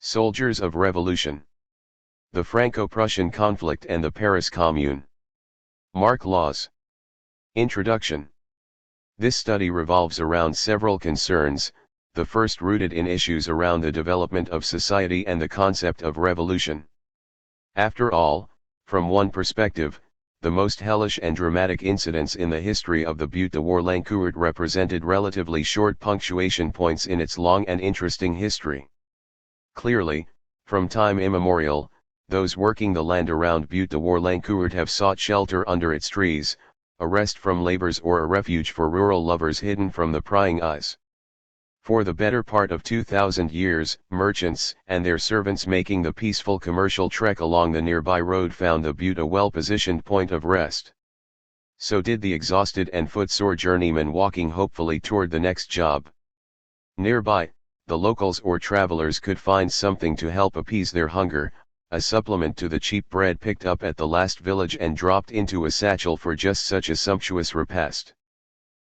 Soldiers of Revolution. The Franco-Prussian conflict and the Paris Commune. Mark Lause. Introduction. This study revolves around several concerns, the first rooted in issues around the development of society and the concept of revolution. After all, from one perspective, the most hellish and dramatic incidents in the history of the Butte de Warlencourt represented relatively short punctuation points in its long and interesting history. Clearly, from time immemorial, those working the land around Butte de Warlencourt have sought shelter under its trees, a rest from labors or a refuge for rural lovers hidden from the prying eyes. For the better part of 2,000 years, merchants and their servants making the peaceful commercial trek along the nearby road found the Butte a well-positioned point of rest. So did the exhausted and footsore journeyman walking hopefully toward the next job. Nearby, the locals or travelers could find something to help appease their hunger, a supplement to the cheap bread picked up at the last village and dropped into a satchel for just such a sumptuous repast.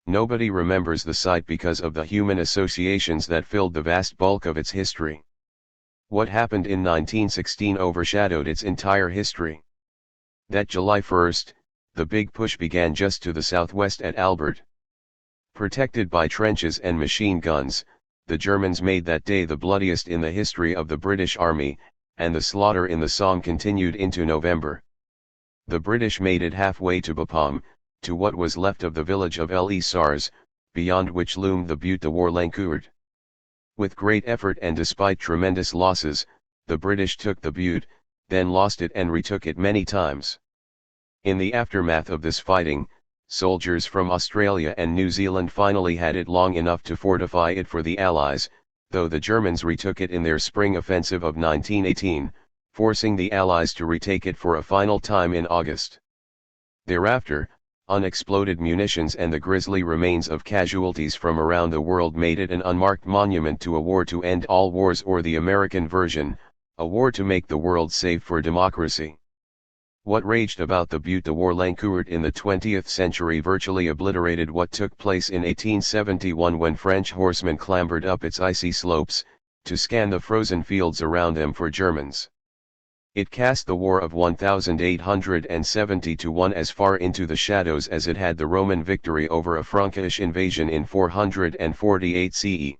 Nobody remembers the sight because of the human associations that filled the vast bulk of its history. What happened in 1916 overshadowed its entire history. That July 1st, the big push began just to the southwest at Albert. Protected by trenches and machine guns, the Germans made that day the bloodiest in the history of the British Army, and the slaughter in the Somme continued into November. The British made it halfway to Bapaume, to what was left of the village of Les Sars, beyond which loomed the Butte de Warlencourt. With great effort and despite tremendous losses, the British took the Butte, then lost it and retook it many times. In the aftermath of this fighting, soldiers from Australia and New Zealand finally had it long enough to fortify it for the Allies, though the Germans retook it in their spring offensive of 1918, forcing the Allies to retake it for a final time in August. Thereafter, unexploded munitions and the grisly remains of casualties from around the world made it an unmarked monument to a war to end all wars, or the American version, a war to make the world safe for democracy. What raged about the Butte de Warlencourt in the 20th century virtually obliterated what took place in 1871 when French horsemen clambered up its icy slopes, to scan the frozen fields around them for Germans. It cast the War of 1870 as far into the shadows as it had the Roman victory over a Frankish invasion in 448 CE.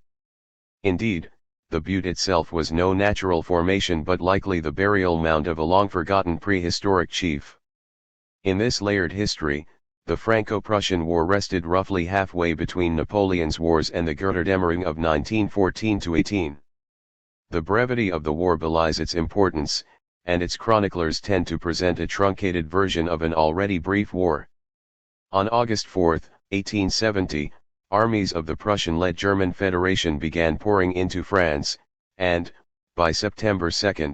Indeed, the Butte itself was no natural formation but likely the burial mound of a long-forgotten prehistoric chief. In this layered history, the Franco-Prussian War rested roughly halfway between Napoleon's wars and the Götterdämmerung of 1914-18. The brevity of the war belies its importance, and its chroniclers tend to present a truncated version of an already brief war. On August 4, 1870, armies of the Prussian-led German Federation began pouring into France, and, by September 2,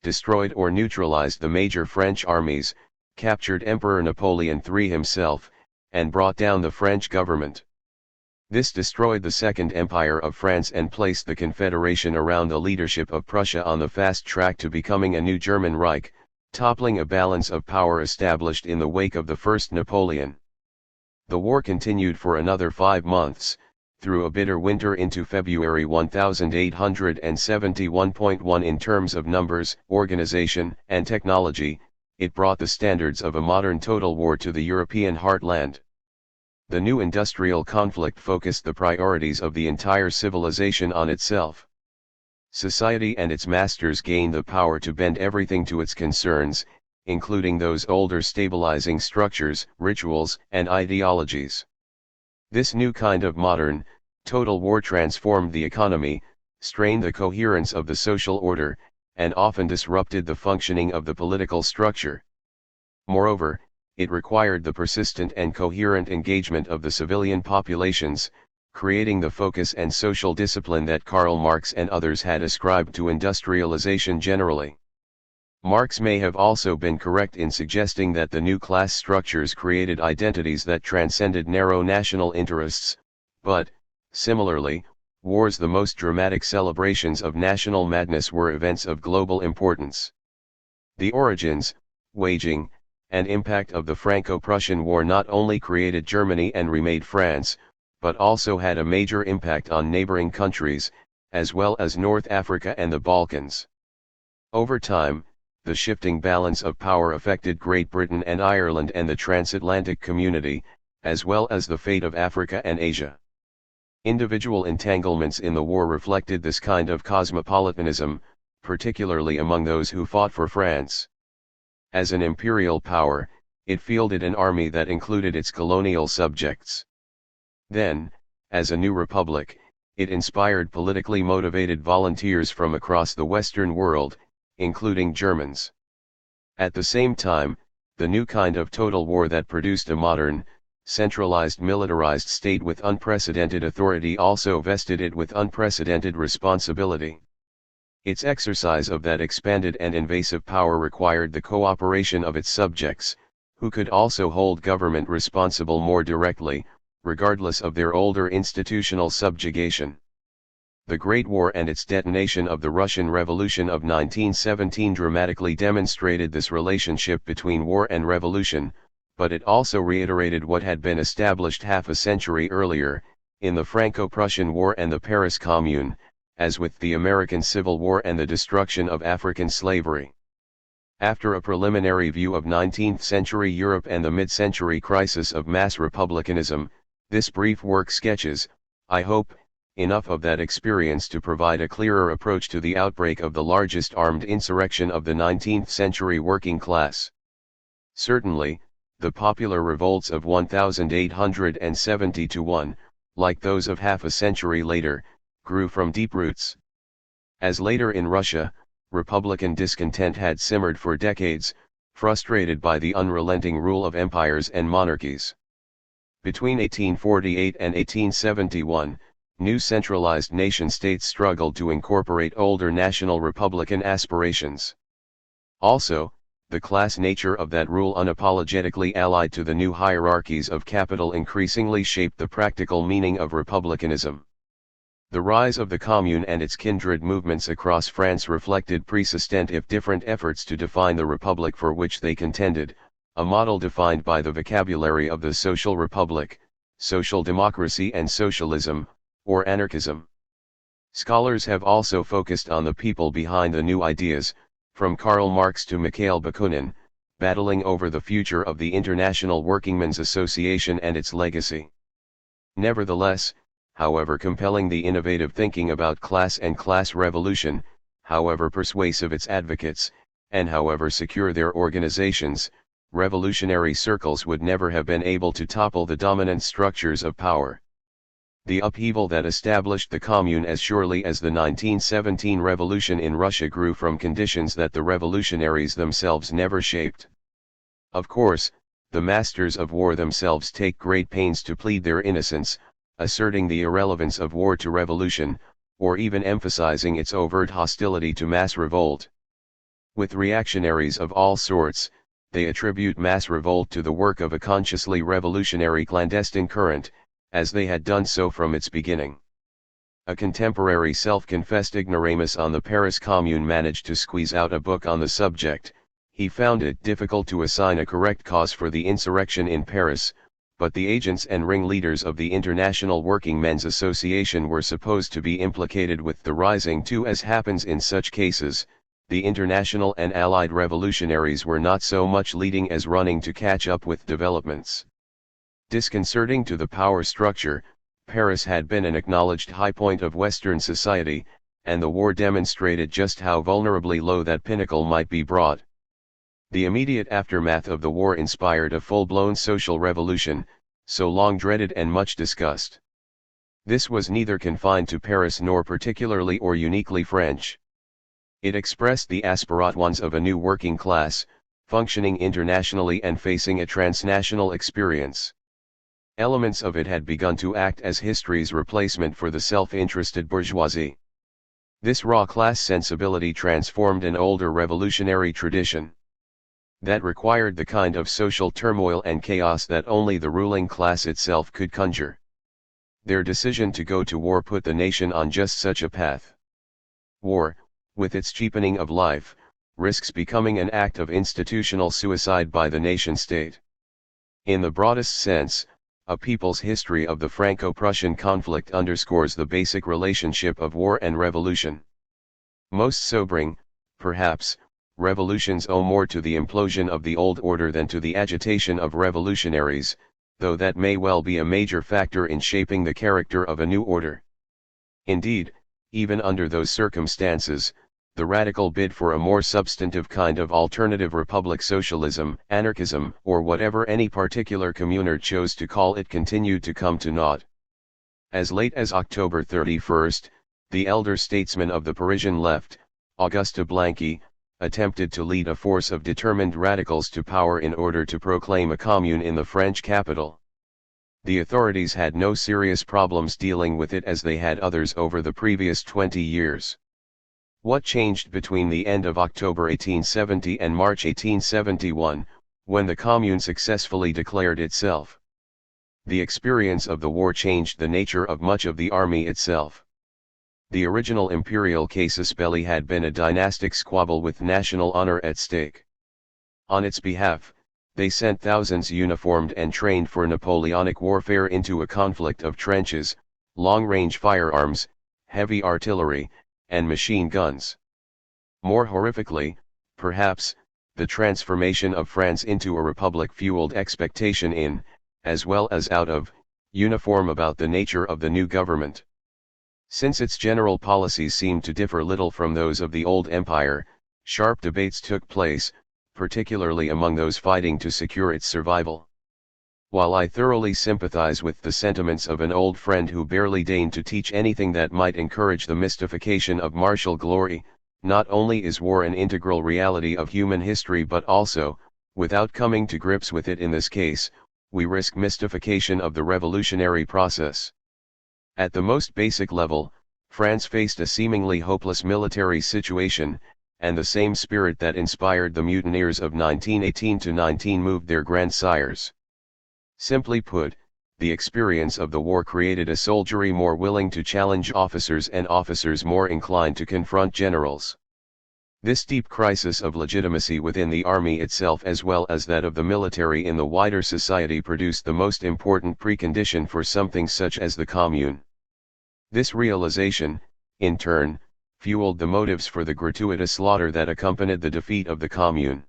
destroyed or neutralized the major French armies, captured Emperor Napoleon III himself, and brought down the French government. This destroyed the Second Empire of France and placed the Confederation around the leadership of Prussia on the fast track to becoming a new German Reich, toppling a balance of power established in the wake of the First Napoleon. The war continued for another 5 months, through a bitter winter into February 1871. In terms of numbers, organization, and technology, it brought the standards of a modern total war to the European heartland. The new industrial conflict focused the priorities of the entire civilization on itself. Society and its masters gained the power to bend everything to its concerns, including those older stabilizing structures, rituals, and ideologies. This new kind of modern, total war transformed the economy, strained the coherence of the social order, and often disrupted the functioning of the political structure. Moreover, it required the persistent and coherent engagement of the civilian populations, creating the focus and social discipline that Karl Marx and others had ascribed to industrialization generally. Marx may have also been correct in suggesting that the new class structures created identities that transcended narrow national interests, but, similarly, wars, the most dramatic celebrations of national madness, were events of global importance. The origins, waging, and impact of the Franco-Prussian War not only created Germany and remade France, but also had a major impact on neighboring countries, as well as North Africa and the Balkans. Over time, the shifting balance of power affected Great Britain and Ireland and the transatlantic community, as well as the fate of Africa and Asia. Individual entanglements in the war reflected this kind of cosmopolitanism, particularly among those who fought for France. As an imperial power, it fielded an army that included its colonial subjects. Then, as a new republic, it inspired politically motivated volunteers from across the Western world, including Germans. At the same time, the new kind of total war that produced a modern, centralized militarized state with unprecedented authority also vested it with unprecedented responsibility. Its exercise of that expanded and invasive power required the cooperation of its subjects, who could also hold government responsible more directly, regardless of their older institutional subjugation. The Great War and its detonation of the Russian Revolution of 1917 dramatically demonstrated this relationship between war and revolution, but it also reiterated what had been established half a century earlier, in the Franco-Prussian War and the Paris Commune, as with the American Civil War and the destruction of African slavery. After a preliminary view of 19th-century Europe and the mid-century crisis of mass republicanism, this brief work sketches, I hope, enough of that experience to provide a clearer approach to the outbreak of the largest armed insurrection of the 19th century working class. Certainly, the popular revolts of 1871, like those of half a century later, grew from deep roots. As later in Russia, Republican discontent had simmered for decades, frustrated by the unrelenting rule of empires and monarchies. Between 1848 and 1871, new centralized nation-states struggled to incorporate older national republican aspirations. Also, the class nature of that rule unapologetically allied to the new hierarchies of capital increasingly shaped the practical meaning of republicanism. The rise of the Commune and its kindred movements across France reflected persistent if different efforts to define the republic for which they contended, a model defined by the vocabulary of the social republic, social democracy and socialism, or anarchism. Scholars have also focused on the people behind the new ideas, from Karl Marx to Mikhail Bakunin, battling over the future of the International Workingmen's Association and its legacy. Nevertheless, however compelling the innovative thinking about class and class revolution, however persuasive its advocates, and however secure their organizations, revolutionary circles would never have been able to topple the dominant structures of power. The upheaval that established the Commune as surely as the 1917 revolution in Russia grew from conditions that the revolutionaries themselves never shaped. Of course, the masters of war themselves take great pains to plead their innocence, asserting the irrelevance of war to revolution, or even emphasizing its overt hostility to mass revolt. With reactionaries of all sorts, they attribute mass revolt to the work of a consciously revolutionary clandestine current, as they had done so from its beginning. A contemporary self-confessed ignoramus on the Paris Commune managed to squeeze out a book on the subject. He found it difficult to assign a correct cause for the insurrection in Paris, but the agents and ringleaders of the International Workingmen's Association were supposed to be implicated with the rising too. As happens in such cases, the international and allied revolutionaries were not so much leading as running to catch up with developments. Disconcerting to the power structure, Paris had been an acknowledged high point of Western society, and the war demonstrated just how vulnerably low that pinnacle might be brought. The immediate aftermath of the war inspired a full-blown social revolution, so long dreaded and much discussed. This was neither confined to Paris nor particularly or uniquely French. It expressed the aspirations of a new working class, functioning internationally and facing a transnational experience. Elements of it had begun to act as history's replacement for the self-interested bourgeoisie. This raw class sensibility transformed an older revolutionary tradition that required the kind of social turmoil and chaos that only the ruling class itself could conjure. Their decision to go to war put the nation on just such a path. War, with its cheapening of life, risks becoming an act of institutional suicide by the nation-state. In the broadest sense, A People's History of the Franco-Prussian Conflict underscores the basic relationship of war and revolution. Most sobering, perhaps, revolutions owe more to the implosion of the old order than to the agitation of revolutionaries, though that may well be a major factor in shaping the character of a new order. Indeed, even under those circumstances, the radical bid for a more substantive kind of alternative republic, socialism, anarchism, or whatever any particular communer chose to call it, continued to come to naught. As late as October 31st, the elder statesman of the Parisian left, Auguste Blanqui, attempted to lead a force of determined radicals to power in order to proclaim a commune in the French capital. The authorities had no serious problems dealing with it, as they had others over the previous 20 years. What changed between the end of October 1870 and March 1871, when the Commune successfully declared itself? The experience of the war changed the nature of much of the army itself. The original imperial casus belli had been a dynastic squabble with national honor at stake. On its behalf, they sent thousands uniformed and trained for Napoleonic warfare into a conflict of trenches, long-range firearms, heavy artillery, and machine guns. More horrifically, perhaps, the transformation of France into a republic fueled expectation in, as well as out of, uniform about the nature of the new government. Since its general policies seemed to differ little from those of the old empire, sharp debates took place, particularly among those fighting to secure its survival. While I thoroughly sympathize with the sentiments of an old friend who barely deigned to teach anything that might encourage the mystification of martial glory, not only is war an integral reality of human history, but also, without coming to grips with it in this case, we risk mystification of the revolutionary process. At the most basic level, France faced a seemingly hopeless military situation, and the same spirit that inspired the mutineers of 1918-19 moved their grandsires. Simply put, the experience of the war created a soldiery more willing to challenge officers and officers more inclined to confront generals. This deep crisis of legitimacy within the army itself, as well as that of the military in the wider society, produced the most important precondition for something such as the Commune. This realization, in turn, fueled the motives for the gratuitous slaughter that accompanied the defeat of the Commune.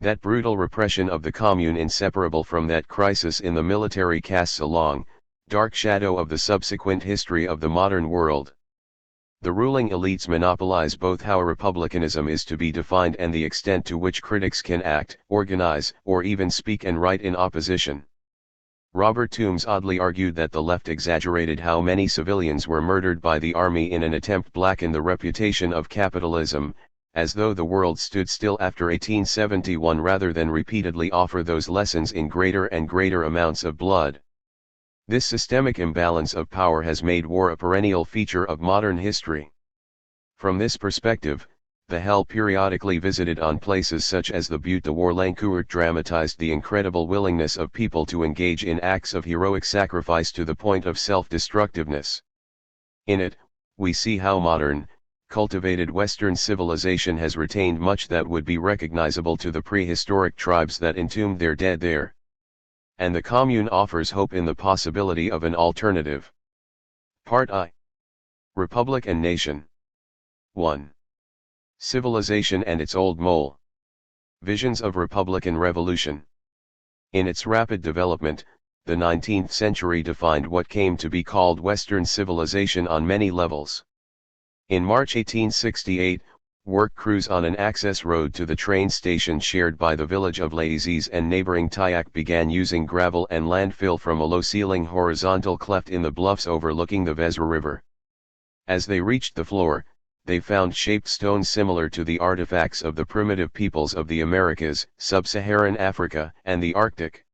That brutal repression of the Commune, inseparable from that crisis in the military, casts a long, dark shadow of the subsequent history of the modern world. The ruling elites monopolize both how republicanism is to be defined and the extent to which critics can act, organize, or even speak and write in opposition. Robert Toombs oddly argued that the left exaggerated how many civilians were murdered by the army in an attempt to blacken the reputation of capitalism, as though the world stood still after 1871, rather than repeatedly offer those lessons in greater and greater amounts of blood. This systemic imbalance of power has made war a perennial feature of modern history. From this perspective, the hell periodically visited on places such as the Butte de Warlencourt dramatized the incredible willingness of people to engage in acts of heroic sacrifice to the point of self-destructiveness. In it, we see how modern, cultivated Western civilization has retained much that would be recognizable to the prehistoric tribes that entombed their dead there. And the Commune offers hope in the possibility of an alternative. Part I. Republic and Nation. 1. Civilization and its old mole. Visions of Republican Revolution. In its rapid development, the 19th century defined what came to be called Western civilization on many levels. In March 1868, work crews on an access road to the train station shared by the village of Lause and neighboring Tillac began using gravel and landfill from a low-ceiling horizontal cleft in the bluffs overlooking the Vesre River. As they reached the floor, they found shaped stones similar to the artifacts of the primitive peoples of the Americas, Sub-Saharan Africa, and the Arctic.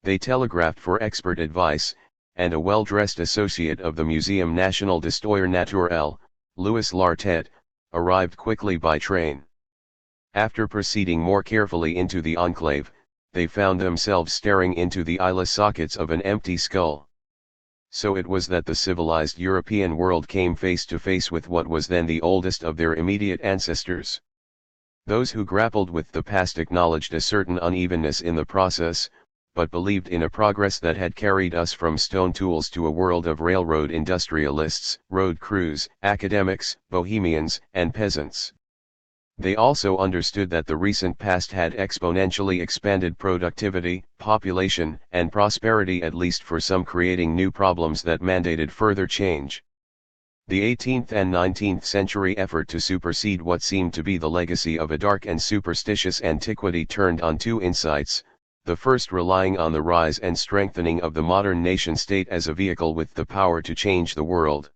They telegraphed for expert advice, and a well-dressed associate of the Muséum National d'Histoire Naturelle, Louis Lartet, arrived quickly by train. After proceeding more carefully into the enclave, they found themselves staring into the eyeless sockets of an empty skull. So it was that the civilized European world came face to face with what was then the oldest of their immediate ancestors. Those who grappled with the past acknowledged a certain unevenness in the process, but believed in a progress that had carried us from stone tools to a world of railroad industrialists, road crews, academics, bohemians, and peasants. They also understood that the recent past had exponentially expanded productivity, population, and prosperity, at least for some, creating new problems that mandated further change. The 18th and 19th century effort to supersede what seemed to be the legacy of a dark and superstitious antiquity turned on two insights, the first relying on the rise and strengthening of the modern nation-state as a vehicle with the power to change the world.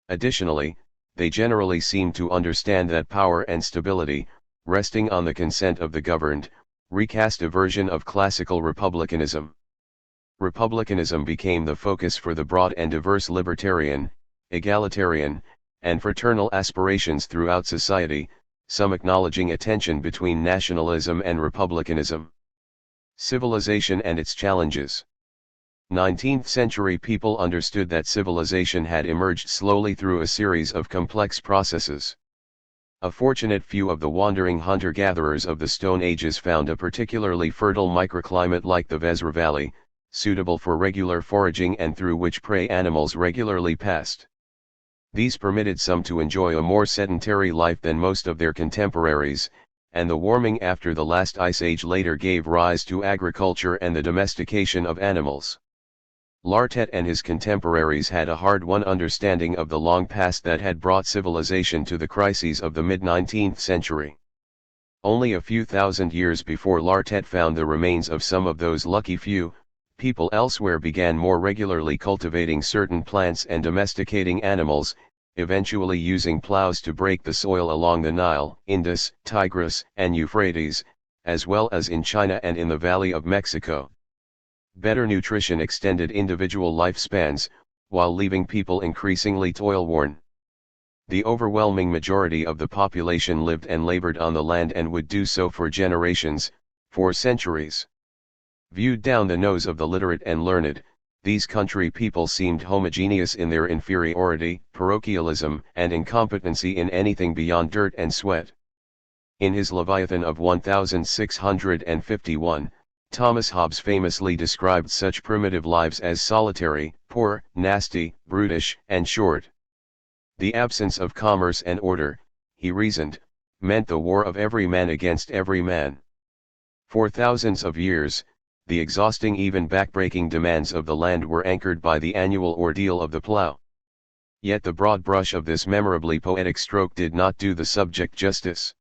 Additionally, they generally seemed to understand that power and stability, resting on the consent of the governed, recast a version of classical republicanism. Republicanism became the focus for the broad and diverse libertarian, egalitarian, and fraternal aspirations throughout society, some acknowledging a tension between nationalism and republicanism. Civilization and its challenges. 19th century people understood that civilization had emerged slowly through a series of complex processes. A fortunate few of the wandering hunter-gatherers of the Stone Ages found a particularly fertile microclimate like the Vezra Valley, suitable for regular foraging and through which prey animals regularly passed. These permitted some to enjoy a more sedentary life than most of their contemporaries, and the warming after the last ice age later gave rise to agriculture and the domestication of animals. Lartet and his contemporaries had a hard-won understanding of the long past that had brought civilization to the crises of the mid-19th century. Only a few thousand years before Lartet found the remains of some of those lucky few, people elsewhere began more regularly cultivating certain plants and domesticating animals, eventually using plows to break the soil along the Nile, Indus, Tigris, and Euphrates, as well as in China and in the Valley of Mexico. Better nutrition extended individual lifespans, while leaving people increasingly toil-worn. The overwhelming majority of the population lived and labored on the land and would do so for generations, for centuries. Viewed down the nose of the literate and learned, these country people seemed homogeneous in their inferiority, parochialism, and incompetency in anything beyond dirt and sweat. In his Leviathan of 1651, Thomas Hobbes famously described such primitive lives as solitary, poor, nasty, brutish, and short. The absence of commerce and order, he reasoned, meant the war of every man against every man. For thousands of years, the exhausting, even backbreaking demands of the land were anchored by the annual ordeal of the plough. Yet the broad brush of this memorably poetic stroke did not do the subject justice.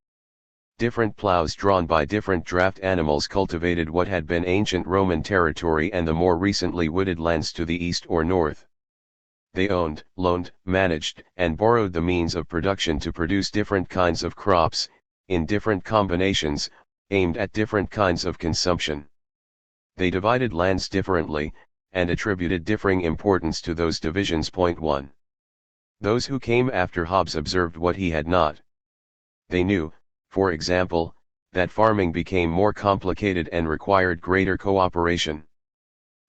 Different ploughs drawn by different draft animals cultivated what had been ancient Roman territory and the more recently wooded lands to the east or north. They owned, loaned, managed, and borrowed the means of production to produce different kinds of crops, in different combinations, aimed at different kinds of consumption. They divided lands differently, and attributed differing importance to those divisions. 1. Those who came after Hobbes observed what he had not. They knew, for example, that farming became more complicated and required greater cooperation.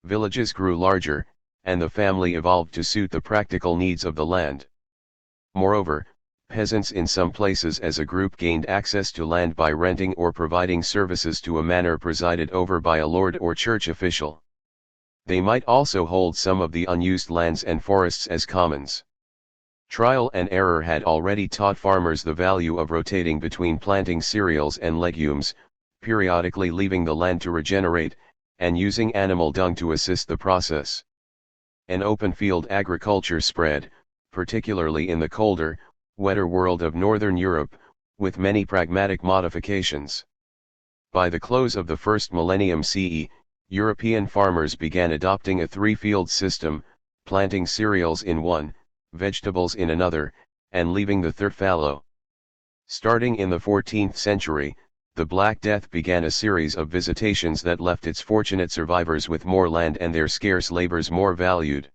Villages grew larger, and the family evolved to suit the practical needs of the land. Moreover, peasants in some places as a group gained access to land by renting or providing services to a manor presided over by a lord or church official. They might also hold some of the unused lands and forests as commons. Trial and error had already taught farmers the value of rotating between planting cereals and legumes, periodically leaving the land to regenerate, and using animal dung to assist the process. An open field agriculture spread, particularly in the colder, wetter world of Northern Europe, with many pragmatic modifications. By the close of the first millennium CE, European farmers began adopting a three-field system, planting cereals in one, vegetables in another, and leaving the third fallow. Starting in the 14th century, the Black Death began a series of visitations that left its fortunate survivors with more land and their scarce labors more valued.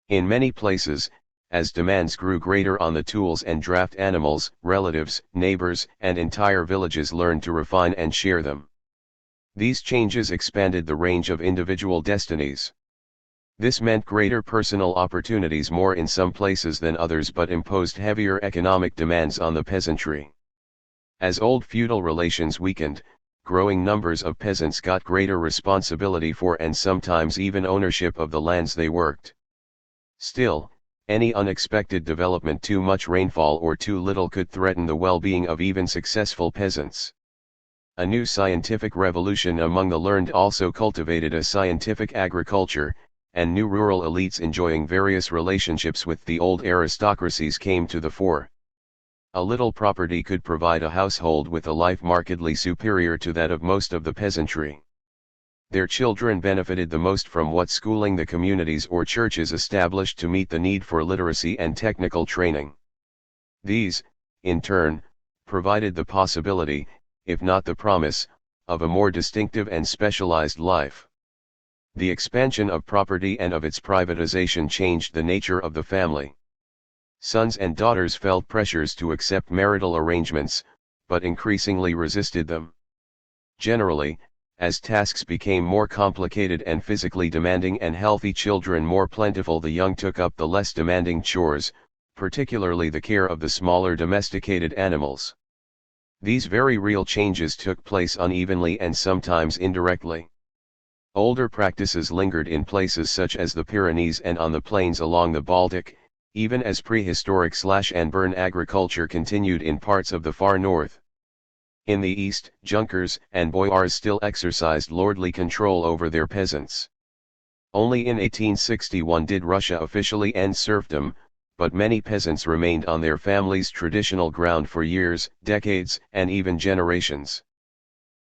In many places, as demands grew greater on the tools and draft animals, relatives, neighbors, and entire villages learned to refine and share them. These changes expanded the range of individual destinies. This meant greater personal opportunities more in some places than others, but imposed heavier economic demands on the peasantry. As old feudal relations weakened, growing numbers of peasants got greater responsibility for and sometimes even ownership of the lands they worked. Still, any unexpected development, too much rainfall or too little, could threaten the well-being of even successful peasants. A new scientific revolution among the learned also cultivated a scientific agriculture, and new rural elites enjoying various relationships with the old aristocracies came to the fore. A little property could provide a household with a life markedly superior to that of most of the peasantry. Their children benefited the most from what schooling the communities or churches established to meet the need for literacy and technical training. These, in turn, provided the possibility, if not the promise, of a more distinctive and specialized life. The expansion of property and of its privatization changed the nature of the family. Sons and daughters felt pressures to accept marital arrangements, but increasingly resisted them. Generally, as tasks became more complicated and physically demanding and healthy children more plentiful, the young took up the less demanding chores, particularly the care of the smaller domesticated animals. These very real changes took place unevenly and sometimes indirectly. Older practices lingered in places such as the Pyrenees and on the plains along the Baltic, even as prehistoric slash-and-burn agriculture continued in parts of the far north. In the east, junkers and boyars still exercised lordly control over their peasants. Only in 1861 did Russia officially end serfdom, but many peasants remained on their family's traditional ground for years, decades, and even generations.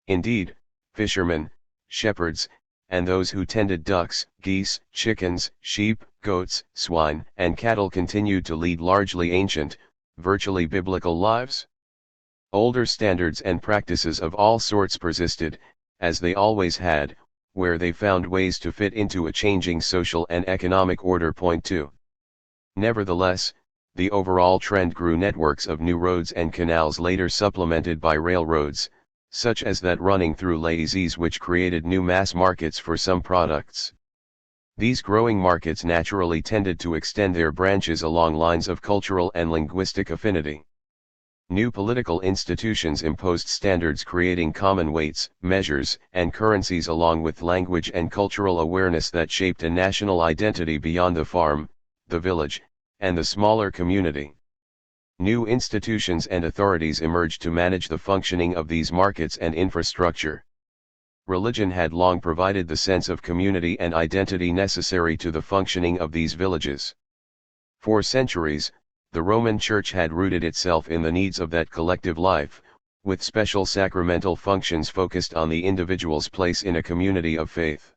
Indeed, fishermen, shepherds, and those who tended ducks, geese, chickens, sheep, goats, swine, and cattle continued to lead largely ancient, virtually biblical lives. Older standards and practices of all sorts persisted, as they always had, where they found ways to fit into a changing social and economic order. Point 2. Nevertheless, the overall trend grew. Networks of new roads and canals, later supplemented by railroads, such as that running through Lause, which created new mass markets for some products. These growing markets naturally tended to extend their branches along lines of cultural and linguistic affinity. New political institutions imposed standards, creating common weights, measures, and currencies, along with language and cultural awareness that shaped a national identity beyond the farm, the village, and the smaller community. New institutions and authorities emerged to manage the functioning of these markets and infrastructure. Religion had long provided the sense of community and identity necessary to the functioning of these villages. For centuries, the Roman Church had rooted itself in the needs of that collective life, with special sacramental functions focused on the individual's place in a community of faith.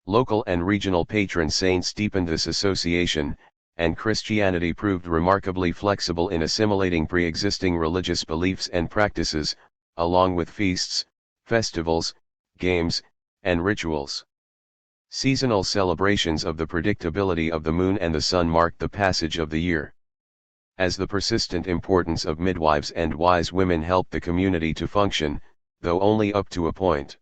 Local and regional patron saints deepened this association, and Christianity proved remarkably flexible in assimilating pre-existing religious beliefs and practices, along with feasts, festivals, games, and rituals. Seasonal celebrations of the predictability of the moon and the sun marked the passage of the year. As the persistent importance of midwives and wise women helped the community to function, though only up to a point.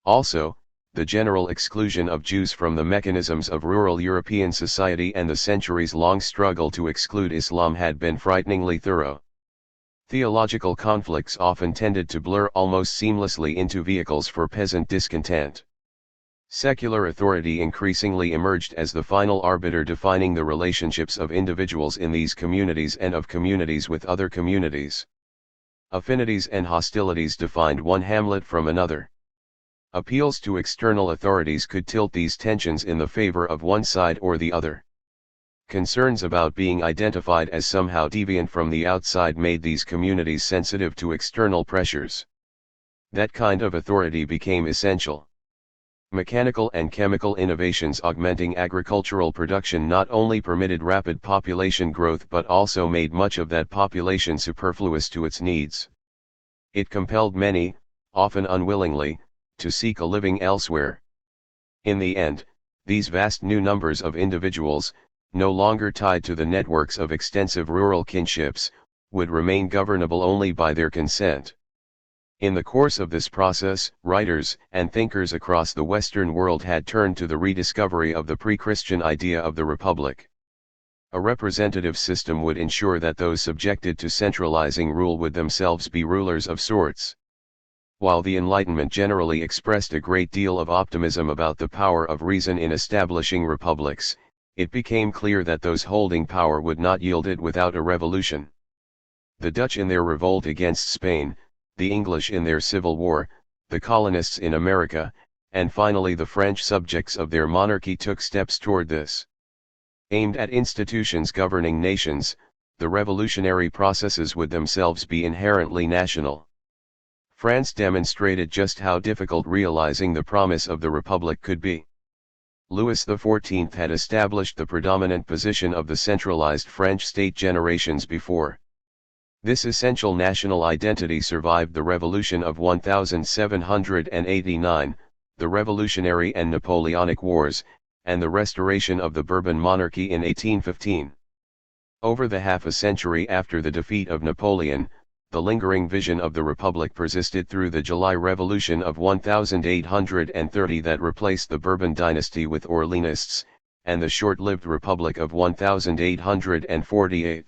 Also, the general exclusion of Jews from the mechanisms of rural European society and the centuries-long struggle to exclude Islam had been frighteningly thorough. Theological conflicts often tended to blur almost seamlessly into vehicles for peasant discontent. Secular authority increasingly emerged as the final arbiter, defining the relationships of individuals in these communities and of communities with other communities. Affinities and hostilities defined one hamlet from another. Appeals to external authorities could tilt these tensions in the favor of one side or the other. Concerns about being identified as somehow deviant from the outside made these communities sensitive to external pressures. That kind of authority became essential. Mechanical and chemical innovations augmenting agricultural production not only permitted rapid population growth but also made much of that population superfluous to its needs. It compelled many, often unwillingly, to seek a living elsewhere. In the end, these vast new numbers of individuals, no longer tied to the networks of extensive rural kinships, would remain governable only by their consent. In the course of this process, writers and thinkers across the Western world had turned to the rediscovery of the pre-Christian idea of the Republic. A representative system would ensure that those subjected to centralizing rule would themselves be rulers of sorts. While the Enlightenment generally expressed a great deal of optimism about the power of reason in establishing republics, it became clear that those holding power would not yield it without a revolution. The Dutch in their revolt against Spain, the English in their civil war, the colonists in America, and finally the French subjects of their monarchy took steps toward this. Aimed at institutions governing nations, the revolutionary processes would themselves be inherently national. France demonstrated just how difficult realizing the promise of the Republic could be. Louis XIV had established the predominant position of the centralized French state generations before. This essential national identity survived the Revolution of 1789, the Revolutionary and Napoleonic Wars, and the restoration of the Bourbon monarchy in 1815. Over the half a century after the defeat of Napoleon, the lingering vision of the Republic persisted through the July Revolution of 1830 that replaced the Bourbon dynasty with Orleanists, and the short-lived Republic of 1848.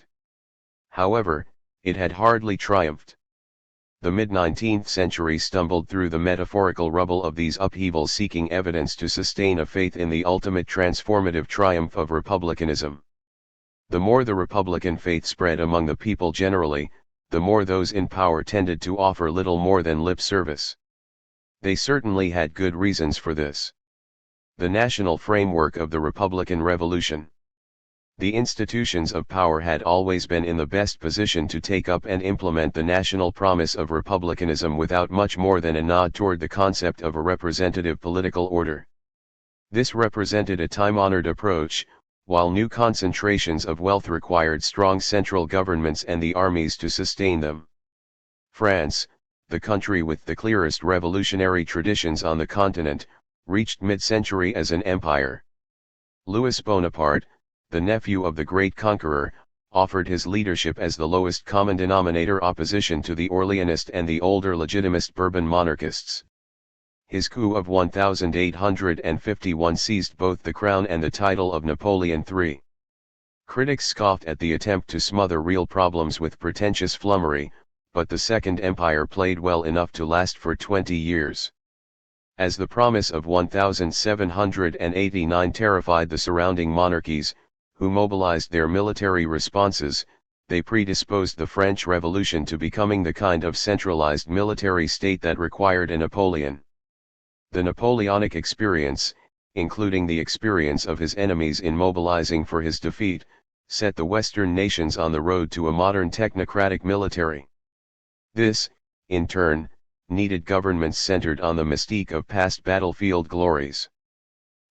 However, it had hardly triumphed. The mid-19th century stumbled through the metaphorical rubble of these upheavals seeking evidence to sustain a faith in the ultimate transformative triumph of republicanism. The more the Republican faith spread among the people generally, the more those in power tended to offer little more than lip service. They certainly had good reasons for this. The national framework of the Republican Revolution. The institutions of power had always been in the best position to take up and implement the national promise of republicanism without much more than a nod toward the concept of a representative political order. This represented a time-honored approach, while new concentrations of wealth required strong central governments and the armies to sustain them. France, the country with the clearest revolutionary traditions on the continent, reached mid-century as an empire. Louis Bonaparte, the nephew of the great conqueror, offered his leadership as the lowest common denominator opposition to the Orleanist and the older legitimist Bourbon monarchists. His coup of 1851 seized both the crown and the title of Napoleon III. Critics scoffed at the attempt to smother real problems with pretentious flummery, but the Second Empire played well enough to last for 20 years. As the promise of 1789 terrified the surrounding monarchies, who mobilized their military responses, they predisposed the French Revolution to becoming the kind of centralized military state that required a Napoleon. The Napoleonic experience, including the experience of his enemies in mobilizing for his defeat, set the Western nations on the road to a modern technocratic military. This, in turn, needed governments centered on the mystique of past battlefield glories.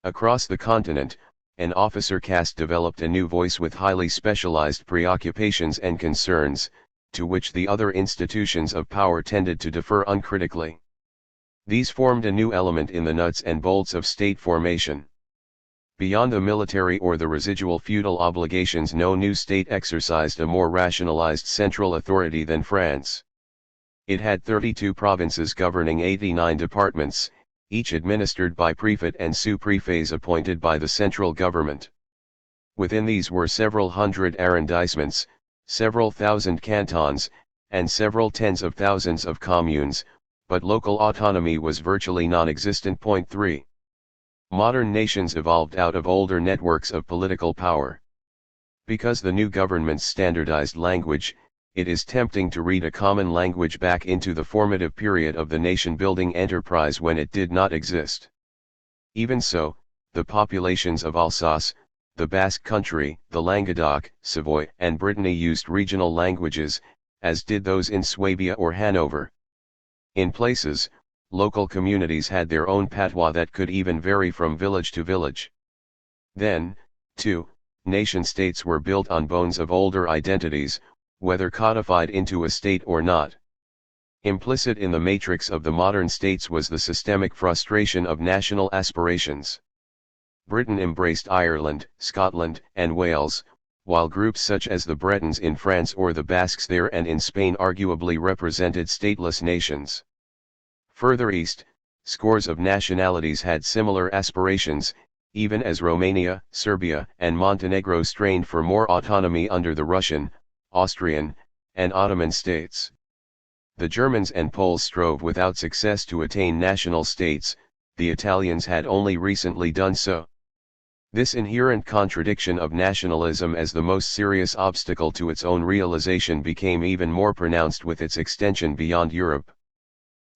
Across the continent, an officer caste developed a new voice with highly specialized preoccupations and concerns, to which the other institutions of power tended to defer uncritically. These formed a new element in the nuts and bolts of state formation. Beyond the military or the residual feudal obligations, no new state exercised a more rationalized central authority than France. It had 32 provinces governing 89 departments, each administered by prefect and sous-prefets appointed by the central government. Within these were several hundred arrondissements, several thousand cantons, and several tens of thousands of communes, but local autonomy was virtually non-existent. 3. Modern nations evolved out of older networks of political power. Because the new governments standardized language, it is tempting to read a common language back into the formative period of the nation-building enterprise when it did not exist. Even so, the populations of Alsace, the Basque Country, the Languedoc, Savoy, and Brittany used regional languages, as did those in Swabia or Hanover. In places, local communities had their own patois that could even vary from village to village. Then, too, nation-states were built on bones of older identities, whether codified into a state or not. Implicit in the matrix of the modern states was the systemic frustration of national aspirations. Britain embraced Ireland, Scotland, and Wales, while groups such as the Bretons in France or the Basques there and in Spain arguably represented stateless nations. Further east, scores of nationalities had similar aspirations, even as Romania, Serbia, and Montenegro strained for more autonomy under the Russian, Austrian, and Ottoman states. The Germans and Poles strove without success to attain national states, the Italians had only recently done so. This inherent contradiction of nationalism as the most serious obstacle to its own realization became even more pronounced with its extension beyond Europe.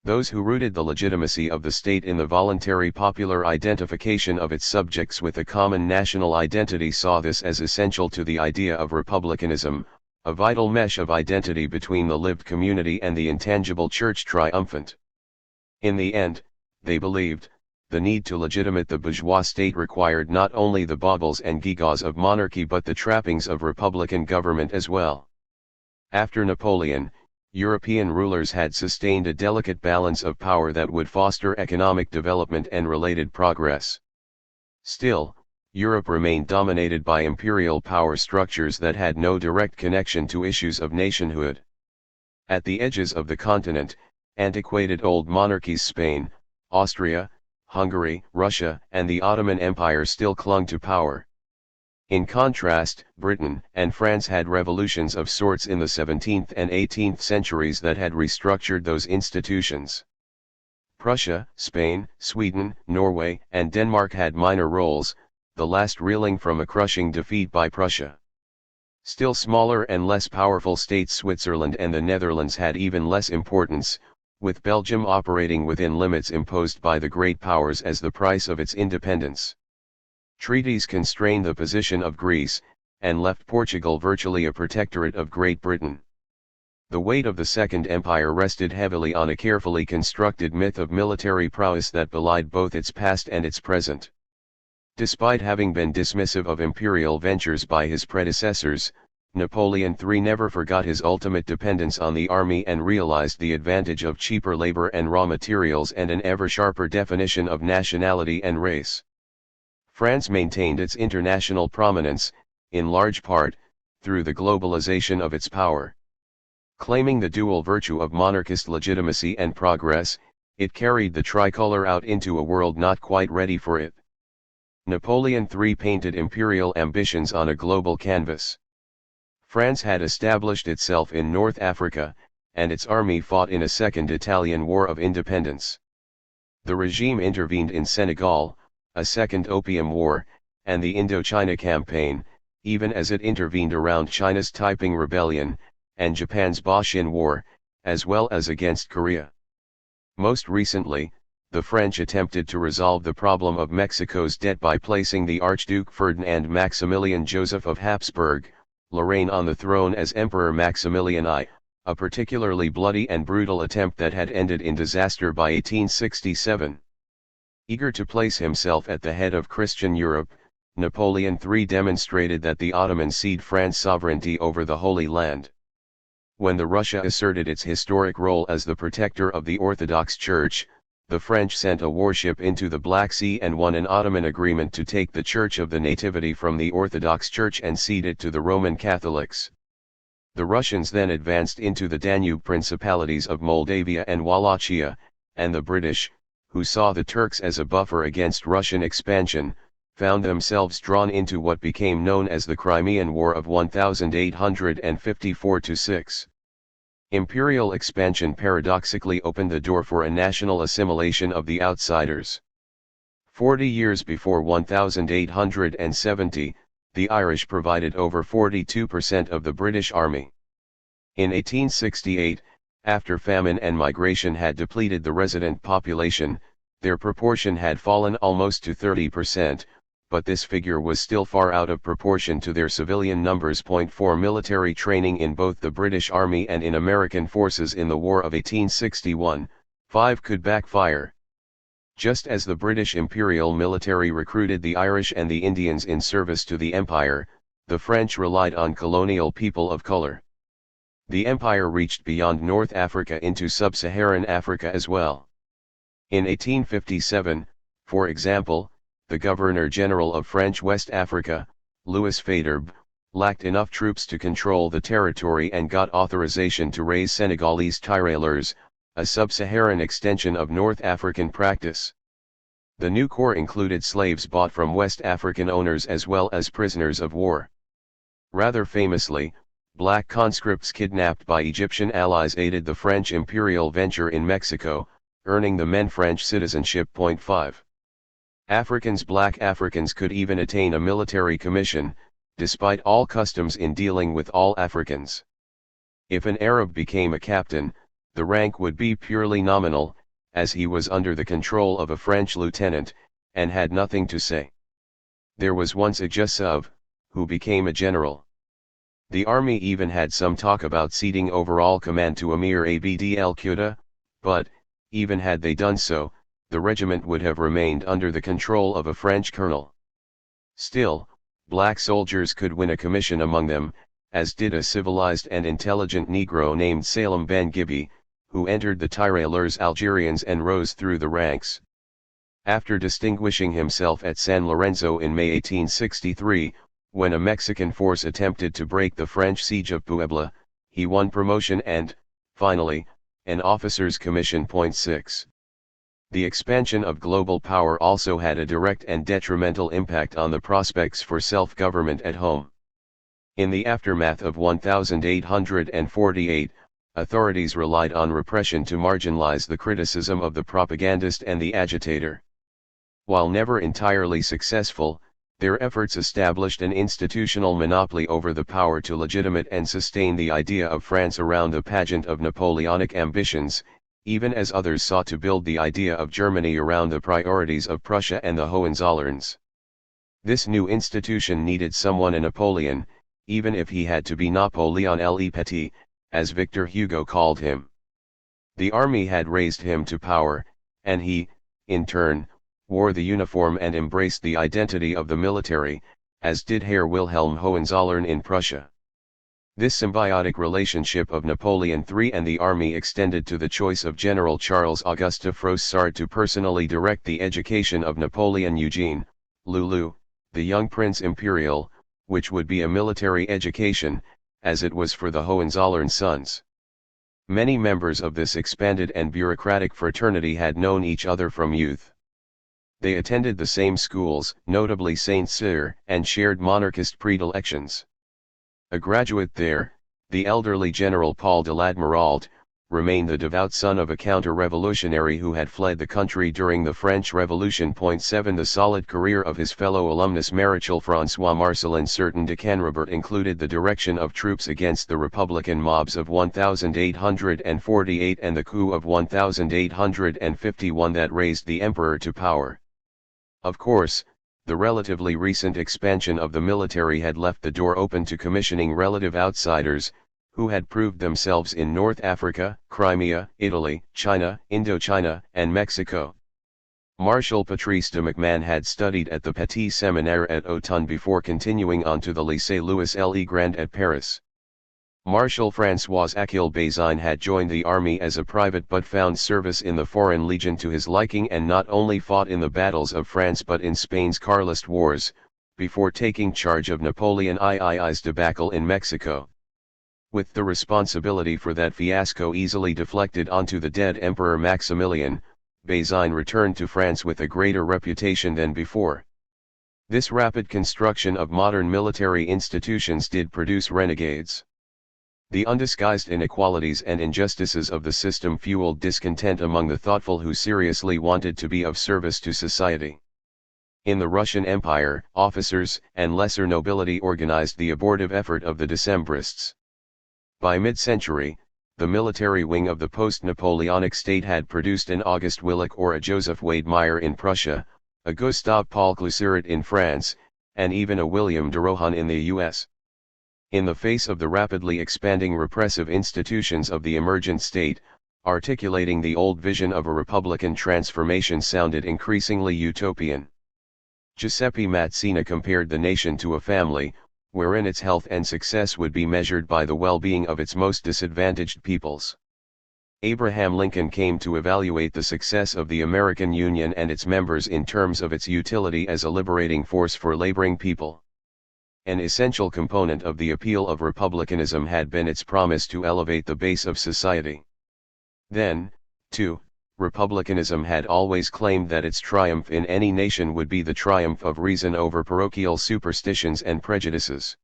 Those who rooted the legitimacy of the state in the voluntary popular identification of its subjects with a common national identity saw this as essential to the idea of republicanism, a vital mesh of identity between the lived community and the intangible church triumphant. In the end, they believed, the need to legitimate the bourgeois state required not only the baubles and gewgaws of monarchy but the trappings of republican government as well. After Napoleon, European rulers had sustained a delicate balance of power that would foster economic development and related progress. Still, Europe remained dominated by imperial power structures that had no direct connection to issues of nationhood. At the edges of the continent, antiquated old monarchies Spain, Austria, Hungary, Russia, and the Ottoman Empire still clung to power. In contrast, Britain and France had revolutions of sorts in the 17th and 18th centuries that had restructured those institutions. Prussia, Spain, Sweden, Norway, and Denmark had minor roles, the last reeling from a crushing defeat by Prussia. Still smaller and less powerful states Switzerland and the Netherlands had even less importance, with Belgium operating within limits imposed by the great powers as the price of its independence. Treaties constrained the position of Greece, and left Portugal virtually a protectorate of Great Britain. The weight of the Second Empire rested heavily on a carefully constructed myth of military prowess that belied both its past and its present. Despite having been dismissive of imperial ventures by his predecessors, Napoleon III never forgot his ultimate dependence on the army and realized the advantage of cheaper labor and raw materials and an ever sharper definition of nationality and race. France maintained its international prominence, in large part, through the globalization of its power. Claiming the dual virtue of monarchist legitimacy and progress, it carried the tricolor out into a world not quite ready for it. Napoleon III painted imperial ambitions on a global canvas. France had established itself in North Africa, and its army fought in a Second Italian War of Independence. The regime intervened in Senegal, a Second Opium War, and the Indochina Campaign, even as it intervened around China's Taiping Rebellion, and Japan's Boshin War, as well as against Korea. Most recently, the French attempted to resolve the problem of Mexico's debt by placing the Archduke Ferdinand Maximilian Joseph of Habsburg, Lorraine on the throne as Emperor Maximilian I, a particularly bloody and brutal attempt that had ended in disaster by 1867. Eager to place himself at the head of Christian Europe, Napoleon III demonstrated that the Ottomans cede France sovereignty over the Holy Land. When the Russia asserted its historic role as the protector of the Orthodox Church, the French sent a warship into the Black Sea and won an Ottoman agreement to take the Church of the Nativity from the Orthodox Church and cede it to the Roman Catholics. The Russians then advanced into the Danube principalities of Moldavia and Wallachia, and the British, who saw the Turks as a buffer against Russian expansion, found themselves drawn into what became known as the Crimean War of 1854-6. Imperial expansion paradoxically opened the door for a national assimilation of the outsiders. 40 years before 1870, the Irish provided over 42% of the British Army. In 1868, after famine and migration had depleted the resident population, their proportion had fallen almost to 30%, but this figure was still far out of proportion to their civilian numbers. For military training in both the British Army and in American forces in the War of 1861, 5 could backfire. Just as the British Imperial military recruited the Irish and the Indians in service to the Empire, the French relied on colonial people of color. The Empire reached beyond North Africa into sub-Saharan Africa as well. In 1857, for example, the Governor-General of French West Africa, Louis Faidherbe, lacked enough troops to control the territory and got authorization to raise Senegalese tirailleurs, a sub-Saharan extension of North African practice. The new corps included slaves bought from West African owners as well as prisoners of war. Rather famously, Black conscripts kidnapped by Egyptian allies aided the French imperial venture in Mexico, earning the men French citizenship. 5. Black Africans could even attain a military commission, despite all customs in dealing with all Africans. If an Arab became a captain, the rank would be purely nominal, as he was under the control of a French lieutenant, and had nothing to say. There was once a Jusuf, who became a general. The army even had some talk about ceding overall command to Emir Abd el-Quds, but, even had they done so, the regiment would have remained under the control of a French colonel. Still, black soldiers could win a commission among them, as did a civilized and intelligent Negro named Salem Ben Gibi, who entered the Tirailleurs Algerians and rose through the ranks. After distinguishing himself at San Lorenzo in May 1863, when a Mexican force attempted to break the French siege of Puebla, he won promotion and, finally, an officer's commission. 6. The expansion of global power also had a direct and detrimental impact on the prospects for self-government at home. In the aftermath of 1848, authorities relied on repression to marginalize the criticism of the propagandist and the agitator. While never entirely successful, their efforts established an institutional monopoly over the power to legitimate and sustain the idea of France around the pageant of Napoleonic ambitions, even as others sought to build the idea of Germany around the priorities of Prussia and the Hohenzollerns. This new institution needed someone a Napoleon, even if he had to be Napoleon le Petit, as Victor Hugo called him. The army had raised him to power, and he, in turn, wore the uniform and embraced the identity of the military, as did Herr Wilhelm Hohenzollern in Prussia. This symbiotic relationship of Napoleon III and the army extended to the choice of General Charles Auguste Froissart to personally direct the education of Napoleon Eugene, Lulu, the young Prince Imperial, which would be a military education, as it was for the Hohenzollern sons. Many members of this expanded and bureaucratic fraternity had known each other from youth. They attended the same schools, notably Saint Cyr, and shared monarchist predilections. A graduate there, the elderly General Paul de l'Admiralt, remained the devout son of a counter-revolutionary who had fled the country during the French Revolution. 7 The solid career of his fellow alumnus Maréchal François Marcellin Certain de Canrobert included the direction of troops against the Republican mobs of 1848 and the coup of 1851 that raised the emperor to power. Of course, the relatively recent expansion of the military had left the door open to commissioning relative outsiders, who had proved themselves in North Africa, Crimea, Italy, China, Indochina, and Mexico. Marshal Patrice de MacMahon had studied at the Petit Séminaire at Autun before continuing on to the Lycée Louis Le Grand at Paris. Marshal François Achille Bazaine had joined the army as a private but found service in the Foreign Legion to his liking and not only fought in the battles of France but in Spain's Carlist wars, before taking charge of Napoleon III's debacle in Mexico. With the responsibility for that fiasco easily deflected onto the dead Emperor Maximilian, Bazaine returned to France with a greater reputation than before. This rapid construction of modern military institutions did produce renegades. The undisguised inequalities and injustices of the system fueled discontent among the thoughtful who seriously wanted to be of service to society. In the Russian Empire, officers and lesser nobility organized the abortive effort of the Decembrists. By mid-century, the military wing of the post-Napoleonic state had produced an August Willich or a Joseph Wade Meyer in Prussia, a Gustave Paul Cluseret in France, and even a William de Rohan in the U.S. In the face of the rapidly expanding repressive institutions of the emergent state, articulating the old vision of a republican transformation sounded increasingly utopian. Giuseppe Mazzini compared the nation to a family, wherein its health and success would be measured by the well-being of its most disadvantaged peoples. Abraham Lincoln came to evaluate the success of the American Union and its members in terms of its utility as a liberating force for laboring people. An essential component of the appeal of republicanism had been its promise to elevate the base of society. Then, too, republicanism had always claimed that its triumph in any nation would be the triumph of reason over parochial superstitions and prejudices.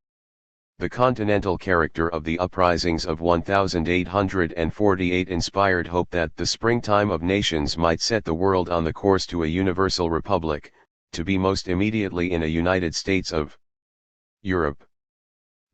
The continental character of the uprisings of 1848 inspired hope that the springtime of nations might set the world on the course to a universal republic, to be most immediately in a United States of Europe.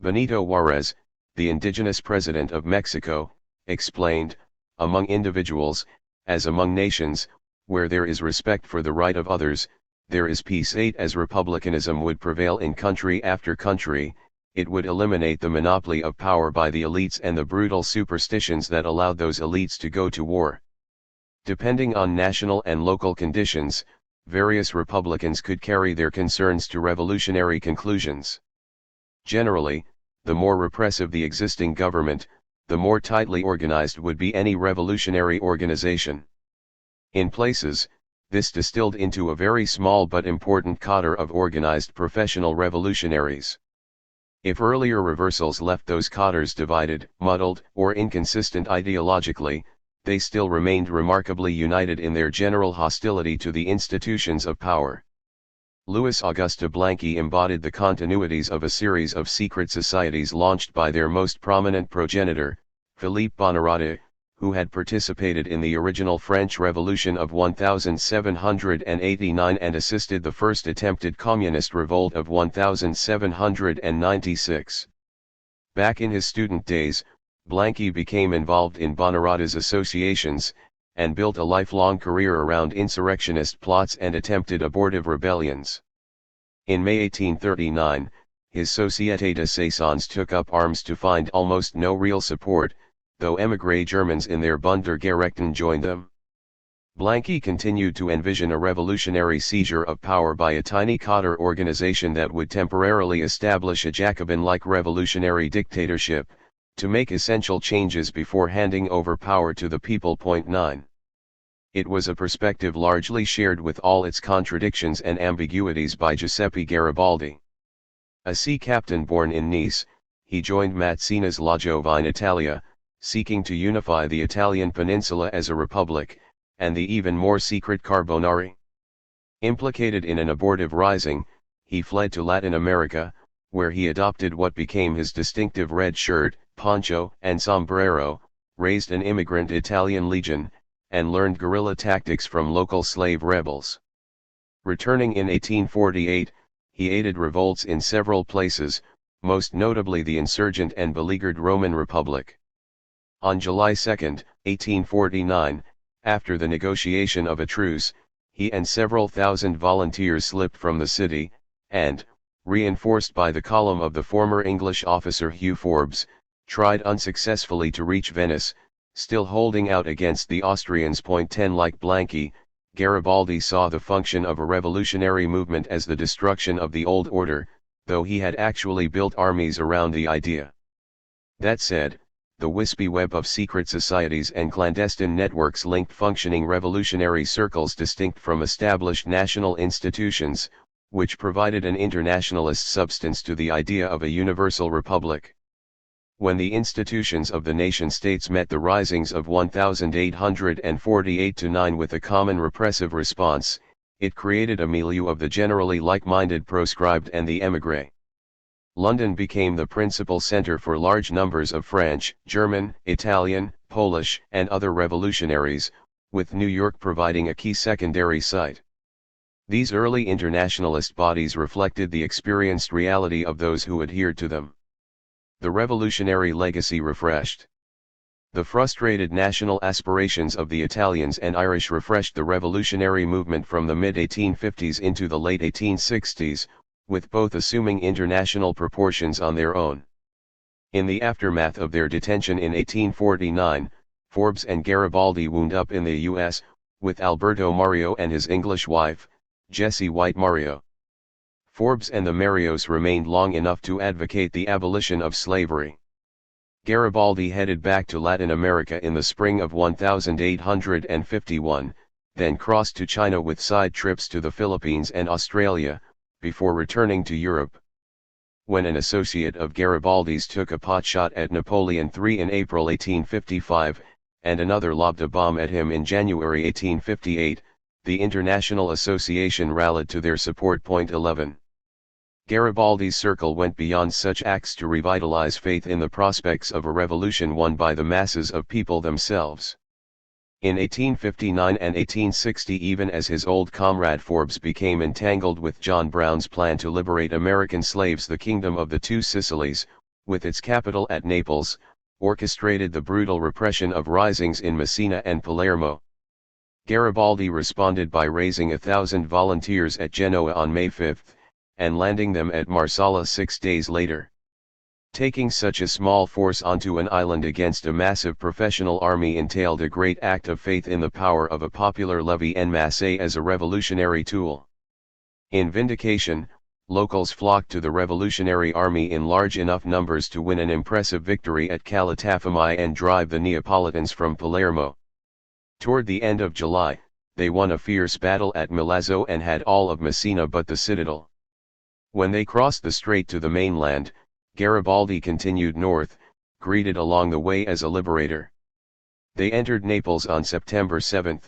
Benito Juarez, the indigenous president of Mexico, explained, among individuals, as among nations, where there is respect for the right of others, there is peace. 8. As republicanism would prevail in country after country, it would eliminate the monopoly of power by the elites and the brutal superstitions that allowed those elites to go to war. Depending on national and local conditions, various republicans could carry their concerns to revolutionary conclusions. Generally, the more repressive the existing government, the more tightly organized would be any revolutionary organization. In places, this distilled into a very small but important cadre of organized professional revolutionaries. If earlier reversals left those cadres divided, muddled, or inconsistent ideologically, they still remained remarkably united in their general hostility to the institutions of power. Louis Auguste Blanqui embodied the continuities of a series of secret societies launched by their most prominent progenitor, Philippe Bonaparte, who had participated in the original French Revolution of 1789 and assisted the first attempted communist revolt of 1796. Back in his student days, Blanqui became involved in Bonaparte's associations, and built a lifelong career around insurrectionist plots and attempted abortive rebellions. In May 1839, his Société de Saisons took up arms to find almost no real support, though émigré Germans in their Bund der Gerechten joined them. Blanqui continued to envision a revolutionary seizure of power by a tiny cadre organization that would temporarily establish a Jacobin-like revolutionary dictatorship, to make essential changes before handing over power to the people. 9. It was a perspective largely shared with all its contradictions and ambiguities by Giuseppe Garibaldi. A sea captain born in Nice, he joined Mazzini's La Giovine Italia, seeking to unify the Italian peninsula as a republic, and the even more secret Carbonari. Implicated in an abortive rising, he fled to Latin America, where he adopted what became his distinctive red shirt, poncho, and sombrero, raised an immigrant Italian legion, and learned guerrilla tactics from local slave rebels. Returning in 1848, he aided revolts in several places, most notably the insurgent and beleaguered Roman Republic. On July 2, 1849, after the negotiation of a truce, he and several thousand volunteers slipped from the city, and, reinforced by the column of the former English officer Hugh Forbes, tried unsuccessfully to reach Venice, still holding out against the Austrians. 10 Like Blanqui, Garibaldi saw the function of a revolutionary movement as the destruction of the old order, though he had actually built armies around the idea. That said, the wispy web of secret societies and clandestine networks linked functioning revolutionary circles distinct from established national institutions, which provided an internationalist substance to the idea of a universal republic. When the institutions of the nation-states met the risings of 1848-9 with a common repressive response, it created a milieu of the generally like-minded proscribed and the émigré. London became the principal center for large numbers of French, German, Italian, Polish, and other revolutionaries, with New York providing a key secondary site. These early internationalist bodies reflected the experienced reality of those who adhered to them. The revolutionary legacy refreshed. The frustrated national aspirations of the Italians and Irish refreshed the revolutionary movement from the mid-1850s into the late 1860s, with both assuming international proportions on their own. In the aftermath of their detention in 1849, Forbes and Garibaldi wound up in the U.S., with Alberto Mario and his English wife, Jessie White Mario. Forbes and the Marios remained long enough to advocate the abolition of slavery. Garibaldi headed back to Latin America in the spring of 1851, then crossed to China with side trips to the Philippines and Australia, before returning to Europe. When an associate of Garibaldi's took a potshot at Napoleon III in April 1855, and another lobbed a bomb at him in January 1858, the International Association rallied to their support. 11. Garibaldi's circle went beyond such acts to revitalize faith in the prospects of a revolution won by the masses of people themselves. In 1859 and 1860, even as his old comrade Forbes became entangled with John Brown's plan to liberate American slaves, the Kingdom of the Two Sicilies, with its capital at Naples, orchestrated the brutal repression of risings in Messina and Palermo. Garibaldi responded by raising 1,000 volunteers at Genoa on May 5, and landing them at Marsala 6 days later. Taking such a small force onto an island against a massive professional army entailed a great act of faith in the power of a popular levy en masse as a revolutionary tool. In vindication, locals flocked to the revolutionary army in large enough numbers to win an impressive victory at Calatafimi and drive the Neapolitans from Palermo. Toward the end of July, they won a fierce battle at Milazzo and had all of Messina but the citadel. When they crossed the strait to the mainland, Garibaldi continued north, greeted along the way as a liberator. They entered Naples on September 7,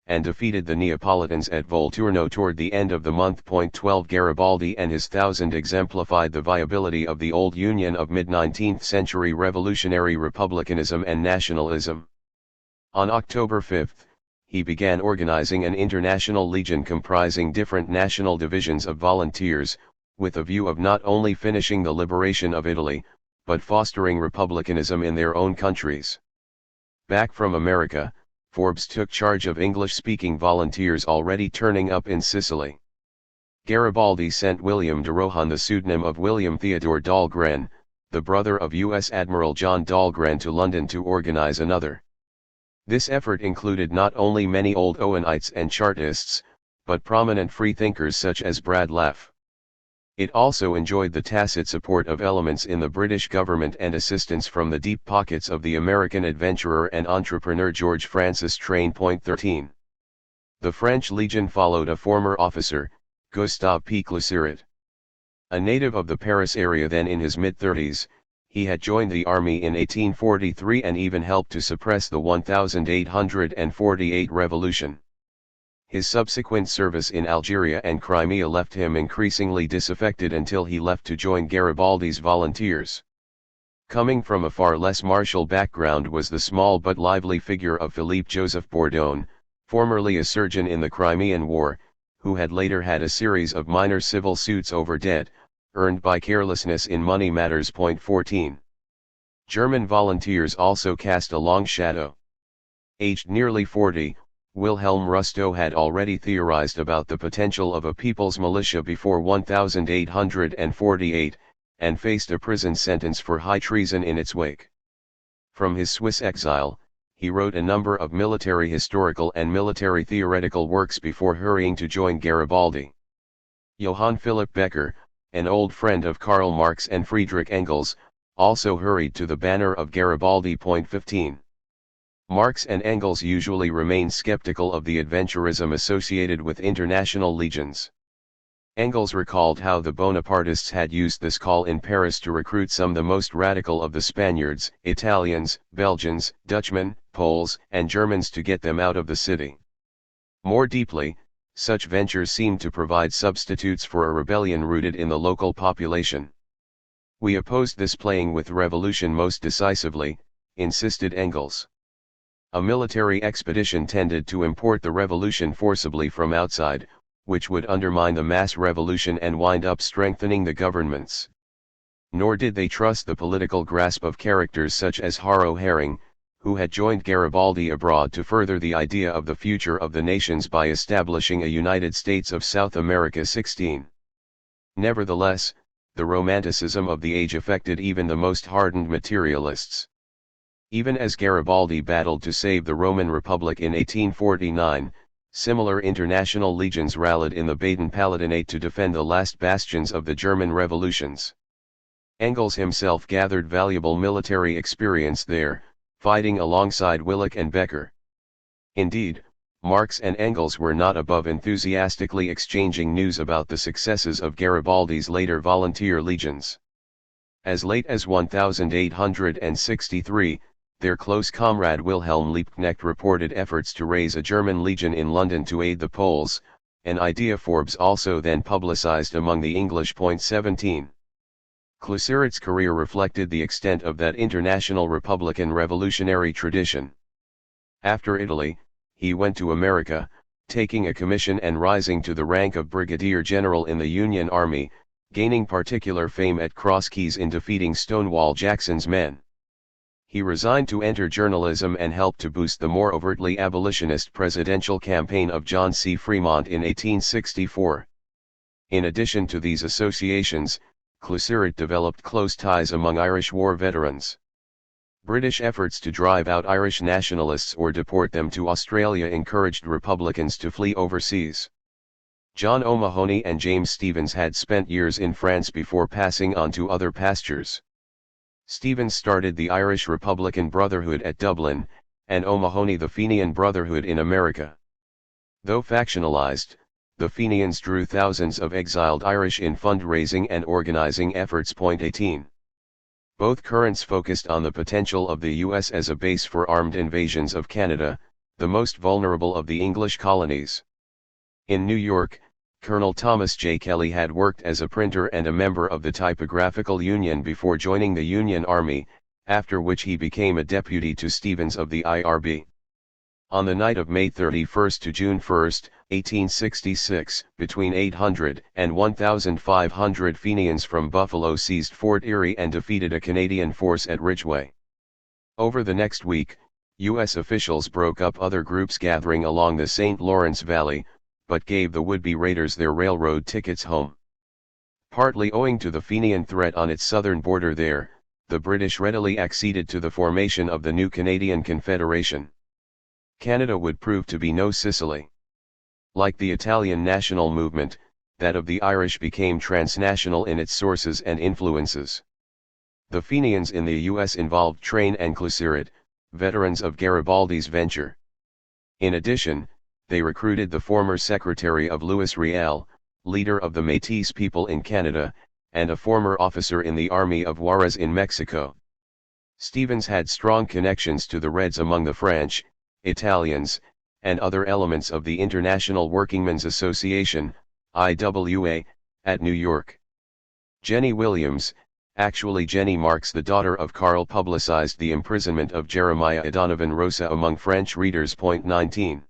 and defeated the Neapolitans at Volturno toward the end of the month. 12 Garibaldi and his 1,000 exemplified the viability of the old union of mid-19th century revolutionary republicanism and nationalism. On October 5, he began organizing an international legion comprising different national divisions of volunteers, with a view of not only finishing the liberation of Italy, but fostering republicanism in their own countries. Back from America, Forbes took charge of English-speaking volunteers already turning up in Sicily. Garibaldi sent William de Rohan, the pseudonym of William Theodore Dahlgren, the brother of U.S. Admiral John Dahlgren, to London to organize another. This effort included not only many old Owenites and Chartists, but prominent freethinkers such as Brad Laff. It also enjoyed the tacit support of elements in the British government and assistance from the deep pockets of the American adventurer and entrepreneur George Francis Train. 13. The French Legion followed a former officer, Gustave P. Closiret. A native of the Paris area then in his mid-30s, he had joined the army in 1843 and even helped to suppress the 1848 revolution. His subsequent service in Algeria and Crimea left him increasingly disaffected until he left to join Garibaldi's volunteers. Coming from a far less martial background was the small but lively figure of Philippe Joseph Bourdon, formerly a surgeon in the Crimean War, who had later had a series of minor civil suits over debt, earned by carelessness in money matters. 14. German volunteers also cast a long shadow. Aged nearly 40, Wilhelm Rustow had already theorized about the potential of a people's militia before 1848, and faced a prison sentence for high treason in its wake. From his Swiss exile, he wrote a number of military historical and military theoretical works before hurrying to join Garibaldi. Johann Philipp Becker, an old friend of Karl Marx and Friedrich Engels, also hurried to the banner of Garibaldi. 15. Marx and Engels usually remained skeptical of the adventurism associated with international legions. Engels recalled how the Bonapartists had used this call in Paris to recruit some of the most radical of the Spaniards, Italians, Belgians, Dutchmen, Poles, and Germans to get them out of the city. More deeply, such ventures seemed to provide substitutes for a rebellion rooted in the local population. "We opposed this playing with revolution most decisively," insisted Engels. A military expedition tended to import the revolution forcibly from outside, which would undermine the mass revolution and wind up strengthening the governments. Nor did they trust the political grasp of characters such as Haro Herring, who had joined Garibaldi abroad to further the idea of the future of the nations by establishing a United States of South America. 16. Nevertheless, the romanticism of the age affected even the most hardened materialists. Even as Garibaldi battled to save the Roman Republic in 1849, similar international legions rallied in the Baden-Palatinate to defend the last bastions of the German revolutions. Engels himself gathered valuable military experience there, fighting alongside Willich and Becker. Indeed, Marx and Engels were not above enthusiastically exchanging news about the successes of Garibaldi's later volunteer legions. As late as 1863, their close comrade Wilhelm Liebknecht reported efforts to raise a German legion in London to aid the Poles, an idea Forbes also then publicized among the English. 17. Clusieret's career reflected the extent of that international Republican revolutionary tradition. After Italy, he went to America, taking a commission and rising to the rank of brigadier general in the Union Army, gaining particular fame at Cross Keys in defeating Stonewall Jackson's men. He resigned to enter journalism and helped to boost the more overtly abolitionist presidential campaign of John C. Fremont in 1864. In addition to these associations, Clusieret developed close ties among Irish war veterans. British efforts to drive out Irish nationalists or deport them to Australia encouraged Republicans to flee overseas. John O'Mahony and James Stephens had spent years in France before passing on to other pastures. Stephens started the Irish Republican Brotherhood at Dublin, and O'Mahony the Fenian Brotherhood in America. Though factionalized, the Fenians drew thousands of exiled Irish in fundraising and organizing efforts. 18. Both currents focused on the potential of the U.S. as a base for armed invasions of Canada, the most vulnerable of the English colonies. In New York, Colonel Thomas J. Kelly had worked as a printer and a member of the Typographical Union before joining the Union Army, after which he became a deputy to Stephens of the IRB. On the night of May 31 to June 1, 1866, between 800 and 1,500 Fenians from Buffalo seized Fort Erie and defeated a Canadian force at Ridgeway. Over the next week, U.S. officials broke up other groups gathering along the St. Lawrence Valley, but gave the would-be raiders their railroad tickets home. Partly owing to the Fenian threat on its southern border there, the British readily acceded to the formation of the new Canadian Confederation. Canada would prove to be no Sicily. Like the Italian national movement, that of the Irish became transnational in its sources and influences. The Fenians in the U.S. involved Train and Clusieret, veterans of Garibaldi's venture. In addition, they recruited the former secretary of Louis Riel, leader of the Métis people in Canada, and a former officer in the army of Juarez in Mexico. Stephens had strong connections to the Reds among the French, Italians, and other elements of the International Workingmen's Association, IWA, at New York. Jenny Williams, actually Jenny Marks, the daughter of Carl, publicized the imprisonment of Jeremiah O'Donovan Rosa among French readers. 19.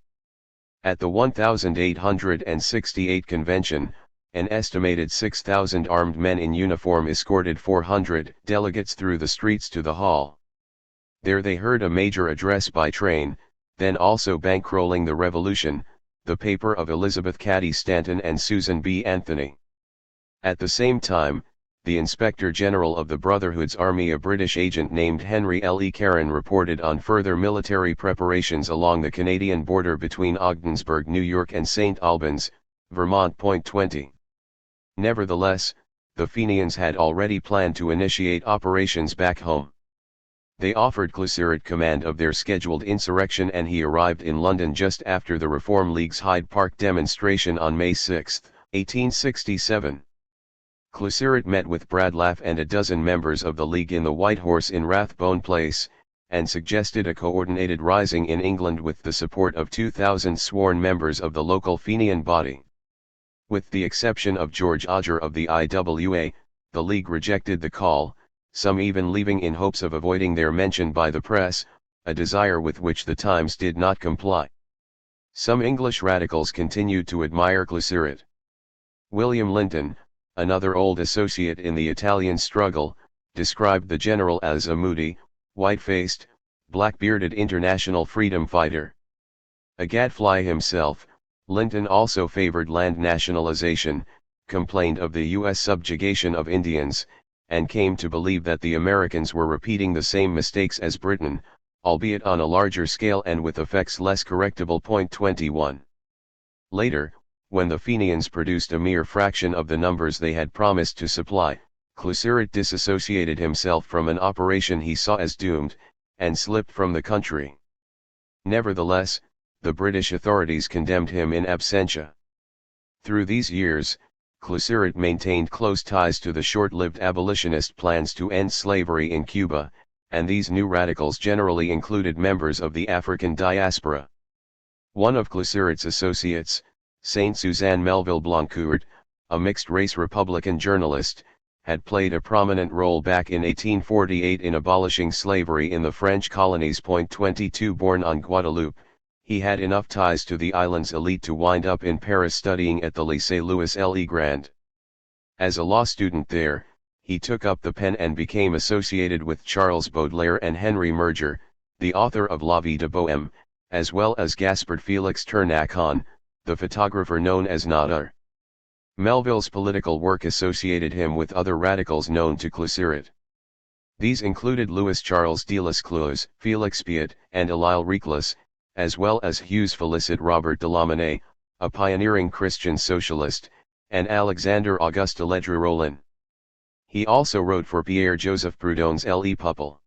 At the 1868 convention, an estimated 6,000 armed men in uniform escorted 400 delegates through the streets to the hall. There they heard a major address by Train, then also bankrolling the Revolution, the paper of Elizabeth Cady Stanton and Susan B. Anthony. At the same time, the Inspector General of the Brotherhood's army, a British agent named Henry L. E. Caron, reported on further military preparations along the Canadian border between Ogdensburg, New York and St. Albans, Vermont. 20. Nevertheless, the Fenians had already planned to initiate operations back home. They offered Clusieret command of their scheduled insurrection, and he arrived in London just after the Reform League's Hyde Park demonstration on May 6, 1867. Clusieret met with Bradlaugh and a dozen members of the League in the White Horse in Rathbone Place, and suggested a coordinated rising in England with the support of 2,000 sworn members of the local Fenian body. With the exception of George Odger of the IWA, the League rejected the call, some even leaving in hopes of avoiding their mention by the press, a desire with which the Times did not comply. Some English radicals continued to admire Clusieret. William Linton, another old associate in the Italian struggle, described the general as a moody, white-faced, black-bearded international freedom fighter. A gadfly himself, Linton also favored land nationalization, complained of the U.S. subjugation of Indians, and came to believe that the Americans were repeating the same mistakes as Britain, albeit on a larger scale and with effects less correctable. 21. Later, when the Fenians produced a mere fraction of the numbers they had promised to supply, Clusieret disassociated himself from an operation he saw as doomed, and slipped from the country. Nevertheless, the British authorities condemned him in absentia. Through these years, Clusieret maintained close ties to the short-lived abolitionist plans to end slavery in Cuba, and these new radicals generally included members of the African diaspora. One of Clusieret's associates, Sainte-Suzanne Melville Blancourt, a mixed-race Republican journalist, had played a prominent role back in 1848 in abolishing slavery in the French colonies. 22 Born on Guadeloupe, he had enough ties to the island's elite to wind up in Paris studying at the Lycée Louis Le Grand. As a law student there, he took up the pen and became associated with Charles Baudelaire and Henry Murger, the author of La Vie de Bohème, as well as Gaspard Félix Tournachon, the photographer known as Nadar. Melville's political work associated him with other radicals known to Closiret. These included Louis Charles de Lescluze, Félix Piat, and Élie Reclus, as well as Hugues Félicite Robert de Lamennais, a pioneering Christian socialist, and Alexander Auguste Ledru-Rollin. He also wrote for Pierre-Joseph Proudhon's Le Peuple.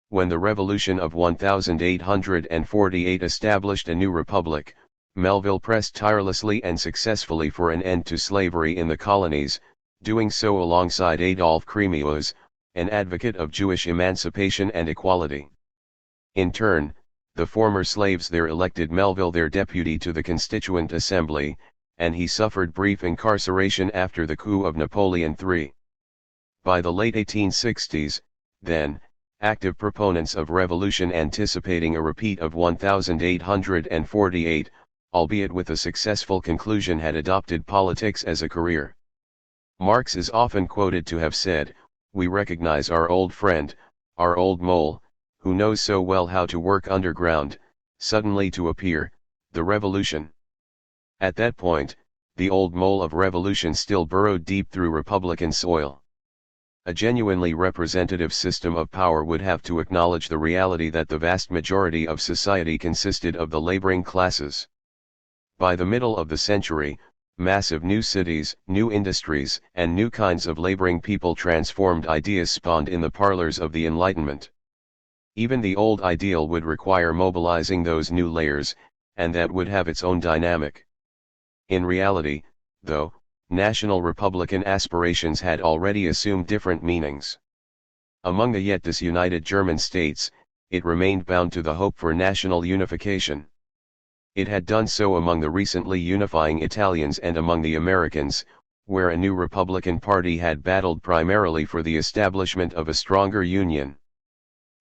When the Revolution of 1848 established a new republic, Melville pressed tirelessly and successfully for an end to slavery in the colonies, doing so alongside Adolphe Crémieux, an advocate of Jewish emancipation and equality. In turn, the former slaves there elected Melville their deputy to the Constituent Assembly, and he suffered brief incarceration after the coup of Napoleon III. By the late 1860s, then, active proponents of revolution anticipating a repeat of 1848, albeit with a successful conclusion, had adopted politics as a career. Marx is often quoted to have said, "We recognize our old friend, our old mole, who knows so well how to work underground, suddenly to appear, the revolution." At that point, the old mole of revolution still burrowed deep through Republican soil. A genuinely representative system of power would have to acknowledge the reality that the vast majority of society consisted of the laboring classes. By the middle of the century, massive new cities, new industries, and new kinds of laboring people transformed ideas spawned in the parlors of the Enlightenment. Even the old ideal would require mobilizing those new layers, and that would have its own dynamic. In reality, though, national republican aspirations had already assumed different meanings. Among the yet disunited German states, it remained bound to the hope for national unification. It had done so among the recently unifying Italians and among the Americans, where a new Republican Party had battled primarily for the establishment of a stronger union.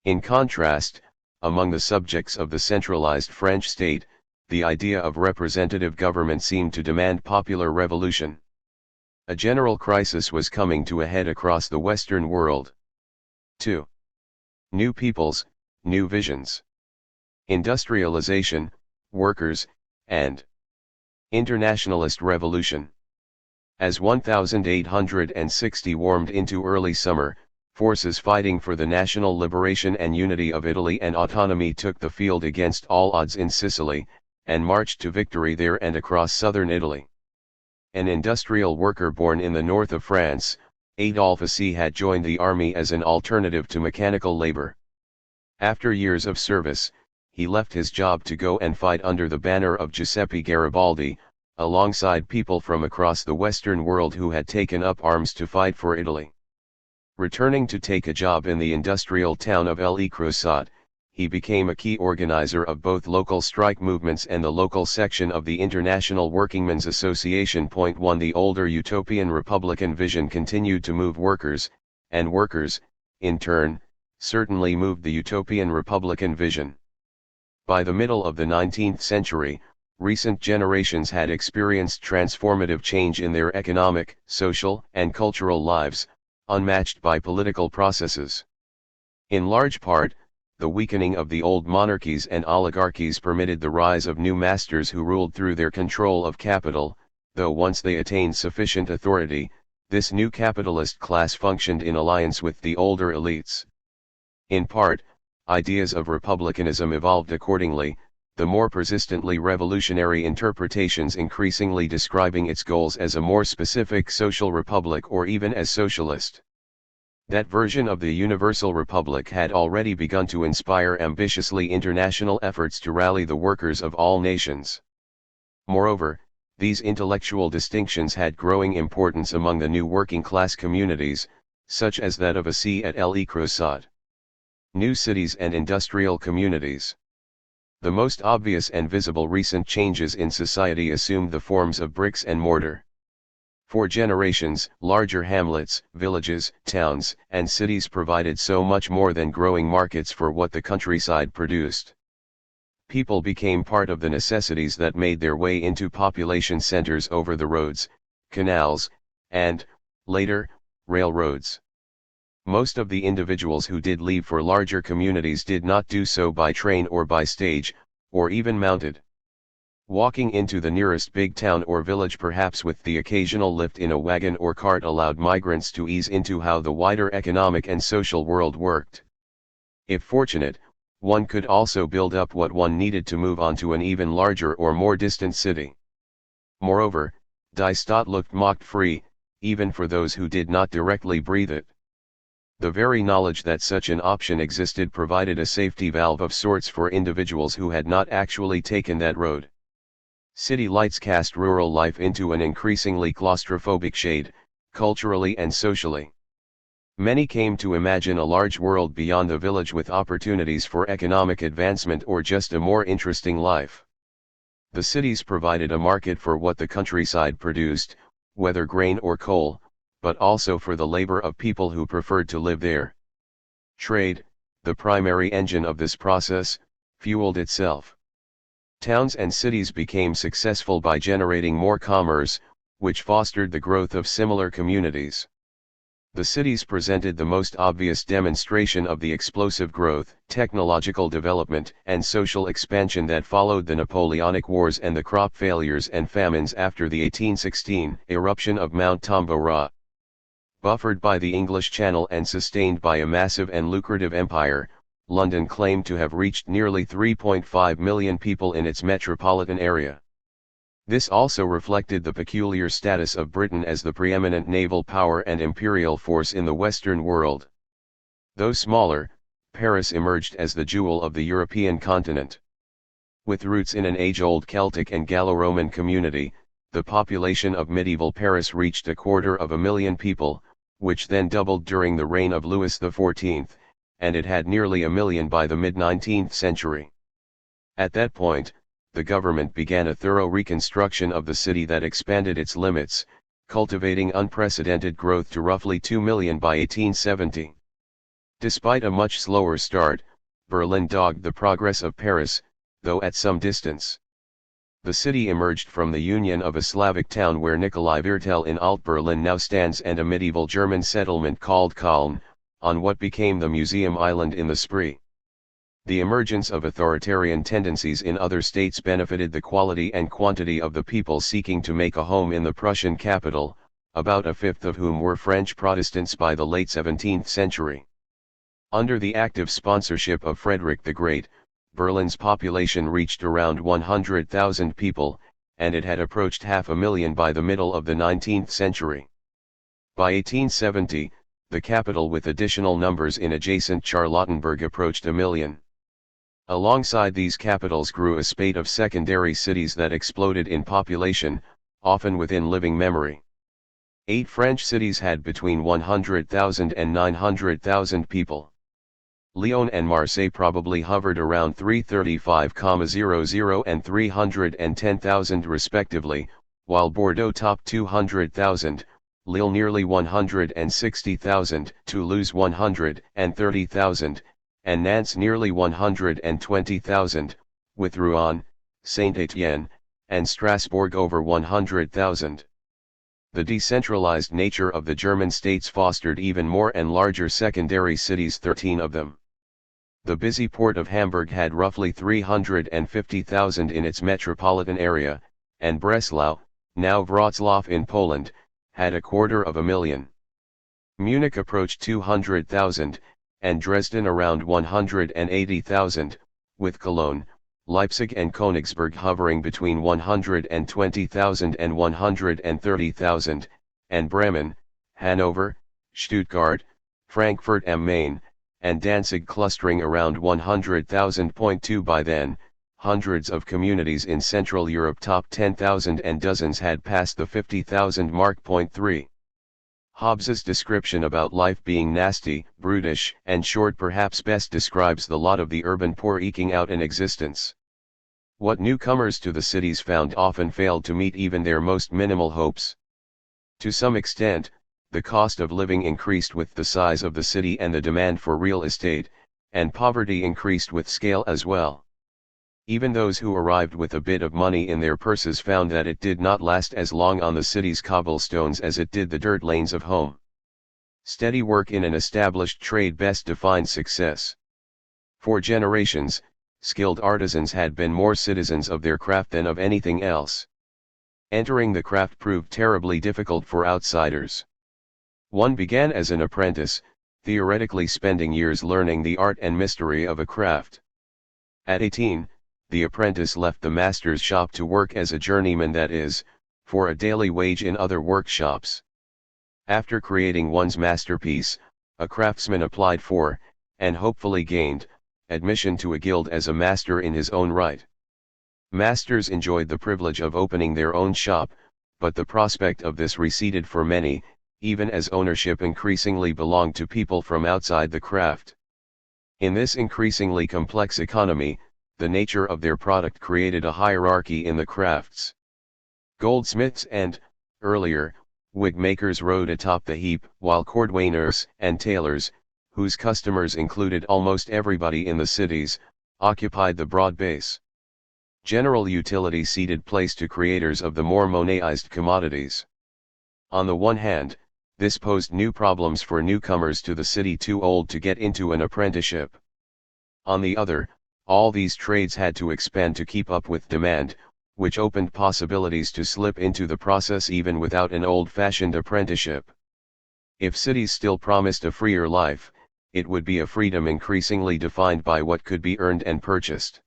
In contrast, among the subjects of the centralized French state, the idea of representative government seemed to demand popular revolution. A general crisis was coming to a head across the Western world. 2. New peoples, new visions. Industrialization, workers, and internationalist revolution. As 1860 warmed into early summer, forces fighting for the national liberation and unity of Italy and autonomy took the field against all odds in Sicily, and marched to victory there and across southern Italy. An industrial worker born in the north of France, Adolphe C. had joined the army as an alternative to mechanical labor. After years of service, he left his job to go and fight under the banner of Giuseppe Garibaldi, alongside people from across the Western world who had taken up arms to fight for Italy. Returning to take a job in the industrial town of Le Creuset, he became a key organizer of both local strike movements and the local section of the International Workingmen's Association. 1 The older utopian republican vision continued to move workers, and workers, in turn, certainly moved the utopian republican vision. By the middle of the 19th century, recent generations had experienced transformative change in their economic, social, and cultural lives, unmatched by political processes. In large part, the weakening of the old monarchies and oligarchies permitted the rise of new masters who ruled through their control of capital, though once they attained sufficient authority, this new capitalist class functioned in alliance with the older elites. In part, ideas of republicanism evolved accordingly, the more persistently revolutionary interpretations increasingly describing its goals as a more specific social republic or even as socialist. That version of the Universal Republic had already begun to inspire ambitiously international efforts to rally the workers of all nations. Moreover, these intellectual distinctions had growing importance among the new working class communities, such as that of A.C. at Le Creuset. New cities and industrial communities. The most obvious and visible recent changes in society assumed the forms of bricks and mortar. For generations, larger hamlets, villages, towns, and cities provided so much more than growing markets for what the countryside produced. People became part of the necessities that made their way into population centers over the roads, canals, and, later, railroads. Most of the individuals who did leave for larger communities did not do so by train or by stage, or even mounted. Walking into the nearest big town or village, perhaps with the occasional lift in a wagon or cart, allowed migrants to ease into how the wider economic and social world worked. If fortunate, one could also build up what one needed to move on to an even larger or more distant city. Moreover, Die Stadt looked mocked free, even for those who did not directly breathe it. The very knowledge that such an option existed provided a safety valve of sorts for individuals who had not actually taken that road. City lights cast rural life into an increasingly claustrophobic shade, culturally and socially. Many came to imagine a large world beyond the village with opportunities for economic advancement or just a more interesting life. The cities provided a market for what the countryside produced, whether grain or coal, but also for the labor of people who preferred to live there. Trade, the primary engine of this process, fueled itself. Towns and cities became successful by generating more commerce, which fostered the growth of similar communities. The cities presented the most obvious demonstration of the explosive growth, technological development, and social expansion that followed the Napoleonic Wars and the crop failures and famines after the 1816 eruption of Mount Tambora. Buffered by the English Channel and sustained by a massive and lucrative empire, London claimed to have reached nearly 3.5 million people in its metropolitan area. This also reflected the peculiar status of Britain as the preeminent naval power and imperial force in the Western world. Though smaller, Paris emerged as the jewel of the European continent. With roots in an age-old Celtic and Gallo-Roman community, the population of medieval Paris reached 250,000 people, which then doubled during the reign of Louis XIV, and it had nearly 1 million by the mid-19th century. At that point, the government began a thorough reconstruction of the city that expanded its limits, cultivating unprecedented growth to roughly 2 million by 1870. Despite a much slower start, Berlin dogged the progress of Paris, though at some distance. The city emerged from the union of a Slavic town where Nikolai Viertel in Alt-Berlin now stands and a medieval German settlement called Köln, on what became the Museum Island in the Spree. The emergence of authoritarian tendencies in other states benefited the quality and quantity of the people seeking to make a home in the Prussian capital, about a fifth of whom were French Protestants by the late 17th century. Under the active sponsorship of Frederick the Great, Berlin's population reached around 100,000 people, and it had approached 500,000 by the middle of the 19th century. By 1870, the capital with additional numbers in adjacent Charlottenburg approached 1 million. Alongside these capitals grew a spate of secondary cities that exploded in population, often within living memory. 8 French cities had between 100,000 and 900,000 people. Lyon and Marseille probably hovered around 335,000 and 310,000 respectively, while Bordeaux topped 200,000, Lille nearly 160,000, Toulouse 130,000, and Nantes nearly 120,000, with Rouen, Saint-Étienne, and Strasbourg over 100,000. The decentralized nature of the German states fostered even more and larger secondary cities, 13 of them. The busy port of Hamburg had roughly 350,000 in its metropolitan area, and Breslau, now Wrocław in Poland, had 250,000. Munich approached 200,000, and Dresden around 180,000, with Cologne, Leipzig and Königsberg hovering between 120,000 and 130,000, and Bremen, Hanover, Stuttgart, Frankfurt am Main, and Danzig clustering around 100,000. By then, hundreds of communities in Central Europe topped 10,000 and dozens had passed the 50,000 mark. 3. Hobbes's description about life being nasty, brutish, and short perhaps best describes the lot of the urban poor eking out an existence. What newcomers to the cities found often failed to meet even their most minimal hopes. To some extent, the cost of living increased with the size of the city and the demand for real estate, and poverty increased with scale as well. Even those who arrived with a bit of money in their purses found that it did not last as long on the city's cobblestones as it did the dirt lanes of home. Steady work in an established trade best defined success. For generations, skilled artisans had been more citizens of their craft than of anything else. Entering the craft proved terribly difficult for outsiders. One began as an apprentice, theoretically spending years learning the art and mystery of a craft. At 18, the apprentice left the master's shop to work as a journeyman, that is, for a daily wage in other workshops. After creating one's masterpiece, a craftsman applied for, and hopefully gained, admission to a guild as a master in his own right. Masters enjoyed the privilege of opening their own shop, but the prospect of this receded for many, even as ownership increasingly belonged to people from outside the craft. In this increasingly complex economy, the nature of their product created a hierarchy in the crafts. Goldsmiths and, earlier, wig makers rode atop the heap, while cordwainers and tailors, whose customers included almost everybody in the cities, occupied the broad base. General utility ceded place to creators of the more monetized commodities. On the one hand, this posed new problems for newcomers to the city too old to get into an apprenticeship. On the other, all these trades had to expand to keep up with demand, which opened possibilities to slip into the process even without an old-fashioned apprenticeship. If cities still promised a freer life, it would be a freedom increasingly defined by what could be earned and purchased.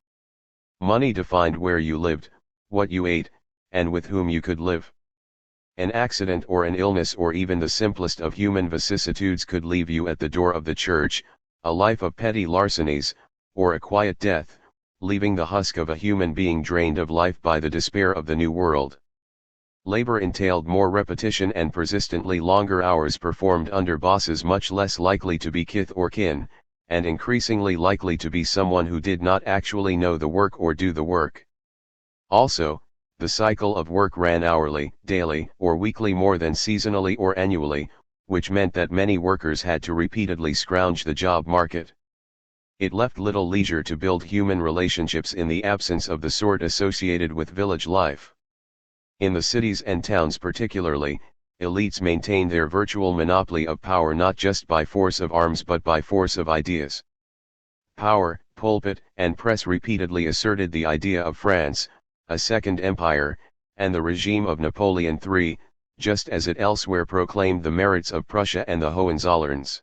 Money defined where you lived, what you ate, and with whom you could live. An accident or an illness or even the simplest of human vicissitudes could leave you at the door of the church, a life of petty larcenies, or a quiet death, leaving the husk of a human being drained of life by the despair of the new world. Labor entailed more repetition and persistently longer hours performed under bosses much less likely to be kith or kin, and increasingly likely to be someone who did not actually know the work or do the work. Also, the cycle of work ran hourly, daily, or weekly more than seasonally or annually, which meant that many workers had to repeatedly scrounge the job market. It left little leisure to build human relationships in the absence of the sort associated with village life. In the cities and towns particularly, elites maintained their virtual monopoly of power not just by force of arms but by force of ideas. Power, pulpit, and press repeatedly asserted the idea of France, a second empire, and the regime of Napoleon III, just as it elsewhere proclaimed the merits of Prussia and the Hohenzollerns.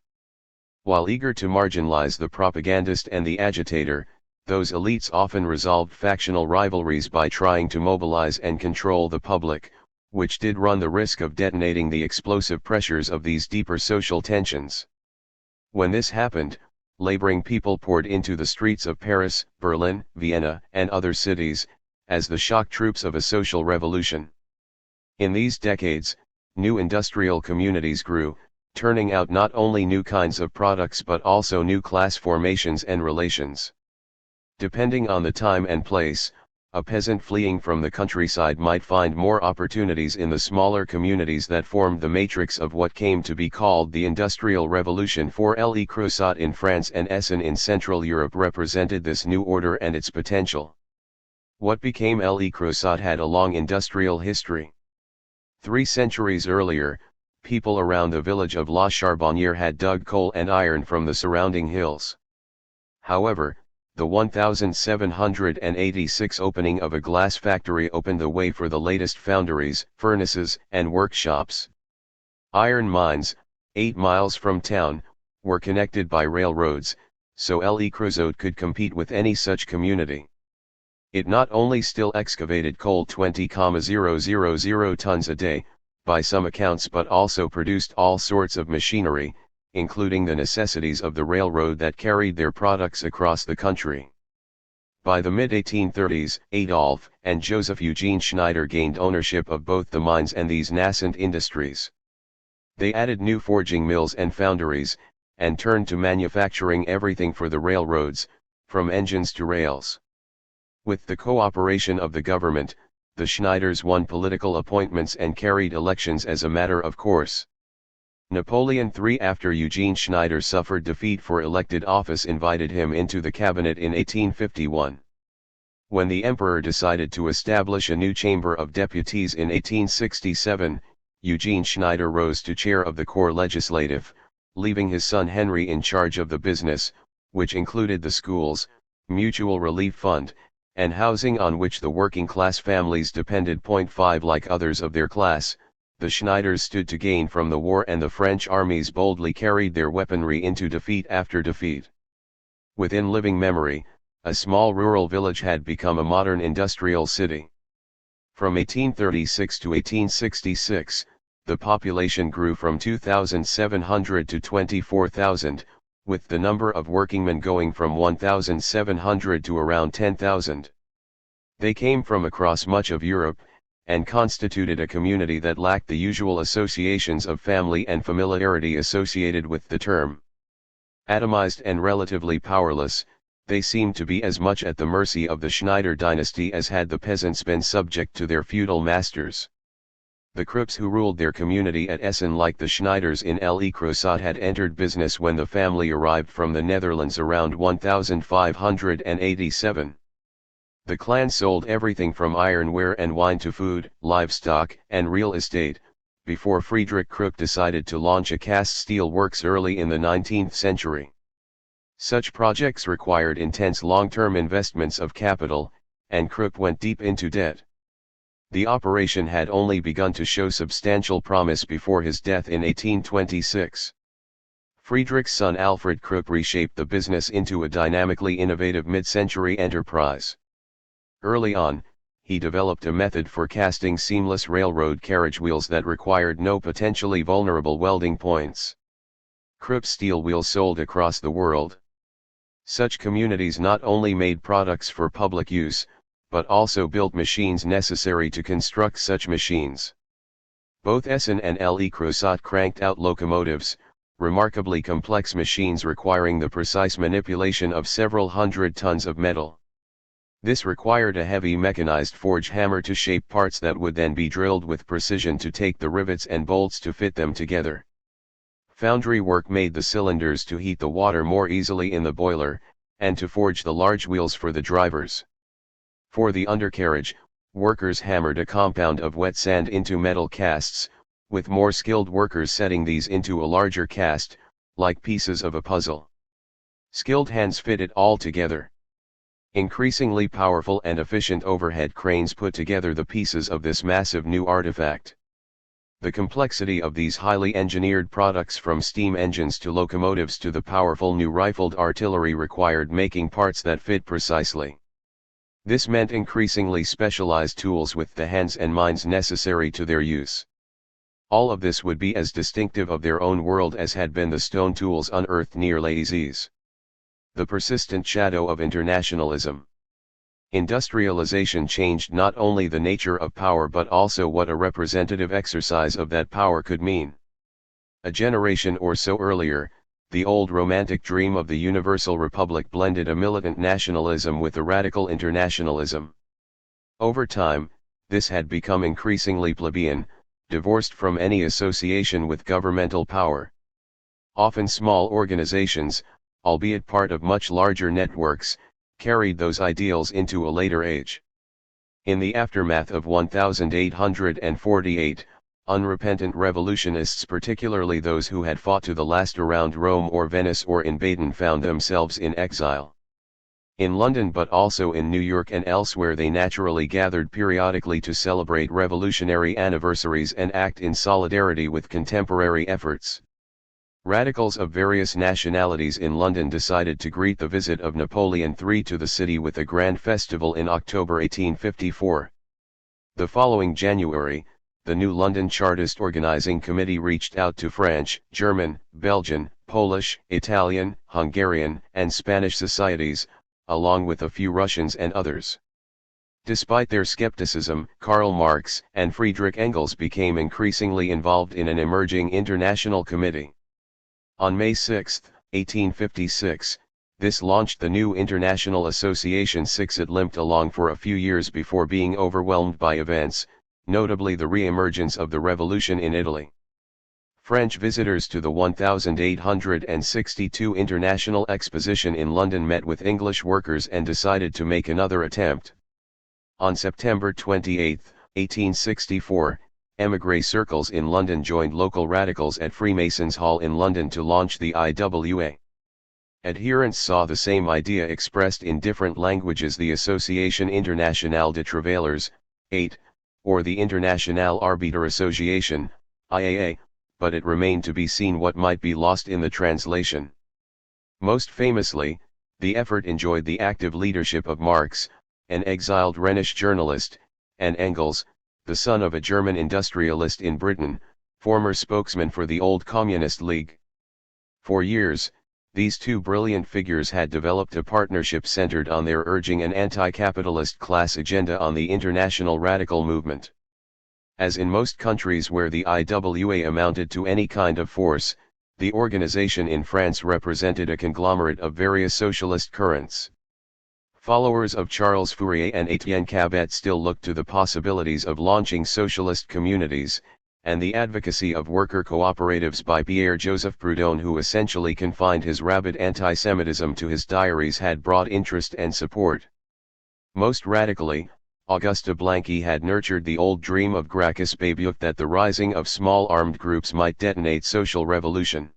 While eager to marginalize the propagandist and the agitator, those elites often resolved factional rivalries by trying to mobilize and control the public, which did run the risk of detonating the explosive pressures of these deeper social tensions. When this happened, laboring people poured into the streets of Paris, Berlin, Vienna, and other cities, as the shock troops of a social revolution. In these decades, new industrial communities grew, turning out not only new kinds of products but also new class formations and relations. Depending on the time and place, a peasant fleeing from the countryside might find more opportunities in the smaller communities that formed the matrix of what came to be called the Industrial Revolution. For Le Creuset in France and Essen in Central Europe represented this new order and its potential. What became Le Creuset had a long industrial history. 3 centuries earlier, people around the village of La Charbonnière had dug coal and iron from the surrounding hills. However, the 1786 opening of a glass factory opened the way for the latest foundries, furnaces, and workshops. Iron mines, 8 miles from town, were connected by railroads, so Le Creuset could compete with any such community. It not only still excavated coal 20,000 tons a day, by some accounts, but also produced all sorts of machinery, including the necessities of the railroad that carried their products across the country. By the mid-1830s, Adolf and Joseph Eugene Schneider gained ownership of both the mines and these nascent industries. They added new forging mills and foundries, and turned to manufacturing everything for the railroads, from engines to rails. With the cooperation of the government, the Schneiders won political appointments and carried elections as a matter of course. Napoleon III, after Eugene Schneider suffered defeat for elected office, invited him into the cabinet in 1851. When the emperor decided to establish a new Chamber of Deputies in 1867, Eugene Schneider rose to chair of the Corps Legislatif, leaving his son Henry in charge of the business, which included the schools, mutual relief fund, and housing on which the working class families depended. 5 Like others of their class, the Schneiders stood to gain from the war, and the French armies boldly carried their weaponry into defeat after defeat. Within living memory, a small rural village had become a modern industrial city. From 1836 to 1866, the population grew from 2,700 to 24,000, with the number of workingmen going from 1,700 to around 10,000. They came from across much of Europe, and constituted a community that lacked the usual associations of family and familiarity associated with the term. Atomized and relatively powerless, they seemed to be as much at the mercy of the Schneider dynasty as had the peasants been subject to their feudal masters. The Krupps who ruled their community at Essen, like the Schneiders in Le Creuset, had entered business when the family arrived from the Netherlands around 1587. The clan sold everything from ironware and wine to food, livestock, and real estate, before Friedrich Krupp decided to launch a cast steel works early in the 19th century. Such projects required intense long-term investments of capital, and Krupp went deep into debt. The operation had only begun to show substantial promise before his death in 1826. Friedrich's son Alfred Krupp reshaped the business into a dynamically innovative mid-century enterprise. Early on, he developed a method for casting seamless railroad carriage wheels that required no potentially vulnerable welding points. Krupp steel wheels sold across the world. Such communities not only made products for public use, but also built machines necessary to construct such machines. Both Essen and Le Creuset cranked out locomotives, remarkably complex machines requiring the precise manipulation of several hundred tons of metal. This required a heavy mechanized forge hammer to shape parts that would then be drilled with precision to take the rivets and bolts to fit them together. Foundry work made the cylinders to heat the water more easily in the boiler, and to forge the large wheels for the drivers. For the undercarriage, workers hammered a compound of wet sand into metal casts, with more skilled workers setting these into a larger cast, like pieces of a puzzle. Skilled hands fit it all together. Increasingly powerful and efficient overhead cranes put together the pieces of this massive new artifact. The complexity of these highly engineered products, from steam engines to locomotives to the powerful new rifled artillery, required making parts that fit precisely. This meant increasingly specialized tools with the hands and minds necessary to their use. All of this would be as distinctive of their own world as had been the stone tools unearthed near Lause. The persistent shadow of internationalism. Industrialization changed not only the nature of power but also what a representative exercise of that power could mean. A generation or so earlier, the old romantic dream of the Universal Republic blended a militant nationalism with a radical internationalism. Over time, this had become increasingly plebeian, divorced from any association with governmental power. Often small organizations, albeit part of much larger networks, carried those ideals into a later age. In the aftermath of 1848, unrepentant revolutionists, particularly those who had fought to the last around Rome or Venice or in Baden, found themselves in exile. In London but also in New York and elsewhere, they naturally gathered periodically to celebrate revolutionary anniversaries and act in solidarity with contemporary efforts. Radicals of various nationalities in London decided to greet the visit of Napoleon III to the city with a grand festival in October 1854. The following January, the new London Chartist Organizing Committee reached out to French, German, Belgian, Polish, Italian, Hungarian, and Spanish societies, along with a few Russians and others. Despite their skepticism, Karl Marx and Friedrich Engels became increasingly involved in an emerging international committee. On May 6, 1856, This launched the new International Association 6. It limped along for a few years before being overwhelmed by events, notably the re-emergence of the revolution in Italy. French visitors to the 1862 International Exposition in London met with English workers and decided to make another attempt. On September 28, 1864, émigré circles in London joined local radicals at Freemasons' Hall in London to launch the IWA. Adherents saw the same idea expressed in different languages: the Association Internationale de Travailleurs, 8, or the Internationale Arbiter Association, IAA, but it remained to be seen what might be lost in the translation. Most famously, the effort enjoyed the active leadership of Marx, an exiled Rhenish journalist, and Engels, the son of a German industrialist in Britain, former spokesman for the old Communist League. For years, these two brilliant figures had developed a partnership centered on their urging an anti-capitalist class agenda on the international radical movement. As in most countries where the IWA amounted to any kind of force, the organization in France represented a conglomerate of various socialist currents. Followers of Charles Fourier and Étienne Cabet still looked to the possibilities of launching socialist communities, and the advocacy of worker cooperatives by Pierre-Joseph Proudhon, who essentially confined his rabid anti-Semitism to his diaries, had brought interest and support. Most radically, Auguste Blanqui had nurtured the old dream of Gracchus Babeuf that the rising of small armed groups might detonate social revolution.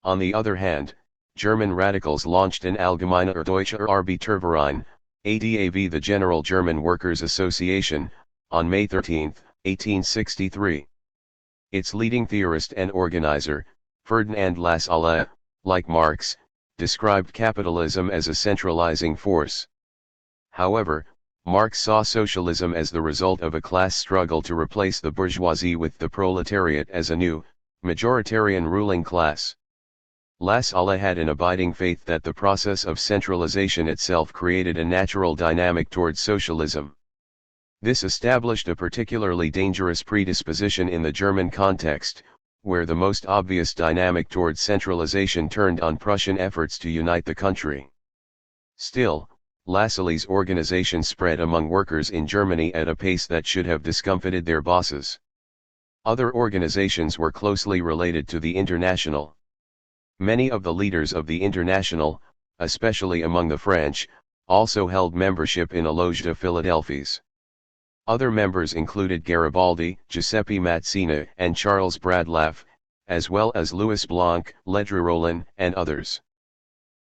On the other hand, German radicals launched an Allgemeine Deutsche Arbeiterverein, ADAV, the General German Workers' Association, on May 13, 1863. Its leading theorist and organizer, Ferdinand Lassalle, like Marx, described capitalism as a centralizing force. However, Marx saw socialism as the result of a class struggle to replace the bourgeoisie with the proletariat as a new, majoritarian ruling class. Lassalle had an abiding faith that the process of centralization itself created a natural dynamic towards socialism. This established a particularly dangerous predisposition in the German context, where the most obvious dynamic towards centralization turned on Prussian efforts to unite the country. Still, Lassalle's organization spread among workers in Germany at a pace that should have discomfited their bosses. Other organizations were closely related to the International. Many of the leaders of the International, especially among the French, also held membership in a Loge de Philadelphie. Other members included Garibaldi, Giuseppe Mazzina, and Charles Bradlaugh, as well as Louis Blanc, Ledru Rollin, and others.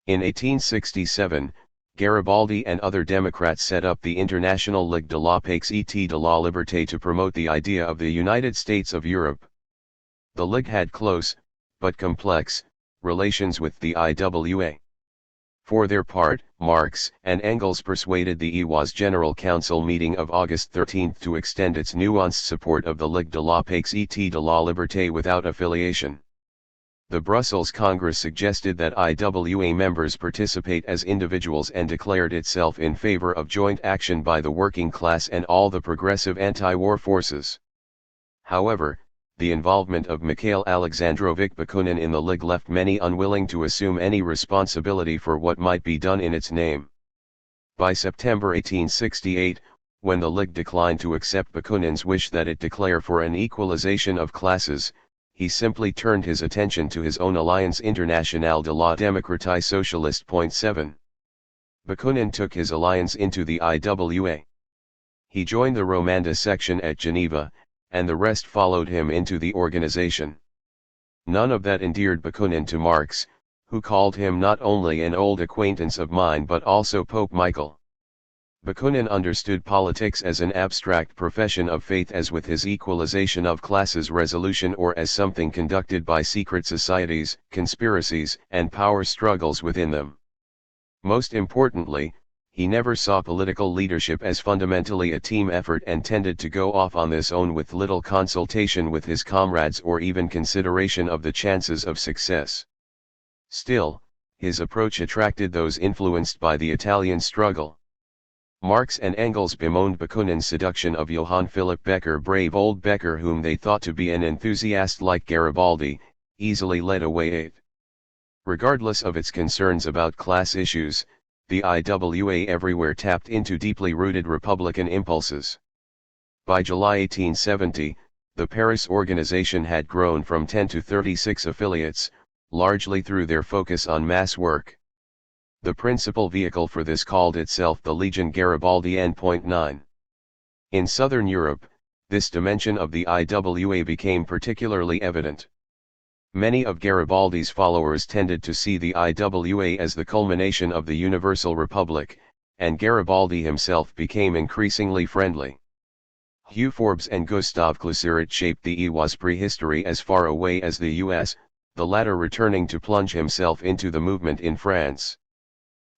In 1867, Garibaldi and other Democrats set up the International Ligue de la Paix et de la Liberté to promote the idea of the United States of Europe. The Ligue had close, but complex, relations with the IWA. For their part, Marx and Engels persuaded the EWA's General Council meeting of August 13 to extend its nuanced support of the Ligue de la Paix et de la Liberté without affiliation. The Brussels Congress suggested that IWA members participate as individuals and declared itself in favor of joint action by the working class and all the progressive anti-war forces. However, the involvement of Mikhail Alexandrovich Bakunin in the Ligue left many unwilling to assume any responsibility for what might be done in its name. By September 1868, when the Ligue declined to accept Bakunin's wish that it declare for an equalization of classes, he simply turned his attention to his own Alliance Internationale de la Démocratie Socialiste. 7. Bakunin took his alliance into the IWA. He joined the Romanda section at Geneva, and the rest followed him into the organization. None of that endeared Bakunin to Marx, who called him not only an old acquaintance of mine but also Pope Michael. Bakunin understood politics as an abstract profession of faith, as with his equalization of classes resolution, or as something conducted by secret societies, conspiracies, and power struggles within them. Most importantly, he never saw political leadership as fundamentally a team effort and tended to go off on this own with little consultation with his comrades or even consideration of the chances of success. Still, his approach attracted those influenced by the Italian struggle. Marx and Engels bemoaned Bakunin's seduction of Johann Philipp Becker, brave old Becker whom they thought to be an enthusiast like Garibaldi, easily led away it. Regardless of its concerns about class issues, the IWA everywhere tapped into deeply rooted Republican impulses. By July 1870, the Paris organization had grown from 10 to 36 affiliates, largely through their focus on mass work. The principal vehicle for this called itself the Legion Garibaldi N.9. In Southern Europe, this dimension of the IWA became particularly evident. Many of Garibaldi's followers tended to see the IWA as the culmination of the Universal Republic, and Garibaldi himself became increasingly friendly. Hugh Forbes and Gustave Clésirat shaped the IWA's prehistory as far away as the US, the latter returning to plunge himself into the movement in France.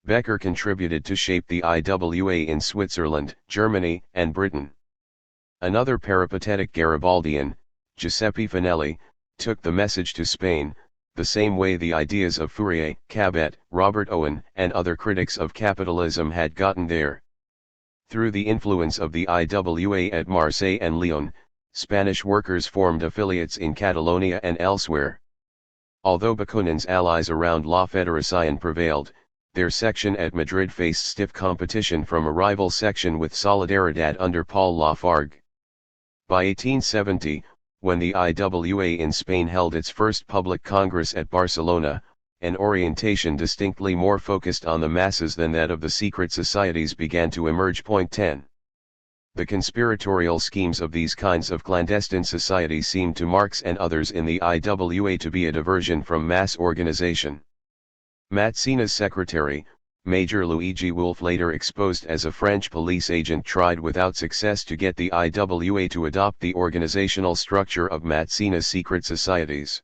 Becker contributed to shape the IWA in Switzerland, Germany, and Britain. Another peripatetic Garibaldian, Giuseppe Finelli, took the message to Spain, the same way the ideas of Fourier, Cabet, Robert Owen, and other critics of capitalism had gotten there. Through the influence of the IWA at Marseille and Lyon, Spanish workers formed affiliates in Catalonia and elsewhere. Although Bakunin's allies around La Federación prevailed, their section at Madrid faced stiff competition from a rival section with Solidaridad under Paul Lafargue. By 1870, when the IWA in Spain held its first public congress at Barcelona, an orientation distinctly more focused on the masses than that of the secret societies began to emerge. 10. The conspiratorial schemes of these kinds of clandestine societies seemed to Marx and others in the IWA to be a diversion from mass organization. Mazzina's secretary, Major Luigi Wolf, later exposed as a French police agent, tried without success to get the IWA to adopt the organizational structure of Mazzina's secret societies.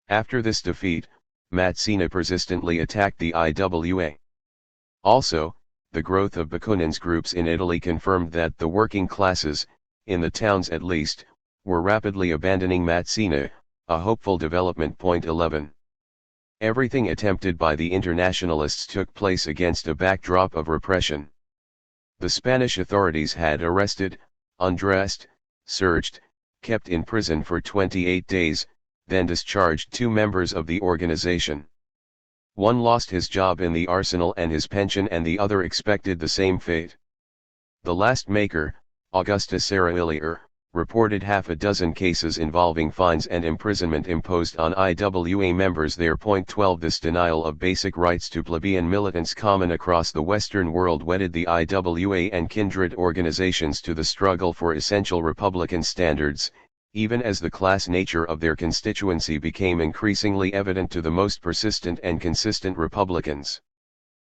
After this defeat, Mazzina persistently attacked the IWA. Also, the growth of Bakunin's groups in Italy confirmed that the working classes, in the towns at least, were rapidly abandoning Mazzina, a hopeful development. 11. Everything attempted by the internationalists took place against a backdrop of repression. The Spanish authorities had arrested, undressed, searched, kept in prison for 28 days, then discharged 2 members of the organization. One lost his job in the arsenal and his pension, and the other expected the same fate. The last maker, Augusta Serraillier, reported half a dozen cases involving fines and imprisonment imposed on IWA members there. 12. This denial of basic rights to plebeian militants common across the Western world wedded the IWA and kindred organizations to the struggle for essential Republican standards, even as the class nature of their constituency became increasingly evident to the most persistent and consistent Republicans.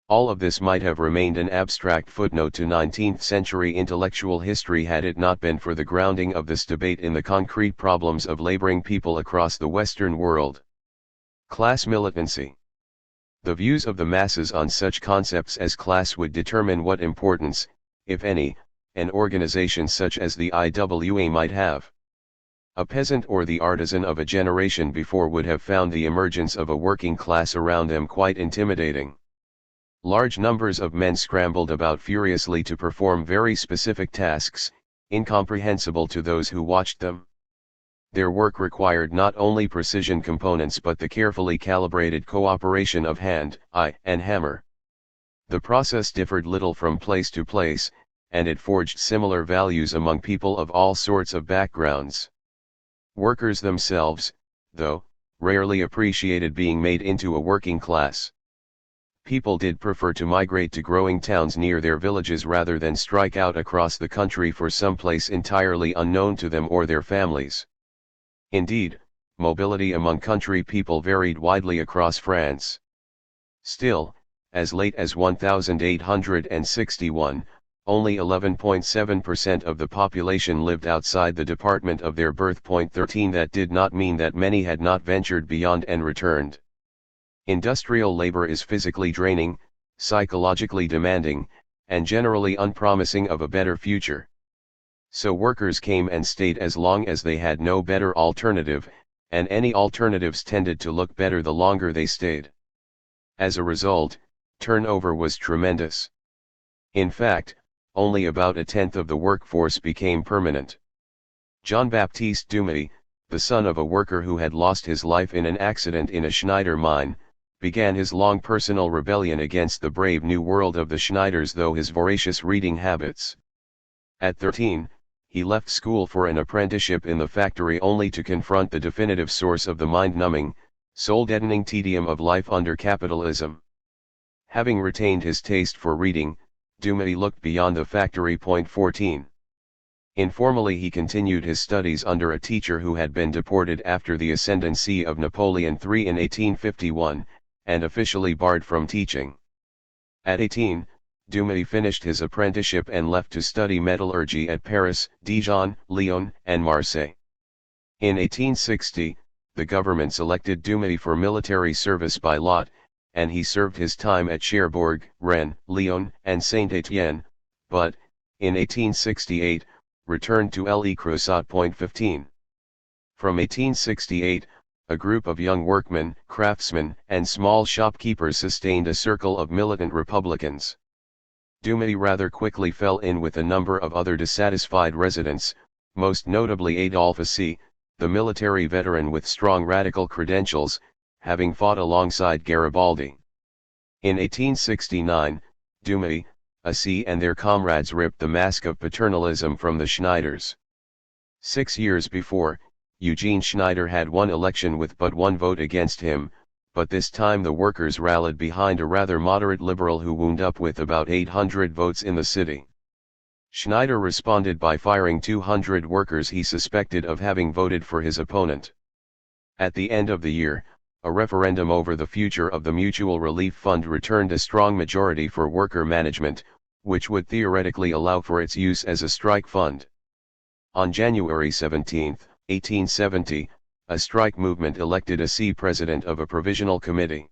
All of this might have remained an abstract footnote to 19th-century intellectual history had it not been for the grounding of this debate in the concrete problems of laboring people across the Western world. Class militancy. The views of the masses on such concepts as class would determine what importance, if any, an organization such as the IWA might have. A peasant or the artisan of a generation before would have found the emergence of a working class around them quite intimidating. Large numbers of men scrambled about furiously to perform very specific tasks, incomprehensible to those who watched them. Their work required not only precision components but the carefully calibrated cooperation of hand, eye, and hammer. The process differed little from place to place, and it forged similar values among people of all sorts of backgrounds. Workers themselves, though, rarely appreciated being made into a working class. People did prefer to migrate to growing towns near their villages rather than strike out across the country for some place entirely unknown to them or their families. Indeed, mobility among country people varied widely across France. Still, as late as 1861, only 11.7% of the population lived outside the department of their birth. 13. That did not mean that many had not ventured beyond and returned. Industrial labor is physically draining, psychologically demanding, and generally unpromising of a better future. So workers came and stayed as long as they had no better alternative, and any alternatives tended to look better the longer they stayed. As a result, turnover was tremendous. In fact, only about a tenth of the workforce became permanent. Jean-Baptiste Dumas, the son of a worker who had lost his life in an accident in a Schneider mine, began his long personal rebellion against the brave new world of the Schneiders through his voracious reading habits. At 13, he left school for an apprenticeship in the factory only to confront the definitive source of the mind-numbing, soul-deadening tedium of life under capitalism. Having retained his taste for reading, Dumas looked beyond the factory. 14. Informally he continued his studies under a teacher who had been deported after the ascendancy of Napoleon III in 1851, and officially barred from teaching. At 18, Dumas finished his apprenticeship and left to study metallurgy at Paris, Dijon, Lyon, and Marseille. In 1860, the government selected Dumas for military service by lot, and he served his time at Cherbourg, Rennes, Lyon, and Saint-Étienne, but, in 1868, returned to Le Creuset. 15. From 1868, a group of young workmen, craftsmen, and small shopkeepers sustained a circle of militant Republicans. Dumas rather quickly fell in with a number of other dissatisfied residents, most notably Adolphe C., the military veteran with strong radical credentials, having fought alongside Garibaldi. In 1869, Dumas, C. and their comrades ripped the mask of paternalism from the Schneiders. 6 years before, Eugene Schneider had won election with but one vote against him, but this time the workers rallied behind a rather moderate liberal who wound up with about 800 votes in the city. Schneider responded by firing 200 workers he suspected of having voted for his opponent. At the end of the year, a referendum over the future of the Mutual Relief Fund returned a strong majority for worker management, which would theoretically allow for its use as a strike fund. On January 17, 1870, a strike movement elected a C president of a provisional committee.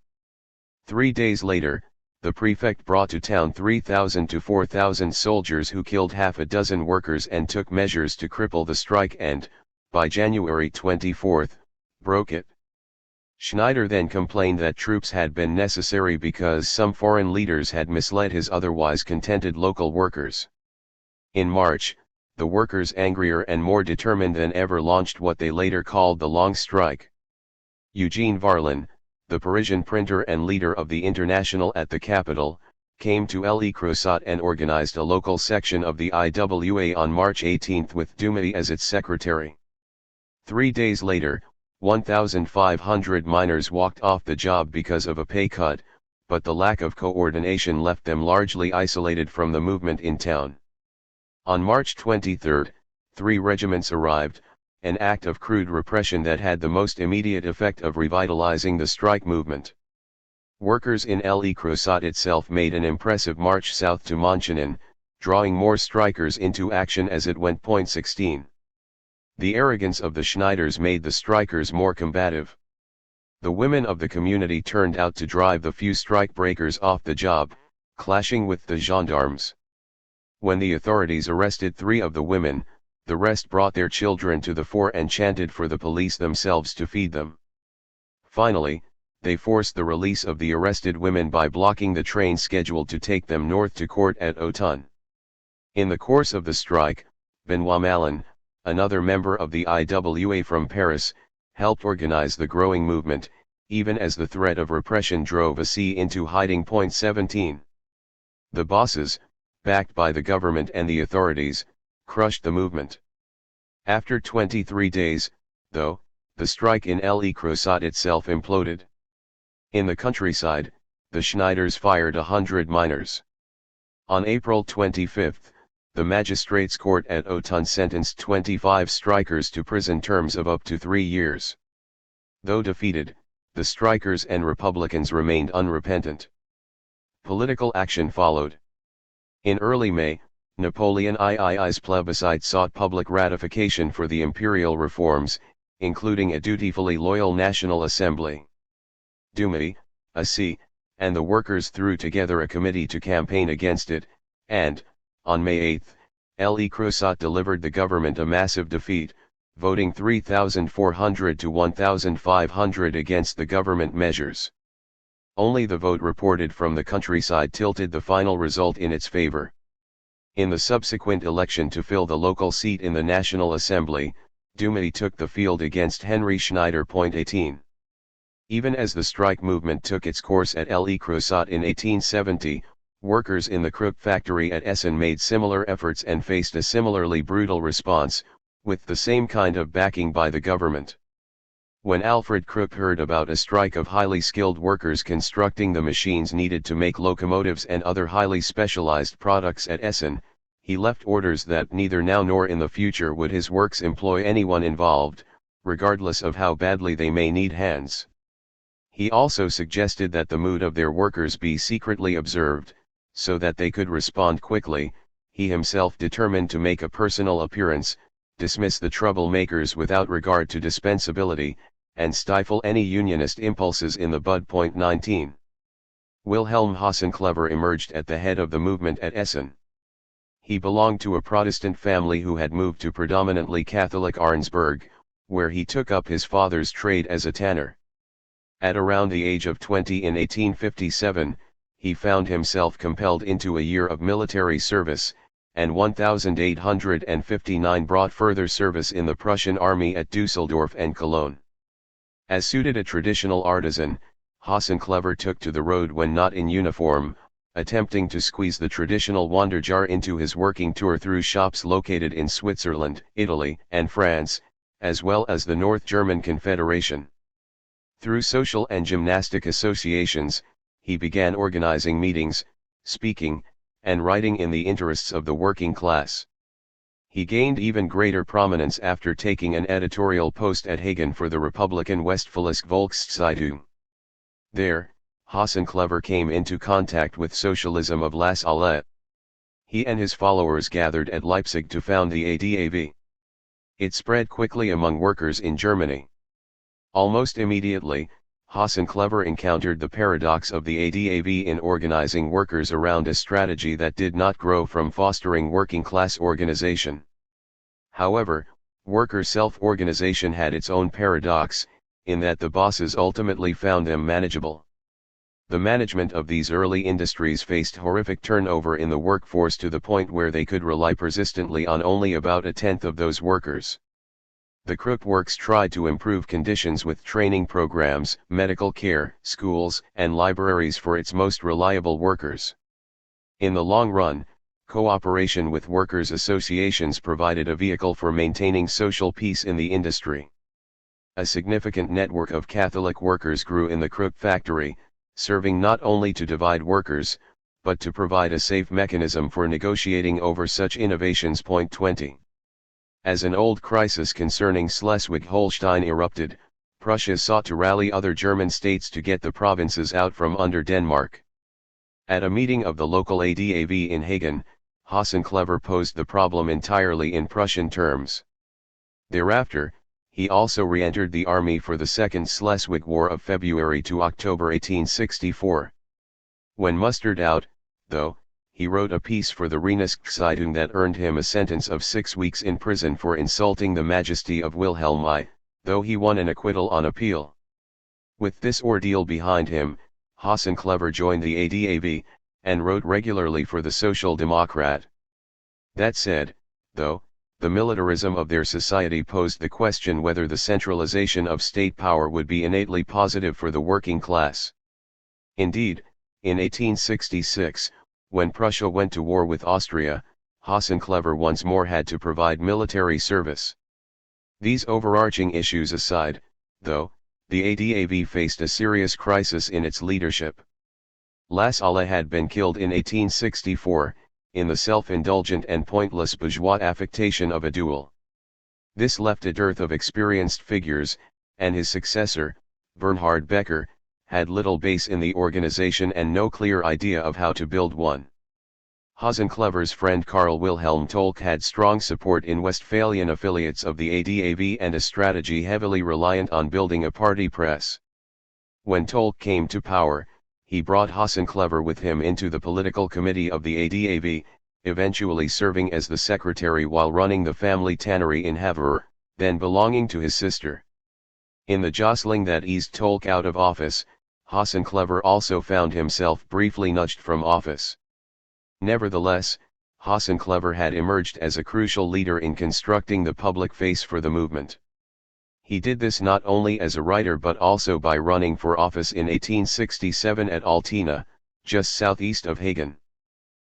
3 days later, the prefect brought to town 3,000 to 4,000 soldiers who killed half a dozen workers and took measures to cripple the strike and, by January 24, broke it. Schneider then complained that troops had been necessary because some foreign leaders had misled his otherwise contented local workers. In March, the workers, angrier and more determined than ever, launched what they later called the Long Strike. Eugene Varlin, the Parisian printer and leader of the International at the capital, came to Le Creuset and organized a local section of the IWA on March 18 with Dumas as its secretary. 3 days later, 1,500 miners walked off the job because of a pay cut, but the lack of coordination left them largely isolated from the movement in town. On March 23, 3 regiments arrived, an act of crude repression that had the most immediate effect of revitalizing the strike movement. Workers in Le Creuset itself made an impressive march south to Montchanin, drawing more strikers into action as it went. 16. The arrogance of the Schneiders made the strikers more combative. The women of the community turned out to drive the few strike breakers off the job, clashing with the gendarmes. When the authorities arrested 3 of the women, the rest brought their children to the fore and chanted for the police themselves to feed them. Finally, they forced the release of the arrested women by blocking the train scheduled to take them north to court at Autun. In the course of the strike, Benoit Malin, another member of the IWA from Paris, helped organize the growing movement, even as the threat of repression drove a C into hiding. 17. The bosses, backed by the government and the authorities, crushed the movement. After 23 days, though, the strike in Le Creuset itself imploded. In the countryside, the Schneiders fired 100 miners. On April 25, the magistrates' court at Autun sentenced 25 strikers to prison terms of up to 3 years. Though defeated, the strikers and Republicans remained unrepentant. Political action followed. In early May, Napoleon III's plebiscite sought public ratification for the imperial reforms, including a dutifully loyal National Assembly. Dumas, C., and the workers threw together a committee to campaign against it, and, on May 8, Le Creuset delivered the government a massive defeat, voting 3,400 to 1,500 against the government measures. Only the vote reported from the countryside tilted the final result in its favor. In the subsequent election to fill the local seat in the National Assembly, Dumas took the field against Henry Schneider. 18. Even as the strike movement took its course at Le Creuset in 1870, workers in the Krupp factory at Essen made similar efforts and faced a similarly brutal response, with the same kind of backing by the government. When Alfred Krupp heard about a strike of highly skilled workers constructing the machines needed to make locomotives and other highly specialized products at Essen, he left orders that neither now nor in the future would his works employ anyone involved, regardless of how badly they may need hands. He also suggested that the mood of their workers be secretly observed, so that they could respond quickly. He himself determined to make a personal appearance, dismiss the troublemakers without regard to dispensability, and stifle any unionist impulses in the bud. 19. Wilhelm Hasenclever emerged at the head of the movement at Essen. He belonged to a Protestant family who had moved to predominantly Catholic Arnsberg, where he took up his father's trade as a tanner. At around the age of 20 in 1857, he found himself compelled into a year of military service, and 1859 brought further service in the Prussian army at Dusseldorf and Cologne. As suited a traditional artisan, Hasenclever took to the road when not in uniform, attempting to squeeze the traditional Wanderjahr into his working tour through shops located in Switzerland, Italy, and France, as well as the North German Confederation. Through social and gymnastic associations, he began organizing meetings, speaking, and writing in the interests of the working class. He gained even greater prominence after taking an editorial post at Hagen for the Republican Westfälische Volkszeitung. There, Hasenclever came into contact with socialism of Lause. He and his followers gathered at Leipzig to found the ADAV. It spread quickly among workers in Germany. Almost immediately, Hasenclever encountered the paradox of the ADAV in organizing workers around a strategy that did not grow from fostering working-class organization. However, worker self-organization had its own paradox, in that the bosses ultimately found them manageable. The management of these early industries faced horrific turnover in the workforce to the point where they could rely persistently on only about a tenth of those workers. The Krupp works tried to improve conditions with training programs, medical care, schools, and libraries for its most reliable workers. In the long run, cooperation with workers' associations provided a vehicle for maintaining social peace in the industry. A significant network of Catholic workers grew in the Krupp factory, serving not only to divide workers, but to provide a safe mechanism for negotiating over such innovations. 20. As an old crisis concerning Schleswig-Holstein erupted, Prussia sought to rally other German states to get the provinces out from under Denmark. At a meeting of the local ADAV in Hagen, Hasenclever posed the problem entirely in Prussian terms. Thereafter, he also re-entered the army for the Second Schleswig War of February to October 1864. When mustered out, though, he wrote a piece for the Rheinischen that earned him a sentence of 6 weeks in prison for insulting the majesty of Wilhelm I, though he won an acquittal on appeal. With this ordeal behind him, Hasenclever joined the ADAV, and wrote regularly for the Social Democrat. That said, though, the militarism of their society posed the question whether the centralization of state power would be innately positive for the working class. Indeed, in 1866, when Prussia went to war with Austria, Hasenclever once more had to provide military service. These overarching issues aside, though, the ADAV faced a serious crisis in its leadership. Lassalle had been killed in 1864, in the self-indulgent and pointless bourgeois affectation of a duel. This left a dearth of experienced figures, and his successor, Bernhard Becker, had little base in the organization and no clear idea of how to build one. Hasenclever's friend Karl Wilhelm Tolk had strong support in Westphalian affiliates of the ADAV and a strategy heavily reliant on building a party press. When Tolk came to power, he brought Hasenclever with him into the political committee of the ADAV, eventually serving as the secretary while running the family tannery in Havre, then belonging to his sister. In the jostling that eased Tolk out of office, Hasenclever also found himself briefly nudged from office. Nevertheless, Hasenclever had emerged as a crucial leader in constructing the public face for the movement. He did this not only as a writer but also by running for office in 1867 at Altena, just southeast of Hagen.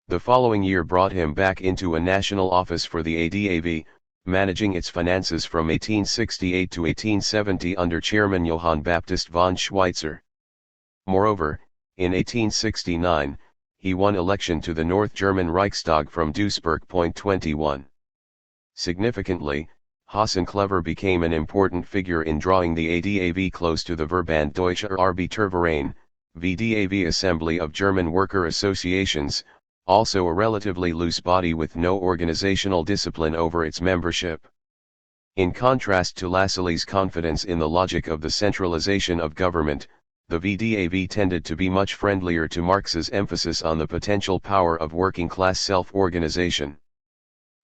The following year brought him back into a national office for the ADAV, managing its finances from 1868 to 1870 under chairman Johann Baptist von Schweitzer. Moreover, in 1869, he won election to the North German Reichstag from Duisburg. 21. Significantly, Hasenclever became an important figure in drawing the ADAV close to the Verband Deutscher Arbeiterverein, VDAV Assembly of German Worker Associations, also a relatively loose body with no organizational discipline over its membership. In contrast to Lassalle's confidence in the logic of the centralization of government, the VDAV tended to be much friendlier to Marx's emphasis on the potential power of working-class self-organization.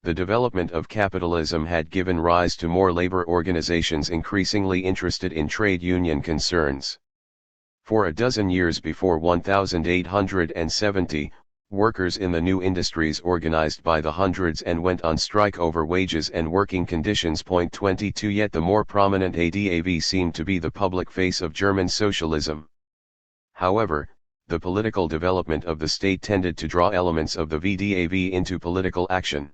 The development of capitalism had given rise to more labor organizations increasingly interested in trade union concerns. For a dozen years before 1870, workers in the new industries organized by the hundreds and went on strike over wages and working conditions. 22 Yet the more prominent ADAV seemed to be the public face of German socialism. However, the political development of the state tended to draw elements of the VDAV into political action.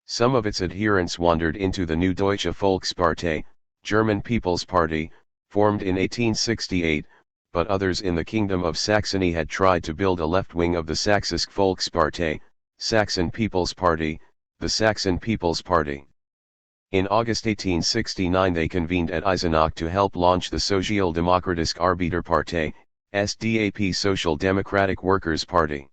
Some of its adherents wandered into the new Deutsche Volkspartei, German People's Party, formed in 1868, but others in the Kingdom of Saxony had tried to build a left wing of the Sächsische Volkspartei, Saxon People's Party, the Saxon People's Party. In August 1869 they convened at Eisenach to help launch the Sozialdemokratische Arbeiterpartei, SDAP Social Democratic Workers' Party.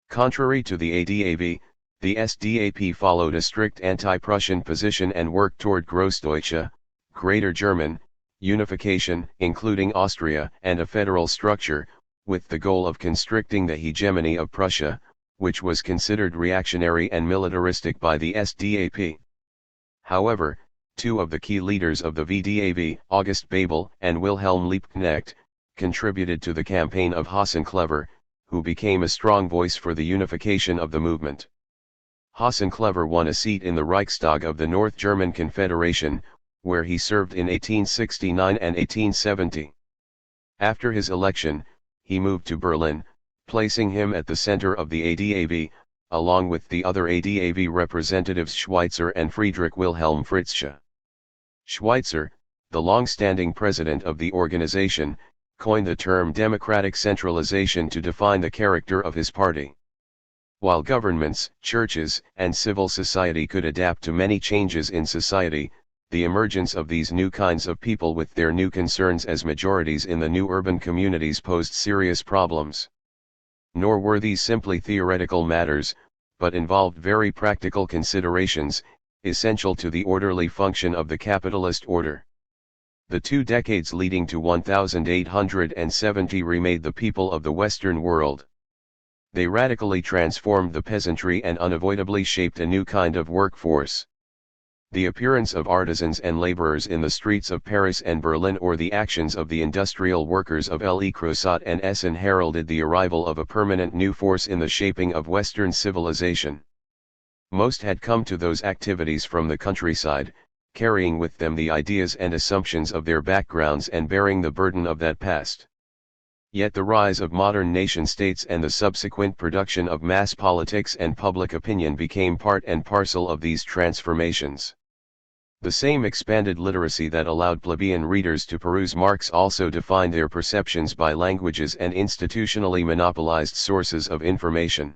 Contrary to the ADAV, the SDAP followed a strict anti-Prussian position and worked toward Grossdeutsche, Greater German, unification, including Austria, and a federal structure, with the goal of constricting the hegemony of Prussia, which was considered reactionary and militaristic by the SDAP. However, two of the key leaders of the VDAV, August Bebel and Wilhelm Liebknecht, contributed to the campaign of Hasenclever, who became a strong voice for the unification of the movement. Hasenclever won a seat in the Reichstag of the North German Confederation, where he served in 1869 and 1870. After his election, he moved to Berlin, placing him at the center of the ADAV, along with the other ADAV representatives Schweitzer and Friedrich Wilhelm Fritzsche. Schweitzer, the long-standing president of the organization, coined the term democratic centralization to define the character of his party. While governments, churches, and civil society could adapt to many changes in society, the emergence of these new kinds of people with their new concerns as majorities in the new urban communities posed serious problems. Nor were these simply theoretical matters, but involved very practical considerations, essential to the orderly function of the capitalist order. The 2 decades leading to 1870 remade the people of the Western world. They radically transformed the peasantry and unavoidably shaped a new kind of workforce. The appearance of artisans and laborers in the streets of Paris and Berlin or the actions of the industrial workers of Le Creuset and Essen heralded the arrival of a permanent new force in the shaping of Western civilization. Most had come to those activities from the countryside, carrying with them the ideas and assumptions of their backgrounds and bearing the burden of that past. Yet the rise of modern nation-states and the subsequent production of mass politics and public opinion became part and parcel of these transformations. The same expanded literacy that allowed plebeian readers to peruse Marx also defined their perceptions by languages and institutionally monopolized sources of information.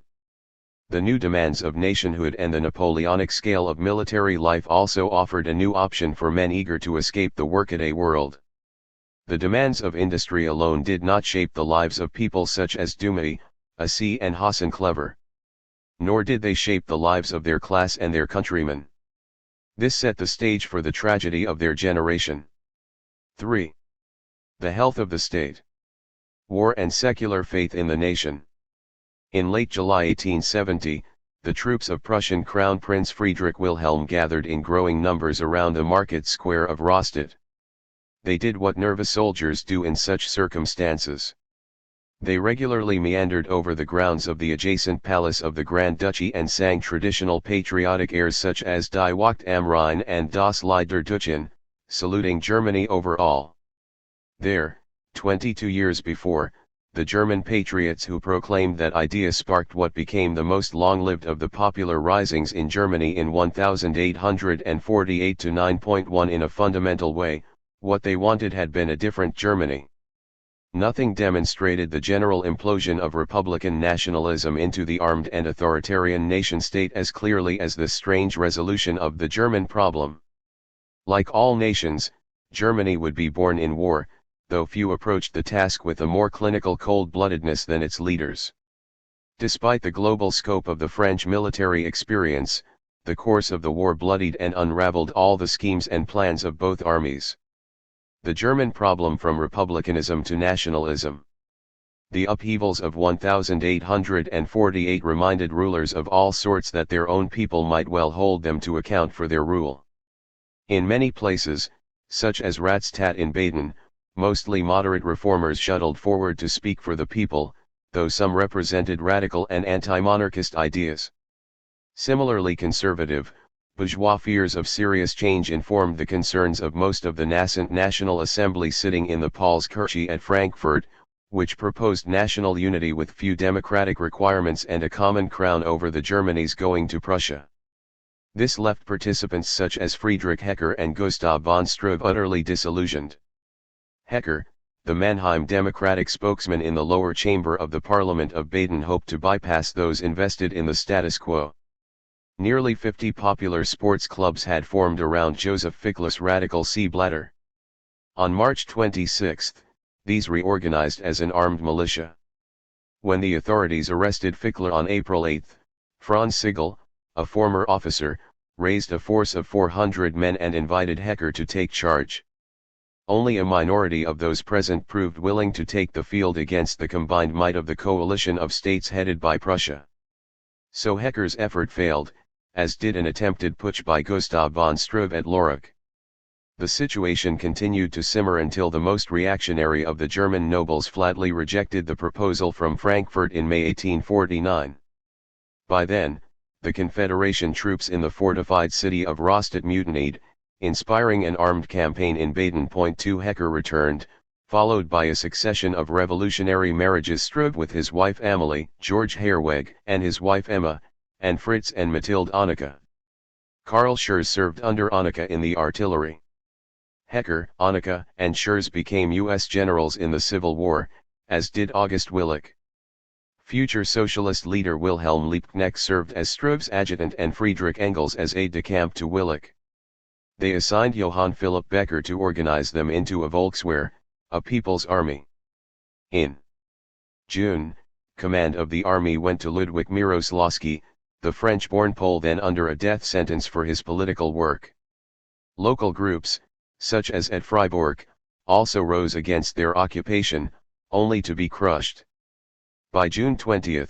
The new demands of nationhood and the Napoleonic scale of military life also offered a new option for men eager to escape the workaday world. The demands of industry alone did not shape the lives of people such as Dumas, Assy and Hasenclever. Nor did they shape the lives of their class and their countrymen. This set the stage for the tragedy of their generation. 3. The health of the state. War and secular faith in the nation. In late July 1870, the troops of Prussian Crown Prince Friedrich Wilhelm gathered in growing numbers around the market square of Rastatt. They did what nervous soldiers do in such circumstances. They regularly meandered over the grounds of the adjacent palace of the Grand Duchy and sang traditional patriotic airs such as Die Wacht am Rhein and Das Lied der Deutschen, saluting Germany over all. There, 22 years before, the German patriots who proclaimed that idea sparked what became the most long-lived of the popular risings in Germany in 1848 to 9.1 in a fundamental way. What they wanted had been a different Germany. Nothing demonstrated the general implosion of Republican nationalism into the armed and authoritarian nation-state as clearly as the strange resolution of the German problem. Like all nations, Germany would be born in war, though few approached the task with a more clinical cold-bloodedness than its leaders. Despite the global scope of the French military experience, the course of the war bloodied and unraveled all the schemes and plans of both armies. The German problem from republicanism to nationalism. The upheavals of 1848 reminded rulers of all sorts that their own people might well hold them to account for their rule. In many places, such as Rastatt in Baden, mostly moderate reformers shuttled forward to speak for the people, though some represented radical and anti-monarchist ideas. Similarly conservative, bourgeois fears of serious change informed the concerns of most of the nascent National Assembly sitting in the Paulskirche at Frankfurt, which proposed national unity with few democratic requirements and a common crown over the Germanies going to Prussia. This left participants such as Friedrich Hecker and Gustav von Struve utterly disillusioned. Hecker, the Mannheim Democratic spokesman in the lower chamber of the Parliament of Baden, hoped to bypass those invested in the status quo. Nearly 50 popular sports clubs had formed around Joseph Fichtler's radical Sea-Blätter. On March 26, these reorganized as an armed militia. When the authorities arrested Fichtler on April 8, Franz Sigel, a former officer, raised a force of 400 men and invited Hecker to take charge. Only a minority of those present proved willing to take the field against the combined might of the coalition of states headed by Prussia. So Hecker's effort failed, as did an attempted putsch by Gustav von Struve at Lörrach. The situation continued to simmer until the most reactionary of the German nobles flatly rejected the proposal from Frankfurt in May 1849. By then, the Confederation troops in the fortified city of Rastatt mutinied, inspiring an armed campaign in Baden. 2 Hecker returned, followed by a succession of revolutionary marriages: Struve with his wife Amalie, George Herweg and his wife Emma, and Fritz and Mathilde Anneke. Karl Schurz served under Anneke in the artillery. Hecker, Anneke, and Schurz became U.S. generals in the Civil War, as did August Willich. Future socialist leader Wilhelm Liebknecht served as Struve's adjutant and Friedrich Engels as aide-de-camp to Willich. They assigned Johann Philipp Becker to organize them into a Volkswehr, a people's army. In June, command of the army went to Ludwik Miroslavsky, the French-born Pole then under a death sentence for his political work. Local groups, such as at Freiburg, also rose against their occupation, only to be crushed. By June 20,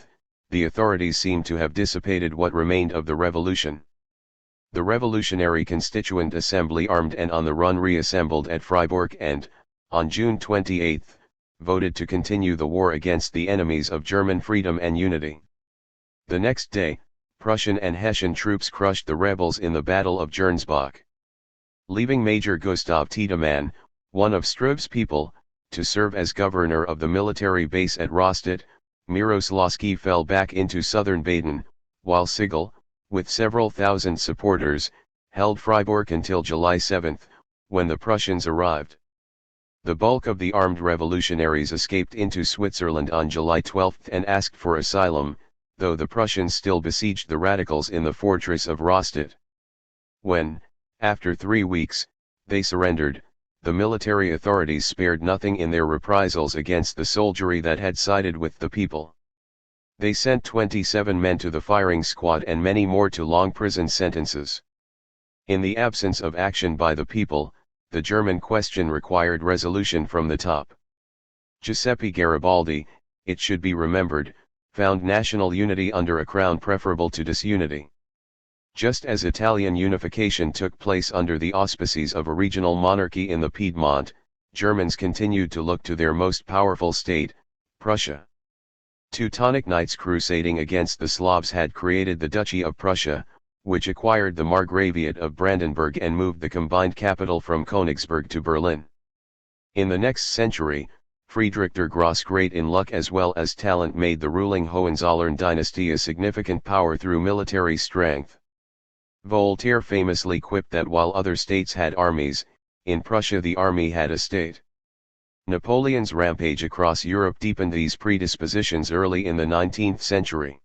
the authorities seemed to have dissipated what remained of the revolution. The Revolutionary Constituent Assembly armed and on the run reassembled at Freiburg and, on June 28, voted to continue the war against the enemies of German freedom and unity. The next day, Prussian and Hessian troops crushed the rebels in the Battle of Gernsbach. Leaving Major Gustav Tiedemann, one of Struve's people, to serve as governor of the military base at Rastatt, Miroslavsky fell back into southern Baden, while Sigel, with several thousand supporters, held Freiburg until July 7, when the Prussians arrived. The bulk of the armed revolutionaries escaped into Switzerland on July 12 and asked for asylum, though the Prussians still besieged the radicals in the fortress of Rastatt. When, after 3 weeks, they surrendered, the military authorities spared nothing in their reprisals against the soldiery that had sided with the people. They sent 27 men to the firing squad and many more to long prison sentences. In the absence of action by the people, the German question required resolution from the top. Giuseppe Garibaldi, it should be remembered, found national unity under a crown preferable to disunity. Just as Italian unification took place under the auspices of a regional monarchy in the Piedmont, Germans continued to look to their most powerful state, Prussia. Teutonic knights crusading against the Slavs had created the Duchy of Prussia, which acquired the Margraviate of Brandenburg and moved the combined capital from Königsberg to Berlin. In the next century, Friedrich der Grosse, great in luck as well as talent, made the ruling Hohenzollern dynasty a significant power through military strength. Voltaire famously quipped that while other states had armies, in Prussia the army had a state. Napoleon's rampage across Europe deepened these predispositions early in the 19th century.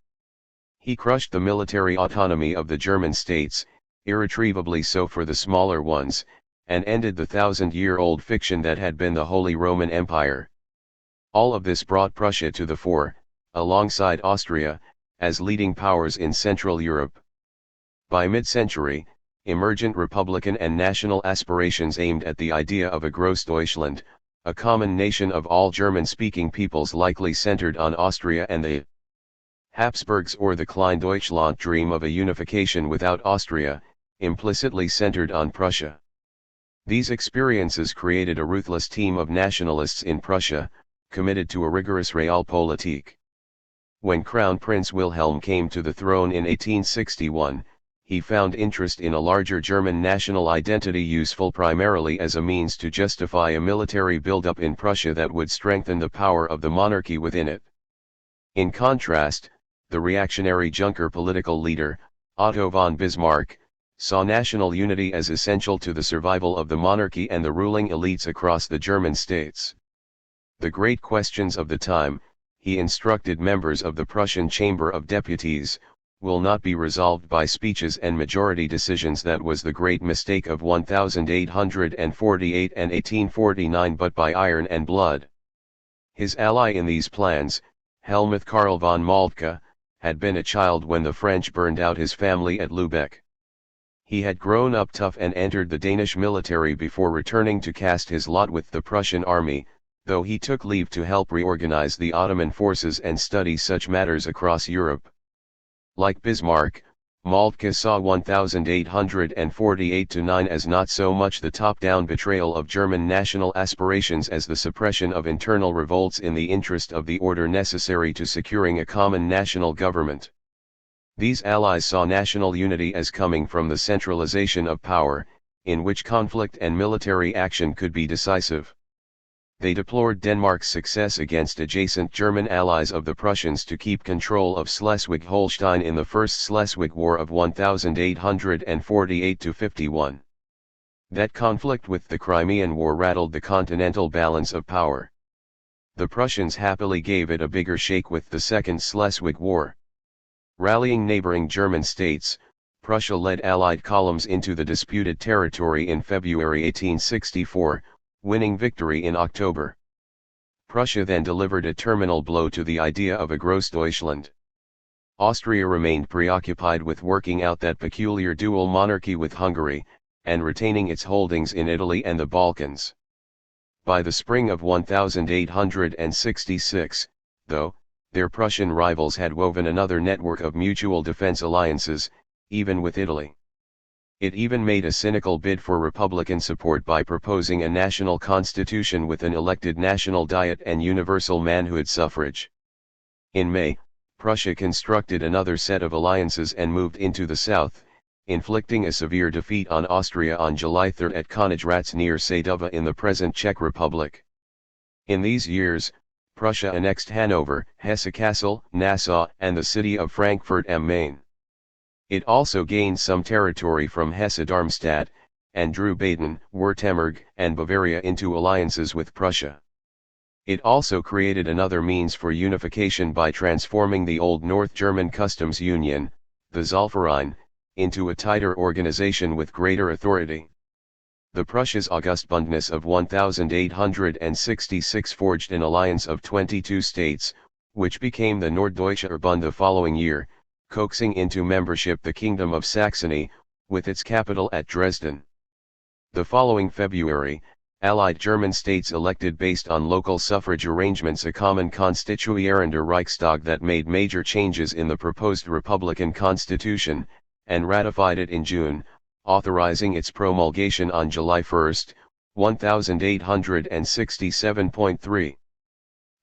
He crushed the military autonomy of the German states, irretrievably so for the smaller ones, and ended the thousand-year-old fiction that had been the Holy Roman Empire. All of this brought Prussia to the fore, alongside Austria, as leading powers in Central Europe. By mid-century, emergent republican and national aspirations aimed at the idea of a Großdeutschland, a common nation of all German-speaking peoples, likely centered on Austria and the Habsburgs, or the Kleindeutschland dream of a unification without Austria, implicitly centered on Prussia. These experiences created a ruthless team of nationalists in Prussia, committed to a rigorous Realpolitik. When Crown Prince Wilhelm came to the throne in 1861, he found interest in a larger German national identity useful primarily as a means to justify a military buildup in Prussia that would strengthen the power of the monarchy within it. In contrast, the reactionary Junker political leader, Otto von Bismarck, saw national unity as essential to the survival of the monarchy and the ruling elites across the German states. The great questions of the time, he instructed members of the Prussian Chamber of Deputies, will not be resolved by speeches and majority decisions. That was the great mistake of 1848 and 1849, but by iron and blood. His ally in these plans, Helmuth Karl von Moltke, had been a child when the French burned out his family at Lübeck. He had grown up tough and entered the Danish military before returning to cast his lot with the Prussian army, though he took leave to help reorganize the Ottoman forces and study such matters across Europe. Like Bismarck, Moltke saw 1848-9 as not so much the top-down betrayal of German national aspirations as the suppression of internal revolts in the interest of the order necessary to securing a common national government. These allies saw national unity as coming from the centralization of power, in which conflict and military action could be decisive. They deplored Denmark's success against adjacent German allies of the Prussians to keep control of Schleswig-Holstein in the First Schleswig War of 1848-51. That conflict with the Crimean War rattled the continental balance of power. The Prussians happily gave it a bigger shake with the Second Schleswig War. Rallying neighboring German states, Prussia led Allied columns into the disputed territory in February 1864, winning victory in October. Prussia then delivered a terminal blow to the idea of a Großdeutschland. Austria remained preoccupied with working out that peculiar dual monarchy with Hungary, and retaining its holdings in Italy and the Balkans. By the spring of 1866, though, their Prussian rivals had woven another network of mutual defense alliances, even with Italy. It even made a cynical bid for Republican support by proposing a national constitution with an elected national diet and universal manhood suffrage. In May, Prussia constructed another set of alliances and moved into the south, inflicting a severe defeat on Austria on July 3 at Königgrätz near Sadova in the present Czech Republic. In these years, Prussia annexed Hanover, Hesse-Kassel, Nassau, and the city of Frankfurt am Main. It also gained some territory from Hesse-Darmstadt, and drew Baden, Württemberg, and Bavaria into alliances with Prussia. It also created another means for unification by transforming the old North German customs union, the Zollverein, into a tighter organization with greater authority. The Prussia's Augustbündnis of 1866 forged an alliance of 22 states, which became the Norddeutsche Bund the following year, coaxing into membership the Kingdom of Saxony, with its capital at Dresden. The following February, Allied German states elected based on local suffrage arrangements a common Konstituierender Reichstag that made major changes in the proposed Republican Constitution, and ratified it in June, authorizing its promulgation on July 1, 1867.3.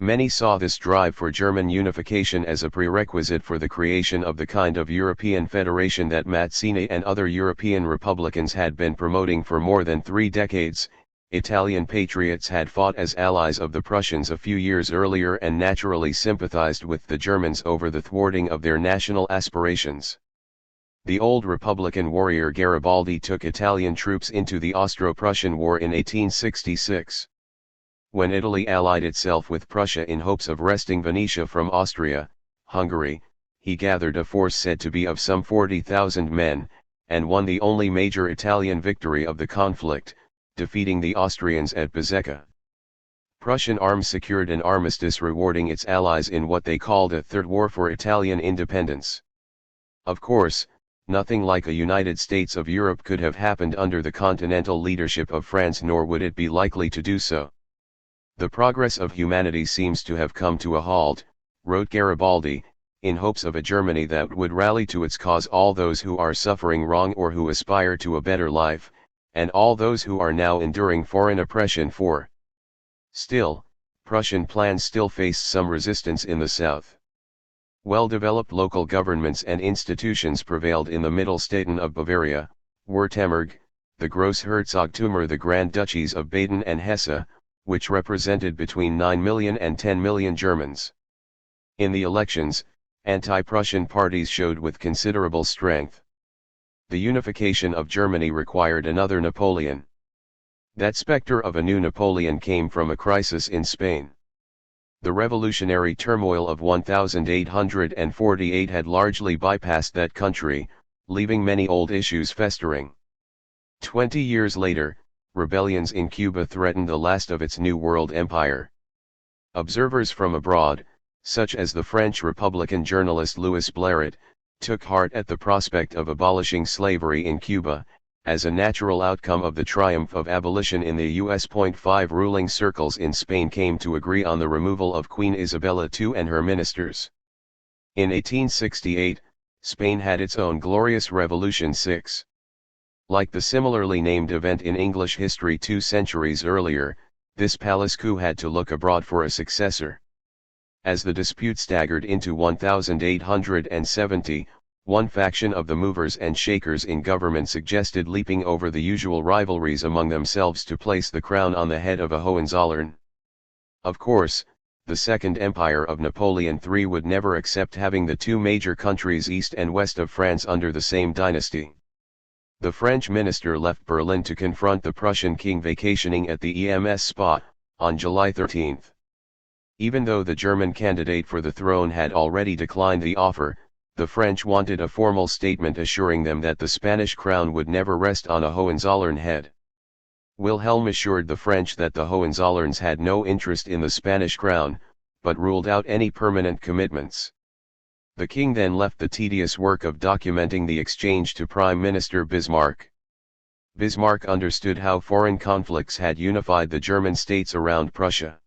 Many saw this drive for German unification as a prerequisite for the creation of the kind of European federation that Mazzini and other European Republicans had been promoting for more than 3 decades. Italian patriots had fought as allies of the Prussians a few years earlier and naturally sympathized with the Germans over the thwarting of their national aspirations. The old Republican warrior Garibaldi took Italian troops into the Austro-Prussian War in 1866. When Italy allied itself with Prussia in hopes of wresting Venetia from Austria, Hungary, he gathered a force said to be of some 40,000 men, and won the only major Italian victory of the conflict, defeating the Austrians at Bezzecca. Prussian arms secured an armistice rewarding its allies in what they called a third war for Italian independence. Of course, nothing like a United States of Europe could have happened under the continental leadership of France, nor would it be likely to do so. The progress of humanity seems to have come to a halt, wrote Garibaldi, in hopes of a Germany that would rally to its cause all those who are suffering wrong or who aspire to a better life, and all those who are now enduring foreign oppression for. Still, Prussian plans still faced some resistance in the south. Well-developed local governments and institutions prevailed in the Mittelstaaten of Bavaria, Württemberg, the Großherzogtümer, the Grand Duchies of Baden and Hesse, which represented between 9 million and 10 million Germans. In the elections, anti-Prussian parties showed with considerable strength. The unification of Germany required another Napoleon. That specter of a new Napoleon came from a crisis in Spain. The revolutionary turmoil of 1848 had largely bypassed that country, leaving many old issues festering. 20 years later, rebellions in Cuba threatened the last of its New World empire. Observers from abroad, such as the French Republican journalist Louis Blériot, took heart at the prospect of abolishing slavery in Cuba, as a natural outcome of the triumph of abolition in the U.S. 5 ruling circles in Spain came to agree on the removal of Queen Isabella II and her ministers. In 1868, Spain had its own glorious Revolution 6. Like the similarly named event in English history 2 centuries earlier, this palace coup had to look abroad for a successor. As the dispute staggered into 1870, one faction of the movers and shakers in government suggested leaping over the usual rivalries among themselves to place the crown on the head of a Hohenzollern. Of course, the Second Empire of Napoleon III would never accept having the two major countries east and west of France under the same dynasty. The French minister left Berlin to confront the Prussian king vacationing at the EMS Spa, on July 13. Even though the German candidate for the throne had already declined the offer, the French wanted a formal statement assuring them that the Spanish crown would never rest on a Hohenzollern head. Wilhelm assured the French that the Hohenzollerns had no interest in the Spanish crown, but ruled out any permanent commitments. The king then left the tedious work of documenting the exchange to Prime Minister Bismarck. Bismarck understood how foreign conflicts had unified the German states around Prussia.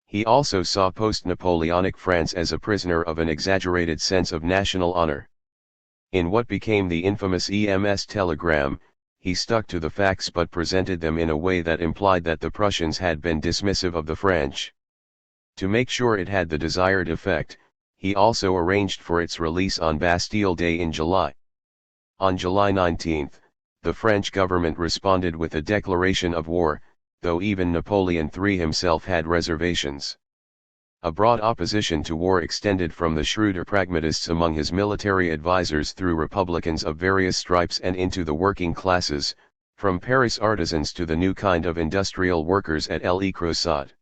He also saw post-Napoleonic France as a prisoner of an exaggerated sense of national honor. In what became the infamous EMS telegram, he stuck to the facts but presented them in a way that implied that the Prussians had been dismissive of the French. To make sure it had the desired effect, he also arranged for its release on Bastille Day in July. On July 19, the French government responded with a declaration of war, though even Napoleon III himself had reservations. A broad opposition to war extended from the shrewder pragmatists among his military advisers through Republicans of various stripes and into the working classes, from Paris artisans to the new kind of industrial workers at Le Creuset.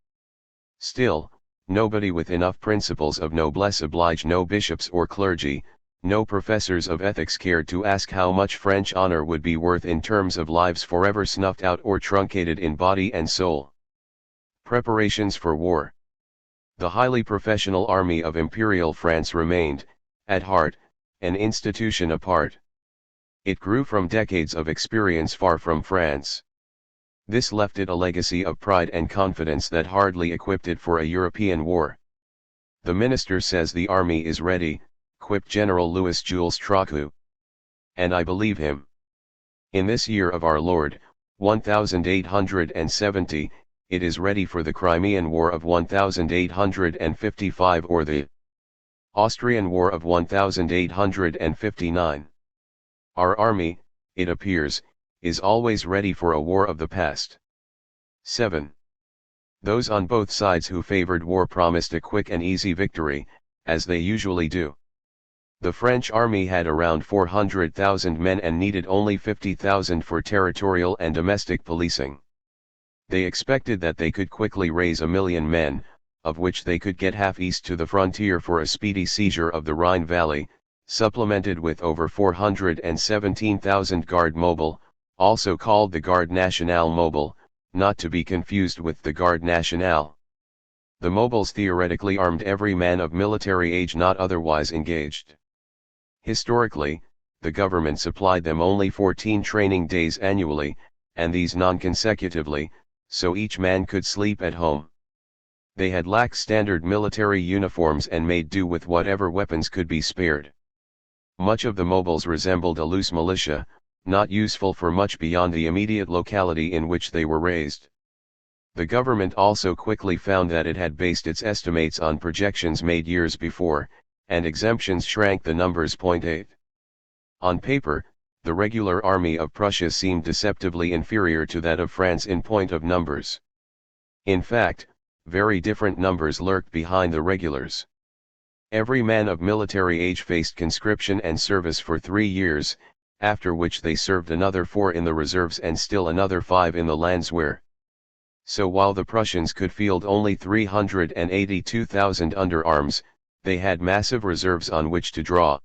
Still, nobody with enough principles of noblesse oblige, no bishops or clergy, no professors of ethics cared to ask how much French honor would be worth in terms of lives forever snuffed out or truncated in body and soul. Preparations for war. The highly professional army of Imperial France remained, at heart, an institution apart. It grew from decades of experience far from France. This left it a legacy of pride and confidence that hardly equipped it for a European war. The minister says the army is ready, quipped General Louis Jules Trocou. And I believe him. In this year of our Lord, 1870, it is ready for the Crimean War of 1855 or the Austrian War of 1859. Our army, it appears, is always ready for a war of the past. 7. Those on both sides who favored war promised a quick and easy victory, as they usually do. The French army had around 400,000 men and needed only 50,000 for territorial and domestic policing. They expected that they could quickly raise 1,000,000 men, of which they could get half east to the frontier for a speedy seizure of the Rhine Valley, supplemented with over 417,000 Garde Mobile, also called the Garde Nationale Mobile, not to be confused with the Garde Nationale. The mobiles theoretically armed every man of military age not otherwise engaged. Historically, the government supplied them only 14 training days annually, and these non-consecutively, so each man could sleep at home. They had lax standard military uniforms and made do with whatever weapons could be spared. Much of the mobiles resembled a loose militia, not useful for much beyond the immediate locality in which they were raised. The government also quickly found that it had based its estimates on projections made years before, and exemptions shrank the numbers. 8. On paper, the regular army of Prussia seemed deceptively inferior to that of France in point of numbers. In fact, very different numbers lurked behind the regulars. Every man of military age faced conscription and service for 3 years, after which they served another 4 in the reserves and still another 5 in the Landwehr. So while the Prussians could field only 382,000 under arms, they had massive reserves on which to draw.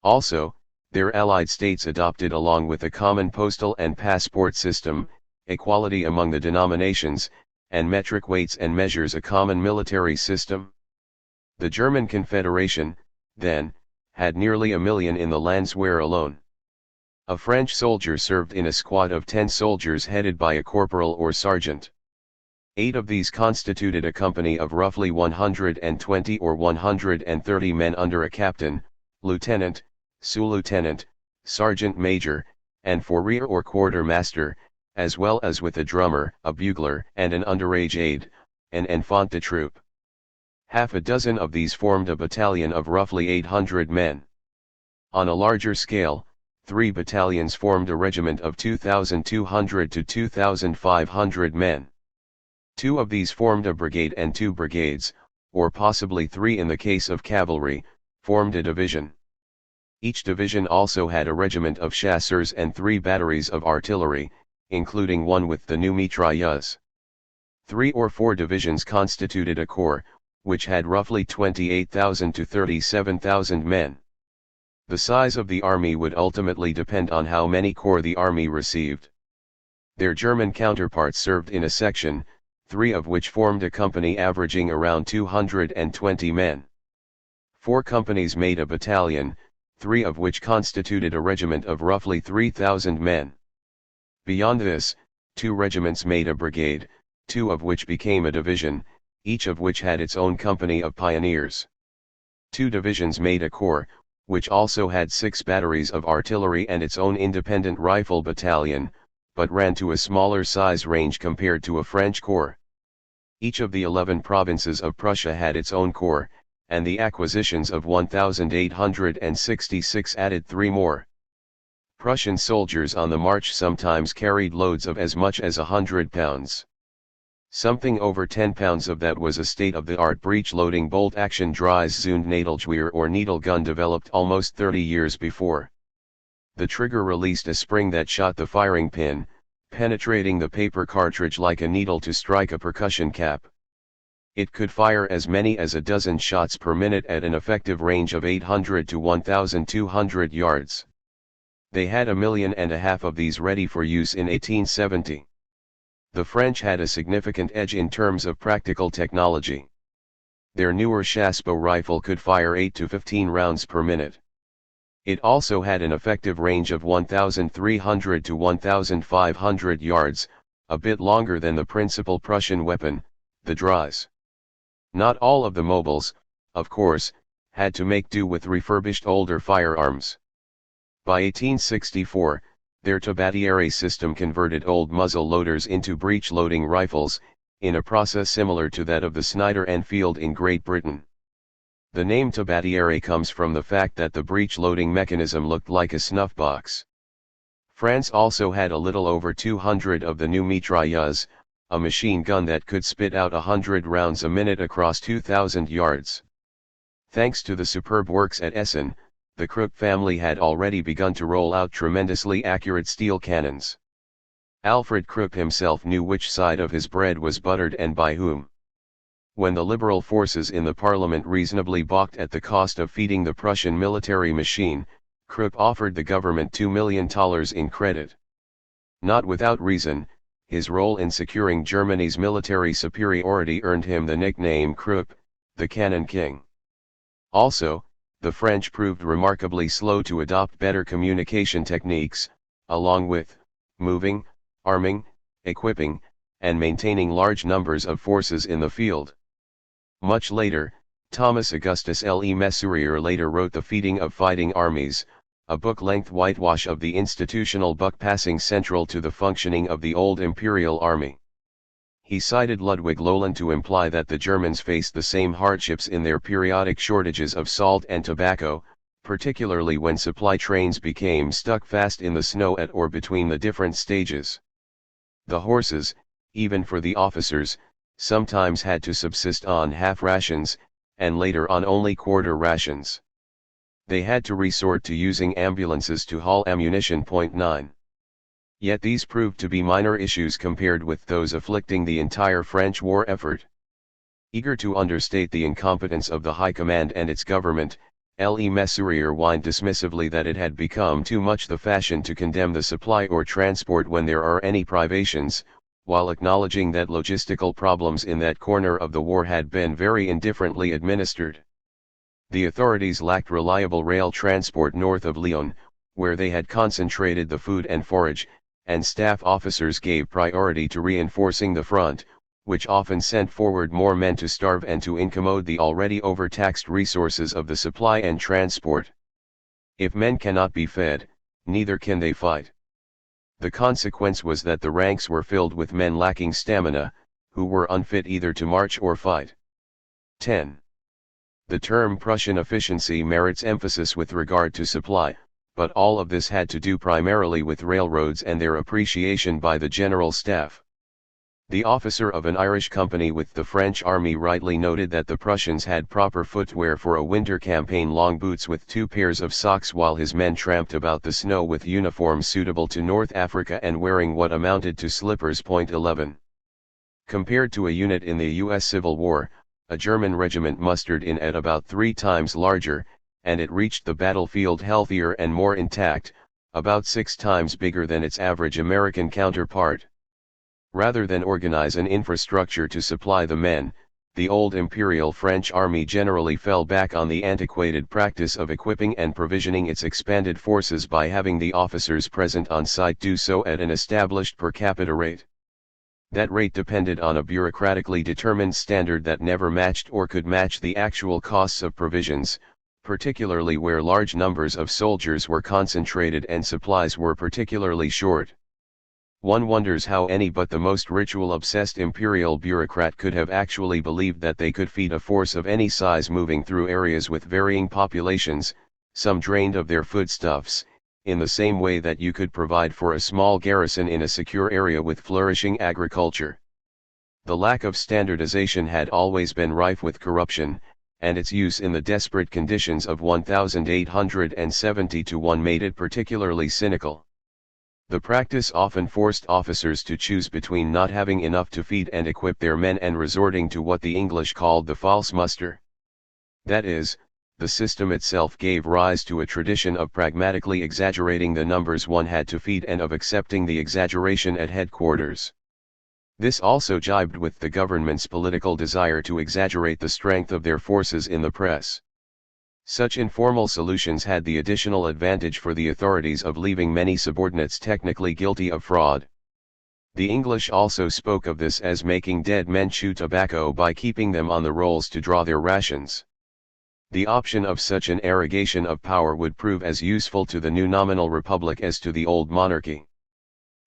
Also, their allied states adopted along with a common postal and passport system, equality among the denominations, and metric weights and measures a common military system. The German Confederation, then, had nearly 1,000,000 in the Landwehr alone. A French soldier served in a squad of 10 soldiers headed by a corporal or sergeant. 8 of these constituted a company of roughly 120 or 130 men under a captain, lieutenant, sous-lieutenant, sergeant major, and 4 rear or quartermaster, as well as with a drummer, a bugler, and an underage aide, an enfant de troupe. Half a dozen of these formed a battalion of roughly 800 men. On a larger scale, 3 battalions formed a regiment of 2,200 to 2,500 men. 2 of these formed a brigade and 2 brigades, or possibly 3 in the case of cavalry, formed a division. Each division also had a regiment of chasseurs and 3 batteries of artillery, including one with the new mitrailleuse. 3 or 4 divisions constituted a corps, which had roughly 28,000 to 37,000 men. The size of the army would ultimately depend on how many corps the army received. Their German counterparts served in a section, 3 of which formed a company averaging around 220 men. 4 companies made a battalion, 3 of which constituted a regiment of roughly 3,000 men. Beyond this, 2 regiments made a brigade, 2 of which became a division, each of which had its own company of pioneers. 2 divisions made a corps, which also had 6 batteries of artillery and its own independent rifle battalion, but ran to a smaller size range compared to a French corps. Each of the 11 provinces of Prussia had its own corps, and the acquisitions of 1,866 added 3 more. Prussian soldiers on the march sometimes carried loads of as much as 100 pounds. Something over 10 pounds of that was a state-of-the-art breech-loading bolt-action Dreißzündnadelgewehr or needle gun developed almost 30 years before. The trigger released a spring that shot the firing pin, penetrating the paper cartridge like a needle to strike a percussion cap. It could fire as many as a dozen shots per minute at an effective range of 800 to 1,200 yards. They had 1.5 million of these ready for use in 1870. The French had a significant edge in terms of practical technology. Their newer Chassepot rifle could fire 8 to 15 rounds per minute. It also had an effective range of 1,300 to 1,500 yards, a bit longer than the principal Prussian weapon, the Dreiss. Not all of the mobiles, of course, had to make do with refurbished older firearms. By 1864, their Tabatiere system converted old muzzle loaders into breech-loading rifles, in a process similar to that of the Snyder Enfield in Great Britain. The name tabatiere comes from the fact that the breech loading mechanism looked like a snuff box. France also had a little over 200 of the new mitrailleuse, a machine gun that could spit out 100 rounds a minute across 2,000 yards. Thanks to the superb works at Essen, the Krupp family had already begun to roll out tremendously accurate steel cannons. Alfred Krupp himself knew which side of his bread was buttered and by whom. When the liberal forces in the parliament reasonably balked at the cost of feeding the Prussian military machine, Krupp offered the government $2 million in credit. Not without reason, his role in securing Germany's military superiority earned him the nickname Krupp, the Cannon King. Also, the French proved remarkably slow to adopt better communication techniques, along with moving, arming, equipping, and maintaining large numbers of forces in the field. Much later, Thomas Augustus Le Mesurier later wrote The Feeding of Fighting Armies, a book-length whitewash of the institutional buck-passing central to the functioning of the old imperial army. He cited Ludwig Löwen to imply that the Germans faced the same hardships in their periodic shortages of salt and tobacco, particularly when supply trains became stuck fast in the snow at or between the different stages. The horses, even for the officers, sometimes had to subsist on half rations, and later on only quarter rations. They had to resort to using ambulances to haul ammunition. 9. Yet these proved to be minor issues compared with those afflicting the entire French war effort. Eager to understate the incompetence of the High Command and its government, Le Mesurier whined dismissively that it had become too much the fashion to condemn the supply or transport when there are any privations, while acknowledging that logistical problems in that corner of the war had been very indifferently administered. The authorities lacked reliable rail transport north of Lyon, where they had concentrated the food and forage, and staff officers gave priority to reinforcing the front, which often sent forward more men to starve and to incommode the already overtaxed resources of the supply and transport. If men cannot be fed, neither can they fight. The consequence was that the ranks were filled with men lacking stamina, who were unfit either to march or fight. 10. The term Prussian efficiency merits emphasis with regard to supply, but all of this had to do primarily with railroads and their appreciation by the General Staff. The officer of an Irish company with the French army rightly noted that the Prussians had proper footwear for a winter campaign, long boots with 2 pairs of socks, while his men tramped about the snow with uniforms suitable to North Africa and wearing what amounted to slippers. 11. Compared to a unit in the U.S. Civil War, a German regiment mustered in at about 3 times larger, and it reached the battlefield healthier and more intact, about 6 times bigger than its average American counterpart. Rather than organize an infrastructure to supply the men, the old Imperial French army generally fell back on the antiquated practice of equipping and provisioning its expanded forces by having the officers present on site do so at an established per capita rate. That rate depended on a bureaucratically determined standard that never matched or could match the actual costs of provisions, particularly where large numbers of soldiers were concentrated and supplies were particularly short. One wonders how any but the most ritual-obsessed imperial bureaucrat could have actually believed that they could feed a force of any size moving through areas with varying populations, some drained of their foodstuffs, in the same way that you could provide for a small garrison in a secure area with flourishing agriculture. The lack of standardization had always been rife with corruption, and its use in the desperate conditions of 1870-1 made it particularly cynical. The practice often forced officers to choose between not having enough to feed and equip their men and resorting to what the English called the false muster. That is, the system itself gave rise to a tradition of pragmatically exaggerating the numbers one had to feed and of accepting the exaggeration at headquarters. This also jibed with the government's political desire to exaggerate the strength of their forces in the press. Such informal solutions had the additional advantage for the authorities of leaving many subordinates technically guilty of fraud. The English also spoke of this as making dead men chew tobacco by keeping them on the rolls to draw their rations. The option of such an arrogation of power would prove as useful to the new nominal republic as to the old monarchy.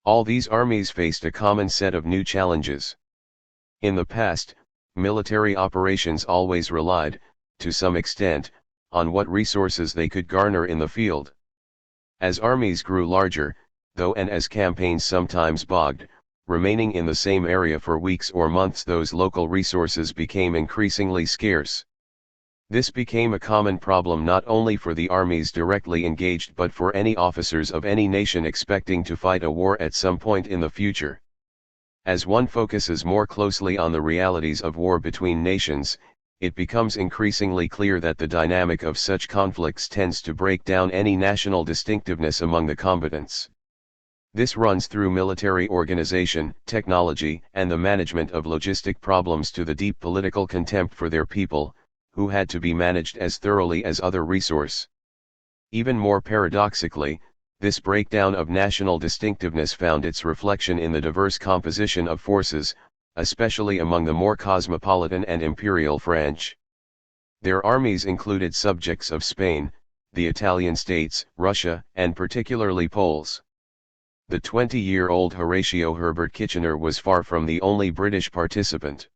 All these armies faced a common set of new challenges. In the past, military operations always relied, to some extent, on what resources they could garner in the field. As armies grew larger, though, and as campaigns sometimes bogged, remaining in the same area for weeks or months, those local resources became increasingly scarce. This became a common problem not only for the armies directly engaged but for any officers of any nation expecting to fight a war at some point in the future. As one focuses more closely on the realities of war between nations, it becomes increasingly clear that the dynamic of such conflicts tends to break down any national distinctiveness among the combatants. This runs through military organization, technology, and the management of logistic problems to the deep political contempt for their people, who had to be managed as thoroughly as other resource. Even more paradoxically, this breakdown of national distinctiveness found its reflection in the diverse composition of forces, especially among the more cosmopolitan and imperial French. Their armies included subjects of Spain, the Italian states, Russia, and particularly Poles. The 20-year-old Horatio Herbert Kitchener was far from the only British participant.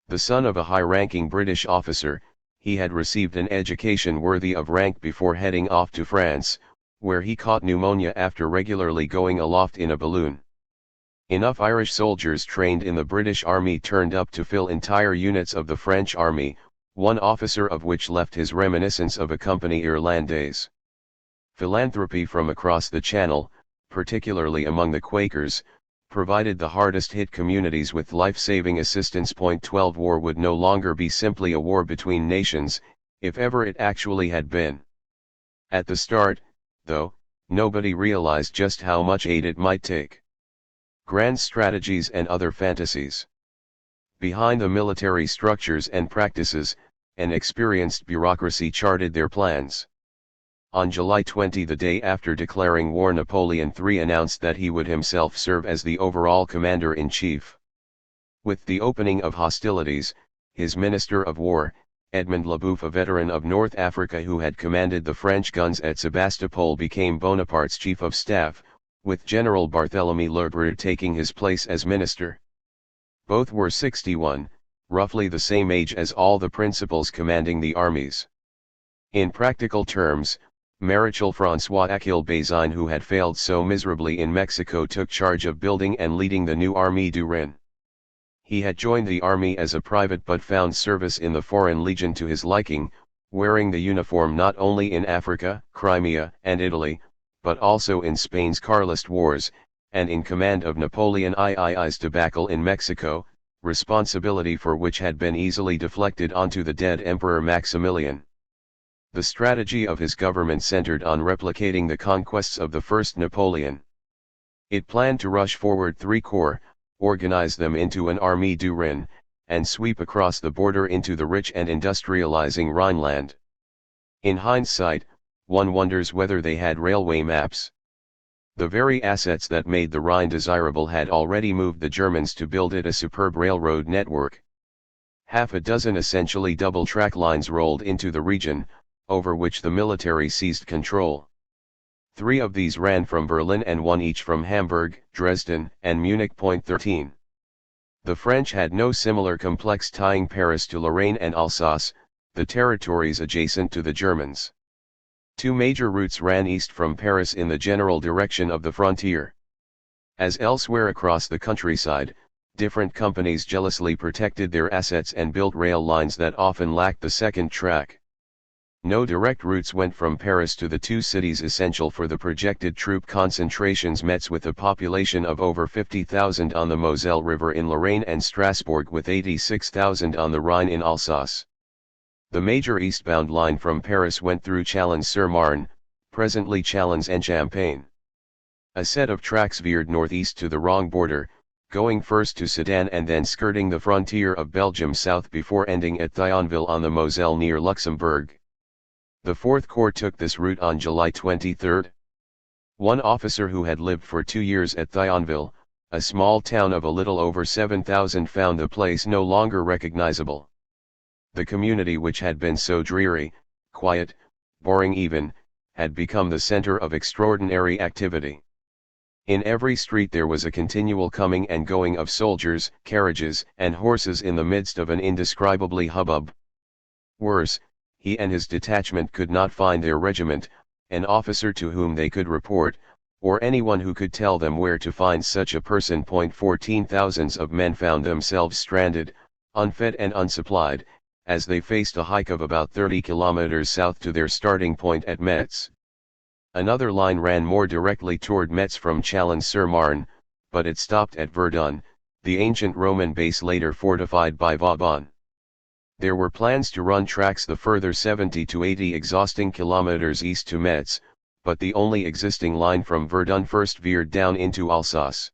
The son of a high-ranking British officer, he had received an education worthy of rank before heading off to France, where he caught pneumonia after regularly going aloft in a balloon. Enough Irish soldiers trained in the British Army turned up to fill entire units of the French Army, one officer of which left his reminiscence of a company Irlandaise. Philanthropy from across the Channel, particularly among the Quakers, provided the hardest-hit communities with life-saving assistance. 12 War would no longer be simply a war between nations, if ever it actually had been. At the start, though, nobody realized just how much aid it might take. Grand strategies and other fantasies. Behind the military structures and practices, an experienced bureaucracy charted their plans. On July 20, the day after declaring war, Napoleon III announced that he would himself serve as the overall commander-in-chief. With the opening of hostilities, his Minister of War, Edmond Leboeuf, a veteran of North Africa who had commanded the French guns at Sebastopol, became Bonaparte's chief of staff, with General Barthélemy Lerbre taking his place as minister. Both were 61, roughly the same age as all the principals commanding the armies. In practical terms, Marechal François Achille Bazaine, who had failed so miserably in Mexico, took charge of building and leading the new Armée du Rhin. He had joined the army as a private but found service in the Foreign Legion to his liking, wearing the uniform not only in Africa, Crimea, and Italy, but also in Spain's Carlist Wars, and in command of Napoleon III's debacle in Mexico, responsibility for which had been easily deflected onto the dead Emperor Maximilian. The strategy of his government centered on replicating the conquests of the first Napoleon. It planned to rush forward 3 corps, organize them into an Armée du Rhin, and sweep across the border into the rich and industrializing Rhineland. In hindsight, one wonders whether they had railway maps. The very assets that made the Rhine desirable had already moved the Germans to build it a superb railroad network. Half a dozen essentially double-track lines rolled into the region, over which the military seized control. 3 of these ran from Berlin and 1 each from Hamburg, Dresden, and Munich. 13. The French had no similar complex tying Paris to Lorraine and Alsace, the territories adjacent to the Germans. 2 major routes ran east from Paris in the general direction of the frontier. As elsewhere across the countryside, different companies jealously protected their assets and built rail lines that often lacked the second track. No direct routes went from Paris to the 2 cities essential for the projected troop concentrations: Metz with a population of over 50,000 on the Moselle River in Lorraine and Strasbourg with 86,000 on the Rhine in Alsace. The major eastbound line from Paris went through Chalons-sur-Marne, presently Châlons-en-Champagne. A set of tracks veered northeast to the wrong border, going first to Sedan and then skirting the frontier of Belgium south before ending at Thionville on the Moselle near Luxembourg. The 4th Corps took this route on July 23. One officer who had lived for 2 years at Thionville, a small town of a little over 7,000, found the place no longer recognizable. The community, which had been so dreary, quiet, boring even, had become the center of extraordinary activity. In every street there was a continual coming and going of soldiers, carriages, and horses in the midst of an indescribably hubbub. Worse, he and his detachment could not find their regiment, an officer to whom they could report, or anyone who could tell them where to find such a person. 14,000 of men found themselves stranded, unfed and unsupplied, as they faced a hike of about 30 kilometers south to their starting point at Metz. Another line ran more directly toward Metz from Chalon-sur-Marne, but it stopped at Verdun, the ancient Roman base later fortified by Vauban. There were plans to run tracks the further 70 to 80 exhausting kilometers east to Metz, but the only existing line from Verdun first veered down into Alsace.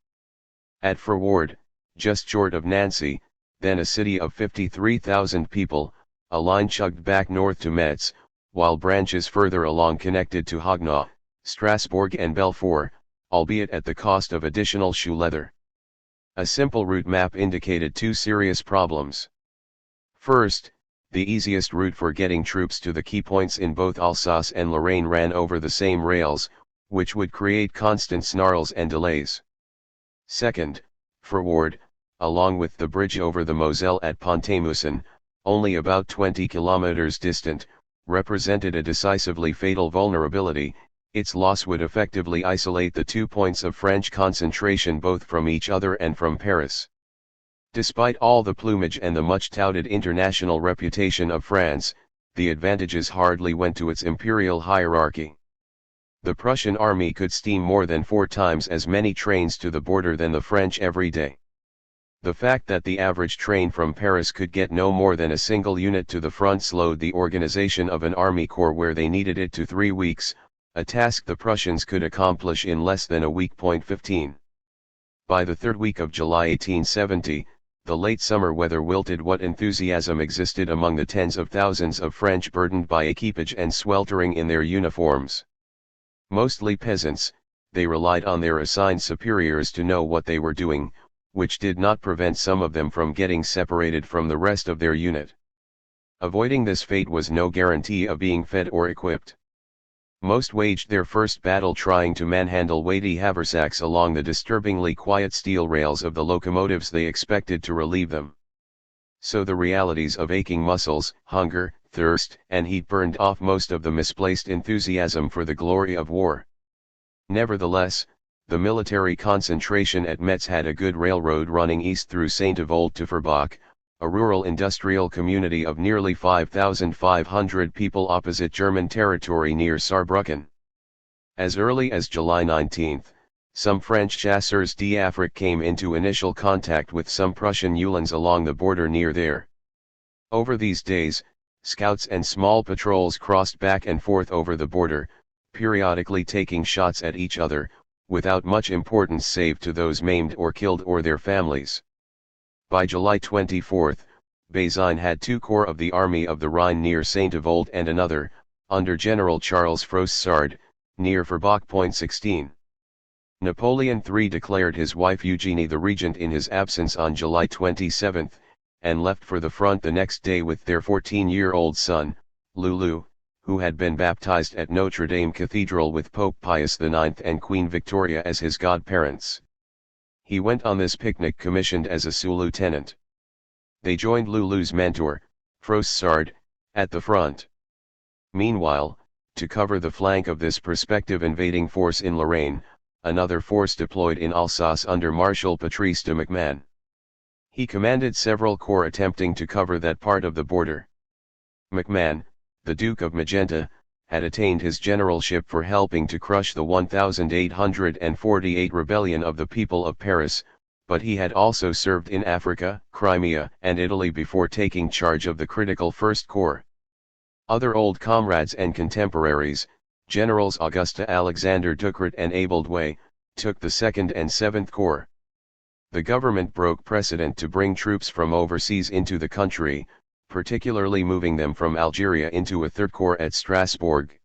At Freward, just short of Nancy, then a city of 53,000 people, a line chugged back north to Metz, while branches further along connected to Haguenau, Strasbourg and Belfort, albeit at the cost of additional shoe leather. A simple route map indicated two serious problems. First, the easiest route for getting troops to the key points in both Alsace and Lorraine ran over the same rails, which would create constant snarls and delays. Second, Freward, along with the bridge over the Moselle at Pont-à-Mousson, only about 20 kilometers distant, represented a decisively fatal vulnerability. Its loss would effectively isolate the 2 points of French concentration both from each other and from Paris. Despite all the plumage and the much-touted international reputation of France, the advantages hardly went to its imperial hierarchy. The Prussian army could steam more than 4 times as many trains to the border than the French every day. The fact that the average train from Paris could get no more than a single unit to the front slowed the organization of an army corps where they needed it to 3 weeks, a task the Prussians could accomplish in less than a week. 15. By the third week of July 1870, the late summer weather wilted what enthusiasm existed among the tens of thousands of French burdened by equipage and sweltering in their uniforms. Mostly peasants, they relied on their assigned superiors to know what they were doing, which did not prevent some of them from getting separated from the rest of their unit. Avoiding this fate was no guarantee of being fed or equipped. Most waged their first battle trying to manhandle weighty haversacks along the disturbingly quiet steel rails of the locomotives they expected to relieve them. So the realities of aching muscles, hunger, thirst, and heat burned off most of the misplaced enthusiasm for the glory of war. Nevertheless, the military concentration at Metz had a good railroad running east through Saint-Avold to Forbach, a rural industrial community of nearly 5,500 people opposite German territory near Saarbrücken. As early as July 19, some French chasseurs d'Afrique came into initial contact with some Prussian Uhlans along the border near there. Over these days, scouts and small patrols crossed back and forth over the border, periodically taking shots at each other, without much importance save to those maimed or killed or their families. By July 24, Bazaine had 2 corps of the Army of the Rhine near Saint-Avold and another, under General Charles Froissart, near Forbach. 16. Napoleon III declared his wife Eugenie the regent in his absence on July 27, and left for the front the next day with their 14-year-old son, Lulu, who had been baptized at Notre Dame Cathedral with Pope Pius IX and Queen Victoria as his godparents. He went on this picnic commissioned as a sous-lieutenant. They joined Lulu's mentor, Froissart, at the front. Meanwhile, to cover the flank of this prospective invading force in Lorraine, another force deployed in Alsace under Marshal Patrice de MacMahon. He commanded several corps attempting to cover that part of the border. MacMahon, the Duke of Magenta, had attained his generalship for helping to crush the 1848 rebellion of the people of Paris, but he had also served in Africa, Crimea, and Italy before taking charge of the critical First Corps. Other old comrades and contemporaries, Generals Auguste Alexander Ducret and Abel Douay, took the 2nd and 7th Corps. The government broke precedent to bring troops from overseas into the country, particularly moving them from Algeria into a 3rd Corps at Strasbourg.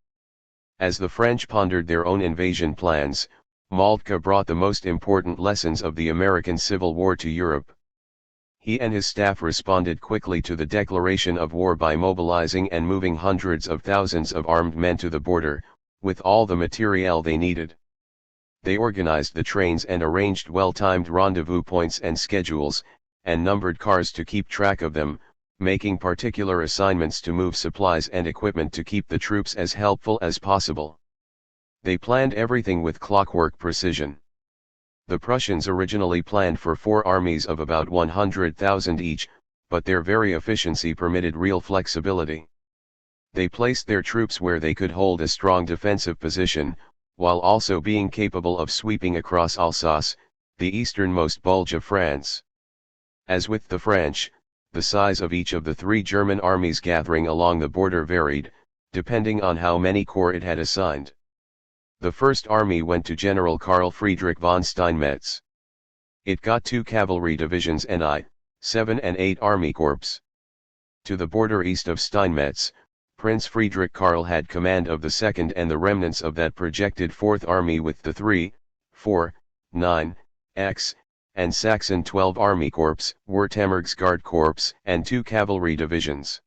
As the French pondered their own invasion plans, Moltke brought the most important lessons of the American Civil War to Europe. He and his staff responded quickly to the declaration of war by mobilizing and moving hundreds of thousands of armed men to the border, with all the materiel they needed. They organized the trains and arranged well-timed rendezvous points and schedules, and numbered cars to keep track of them, making particular assignments to move supplies and equipment to keep the troops as helpful as possible. They planned everything with clockwork precision. The Prussians originally planned for 4 armies of about 100,000 each, but their very efficiency permitted real flexibility. They placed their troops where they could hold a strong defensive position, while also being capable of sweeping across Alsace, the easternmost bulge of France. As with the French, the size of each of the 3 German armies gathering along the border varied, depending on how many corps it had assigned. The First Army went to General Karl Friedrich von Steinmetz. It got 2 cavalry divisions and I, 7 and 8 army corps. To the border east of Steinmetz, Prince Friedrich Karl had command of the 2nd and the remnants of that projected 4th Army with the 3, 4, 9, X, and Saxon 12 Army Corps, Württembergsgard Corps, and 2 cavalry divisions.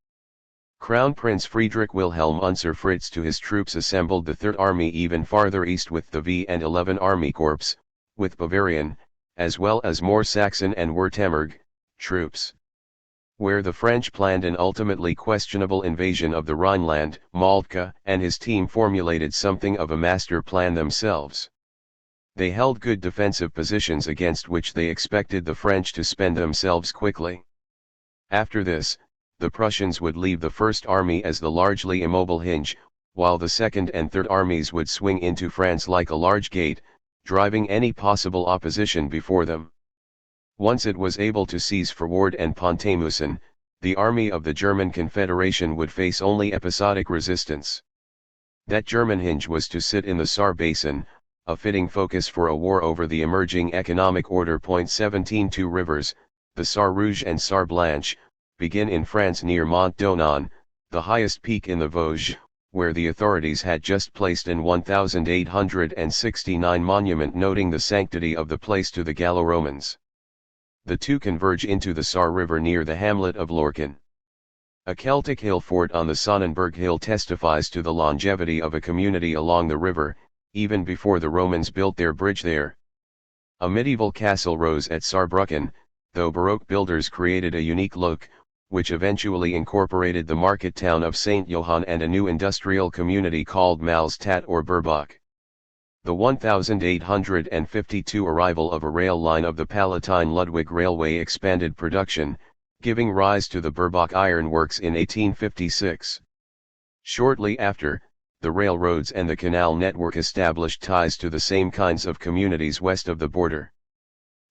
Crown Prince Friedrich Wilhelm Unser Fritz to his troops assembled the 3rd Army even farther east with the V and 11 Army Corps, with Bavarian, as well as more Saxon and Württemberg, troops. Where the French planned an ultimately questionable invasion of the Rhineland, Moltke and his team formulated something of a master plan themselves. They held good defensive positions against which they expected the French to spend themselves quickly. After this, the Prussians would leave the First Army as the largely immobile hinge, while the Second and Third Armies would swing into France like a large gate, driving any possible opposition before them. Once it was able to seize Verwoerd and Pont-à-Mousson, the army of the German Confederation would face only episodic resistance. That German hinge was to sit in the Saar Basin, a fitting focus for a war over the emerging economic order. 17 Two rivers, the Sarre Rouge and Sarre Blanche, begin in France near Mont-Donan, the highest peak in the Vosges, where the authorities had just placed an 1869 monument noting the sanctity of the place to the Gallo-Romans. The two converge into the Sarre River near the hamlet of Lorcan. A Celtic hill fort on the Sonnenberg Hill testifies to the longevity of a community along the river, even before the Romans built their bridge there. A medieval castle rose at Saarbrücken, though Baroque builders created a unique look, which eventually incorporated the market town of St. Johann and a new industrial community called Malstadt or Burbach. The 1852 arrival of a rail line of the Palatine Ludwig Railway expanded production, giving rise to the Burbach Iron Works in 1856. Shortly after, the railroads and the canal network established ties to the same kinds of communities west of the border.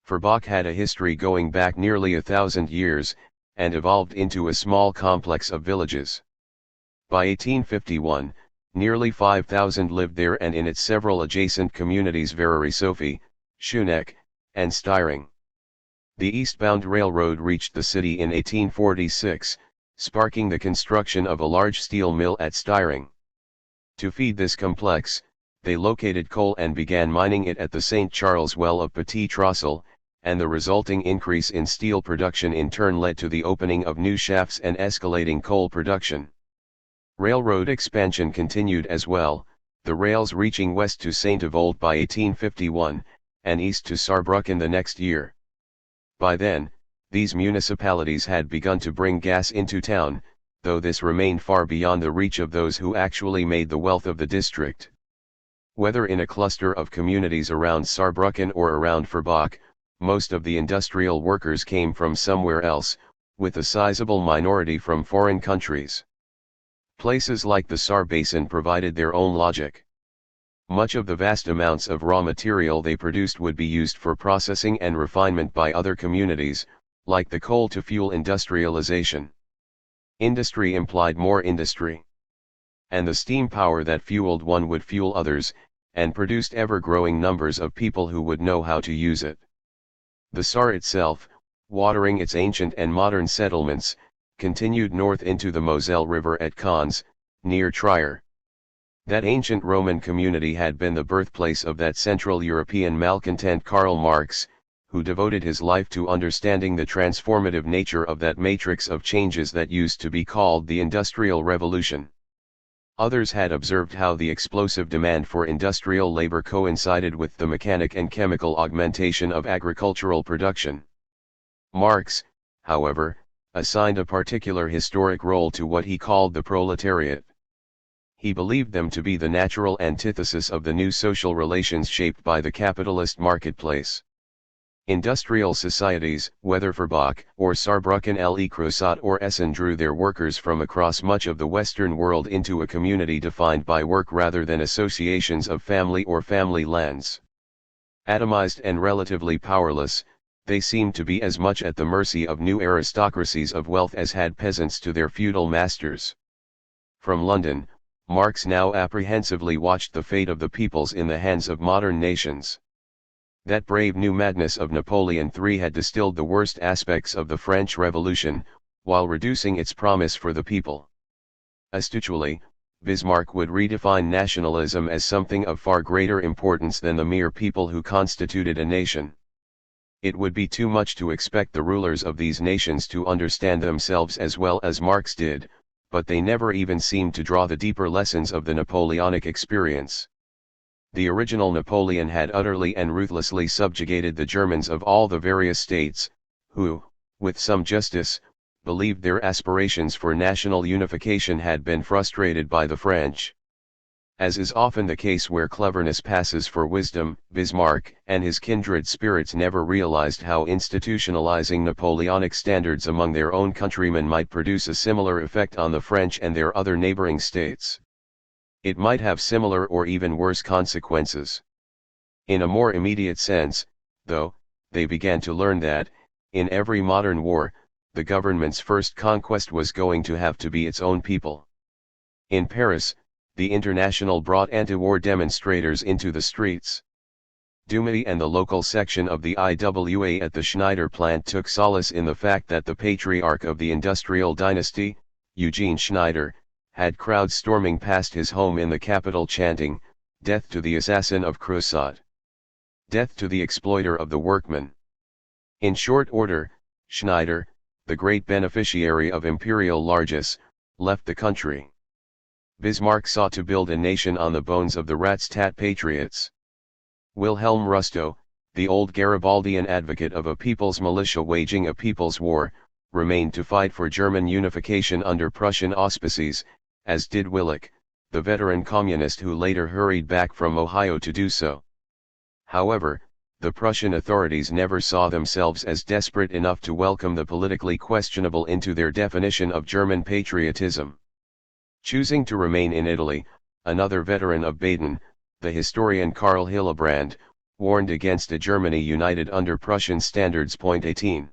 Burbach had a history going back nearly 1,000 years, and evolved into a small complex of villages. By 1851, nearly 5,000 lived there and in its several adjacent communities Vary-Sophie, Schoeneck, and Styring. The eastbound railroad reached the city in 1846, sparking the construction of a large steel mill at Styring. To feed this complex, they located coal and began mining it at the St. Charles Well of Petit Trossel, and the resulting increase in steel production in turn led to the opening of new shafts and escalating coal production. Railroad expansion continued as well, the rails reaching west to Saint-Avold by 1851, and east to Saarbrücken the next year. By then, these municipalities had begun to bring gas into town, though this remained far beyond the reach of those who actually made the wealth of the district. Whether in a cluster of communities around Saarbrücken or around Burbach, most of the industrial workers came from somewhere else, with a sizable minority from foreign countries. Places like the Saar Basin provided their own logic. Much of the vast amounts of raw material they produced would be used for processing and refinement by other communities, like the coal-to-fuel industrialization. Industry implied more industry. And the steam power that fueled one would fuel others, and produced ever-growing numbers of people who would know how to use it. The Saar itself, watering its ancient and modern settlements, continued north into the Moselle River at Cons, near Trier. That ancient Roman community had been the birthplace of that Central European malcontent Karl Marx, who devoted his life to understanding the transformative nature of that matrix of changes that used to be called the Industrial Revolution. Others had observed how the explosive demand for industrial labor coincided with the mechanic and chemical augmentation of agricultural production. Marx, however, assigned a particular historic role to what he called the proletariat. He believed them to be the natural antithesis of the new social relations shaped by the capitalist marketplace. Industrial societies, whether Verbach or Saarbrücken le Croissant or Essen, drew their workers from across much of the Western world into a community defined by work rather than associations of family or family lands. Atomized and relatively powerless, they seemed to be as much at the mercy of new aristocracies of wealth as had peasants to their feudal masters. From London, Marx now apprehensively watched the fate of the peoples in the hands of modern nations. That brave new madness of Napoleon III had distilled the worst aspects of the French Revolution, while reducing its promise for the people. Astucially, Bismarck would redefine nationalism as something of far greater importance than the mere people who constituted a nation. It would be too much to expect the rulers of these nations to understand themselves as well as Marx did, but they never even seemed to draw the deeper lessons of the Napoleonic experience. The original Napoleon had utterly and ruthlessly subjugated the Germans of all the various states, who, with some justice, believed their aspirations for national unification had been frustrated by the French. As is often the case where cleverness passes for wisdom, Bismarck and his kindred spirits never realized how institutionalizing Napoleonic standards among their own countrymen might produce a similar effect on the French and their other neighboring states. It might have similar or even worse consequences. In a more immediate sense, though, they began to learn that, in every modern war, the government's first conquest was going to have to be its own people. In Paris, the International brought anti-war demonstrators into the streets. Dumy and the local section of the IWA at the Schneider plant took solace in the fact that the patriarch of the industrial dynasty, Eugene Schneider, had crowds storming past his home in the capital chanting, "Death to the assassin of Croissant! Death to the exploiter of the workman!" In short order, Schneider, the great beneficiary of imperial largesse, left the country. Bismarck sought to build a nation on the bones of the Ratstat patriots. Wilhelm Rustow, the old Garibaldian advocate of a people's militia waging a people's war, remained to fight for German unification under Prussian auspices, as did Willich, the veteran communist who later hurried back from Ohio to do so. However, the Prussian authorities never saw themselves as desperate enough to welcome the politically questionable into their definition of German patriotism. Choosing to remain in Italy, another veteran of Baden, the historian Karl Hillebrand, warned against a Germany united under Prussian standards. 18.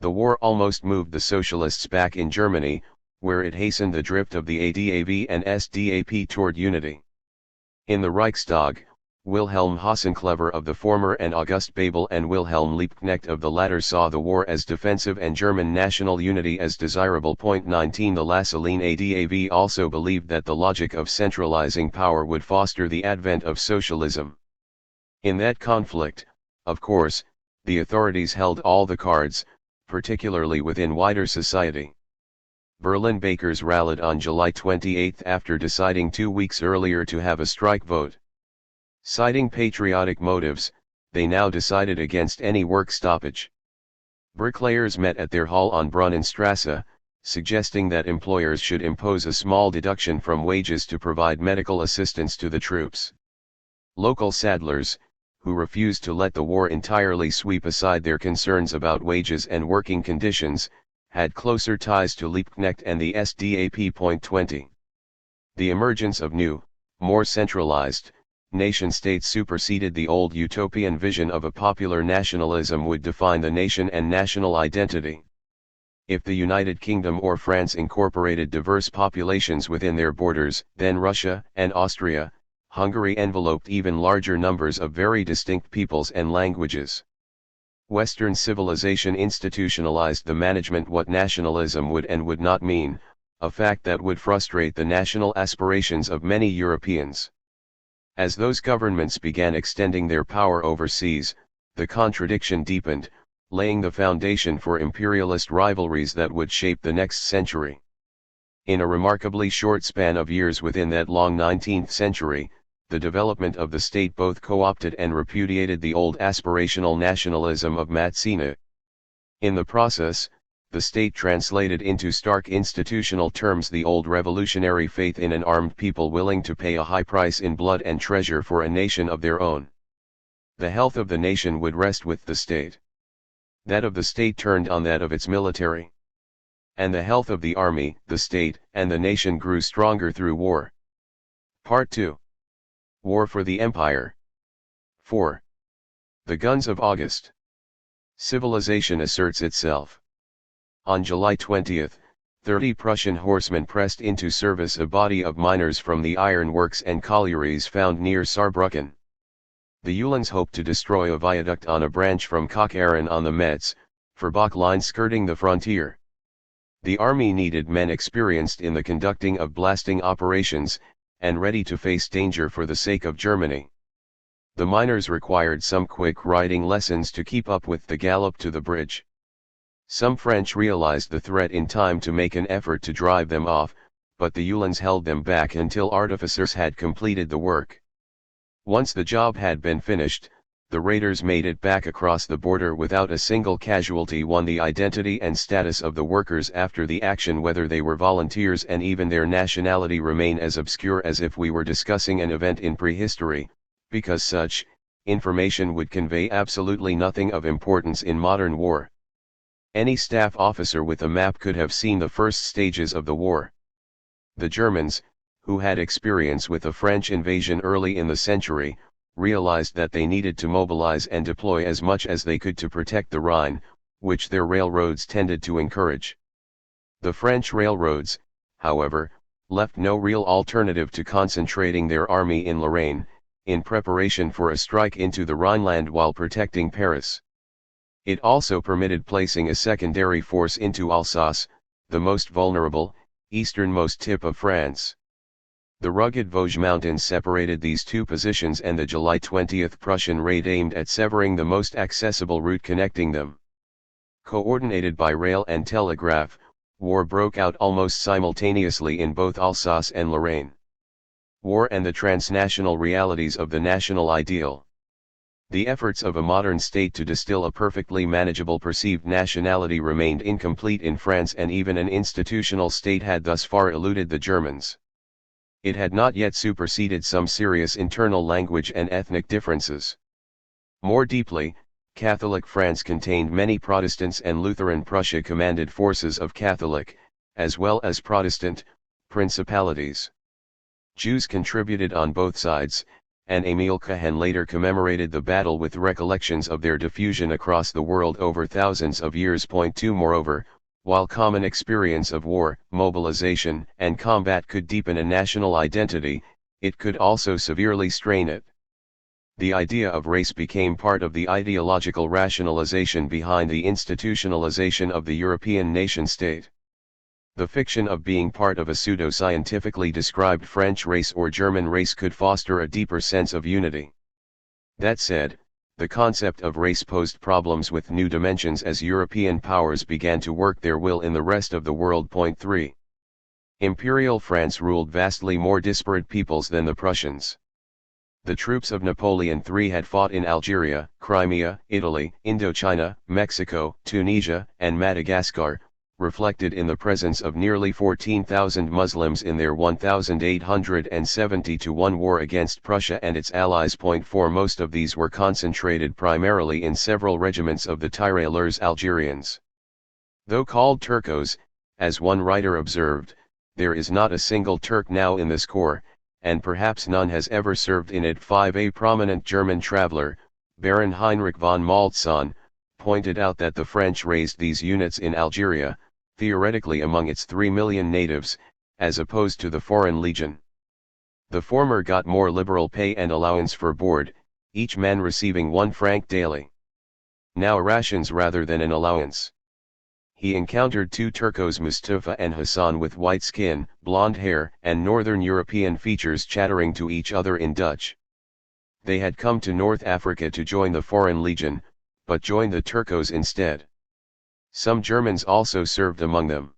The war almost moved the socialists back in Germany, where it hastened the drift of the ADAV and SDAP toward unity. In the Reichstag, Wilhelm Hasenclever of the former and August Bebel and Wilhelm Liebknecht of the latter saw the war as defensive and German national unity as desirable. 19. The Lassaline ADAV also believed that the logic of centralizing power would foster the advent of socialism. In that conflict, of course, the authorities held all the cards, particularly within wider society. Berlin bakers rallied on July 28 after deciding 2 weeks earlier to have a strike vote. Citing patriotic motives, they now decided against any work stoppage. Bricklayers met at their hall on Brunnenstrasse, suggesting that employers should impose a small deduction from wages to provide medical assistance to the troops. Local saddlers, who refused to let the war entirely sweep aside their concerns about wages and working conditions, had closer ties to Liebknecht and the SDAP. 20. The emergence of new, more centralized, nation-states superseded the old utopian vision of a popular nationalism would define the nation and national identity. If the United Kingdom or France incorporated diverse populations within their borders, then Russia and Austria, Hungary enveloped even larger numbers of very distinct peoples and languages. Western civilization institutionalized the management what nationalism would and would not mean, a fact that would frustrate the national aspirations of many Europeans. As those governments began extending their power overseas, the contradiction deepened, laying the foundation for imperialist rivalries that would shape the next century. In a remarkably short span of years within that long 19th century, the development of the state both co-opted and repudiated the old aspirational nationalism of Mazzina. In the process, the state translated into stark institutional terms the old revolutionary faith in an armed people willing to pay a high price in blood and treasure for a nation of their own. The health of the nation would rest with the state. That of the state turned on that of its military. And the health of the army, the state, and the nation grew stronger through war. Part 2. War for the Empire. 4. The Guns of August. Civilization asserts itself. On July 20, 30 Prussian horsemen pressed into service a body of miners from the ironworks and collieries found near Saarbrücken. The Uhlans hoped to destroy a viaduct on a branch from Kocharen on the Metz-Forbach line skirting the frontier. The army needed men experienced in the conducting of blasting operations, and ready to face danger for the sake of Germany. The miners required some quick riding lessons to keep up with the gallop to the bridge. Some French realized the threat in time to make an effort to drive them off, but the Uhlans held them back until artificers had completed the work. Once the job had been finished, the raiders made it back across the border without a single casualty. Won the identity and status of the workers after the action, whether they were volunteers, and even their nationality remain as obscure as if we were discussing an event in prehistory, because such information would convey absolutely nothing of importance in modern war. Any staff officer with a map could have seen the first stages of the war. The Germans, who had experience with the French invasion early in the century, realized that they needed to mobilize and deploy as much as they could to protect the Rhine, which their railroads tended to encourage. The French railroads, however, left no real alternative to concentrating their army in Lorraine, in preparation for a strike into the Rhineland while protecting Paris. It also permitted placing a secondary force into Alsace, the most vulnerable, easternmost tip of France. The rugged Vosges Mountains separated these two positions, and the July 20 Prussian raid aimed at severing the most accessible route connecting them. Coordinated by rail and telegraph, war broke out almost simultaneously in both Alsace and Lorraine. War and the transnational realities of the national ideal. The efforts of a modern state to distill a perfectly manageable perceived nationality remained incomplete in France, and even an institutional state had thus far eluded the Germans. It had not yet superseded some serious internal language and ethnic differences. More deeply, Catholic France contained many Protestants, and Lutheran Prussia commanded forces of Catholic, as well as Protestant, principalities. Jews contributed on both sides, and Emil Cohen later commemorated the battle with recollections of their diffusion across the world over thousands of years. 2 Moreover, while common experience of war, mobilization, and combat could deepen a national identity, it could also severely strain it. The idea of race became part of the ideological rationalization behind the institutionalization of the European nation-state. The fiction of being part of a pseudo-scientifically described French race or German race could foster a deeper sense of unity. That said, the concept of race posed problems with new dimensions as European powers began to work their will in the rest of the world. 3. Imperial France ruled vastly more disparate peoples than the Prussians. The troops of Napoleon III had fought in Algeria, Crimea, Italy, Indochina, Mexico, Tunisia, and Madagascar, reflected in the presence of nearly 14,000 Muslims in their 1,870-1 war against Prussia and its allies. 4 Most of these were concentrated primarily in several regiments of the Tirailleurs Algerians. Though called Turcos, as one writer observed, there is not a single Turk now in this corps, and perhaps none has ever served in it. 5 A prominent German traveler, Baron Heinrich von Maltzahn, pointed out that the French raised these units in Algeria, theoretically among its 3 million natives, as opposed to the Foreign Legion. The former got more liberal pay and allowance for board, each man receiving 1 franc daily. Now rations rather than an allowance. He encountered 2 Turcos, Mustafa and Hassan, with white skin, blonde hair, and Northern European features, chattering to each other in Dutch. They had come to North Africa to join the Foreign Legion, but joined the Turcos instead. Some Germans also served among them.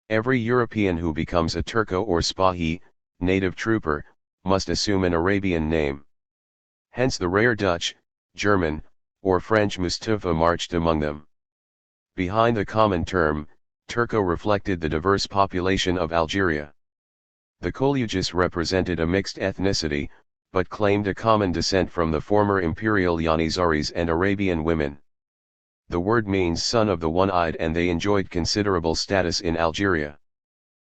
Every European who becomes a Turco or Spahi, native trooper, must assume an Arabian name. Hence the rare Dutch, German, or French Mustafa marched among them. Behind the common term, Turco reflected the diverse population of Algeria. The Colugis represented a mixed ethnicity, but claimed a common descent from the former imperial Janizaries and Arabian women. The word means son of the one-eyed, and they enjoyed considerable status in Algeria.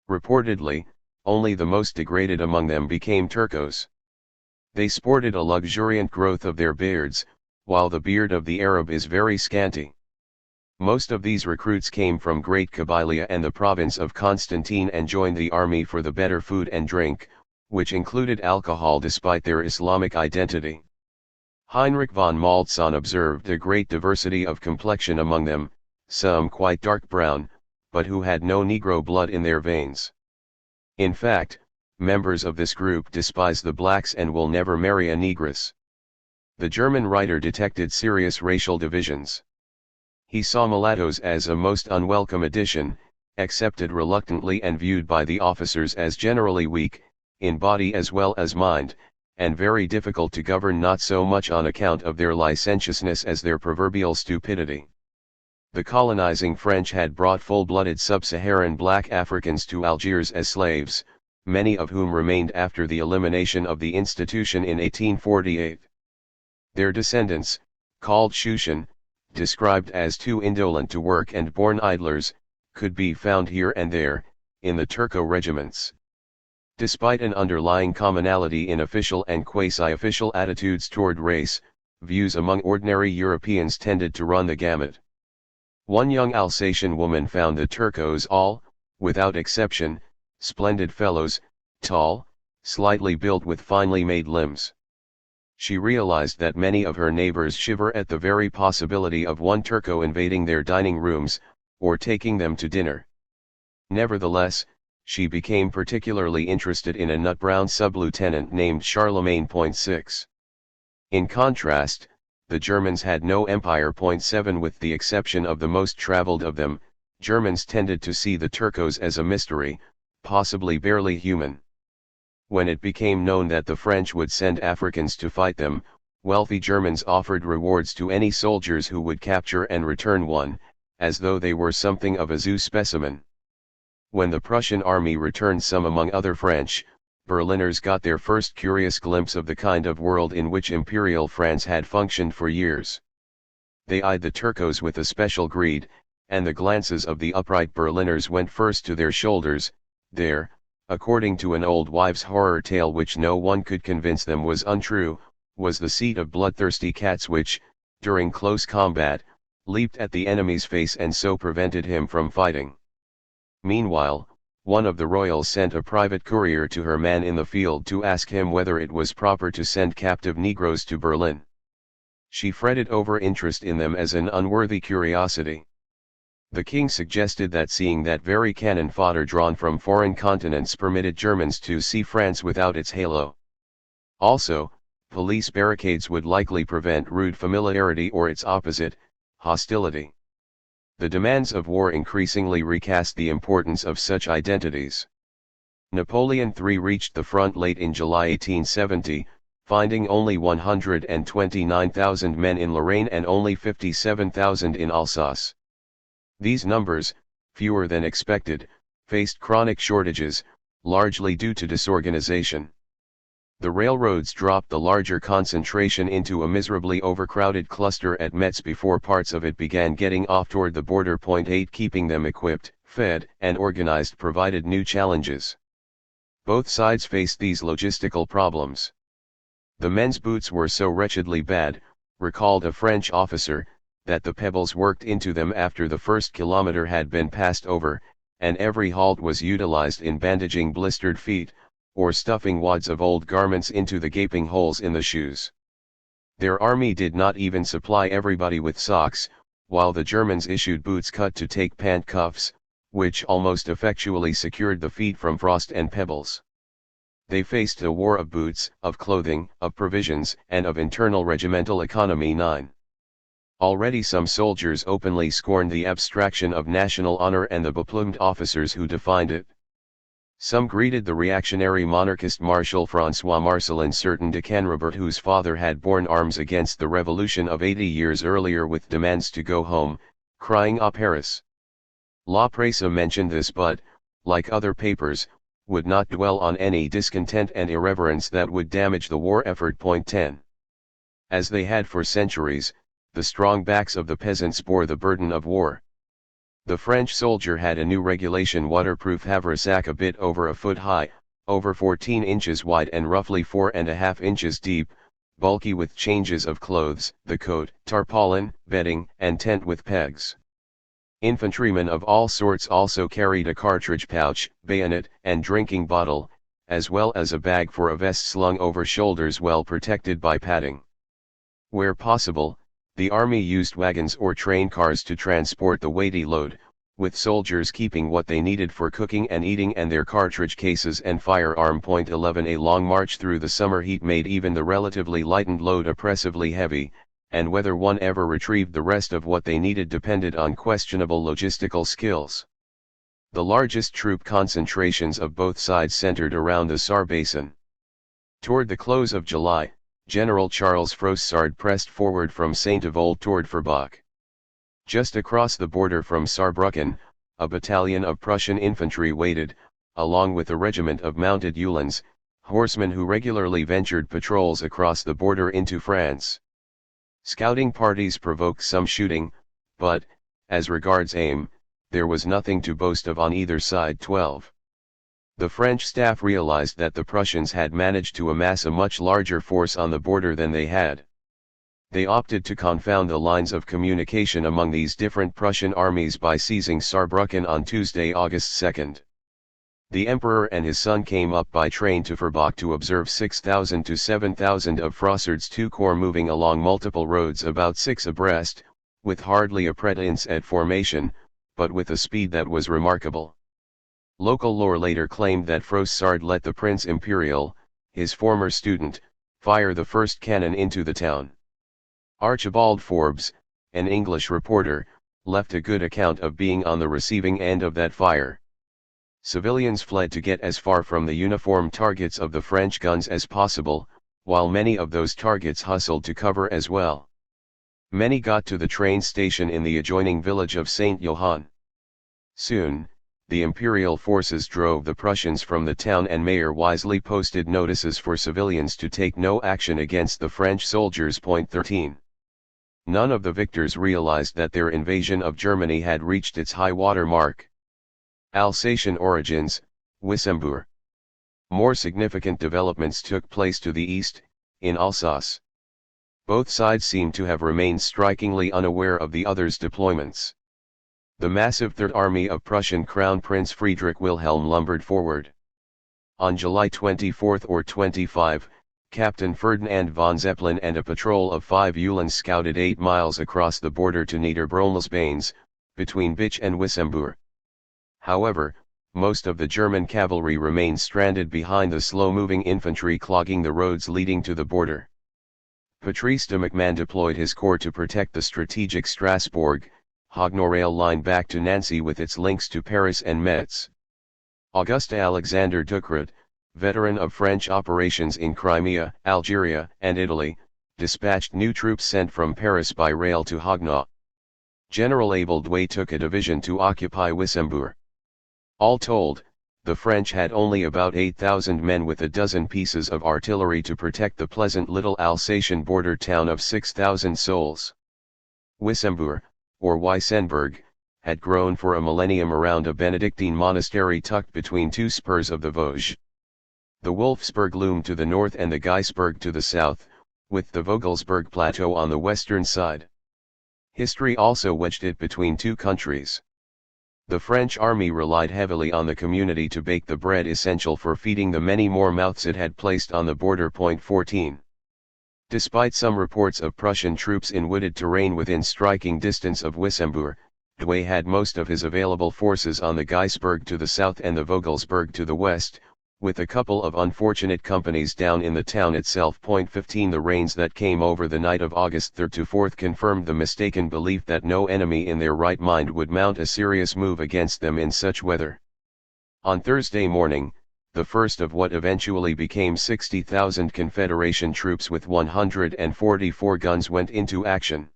Reportedly, only the most degraded among them became Turcos. They sported a luxuriant growth of their beards, while the beard of the Arab is very scanty. Most of these recruits came from Great Kabylia and the province of Constantine and joined the army for the better food and drink, which included alcohol despite their Islamic identity. Heinrich von Maltzahn observed a great diversity of complexion among them, some quite dark brown, but who had no Negro blood in their veins. In fact, members of this group despise the blacks and will never marry a negress. The German writer detected serious racial divisions. He saw mulattoes as a most unwelcome addition, accepted reluctantly and viewed by the officers as generally weak, in body as well as mind, and very difficult to govern, not so much on account of their licentiousness as their proverbial stupidity. The colonizing French had brought full-blooded sub-Saharan black Africans to Algiers as slaves, many of whom remained after the elimination of the institution in 1848. Their descendants, called Shushan, described as too indolent to work and born idlers, could be found here and there, in the Turco regiments. Despite an underlying commonality in official and quasi-official attitudes toward race, views among ordinary Europeans tended to run the gamut. One young Alsatian woman found the Turcos all, without exception, splendid fellows, tall, slightly built with finely made limbs. She realized that many of her neighbors shiver at the very possibility of one Turco invading their dining rooms, or taking them to dinner. Nevertheless, she became particularly interested in a nut-brown sub-lieutenant named Charlemagne. 6. In contrast, the Germans had no empire. 7. With the exception of the most traveled of them, Germans tended to see the Turcos as a mystery, possibly barely human. When it became known that the French would send Africans to fight them, wealthy Germans offered rewards to any soldiers who would capture and return one, as though they were something of a zoo specimen. When the Prussian army returned some among other French, Berliners got their first curious glimpse of the kind of world in which Imperial France had functioned for years. They eyed the Turcos with a special greed, and the glances of the upright Berliners went first to their shoulders. There, according to an old wives' horror tale which no one could convince them was untrue, was the seat of bloodthirsty cats which, during close combat, leaped at the enemy's face and so prevented him from fighting. Meanwhile, one of the royals sent a private courier to her man in the field to ask him whether it was proper to send captive Negroes to Berlin. She fretted over interest in them as an unworthy curiosity. The king suggested that seeing that very cannon fodder drawn from foreign continents permitted Germans to see France without its halo. Also, police barricades would likely prevent rude familiarity or its opposite, hostility. The demands of war increasingly recast the importance of such identities. Napoleon III reached the front late in July 1870, finding only 129,000 men in Lorraine and only 57,000 in Alsace. These numbers, fewer than expected, faced chronic shortages, largely due to disorganization. The railroads dropped the larger concentration into a miserably overcrowded cluster at Metz before parts of it began getting off toward the border. 8. Keeping them equipped, fed, and organized provided new challenges. Both sides faced these logistical problems. The men's boots were so wretchedly bad, recalled a French officer, that the pebbles worked into them after the first kilometer had been passed over, and every halt was utilized in bandaging blistered feet, or stuffing wads of old garments into the gaping holes in the shoes. Their army did not even supply everybody with socks, while the Germans issued boots cut to take pant cuffs, which almost effectually secured the feet from frost and pebbles. They faced a war of boots, of clothing, of provisions, and of internal regimental economy. 9. Already some soldiers openly scorned the abstraction of national honor and the beplumed officers who defined it. Some greeted the reactionary monarchist Marshal François Marcellin Certain de Canrobert, whose father had borne arms against the revolution of 80 years earlier, with demands to go home, crying "à Paris." La Presse mentioned this but, like other papers, would not dwell on any discontent and irreverence that would damage the war effort. 10. As they had for centuries, the strong backs of the peasants bore the burden of war. The French soldier had a new regulation waterproof haversack a bit over a foot high, over 14 inches wide and roughly 4.5 inches deep, bulky with changes of clothes, the coat, tarpaulin, bedding, and tent with pegs. Infantrymen of all sorts also carried a cartridge pouch, bayonet, and drinking bottle, as well as a bag for a vest slung over shoulders well protected by padding. Where possible, the army used wagons or train cars to transport the weighty load, with soldiers keeping what they needed for cooking and eating and their cartridge cases and firearm. 11. A long march through the summer heat made even the relatively lightened load oppressively heavy, and whether one ever retrieved the rest of what they needed depended on questionable logistical skills. The largest troop concentrations of both sides centered around the Sarre Basin. Toward the close of July, General Charles Froissart pressed forward from Saint-Avold toward Forbach. Just across the border from Saarbrücken, a battalion of Prussian infantry waited, along with a regiment of mounted Uhlans, horsemen who regularly ventured patrols across the border into France. Scouting parties provoked some shooting, but, as regards aim, there was nothing to boast of on either side. 12. The French staff realized that the Prussians had managed to amass a much larger force on the border than they had. They opted to confound the lines of communication among these different Prussian armies by seizing Saarbrücken on Tuesday, August 2. The Emperor and his son came up by train to Forbach to observe 6,000 to 7,000 of Froissart's two corps moving along multiple roads about 6 abreast, with hardly a prétence at formation, but with a speed that was remarkable. Local lore later claimed that Froissart let the Prince Imperial, his former student, fire the first cannon into the town. Archibald Forbes, an English reporter, left a good account of being on the receiving end of that fire. Civilians fled to get as far from the uniform targets of the French guns as possible, while many of those targets hustled to cover as well. Many got to the train station in the adjoining village of Saint Johann. Soon, the imperial forces drove the Prussians from the town, and Mayer wisely posted notices for civilians to take no action against the French soldiers. 13. None of the victors realized that their invasion of Germany had reached its high water mark. Alsatian origins, Wissembourg. More significant developments took place to the east, in Alsace. Both sides seemed to have remained strikingly unaware of the other's deployments. The massive Third Army of Prussian Crown Prince Friedrich Wilhelm lumbered forward. On July 24 or 25, Captain Ferdinand von Zeppelin and a patrol of 5 Uhlans scouted 8 miles across the border to Niederbromelsbanes, between Bitch and Wissembourg. However, most of the German cavalry remained stranded behind the slow-moving infantry clogging the roads leading to the border. Patrice de MacMahon deployed his corps to protect the strategic Strasbourg-Hognorail line back to Nancy with its links to Paris and Metz. Auguste Alexander Ducrot, veteran of French operations in Crimea, Algeria, and Italy, dispatched new troops sent from Paris by rail to Haguenau. General Abel Douay took a division to occupy Wissembourg. All told, the French had only about 8,000 men with a dozen pieces of artillery to protect the pleasant little Alsatian border town of 6,000 souls. Wissembourg, or Weissenberg, had grown for a millennium around a Benedictine monastery tucked between two spurs of the Vosges. The Wolfsberg loomed to the north and the Geisberg to the south, with the Vogelsberg Plateau on the western side. History also wedged it between two countries. The French army relied heavily on the community to bake the bread essential for feeding the many more mouths it had placed on the border. 14. Despite some reports of Prussian troops in wooded terrain within striking distance of Wissembourg, Douay had most of his available forces on the Geisberg to the south and the Vogelsberg to the west, with a couple of unfortunate companies down in the town itself. 15 The rains that came over the night of August 3rd to 4th confirmed the mistaken belief that no enemy in their right mind would mount a serious move against them in such weather. On Thursday morning, the first of what eventually became 60,000 Confederation troops with 144 guns went into action.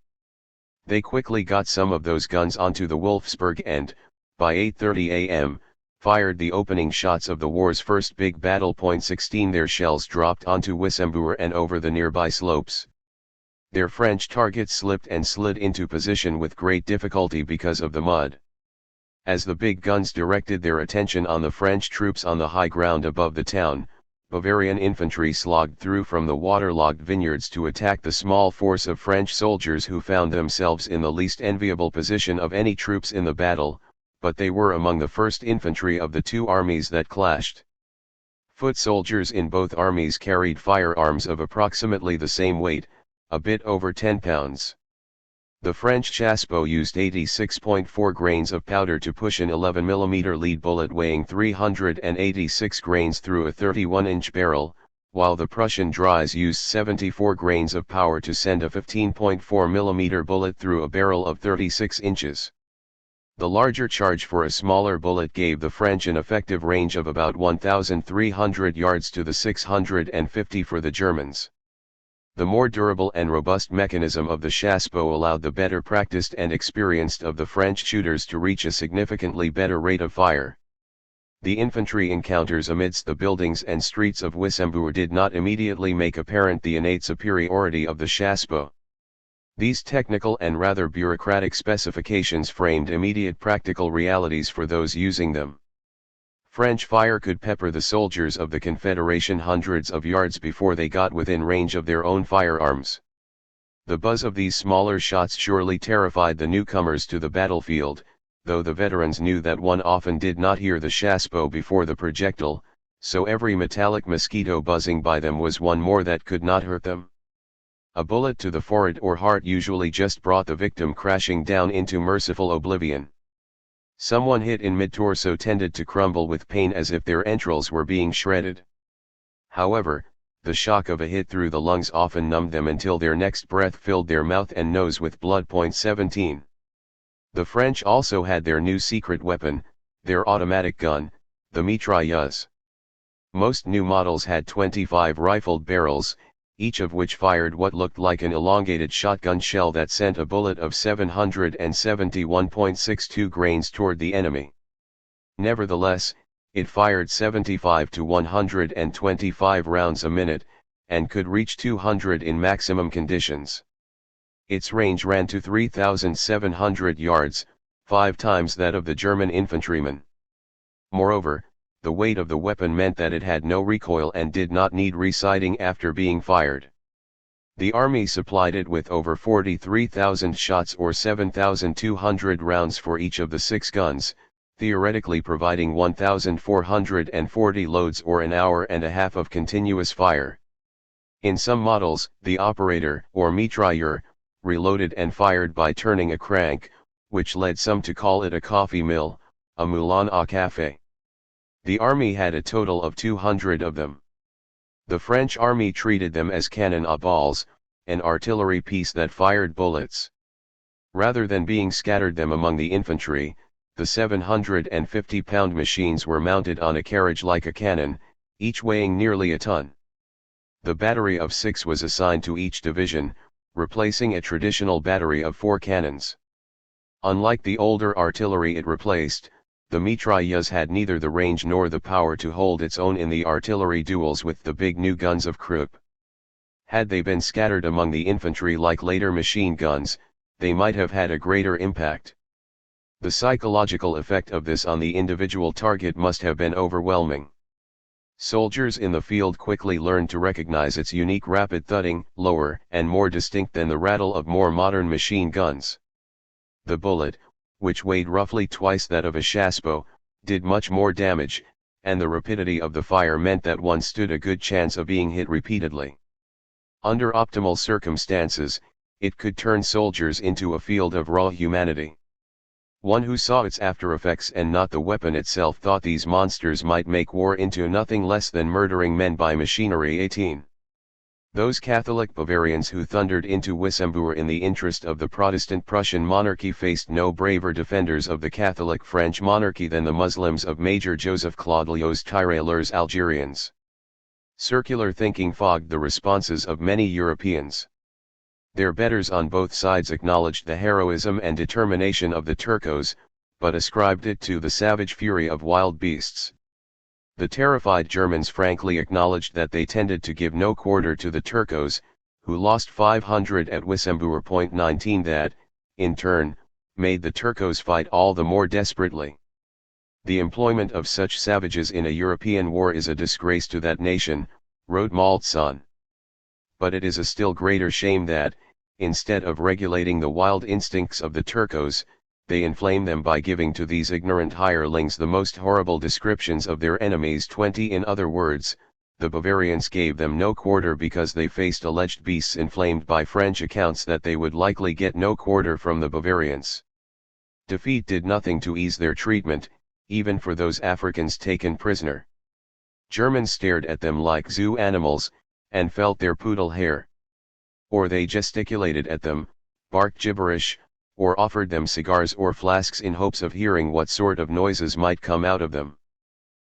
They quickly got some of those guns onto the Wolfsburg and, by 8:30 a.m., fired the opening shots of the war's first big battle. 16 Their shells dropped onto Wissembourg and over the nearby slopes. Their French targets slipped and slid into position with great difficulty because of the mud. As the big guns directed their attention on the French troops on the high ground above the town, Bavarian infantry slogged through from the waterlogged vineyards to attack the small force of French soldiers who found themselves in the least enviable position of any troops in the battle, but they were among the first infantry of the two armies that clashed. Foot soldiers in both armies carried firearms of approximately the same weight, a bit over 10 pounds. The French chassepot used 86.4 grains of powder to push an 11mm lead bullet weighing 386 grains through a 31-inch barrel, while the Prussian dries used 74 grains of powder to send a 15.4mm bullet through a barrel of 36 inches. The larger charge for a smaller bullet gave the French an effective range of about 1,300 yards to the 650 for the Germans. The more durable and robust mechanism of the chassepot allowed the better practiced and experienced of the French shooters to reach a significantly better rate of fire. The infantry encounters amidst the buildings and streets of Wissembourg did not immediately make apparent the innate superiority of the chassepot. These technical and rather bureaucratic specifications framed immediate practical realities for those using them. French fire could pepper the soldiers of the Confederation hundreds of yards before they got within range of their own firearms. The buzz of these smaller shots surely terrified the newcomers to the battlefield, though the veterans knew that one often did not hear the chassepot before the projectile, so every metallic mosquito buzzing by them was one more that could not hurt them. A bullet to the forehead or heart usually just brought the victim crashing down into merciful oblivion. Someone hit in mid-torso tended to crumble with pain as if their entrails were being shredded. However, the shock of a hit through the lungs often numbed them until their next breath filled their mouth and nose with blood. 17. The French also had their new secret weapon, their automatic gun, the mitrailleuse. Most new models had 25 rifled barrels, each of which fired what looked like an elongated shotgun shell that sent a bullet of 771.62 grains toward the enemy. Nevertheless, it fired 75 to 125 rounds a minute, and could reach 200 in maximum conditions. Its range ran to 3,700 yards, 5 times that of the German infantryman. Moreover, the weight of the weapon meant that it had no recoil and did not need resighting after being fired. The army supplied it with over 43,000 shots or 7,200 rounds for each of the 6 guns, theoretically providing 1,440 loads or an hour and a half of continuous fire. In some models, the operator, or mitrailleur, reloaded and fired by turning a crank, which led some to call it a coffee mill, a moulin à café. The army had a total of 200 of them. The French army treated them as cannon à balles, an artillery piece that fired bullets. Rather than being scattered them among the infantry, the 750-pound machines were mounted on a carriage like a cannon, each weighing nearly a ton. The battery of 6 was assigned to each division, replacing a traditional battery of 4 cannons. Unlike the older artillery it replaced, the mitrailleuse had neither the range nor the power to hold its own in the artillery duels with the big new guns of Krupp. Had they been scattered among the infantry like later machine guns, they might have had a greater impact. The psychological effect of this on the individual target must have been overwhelming. Soldiers in the field quickly learned to recognize its unique rapid thudding, lower and more distinct than the rattle of more modern machine guns. The bullet, which weighed roughly twice that of a chassepot, did much more damage, and the rapidity of the fire meant that one stood a good chance of being hit repeatedly. Under optimal circumstances, it could turn soldiers into a field of raw humanity. One who saw its after effects and not the weapon itself thought these monsters might make war into nothing less than murdering men by machinery. 18. Those Catholic Bavarians who thundered into Wissembourg in the interest of the Protestant Prussian monarchy faced no braver defenders of the Catholic French monarchy than the Muslims of Major Joseph Claude's tirailleurs Algerians. Circular thinking fogged the responses of many Europeans. Their betters on both sides acknowledged the heroism and determination of the Turcos, but ascribed it to the savage fury of wild beasts. The terrified Germans frankly acknowledged that they tended to give no quarter to the Turcos, who lost 500 at Wissembourg. 19. That, in turn, made the Turcos fight all the more desperately. The employment of such savages in a European war is a disgrace to that nation, wrote Maltson. But it is a still greater shame that, instead of regulating the wild instincts of the Turcos, they inflame them by giving to these ignorant hirelings the most horrible descriptions of their enemies. 20. In other words, the Bavarians gave them no quarter because they faced alleged beasts inflamed by French accounts that they would likely get no quarter from the Bavarians. Defeat did nothing to ease their treatment, even for those Africans taken prisoner. Germans stared at them like zoo animals, and felt their poodle hair. Or they gesticulated at them, barked gibberish, or offered them cigars or flasks in hopes of hearing what sort of noises might come out of them.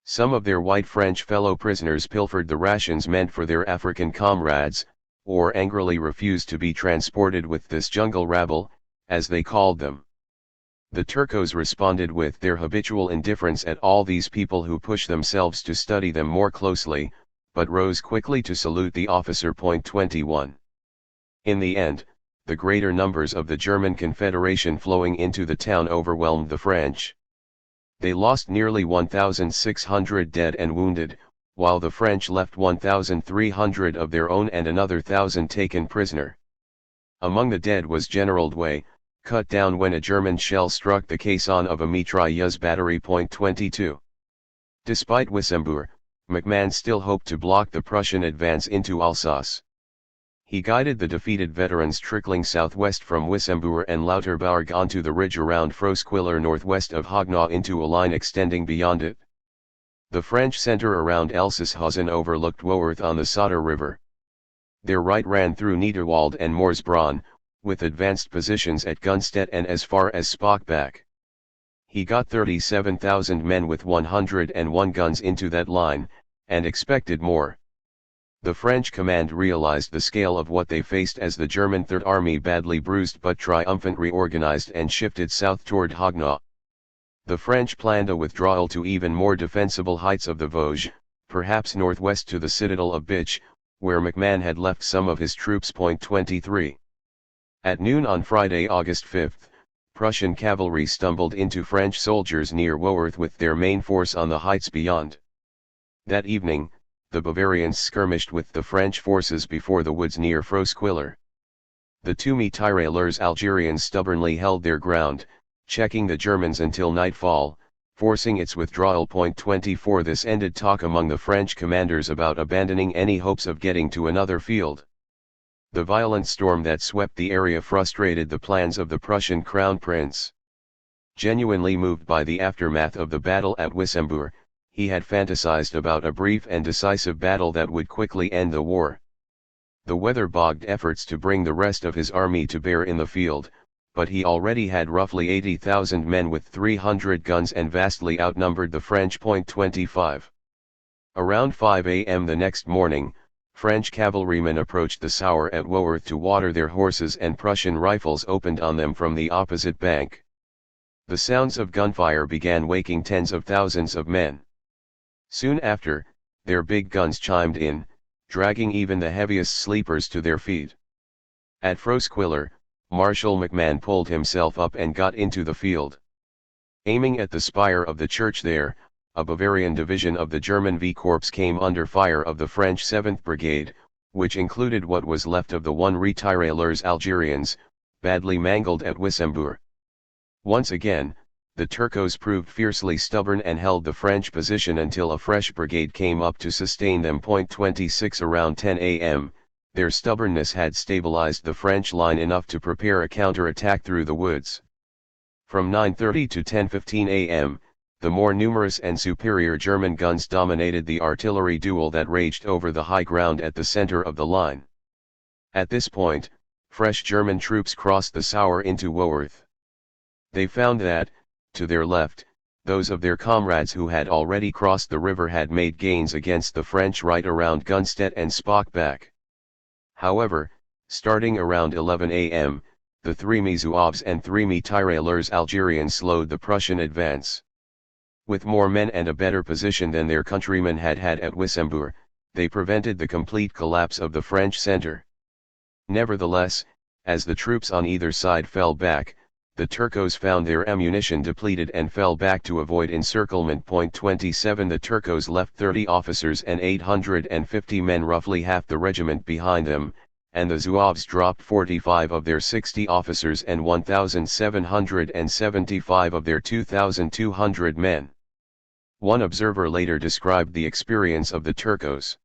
Some of their white French fellow prisoners pilfered the rations meant for their African comrades, or angrily refused to be transported with this jungle rabble, as they called them. The Turcos responded with their habitual indifference at all these people who push themselves to study them more closely, but rose quickly to salute the officer. 21. In the end, the greater numbers of the German Confederation flowing into the town overwhelmed the French. They lost nearly 1,600 dead and wounded, while the French left 1,300 of their own and another 1,000 taken prisoner. Among the dead was General Douay, cut down when a German shell struck the caisson of a mitrailleuse battery. 22. Despite Wissembourg, MacMahon still hoped to block the Prussian advance into Alsace. He guided the defeated veterans trickling southwest from Wissembourg and Lauterbourg onto the ridge around Frosquiller northwest of Haguenau into a line extending beyond it. The French centre around Elseshausen overlooked Woerth on the Sotter River. Their right ran through Niederwald and Moorsbronn, with advanced positions at Gunstedt and as far as Spockbach. He got 37,000 men with 101 guns into that line, and expected more. The French command realized the scale of what they faced as the German Third Army badly bruised but triumphant reorganized and shifted south toward Haguenau. The French planned a withdrawal to even more defensible heights of the Vosges, perhaps northwest to the citadel of Bitche, where MacMahon had left some of his troops. 23. At noon on Friday, August 5, Prussian cavalry stumbled into French soldiers near Woerth with their main force on the heights beyond. That evening, the Bavarians skirmished with the French forces before the woods near Frosquiller. The two mitrailleurs Algerians stubbornly held their ground, checking the Germans until nightfall, forcing its withdrawal. 24. This ended talk among the French commanders about abandoning any hopes of getting to another field. The violent storm that swept the area frustrated the plans of the Prussian crown prince. Genuinely moved by the aftermath of the battle at Wissembourg, he had fantasized about a brief and decisive battle that would quickly end the war. The weather bogged efforts to bring the rest of his army to bear in the field, but he already had roughly 80,000 men with 300 guns and vastly outnumbered the French. 25. Around 5 a.m. the next morning, French cavalrymen approached the Sauer at Woerth to water their horses and Prussian rifles opened on them from the opposite bank. The sounds of gunfire began waking tens of thousands of men. Soon after, their big guns chimed in, dragging even the heaviest sleepers to their feet. At Frosquiller, Marshal MacMahon pulled himself up and got into the field. Aiming at the spire of the church there, a Bavarian division of the German V Corps came under fire of the French 7th Brigade, which included what was left of the one retirailleurs Algerians, badly mangled at Wissembourg. Once again, the Turcos proved fiercely stubborn and held the French position until a fresh brigade came up to sustain them. 26. Around 10 a.m., their stubbornness had stabilized the French line enough to prepare a counter-attack through the woods. From 9:30 to 10:15 a.m., the more numerous and superior German guns dominated the artillery duel that raged over the high ground at the center of the line. At this point, fresh German troops crossed the Sauer into Woerth. They found that, to their left, those of their comrades who had already crossed the river had made gains against the French right around Gunstedt and Spockbach. However, starting around 11 a.m., the 3mi Zouaves and 3mi Tirailleurs Algerians slowed the Prussian advance. With more men and a better position than their countrymen had had at Wissembourg, they prevented the complete collapse of the French center. Nevertheless, as the troops on either side fell back, the Turcos found their ammunition depleted and fell back to avoid encirclement. 27 The Turcos left 30 officers and 850 men, roughly half the regiment, behind them, and the Zouaves dropped 45 of their 60 officers and 1,775 of their 2,200 men. One observer later described the experience of the Turcos.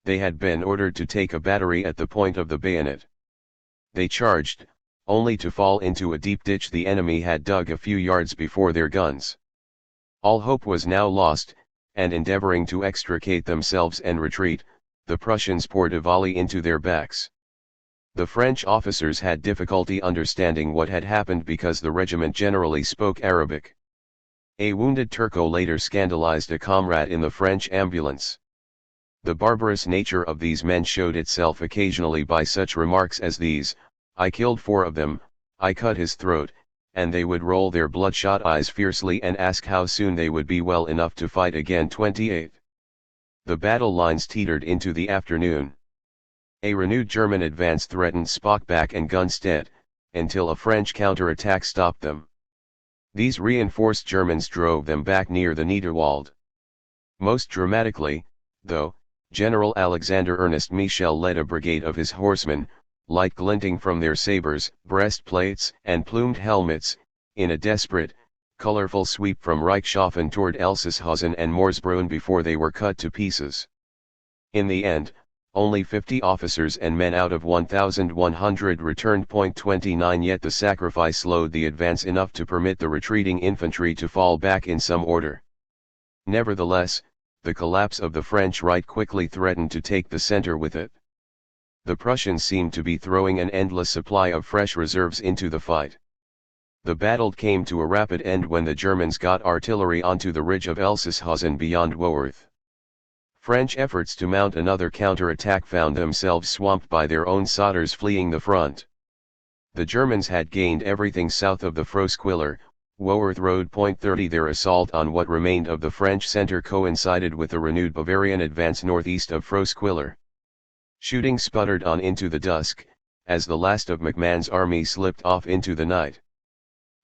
They had been ordered to take a battery at the point of the bayonet. They charged, only to fall into a deep ditch the enemy had dug a few yards before their guns. All hope was now lost, and endeavoring to extricate themselves and retreat, the Prussians poured a volley into their backs. The French officers had difficulty understanding what had happened because the regiment generally spoke Arabic. A wounded Turco later scandalized a comrade in the French ambulance. The barbarous nature of these men showed itself occasionally by such remarks as these: "I killed 4 of them, I cut his throat," and they would roll their bloodshot eyes fiercely and ask how soon they would be well enough to fight again. 28. The battle lines teetered into the afternoon. A renewed German advance threatened Spockbach and Gunstedt, until a French counterattack stopped them. These reinforced Germans drove them back near the Niederwald. Most dramatically, though, General Alexander Ernest Michel led a brigade of his horsemen, light glinting from their sabers, breastplates, and plumed helmets, in a desperate, colorful sweep from Reichshofen toward Elsasshausen and Morsbrunn before they were cut to pieces. In the end, only 50 officers and men out of 1,100 returned. 29 Yet the sacrifice slowed the advance enough to permit the retreating infantry to fall back in some order. Nevertheless, the collapse of the French right quickly threatened to take the center with it. The Prussians seemed to be throwing an endless supply of fresh reserves into the fight. The battle came to a rapid end when the Germans got artillery onto the ridge of Elsasshausen beyond Woerth. French efforts to mount another counterattack found themselves swamped by their own solders fleeing the front. The Germans had gained everything south of the Froschwiller, Woerth Road. 30 Their assault on what remained of the French center coincided with a renewed Bavarian advance northeast of Froschwiller. Shooting sputtered on into the dusk, as the last of McMahon's army slipped off into the night.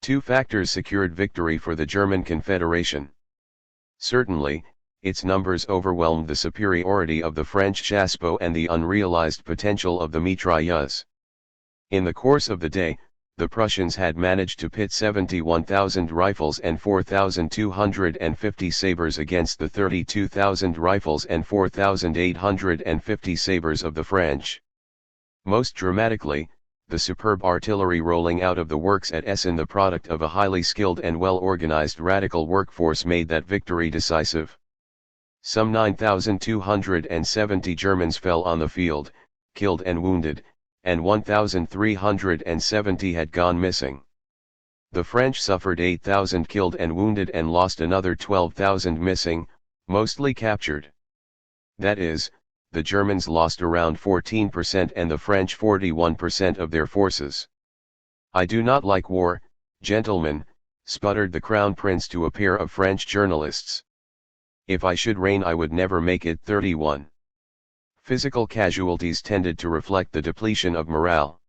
2 factors secured victory for the German Confederation. Certainly, its numbers overwhelmed the superiority of the French chassepot and the unrealized potential of the mitrailleuse. In the course of the day, the Prussians had managed to pit 71,000 rifles and 4,250 sabres against the 32,000 rifles and 4,850 sabres of the French. Most dramatically, the superb artillery rolling out of the works at Essen, the product of a highly skilled and well-organized radical workforce, made that victory decisive. Some 9,270 Germans fell on the field, killed and wounded, and 1,370 had gone missing. The French suffered 8,000 killed and wounded and lost another 12,000 missing, mostly captured. That is, the Germans lost around 14% and the French 41% of their forces. "I do not like war, gentlemen," sputtered the Crown Prince to a pair of French journalists. "If I should reign I would never make it." 31. Physical casualties tended to reflect the depletion of morale.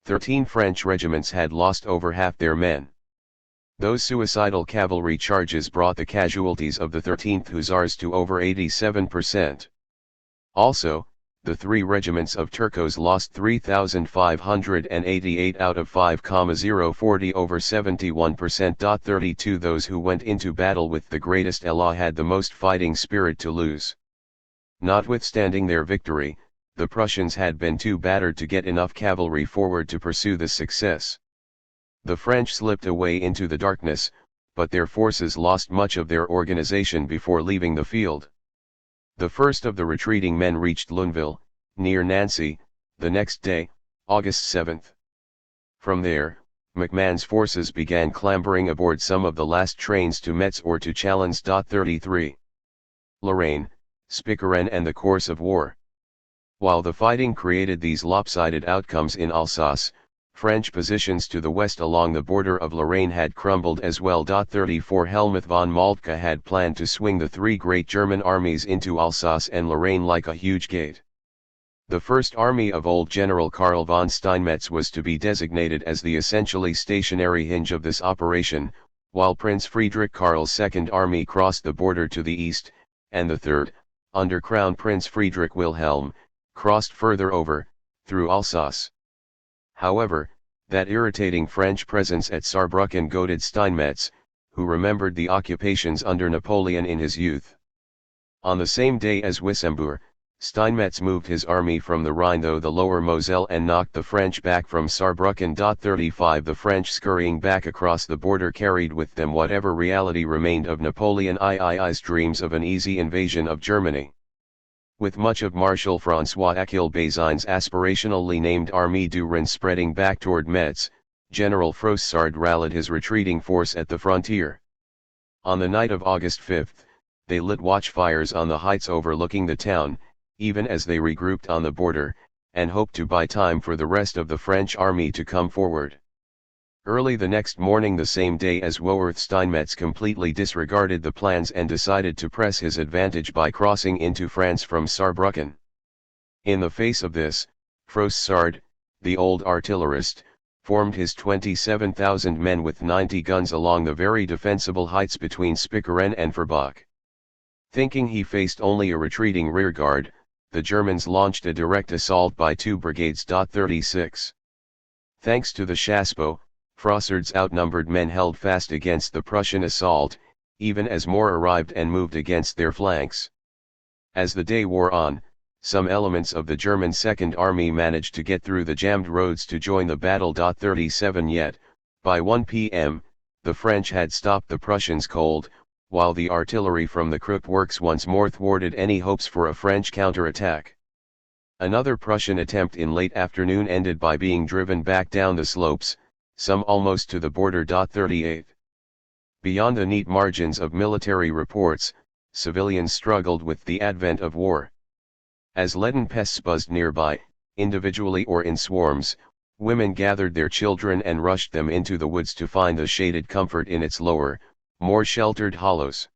13 French regiments had lost over half their men. Those suicidal cavalry charges brought the casualties of the 13th Hussars to over 87%. Also, the 3 regiments of Turcos lost 3,588 out of 5,040, over 71%. 32 Those who went into battle with the greatest elan had the most fighting spirit to lose. Notwithstanding their victory, the Prussians had been too battered to get enough cavalry forward to pursue the success. The French slipped away into the darkness, but their forces lost much of their organization before leaving the field. The first of the retreating men reached Luneville, near Nancy, the next day, August 7. From there, MacMahon's forces began clambering aboard some of the last trains to Metz or to Chalons. 33. Lorraine, Spicheren and the course of war. While the fighting created these lopsided outcomes in Alsace, French positions to the west along the border of Lorraine had crumbled as well. 34 Helmuth von Moltke had planned to swing the three great German armies into Alsace and Lorraine like a huge gate. The First Army of old General Karl von Steinmetz was to be designated as the essentially stationary hinge of this operation, while Prince Friedrich Karl's Second Army crossed the border to the east, and the Third, under Crown Prince Friedrich Wilhelm, crossed further over, through Alsace. However, that irritating French presence at Saarbrücken goaded Steinmetz, who remembered the occupations under Napoleon in his youth. On the same day as Wissembourg, Steinmetz moved his army from the Rhine through the lower Moselle and knocked the French back from Saarbrücken. 35 The French scurrying back across the border carried with them whatever reality remained of Napoleon II's dreams of an easy invasion of Germany. With much of Marshal François-Achille Bazain's aspirationally named Armée du Rhin spreading back toward Metz, General Froissart rallied his retreating force at the frontier. On the night of August 5, they lit watchfires on the heights overlooking the town, even as they regrouped on the border, and hoped to buy time for the rest of the French army to come forward. Early the next morning, the same day as Wowerth, Steinmetz completely disregarded the plans and decided to press his advantage by crossing into France from Saarbrücken. In the face of this, Froissart, the old artillerist, formed his 27,000 men with 90 guns along the very defensible heights between Spicheren and Forbach. Thinking he faced only a retreating rearguard, the Germans launched a direct assault by 2 brigades. 36. Thanks to the chassepot, Froissart's outnumbered men held fast against the Prussian assault, even as more arrived and moved against their flanks. As the day wore on, some elements of the German Second Army managed to get through the jammed roads to join the battle. 37 Yet, by 1 p.m., the French had stopped the Prussians cold, while the artillery from the Krupp works once more thwarted any hopes for a French counterattack. Another Prussian attempt in late afternoon ended by being driven back down the slopes, some almost to the border. 38. Beyond the neat margins of military reports, civilians struggled with the advent of war. As leaden pests buzzed nearby, individually or in swarms, women gathered their children and rushed them into the woods to find the shaded comfort in its lower, more sheltered hollows.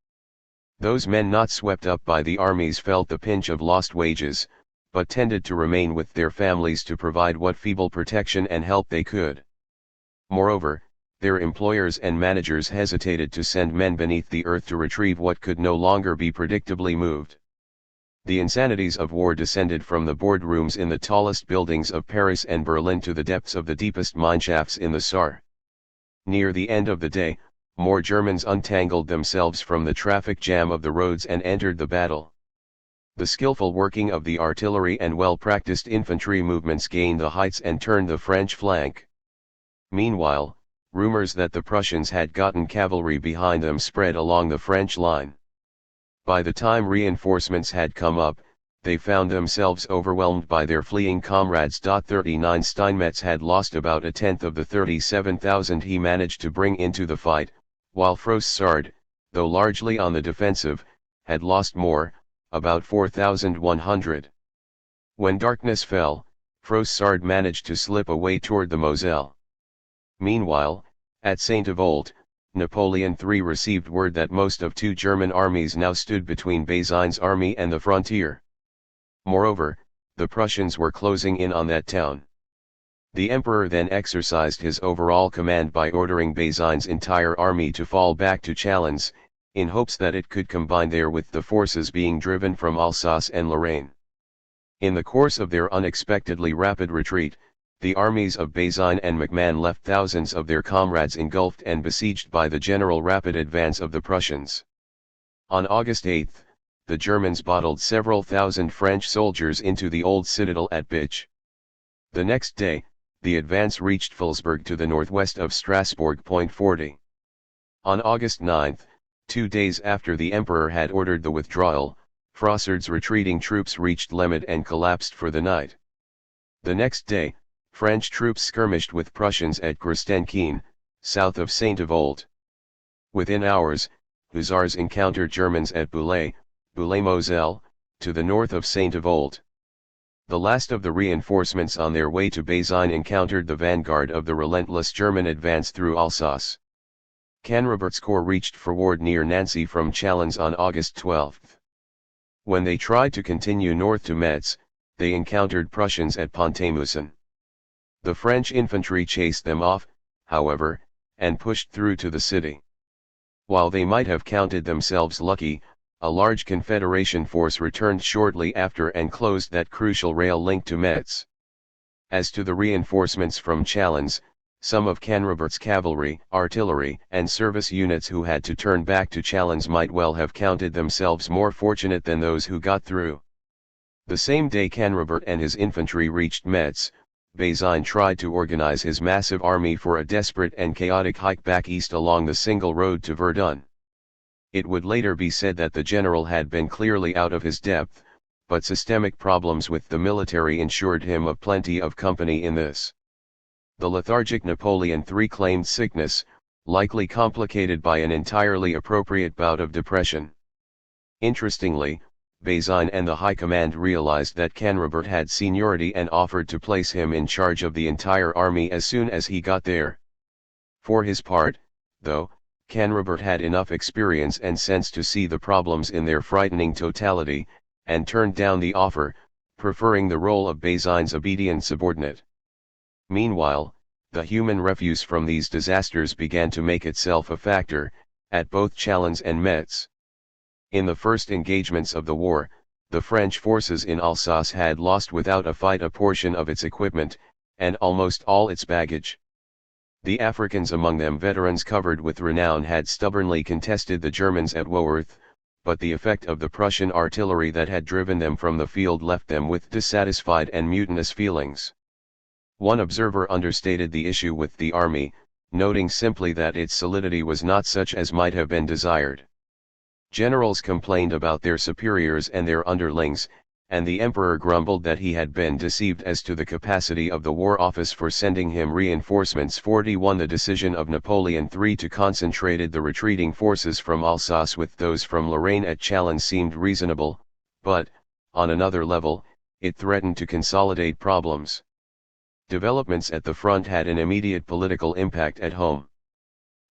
Those men not swept up by the armies felt the pinch of lost wages, but tended to remain with their families to provide what feeble protection and help they could. Moreover, their employers and managers hesitated to send men beneath the earth to retrieve what could no longer be predictably moved. The insanities of war descended from the boardrooms in the tallest buildings of Paris and Berlin to the depths of the deepest mineshafts in the Saar. Near the end of the day, more Germans untangled themselves from the traffic jam of the roads and entered the battle. The skillful working of the artillery and well-practiced infantry movements gained the heights and turned the French flank. Meanwhile, rumors that the Prussians had gotten cavalry behind them spread along the French line. By the time reinforcements had come up, they found themselves overwhelmed by their fleeing comrades. 39 Steinmetz had lost about a tenth of the 37,000 he managed to bring into the fight, while Froissart, though largely on the defensive, had lost more, about 4,100. When darkness fell, Froissart managed to slip away toward the Moselle. Meanwhile, at Saint-Avold, Napoleon III received word that most of two German armies now stood between Bazain's army and the frontier. Moreover, the Prussians were closing in on that town. The Emperor then exercised his overall command by ordering Bazain's entire army to fall back to Chalons, in hopes that it could combine there with the forces being driven from Alsace and Lorraine. In the course of their unexpectedly rapid retreat, the armies of Bazaine and MacMahon left thousands of their comrades engulfed and besieged by the general rapid advance of the Prussians. On August 8, the Germans bottled several thousand French soldiers into the old citadel at Bitche. The next day, the advance reached Fulsburg to the northwest of Strasbourg. 40. On August 9, 2 days after the Emperor had ordered the withdrawal, Frossard's retreating troops reached Lemmed and collapsed for the night. The next day, French troops skirmished with Prussians at Grostenkeen, south of Saint-Avold. Within hours, Hussars encountered Germans at Boulay-Moselle, to the north of Saint-Avold. The last of the reinforcements on their way to Bazaine encountered the vanguard of the relentless German advance through Alsace. Canrabert's corps reached Forward near Nancy from Chalons on August 12. When they tried to continue north to Metz, they encountered Prussians at Pont-à-Mousson. The French infantry chased them off, however, and pushed through to the city. While they might have counted themselves lucky, a large Confederation force returned shortly after and closed that crucial rail link to Metz. As to the reinforcements from Chalons, some of Canrabert's cavalry, artillery, and service units who had to turn back to Chalons might well have counted themselves more fortunate than those who got through. The same day Canrabert and his infantry reached Metz, Bazaine tried to organize his massive army for a desperate and chaotic hike back east along the single road to Verdun. It would later be said that the general had been clearly out of his depth, but systemic problems with the military ensured him of plenty of company in this. The lethargic Napoleon III claimed sickness, likely complicated by an entirely appropriate bout of depression. Interestingly, Bazaine and the High Command realized that Canrabert had seniority and offered to place him in charge of the entire army as soon as he got there. For his part, though, Canrabert had enough experience and sense to see the problems in their frightening totality, and turned down the offer, preferring the role of Bazaine's obedient subordinate. Meanwhile, the human refuse from these disasters began to make itself a factor, at both Chalons and Metz. In the first engagements of the war, the French forces in Alsace had lost without a fight a portion of its equipment, and almost all its baggage. The Africans, among them veterans covered with renown, had stubbornly contested the Germans at Woerth, but the effect of the Prussian artillery that had driven them from the field left them with dissatisfied and mutinous feelings. One observer understated the issue with the army, noting simply that its solidity was not such as might have been desired. Generals complained about their superiors and their underlings, and the emperor grumbled that he had been deceived as to the capacity of the War Office for sending him reinforcements. 41 The decision of Napoleon III to concentrate the retreating forces from Alsace with those from Lorraine at Chalons seemed reasonable, but, on another level, it threatened to consolidate problems. Developments at the front had an immediate political impact at home.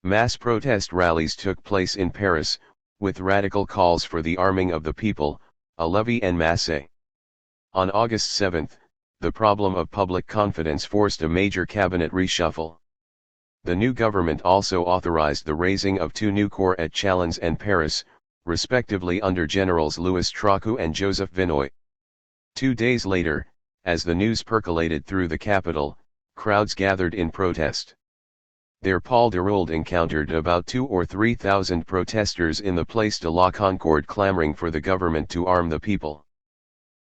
Mass protest rallies took place in Paris, with radical calls for the arming of the people, a levy en masse. On August 7, the problem of public confidence forced a major cabinet reshuffle. The new government also authorized the raising of 2 new corps at Chalons and Paris, respectively under Generals Louis Trocou and Joseph Vinoy. 2 days later, as the news percolated through the capital, crowds gathered in protest. There Paul Déroulde encountered about 2,000 or 3,000 protesters in the Place de la Concorde clamoring for the government to arm the people.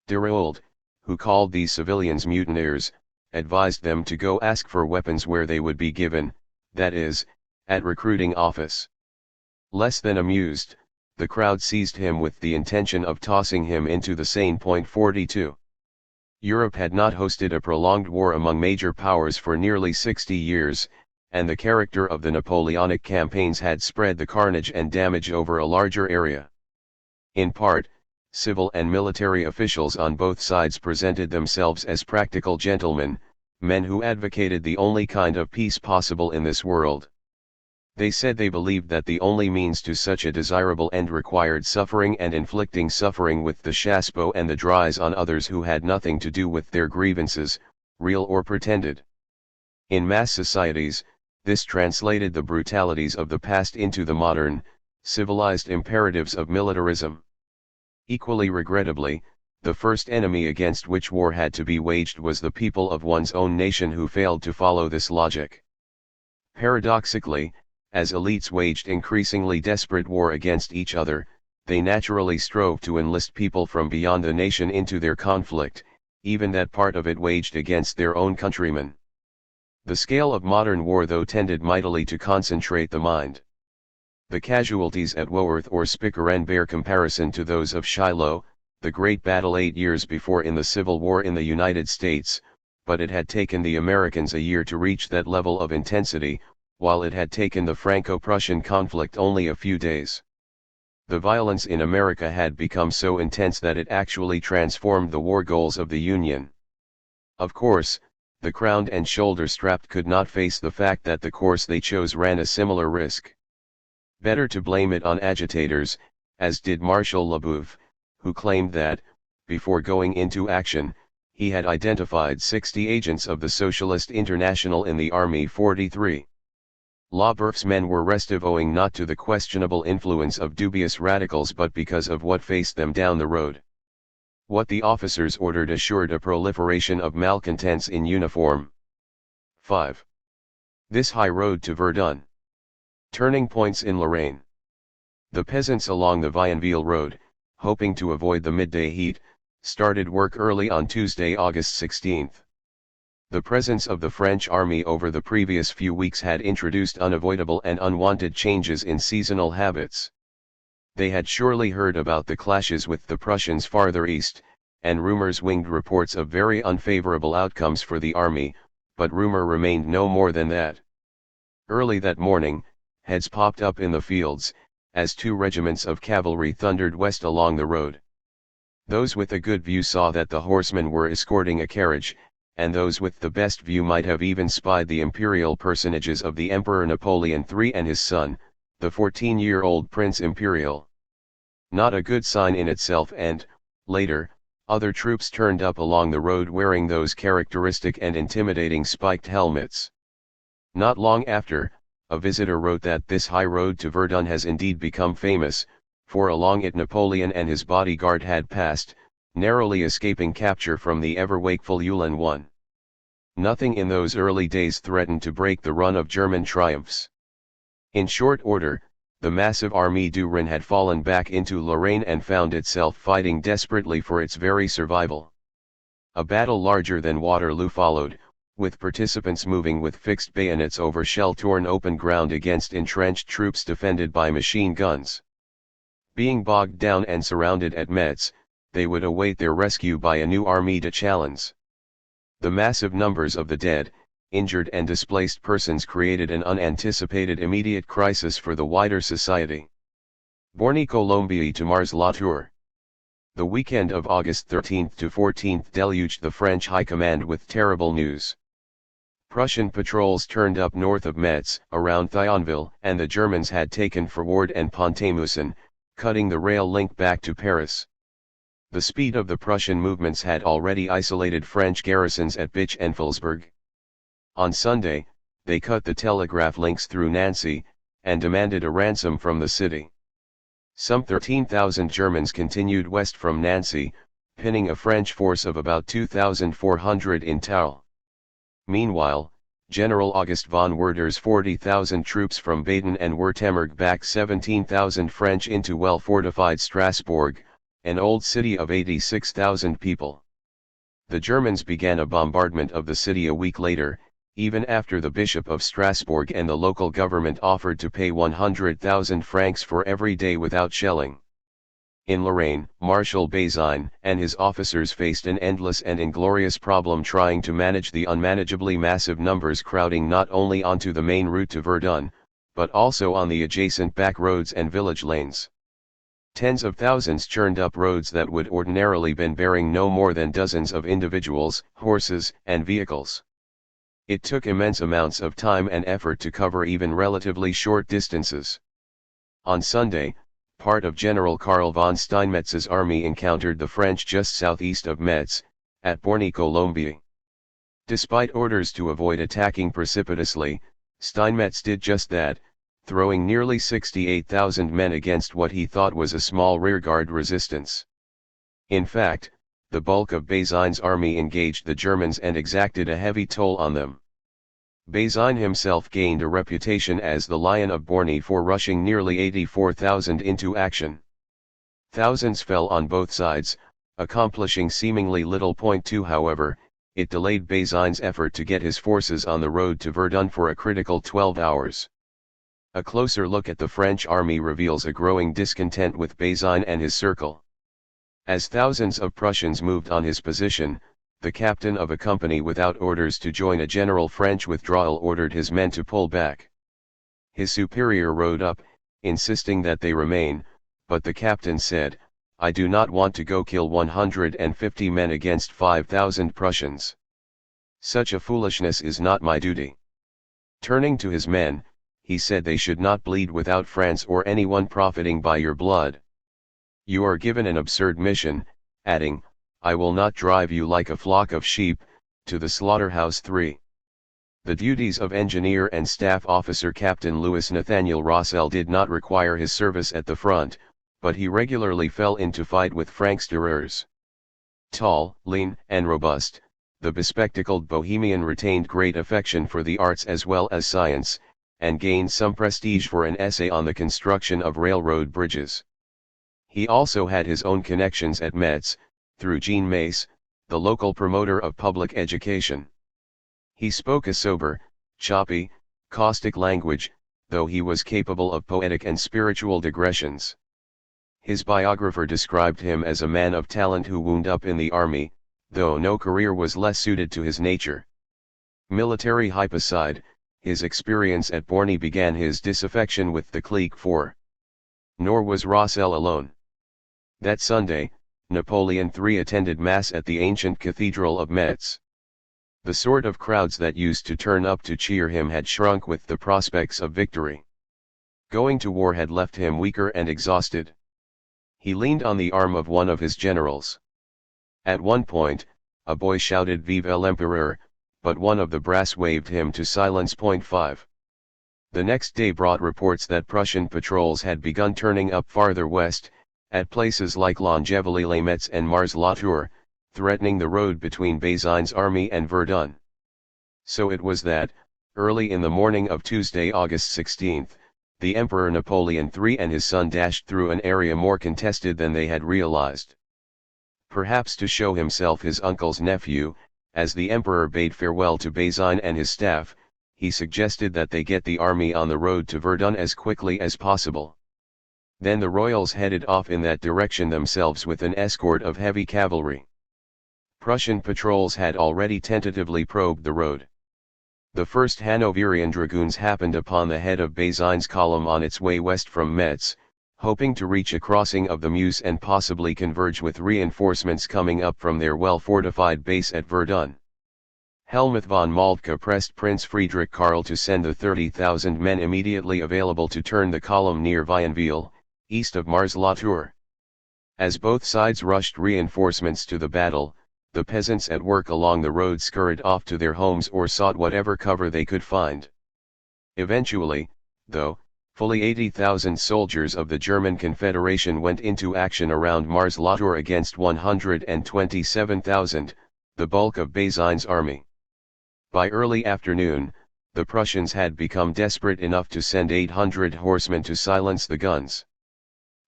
Déroulde, who called these civilians mutineers, advised them to go ask for weapons where they would be given, that is, at recruiting office. Less than amused, the crowd seized him with the intention of tossing him into the Seine. 42. Europe had not hosted a prolonged war among major powers for nearly 60 years, and the character of the Napoleonic campaigns had spread the carnage and damage over a larger area. In part, civil and military officials on both sides presented themselves as practical gentlemen, men who advocated the only kind of peace possible in this world. They said they believed that the only means to such a desirable end required suffering, and inflicting suffering with the chassepot and the dries on others who had nothing to do with their grievances, real or pretended. In mass societies, this translated the brutalities of the past into the modern, civilized imperatives of militarism. Equally regrettably, the first enemy against which war had to be waged was the people of one's own nation, who failed to follow this logic. Paradoxically, as elites waged increasingly desperate war against each other, they naturally strove to enlist people from beyond the nation into their conflict, even that part of it waged against their own countrymen. The scale of modern war though tended mightily to concentrate the mind. The casualties at Woworth or Spikkeren bear comparison to those of Shiloh, the great battle 8 years before in the Civil War in the United States, but it had taken the Americans a year to reach that level of intensity, while it had taken the Franco-Prussian conflict only a few days. The violence in America had become so intense that it actually transformed the war goals of the Union. Of course, the crowned and shoulder-strapped could not face the fact that the course they chose ran a similar risk. Better to blame it on agitators, as did Marshal Leboeuf, who claimed that, before going into action, he had identified 60 agents of the Socialist International in the Army 43. Leboeuf's men were restive owing not to the questionable influence of dubious radicals but because of what faced them down the road. What the officers ordered assured a proliferation of malcontents in uniform. 5. This high road to Verdun. Turning points in Lorraine. The peasants along the Vionville road, hoping to avoid the midday heat, started work early on Tuesday, August 16. The presence of the French army over the previous few weeks had introduced unavoidable and unwanted changes in seasonal habits. They had surely heard about the clashes with the Prussians farther east, and rumors winged reports of very unfavorable outcomes for the army, but rumor remained no more than that. Early that morning, heads popped up in the fields, as 2 regiments of cavalry thundered west along the road. Those with a good view saw that the horsemen were escorting a carriage, and those with the best view might have even spied the imperial personages of the Emperor Napoleon III and his son, the 14-year-old Prince Imperial. Not a good sign in itself, and, later, other troops turned up along the road wearing those characteristic and intimidating spiked helmets. Not long after, a visitor wrote that this high road to Verdun has indeed become famous, for along it Napoleon and his bodyguard had passed, narrowly escaping capture from the ever-wakeful Ulan I. Nothing in those early days threatened to break the run of German triumphs. In short order, the massive Armée du Rhin had fallen back into Lorraine and found itself fighting desperately for its very survival. A battle larger than Waterloo followed, with participants moving with fixed bayonets over shell-torn open ground against entrenched troops defended by machine guns. Being bogged down and surrounded at Metz, they would await their rescue by a new Armée de Chalons. The massive numbers of the dead, injured and displaced persons created an unanticipated immediate crisis for the wider society. Borny-Colombier to Mars-la-Tour. The weekend of August 13 to 14 deluged the French High Command with terrible news. Prussian patrols turned up north of Metz, around Thionville, and the Germans had taken Forward and Pont-à-Mousson, cutting the rail link back to Paris. The speed of the Prussian movements had already isolated French garrisons at Bitch and Fulsburg. On Sunday, they cut the telegraph links through Nancy, and demanded a ransom from the city. Some 13,000 Germans continued west from Nancy, pinning a French force of about 2,400 in Toul. Meanwhile, General August von Werder's 40,000 troops from Baden and Württemberg backed 17,000 French into well-fortified Strasbourg, an old city of 86,000 people. The Germans began a bombardment of the city a week later, even after the Bishop of Strasbourg and the local government offered to pay 100,000 francs for every day without shelling. In Lorraine, Marshal Bazaine and his officers faced an endless and inglorious problem trying to manage the unmanageably massive numbers crowding not only onto the main route to Verdun, but also on the adjacent back roads and village lanes. Tens of thousands churned up roads that would ordinarily been bearing no more than dozens of individuals, horses, and vehicles. It took immense amounts of time and effort to cover even relatively short distances. On Sunday, part of General Karl von Steinmetz's army encountered the French just southeast of Metz, at Borny-Colombier. Despite orders to avoid attacking precipitously, Steinmetz did just that, throwing nearly 68,000 men against what he thought was a small rearguard resistance. In fact, the bulk of Bazaine's army engaged the Germans and exacted a heavy toll on them. Bazaine himself gained a reputation as the Lion of Borny for rushing nearly 84,000 into action. Thousands fell on both sides, accomplishing seemingly little. 2 However, it delayed Bazane's effort to get his forces on the road to Verdun for a critical 12 hours. A closer look at the French army reveals a growing discontent with Bazane and his circle. As thousands of Prussians moved on his position, the captain of a company without orders to join a general French withdrawal ordered his men to pull back. His superior rode up, insisting that they remain, but the captain said, "I do not want to go kill 150 men against 5,000 Prussians. Such a foolishness is not my duty." Turning to his men, he said they should not bleed without France or anyone profiting by your blood. "You are given an absurd mission," adding, "I will not drive you like a flock of sheep to the slaughterhouse." 3. The duties of engineer and staff officer Captain Louis Nathaniel Rossel did not require his service at the front, but he regularly fell into fight with franctireurs. Tall, lean, and robust, the bespectacled Bohemian retained great affection for the arts as well as science, and gained some prestige for an essay on the construction of railroad bridges. He also had his own connections at Metz, through Jean Mace, the local promoter of public education. He spoke a sober, choppy, caustic language, though he was capable of poetic and spiritual digressions. His biographer described him as a man of talent who wound up in the army, though no career was less suited to his nature. Military hype aside, his experience at Borny began his disaffection with the clique 4. Nor was Rossel alone. That Sunday, Napoleon III attended Mass at the ancient Cathedral of Metz. The sort of crowds that used to turn up to cheer him had shrunk with the prospects of victory. Going to war had left him weaker and exhausted. He leaned on the arm of one of his generals. At one point, a boy shouted "Vive l'Empereur," but one of the brass waved him to silence. 5. The next day brought reports that Prussian patrols had begun turning up farther west, at places like Longeville-les-Metz and Mars-la-Tour, threatening the road between Bazane's army and Verdun. So it was that, early in the morning of Tuesday, August 16, the Emperor Napoleon III and his son dashed through an area more contested than they had realized. Perhaps to show himself his uncle's nephew, as the Emperor bade farewell to Bazane and his staff, he suggested that they get the army on the road to Verdun as quickly as possible. Then the royals headed off in that direction themselves with an escort of heavy cavalry. Prussian patrols had already tentatively probed the road. The first Hanoverian dragoons happened upon the head of Bazane's column on its way west from Metz, hoping to reach a crossing of the Meuse and possibly converge with reinforcements coming up from their well-fortified base at Verdun. Helmuth von Moltke pressed Prince Friedrich Karl to send the 30,000 men immediately available to turn the column near Vionville, east of Mars-la-Tour. As both sides rushed reinforcements to the battle, the peasants at work along the road scurried off to their homes or sought whatever cover they could find. Eventually, though, fully 80,000 soldiers of the German Confederation went into action around Mars-la-Tour against 127,000, the bulk of Bazane's army. By early afternoon, the Prussians had become desperate enough to send 800 horsemen to silence the guns.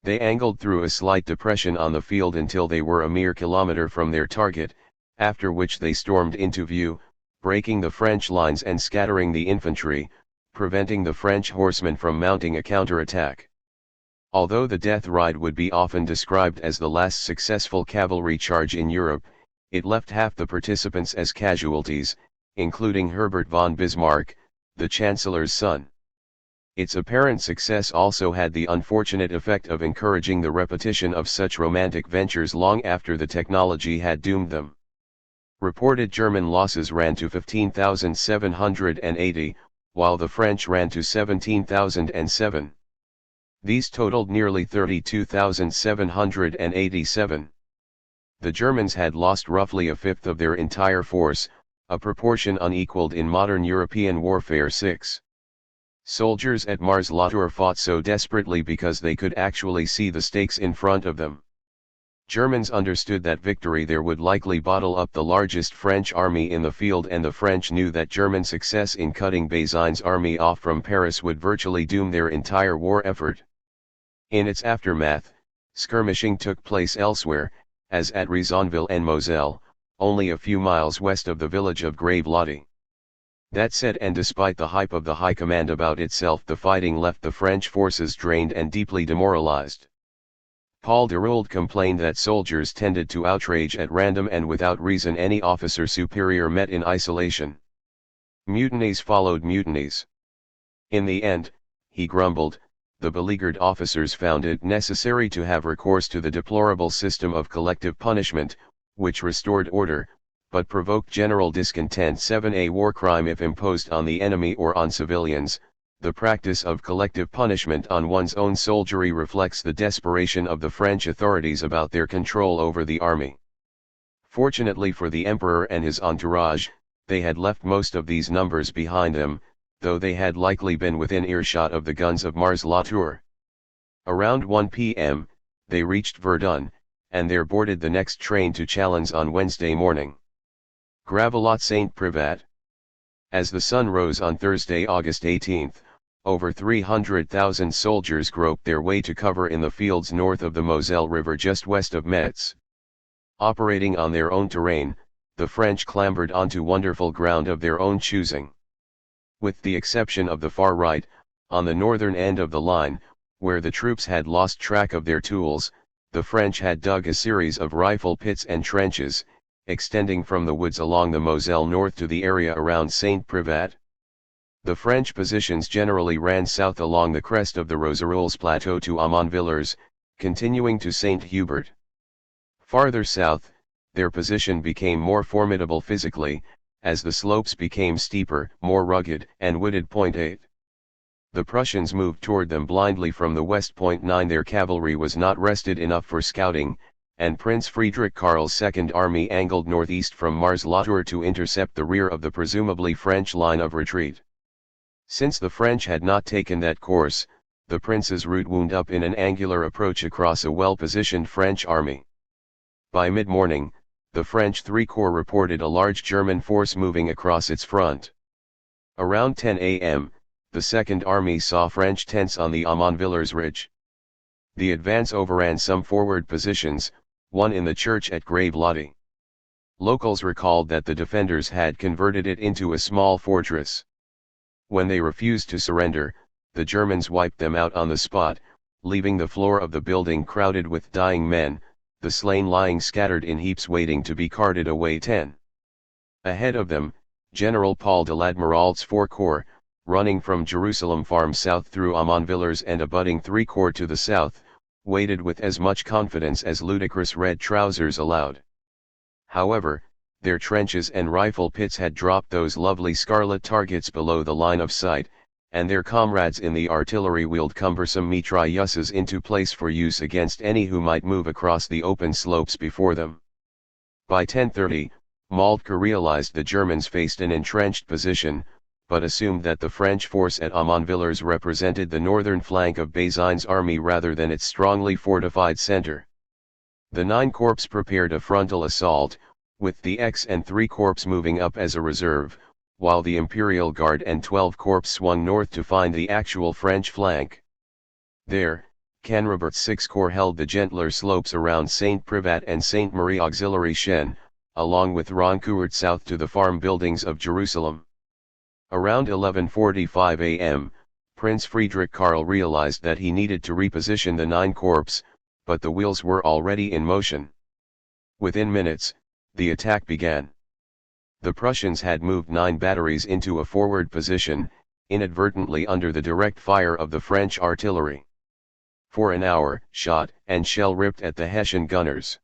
They angled through a slight depression on the field until they were a mere kilometer from their target, after which they stormed into view, breaking the French lines and scattering the infantry, preventing the French horsemen from mounting a counterattack. Although the death ride would be often described as the last successful cavalry charge in Europe, it left half the participants as casualties, including Herbert von Bismarck, the Chancellor's son. Its apparent success also had the unfortunate effect of encouraging the repetition of such romantic ventures long after the technology had doomed them. Reported German losses ran to 15,780, while the French ran to 17,007. These totaled nearly 32,787. The Germans had lost roughly a fifth of their entire force, a proportion unequaled in modern European warfare. 6. Soldiers at Mars-la-Tour fought so desperately because they could actually see the stakes in front of them. Germans understood that victory there would likely bottle up the largest French army in the field, and the French knew that German success in cutting Bazane's army off from Paris would virtually doom their entire war effort. In its aftermath, skirmishing took place elsewhere, as at Rezonville and Moselle, only a few miles west of the village of Grave-Lottie. That said, and despite the hype of the High Command about itself, the fighting left the French forces drained and deeply demoralized. Paul Déroulde complained that soldiers tended to outrage at random and without reason any officer superior met in isolation. Mutinies followed mutinies. In the end, he grumbled, the beleaguered officers found it necessary to have recourse to the deplorable system of collective punishment, which restored order, but provoked general discontent. 7. A war crime if imposed on the enemy or on civilians. The practice of collective punishment on one's own soldiery reflects the desperation of the French authorities about their control over the army. Fortunately for the emperor and his entourage, they had left most of these numbers behind them, though they had likely been within earshot of the guns of Mars-la-Tour. Around 1 p.m., they reached Verdun, and there boarded the next train to Chalons on Wednesday morning. Gravelotte-Saint-Privat. As the sun rose on Thursday, August 18, over 300,000 soldiers groped their way to cover in the fields north of the Moselle River just west of Metz. Operating on their own terrain, the French clambered onto wonderful ground of their own choosing. With the exception of the far right, on the northern end of the line, where the troops had lost track of their tools, the French had dug a series of rifle pits and trenches, extending from the woods along the Moselle north to the area around Saint-Privat. The French positions generally ran south along the crest of the Roseroules plateau to Aumont-Villers, continuing to Saint-Hubert. Farther south, their position became more formidable physically, as the slopes became steeper, more rugged, and wooded. 8. The Prussians moved toward them blindly from the west. 9. Their cavalry was not rested enough for scouting, and Prince Friedrich Karl's Second Army angled northeast from Mars-la-Tour to intercept the rear of the presumably French line of retreat. Since the French had not taken that course, the prince's route wound up in an angular approach across a well-positioned French army. By mid-morning, the French Three Corps reported a large German force moving across its front. Around 10 a.m., the Second Army saw French tents on the Aumont-Villers ridge. The advance overran some forward positions, one in the church at Grave-Lottie. Locals recalled that the defenders had converted it into a small fortress. When they refused to surrender, the Germans wiped them out on the spot, leaving the floor of the building crowded with dying men, the slain lying scattered in heaps waiting to be carted away. 10. Ahead of them, General Paul de l'Admiral's Four Corps, running from Jerusalem Farm south through Aumont-Villers and abutting Three Corps to the south, waited with as much confidence as ludicrous red trousers allowed. However, their trenches and rifle pits had dropped those lovely scarlet targets below the line of sight, and their comrades in the artillery wheeled cumbersome mitrailleuses into place for use against any who might move across the open slopes before them. By 10:30, Moltke realized the Germans faced an entrenched position, but assumed that the French force at Aumont-Villers represented the northern flank of Bazain's army rather than its strongly fortified center. The 9 Corps prepared a frontal assault, with the X and 3 Corps moving up as a reserve, while the Imperial Guard and 12 Corps swung north to find the actual French flank. There, Canrobert's 6 Corps held the gentler slopes around Saint-Privat and Sainte-Marie Auxiliary Chen, along with Roncourt south to the farm buildings of Jerusalem. Around 11:45 a.m., Prince Friedrich Karl realized that he needed to reposition the 9 Corps, but the wheels were already in motion. Within minutes, the attack began. The Prussians had moved 9 batteries into a forward position, inadvertently under the direct fire of the French artillery. For an hour, shot and shell ripped at the Hessian gunners.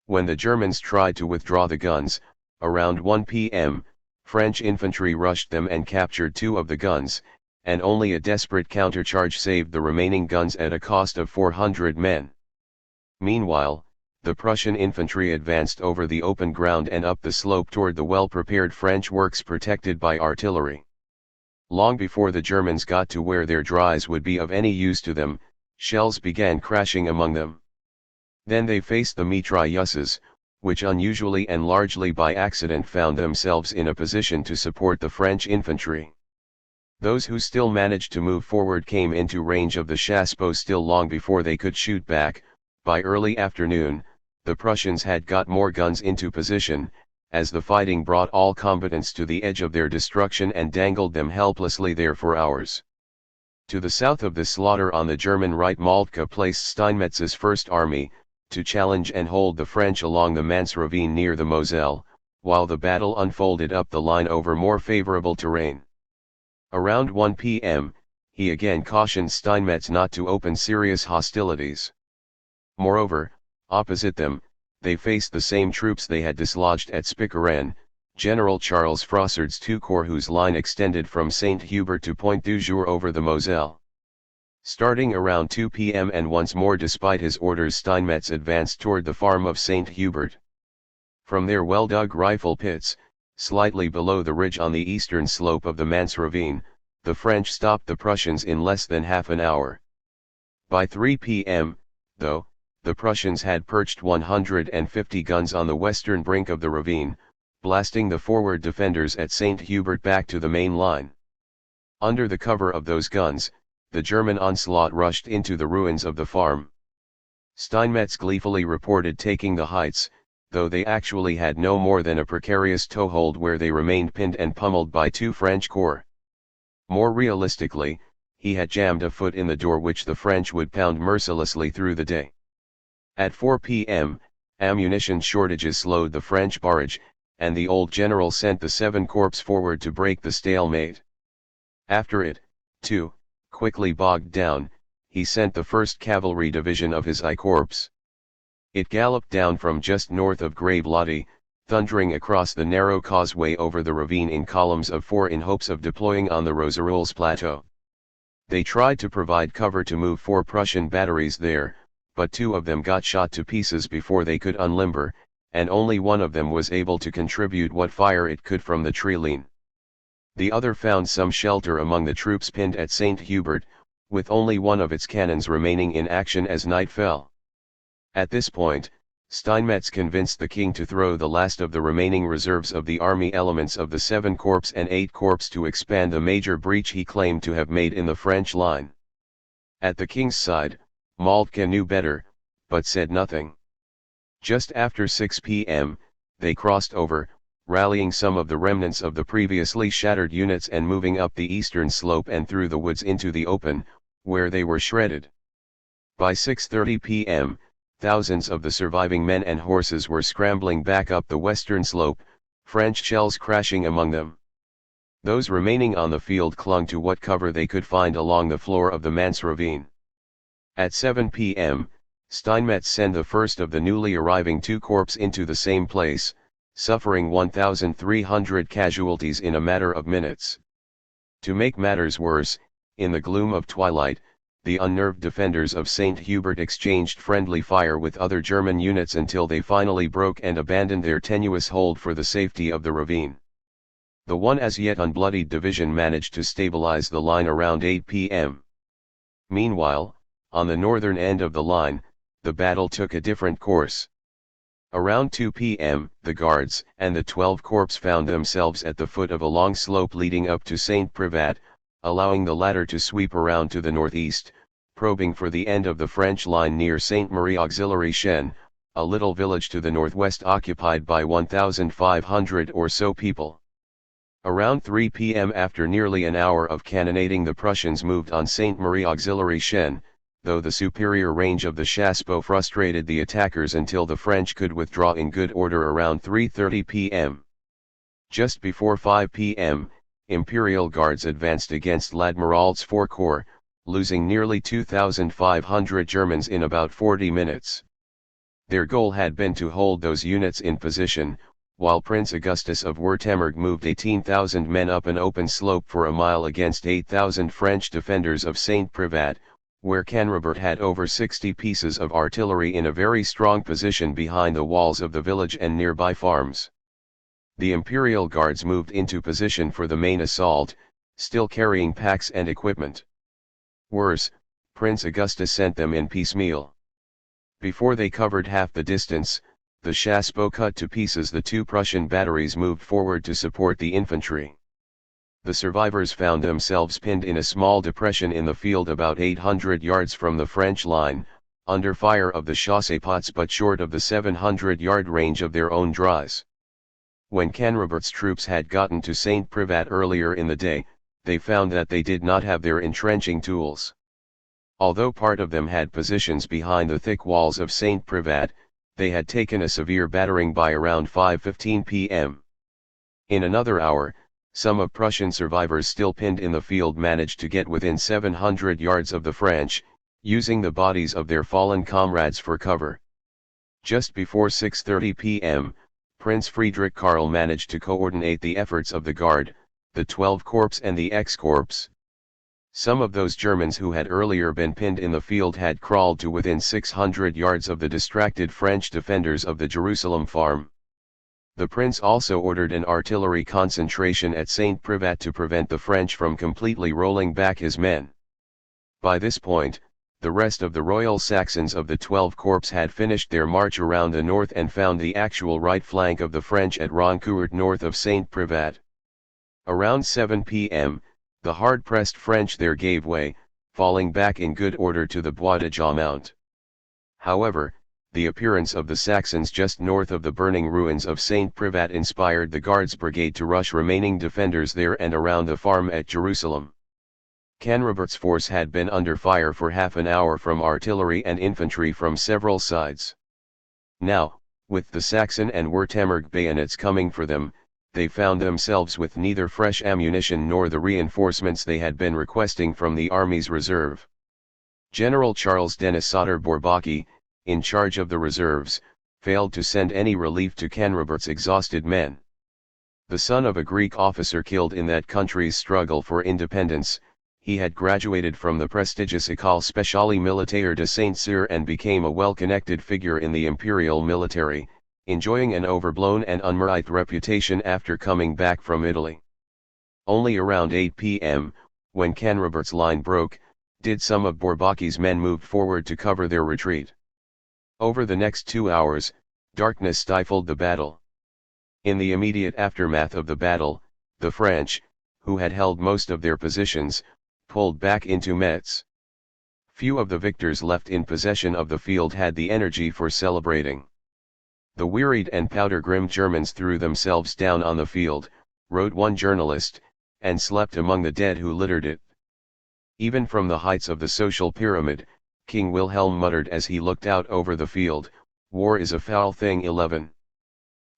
When the Germans tried to withdraw the guns, around 1 p.m., French infantry rushed them and captured 2 of the guns, and only a desperate countercharge saved the remaining guns at a cost of 400 men. Meanwhile, the Prussian infantry advanced over the open ground and up the slope toward the well-prepared French works protected by artillery. Long before the Germans got to where their dries would be of any use to them, shells began crashing among them. Then they faced the mitrailleuses, which unusually and largely by accident found themselves in a position to support the French infantry. Those who still managed to move forward came into range of the chassepot still long before they could shoot back. By early afternoon, the Prussians had got more guns into position, as the fighting brought all combatants to the edge of their destruction and dangled them helplessly there for hours. To the south of the slaughter on the German right, Moltke placed Steinmetz's First Army, to challenge and hold the French along the Manse ravine near the Moselle, while the battle unfolded up the line over more favorable terrain. Around 1 p.m., he again cautioned Steinmetz not to open serious hostilities. Moreover, opposite them, they faced the same troops they had dislodged at Spicheren, General Charles Frossard's two corps, whose line extended from Saint Hubert to Point du Jour over the Moselle. Starting around 2 p.m. and once more despite his orders, Steinmetz advanced toward the farm of Saint Hubert. From their well-dug rifle pits, slightly below the ridge on the eastern slope of the Manse ravine, the French stopped the Prussians in less than half an hour. By 3 p.m., though, the Prussians had perched 150 guns on the western brink of the ravine, blasting the forward defenders at Saint Hubert back to the main line. Under the cover of those guns, the German onslaught rushed into the ruins of the farm. Steinmetz gleefully reported taking the heights, though they actually had no more than a precarious toehold where they remained pinned and pummeled by two French corps. More realistically, he had jammed a foot in the door which the French would pound mercilessly through the day. At 4 p.m., ammunition shortages slowed the French barrage, and the old general sent the 7th Corps forward to break the stalemate. After it, too, quickly bogged down, he sent the 1st Cavalry Division of his I Corps. It galloped down from just north of Gravelotty, thundering across the narrow causeway over the ravine in columns of 4 in hopes of deploying on the Roseroules plateau. They tried to provide cover to move 4 Prussian batteries there, but 2 of them got shot to pieces before they could unlimber, and only one of them was able to contribute what fire it could from the treline. The other found some shelter among the troops pinned at Saint Hubert, with only one of its cannons remaining in action as night fell. At this point, Steinmetz convinced the king to throw the last of the remaining reserves of the army elements of the 7th Corps and 8th Corps to expand the major breach he claimed to have made in the French line. At the king's side, Moltke knew better, but said nothing. Just after 6 p.m., they crossed over, rallying some of the remnants of the previously shattered units and moving up the eastern slope and through the woods into the open, where they were shredded. By 6:30 p.m., thousands of the surviving men and horses were scrambling back up the western slope, French shells crashing among them. Those remaining on the field clung to what cover they could find along the floor of the Manse ravine. At 7 p.m., Steinmetz sent the first of the newly arriving 2 corps into the same place, suffering 1,300 casualties in a matter of minutes. To make matters worse, in the gloom of twilight, the unnerved defenders of Saint Hubert exchanged friendly fire with other German units until they finally broke and abandoned their tenuous hold for the safety of the ravine. The one as yet unbloodied division managed to stabilize the line around 8 p.m. Meanwhile, on the northern end of the line, the battle took a different course. Around 2 p.m., the Guards and the 12th Corps found themselves at the foot of a long slope leading up to Saint Privat, allowing the latter to sweep around to the northeast, probing for the end of the French line near Saint Marie Auxiliary Chen, a little village to the northwest occupied by 1,500 or so people. Around 3 p.m., after nearly an hour of cannonading, the Prussians moved on Saint Marie Auxiliary Chen, though the superior range of the Chassepot frustrated the attackers until the French could withdraw in good order around 3:30 p.m. Just before 5 p.m., Imperial Guards advanced against l'Admiral's 4 Corps, losing nearly 2,500 Germans in about 40 minutes. Their goal had been to hold those units in position, while Prince Augustus of Württemberg moved 18,000 men up an open slope for a mile against 8,000 French defenders of Saint Privat, where Canrobert had over 60 pieces of artillery in a very strong position behind the walls of the village and nearby farms. The Imperial Guards moved into position for the main assault, still carrying packs and equipment. Worse, Prince Augustus sent them in piecemeal. Before they covered half the distance, the Chassepot cut to pieces the 2 Prussian batteries moved forward to support the infantry. The survivors found themselves pinned in a small depression in the field about 800 yards from the French line, under fire of the chassepôts but short of the 700-yard range of their own dries. When Canrobert's troops had gotten to St. Privat earlier in the day, they found that they did not have their entrenching tools. Although part of them had positions behind the thick walls of St. Privat, they had taken a severe battering by around 5:15 p.m. In another hour, some of Prussian survivors still pinned in the field managed to get within 700 yards of the French, using the bodies of their fallen comrades for cover. Just before 6:30 p.m., Prince Friedrich Karl managed to coordinate the efforts of the Guard, the 12 Corps and the X-Corps. Some of those Germans who had earlier been pinned in the field had crawled to within 600 yards of the distracted French defenders of the Jerusalem farm. The prince also ordered an artillery concentration at St. Privat to prevent the French from completely rolling back his men. By this point, the rest of the Royal Saxons of the 12 Corps had finished their march around the north and found the actual right flank of the French at Roncourt north of St. Privat. Around 7 p.m., the hard-pressed French there gave way, falling back in good order to the Bois de Jaumont. However, the appearance of the Saxons just north of the burning ruins of St. Privat inspired the Guards Brigade to rush remaining defenders there and around the farm at Jerusalem. Canrobert's force had been under fire for half an hour from artillery and infantry from several sides. Now, with the Saxon and Württemberg bayonets coming for them, they found themselves with neither fresh ammunition nor the reinforcements they had been requesting from the army's reserve. General Charles Denis Soter-Bourbaki, in charge of the reserves, failed to send any relief to Canrobert's exhausted men. The son of a Greek officer killed in that country's struggle for independence, he had graduated from the prestigious École Spéciale Militaire de Saint-Cyr and became a well-connected figure in the imperial military, enjoying an overblown and unmerited reputation after coming back from Italy. Only around 8 p.m., when Canrobert's line broke, did some of Bourbaki's men move forward to cover their retreat. Over the next 2 hours, darkness stifled the battle. In the immediate aftermath of the battle, the French, who had held most of their positions, pulled back into Metz. Few of the victors left in possession of the field had the energy for celebrating. The wearied and powder-grimmed Germans threw themselves down on the field, wrote one journalist, and slept among the dead who littered it. Even from the heights of the social pyramid, King Wilhelm muttered as he looked out over the field, "War is a foul thing." 11.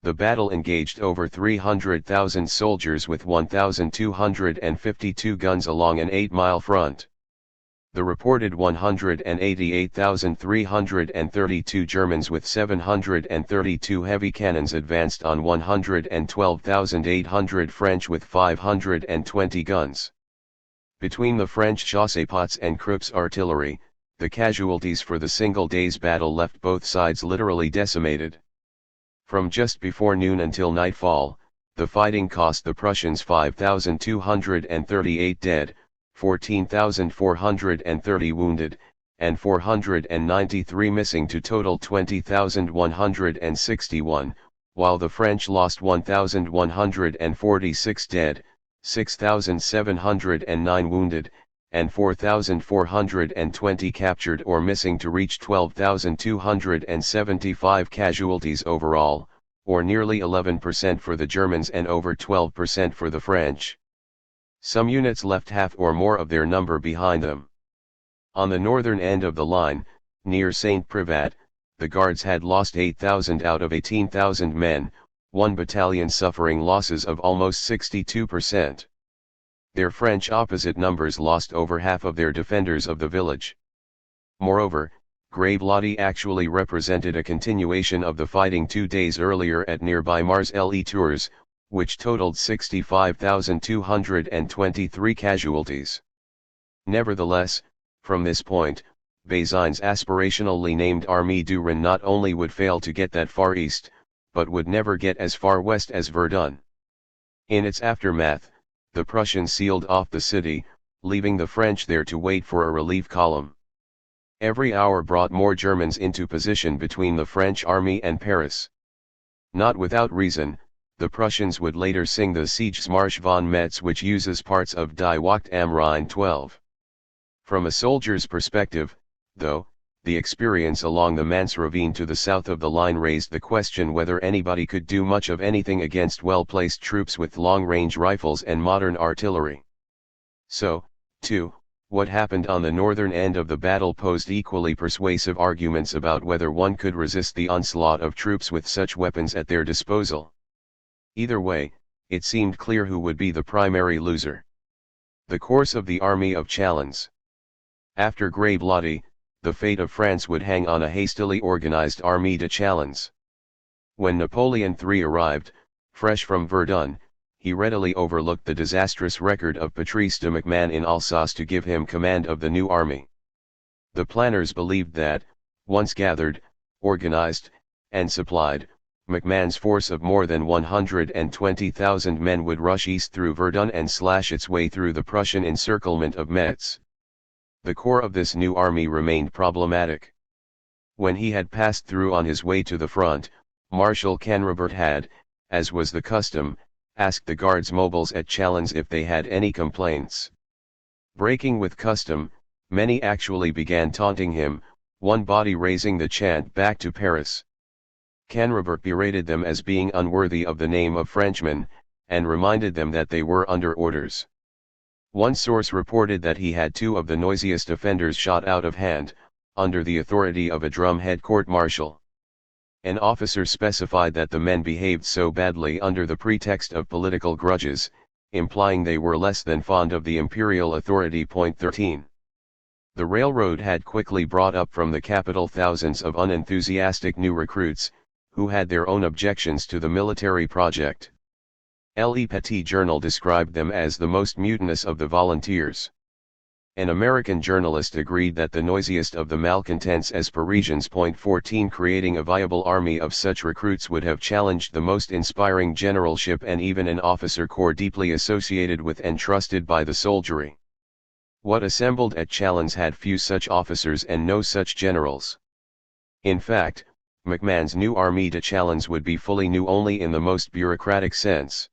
The battle engaged over 300,000 soldiers with 1,252 guns along an 8-mile front. The reported 188,332 Germans with 732 heavy cannons advanced on 112,800 French with 520 guns. Between the French chassepôts and Krupp's artillery, the casualties for the single day's battle left both sides literally decimated. From just before noon until nightfall, the fighting cost the Prussians 5,238 dead, 14,430 wounded, and 493 missing to total 20,161, while the French lost 1,146 dead, 6,709 wounded, and 4,420 captured or missing to reach 12,275 casualties overall, or nearly 11% for the Germans and over 12% for the French. Some units left half or more of their number behind them. On the northern end of the line, near St. Privat, the Guards had lost 8,000 out of 18,000 men, one battalion suffering losses of almost 62%. Their French opposite numbers lost over half of their defenders of the village. Moreover, Grave Lodi actually represented a continuation of the fighting 2 days earlier at nearby Mars-les-Tours, which totaled 65,223 casualties. Nevertheless, from this point, Bazaines' aspirationally named Armée du Rhin not only would fail to get that far east, but would never get as far west as Verdun. In its aftermath, the Prussians sealed off the city, leaving the French there to wait for a relief column. Every hour brought more Germans into position between the French army and Paris. Not without reason, the Prussians would later sing the Siegesmarsch von Metz, which uses parts of Die Wacht am Rhein 12. From a soldier's perspective, though, the experience along the Manse ravine to the south of the line raised the question whether anybody could do much of anything against well-placed troops with long-range rifles and modern artillery. So, too, what happened on the northern end of the battle posed equally persuasive arguments about whether one could resist the onslaught of troops with such weapons at their disposal. Either way, it seemed clear who would be the primary loser. The course of the Army of Chalons. After Grave Lottie, the fate of France would hang on a hastily organized Armée de Chalons. When Napoleon III arrived, fresh from Verdun, he readily overlooked the disastrous record of Patrice de MacMahon in Alsace to give him command of the new army. The planners believed that, once gathered, organized, and supplied, MacMahon's force of more than 120,000 men would rush east through Verdun and slash its way through the Prussian encirclement of Metz. The core of this new army remained problematic. When he had passed through on his way to the front, Marshal Canrobert had, as was the custom, asked the guards mobiles at Chalons if they had any complaints. Breaking with custom, many actually began taunting him, one body raising the chant "Back to Paris." Canrobert berated them as being unworthy of the name of Frenchmen, and reminded them that they were under orders. One source reported that he had 2 of the noisiest offenders shot out of hand, under the authority of a drumhead court-martial. An officer specified that the men behaved so badly under the pretext of political grudges, implying they were less than fond of the imperial authority. 13. The railroad had quickly brought up from the capital thousands of unenthusiastic new recruits, who had their own objections to the military project. Le Petit Journal described them as the most mutinous of the volunteers. An American journalist agreed that the noisiest of the malcontents as Parisians. 14 Creating a viable army of such recruits would have challenged the most inspiring generalship and even an officer corps deeply associated with and trusted by the soldiery. What assembled at Chalons had few such officers and no such generals. In fact, MacMahon's new Armée de Chalons would be fully new only in the most bureaucratic sense.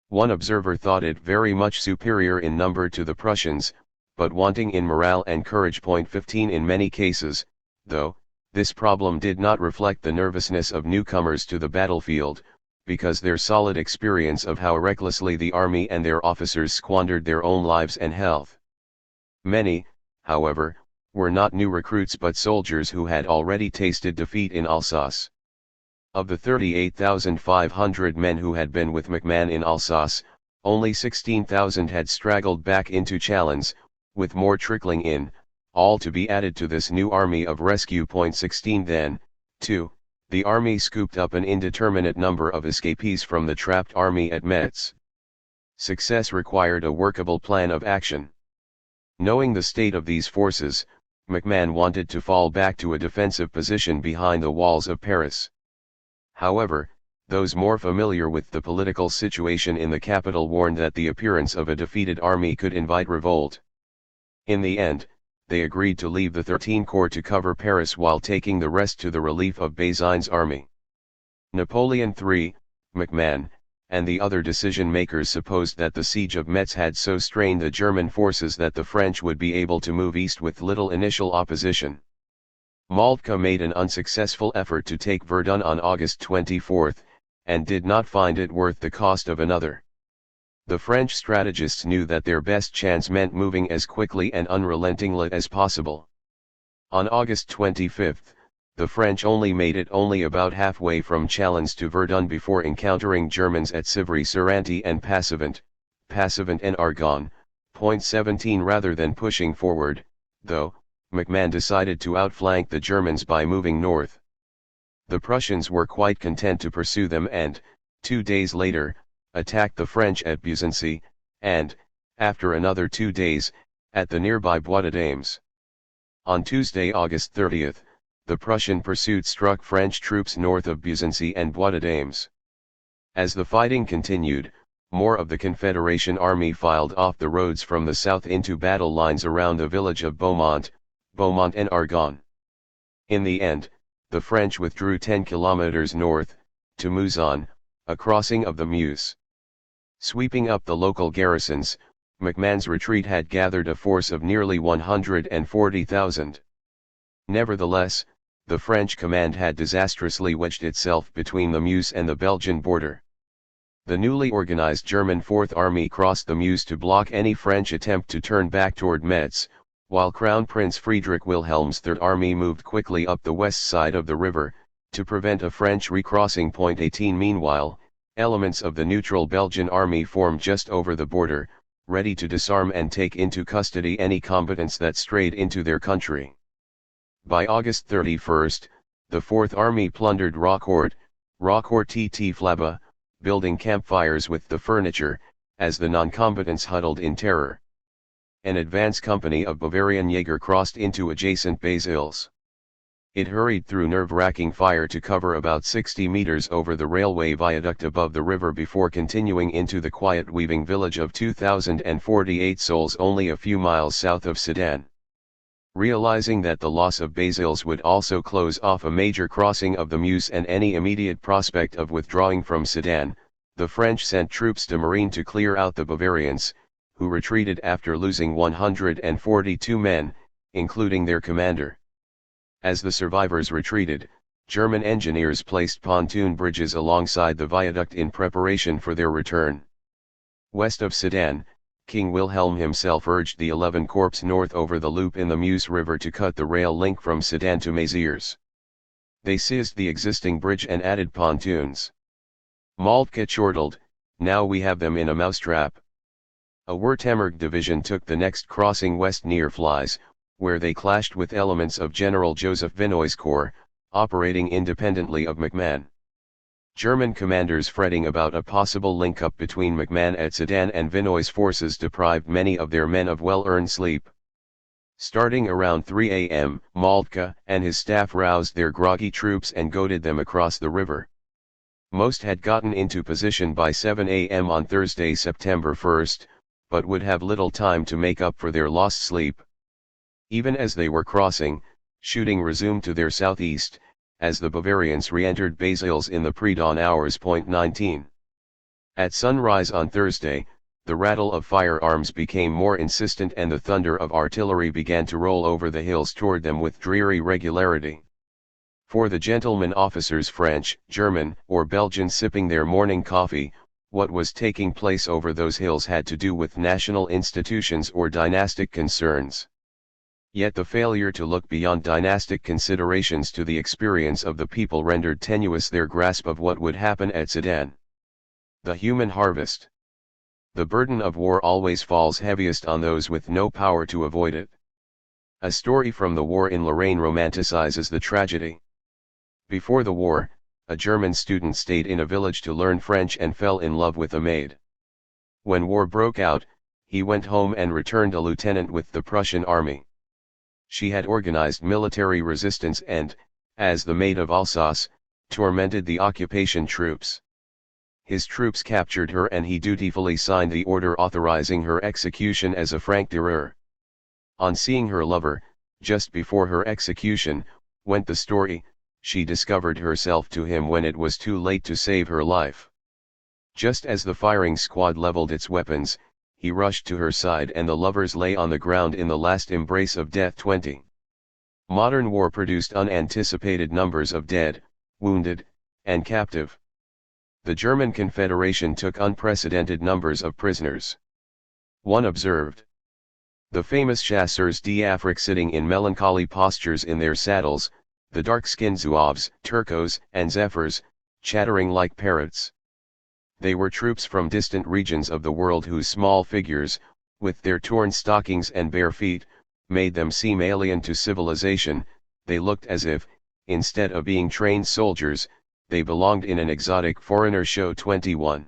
One observer thought it very much superior in number to the Prussians, but wanting in morale and courage. 15 In many cases, though, this problem did not reflect the nervousness of newcomers to the battlefield, because their solid experience of how recklessly the army and their officers squandered their own lives and health. Many, however, were not new recruits but soldiers who had already tasted defeat in Alsace. Of the 38,500 men who had been with MacMahon in Alsace, only 16,000 had straggled back into Chalons, with more trickling in, all to be added to this new army of rescue. 16 Then, too, the army scooped up an indeterminate number of escapees from the trapped army at Metz. Success required a workable plan of action. Knowing the state of these forces, MacMahon wanted to fall back to a defensive position behind the walls of Paris. However, those more familiar with the political situation in the capital warned that the appearance of a defeated army could invite revolt. In the end, they agreed to leave the 13 Corps to cover Paris while taking the rest to the relief of Bazaines' army. Napoleon III, MacMahon, and the other decision-makers supposed that the siege of Metz had so strained the German forces that the French would be able to move east with little initial opposition. Moltke made an unsuccessful effort to take Verdun on August 24, and did not find it worth the cost of another. The French strategists knew that their best chance meant moving as quickly and unrelentingly as possible. On August 25, the French only made it about halfway from Chalons to Verdun before encountering Germans at Civry-sur-Anty and Passavant and Argonne. 17 Rather than pushing forward, though, MacMahon decided to outflank the Germans by moving north. The Prussians were quite content to pursue them and, 2 days later, attacked the French at Buzency, and, after another 2 days, at the nearby Bois de Dames. On Tuesday, August 30, the Prussian pursuit struck French troops north of Buzency and Bois de Dames. As the fighting continued, more of the Confederation army filed off the roads from the south into battle lines around the village of Beaumont and Argonne. In the end, the French withdrew 10 kilometers north, to Mouzon, a crossing of the Meuse. Sweeping up the local garrisons, MacMahon's retreat had gathered a force of nearly 140,000. Nevertheless, the French command had disastrously wedged itself between the Meuse and the Belgian border. The newly organized German Fourth Army crossed the Meuse to block any French attempt to turn back toward Metz, while Crown Prince Friedrich Wilhelm's Third Army moved quickly up the west side of the river, to prevent a French recrossing. 18 Meanwhile, elements of the neutral Belgian army formed just over the border, ready to disarm and take into custody any combatants that strayed into their country. By August 31, the Fourth Army plundered Raucourt tt Flaba, building campfires with the furniture, as the non-combatants huddled in terror. An advance company of Bavarian Jaeger crossed into adjacent Bas-Îles. It hurried through nerve-wracking fire to cover about 60 meters over the railway viaduct above the river before continuing into the quiet weaving village of 2,048 souls only a few miles south of Sedan. Realizing that the loss of Bas-Îles would also close off a major crossing of the Meuse and any immediate prospect of withdrawing from Sedan, the French sent troops to Marine to clear out the Bavarians, who retreated after losing 142 men, including their commander. As the survivors retreated, German engineers placed pontoon bridges alongside the viaduct in preparation for their return. West of Sedan, King Wilhelm himself urged the 11 Corps north over the loop in the Meuse River to cut the rail link from Sedan to Mézières. They seized the existing bridge and added pontoons. Moltke chortled, "Now we have them in a mousetrap." A Württemberg division took the next crossing west near Flies, where they clashed with elements of General Joseph Vinoy's corps, operating independently of McMahon. German commanders fretting about a possible link-up between McMahon at Sedan and Vinoy's forces deprived many of their men of well-earned sleep. Starting around 3 a.m., Moltke and his staff roused their groggy troops and goaded them across the river. Most had gotten into position by 7 a.m. on Thursday, September 1, but would have little time to make up for their lost sleep. Even as they were crossing, shooting resumed to their southeast, as the Bavarians re-entered Bas-Îles in the pre-dawn hours. 19. At sunrise on Thursday, the rattle of firearms became more insistent and the thunder of artillery began to roll over the hills toward them with dreary regularity. For the gentlemen officers, French, German, or Belgian sipping their morning coffee, what was taking place over those hills had to do with national institutions or dynastic concerns. Yet the failure to look beyond dynastic considerations to the experience of the people rendered tenuous their grasp of what would happen at Sedan. The human harvest. The burden of war always falls heaviest on those with no power to avoid it. A story from the war in Lorraine romanticizes the tragedy. Before the war, a German student stayed in a village to learn French and fell in love with a maid. When war broke out, he went home and returned a lieutenant with the Prussian army. She had organized military resistance and, as the Maid of Alsace, tormented the occupation troops. His troops captured her and he dutifully signed the order authorizing her execution as a franc-tireur. On seeing her lover, just before her execution, went the story, she discovered herself to him when it was too late to save her life. Just as the firing squad leveled its weapons, he rushed to her side and the lovers lay on the ground in the last embrace of death. 20. Modern war produced unanticipated numbers of dead, wounded, and captive. The German Confederation took unprecedented numbers of prisoners. One observed. The famous chasseurs d'Afrique sitting in melancholy postures in their saddles, the dark-skinned Zouaves, Turcos, and Zephyrs, chattering like parrots. They were troops from distant regions of the world whose small figures, with their torn stockings and bare feet, made them seem alien to civilization. They looked as if, instead of being trained soldiers, they belonged in an exotic foreigner show. 21.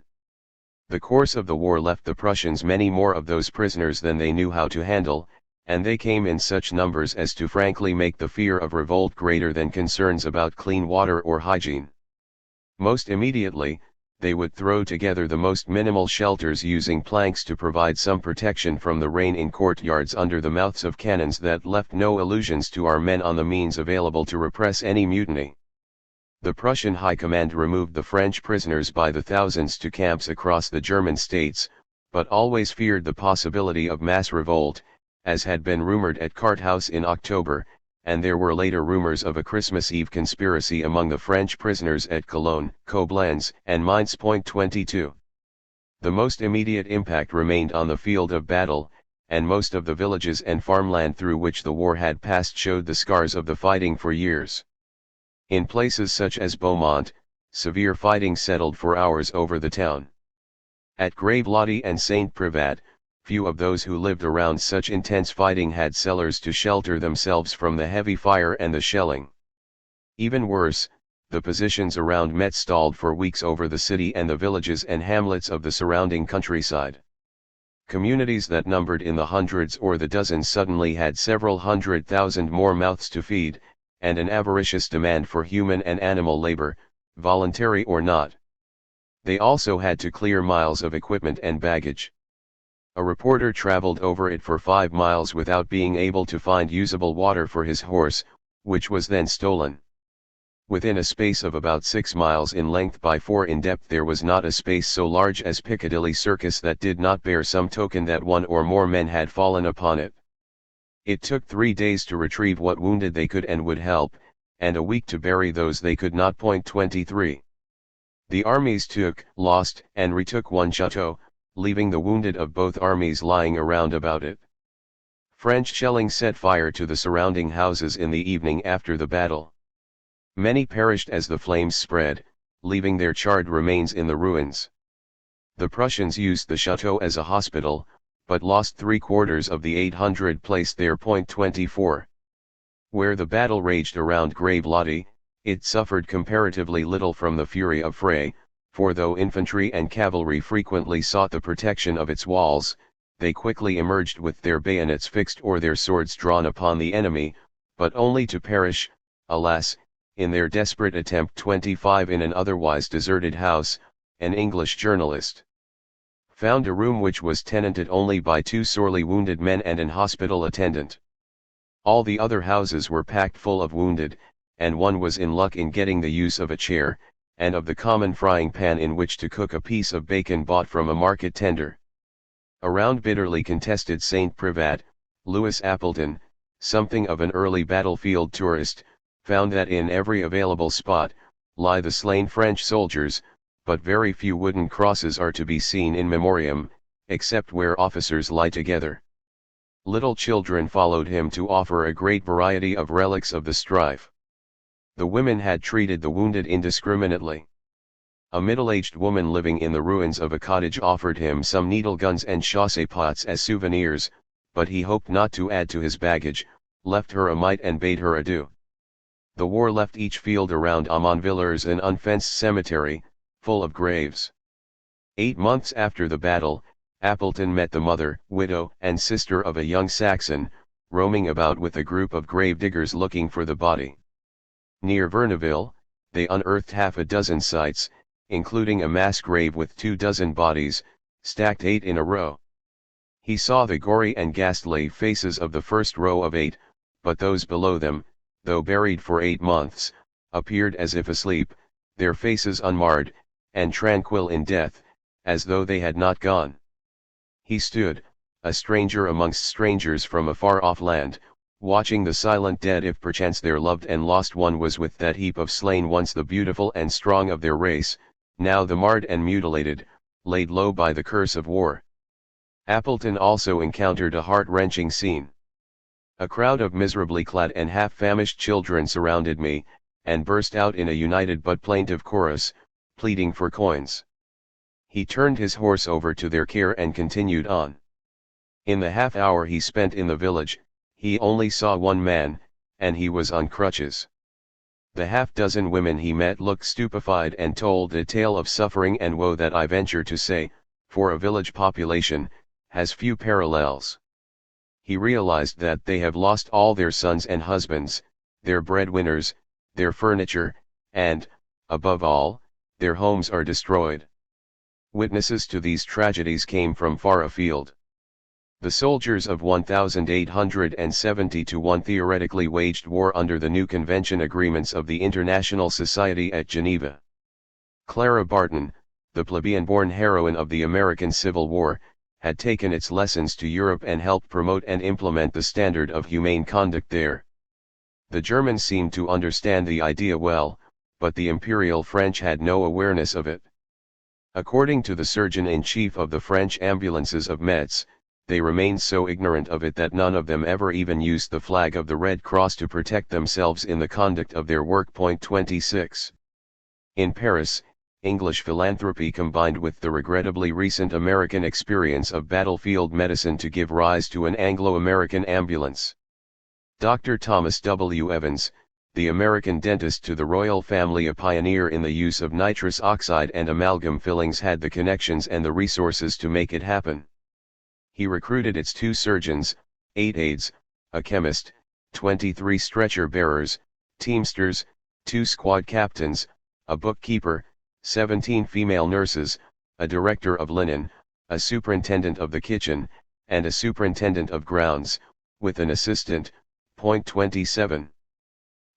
The course of the war left the Prussians many more of those prisoners than they knew how to handle, and they came in such numbers as to frankly make the fear of revolt greater than concerns about clean water or hygiene. Most immediately, they would throw together the most minimal shelters using planks to provide some protection from the rain in courtyards under the mouths of cannons that left no illusions to our men on the means available to repress any mutiny. The Prussian High Command removed the French prisoners by the thousands to camps across the German states, but always feared the possibility of mass revolt, as had been rumored at Carthouse in October, and there were later rumors of a Christmas Eve conspiracy among the French prisoners at Cologne, Koblenz, and Mainz. 22. The most immediate impact remained on the field of battle, and most of the villages and farmland through which the war had passed showed the scars of the fighting for years. In places such as Beaumont, severe fighting settled for hours over the town. At Gravelottie and St. Privat, few of those who lived around such intense fighting had cellars to shelter themselves from the heavy fire and the shelling. Even worse, the positions around Metz stalled for weeks over the city and the villages and hamlets of the surrounding countryside. Communities that numbered in the hundreds or the dozens suddenly had several 100,000 more mouths to feed, and an avaricious demand for human and animal labor, voluntary or not. They also had to clear miles of equipment and baggage. A reporter traveled over it for 5 miles without being able to find usable water for his horse, which was then stolen. Within a space of about 6 miles in length by 4 in depth there was not a space so large as Piccadilly Circus that did not bear some token that one or more men had fallen upon it. It took 3 days to retrieve what wounded they could and would help, and a week to bury those they could not. 23. The armies took, lost, and retook one chateau, leaving the wounded of both armies lying around about it. French shelling set fire to the surrounding houses in the evening after the battle. Many perished as the flames spread, leaving their charred remains in the ruins. The Prussians used the chateau as a hospital, but lost 3/4 of the 800 placed there. 24. Where the battle raged around Gravelottie, it suffered comparatively little from the fury of fray, for though infantry and cavalry frequently sought the protection of its walls, they quickly emerged with their bayonets fixed or their swords drawn upon the enemy, but only to perish, alas, in their desperate attempt. 25. In an otherwise deserted house, an English journalist found a room which was tenanted only by 2 sorely wounded men and an hospital attendant. All the other houses were packed full of wounded, and one was in luck in getting the use of a chair, and of the common frying pan in which to cook a piece of bacon bought from a market tender. Around bitterly contested St. Privat, Louis Appleton, something of an early battlefield tourist, found that in every available spot, lie the slain French soldiers, but very few wooden crosses are to be seen in memoriam, except where officers lie together. Little children followed him to offer a great variety of relics of the strife. The women had treated the wounded indiscriminately. A middle-aged woman living in the ruins of a cottage offered him some needle guns and chassepôts as souvenirs, but he hoped not to add to his baggage, left her a mite and bade her adieu. The war left each field around Amanvillers an unfenced cemetery, full of graves. 8 months after the battle, Appleton met the mother, widow, and sister of a young Saxon, roaming about with a group of grave diggers looking for the body. Near Verneville, they unearthed half a dozen sites, including a mass grave with 24 bodies, stacked 8 in a row. He saw the gory and ghastly faces of the first row of 8, but those below them, though buried for 8 months, appeared as if asleep, their faces unmarred, and tranquil in death, as though they had not gone. He stood, a stranger amongst strangers from a far-off land, watching the silent dead if perchance their loved and lost one was with that heap of slain once the beautiful and strong of their race, now the marred and mutilated, laid low by the curse of war. Appleton also encountered a heart-wrenching scene. A crowd of miserably clad and half-famished children surrounded me, and burst out in a united but plaintive chorus, pleading for coins. He turned his horse over to their care and continued on. In the half-hour he spent in the village, he only saw one man, and he was on crutches. The half-dozen women he met looked stupefied and told a tale of suffering and woe that I venture to say, for a village population, has few parallels. He realized that they have lost all their sons and husbands, their breadwinners, their furniture, and, above all, their homes are destroyed. Witnesses to these tragedies came from far afield. The soldiers of 1870-1 theoretically waged war under the new convention agreements of the International Society at Geneva. Clara Barton, the plebeian-born heroine of the American Civil War, had taken its lessons to Europe and helped promote and implement the standard of humane conduct there. The Germans seemed to understand the idea well, but the Imperial French had no awareness of it. According to the surgeon-in-chief of the French ambulances of Metz, they remained so ignorant of it that none of them ever even used the flag of the Red Cross to protect themselves in the conduct of their work. 26. In Paris, English philanthropy combined with the regrettably recent American experience of battlefield medicine to give rise to an Anglo-American ambulance. Dr. Thomas W. Evans, the American dentist to the royal family, a pioneer in the use of nitrous oxide and amalgam fillings, had the connections and the resources to make it happen. He recruited its 2 surgeons, 8 aides, a chemist, 23 stretcher bearers, teamsters, 2 squad captains, a bookkeeper, 17 female nurses, a director of linen, a superintendent of the kitchen, and a superintendent of grounds, with an assistant. 27.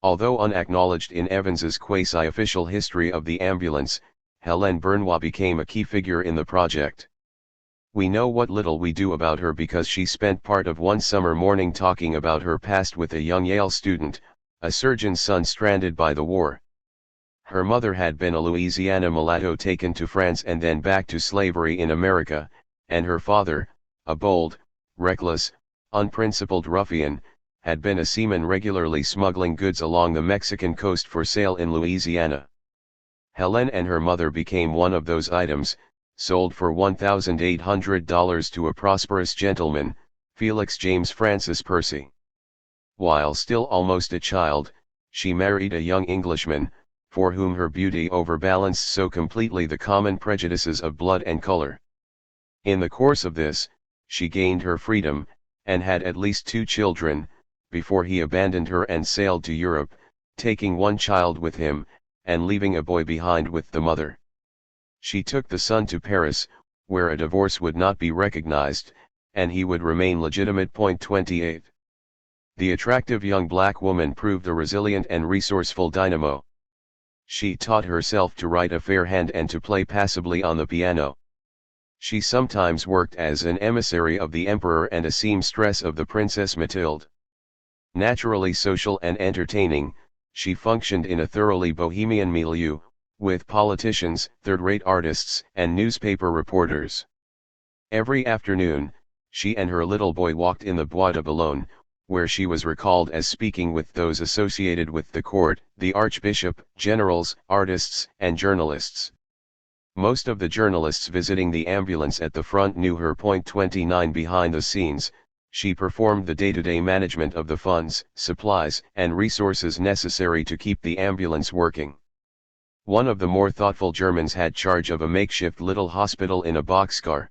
Although unacknowledged in Evans's quasi-official history of the ambulance, Hélène Bernois became a key figure in the project. We know what little we do about her because she spent part of one summer morning talking about her past with a young Yale student, a surgeon's son stranded by the war. Her mother had been a Louisiana mulatto taken to France and then back to slavery in America, and her father, a bold, reckless, unprincipled ruffian, had been a seaman regularly smuggling goods along the Mexican coast for sale in Louisiana. Hélène and her mother became one of those items, sold for $1,800 to a prosperous gentleman, Felix James Francis Percy. While still almost a child, she married a young Englishman, for whom her beauty overbalanced so completely the common prejudices of blood and color. In the course of this, she gained her freedom, and had at least 2 children, before he abandoned her and sailed to Europe, taking 1 child with him, and leaving a boy behind with the mother. She took the son to Paris, where a divorce would not be recognized, and he would remain legitimate. 28. The attractive young black woman proved a resilient and resourceful dynamo. She taught herself to write a fair hand and to play passably on the piano. She sometimes worked as an emissary of the emperor and a seamstress of the Princess Mathilde. Naturally social and entertaining, she functioned in a thoroughly bohemian milieu, with politicians, third-rate artists, and newspaper reporters. Every afternoon, she and her little boy walked in the Bois de Boulogne, where she was recalled as speaking with those associated with the court, the archbishop, generals, artists, and journalists. Most of the journalists visiting the ambulance at the front knew her. 29. Behind the scenes, she performed the day-to-day management of the funds, supplies, and resources necessary to keep the ambulance working. One of the more thoughtful Germans had charge of a makeshift little hospital in a boxcar.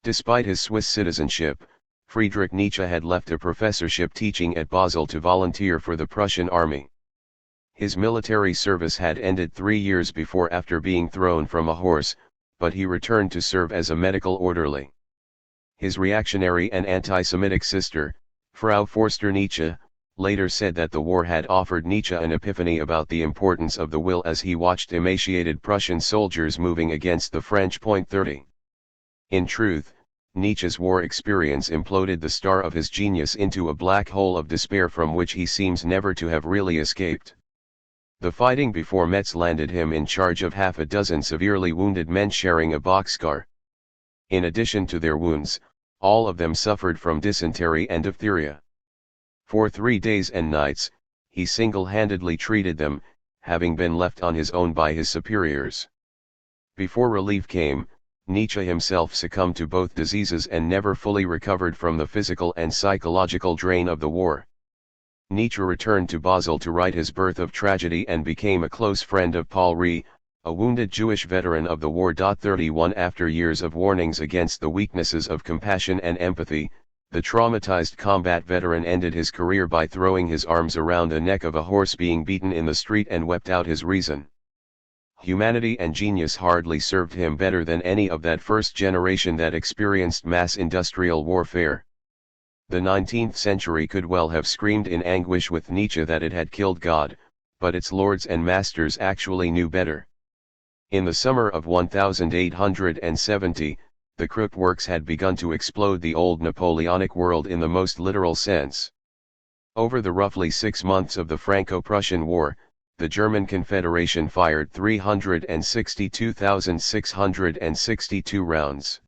Despite his Swiss citizenship, Friedrich Nietzsche had left a professorship teaching at Basel to volunteer for the Prussian army. His military service had ended 3 years before after being thrown from a horse, but he returned to serve as a medical orderly. His reactionary and anti-Semitic sister, Frau Forster Nietzsche, later said that the war had offered Nietzsche an epiphany about the importance of the will as he watched emaciated Prussian soldiers moving against the French. 30. In truth, Nietzsche's war experience imploded the star of his genius into a black hole of despair from which he seems never to have really escaped. The fighting before Metz landed him in charge of half a dozen severely wounded men sharing a boxcar. In addition to their wounds, all of them suffered from dysentery and diphtheria. For 3 days and nights, he single-handedly treated them, having been left on his own by his superiors. Before relief came, Nietzsche himself succumbed to both diseases and never fully recovered from the physical and psychological drain of the war. Nietzsche returned to Basel to write his Birth of Tragedy and became a close friend of Paul Rie, a wounded Jewish veteran of the war. 31 After years of warnings against the weaknesses of compassion and empathy, the traumatized combat veteran ended his career by throwing his arms around the neck of a horse being beaten in the street and wept out his reason. Humanity and genius hardly served him better than any of that first generation that experienced mass industrial warfare. The 19th century could well have screamed in anguish with Nietzsche that it had killed God, but its lords and masters actually knew better. In the summer of 1870, the Krupp works had begun to explode the old Napoleonic world in the most literal sense. Over the roughly 6 months of the Franco-Prussian War, the German Confederation fired 362,662 rounds.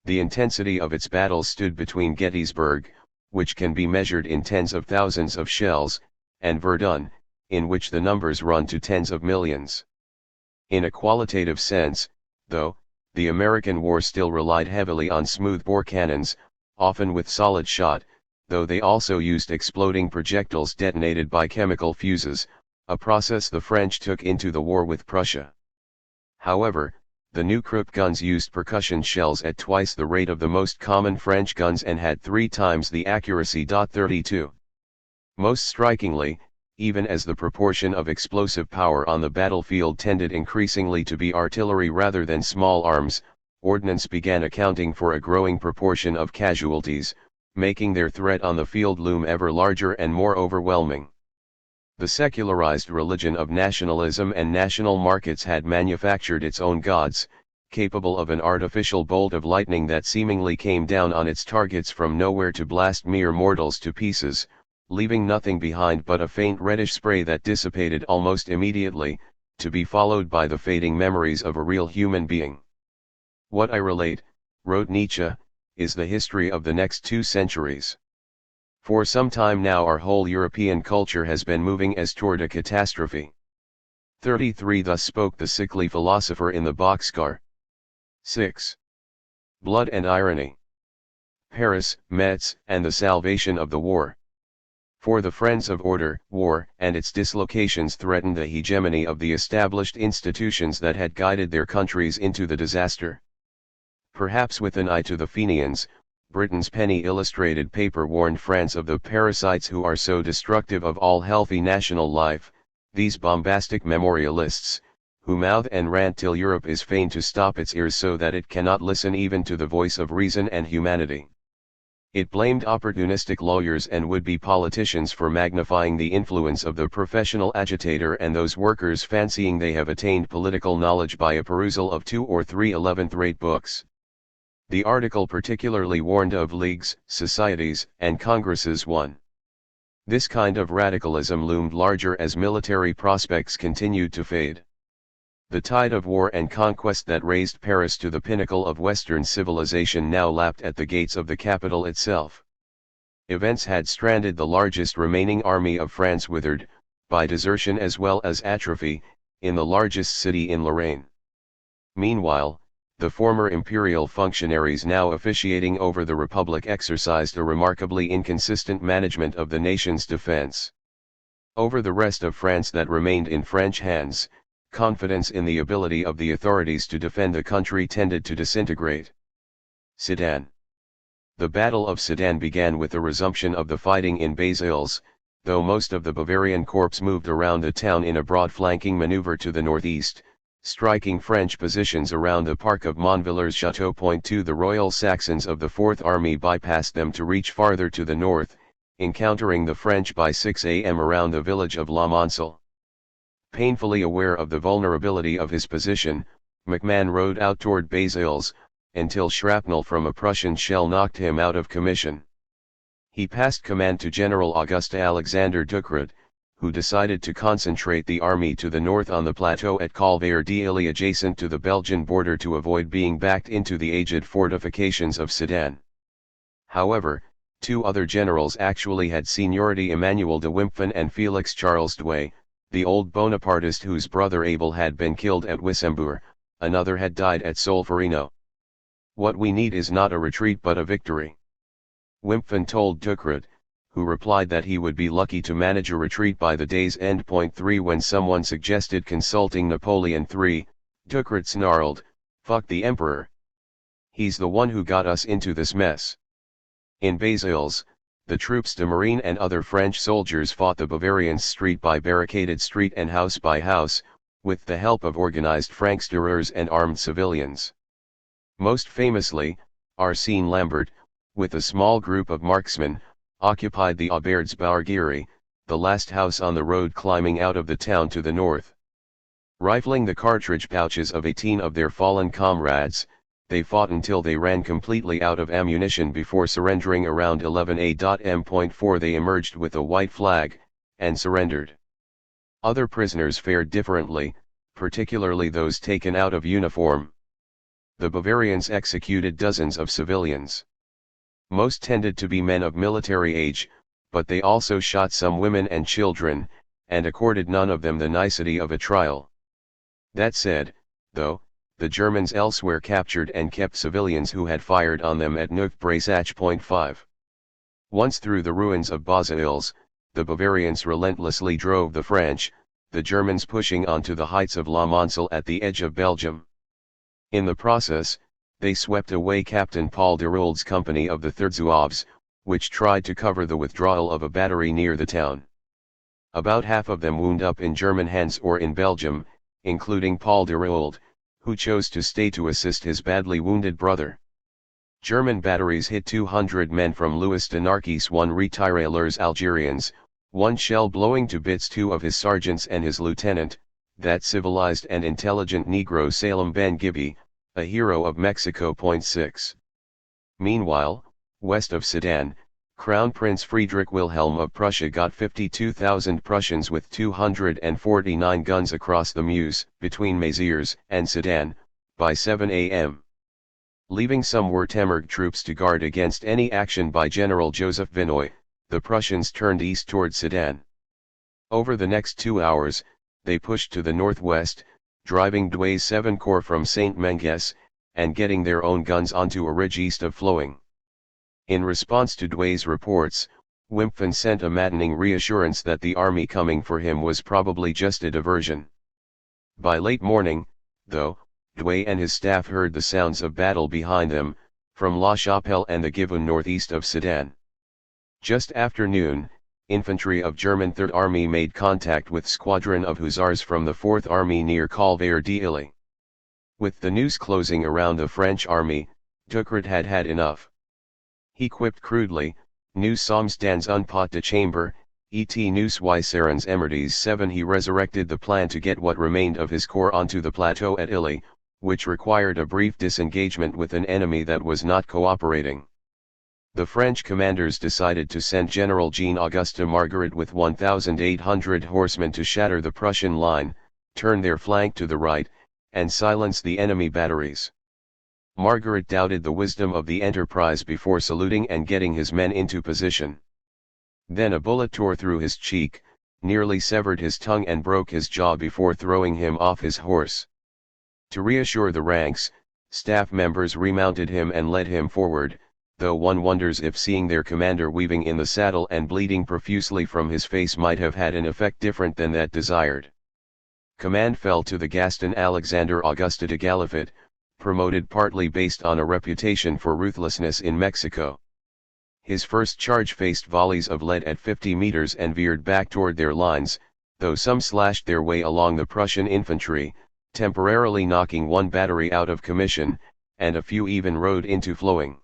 The intensity of its battles stood between Gettysburg, which can be measured in tens of thousands of shells, and Verdun, in which the numbers run to tens of millions. In a qualitative sense, though, the American war still relied heavily on smoothbore cannons, often with solid shot, though they also used exploding projectiles detonated by chemical fuses, a process the French took into the war with Prussia. However, the new Krupp guns used percussion shells at twice the rate of the most common French guns and had 3 times the accuracy. 32. Most strikingly, even as the proportion of explosive power on the battlefield tended increasingly to be artillery rather than small arms, ordnance began accounting for a growing proportion of casualties, making their threat on the field loom ever larger and more overwhelming. The secularized religion of nationalism and national markets had manufactured its own gods, capable of an artificial bolt of lightning that seemingly came down on its targets from nowhere to blast mere mortals to pieces, leaving nothing behind but a faint reddish spray that dissipated almost immediately, to be followed by the fading memories of a real human being. What I relate, wrote Nietzsche, is the history of the next 2 centuries. For some time now our whole European culture has been moving as toward a catastrophe. 33. Thus spoke the sickly philosopher in the boxcar. 6. Blood and irony. Paris, Metz, and the salvation of the war. For the friends of order, war and its dislocations threatened the hegemony of the established institutions that had guided their countries into the disaster. Perhaps with an eye to the Fenians, Britain's penny illustrated paper warned France of the parasites who are so destructive of all healthy national life, these bombastic memorialists, who mouth and rant till Europe is fain to stop its ears so that it cannot listen even to the voice of reason and humanity. It blamed opportunistic lawyers and would-be politicians for magnifying the influence of the professional agitator and those workers fancying they have attained political knowledge by a perusal of 2 or 3 11th-rate books. The article particularly warned of leagues, societies, and congresses. 1. This kind of radicalism loomed larger as military prospects continued to fade. The tide of war and conquest that raised Paris to the pinnacle of Western civilization now lapped at the gates of the capital itself. Events had stranded the largest remaining army of France, withered, by desertion as well as atrophy, in the largest city in Lorraine. Meanwhile, the former imperial functionaries now officiating over the Republic exercised a remarkably inconsistent management of the nation's defense. Over the rest of France that remained in French hands, confidence in the ability of the authorities to defend the country tended to disintegrate. Sedan. The Battle of Sedan began with the resumption of the fighting in Bas-Îles, though most of the Bavarian corps moved around the town in a broad flanking maneuver to the northeast, striking French positions around the park of Montvillers Chateau. 2. The Royal Saxons of the Fourth Army bypassed them to reach farther to the north, encountering the French by 6 a.m. around the village of La Moncel. Painfully aware of the vulnerability of his position, MacMahon rode out toward Bas-Îles, until shrapnel from a Prussian shell knocked him out of commission. He passed command to General Auguste Alexander Ducrot, who decided to concentrate the army to the north on the plateau at Calvaire-d'Illy adjacent to the Belgian border to avoid being backed into the aged fortifications of Sedan. However, 2 other generals actually had seniority: Emmanuel de Wimpfen and Félix Charles Douay, the old Bonapartist whose brother Abel had been killed at Wissembourg, another had died at Solferino. What we need is not a retreat but a victory, Wimpfen told Ducrot, who replied that he would be lucky to manage a retreat by the day's end. 3. When someone suggested consulting Napoleon III, Ducrot snarled, "Fuck the Emperor. He's the one who got us into this mess." In Bas-Îles, the troops de marine and other French soldiers fought the Bavarians street by barricaded street and house by house, with the help of organized franksterers and armed civilians. Most famously, Arsène Lambert, with a small group of marksmen, occupied the Auberge-Barguerie, the last house on the road climbing out of the town to the north. Rifling the cartridge pouches of 18 of their fallen comrades, they fought until they ran completely out of ammunition before surrendering. Around 11 a.m.4 they emerged with a white flag, and surrendered. Other prisoners fared differently, particularly those taken out of uniform. The Bavarians executed dozens of civilians. Most tended to be men of military age, but they also shot some women and children, and accorded none of them the nicety of a trial. That said, though, the Germans elsewhere captured and kept civilians who had fired on them at Neuf-Brassach.5. Once through the ruins of Bas-Îles, the Bavarians relentlessly drove the French, the Germans pushing onto the heights of La Moncel at the edge of Belgium. In the process, they swept away Captain Paul Déroulde's company of the 3rd Zouaves, which tried to cover the withdrawal of a battery near the town. About half of them wound up in German hands or in Belgium, including Paul Déroulde, who chose to stay to assist his badly wounded brother. German batteries hit 200 men from Louis de Narquis, 1 retirailleurs Algerians, 1 shell blowing to bits 2 of his sergeants and his lieutenant, that civilized and intelligent Negro Salem Ben Gibby, a hero of Mexico. 6. Meanwhile, west of Sedan, Crown Prince Friedrich Wilhelm of Prussia got 52,000 Prussians with 249 guns across the Meuse, between Mézières and Sedan, by 7 a.m. Leaving some Württemberg troops to guard against any action by General Joseph Vinoy, the Prussians turned east toward Sedan. Over the next 2 hours, they pushed to the northwest, driving Douai's 7 Corps from Saint-Mengès, and getting their own guns onto a ridge east of Floing. In response to Douai's reports, Wimpfen sent a maddening reassurance that the army coming for him was probably just a diversion. By late morning, though, Douai and his staff heard the sounds of battle behind them, from La Chapelle and the Givon northeast of Sedan. Just after noon, infantry of German Third Army made contact with squadron of hussars from the Fourth Army near Calvaire-d'Illy. With the noose closing around the French army, Ducret had had enough. He quipped crudely, "Nous sommes dans un pot de chambre, et nous y serons émerdes." 7. He resurrected the plan to get what remained of his corps onto the plateau at Illy, which required a brief disengagement with an enemy that was not cooperating. The French commanders decided to send General Jean-Auguste Margaret with 1,800 horsemen to shatter the Prussian line, turn their flank to the right, and silence the enemy batteries. Margaret doubted the wisdom of the enterprise before saluting and getting his men into position. Then a bullet tore through his cheek, nearly severed his tongue and broke his jaw before throwing him off his horse. To reassure the ranks, staff members remounted him and led him forward, though one wonders if seeing their commander weaving in the saddle and bleeding profusely from his face might have had an effect different than that desired. Command fell to the Gaston Alexander Auguste de Galifet, promoted partly based on a reputation for ruthlessness in Mexico. His first charge faced volleys of lead at 50 meters and veered back toward their lines, though some slashed their way along the Prussian infantry, temporarily knocking one battery out of commission, and a few even rode into Floing.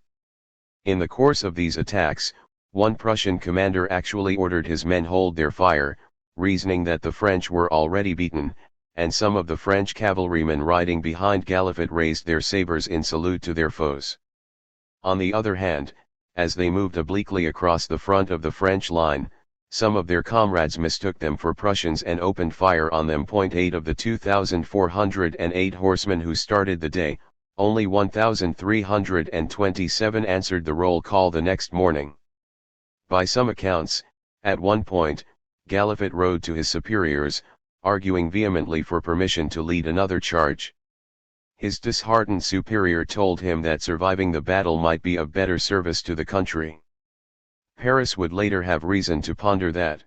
In the course of these attacks, one Prussian commander actually ordered his men hold their fire, reasoning that the French were already beaten, and some of the French cavalrymen riding behind Galifet raised their sabers in salute to their foes. On the other hand, as they moved obliquely across the front of the French line, some of their comrades mistook them for Prussians and opened fire on them. 8 of the 2,408 horsemen who started the day, only 1,327 answered the roll call the next morning. By some accounts, at one point, Galifet rode to his superiors, arguing vehemently for permission to lead another charge. His disheartened superior told him that surviving the battle might be of better service to the country. Paris would later have reason to ponder that.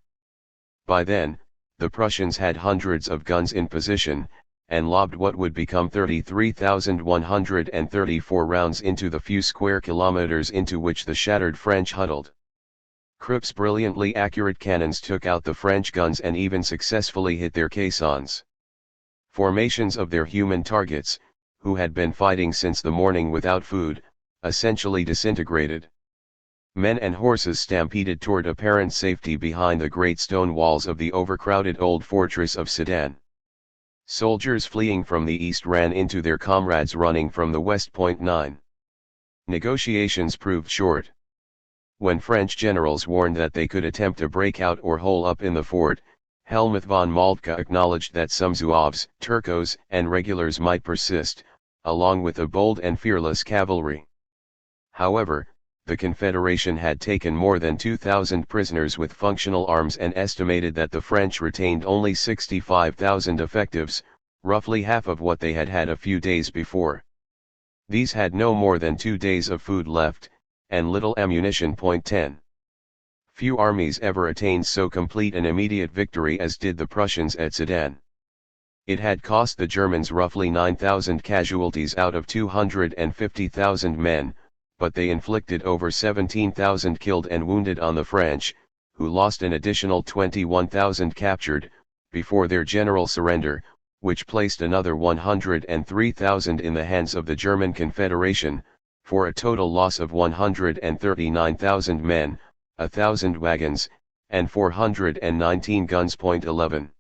By then, the Prussians had hundreds of guns in position, and lobbed what would become 33,134 rounds into the few square kilometers into which the shattered French huddled. Krupp's brilliantly accurate cannons took out the French guns and even successfully hit their caissons. Formations of their human targets, who had been fighting since the morning without food, essentially disintegrated. Men and horses stampeded toward apparent safety behind the great stone walls of the overcrowded old fortress of Sedan. Soldiers fleeing from the east ran into their comrades running from the west. 9. Negotiations proved short. When French generals warned that they could attempt a breakout or hole up in the fort, Helmuth von Moltke acknowledged that some Zouaves, Turcos, and regulars might persist, along with a bold and fearless cavalry. However, the Confederation had taken more than 2,000 prisoners with functional arms and estimated that the French retained only 65,000 effectives, roughly half of what they had had a few days before. These had no more than 2 days of food left, and little ammunition. 10. Few armies ever attained so complete an immediate victory as did the Prussians at Sedan. It had cost the Germans roughly 9,000 casualties out of 250,000 men, but they inflicted over 17,000 killed and wounded on the French, who lost an additional 21,000 captured, before their general surrender, which placed another 103,000 in the hands of the German Confederation, for a total loss of 139,000 men, 1,000 wagons, and 419 guns. 11.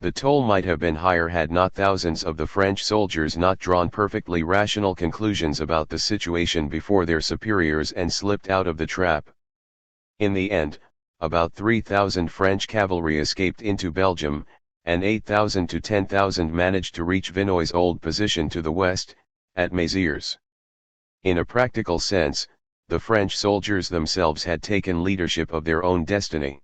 The toll might have been higher had not thousands of the French soldiers not drawn perfectly rational conclusions about the situation before their superiors and slipped out of the trap. In the end, about 3,000 French cavalry escaped into Belgium, and 8,000 to 10,000 managed to reach Vinoy's old position to the west, at Mézières. In a practical sense, the French soldiers themselves had taken leadership of their own destiny.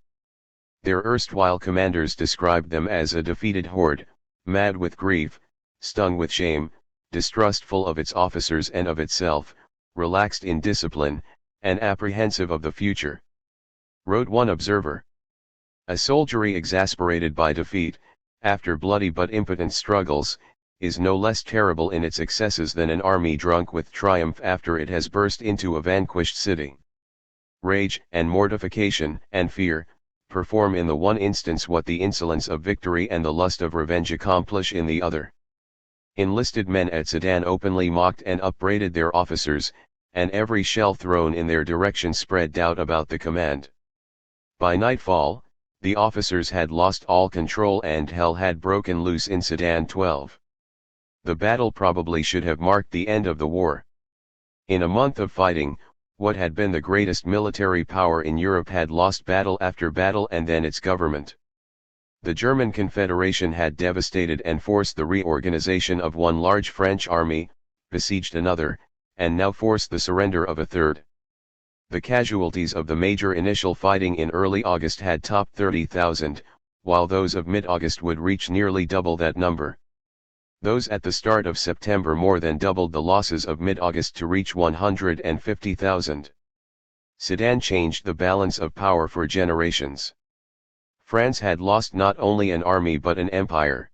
Their erstwhile commanders described them as a defeated horde, mad with grief, stung with shame, distrustful of its officers and of itself, relaxed in discipline, and apprehensive of the future. Wrote one observer. A soldiery exasperated by defeat, after bloody but impotent struggles, is no less terrible in its excesses than an army drunk with triumph after it has burst into a vanquished city. Rage and mortification and fear perform in the one instance what the insolence of victory and the lust of revenge accomplish in the other. Enlisted men at Sedan openly mocked and upbraided their officers, and every shell thrown in their direction spread doubt about the command. By nightfall, the officers had lost all control and hell had broken loose in Sedan. 12. The battle probably should have marked the end of the war. In a month of fighting, what had been the greatest military power in Europe had lost battle after battle, and then its government. The German Confederation had devastated and forced the reorganization of one large French army, besieged another, and now forced the surrender of a third. The casualties of the major initial fighting in early August had topped 30,000, while those of mid-August would reach nearly double that number. Those at the start of September more than doubled the losses of mid-August to reach 150,000. Sedan changed the balance of power for generations. France had lost not only an army but an empire.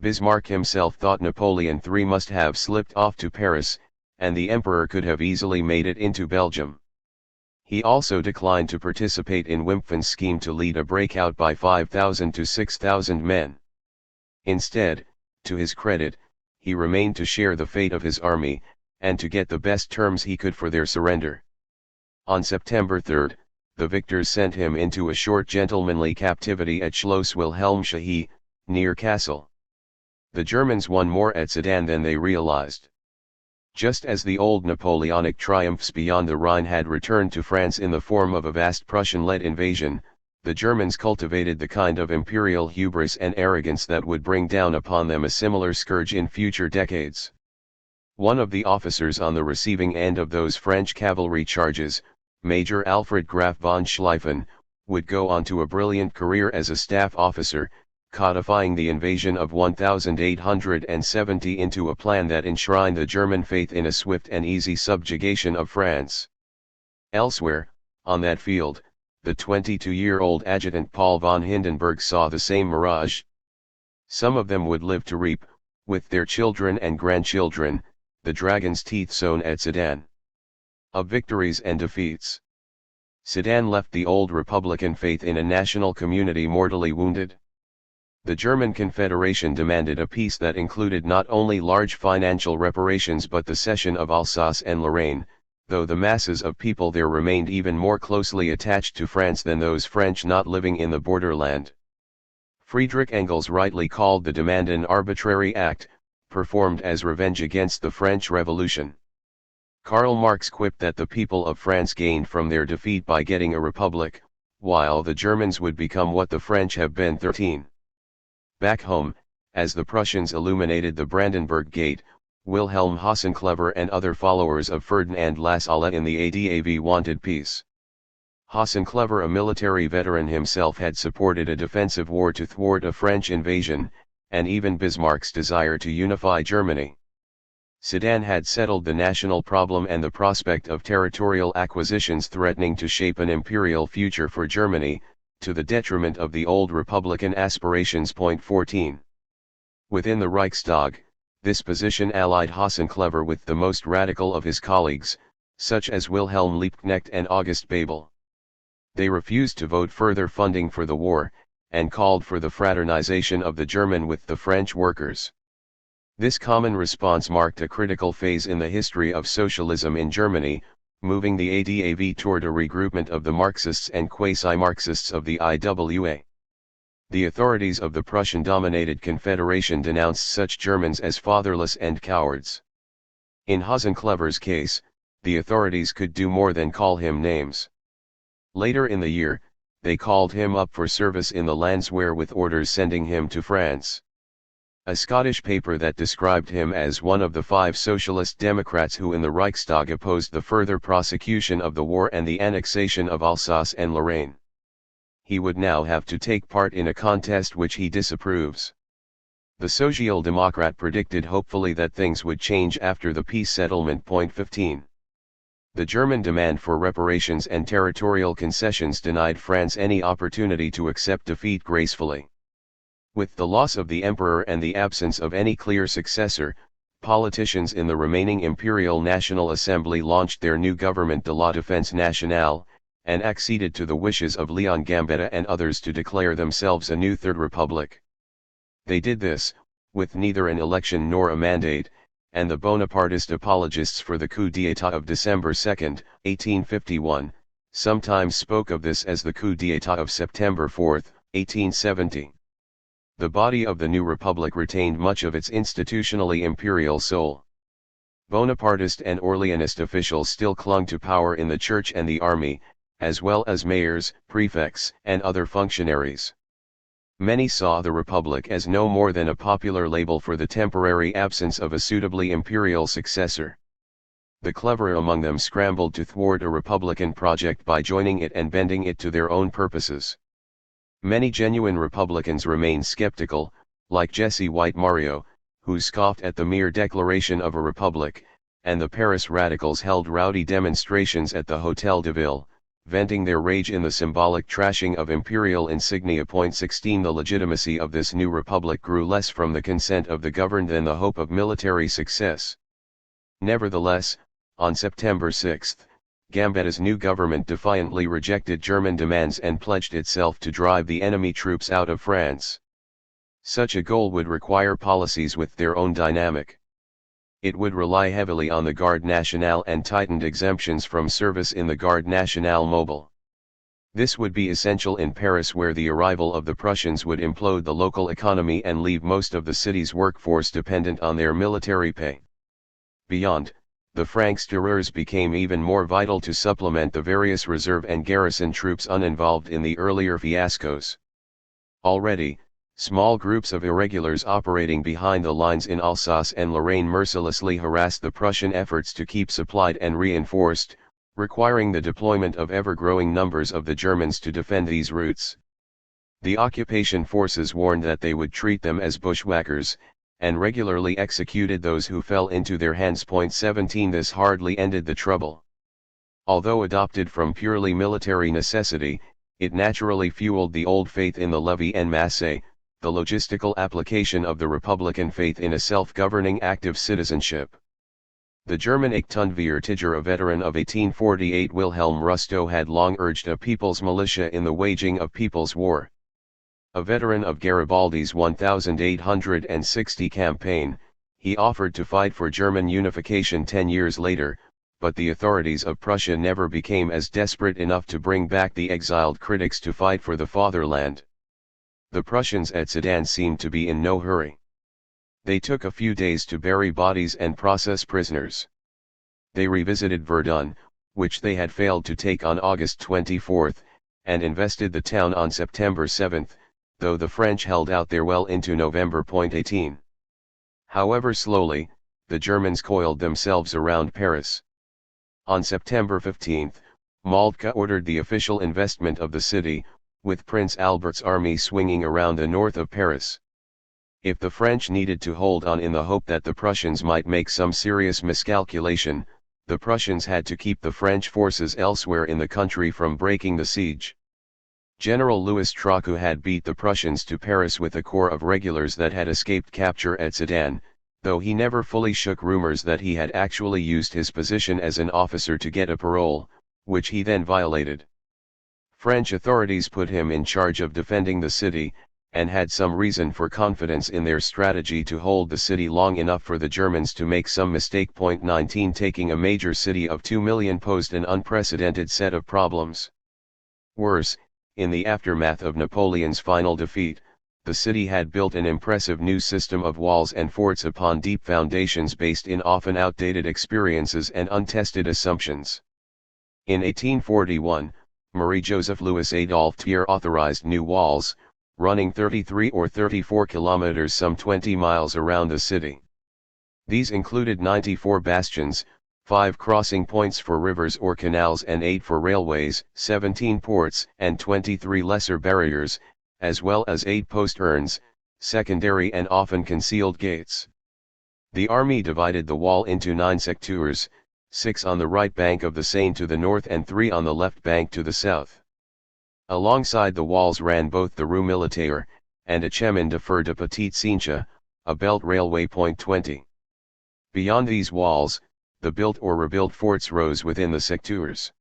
Bismarck himself thought Napoleon III must have slipped off to Paris, and the emperor could have easily made it into Belgium. He also declined to participate in Wimpfen's scheme to lead a breakout by 5,000 to 6,000 men. Instead, to his credit, he remained to share the fate of his army, and to get the best terms he could for their surrender. On September 3, the victors sent him into a short gentlemanly captivity at Schloss Wilhelmshahe, near Kassel. The Germans won more at Sedan than they realized. Just as the old Napoleonic triumphs beyond the Rhine had returned to France in the form of a vast Prussian-led invasion, the Germans cultivated the kind of imperial hubris and arrogance that would bring down upon them a similar scourge in future decades. One of the officers on the receiving end of those French cavalry charges, Major Alfred Graf von Schlieffen, would go on to a brilliant career as a staff officer, codifying the invasion of 1870 into a plan that enshrined the German faith in a swift and easy subjugation of France. Elsewhere, on that field, the 22-year-old adjutant Paul von Hindenburg saw the same mirage. Some of them would live to reap, with their children and grandchildren, the dragon's teeth sown at Sedan. Of victories and defeats. Sedan left the old Republican faith in a national community mortally wounded. The German Confederation demanded a peace that included not only large financial reparations but the cession of Alsace and Lorraine, though the masses of people there remained even more closely attached to France than those French not living in the borderland. Friedrich Engels rightly called the demand an arbitrary act, performed as revenge against the French Revolution. Karl Marx quipped that the people of France gained from their defeat by getting a republic, while the Germans would become what the French have been 13. Back home, as the Prussians illuminated the Brandenburg Gate, Wilhelm Hasenclever and other followers of Ferdinand Lassalle in the ADAV wanted peace. Hasenclever, a military veteran himself, had supported a defensive war to thwart a French invasion, and even Bismarck's desire to unify Germany. Sedan had settled the national problem and the prospect of territorial acquisitions threatening to shape an imperial future for Germany, to the detriment of the old republican aspirations. 14. Within the Reichstag, this position allied Hasenclever with the most radical of his colleagues, such as Wilhelm Liebknecht and August Bebel. They refused to vote further funding for the war, and called for the fraternization of the German with the French workers. This common response marked a critical phase in the history of socialism in Germany, moving the ADAV toward a regroupment of the Marxists and quasi-Marxists of the IWA. The authorities of the Prussian-dominated Confederation denounced such Germans as fatherless and cowards. In Hasenclever's case, the authorities could do more than call him names. Later in the year, they called him up for service in the Landswehr with orders sending him to France. A Scottish paper that described him as one of the 5 socialist Democrats who in the Reichstag opposed the further prosecution of the war and the annexation of Alsace and Lorraine. He would now have to take part in a contest which he disapproves. The Social Democrat predicted hopefully that things would change after the peace settlement. 15. The German demand for reparations and territorial concessions denied France any opportunity to accept defeat gracefully. With the loss of the emperor and the absence of any clear successor, politicians in the remaining Imperial National Assembly launched their new government de la Défense Nationale, and acceded to the wishes of Leon Gambetta and others to declare themselves a new Third Republic. They did this, with neither an election nor a mandate, and the Bonapartist apologists for the coup d'état of December 2, 1851, sometimes spoke of this as the coup d'état of September 4, 1870. The body of the new republic retained much of its institutionally imperial soul. Bonapartist and Orleanist officials still clung to power in the church and the army, as well as mayors, prefects, and other functionaries. Many saw the republic as no more than a popular label for the temporary absence of a suitably imperial successor. The clever among them scrambled to thwart a republican project by joining it and bending it to their own purposes. Many genuine Republicans remained skeptical, like Jesse White Mario, who scoffed at the mere declaration of a republic, and the Paris radicals held rowdy demonstrations at the Hôtel de Ville, venting their rage in the symbolic trashing of imperial insignia. 16 The legitimacy of this new republic grew less from the consent of the governed than the hope of military success. Nevertheless, on September 6, Gambetta's new government defiantly rejected German demands and pledged itself to drive the enemy troops out of France. Such a goal would require policies with their own dynamic. It would rely heavily on the Garde Nationale and tightened exemptions from service in the Garde Nationale Mobile. This would be essential in Paris, where the arrival of the Prussians would implode the local economy and leave most of the city's workforce dependent on their military pay. Beyond, the Francs-tireurs became even more vital to supplement the various reserve and garrison troops uninvolved in the earlier fiascos. Already, small groups of irregulars operating behind the lines in Alsace and Lorraine mercilessly harassed the Prussian efforts to keep supplied and reinforced, requiring the deployment of ever-growing numbers of the Germans to defend these routes. The occupation forces warned that they would treat them as bushwhackers, and regularly executed those who fell into their hands. 17 This hardly ended the trouble. Although adopted from purely military necessity, it naturally fueled the old faith in the levée en masse, the logistical application of the republican faith in a self-governing active citizenship. The German Achtunviertiger, a veteran of 1848, Wilhelm Rustow, had long urged a people's militia in the waging of people's war. A veteran of Garibaldi's 1860 campaign, he offered to fight for German unification 10 years later, but the authorities of Prussia never became as desperate enough to bring back the exiled critics to fight for the fatherland. The Prussians at Sedan seemed to be in no hurry. They took a few days to bury bodies and process prisoners. They revisited Verdun, which they had failed to take on August 24, and invested the town on September 7, though the French held out there well into November 18. However slowly, the Germans coiled themselves around Paris. On September 15, Moltke ordered the official investment of the city, with Prince Albert's army swinging around the north of Paris. If the French needed to hold on in the hope that the Prussians might make some serious miscalculation, the Prussians had to keep the French forces elsewhere in the country from breaking the siege. General Louis Trocque had beat the Prussians to Paris with a corps of regulars that had escaped capture at Sedan, though he never fully shook rumors that he had actually used his position as an officer to get a parole, which he then violated. French authorities put him in charge of defending the city, and had some reason for confidence in their strategy to hold the city long enough for the Germans to make some mistake. 19 Taking a major city of 2 million posed an unprecedented set of problems. Worse, in the aftermath of Napoleon's final defeat, the city had built an impressive new system of walls and forts upon deep foundations based in often outdated experiences and untested assumptions. In 1841, Marie-Joseph Louis Adolphe Thiers authorized new walls, running 33 or 34 kilometers, some 20 miles around the city. These included 94 bastions, 5 crossing points for rivers or canals and 8 for railways, 17 ports and 23 lesser barriers, as well as 8 posterns, secondary and often concealed gates. The army divided the wall into 9 secteurs, 6 on the right bank of the Seine to the north and 3 on the left bank to the south. Alongside the walls ran both the Rue Militaire, and a chemin de fer de Petite Cincha, a belt railway. 20. Beyond these walls, the built or rebuilt forts rose within the secteurs.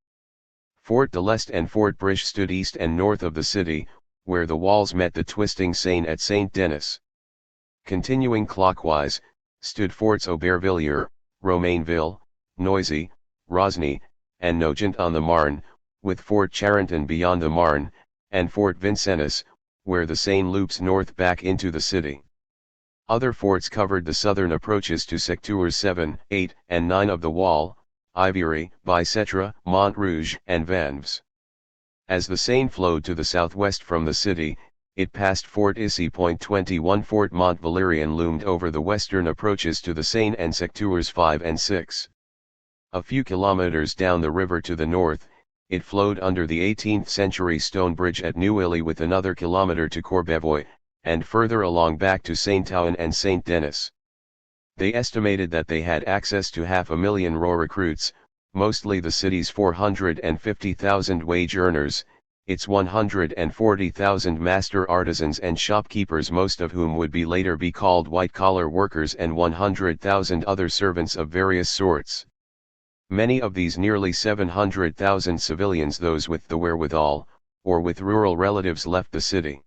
Fort de l'Est and Fort Briche stood east and north of the city, where the walls met the twisting Seine at Saint-Denis. Continuing clockwise, stood Forts Aubervilliers, Romainville, Noisy, Rosny, and Nogent on the Marne, with Fort Charenton beyond the Marne, and Fort Vincennes, where the Seine loops north back into the city. Other forts covered the southern approaches to secteurs 7, 8, and 9 of the wall, Ivery, Bicêtre, Montrouge, and Vanves. As the Seine flowed to the southwest from the city, it passed Fort Issy. 21 Fort Mont Valérien loomed over the western approaches to the Seine and secteurs 5 and 6. A few kilometers down the river to the north, it flowed under the 18th-century stone bridge at Neuilly with another kilometer to Courbevoie, and further along back to Saint-Ouen and Saint-Denis. They estimated that they had access to 500,000 raw recruits, mostly the city's 450,000 wage earners, its 140,000 master artisans and shopkeepers, most of whom would later be called white-collar workers, and 100,000 other servants of various sorts. Many of these nearly 700,000 civilians, those with the wherewithal, or with rural relatives, left the city.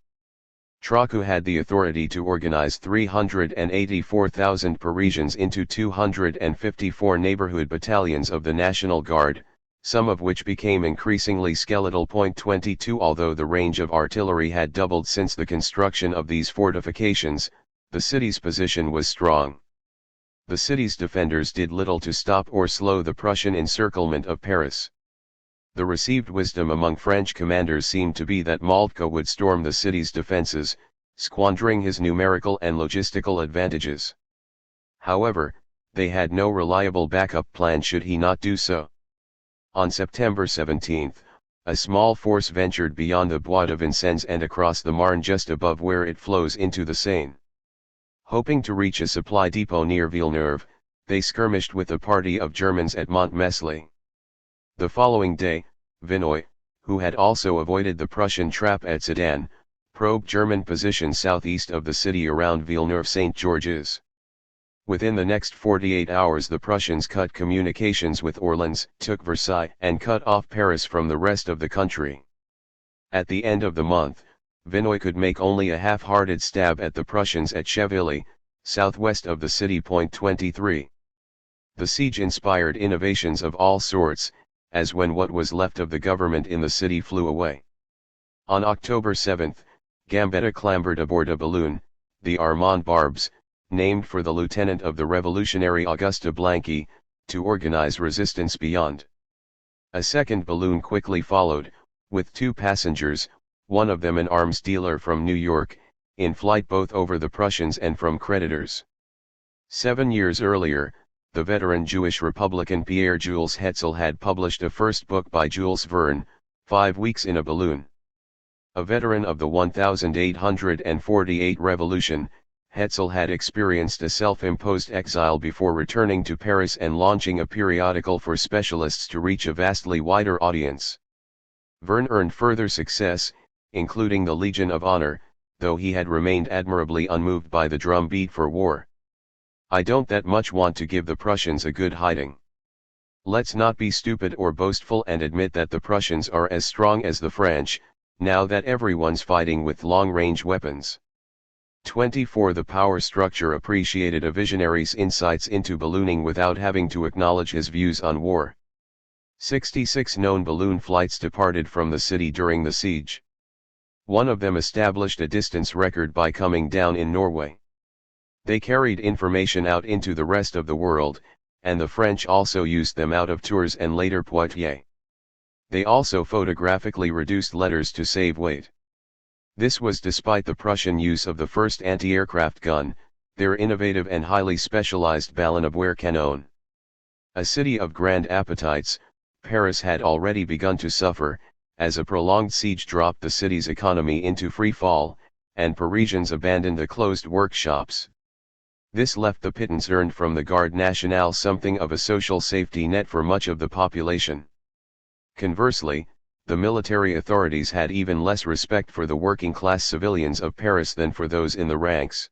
Trocque had the authority to organize 384,000 Parisians into 254 neighborhood battalions of the National Guard, some of which became increasingly skeletal. 22 Although the range of artillery had doubled since the construction of these fortifications, the city's position was strong. The city's defenders did little to stop or slow the Prussian encirclement of Paris. The received wisdom among French commanders seemed to be that Moltke would storm the city's defenses, squandering his numerical and logistical advantages. However, they had no reliable backup plan should he not do so. On September 17, a small force ventured beyond the Bois de Vincennes and across the Marne just above where it flows into the Seine. Hoping to reach a supply depot near Villeneuve, they skirmished with a party of Germans at Montmesly. The following day, Vinoy, who had also avoided the Prussian trap at Sedan, probed German positions southeast of the city around Villeneuve-Saint-Georges. Within the next 48 hours the Prussians cut communications with Orleans, took Versailles, and cut off Paris from the rest of the country. At the end of the month, Vinoy could make only a half-hearted stab at the Prussians at Chevilly, southwest of the city. 23. The siege inspired innovations of all sorts, as when what was left of the government in the city flew away. On October 7, Gambetta clambered aboard a balloon, the Armand Barbes, named for the lieutenant of the revolutionary Auguste Blanqui, to organize resistance beyond. A second balloon quickly followed, with 2 passengers, one of them an arms dealer from New York, in flight both over the Prussians and from creditors. 7 years earlier, the veteran Jewish Republican Pierre-Jules Hetzel had published a first book by Jules Verne, 5 Weeks in a Balloon. A veteran of the 1848 revolution, Hetzel had experienced a self-imposed exile before returning to Paris and launching a periodical for specialists to reach a vastly wider audience. Verne earned further success, including the Legion of Honor, though he had remained admirably unmoved by the drumbeat for war. I don't that much want to give the Prussians a good hiding. Let's not be stupid or boastful and admit that the Prussians are as strong as the French, now that everyone's fighting with long-range weapons. 24 The power structure appreciated a visionary's insights into ballooning without having to acknowledge his views on war. 66 known balloon flights departed from the city during the siege. One of them established a distance record by coming down in Norway. They carried information out into the rest of the world, and the French also used them out of Tours and later Poitiers. They also photographically reduced letters to save weight. This was despite the Prussian use of the first anti-aircraft gun, their innovative and highly specialized ballon of ware canon. A city of grand appetites, Paris had already begun to suffer, as a prolonged siege dropped the city's economy into free fall, and Parisians abandoned the closed workshops. This left the pittance earned from the Garde Nationale something of a social safety net for much of the population. Conversely, the military authorities had even less respect for the working-class civilians of Paris than for those in the ranks.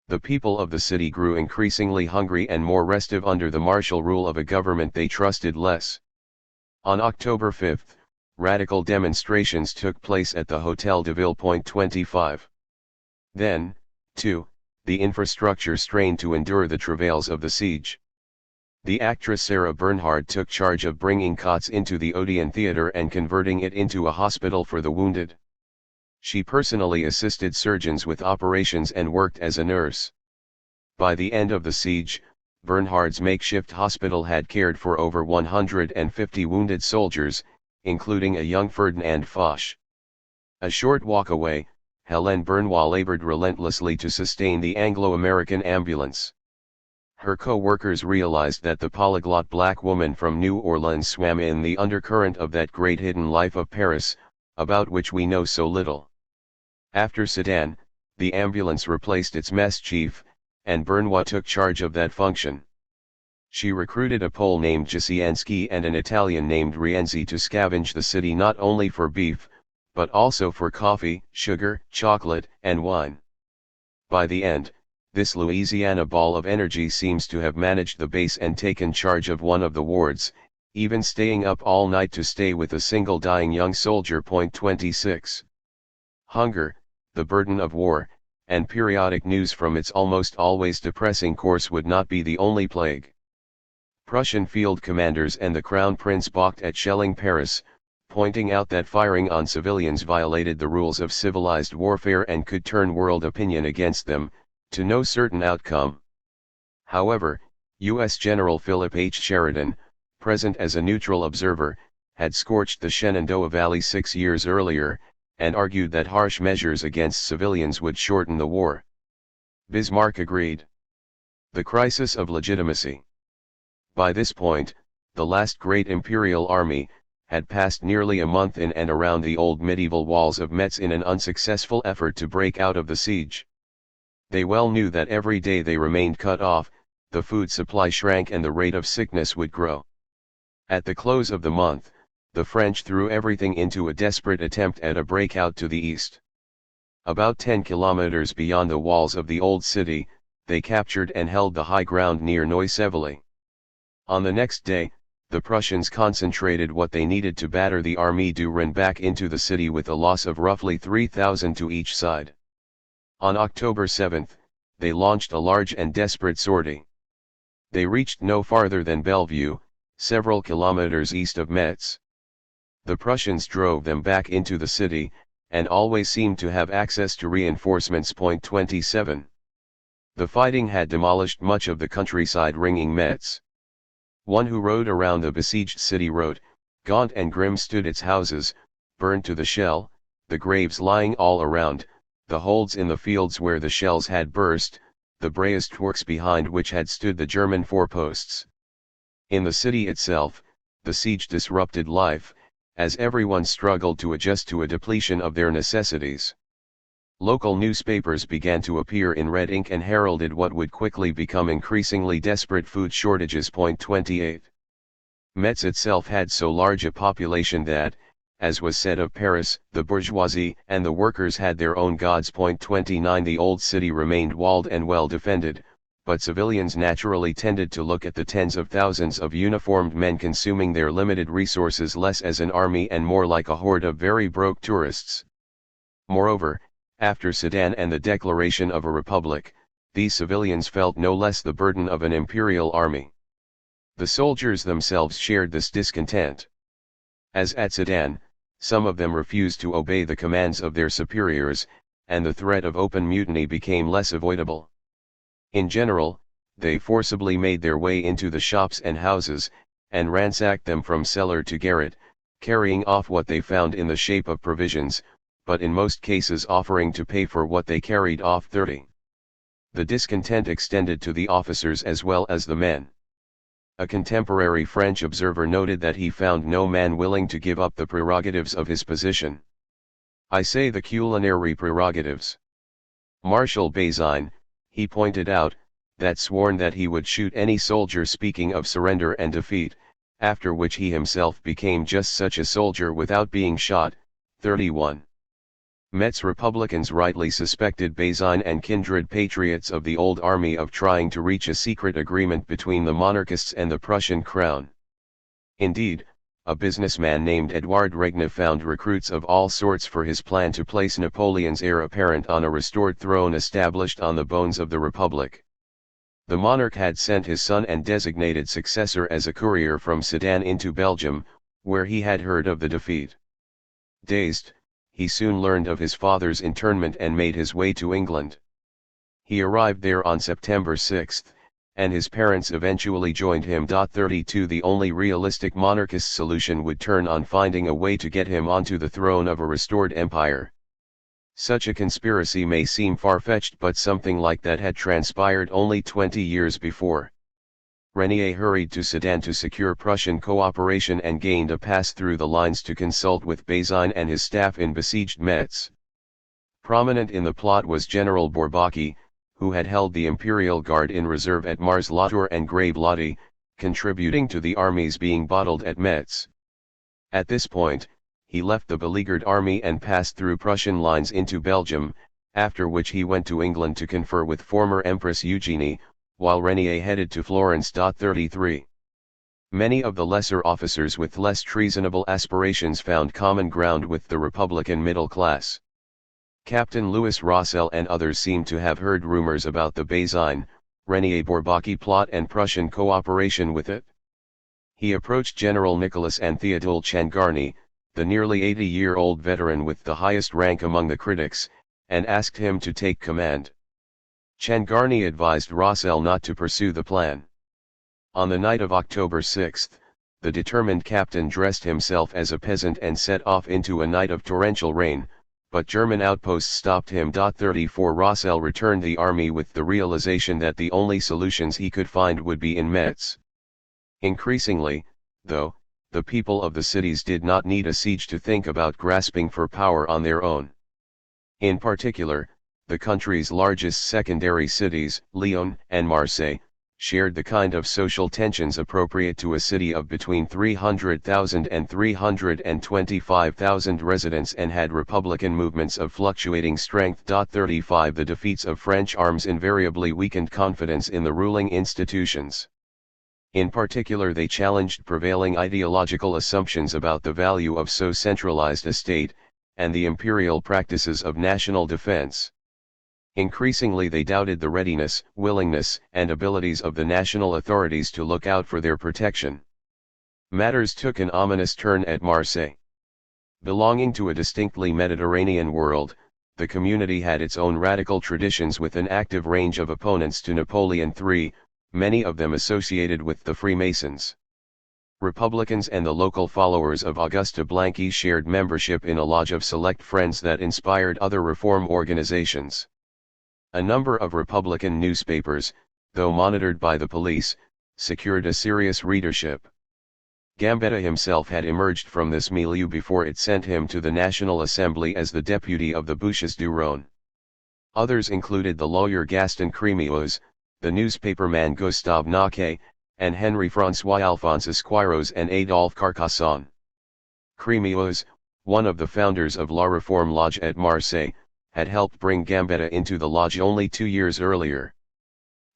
The people of the city grew increasingly hungry and more restive under the martial rule of a government they trusted less. On October 5, radical demonstrations took place at the Hôtel de Ville. 25. Then, too, the infrastructure strained to endure the travails of the siege. The actress Sarah Bernhardt took charge of bringing cots into the Odeon Theatre and converting it into a hospital for the wounded. She personally assisted surgeons with operations and worked as a nurse. By the end of the siege, Bernhardt's makeshift hospital had cared for over 150 wounded soldiers, including a young Ferdinand Foch. A short walk away, Hélène Bernois labored relentlessly to sustain the Anglo-American ambulance. Her co-workers realized that the polyglot black woman from New Orleans swam in the undercurrent of that great hidden life of Paris, about which we know so little. After Sedan, the ambulance replaced its mess chief, and Bernois took charge of that function. She recruited a Pole named Jasiansky and an Italian named Rienzi to scavenge the city not only for beef, but also for coffee, sugar, chocolate, and wine. By the end, this Louisiana ball of energy seems to have managed the base and taken charge of one of the wards, even staying up all night to stay with a single dying young soldier. 26. Hunger, the burden of war, and periodic news from its almost always depressing course would not be the only plague. Prussian field commanders and the Crown Prince balked at shelling Paris, pointing out that firing on civilians violated the rules of civilized warfare and could turn world opinion against them, to no certain outcome. However, U.S. General Philip H. Sheridan, present as a neutral observer, had scorched the Shenandoah Valley 6 years earlier, and argued that harsh measures against civilians would shorten the war. Bismarck agreed. The crisis of legitimacy. By this point, the last great imperial army had passed nearly a month in and around the old medieval walls of Metz in an unsuccessful effort to break out of the siege. They well knew that every day they remained cut off, the food supply shrank and the rate of sickness would grow. At the close of the month, the French threw everything into a desperate attempt at a breakout to the east. About 10 kilometers beyond the walls of the old city, they captured and held the high ground near Neuchâtel. On the next day, the Prussians concentrated what they needed to batter the Armée du Rhin back into the city with a loss of roughly 3,000 to each side. On October 7, they launched a large and desperate sortie. They reached no farther than Bellevue, several kilometers east of Metz. The Prussians drove them back into the city, and always seemed to have access to reinforcements. 27. The fighting had demolished much of the countryside ringing Metz. One who rode around the besieged city wrote, "Gaunt and grim stood its houses, burned to the shell, the graves lying all around, the holds in the fields where the shells had burst, the brazed works behind which had stood the German foreposts." In the city itself, the siege disrupted life, as everyone struggled to adjust to a depletion of their necessities. Local newspapers began to appear in red ink and heralded what would quickly become increasingly desperate food shortages. 28. Metz itself had so large a population that, as was said of Paris, the bourgeoisie and the workers had their own gods. 29. The old city remained walled and well defended, but civilians naturally tended to look at the tens of thousands of uniformed men consuming their limited resources less as an army and more like a horde of very broke tourists. Moreover, after Sedan and the declaration of a republic, these civilians felt no less the burden of an imperial army. The soldiers themselves shared this discontent. As at Sedan, some of them refused to obey the commands of their superiors, and the threat of open mutiny became less avoidable. In general, they forcibly made their way into the shops and houses, and ransacked them from cellar to garret, carrying off what they found in the shape of provisions, but in most cases offering to pay for what they carried off. 30. The discontent extended to the officers as well as the men. A contemporary French observer noted that he found no man willing to give up the prerogatives of his position. I say the culinary prerogatives. Marshal Bazaine, he pointed out, that sworn that he would shoot any soldier speaking of surrender and defeat, after which he himself became just such a soldier without being shot. 31. Metz Republicans rightly suspected Bazaine and kindred patriots of the old army of trying to reach a secret agreement between the monarchists and the Prussian crown. Indeed, a businessman named Edouard Regnault found recruits of all sorts for his plan to place Napoleon's heir apparent on a restored throne established on the bones of the Republic. The monarch had sent his son and designated successor as a courier from Sedan into Belgium, where he had heard of the defeat. Dazed, he soon learned of his father's internment and made his way to England. He arrived there on September 6, and his parents eventually joined him. 32 The only realistic monarchist solution would turn on finding a way to get him onto the throne of a restored empire. Such a conspiracy may seem far-fetched, but something like that had transpired only 20 years before. Renier hurried to Sedan to secure Prussian cooperation and gained a pass through the lines to consult with Bazaine and his staff in besieged Metz. Prominent in the plot was General Bourbaki, who had held the Imperial Guard in reserve at Mars-la-Tour and Grave-Lottie, contributing to the armies being bottled at Metz. At this point, he left the beleaguered army and passed through Prussian lines into Belgium, after which he went to England to confer with former Empress Eugenie, while Renier headed to Florence. 33. Many of the lesser officers with less treasonable aspirations found common ground with the Republican middle class. Captain Louis Rossel and others seem to have heard rumors about the Bazaine, Renier-Bourbaki plot and Prussian cooperation with it. He approached General Nicolas and Théodule Changarny, the nearly 80-year-old veteran with the highest rank among the critics, and asked him to take command. Changarny advised Rossel not to pursue the plan. On the night of October 6, the determined captain dressed himself as a peasant and set off into a night of torrential rain, but German outposts stopped him. 34 Rossel returned the army with the realization that the only solutions he could find would be in Metz. Increasingly, though, the people of the cities did not need a siege to think about grasping for power on their own. In particular, the country's largest secondary cities, Lyon and Marseille, shared the kind of social tensions appropriate to a city of between 300,000 and 325,000 residents and had republican movements of fluctuating strength. 35 The defeats of French arms invariably weakened confidence in the ruling institutions. In particular, they challenged prevailing ideological assumptions about the value of so centralized a state, and the imperial practices of national defense. Increasingly they doubted the readiness, willingness, and abilities of the national authorities to look out for their protection. Matters took an ominous turn at Marseille. Belonging to a distinctly Mediterranean world, the community had its own radical traditions with an active range of opponents to Napoleon III, many of them associated with the Freemasons. Republicans and the local followers of Auguste Blanqui shared membership in a lodge of select friends that inspired other reform organizations. A number of Republican newspapers, though monitored by the police, secured a serious readership. Gambetta himself had emerged from this milieu before it sent him to the National Assembly as the deputy of the Bouches du Rhône. Others included the lawyer Gaston Crémieux, the newspaperman Gustave Naquet, and Henri-François Alphonse Esquiros and Adolphe Carcassonne. Crémieux, one of the founders of La Réforme Lodge at Marseille, had helped bring Gambetta into the lodge only 2 years earlier.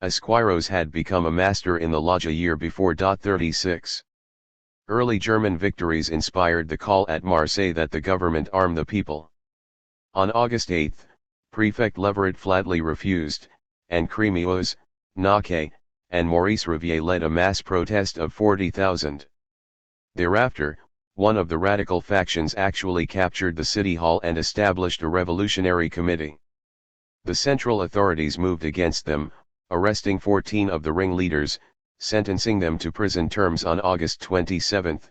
Esquiros had become a master in the lodge a year before. 36. Early German victories inspired the call at Marseille that the government arm the people. On August 8, Prefect Leverett flatly refused, and Crémieux, Naquet, and Maurice Rivière led a mass protest of 40,000. Thereafter, one of the radical factions actually captured the city hall and established a revolutionary committee. The central authorities moved against them, arresting 14 of the ringleaders, sentencing them to prison terms on August 27,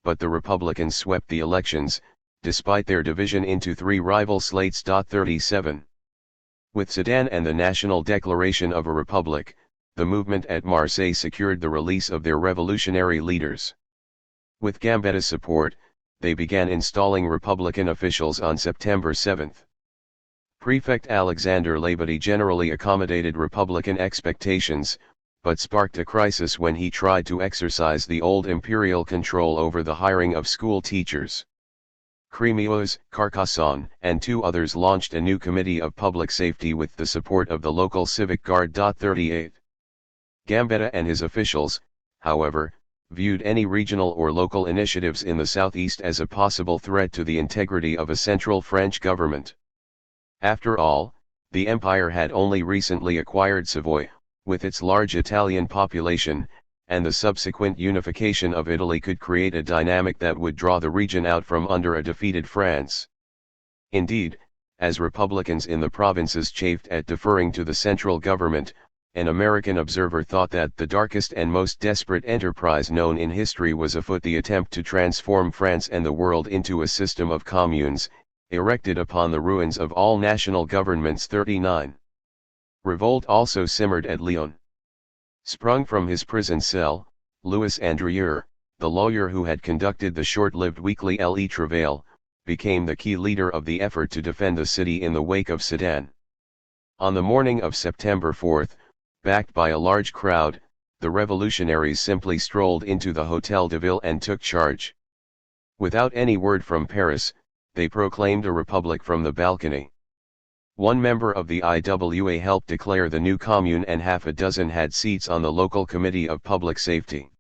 but the Republicans swept the elections, despite their division into 3 rival slates. 37. With Sedan and the National Declaration of a Republic, the movement at Marseille secured the release of their revolutionary leaders. With Gambetta's support, they began installing Republican officials on September 7. Prefect Alexander Labadie generally accommodated Republican expectations, but sparked a crisis when he tried to exercise the old imperial control over the hiring of school teachers. Crémieux, Carcassonne, and 2 others launched a new committee of public safety with the support of the local civic guard. 38. Gambetta and his officials, however, viewed any regional or local initiatives in the southeast as a possible threat to the integrity of a central French government. After all, the empire had only recently acquired Savoy, with its large Italian population, and the subsequent unification of Italy could create a dynamic that would draw the region out from under a defeated France. Indeed, as Republicans in the provinces chafed at deferring to the central government, an American observer thought that the darkest and most desperate enterprise known in history was afoot: the attempt to transform France and the world into a system of communes, erected upon the ruins of all national governments. 39. Revolt also simmered at Lyon. Sprung from his prison cell, Louis Andrieux, the lawyer who had conducted the short-lived weekly Le Travail, became the key leader of the effort to defend the city in the wake of Sedan. On the morning of September 4, backed by a large crowd, the revolutionaries simply strolled into the Hôtel de Ville and took charge. Without any word from Paris, they proclaimed a republic from the balcony. One member of the IWA helped declare the new commune, and half a dozen had seats on the local committee of public safety.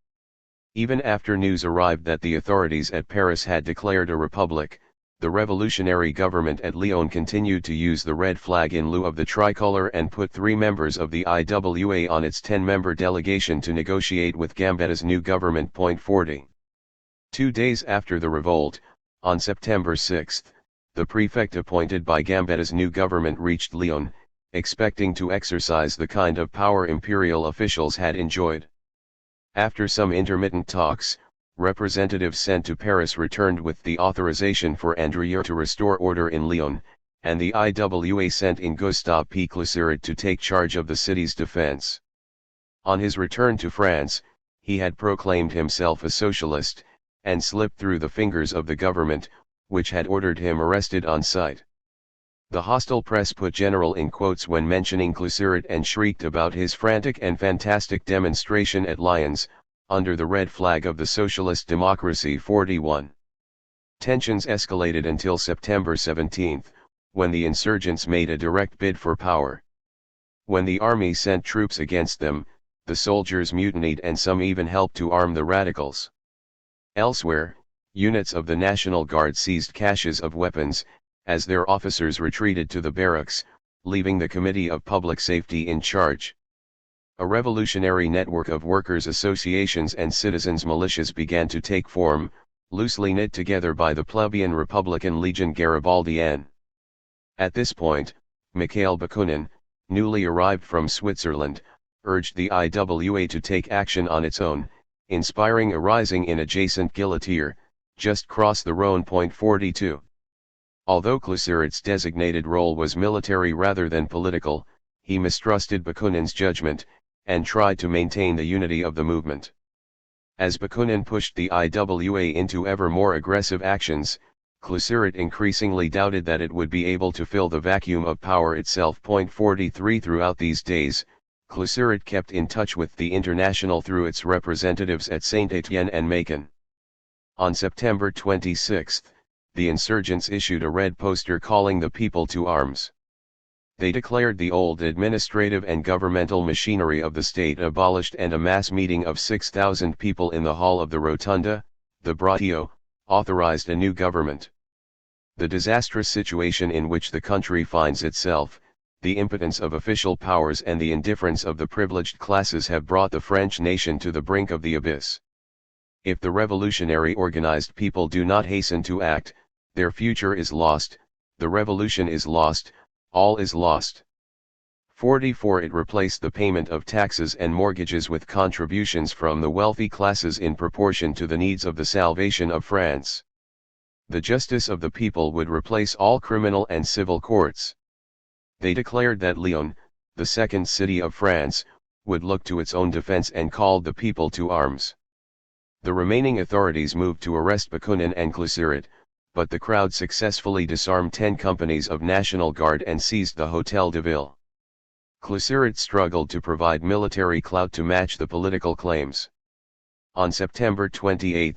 Even after news arrived that the authorities at Paris had declared a republic, the revolutionary government at Lyon continued to use the red flag in lieu of the tricolor and put 3 members of the IWA on its 10-member delegation to negotiate with Gambetta's new government. 40. 2 days after the revolt, on September 6, the prefect appointed by Gambetta's new government reached Lyon, expecting to exercise the kind of power imperial officials had enjoyed. After some intermittent talks, representatives sent to Paris returned with the authorization for Andrieux to restore order in Lyon, and the IWA sent in Gustave P. Cluseret to take charge of the city's defense. On his return to France, he had proclaimed himself a socialist, and slipped through the fingers of the government, which had ordered him arrested on sight. The hostile press put general in quotes when mentioning Cluseret and shrieked about his frantic and fantastic demonstration at Lyons, under the red flag of the socialist democracy. 41. Tensions escalated until September 17, when the insurgents made a direct bid for power. When the army sent troops against them, the soldiers mutinied and some even helped to arm the radicals. Elsewhere, units of the National Guard seized caches of weapons, as their officers retreated to the barracks, leaving the Committee of Public Safety in charge. A revolutionary network of workers' associations and citizens' militias began to take form, loosely knit together by the plebeian Republican Legion Garibaldienne. At this point, Mikhail Bakunin, newly arrived from Switzerland, urged the IWA to take action on its own, inspiring a rising in adjacent Guillotier, just cross the Rhone. 42. Although Clusieret's designated role was military rather than political, he mistrusted Bakunin's judgment, and tried to maintain the unity of the movement. As Bakunin pushed the IWA into ever more aggressive actions, Clusieret increasingly doubted that it would be able to fill the vacuum of power itself. 43 Throughout these days, Clusieret kept in touch with the International through its representatives at Saint-Étienne and Macon. On September 26, the insurgents issued a red poster calling the people to arms. They declared the old administrative and governmental machinery of the state abolished, and a mass meeting of 6,000 people in the hall of the Rotunda, the Bratio, authorized a new government. The disastrous situation in which the country finds itself, the impotence of official powers and the indifference of the privileged classes have brought the French nation to the brink of the abyss. If the revolutionary organized people do not hasten to act, their future is lost, the revolution is lost, all is lost. 44 It replaced the payment of taxes and mortgages with contributions from the wealthy classes in proportion to the needs of the salvation of France. The justice of the people would replace all criminal and civil courts. They declared that Lyon, the second city of France, would look to its own defense and called the people to arms. The remaining authorities moved to arrest Bakunin and Clusieret, but the crowd successfully disarmed 10 companies of National Guard and seized the Hôtel de Ville. Clusieret struggled to provide military clout to match the political claims. On September 28,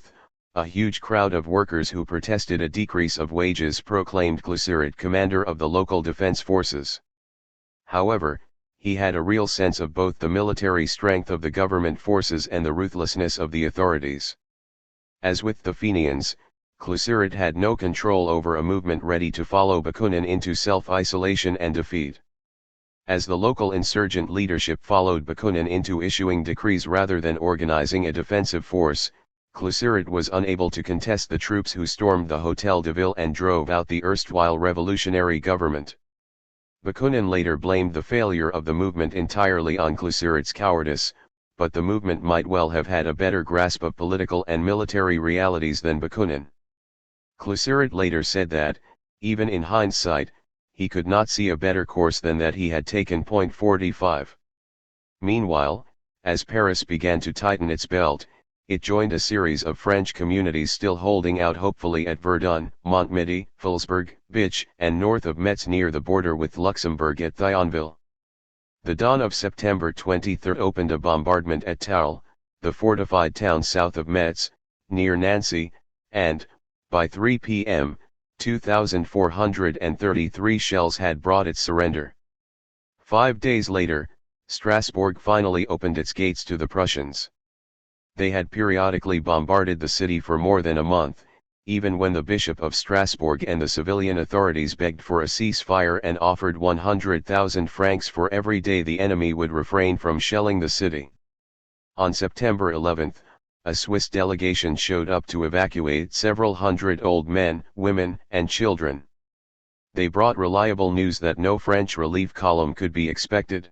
a huge crowd of workers who protested a decrease of wages proclaimed Clusieret commander of the local defense forces. However, he had a real sense of both the military strength of the government forces and the ruthlessness of the authorities. As with the Fenians, Clusieret had no control over a movement ready to follow Bakunin into self-isolation and defeat. As the local insurgent leadership followed Bakunin into issuing decrees rather than organizing a defensive force, Clusieret was unable to contest the troops who stormed the Hôtel de Ville and drove out the erstwhile revolutionary government. Bakunin later blamed the failure of the movement entirely on Clusieret's cowardice, but the movement might well have had a better grasp of political and military realities than Bakunin. Clusieret later said that, even in hindsight, he could not see a better course than that he had taken. 45. Meanwhile, as Paris began to tighten its belt, it joined a series of French communities still holding out hopefully at Verdun, Montmedy, Fulsburg, Bitche, and north of Metz near the border with Luxembourg at Thionville. The dawn of September 23 opened a bombardment at Toul, the fortified town south of Metz, near Nancy, and, by 3 p.m., 2,433 shells had brought its surrender. 5 days later, Strasbourg finally opened its gates to the Prussians. They had periodically bombarded the city for more than a month, even when the Bishop of Strasbourg and the civilian authorities begged for a ceasefire and offered 100,000 francs for every day the enemy would refrain from shelling the city. On September 11, a Swiss delegation showed up to evacuate several hundred old men, women, and children. They brought reliable news that no French relief column could be expected.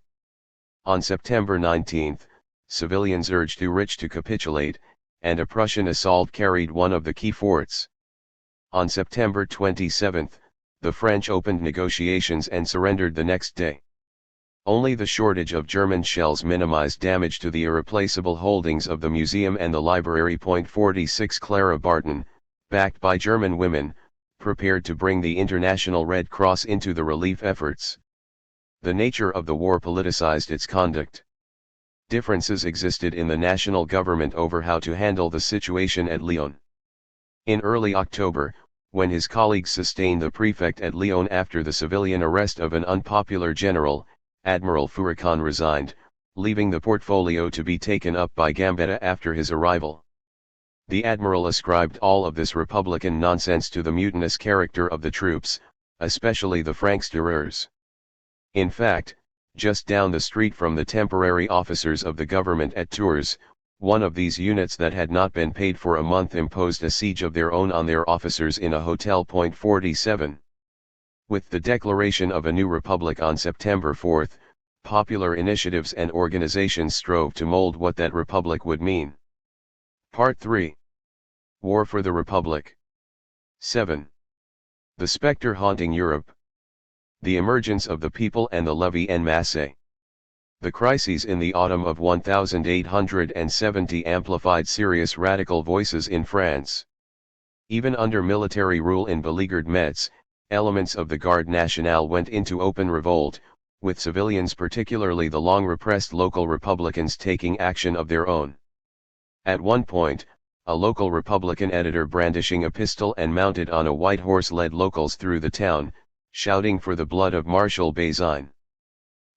On September 19, civilians urged Urich to capitulate, and a Prussian assault carried one of the key forts. On September 27, the French opened negotiations and surrendered the next day. Only the shortage of German shells minimized damage to the irreplaceable holdings of the museum and the library. 46 Clara Barton, backed by German women, prepared to bring the International Red Cross into the relief efforts. The nature of the war politicized its conduct. Differences existed in the national government over how to handle the situation at Lyon. In early October, when his colleagues sustained the prefect at Lyon after the civilian arrest of an unpopular general, Admiral Fouricon resigned, leaving the portfolio to be taken up by Gambetta after his arrival. The admiral ascribed all of this republican nonsense to the mutinous character of the troops, especially the Franctireurs. In fact, just down the street from the temporary officers of the government at Tours, One of these units that had not been paid for a month imposed a siege of their own on their officers in a hotel. 47. With the declaration of a new republic on September 4, popular initiatives and organizations strove to mold what that republic would mean. Part 3. War for the Republic. 7. The specter haunting Europe. The emergence of the people and the levée en masse. The crises in the autumn of 1870 amplified serious radical voices in France. Even under military rule in beleaguered Metz, elements of the Garde Nationale went into open revolt, with civilians, particularly the long-repressed local Republicans, taking action of their own. At one point, a local Republican editor brandishing a pistol and mounted on a white horse led locals through the town, shouting for the blood of Marshal Bazaine.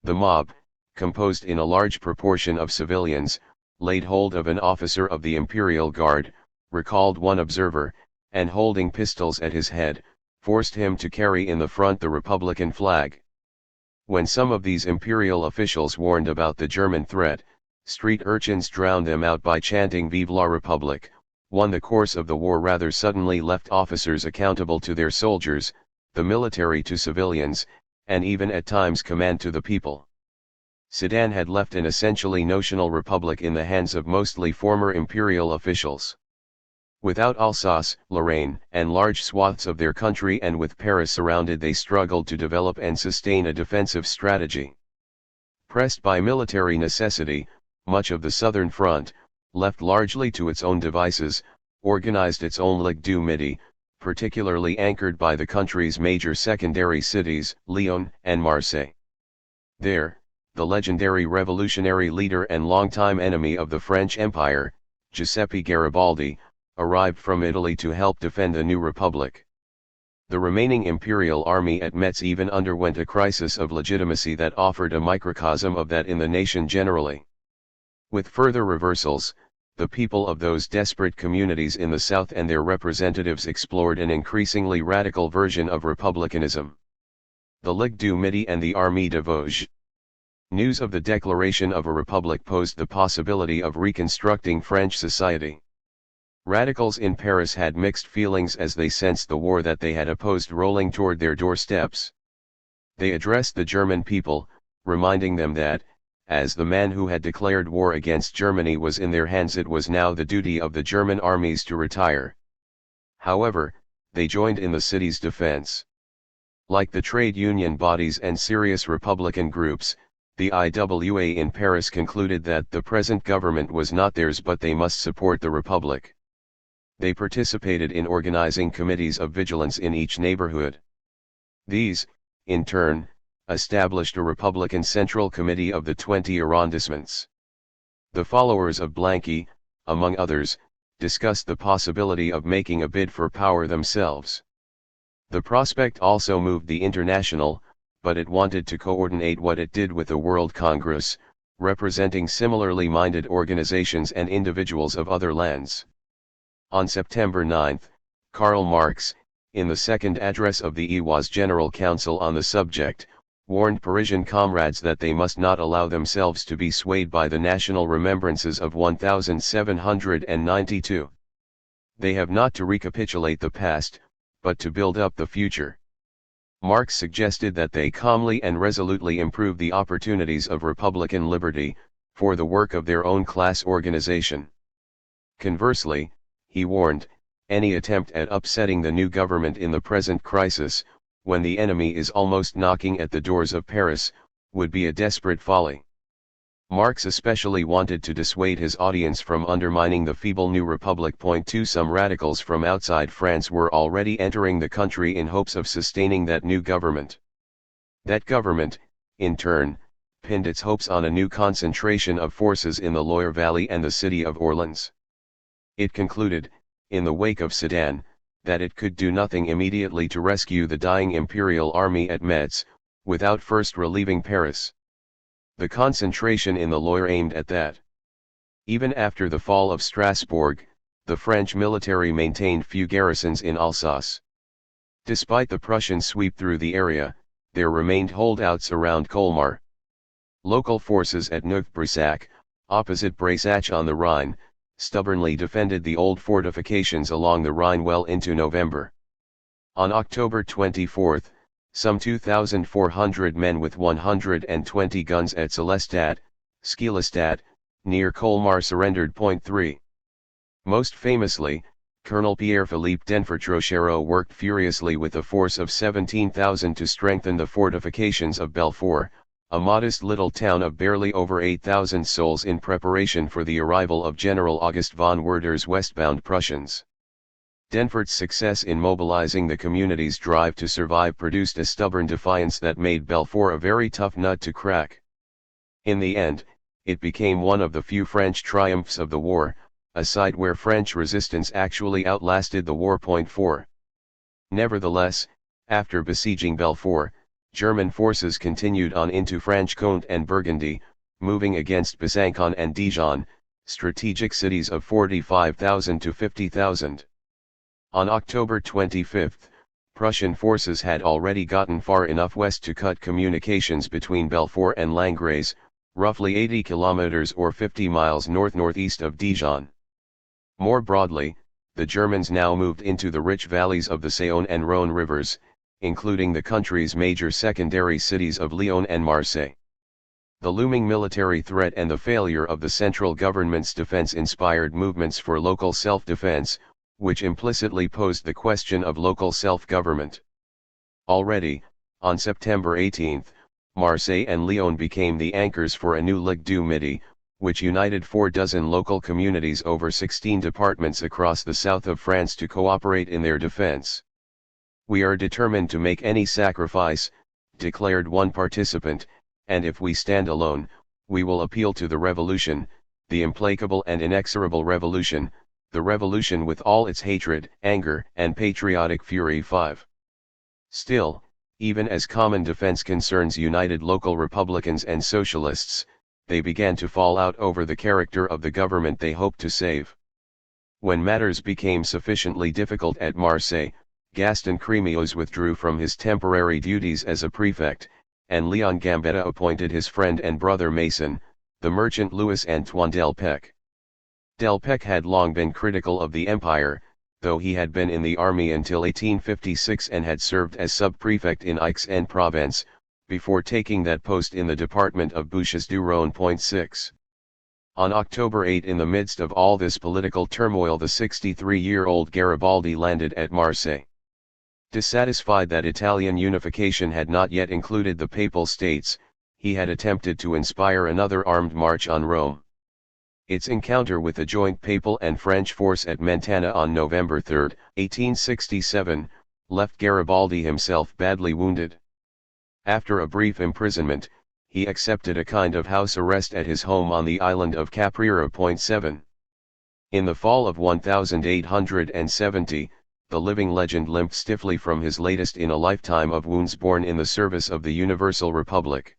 The mob, composed in a large proportion of civilians, laid hold of an officer of the Imperial Guard, recalled one observer, and holding pistols at his head, forced him to carry in the front the Republican flag. When some of these imperial officials warned about the German threat, street urchins drowned them out by chanting "Vive la République." The course of the war rather suddenly left officers accountable to their soldiers, the military to civilians, and even at times command to the people. Sedan had left an essentially notional republic in the hands of mostly former imperial officials. Without Alsace, Lorraine, and large swaths of their country, and with Paris surrounded, they struggled to develop and sustain a defensive strategy. Pressed by military necessity, much of the southern front, left largely to its own devices, organized its own Ligue du Midi, particularly anchored by the country's major secondary cities, Lyon and Marseille. There, the legendary revolutionary leader and longtime enemy of the French Empire, Giuseppe Garibaldi, arrived from Italy to help defend the new republic. The remaining imperial army at Metz even underwent a crisis of legitimacy that offered a microcosm of that in the nation generally. With further reversals, the people of those desperate communities in the south and their representatives explored an increasingly radical version of republicanism. The Ligue du Midi and the Armée de Vosges. News of the declaration of a republic posed the possibility of reconstructing French society. Radicals in Paris had mixed feelings as they sensed the war that they had opposed rolling toward their doorsteps. They addressed the German people, reminding them that, as the man who had declared war against Germany was in their hands, it was now the duty of the German armies to retire. However, they joined in the city's defense. Like the trade union bodies and serious Republican groups, the IWA in Paris concluded that the present government was not theirs, but they must support the Republic. They participated in organizing committees of vigilance in each neighborhood. These, in turn, established a Republican Central Committee of the 20 arrondissements. The followers of Blanqui, among others, discussed the possibility of making a bid for power themselves. The prospect also moved the International, but it wanted to coordinate what it did with the World Congress, representing similarly minded organizations and individuals of other lands. On September 9, Karl Marx, in the second address of the EWA's General Council on the subject, warned Parisian comrades that they must not allow themselves to be swayed by the national remembrances of 1792. They have not to recapitulate the past, but to build up the future. Marx suggested that they calmly and resolutely improve the opportunities of Republican liberty, for the work of their own class organization. Conversely, he warned, any attempt at upsetting the new government in the present crisis, when the enemy is almost knocking at the doors of Paris, would be a desperate folly. Marx especially wanted to dissuade his audience from undermining the feeble new republic. 2 Some radicals from outside France were already entering the country in hopes of sustaining that new government. That government, in turn, pinned its hopes on a new concentration of forces in the Loire Valley and the city of Orleans. It concluded, in the wake of Sedan, that it could do nothing immediately to rescue the dying imperial army at Metz, without first relieving Paris. The concentration in the Loire aimed at that. Even after the fall of Strasbourg, the French military maintained few garrisons in Alsace. Despite the Prussian sweep through the area, there remained holdouts around Colmar. Local forces at Neuf-Brissac, opposite Breisach on the Rhine, stubbornly defended the old fortifications along the Rhine well into November. On October 24, some 2,400 men with 120 guns at Sélestat, Skelestat, near Colmar surrendered. 3. Most famously, Colonel Pierre-Philippe Denfert-Trochero worked furiously with a force of 17,000 to strengthen the fortifications of Belfort, a modest little town of barely over 8,000 souls, in preparation for the arrival of General August von Werder's westbound Prussians. Denfert's success in mobilizing the community's drive to survive produced a stubborn defiance that made Belfort a very tough nut to crack. In the end, it became one of the few French triumphs of the war, a site where French resistance actually outlasted the war. 4. Nevertheless, after besieging Belfort, German forces continued on into Franche-Comté and Burgundy, moving against Besançon and Dijon, strategic cities of 45,000 to 50,000. On October 25, Prussian forces had already gotten far enough west to cut communications between Belfort and Langres, roughly 80 kilometers or 50 miles north-northeast of Dijon. More broadly, the Germans now moved into the rich valleys of the Saône and Rhône rivers, including the country's major secondary cities of Lyon and Marseille. The looming military threat and the failure of the central government's defense-inspired movements for local self-defense, which implicitly posed the question of local self-government. Already, on September 18, Marseille and Lyon became the anchors for a new Ligue du Midi, which united 4 local communities over 16 departments across the south of France to cooperate in their defense. "We are determined to make any sacrifice," declared one participant, "and if we stand alone, we will appeal to the revolution, the implacable and inexorable revolution, the revolution with all its hatred, anger, and patriotic fury." 5. Still, even as common defense concerns united local Republicans and Socialists, they began to fall out over the character of the government they hoped to save. When matters became sufficiently difficult at Marseille, Gaston Crémieux withdrew from his temporary duties as a prefect, and Léon Gambetta appointed his friend and brother Mason, the merchant Louis Antoine Delpech. Delpech had long been critical of the empire, though he had been in the army until 1856 and had served as sub-prefect in Aix-en-Provence, before taking that post in the department of Bouches-du-Rhône. 6. On October 8, in the midst of all this political turmoil, the 63-year-old Garibaldi landed at Marseille. Dissatisfied that Italian unification had not yet included the Papal States, he had attempted to inspire another armed march on Rome. Its encounter with a joint Papal and French force at Mentana on November 3, 1867, left Garibaldi himself badly wounded. After a brief imprisonment, he accepted a kind of house arrest at his home on the island of Caprera. 7. In the fall of 1870, the living legend limped stiffly from his latest in a lifetime of wounds borne in the service of the Universal Republic.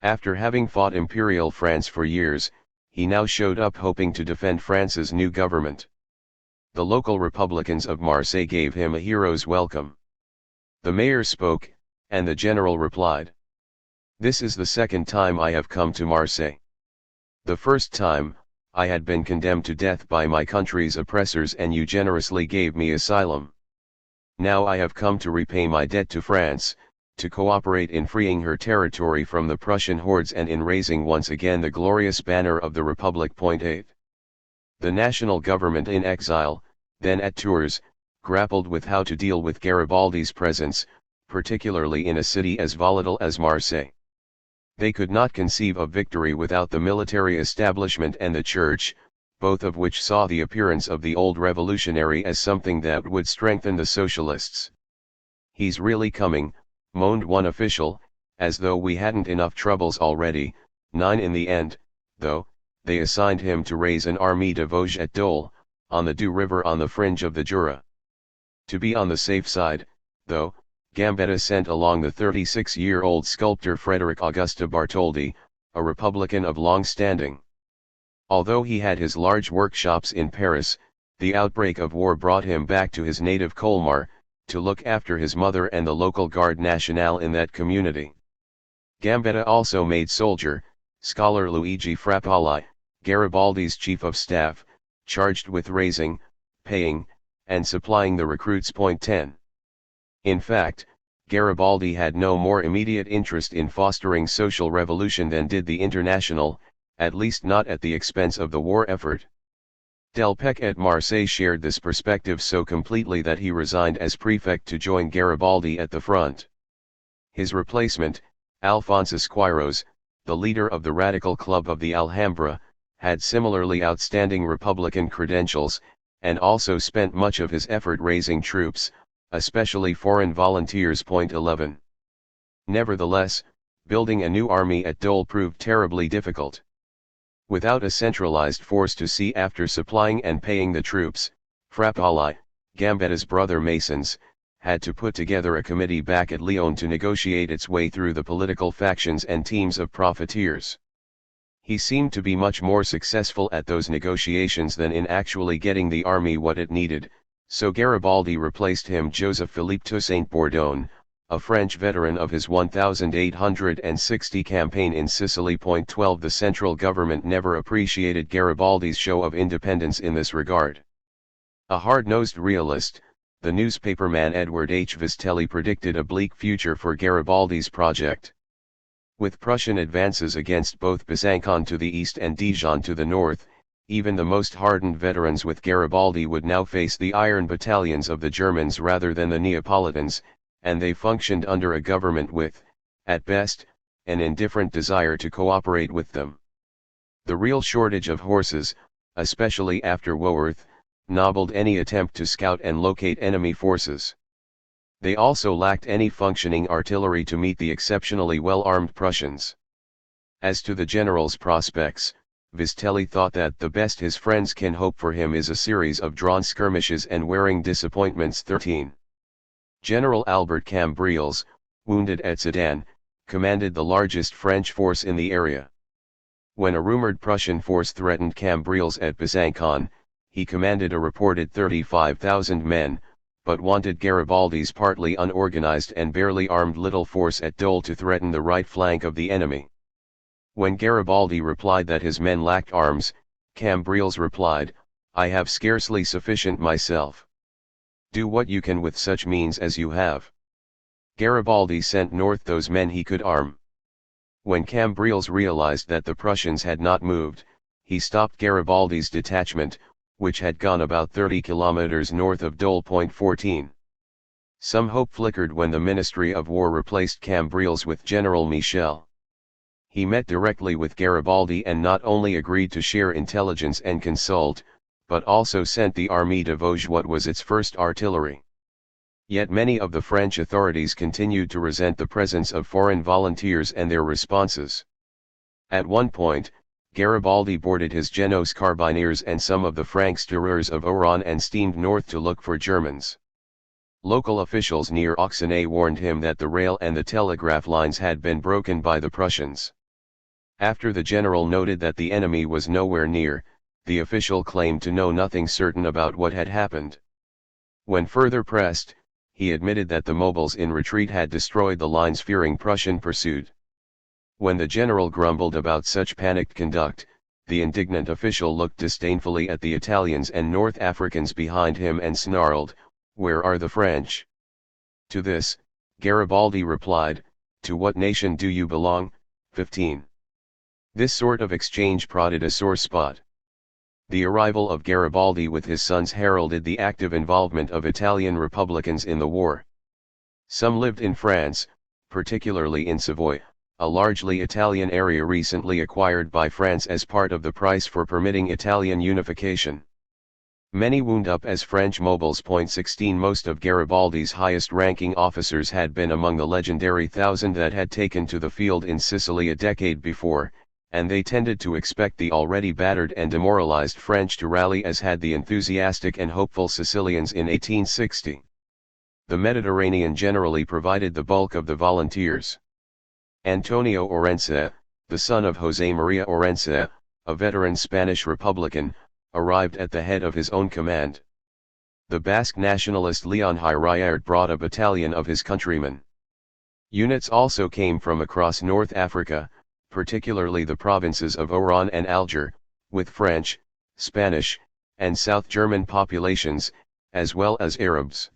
After having fought Imperial France for years, he now showed up hoping to defend France's new government. The local Republicans of Marseille gave him a hero's welcome. The mayor spoke, and the general replied, "This is the second time I have come to Marseille. The first time, I had been condemned to death by my country's oppressors and you generously gave me asylum. Now I have come to repay my debt to France, to cooperate in freeing her territory from the Prussian hordes and in raising once again the glorious banner of the Republic. 8. The national government in exile, then at Tours, grappled with how to deal with Garibaldi's presence, particularly in a city as volatile as Marseille. They could not conceive of victory without the military establishment and the church, both of which saw the appearance of the old revolutionary as something that would strengthen the socialists. "He's really coming," moaned one official, "as though we hadn't enough troubles already." 9. In the end, though, they assigned him to raise an armée de Vosges at Dole, on the Doubs River on the fringe of the Jura. To be on the safe side, though, Gambetta sent along the 36-year-old sculptor Frédéric Auguste Bartholdi, a Republican of long standing. Although he had his large workshops in Paris, the outbreak of war brought him back to his native Colmar, to look after his mother and the local Garde Nationale in that community. Gambetta also made soldier, scholar Luigi Frappalli, Garibaldi's chief of staff, charged with raising, paying, and supplying the recruits. 10. In fact, Garibaldi had no more immediate interest in fostering social revolution than did the International, at least not at the expense of the war effort. Delpech at Marseille shared this perspective so completely that he resigned as prefect to join Garibaldi at the front. His replacement, Alphonsus Queiroz, the leader of the radical club of the Alhambra, had similarly outstanding Republican credentials, and also spent much of his effort raising troops, especially foreign volunteers. 11. Nevertheless, building a new army at Dole proved terribly difficult. Without a centralized force to see after supplying and paying the troops, Frappalli, Gambetta's brother Masons, had to put together a committee back at Lyon to negotiate its way through the political factions and teams of profiteers. He seemed to be much more successful at those negotiations than in actually getting the army what it needed, so Garibaldi replaced him Joseph-Philippe Toussaint-Bourdon, a French veteran of his 1860 campaign in Sicily. 12. The central government never appreciated Garibaldi's show of independence in this regard. A hard-nosed realist, the newspaperman Edward H. Vistelli predicted a bleak future for Garibaldi's project. With Prussian advances against both Besançon to the east and Dijon to the north, even the most hardened veterans with Garibaldi would now face the iron battalions of the Germans rather than the Neapolitans, and they functioned under a government with, at best, an indifferent desire to cooperate with them. The real shortage of horses, especially after Woworth, nobbled any attempt to scout and locate enemy forces. They also lacked any functioning artillery to meet the exceptionally well-armed Prussians. As to the general's prospects, Vistelli thought that the best his friends can hope for him is a series of drawn skirmishes and wearing disappointments. 13. General Albert Cambrils, wounded at Sedan, commanded the largest French force in the area. When a rumored Prussian force threatened Cambrils at Besançon, he commanded a reported 35,000 men, but wanted Garibaldi's partly unorganized and barely armed little force at Dole to threaten the right flank of the enemy. When Garibaldi replied that his men lacked arms, Cambrils replied, "I have scarcely sufficient myself. Do what you can with such means as you have." Garibaldi sent north those men he could arm. When Cambrils realized that the Prussians had not moved, he stopped Garibaldi's detachment, which had gone about 30 kilometers north of Dole. 14. Some hope flickered when the Ministry of War replaced Cambrils with General Michel. He met directly with Garibaldi and not only agreed to share intelligence and consult, but also sent the Armée de Vosges what was its first artillery. Yet many of the French authorities continued to resent the presence of foreign volunteers and their responses. At one point, Garibaldi boarded his Genos carbineers and some of the Francs tireurs of Oran and steamed north to look for Germans. Local officials near Auxonne warned him that the rail and the telegraph lines had been broken by the Prussians. After the general noted that the enemy was nowhere near, the official claimed to know nothing certain about what had happened. When further pressed, he admitted that the mobiles in retreat had destroyed the lines fearing Prussian pursuit. When the general grumbled about such panicked conduct, the indignant official looked disdainfully at the Italians and North Africans behind him and snarled, "Where are the French?" To this, Garibaldi replied, "To what nation do you belong?" 15. This sort of exchange prodded a sore spot. The arrival of Garibaldi with his sons heralded the active involvement of Italian Republicans in the war. Some lived in France, particularly in Savoy, a largely Italian area recently acquired by France as part of the price for permitting Italian unification. Many wound up as French mobiles. 16 Most of Garibaldi's highest-ranking officers had been among the legendary 1,000 that had taken to the field in Sicily a decade before, and they tended to expect the already battered and demoralized French to rally as had the enthusiastic and hopeful Sicilians in 1860. The Mediterranean generally provided the bulk of the volunteers. Antonio Orense, the son of José María Orense, a veteran Spanish Republican, arrived at the head of his own command. The Basque nationalist Leon Hirayart brought a battalion of his countrymen. Units also came from across North Africa, particularly the provinces of Oran and Alger, with French, Spanish, and South German populations, as well as Arabs.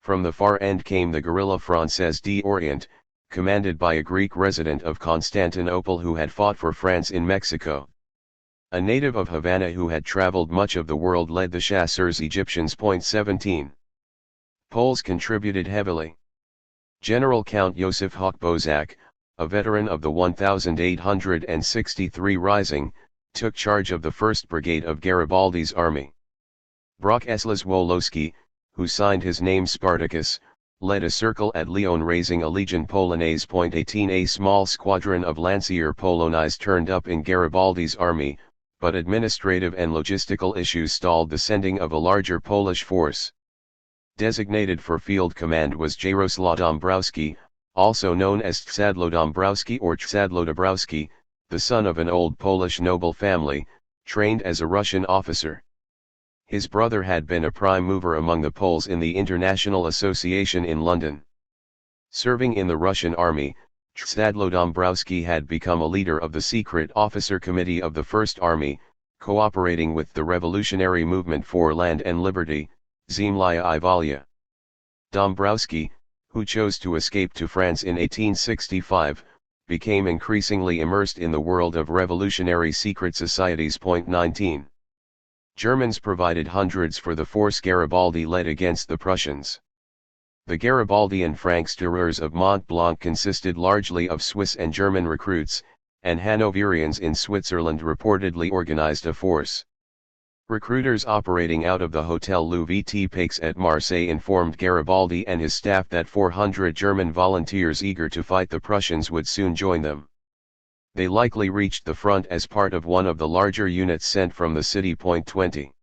From the far end came the guerrilla Française d'Orient, commanded by a Greek resident of Constantinople who had fought for France in Mexico. A native of Havana who had traveled much of the world led the chasseurs Egyptians. 17. Poles contributed heavily. General Count Joseph Hochbozak, a veteran of the 1863 Rising, took charge of the 1st Brigade of Garibaldi's army. Brockeslas Wolowski, who signed his name Spartacus, led a circle at Lyon raising a Legion Polonaise. 18. A small squadron of Lancier Polonaise turned up in Garibaldi's army, but administrative and logistical issues stalled the sending of a larger Polish force. Designated for field command was Jaroslaw Dąbrowski, also known as Czadło Dąbrowski or Czadło Dąbrowski, the son of an old Polish noble family, trained as a Russian officer. His brother had been a prime mover among the Poles in the International Association in London. Serving in the Russian army, Czadło Dąbrowski had become a leader of the Secret Officer Committee of the First Army, cooperating with the revolutionary movement for land and liberty, Zemlya I Volya. Dąbrowski, who chose to escape to France in 1865, became increasingly immersed in the world of revolutionary secret societies. 19. Germans provided hundreds for the force Garibaldi led against the Prussians. The Garibaldian Franksterers of Mont Blanc consisted largely of Swiss and German recruits, and Hanoverians in Switzerland reportedly organized a force. Recruiters operating out of the Hotel Louis Paix at Marseille informed Garibaldi and his staff that 400 German volunteers eager to fight the Prussians would soon join them. They likely reached the front as part of one of the larger units sent from the city. 20.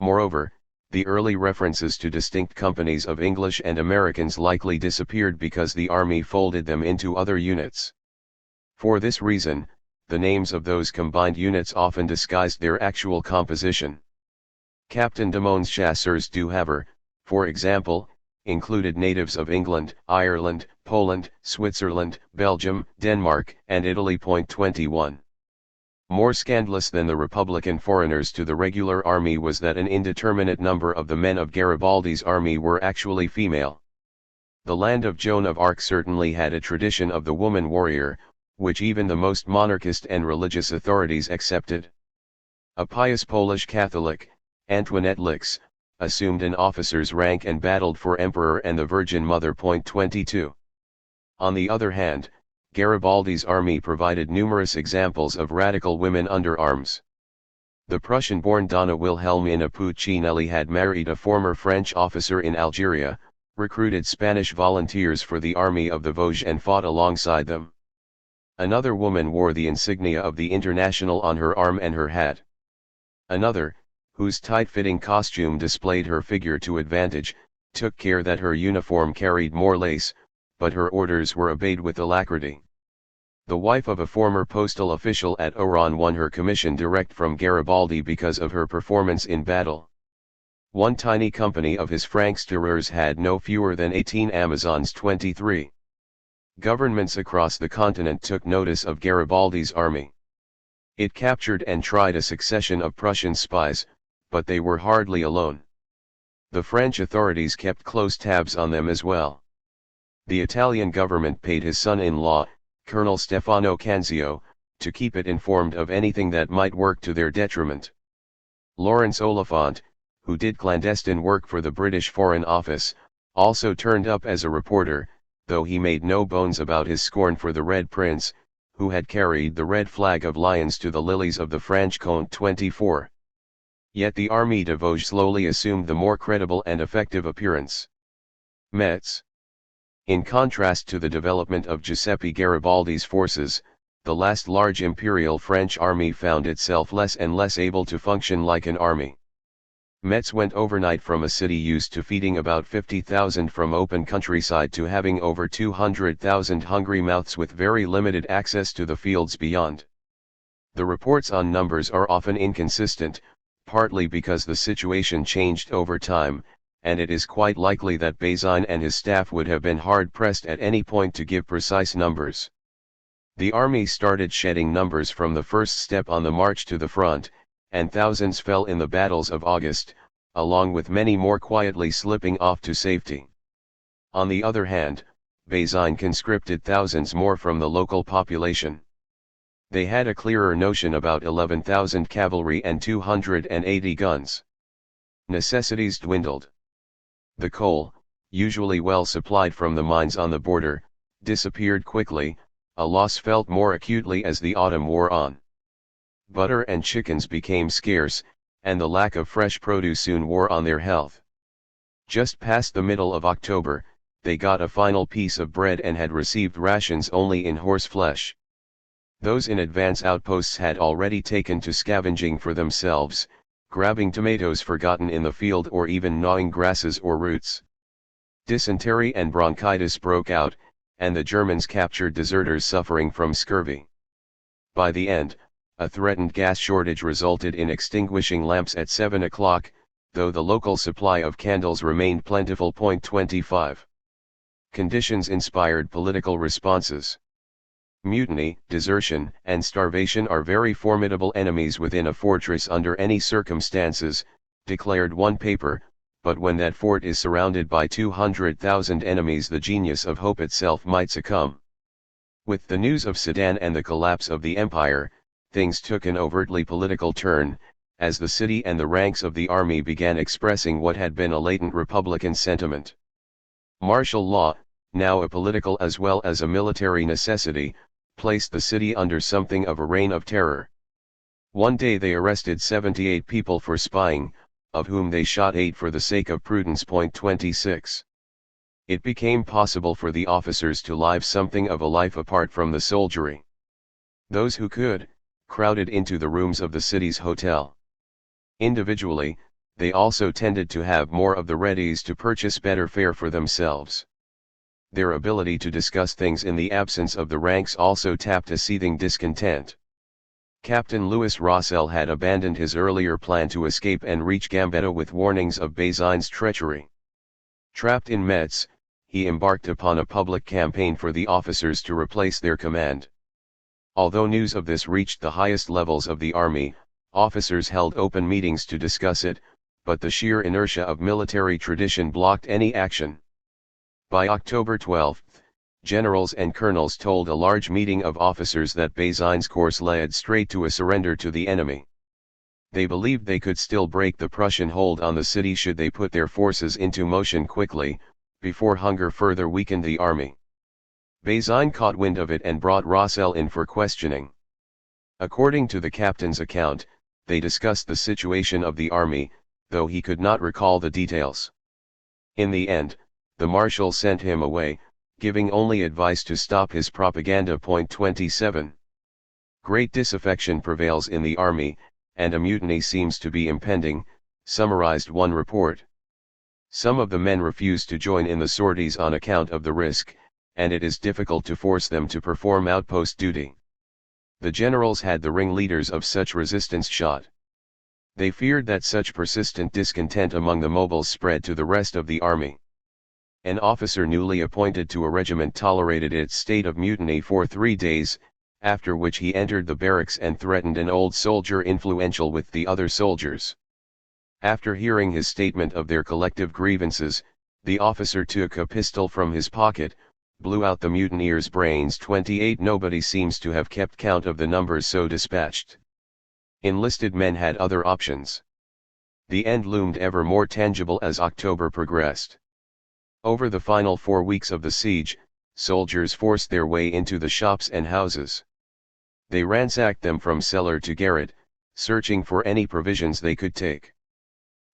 Moreover, the early references to distinct companies of English and Americans likely disappeared because the army folded them into other units. For this reason, the names of those combined units often disguised their actual composition. Captain Damont's Chasseurs du Havre, for example, included natives of England, Ireland, Poland, Switzerland, Belgium, Denmark, and Italy. 21. More scandalous than the Republican foreigners to the regular army was that an indeterminate number of the men of Garibaldi's army were actually female. The land of Joan of Arc certainly had a tradition of the woman warrior, which even the most monarchist and religious authorities accepted. A pious Polish Catholic, Antoinette Lix, assumed an officer's rank and battled for Emperor and the Virgin Mother. 22. On the other hand, Garibaldi's army provided numerous examples of radical women under arms. The Prussian-born Donna Wilhelmina Puccinelli had married a former French officer in Algeria, recruited Spanish volunteers for the army of the Vosges and fought alongside them. Another woman wore the insignia of the International on her arm and her hat. Another, whose tight-fitting costume displayed her figure to advantage, took care that her uniform carried more lace, but her orders were obeyed with alacrity. The wife of a former postal official at Oran won her commission direct from Garibaldi because of her performance in battle. One tiny company of his Franksterers had no fewer than 18 Amazons. 23. Governments across the continent took notice of Garibaldi's army. It captured and tried a succession of Prussian spies, but they were hardly alone. The French authorities kept close tabs on them as well. The Italian government paid his son-in-law, Colonel Stefano Canzio, to keep it informed of anything that might work to their detriment. Lawrence Oliphant, who did clandestine work for the British Foreign Office, also turned up as a reporter, though he made no bones about his scorn for the Red Prince, who had carried the red flag of lions to the lilies of the Franche-Comté. 24. Yet the Armée de Vosges slowly assumed the more credible and effective appearance. Metz. In contrast to the development of Giuseppe Garibaldi's forces, the last large imperial French army found itself less and less able to function like an army. Metz went overnight from a city used to feeding about 50,000 from open countryside to having over 200,000 hungry mouths with very limited access to the fields beyond. The reports on numbers are often inconsistent, partly because the situation changed over time, and it is quite likely that Bazaine and his staff would have been hard-pressed at any point to give precise numbers. The army started shedding numbers from the first step on the march to the front, and thousands fell in the battles of August, along with many more quietly slipping off to safety. On the other hand, Bazaine conscripted thousands more from the local population. They had a clearer notion about 11,000 cavalry and 280 guns. Necessities dwindled. The coal, usually well supplied from the mines on the border, disappeared quickly, a loss felt more acutely as the autumn wore on. Butter and chickens became scarce, and the lack of fresh produce soon wore on their health. Just past the middle of October, they got a final piece of bread and had received rations only in horse flesh. Those in advance outposts had already taken to scavenging for themselves, grabbing tomatoes forgotten in the field or even gnawing grasses or roots. Dysentery and bronchitis broke out, and the Germans captured deserters suffering from scurvy. By the end, a threatened gas shortage resulted in extinguishing lamps at 7 o'clock, though the local supply of candles remained plentiful. 25. Conditions inspired political responses. Mutiny, desertion, and starvation are very formidable enemies within a fortress under any circumstances, declared one paper, but when that fort is surrounded by 200,000 enemies, the genius of hope itself might succumb. With the news of Sedan and the collapse of the empire, things took an overtly political turn, as the city and the ranks of the army began expressing what had been a latent republican sentiment. Martial law, now a political as well as a military necessity, placed the city under something of a reign of terror. One day they arrested 78 people for spying, of whom they shot 8 for the sake of prudence. 26. It became possible for the officers to live something of a life apart from the soldiery. Those who could, crowded into the rooms of the city's hotel. Individually, they also tended to have more of the readies to purchase better fare for themselves. Their ability to discuss things in the absence of the ranks also tapped a seething discontent. Captain Louis Rossel had abandoned his earlier plan to escape and reach Gambetta with warnings of Bazaine's treachery. Trapped in Metz, he embarked upon a public campaign for the officers to replace their command. Although news of this reached the highest levels of the army, officers held open meetings to discuss it, but the sheer inertia of military tradition blocked any action. By October 12, generals and colonels told a large meeting of officers that Bazaine's course led straight to a surrender to the enemy. They believed they could still break the Prussian hold on the city should they put their forces into motion quickly, before hunger further weakened the army. Bazaine caught wind of it and brought Rossel in for questioning. According to the captain's account, they discussed the situation of the army, though he could not recall the details. In the end, the marshal sent him away, giving only advice to stop his propaganda. 27. Great disaffection prevails in the army, and a mutiny seems to be impending, summarized one report. Some of the men refuse to join in the sorties on account of the risk, and it is difficult to force them to perform outpost duty. The generals had the ringleaders of such resistance shot. They feared that such persistent discontent among the mobiles spread to the rest of the army. An officer newly appointed to a regiment tolerated its state of mutiny for 3 days, after which he entered the barracks and threatened an old soldier influential with the other soldiers. After hearing his statement of their collective grievances, the officer took a pistol from his pocket, blew out the mutineers' brains. 28. Nobody seems to have kept count of the numbers so dispatched. Enlisted men had other options. The end loomed ever more tangible as October progressed. Over the final 4 weeks of the siege, soldiers forced their way into the shops and houses. They ransacked them from cellar to garret, searching for any provisions they could take.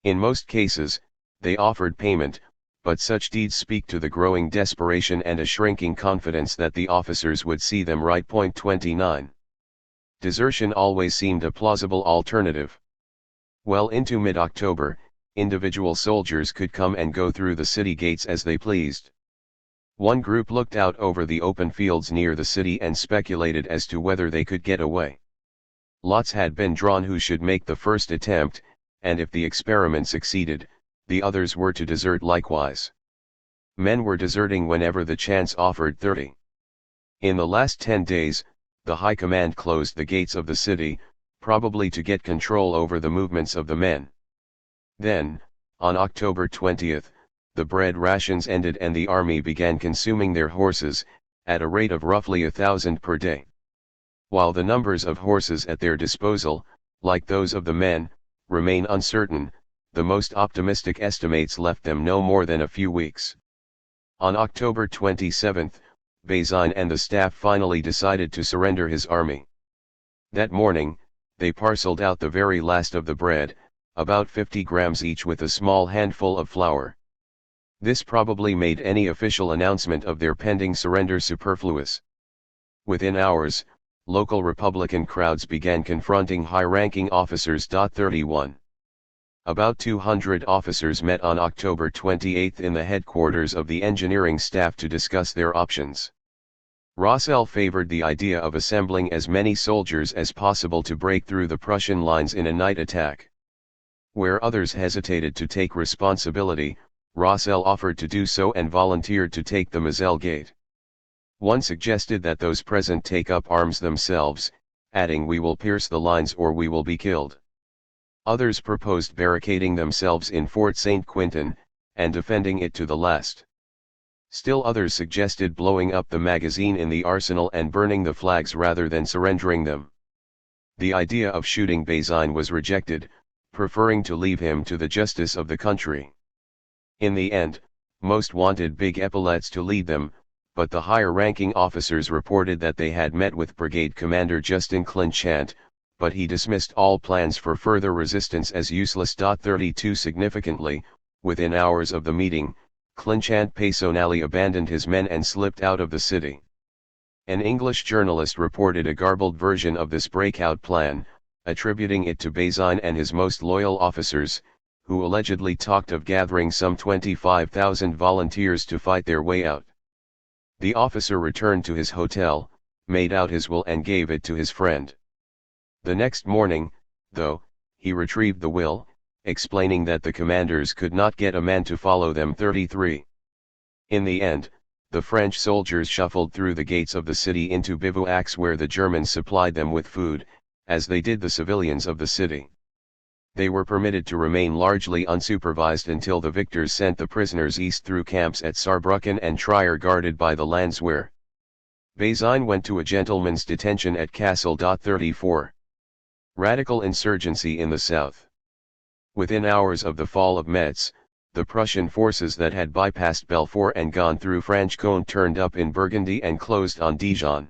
In most cases, they offered payment, but such deeds speak to the growing desperation and a shrinking confidence that the officers would see them right. 29. Desertion always seemed a plausible alternative. Well into mid-October, individual soldiers could come and go through the city gates as they pleased. One group looked out over the open fields near the city and speculated as to whether they could get away. Lots had been drawn who should make the first attempt, and if the experiment succeeded, the others were to desert likewise. Men were deserting whenever the chance offered. 30. In the last 10 days, the High Command closed the gates of the city, probably to get control over the movements of the men. Then, on October 20th, the bread rations ended and the army began consuming their horses, at a rate of roughly 1,000 per day. While the numbers of horses at their disposal, like those of the men, remain uncertain, the most optimistic estimates left them no more than a few weeks. On October 27, Bazaine and the staff finally decided to surrender his army. That morning, they parceled out the very last of the bread, about 50 grams each with a small handful of flour. This probably made any official announcement of their pending surrender superfluous. Within hours, local Republican crowds began confronting high-ranking officers. 31. About 200 officers met on October 28 in the headquarters of the engineering staff to discuss their options. Rossel favored the idea of assembling as many soldiers as possible to break through the Prussian lines in a night attack. Where others hesitated to take responsibility, Rossel offered to do so and volunteered to take the Moselle Gate. One suggested that those present take up arms themselves, adding, "We will pierce the lines or we will be killed." Others proposed barricading themselves in Fort Saint-Quentin, and defending it to the last. Still others suggested blowing up the magazine in the arsenal and burning the flags rather than surrendering them. The idea of shooting Bazaine was rejected, preferring to leave him to the justice of the country. In the end, most wanted big epaulets to lead them, but the higher-ranking officers reported that they had met with Brigade Commander Justin Clinchant, but he dismissed all plans for further resistance as useless. 32 Significantly, within hours of the meeting, Clinchant personally abandoned his men and slipped out of the city. An English journalist reported a garbled version of this breakout plan, attributing it to Bazaine and his most loyal officers, who allegedly talked of gathering some 25,000 volunteers to fight their way out. The officer returned to his hotel, made out his will and gave it to his friend. The next morning, though, he retrieved the will, explaining that the commanders could not get a man to follow them. 33. In the end, the French soldiers shuffled through the gates of the city into bivouacs where the Germans supplied them with food, as they did the civilians of the city. They were permitted to remain largely unsupervised until the victors sent the prisoners east through camps at Saarbrücken and Trier guarded by the Landwehr. Bazaine went to a gentleman's detention at Kassel. 34. Radical insurgency in the south. Within hours of the fall of Metz, the Prussian forces that had bypassed Belfort and gone through Franche-Comté turned up in Burgundy and closed on Dijon.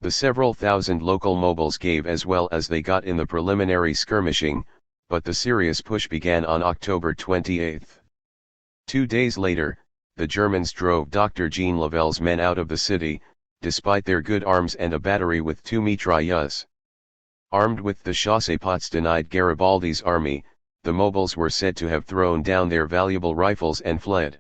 The several thousand local mobiles gave as well as they got in the preliminary skirmishing, but the serious push began on October 28. 2 days later, the Germans drove Dr. Jean Lavelle's men out of the city, despite their good arms and a battery with 2 mitrailleuses. Armed with the chassepôts denied Garibaldi's army, the mobiles were said to have thrown down their valuable rifles and fled.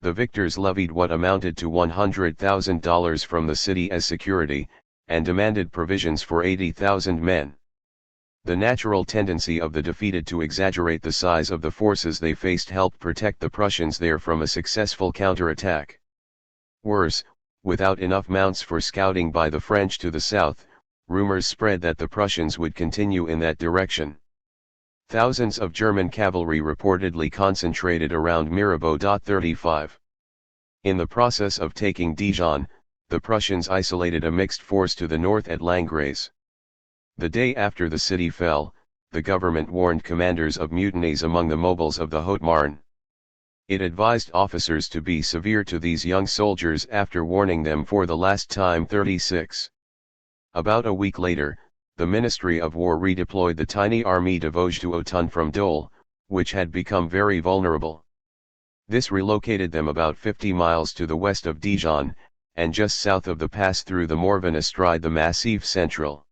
The victors levied what amounted to $100,000 from the city as security, and demanded provisions for 80,000 men. The natural tendency of the defeated to exaggerate the size of the forces they faced helped protect the Prussians there from a successful counterattack. Worse, without enough mounts for scouting by the French to the south, rumors spread that the Prussians would continue in that direction. Thousands of German cavalry reportedly concentrated around Mirabeau. 35. In the process of taking Dijon, the Prussians isolated a mixed force to the north at Langres. The day after the city fell, the government warned commanders of mutinies among the mobiles of the Haute-Marne. It advised officers to be severe to these young soldiers after warning them for the last time. 36. About a week later, the Ministry of War redeployed the tiny Armée de Vosges to Autun from Dole, which had become very vulnerable. This relocated them about 50 miles to the west of Dijon, and just south of the pass through the Morvan astride the Massif Central.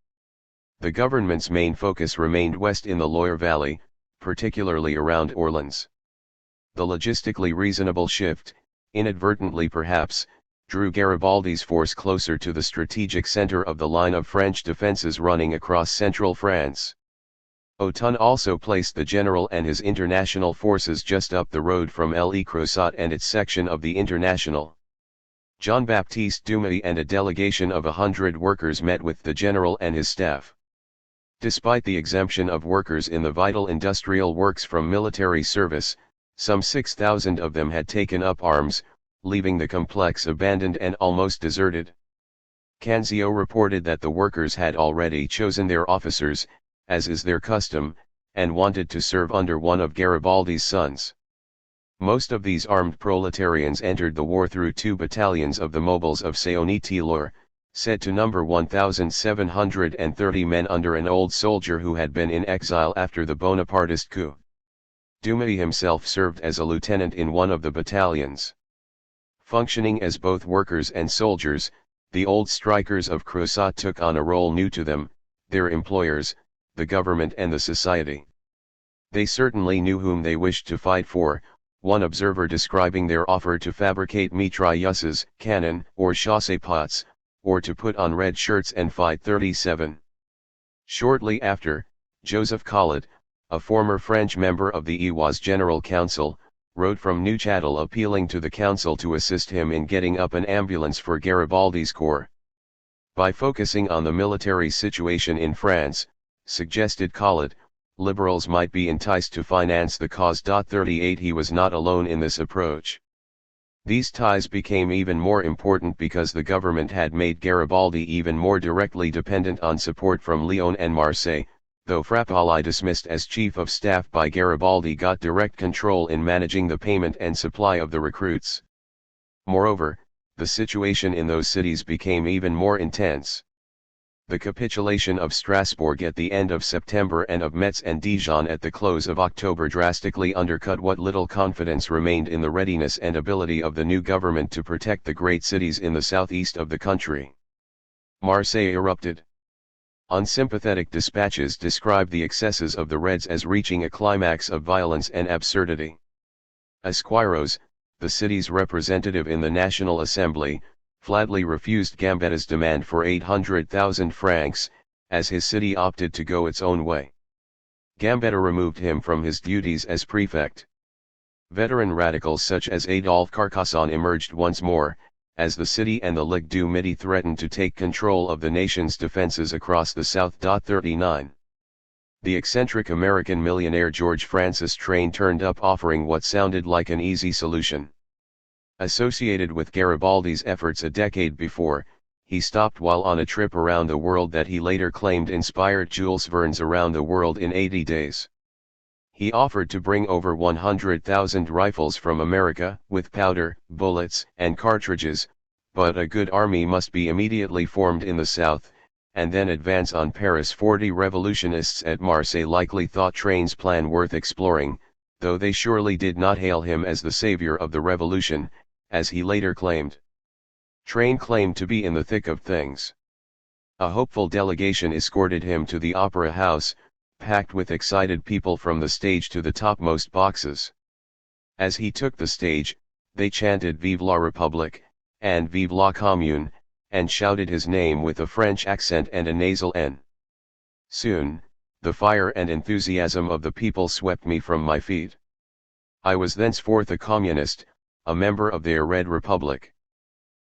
The government's main focus remained west in the Loire Valley, particularly around Orleans. The logistically reasonable shift, inadvertently perhaps, drew Garibaldi's force closer to the strategic center of the line of French defenses running across central France. Autun also placed the general and his international forces just up the road from Le Creuset and its section of the International. Jean-Baptiste Dumas and a delegation of 100 workers met with the general and his staff. Despite the exemption of workers in the vital industrial works from military service, some 6,000 of them had taken up arms, leaving the complex abandoned and almost deserted. Canzio reported that the workers had already chosen their officers, as is their custom, and wanted to serve under one of Garibaldi's sons. Most of these armed proletarians entered the war through 2 battalions of the mobiles of Saoni-Tilor, said to number 1,730 men under an old soldier who had been in exile after the Bonapartist coup. Dumas himself served as a lieutenant in one of the battalions. Functioning as both workers and soldiers, the old strikers of Creusot took on a role new to them, their employers, the government and the society. They certainly knew whom they wished to fight for, one observer describing their offer to fabricate mitrailleuses, cannon, or chassepôts, or to put on red shirts and fight 37. Shortly after, Joseph Collet, a former French member of the EWA's General Council, wrote from Neuchâtel appealing to the council to assist him in getting up an ambulance for Garibaldi's corps. By focusing on the military situation in France, suggested Collet, liberals might be enticed to finance the cause. 38 He was not alone in this approach. These ties became even more important because the government had made Garibaldi even more directly dependent on support from Lyon and Marseille, though Frappoli, dismissed as chief of staff by Garibaldi, got direct control in managing the payment and supply of the recruits. Moreover, the situation in those cities became even more intense. The capitulation of Strasbourg at the end of September and of Metz and Dijon at the close of October drastically undercut what little confidence remained in the readiness and ability of the new government to protect the great cities in the southeast of the country. Marseille erupted. Unsympathetic dispatches describe the excesses of the Reds as reaching a climax of violence and absurdity. Esquiros, the city's representative in the National Assembly, flatly refused Gambetta's demand for 800,000 francs, as his city opted to go its own way. Gambetta removed him from his duties as prefect. Veteran radicals such as Adolphe Carcassonne emerged once more, as the city and the Ligue du Midi threatened to take control of the nation's defenses across the south. 39. The eccentric American millionaire George Francis Train turned up offering what sounded like an easy solution. Associated with Garibaldi's efforts a decade before, he stopped while on a trip around the world that he later claimed inspired Jules Verne's Around the World in 80 Days. He offered to bring over 100,000 rifles from America, with powder, bullets, and cartridges, but a good army must be immediately formed in the south, and then advance on Paris. 40 revolutionists at Marseille likely thought Train's plan worth exploring, though they surely did not hail him as the savior of the revolution, as he later claimed. Train claimed to be in the thick of things. A hopeful delegation escorted him to the Opera House, packed with excited people from the stage to the topmost boxes. As he took the stage, they chanted Vive la République, and Vive la Commune, and shouted his name with a French accent and a nasal N. Soon, the fire and enthusiasm of the people swept me from my feet. I was thenceforth a communist, a member of their Red Republic.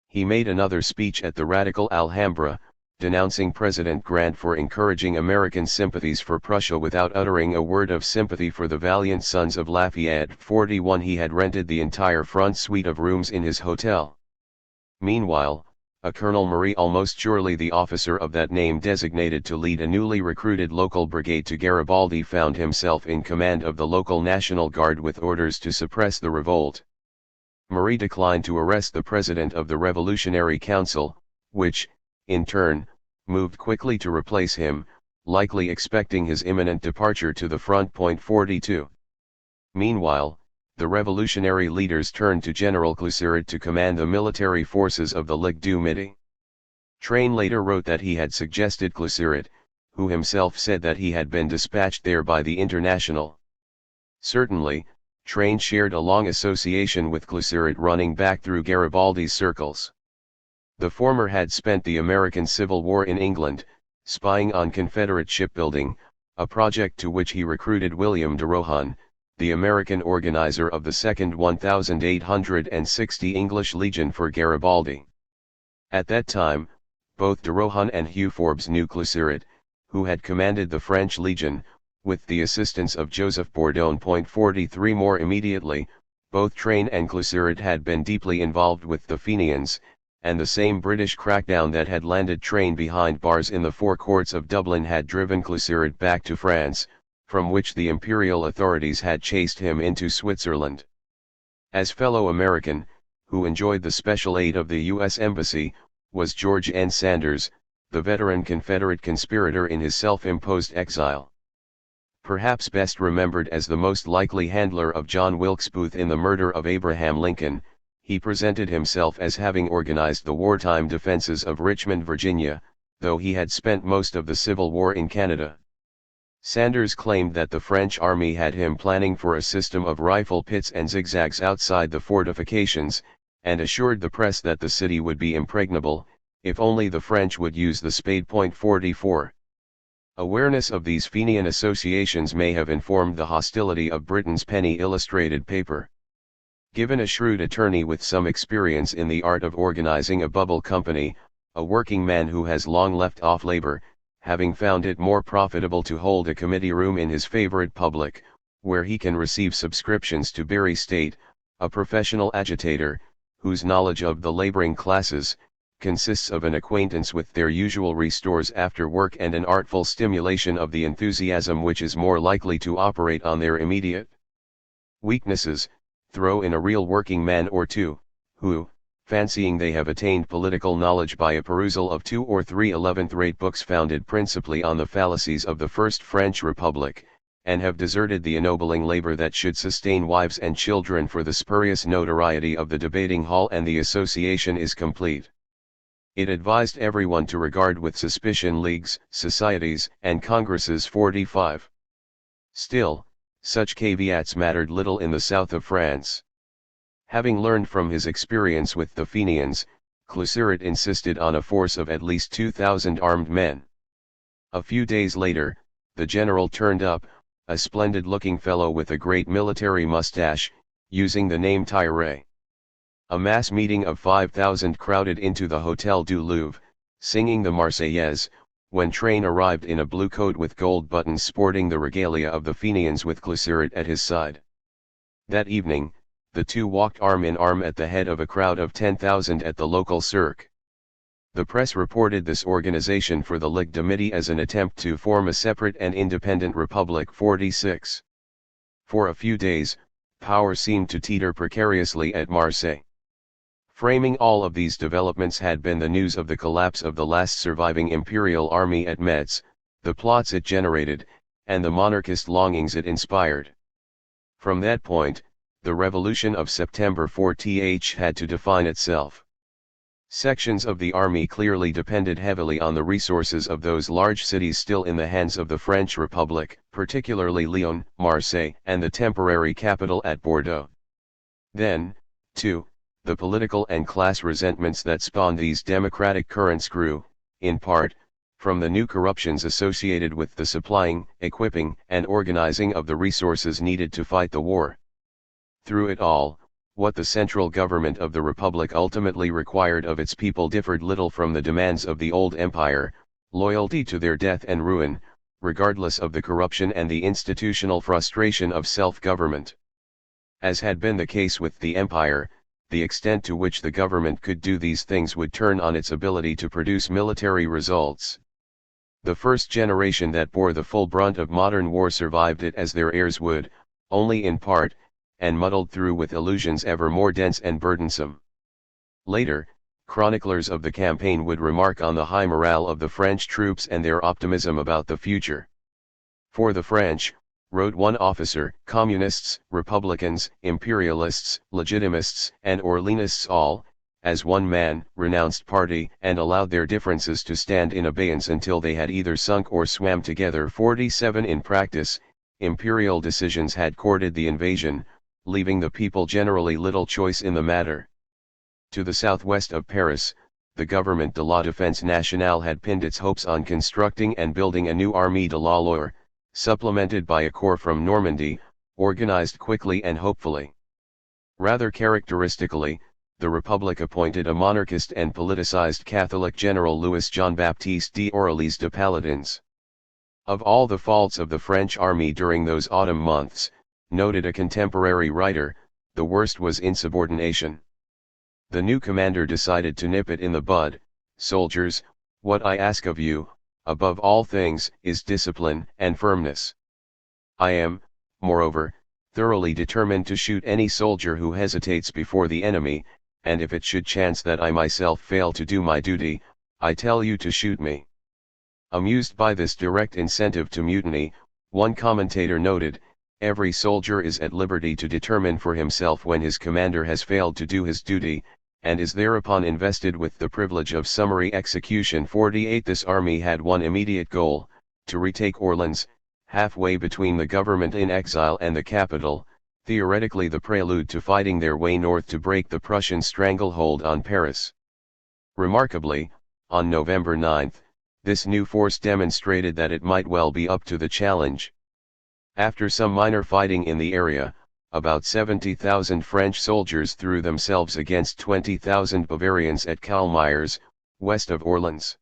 He made another speech at the radical Alhambra, denouncing President Grant for encouraging American sympathies for Prussia without uttering a word of sympathy for the valiant sons of Lafayette. 41 He had rented the entire front suite of rooms in his hotel. Meanwhile, a Colonel Marie, almost surely the officer of that name designated to lead a newly recruited local brigade to Garibaldi, found himself in command of the local National Guard with orders to suppress the revolt. Marie declined to arrest the president of the Revolutionary Council, which, in turn, moved quickly to replace him, likely expecting his imminent departure to the front. 42. Meanwhile, the revolutionary leaders turned to General Cluseret to command the military forces of the Ligue du Midi. Train later wrote that he had suggested Cluseret, who himself said that he had been dispatched there by the International. Certainly, Train shared a long association with Cluseret running back through Garibaldi's circles. The former had spent the American Civil War in England, spying on Confederate shipbuilding, a project to which he recruited William de Rohan, the American organizer of the 2nd 1860 English Legion for Garibaldi. At that time, both de Rohan and Hugh Forbes knew Cluseret, who had commanded the French Legion, with the assistance of Joseph Bourdon. 43 More immediately, both Train and Cluseret had been deeply involved with the Fenians, and the same British crackdown that had landed Train behind bars in the forecourts of Dublin had driven Cluseret back to France, from which the imperial authorities had chased him into Switzerland. As fellow American, who enjoyed the special aid of the U.S. Embassy, was George N. Sanders, the veteran Confederate conspirator in his self-imposed exile. Perhaps best remembered as the most likely handler of John Wilkes Booth in the murder of Abraham Lincoln, he presented himself as having organized the wartime defenses of Richmond, Virginia, though he had spent most of the Civil War in Canada. Sanders claimed that the French army had him planning for a system of rifle pits and zigzags outside the fortifications, and assured the press that the city would be impregnable, if only the French would use the spade. 44. Awareness of these Fenian associations may have informed the hostility of Britain's penny illustrated paper. Given a shrewd attorney with some experience in the art of organizing a bubble company, a working man who has long left off labor, having found it more profitable to hold a committee room in his favorite public, where he can receive subscriptions to Bury State, a professional agitator, whose knowledge of the laboring classes consists of an acquaintance with their usual restores after work and an artful stimulation of the enthusiasm which is more likely to operate on their immediate weaknesses, throw in a real working man or two, who, fancying they have attained political knowledge by a perusal of 2 or 3 11th-rate books founded principally on the fallacies of the First French Republic, and have deserted the ennobling labor that should sustain wives and children for the spurious notoriety of the debating hall and the association is complete. It advised everyone to regard with suspicion leagues, societies, and congresses. 45. Still, such caveats mattered little in the south of France. Having learned from his experience with the Fenians, Cluseret insisted on a force of at least 2,000 armed men. A few days later, the general turned up, a splendid-looking fellow with a great military mustache, using the name Thierry. A mass meeting of 5,000 crowded into the Hôtel du Louvre, singing the Marseillaise, when Train arrived in a blue coat with gold buttons sporting the regalia of the Fenians with Cluseret at his side. That evening, the two walked arm in arm at the head of a crowd of 10,000 at the local cirque. The press reported this organization for the Ligue de Midi as an attempt to form a separate and independent republic. 46. For a few days, power seemed to teeter precariously at Marseille. Framing all of these developments had been the news of the collapse of the last surviving imperial army at Metz, the plots it generated, and the monarchist longings it inspired. From that point, the revolution of September 4th had to define itself. Sections of the army clearly depended heavily on the resources of those large cities still in the hands of the French Republic, particularly Lyon, Marseille, and the temporary capital at Bordeaux. Then, too, the political and class resentments that spawned these democratic currents grew, in part, from the new corruptions associated with the supplying, equipping, and organizing of the resources needed to fight the war. Through it all, what the central government of the Republic ultimately required of its people differed little from the demands of the old empire: loyalty to their death and ruin, regardless of the corruption and the institutional frustration of self-government. As had been the case with the empire, the extent to which the government could do these things would turn on its ability to produce military results. The first generation that bore the full brunt of modern war survived it as their heirs would, only in part, and muddled through with illusions ever more dense and burdensome. Later, chroniclers of the campaign would remark on the high morale of the French troops and their optimism about the future. For the French, wrote one officer, communists, republicans, imperialists, legitimists, and Orleanists all, as one man, renounced party and allowed their differences to stand in abeyance until they had either sunk or swam together. 47. In practice, imperial decisions had courted the invasion, leaving the people generally little choice in the matter. To the southwest of Paris, the government de la Défense Nationale had pinned its hopes on constructing and building a new Armée de la Loire, supplemented by a corps from Normandy, organized quickly and hopefully. Rather characteristically, the Republic appointed a monarchist and politicized Catholic General Louis Jean-Baptiste d'Orléans de Paladins. Of all the faults of the French army during those autumn months, noted a contemporary writer, the worst was insubordination. The new commander decided to nip it in the bud. Soldiers, what I ask of you, above all things, is discipline and firmness. I am, moreover, thoroughly determined to shoot any soldier who hesitates before the enemy, and if it should chance that I myself fail to do my duty, I tell you to shoot me. Amused by this direct incentive to mutiny, one commentator noted, every soldier is at liberty to determine for himself when his commander has failed to do his duty, and is thereupon invested with the privilege of summary execution. 48 This army had one immediate goal, to retake Orleans, halfway between the government in exile and the capital, theoretically the prelude to fighting their way north to break the Prussian stranglehold on Paris. Remarkably, on November 9, this new force demonstrated that it might well be up to the challenge. After some minor fighting in the area, about 70,000 French soldiers threw themselves against 20,000 Bavarians at Calmires, west of Orleans.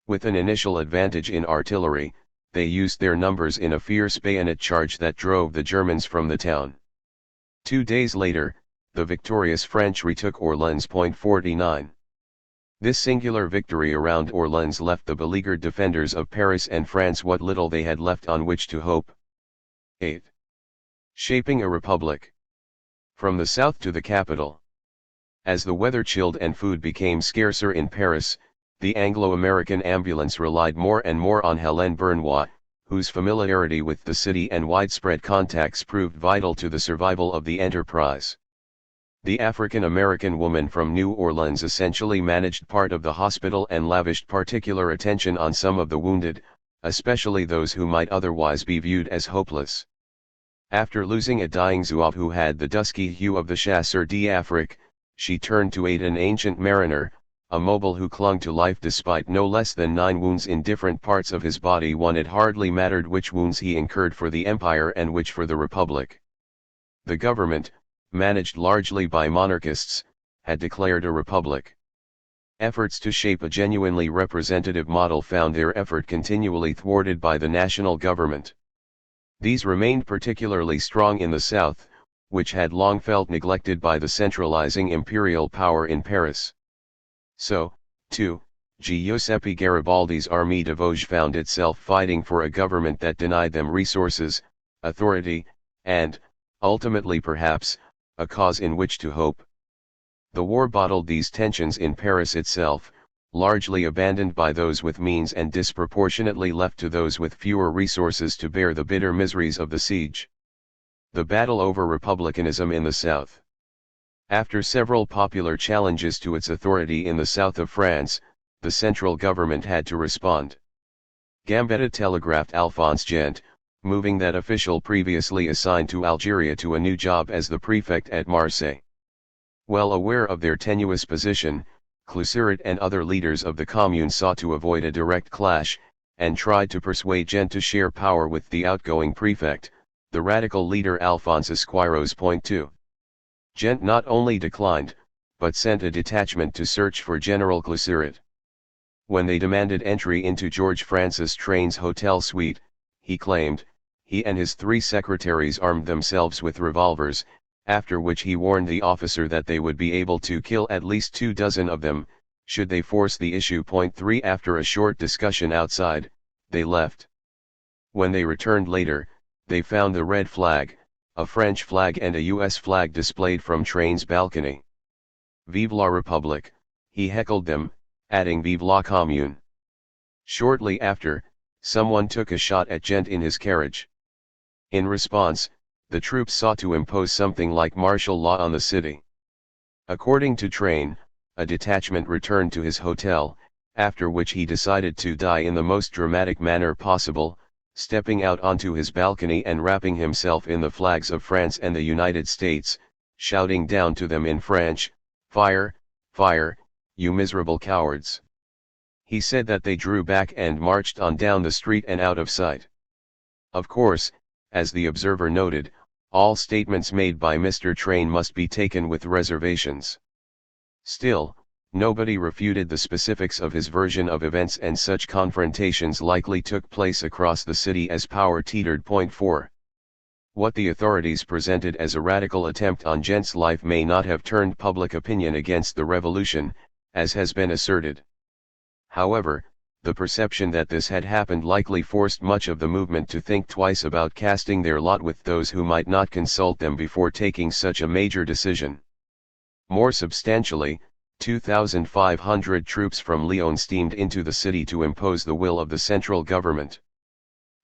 With an initial advantage in artillery, they used their numbers in a fierce bayonet charge that drove the Germans from the town. 2 days later, the victorious French retook Orleans. 49. This singular victory around Orleans left the beleaguered defenders of Paris and France what little they had left on which to hope. 8. Shaping a republic. From the south to the capital. As the weather chilled and food became scarcer in Paris, the Anglo-American ambulance relied more and more on Hélène Bernois, whose familiarity with the city and widespread contacts proved vital to the survival of the enterprise. The African-American woman from New Orleans essentially managed part of the hospital and lavished particular attention on some of the wounded, especially those who might otherwise be viewed as hopeless. After losing a dying Zouave who had the dusky hue of the chasseur d'Afrique, she turned to aid an ancient mariner, a mobile who clung to life despite no less than 9 wounds in different parts of his body. It hardly mattered which wounds he incurred for the Empire and which for the Republic. The government, managed largely by monarchists, had declared a republic. Efforts to shape a genuinely representative model found their effort continually thwarted by the national government. These remained particularly strong in the south, which had long felt neglected by the centralizing imperial power in Paris. So, too, Giuseppe Garibaldi's Armée de Vosges found itself fighting for a government that denied them resources, authority, and, ultimately perhaps, a cause in which to hope. The war bottled these tensions in Paris itself, largely abandoned by those with means and disproportionately left to those with fewer resources to bear the bitter miseries of the siege. The battle over republicanism in the south. After several popular challenges to its authority in the south of France, the central government had to respond. Gambetta telegraphed Alphonse Gent, moving that official previously assigned to Algeria to a new job as the prefect at Marseille. Well aware of their tenuous position, Cluseret and other leaders of the Commune sought to avoid a direct clash, and tried to persuade Gent to share power with the outgoing prefect, the radical leader Alphonse Esquiros. 2. Gent not only declined, but sent a detachment to search for General Cluseret. When they demanded entry into George Francis Train's hotel suite, he claimed, he and his 3 secretaries armed themselves with revolvers, after which he warned the officer that they would be able to kill at least 24 of them, should they force the issue. 3 After a short discussion outside, they left. When they returned later, they found the red flag, a French flag and a US flag displayed from Train's balcony. Vive la République, he heckled them, adding Vive la Commune. Shortly after, someone took a shot at Gent in his carriage. In response, the troops sought to impose something like martial law on the city. According to Train, a detachment returned to his hotel, after which he decided to die in the most dramatic manner possible, stepping out onto his balcony and wrapping himself in the flags of France and the United States, shouting down to them in French, "Fire, fire, you miserable cowards." He said that they drew back and marched on down the street and out of sight. Of course, as the Observer noted, All statements made by Mr. Train must be taken with reservations. Still, nobody refuted the specifics of his version of events, and such confrontations likely took place across the city as power teetered. Point 4. What the authorities presented as a radical attempt on Gent's life may not have turned public opinion against the revolution, as has been asserted. However, the perception that this had happened likely forced much of the movement to think twice about casting their lot with those who might not consult them before taking such a major decision. More substantially, 2,500 troops from Lyon steamed into the city to impose the will of the central government.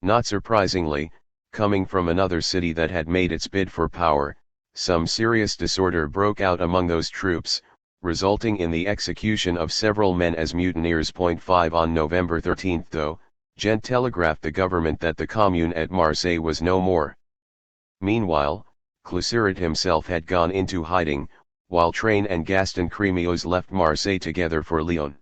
Not surprisingly, coming from another city that had made its bid for power, some serious disorder broke out among those troops, resulting in the execution of several men as mutineers. Point 5. On November 13, though, Gent telegraphed the government that the Commune at Marseille was no more. Meanwhile, Cluseret himself had gone into hiding, while Train and Gaston Crémieux left Marseille together for Lyon.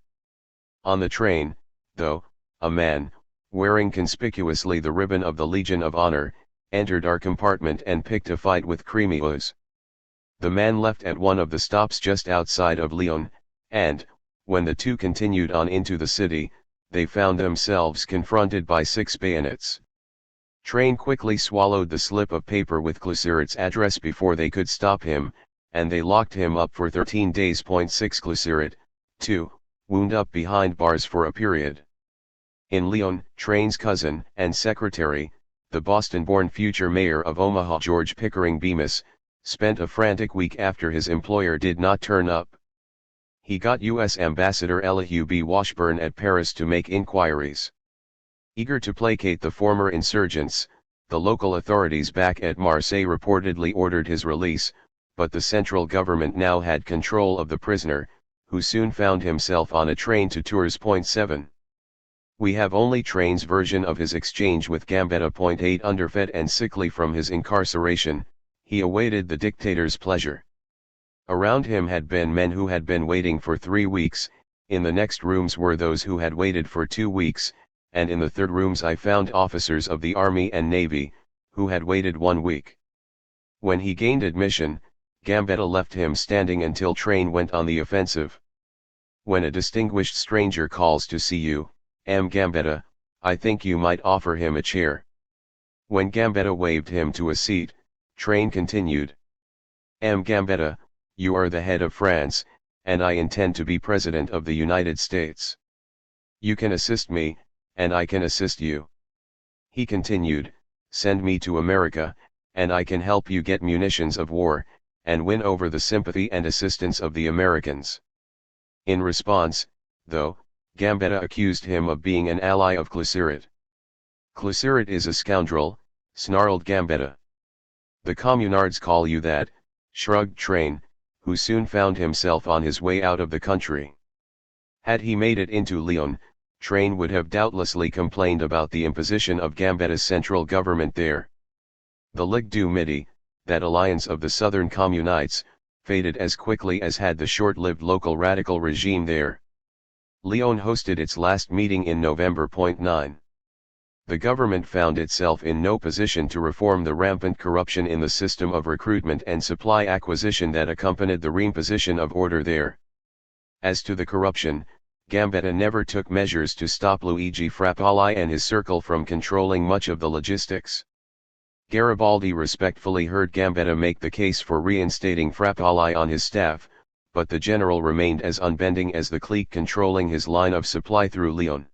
On the train, though, a man, wearing conspicuously the ribbon of the Legion of Honor, entered our compartment and picked a fight with Crémieux. The man left at one of the stops just outside of Lyon, and, when the two continued on into the city, they found themselves confronted by 6 bayonets. Train quickly swallowed the slip of paper with Cluseret's address before they could stop him, and they locked him up for 13 days. 6. Cluseret, too, wound up behind bars for a period. In Lyon, Train's cousin and secretary, the Boston-born future mayor of Omaha George Pickering Bemis, spent a frantic week after his employer did not turn up. He got U.S. Ambassador Elihu B. Washburn at Paris to make inquiries. Eager to placate the former insurgents, the local authorities back at Marseille reportedly ordered his release, but the central government now had control of the prisoner, who soon found himself on a train to Tours. 7. We have only Train's version of his exchange with Gambetta. 8. Underfed and sickly from his incarceration, he awaited the dictator's pleasure. Around him had been men who had been waiting for 3 weeks, in the next rooms were those who had waited for 2 weeks, and in the third rooms I found officers of the Army and Navy, who had waited 1 week. When he gained admission, Gambetta left him standing until Train went on the offensive. When a distinguished stranger calls to see you, M. Gambetta, I think you might offer him a chair. When Gambetta waved him to a seat, Train continued. M. Gambetta, you are the head of France, and I intend to be President of the United States. You can assist me, and I can assist you. He continued, send me to America, and I can help you get munitions of war, and win over the sympathy and assistance of the Americans. In response, though, Gambetta accused him of being an ally of Cluseret. Cluseret is a scoundrel, snarled Gambetta. The communards call you that, shrugged Train, who soon found himself on his way out of the country. Had he made it into Lyon, Train would have doubtlessly complained about the imposition of Gambetta's central government there. The Ligue du Midi, that alliance of the southern communites, faded as quickly as had the short-lived local radical regime there. Lyon hosted its last meeting in November. 9. The government found itself in no position to reform the rampant corruption in the system of recruitment and supply acquisition that accompanied the reimposition of order there. As to the corruption, Gambetta never took measures to stop Luigi Frappalli and his circle from controlling much of the logistics. Garibaldi respectfully heard Gambetta make the case for reinstating Frappalli on his staff, but the general remained as unbending as the clique controlling his line of supply through Lyon.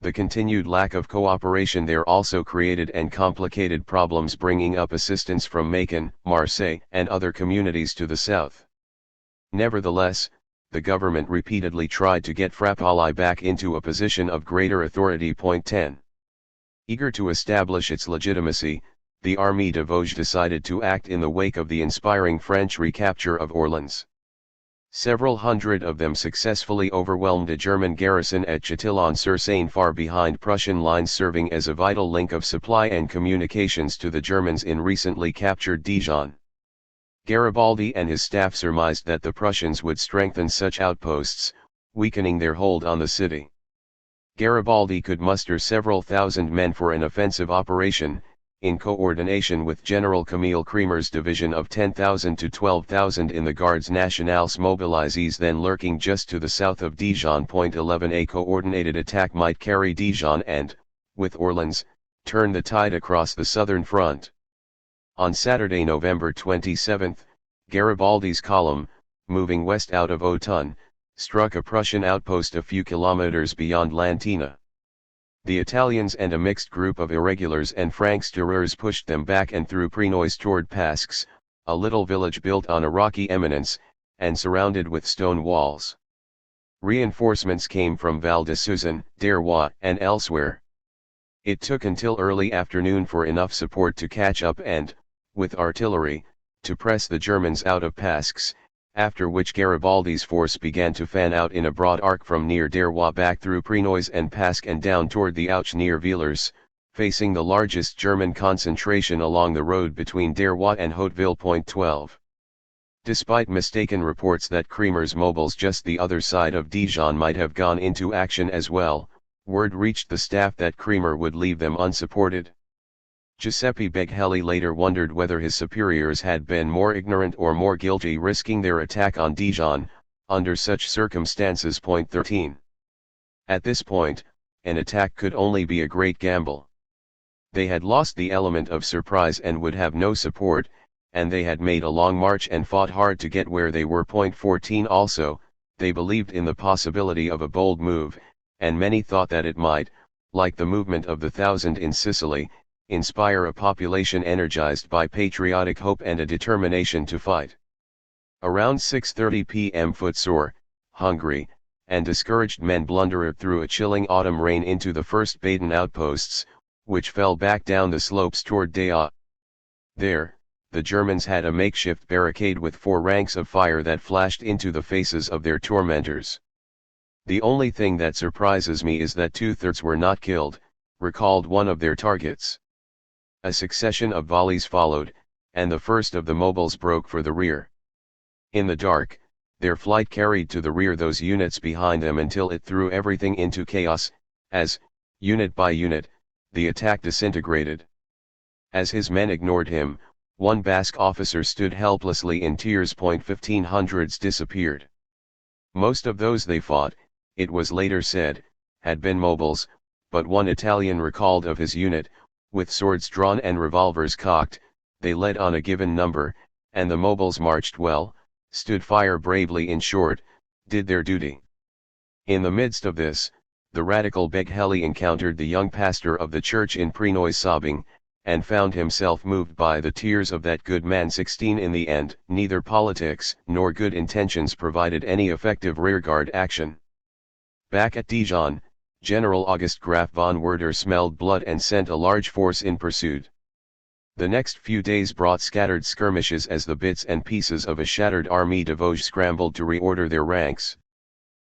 The continued lack of cooperation there also created and complicated problems, bringing up assistance from Macon, Marseille, and other communities to the south. Nevertheless, the government repeatedly tried to get Frappalli back into a position of greater authority. 10. Eager to establish its legitimacy, the Armée de Vosges decided to act in the wake of the inspiring French recapture of Orleans. Several hundred of them successfully overwhelmed a German garrison at Chatillon-sur-Seine far behind Prussian lines, serving as a vital link of supply and communications to the Germans in recently captured Dijon. Garibaldi and his staff surmised that the Prussians would strengthen such outposts, weakening their hold on the city. Garibaldi could muster several thousand men for an offensive operation, in coordination with General Camille Cremer's division of 10,000 to 12,000 in the Gardes Nationales mobilises then lurking just to the south of Dijon. 11 A coordinated attack might carry Dijon and, with Orleans, turn the tide across the southern front. On Saturday, November 27, Garibaldi's column, moving west out of Autun, struck a Prussian outpost a few kilometers beyond Lantina. The Italians and a mixed group of irregulars and Francs-tireurs pushed them back and through Prenois toward Pasques, a little village built on a rocky eminence, and surrounded with stone walls. Reinforcements came from Val de Suzanne, Derrois, and elsewhere. It took until early afternoon for enough support to catch up and, with artillery, to press the Germans out of Pasques, after which Garibaldi's force began to fan out in a broad arc from near Derrois back through Prenois and Pasques and down toward the Ouche near Villers, facing the largest German concentration along the road between Derrois and Hauteville. 12. Despite mistaken reports that Cremer's mobiles just the other side of Dijon might have gone into action as well, word reached the staff that Cremer would leave them unsupported. Giuseppe Beghelli later wondered whether his superiors had been more ignorant or more guilty risking their attack on Dijon, under such circumstances. 13. At this point, an attack could only be a great gamble. They had lost the element of surprise and would have no support, and they had made a long march and fought hard to get where they were. 14 Also, they believed in the possibility of a bold move, and many thought that it might, like the movement of the 1,000 in Sicily, inspire a population energized by patriotic hope and a determination to fight. Around 6:30 p.m. footsore, hungry, and discouraged men blundered through a chilling autumn rain into the first Baden outposts, which fell back down the slopes toward Deaux. There, the Germans had a makeshift barricade with 4 ranks of fire that flashed into the faces of their tormentors. "The only thing that surprises me is that 2/3 were not killed," recalled one of their targets. A succession of volleys followed, and the first of the mobiles broke for the rear. In the dark, their flight carried to the rear those units behind them until it threw everything into chaos, as, unit by unit, the attack disintegrated. As his men ignored him, one Basque officer stood helplessly in tears. 1500s disappeared. Most of those they fought, it was later said, had been mobiles, but one Italian recalled of his unit, with swords drawn and revolvers cocked, they led on a given number, and the mobiles marched well, stood fire bravely, in short, did their duty. In the midst of this, the radical Beghelli encountered the young pastor of the church in Prenois sobbing, and found himself moved by the tears of that good man. 16 In the end, neither politics nor good intentions provided any effective rearguard action. Back at Dijon, General August Graf von Werder smelled blood and sent a large force in pursuit. The next few days brought scattered skirmishes as the bits and pieces of a shattered Armée de Vosges scrambled to reorder their ranks.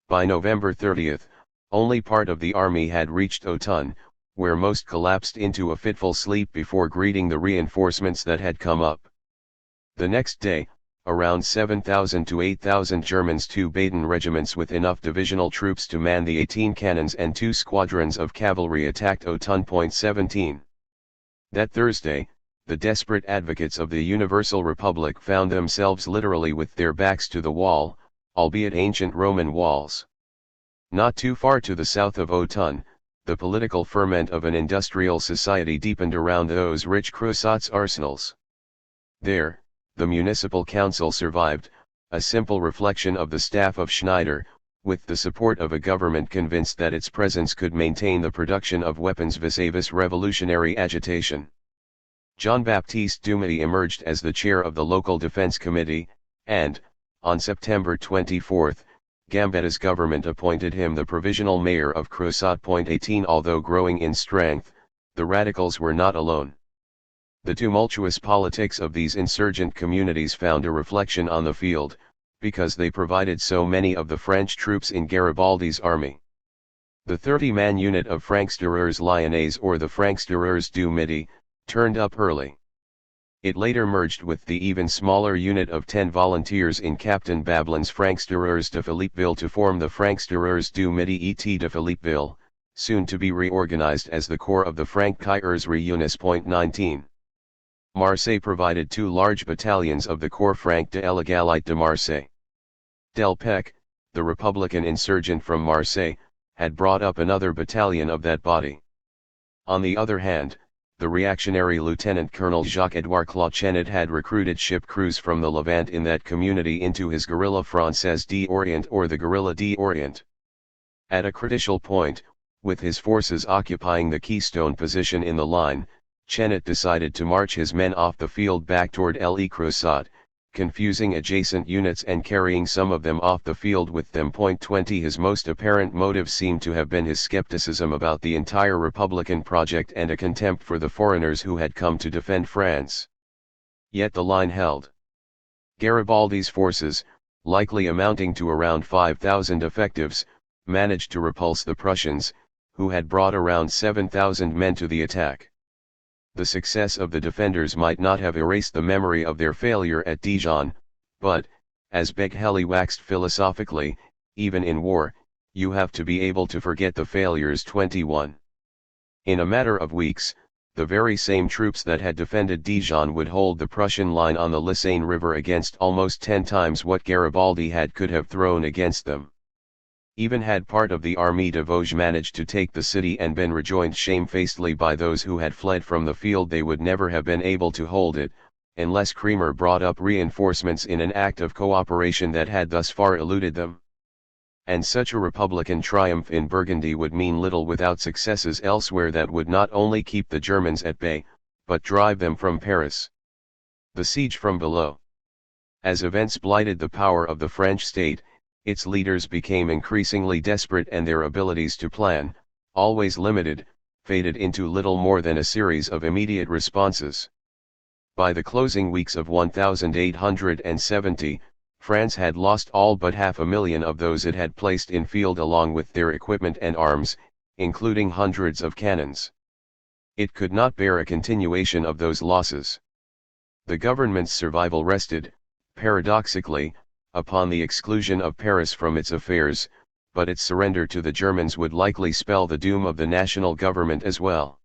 By November 30, only part of the army had reached Autun, where most collapsed into a fitful sleep before greeting the reinforcements that had come up. The next day, around 7,000 to 8,000 Germans, 2 Baden regiments with enough divisional troops to man the 18 cannons and 2 squadrons of cavalry attacked Autun. 17. That Thursday, the desperate advocates of the Universal Republic found themselves literally with their backs to the wall, albeit ancient Roman walls. Not too far to the south of Autun, the political ferment of an industrial society deepened around those rich Creusot's arsenals. There, the municipal council survived, a simple reflection of the staff of Schneider, with the support of a government convinced that its presence could maintain the production of weapons vis-a-vis revolutionary agitation. Jean-Baptiste Dumédy emerged as the chair of the local defense committee, and, on September 24, Gambetta's government appointed him the provisional mayor of Creusot. 18 Although growing in strength, the radicals were not alone. The tumultuous politics of these insurgent communities found a reflection on the field, because they provided so many of the French troops in Garibaldi's army. The 30-man unit of Francs-tireurs Lyonnais, or the Francs-tireurs du Midi, turned up early. It later merged with the even smaller unit of 10 volunteers in Captain Bablin's Francs-tireurs de Philippeville to form the Francs-tireurs du Midi et de Philippeville, soon to be reorganized as the corps of the Francs-Tireurs Réunis. 19. Marseille provided 2 large battalions of the Corps Franc de l'Égalité de Marseille. Delpech, the Republican insurgent from Marseille, had brought up another battalion of that body. On the other hand, the reactionary Lieutenant Colonel Jacques-Edouard Clochenat had recruited ship crews from the Levant in that community into his Guerrilla Française d'Orient or the Guerrilla d'Orient. At a critical point, with his forces occupying the keystone position in the line, Chenat decided to march his men off the field back toward El Creuset, confusing adjacent units and carrying some of them off the field with them. 20 His most apparent motive seemed to have been his skepticism about the entire Republican project and a contempt for the foreigners who had come to defend France. Yet the line held. Garibaldi's forces, likely amounting to around 5,000 effectives, managed to repulse the Prussians, who had brought around 7,000 men to the attack. The success of the defenders might not have erased the memory of their failure at Dijon, but, as Becquehelli waxed philosophically, even in war, you have to be able to forget the failures. 21. In a matter of weeks, the very same troops that had defended Dijon would hold the Prussian line on the Liseine River against almost 10 times what Garibaldi could have thrown against them. Even had part of the Armée de Vosges managed to take the city and been rejoined shamefacedly by those who had fled from the field, they would never have been able to hold it, unless Cremer brought up reinforcements in an act of cooperation that had thus far eluded them. And such a Republican triumph in Burgundy would mean little without successes elsewhere that would not only keep the Germans at bay, but drive them from Paris. The siege from below. As events blighted the power of the French state, its leaders became increasingly desperate and their abilities to plan, always limited, faded into little more than a series of immediate responses. By the closing weeks of 1870, France had lost all but 500,000 of those it had placed in field along with their equipment and arms, including hundreds of cannons. It could not bear a continuation of those losses. The government's survival rested, paradoxically, upon the exclusion of Paris from its affairs, but its surrender to the Germans would likely spell the doom of the national government as well.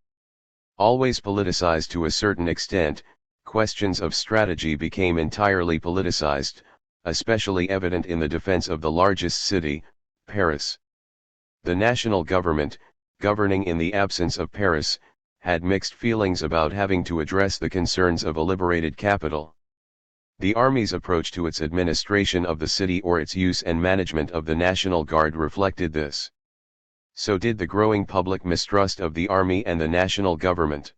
Always politicized to a certain extent, questions of strategy became entirely politicized, especially evident in the defense of the largest city, Paris. The national government, governing in the absence of Paris, had mixed feelings about having to address the concerns of a liberated capital. The army's approach to its administration of the city or its use and management of the National Guard reflected this. So did the growing public mistrust of the army and the national government.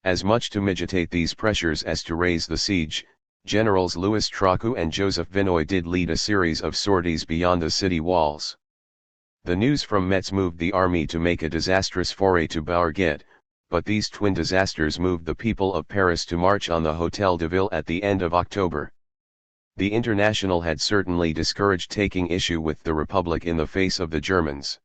As much to mitigate these pressures as to raise the siege, Generals Louis Trocou and Joseph Vinoy did lead a series of sorties beyond the city walls. The news from Metz moved the army to make a disastrous foray to Bourget, but these twin disasters moved the people of Paris to march on the Hôtel de Ville at the end of October. The International had certainly discouraged taking issue with the Republic in the face of the Germans.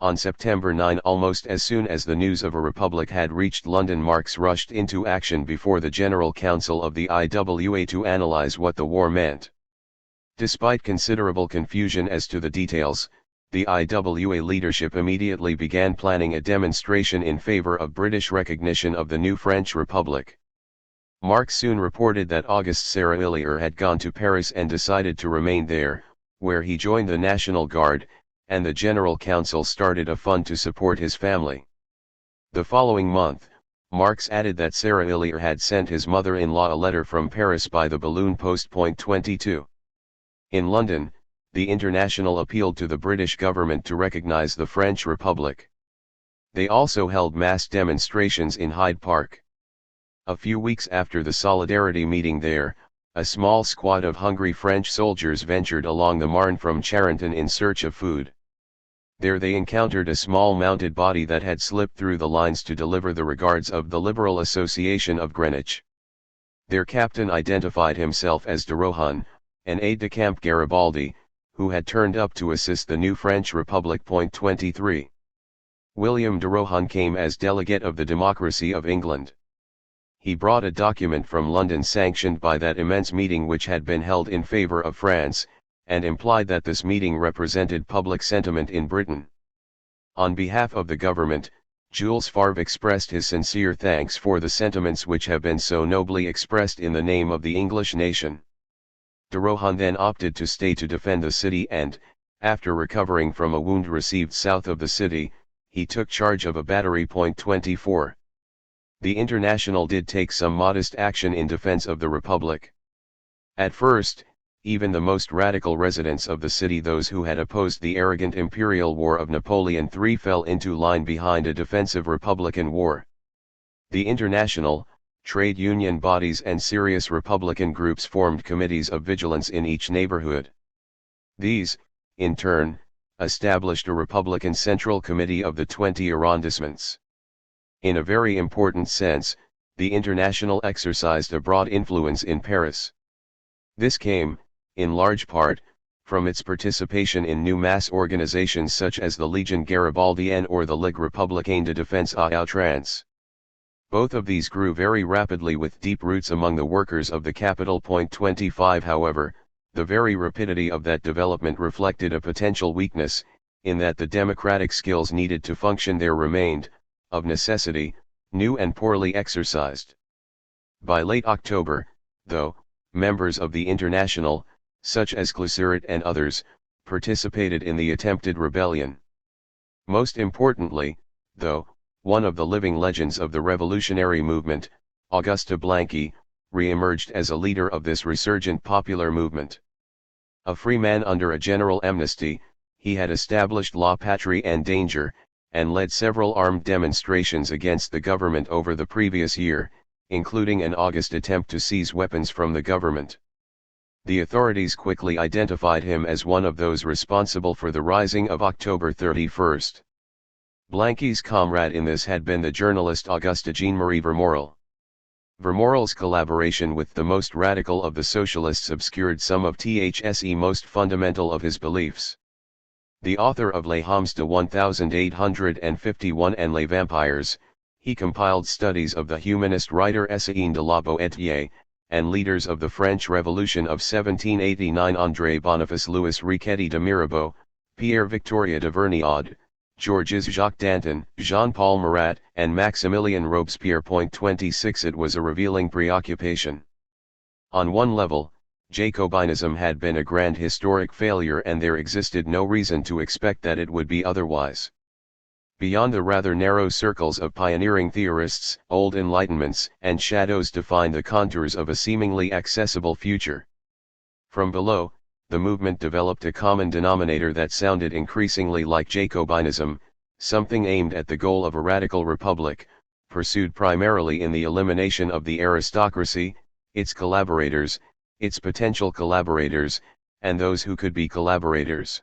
On September 9, almost as soon as the news of a Republic had reached London, Marx rushed into action before the General Council of the IWA to analyze what the war meant. Despite considerable confusion as to the details, the IWA leadership immediately began planning a demonstration in favor of British recognition of the new French Republic. Marx soon reported that Auguste Serrahillier had gone to Paris and decided to remain there, where he joined the National Guard, and the General Council started a fund to support his family. The following month, Marx added that Serrahillier had sent his mother-in-law a letter from Paris by the balloon post. 22. In London, the International appealed to the British government to recognize the French Republic. They also held mass demonstrations in Hyde Park. A few weeks after the Solidarity meeting there, a small squad of hungry French soldiers ventured along the Marne from Charenton in search of food. There they encountered a small mounted body that had slipped through the lines to deliver the regards of the Liberal Association of Greenwich. Their captain identified himself as de Rohan, an aide-de-camp Garibaldi, who had turned up to assist the new French Republic. 23. William de Rohan came as delegate of the Democracy of England. He brought a document from London sanctioned by that immense meeting which had been held in favour of France, and implied that this meeting represented public sentiment in Britain. On behalf of the government, Jules Favre expressed his sincere thanks for the sentiments which have been so nobly expressed in the name of the English nation. De Rohan then opted to stay to defend the city and, after recovering from a wound received south of the city, he took charge of a battery. 24. The International did take some modest action in defense of the Republic. At first, even the most radical residents of the city, those who had opposed the arrogant imperial war of Napoleon III, fell into line behind a defensive republican war. The International, trade union bodies and serious republican groups formed committees of vigilance in each neighborhood. These, in turn, established a Republican Central Committee of the 20 arrondissements. In a very important sense, the International exercised a broad influence in Paris. This came, in large part, from its participation in new mass organizations such as the Légion Garibaldienne or the Ligue Républicaine de Défense à Outrance. Both of these grew very rapidly with deep roots among the workers of the capital. 25. However, the very rapidity of that development reflected a potential weakness, in that the democratic skills needed to function there remained, of necessity, new and poorly exercised. By late October, though, members of the International, such as Cluseret and others, participated in the attempted rebellion. Most importantly, though, one of the living legends of the revolutionary movement, Auguste Blanqui, re-emerged as a leader of this resurgent popular movement. A free man under a general amnesty, he had established La Patrie en danger, and led several armed demonstrations against the government over the previous year, including an August attempt to seize weapons from the government. The authorities quickly identified him as one of those responsible for the rising of October 31. Blanqui's comrade in this had been the journalist Auguste Jean-Marie Vermorel. Vermorel's collaboration with the most radical of the socialists obscured some of THSE most fundamental of his beliefs. The author of Les Hommes de 1851 and Les Vampires, he compiled studies of the humanist writer Essayin de la Boétie, and leaders of the French Revolution of 1789 André Boniface Louis Riquetti de Mirabeau, Pierre Victoria de Vergniaud, Georges Jacques Danton, Jean-Paul Marat, and Maximilien Robespierre. 26. It was a revealing preoccupation. On one level, Jacobinism had been a grand historic failure and there existed no reason to expect that it would be otherwise. Beyond the rather narrow circles of pioneering theorists, old enlightenments and shadows defined the contours of a seemingly accessible future. From below, the movement developed a common denominator that sounded increasingly like Jacobinism, something aimed at the goal of a radical republic, pursued primarily in the elimination of the aristocracy, its collaborators, its potential collaborators, and those who could be collaborators.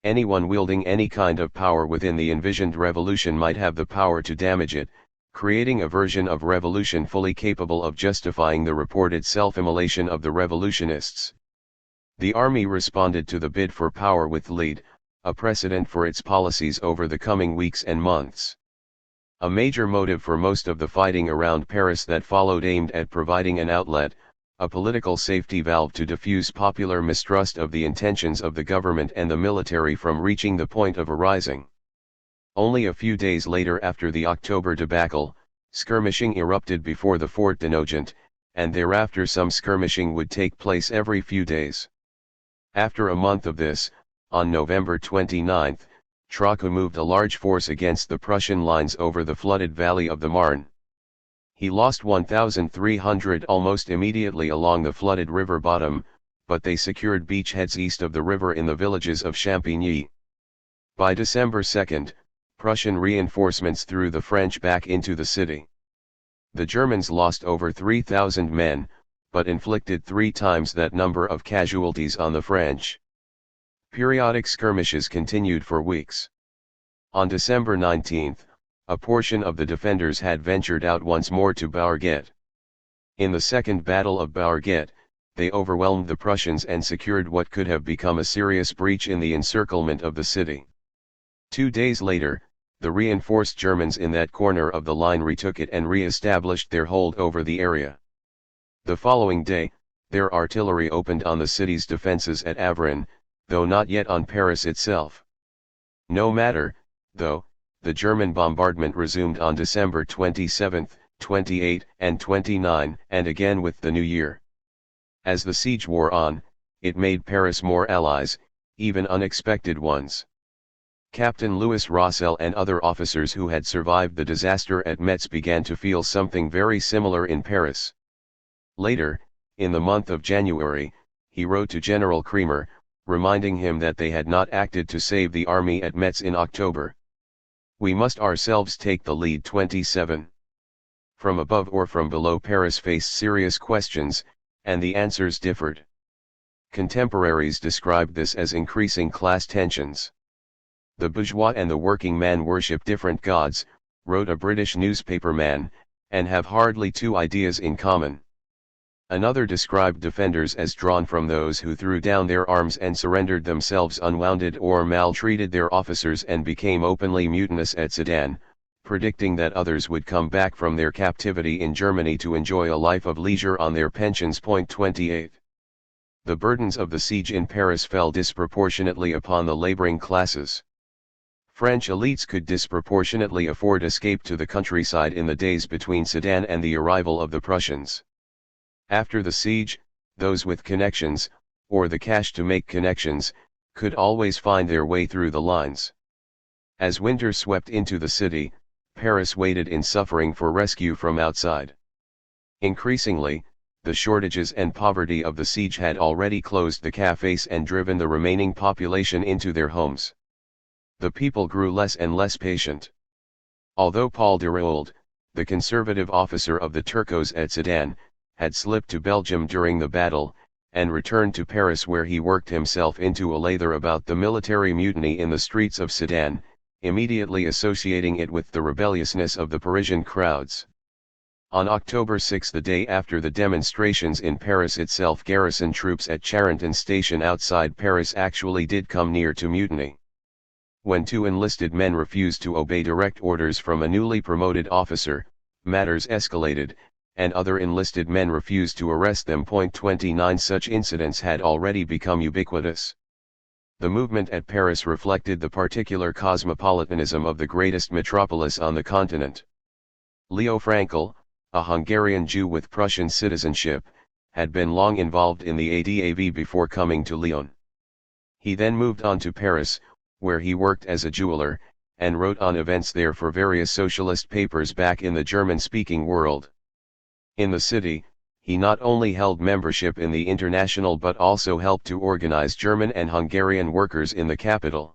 Anyone wielding any kind of power within the envisioned revolution might have the power to damage it, creating a version of revolution fully capable of justifying the reported self-immolation of the revolutionists. The army responded to the bid for power with lead, a precedent for its policies over the coming weeks and months. A major motive for most of the fighting around Paris that followed aimed at providing an outlet, a political safety valve to diffuse popular mistrust of the intentions of the government and the military from reaching the point of a rising. Only a few days later, after the October debacle, skirmishing erupted before the Fort de Nogent, and thereafter some skirmishing would take place every few days. After a month of this, on November 29, Franco moved a large force against the Prussian lines over the flooded valley of the Marne. He lost 1,300 almost immediately along the flooded river bottom, but they secured beachheads east of the river in the villages of Champigny. By December 2, Prussian reinforcements threw the French back into the city. The Germans lost over 3,000 men, but inflicted 3 times that number of casualties on the French. Periodic skirmishes continued for weeks. On December 19, a portion of the defenders had ventured out once more to Bourget. In the Second Battle of Bourget, they overwhelmed the Prussians and secured what could have become a serious breach in the encirclement of the city. 2 days later, the reinforced Germans in that corner of the line retook it and re-established their hold over the area. The following day, their artillery opened on the city's defenses at Avrin, though not yet on Paris itself. No matter, though, the German bombardment resumed on December 27, 28, and 29, and again with the new year. As the siege wore on, it made Paris more allies, even unexpected ones. Captain Louis Rossel and other officers who had survived the disaster at Metz began to feel something very similar in Paris. Later, in the month of January, he wrote to General Cremer, reminding him that they had not acted to save the army at Metz in October. "We must ourselves take the lead." 27. From above or from below, Paris faced serious questions, and the answers differed. Contemporaries described this as increasing class tensions. "The bourgeois and the working man worship different gods," wrote a British newspaperman, "and have hardly two ideas in common." Another described defenders as drawn from those who threw down their arms and surrendered themselves unwounded or maltreated their officers and became openly mutinous at Sedan, predicting that others would come back from their captivity in Germany to enjoy a life of leisure on their pensions. 28. The burdens of the siege in Paris fell disproportionately upon the laboring classes. French elites could disproportionately afford escape to the countryside in the days between Sedan and the arrival of the Prussians. After the siege, those with connections, or the cash to make connections, could always find their way through the lines. As winter swept into the city, Paris waited in suffering for rescue from outside. Increasingly, the shortages and poverty of the siege had already closed the cafés and driven the remaining population into their homes. The people grew less and less patient. Although Paul Dérault, the conservative officer of the Turcos at Sedan, had slipped to Belgium during the battle, and returned to Paris where he worked himself into a lather about the military mutiny in the streets of Sedan, immediately associating it with the rebelliousness of the Parisian crowds. On October 6, the day after the demonstrations in Paris itself, garrison troops at Charenton station outside Paris actually did come near to mutiny. When two enlisted men refused to obey direct orders from a newly promoted officer, matters escalated, and other enlisted men refused to arrest them. 29 Such incidents had already become ubiquitous. The movement at Paris reflected the particular cosmopolitanism of the greatest metropolis on the continent. Leo Franco, a Hungarian Jew with Prussian citizenship, had been long involved in the ADAV before coming to Lyon. He then moved on to Paris, where he worked as a jeweler, and wrote on events there for various socialist papers back in the German-speaking world. In the city, he not only held membership in the International but also helped to organize German and Hungarian workers in the capital.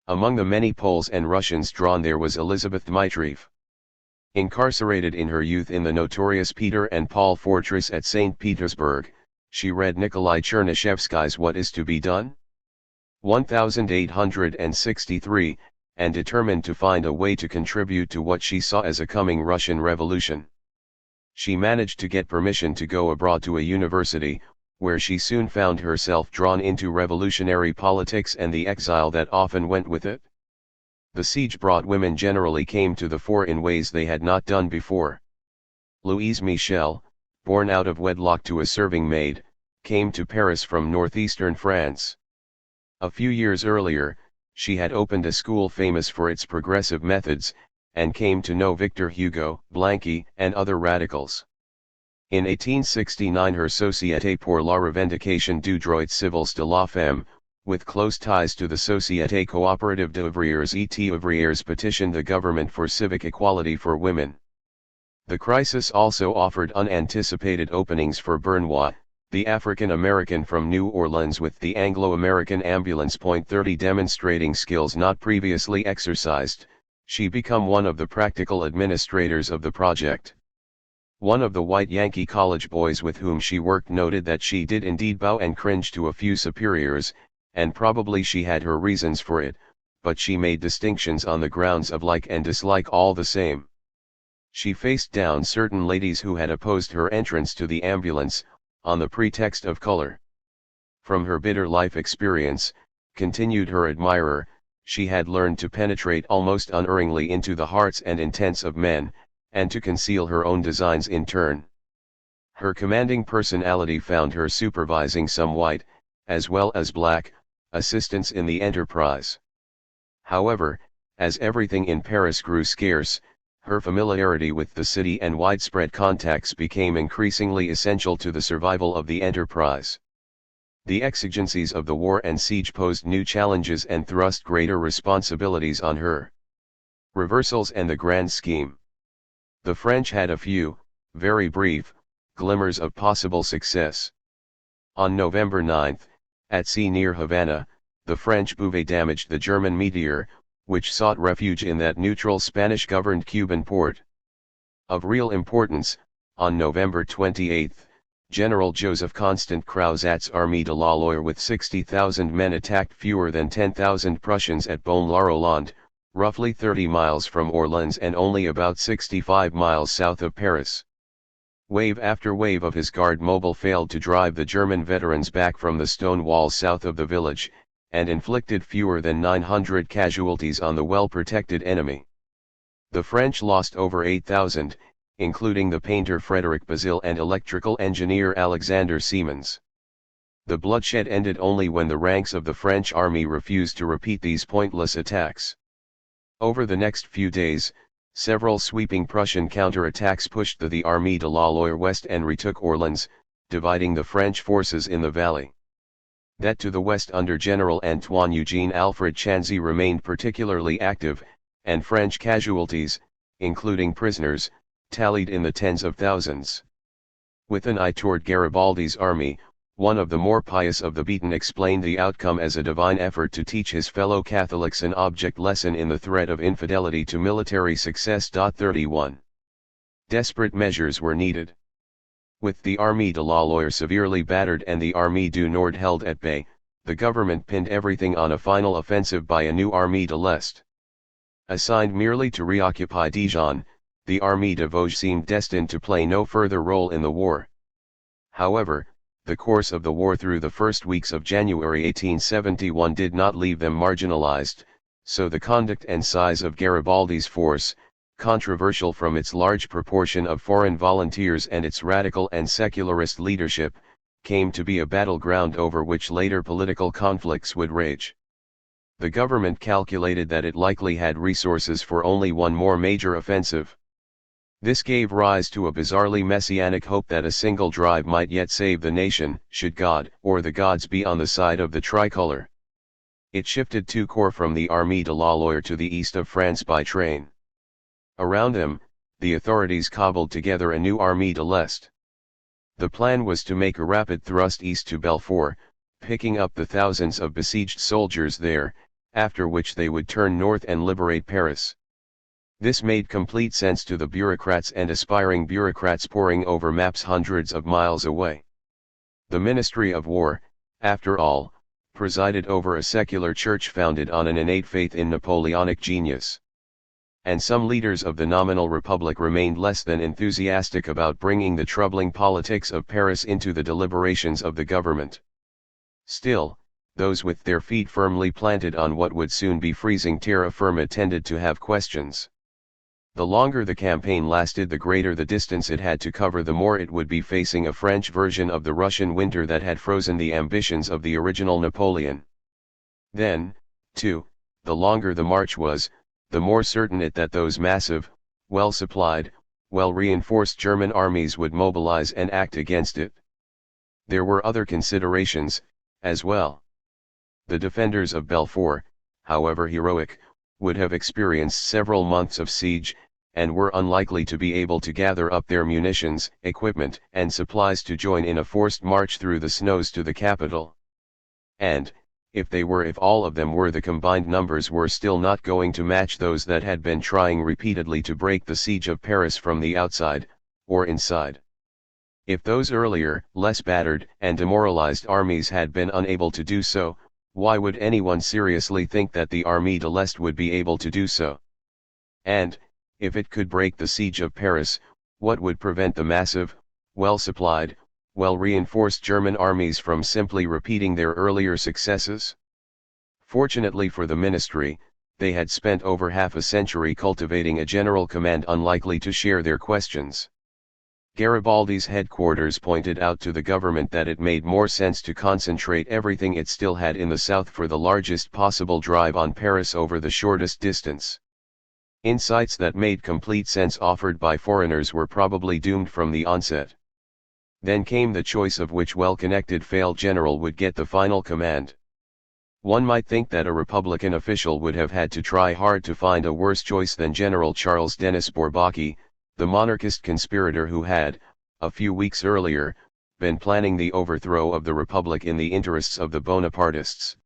Among the many Poles and Russians drawn there was Elizabeth Dmitriev. Incarcerated in her youth in the notorious Peter and Paul fortress at St. Petersburg, she read Nikolai Chernyshevsky's What is to be Done? 1863, and determined to find a way to contribute to what she saw as a coming Russian revolution. She managed to get permission to go abroad to a university, where she soon found herself drawn into revolutionary politics and the exile that often went with it. The siege brought women generally came to the fore in ways they had not done before. Louise Michel, born out of wedlock to a serving maid, came to Paris from northeastern France. A few years earlier, she had opened a school famous for its progressive methods, and came to know Victor Hugo, Blanqui, and other radicals. In 1869 her Société pour la Revendication du Droit Civils de la Femme, with close ties to the Société Coopérative d'Ouvriers et Ouvrières, petitioned the government for civic equality for women. The crisis also offered unanticipated openings for Bernois, the African-American from New Orleans with the Anglo-American ambulance. 30 Demonstrating skills not previously exercised, she became one of the practical administrators of the project. One of the white Yankee college boys with whom she worked noted that she did indeed bow and cringe to a few superiors, and probably she had her reasons for it, but she made distinctions on the grounds of like and dislike all the same. She faced down certain ladies who had opposed her entrance to the ambulance, on the pretext of color. From her bitter life experience, continued her admirer, she had learned to penetrate almost unerringly into the hearts and intents of men, and to conceal her own designs in turn. Her commanding personality found her supervising some white, as well as black, assistants in the enterprise. However, As everything in Paris grew scarce, her familiarity with the city and widespread contacts became increasingly essential to the survival of the enterprise. The exigencies of the war and siege posed new challenges and thrust greater responsibilities on her. Reversals and the grand scheme. The French had a few, very brief, glimmers of possible success. On November 9, at sea near Havana, the French bouvet damaged the German Meteor, which sought refuge in that neutral Spanish-governed Cuban port. Of real importance, on November 28, General Joseph Constant Crozat's Armée de la Loire with 60,000 men attacked fewer than 10,000 Prussians at Beaune-la-Rolande, roughly 30 miles from Orleans and only about 65 miles south of Paris. Wave after wave of his guard mobile failed to drive the German veterans back from the stone walls south of the village, and inflicted fewer than 900 casualties on the well-protected enemy. The French lost over 8,000, including the painter Frédéric Bazille and electrical engineer Alexander Siemens. The bloodshed ended only when the ranks of the French army refused to repeat these pointless attacks. Over the next few days, several sweeping Prussian counterattacks pushed the Armée de la Loire west and retook Orleans, dividing the French forces in the valley. That to the west under General Antoine-Eugène Alfred Chanzy remained particularly active, and French casualties, including prisoners, tallied in the tens of thousands. With an eye toward Garibaldi's army, one of the more pious of the beaten explained the outcome as a divine effort to teach his fellow Catholics an object lesson in the threat of infidelity to military success. 31. Desperate measures were needed. With the Armée de la Loire severely battered and the Armée du Nord held at bay, the government pinned everything on a final offensive by a new Armée de l'Est. Assigned merely to reoccupy Dijon, the Armée de Vosges seemed destined to play no further role in the war. However, the course of the war through the first weeks of January 1871 did not leave them marginalized, so the conduct and size of Garibaldi's force, controversial from its large proportion of foreign volunteers and its radical and secularist leadership, came to be a battleground over which later political conflicts would rage. The government calculated that it likely had resources for only one more major offensive. This gave rise to a bizarrely messianic hope that a single drive might yet save the nation, should God, or the gods, be on the side of the tricolor. It shifted two corps from the Armée de la Loire to the east of France by train. Around them, the authorities cobbled together a new Armée de l'Est. The plan was to make a rapid thrust east to Belfort, picking up the thousands of besieged soldiers there, after which they would turn north and liberate Paris. This made complete sense to the bureaucrats and aspiring bureaucrats poring over maps hundreds of miles away. The Ministry of War, after all, presided over a secular church founded on an innate faith in Napoleonic genius. And some leaders of the nominal republic remained less than enthusiastic about bringing the troubling politics of Paris into the deliberations of the government. Still, those with their feet firmly planted on what would soon be freezing terra firma tended to have questions. The longer the campaign lasted, the greater the distance it had to cover, the more it would be facing a French version of the Russian winter that had frozen the ambitions of the original Napoleon. Then, too, the longer the march was, the more certain it that those massive, well-supplied, well-reinforced German armies would mobilize and act against it. There were other considerations, as well. The defenders of Belfort, however heroic, would have experienced several months of siege, and were unlikely to be able to gather up their munitions, equipment, and supplies to join in a forced march through the snows to the capital. And, if all of them were, the combined numbers were still not going to match those that had been trying repeatedly to break the siege of Paris from the outside, or inside. If those earlier, less battered and demoralized armies had been unable to do so, why would anyone seriously think that the Armée de l'Est would be able to do so? And, if it could break the siege of Paris, what would prevent the massive, well-supplied, well-reinforced German armies from simply repeating their earlier successes? Fortunately for the ministry, they had spent over half a century cultivating a general command unlikely to share their questions. Garibaldi's headquarters pointed out to the government that it made more sense to concentrate everything it still had in the south for the largest possible drive on Paris over the shortest distance. Insights that made complete sense offered by foreigners were probably doomed from the onset. Then came the choice of which well-connected failed general would get the final command. One might think that a Republican official would have had to try hard to find a worse choice than General Charles Denis Bourbaki, the monarchist conspirator who had, a few weeks earlier, been planning the overthrow of the Republic in the interests of the Bonapartists.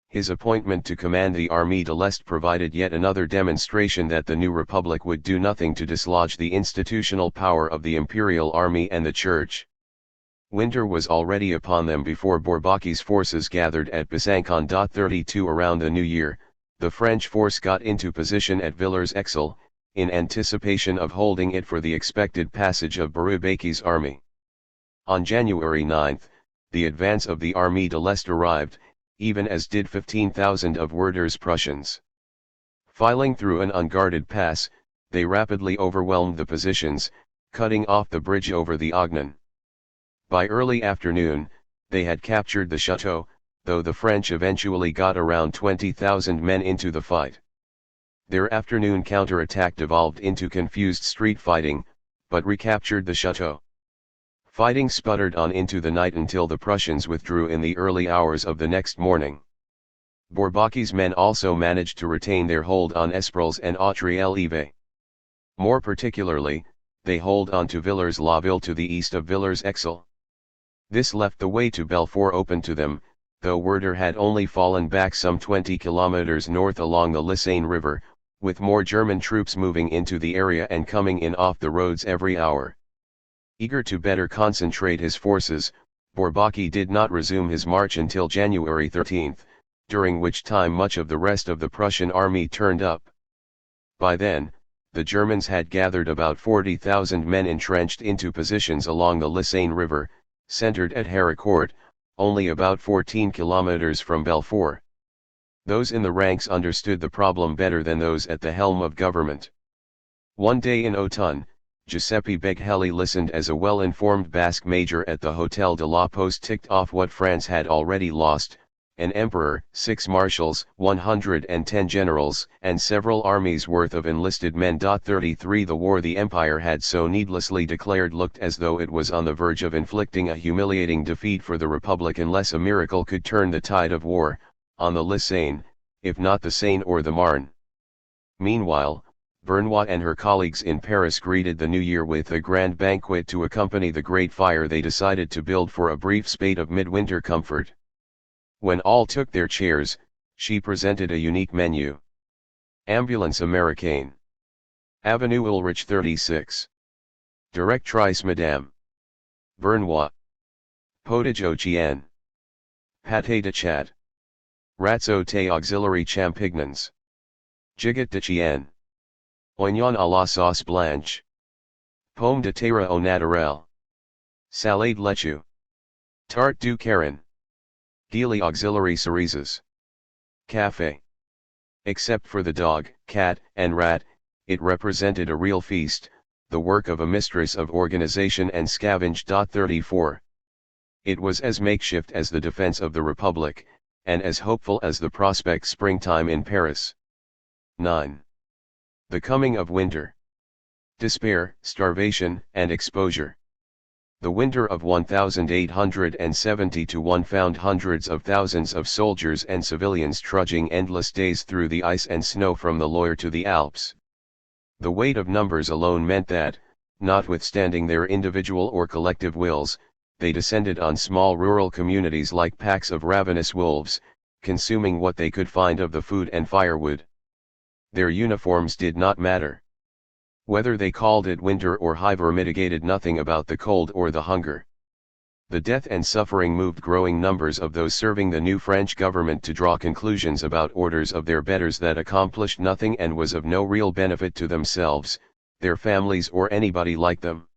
His appointment to command the Armée de l'Est provided yet another demonstration that the new Republic would do nothing to dislodge the institutional power of the Imperial Army and the Church. Winter was already upon them before Bourbaki's forces gathered at Besançon. 32 Around the new year, the French force got into position at Villers-Exel, in anticipation of holding it for the expected passage of Bourbaki's army. On January 9, the advance of the Armée de l'Est arrived, even as did 15,000 of Werder's Prussians. Filing through an unguarded pass, they rapidly overwhelmed the positions, cutting off the bridge over the Ognon. By early afternoon, they had captured the chateau, though the French eventually got around 20,000 men into the fight. Their afternoon counterattack devolved into confused street fighting, but recaptured the chateau. Fighting sputtered on into the night until the Prussians withdrew in the early hours of the next morning. Bourbaki's men also managed to retain their hold on Esprels and Autrey-l'Eve. More particularly, they hold on to Villers-la-Ville to the east of Villers-Exel. This left the way to Belfort open to them, though Werder had only fallen back some 20 kilometers north along the Lysane River, with more German troops moving into the area and coming in off the roads every hour. Eager to better concentrate his forces, Bourbaki did not resume his march until January 13, during which time much of the rest of the Prussian army turned up. By then, the Germans had gathered about 40,000 men entrenched into positions along the Lysane River, centered at Haricourt, only about 14 kilometers from Belfort. Those in the ranks understood the problem better than those at the helm of government. One day in autumn, Giuseppe Beghelli listened as a well-informed Basque major at the Hotel de la Poste ticked off what France had already lost: an emperor, 6 marshals, 110 generals, and several armies worth of enlisted men. 33 The war the empire had so needlessly declared looked as though it was on the verge of inflicting a humiliating defeat for the Republic unless a miracle could turn the tide of war, on the Lysane, if not the Seine or the Marne. Meanwhile, Vernois and her colleagues in Paris greeted the new year with a grand banquet to accompany the great fire they decided to build for a brief spate of midwinter comfort. When all took their chairs, she presented a unique menu. Ambulance Américaine. Avenue Ulrich 36. Directrice Madame Vernois. Potage au chien. Pâté de chat. Rats au thé auxiliary champignons. Gigot de chien. Oignon à la sauce blanche. Pomme de terre au naturel. Salade laitue. Tarte du Caron. Gili auxiliary cerises. Café. Except for the dog, cat, and rat, it represented a real feast, the work of a mistress of organization and scavenge. 34. It was as makeshift as the defense of the Republic, and as hopeful as the prospect springtime in Paris. 9. The coming of winter. Despair, starvation, and exposure. The winter of 1870-1 found hundreds of thousands of soldiers and civilians trudging endless days through the ice and snow from the Loire to the Alps. The weight of numbers alone meant that, notwithstanding their individual or collective wills, they descended on small rural communities like packs of ravenous wolves, consuming what they could find of the food and firewood. Their uniforms did not matter. Whether they called it winter or hiver mitigated nothing about the cold or the hunger. The death and suffering moved growing numbers of those serving the new French government to draw conclusions about orders of their betters that accomplished nothing and was of no real benefit to themselves, their families or anybody like them.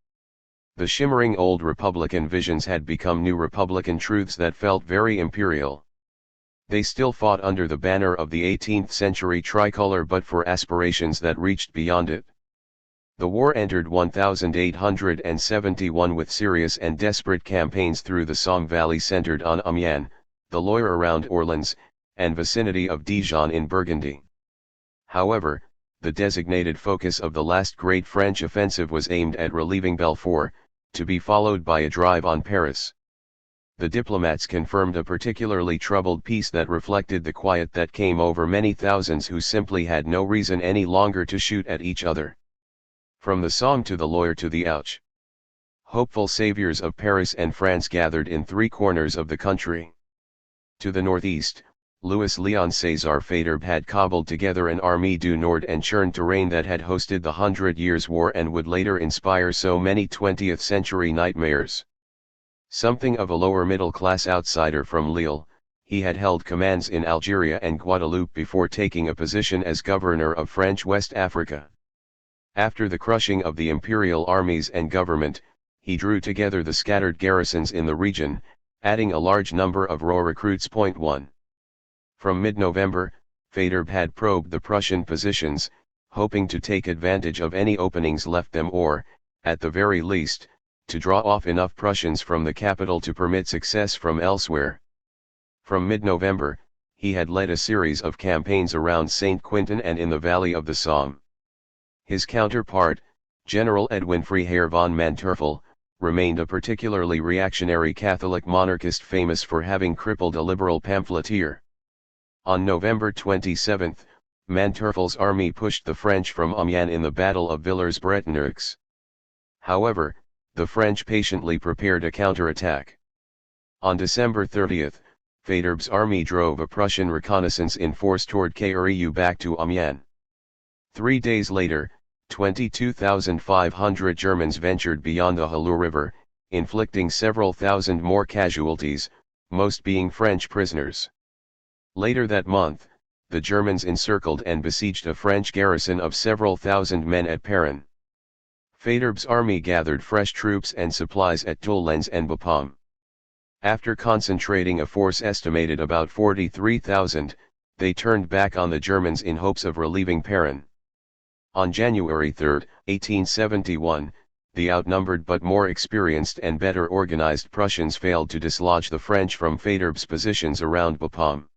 The shimmering old Republican visions had become new Republican truths that felt very imperial. They still fought under the banner of the 18th century tricolor but for aspirations that reached beyond it. The war entered 1871 with serious and desperate campaigns through the Somme Valley centered on Amiens, the Loire around Orleans, and vicinity of Dijon in Burgundy. However, the designated focus of the last great French offensive was aimed at relieving Belfort, to be followed by a drive on Paris. The diplomats confirmed a particularly troubled peace that reflected the quiet that came over many thousands who simply had no reason any longer to shoot at each other. From the Somme to the Loire to the Ouche, hopeful saviors of Paris and France gathered in three corners of the country. To the northeast, Louis Léon César Faidherbe had cobbled together an Armée du Nord and churned terrain that had hosted the 100 Years' War and would later inspire so many 20th-century nightmares. Something of a lower-middle-class outsider from Lille, he had held commands in Algeria and Guadeloupe before taking a position as governor of French West Africa. After the crushing of the imperial armies and government, he drew together the scattered garrisons in the region, adding a large number of raw recruits. 1. From mid-November, Faidherbe had probed the Prussian positions, hoping to take advantage of any openings left them or, at the very least, to draw off enough Prussians from the capital to permit success from elsewhere. From mid-November, he had led a series of campaigns around Saint-Quentin and in the valley of the Somme. His counterpart, General Edwin Freiherr von Manteuffel, remained a particularly reactionary Catholic monarchist famous for having crippled a liberal pamphleteer. On November 27, Manteuffel's army pushed the French from Amiens in the Battle of Villers-Bretonneux. However, the French patiently prepared a counterattack. On December 30, Faidherbe's army drove a Prussian reconnaissance in force toward Cairieu back to Amiens. 3 days later, 22,500 Germans ventured beyond the Halou River, inflicting several thousand more casualties, most being French prisoners. Later that month, the Germans encircled and besieged a French garrison of several thousand men at Perrin. Faidherbe's army gathered fresh troops and supplies at Doullens and Bapaume. After concentrating a force estimated about 43,000, they turned back on the Germans in hopes of relieving Perrin. On January 3, 1871, the outnumbered but more experienced and better organized Prussians failed to dislodge the French from Faidherbe's positions around Bapaume.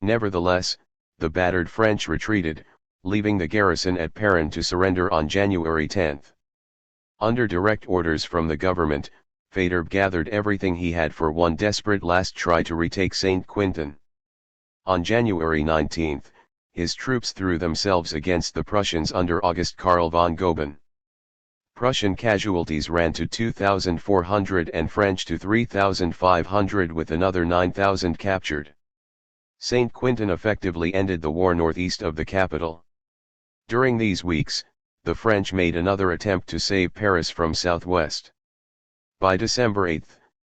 Nevertheless, the battered French retreated, leaving the garrison at Perrin to surrender on January 10. Under direct orders from the government, Faidherbe gathered everything he had for one desperate last try to retake Saint-Quentin. On January 19, his troops threw themselves against the Prussians under August Karl von Goeben. Prussian casualties ran to 2,400 and French to 3,500 with another 9,000 captured. Saint-Quentin effectively ended the war northeast of the capital. During these weeks, the French made another attempt to save Paris from southwest. By December 8,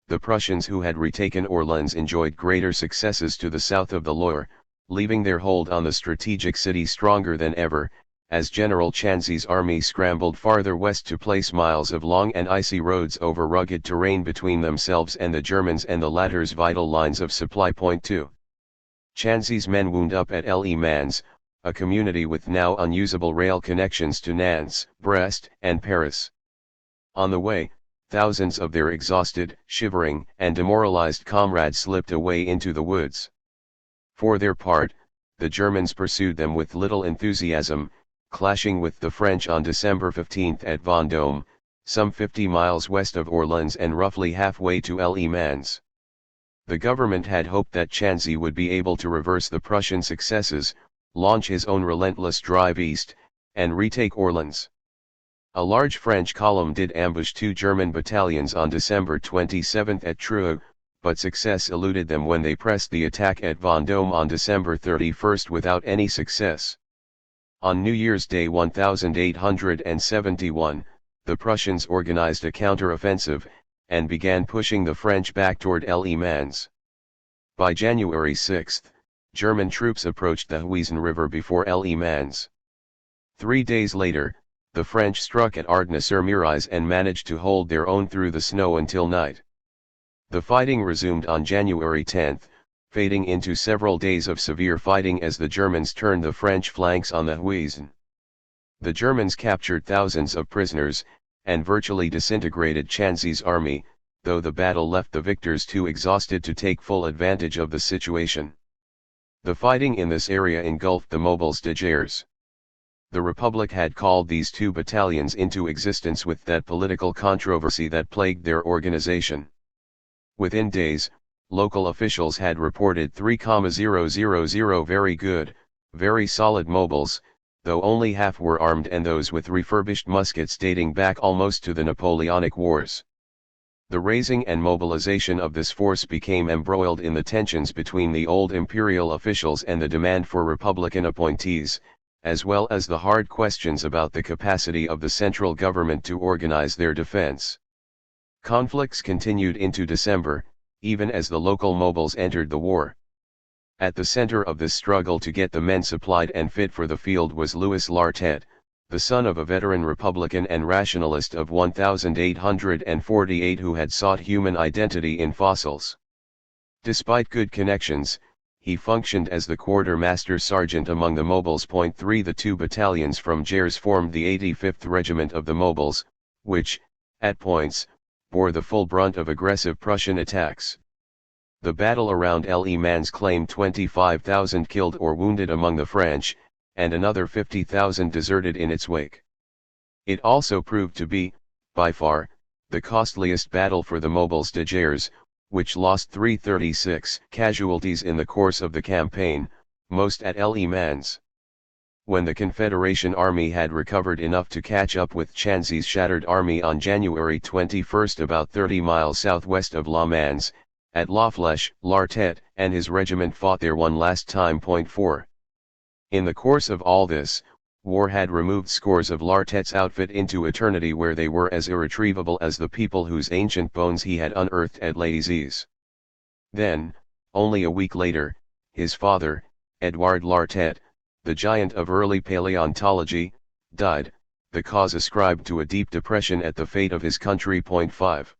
the Prussians who had retaken Orleans enjoyed greater successes to the south of the Loire, leaving their hold on the strategic city stronger than ever, as General Chanzy's army scrambled farther west to place miles of long and icy roads over rugged terrain between themselves and the Germans and the latter's vital lines of supply. 2. Chanzy's men wound up at Le Mans, a community with now unusable rail connections to Nantes, Brest, and Paris. On the way, thousands of their exhausted, shivering, and demoralized comrades slipped away into the woods. For their part, the Germans pursued them with little enthusiasm, clashing with the French on December 15 at Vendôme, some 50 miles west of Orleans and roughly halfway to Le Mans. The government had hoped that Chanzy would be able to reverse the Prussian successes, launch his own relentless drive east, and retake Orleans. A large French column did ambush 2 German battalions on December 27 at Treux, but success eluded them when they pressed the attack at Vendôme on December 31 without any success. On New Year's Day 1871, the Prussians organized a counter-offensive, and began pushing the French back toward Le Mans. By January 6, German troops approached the Huisne River before Le Mans. 3 days later, the French struck at Ardnes-sur-Merise and managed to hold their own through the snow until night. The fighting resumed on January 10, fading into several days of severe fighting as the Germans turned the French flanks on the Huisne. The Germans captured thousands of prisoners, and virtually disintegrated Chanzy's army, though the battle left the victors too exhausted to take full advantage of the situation. The fighting in this area engulfed the Mobiles de Gers. The Republic had called these two battalions into existence with that political controversy that plagued their organization. Within days, local officials had reported 3,000 very good, very solid mobiles, though only half were armed, and those with refurbished muskets dating back almost to the Napoleonic Wars. The raising and mobilization of this force became embroiled in the tensions between the old imperial officials and the demand for Republican appointees, as well as the hard questions about the capacity of the central government to organize their defense. Conflicts continued into December, even as the local mobiles entered the war. At the center of this struggle to get the men supplied and fit for the field was Louis Lartet, the son of a veteran Republican and rationalist of 1848 who had sought human identity in fossils. Despite good connections, he functioned as the quartermaster sergeant among the Mobiles. 3 The two battalions from Gers formed the 85th Regiment of the Mobiles, which, at points, bore the full brunt of aggressive Prussian attacks. The battle around Le Mans claimed 25,000 killed or wounded among the French, and another 50,000 deserted in its wake. It also proved to be, by far, the costliest battle for the Mobiles de Gers, which lost 336 casualties in the course of the campaign, most at Le Mans. When the Confederation Army had recovered enough to catch up with Chanzy's shattered army on January 21 about 30 miles southwest of Le Mans, at La Flèche, Lartet and his regiment fought there one last time. 4. In the course of all this, war had removed scores of Lartet's outfit into eternity, where they were as irretrievable as the people whose ancient bones he had unearthed at Lause. Then, only a week later, his father, Edouard Lartet, the giant of early paleontology, died, the cause ascribed to a deep depression at the fate of his country. 5.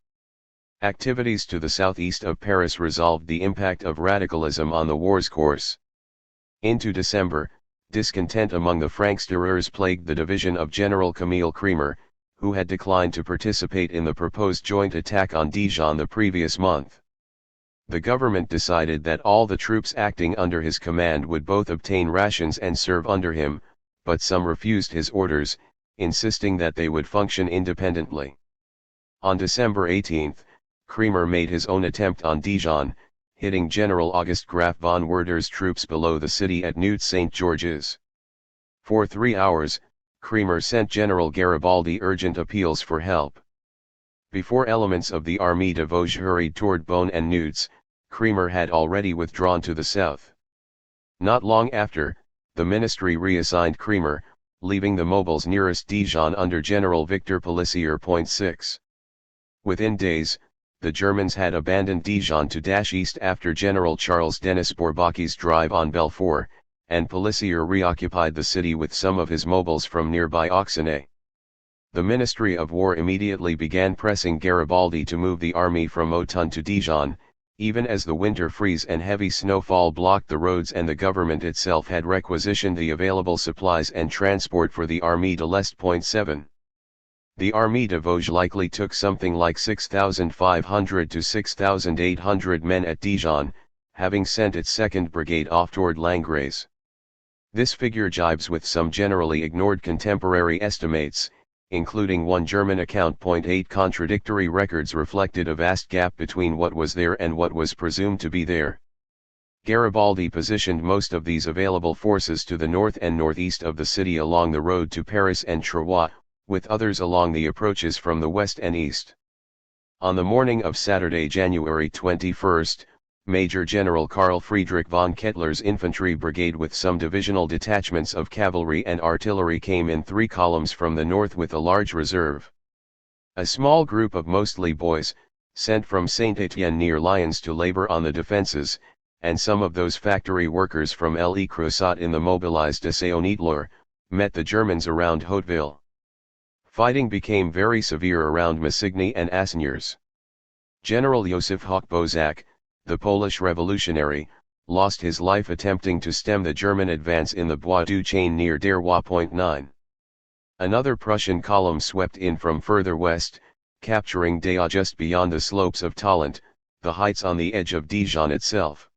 Activities to the southeast of Paris resolved the impact of radicalism on the war's course. Into December, discontent among the Franksterers plagued the division of General Camille Cremer, who had declined to participate in the proposed joint attack on Dijon the previous month. The government decided that all the troops acting under his command would both obtain rations and serve under him, but some refused his orders, insisting that they would function independently. On December 18, Cremer made his own attempt on Dijon, hitting General Auguste Graf von Werder's troops below the city at Neute St. Georges. For 3 hours, Cremer sent General Garibaldi urgent appeals for help. Before elements of the Armée de Vosges hurried toward Beaune and Neutes, Cremer had already withdrawn to the south. Not long after, the ministry reassigned Cremer, leaving the Mobiles nearest Dijon under General Victor Pélissier. 6. Within days, the Germans had abandoned Dijon to dash east after General Charles Denis Bourbaki's drive on Belfort, and Pélissier reoccupied the city with some of his Mobiles from nearby Auxonne. The Ministry of War immediately began pressing Garibaldi to move the army from Autun to Dijon, even as the winter freeze and heavy snowfall blocked the roads, and the government itself had requisitioned the available supplies and transport for the Armée de l'Est. 7. The Armée de Vosges likely took something like 6,500 to 6,800 men at Dijon, having sent its 2nd Brigade off toward Langres. This figure jibes with some generally ignored contemporary estimates, including one German account. 8 Contradictory records reflected a vast gap between what was there and what was presumed to be there. Garibaldi positioned most of these available forces to the north and northeast of the city along the road to Paris and Troyes, with others along the approaches from the west and east. On the morning of Saturday, January 21, Major General Karl Friedrich von Kettler's infantry brigade with some divisional detachments of cavalry and artillery came in 3 columns from the north with a large reserve. A small group of mostly boys, sent from Saint-Étienne near Lyons to labor on the defenses, and some of those factory workers from Le Creuset in the mobilized Saint-Onetlure, met the Germans around Hauteville. Fighting became very severe around Massigny and Asnières. General Józef Hochbozak, the Polish revolutionary, lost his life attempting to stem the German advance in the Bois du Chain near Derrois. 9. Another Prussian column swept in from further west, capturing Dax just beyond the slopes of Talent, the heights on the edge of Dijon itself.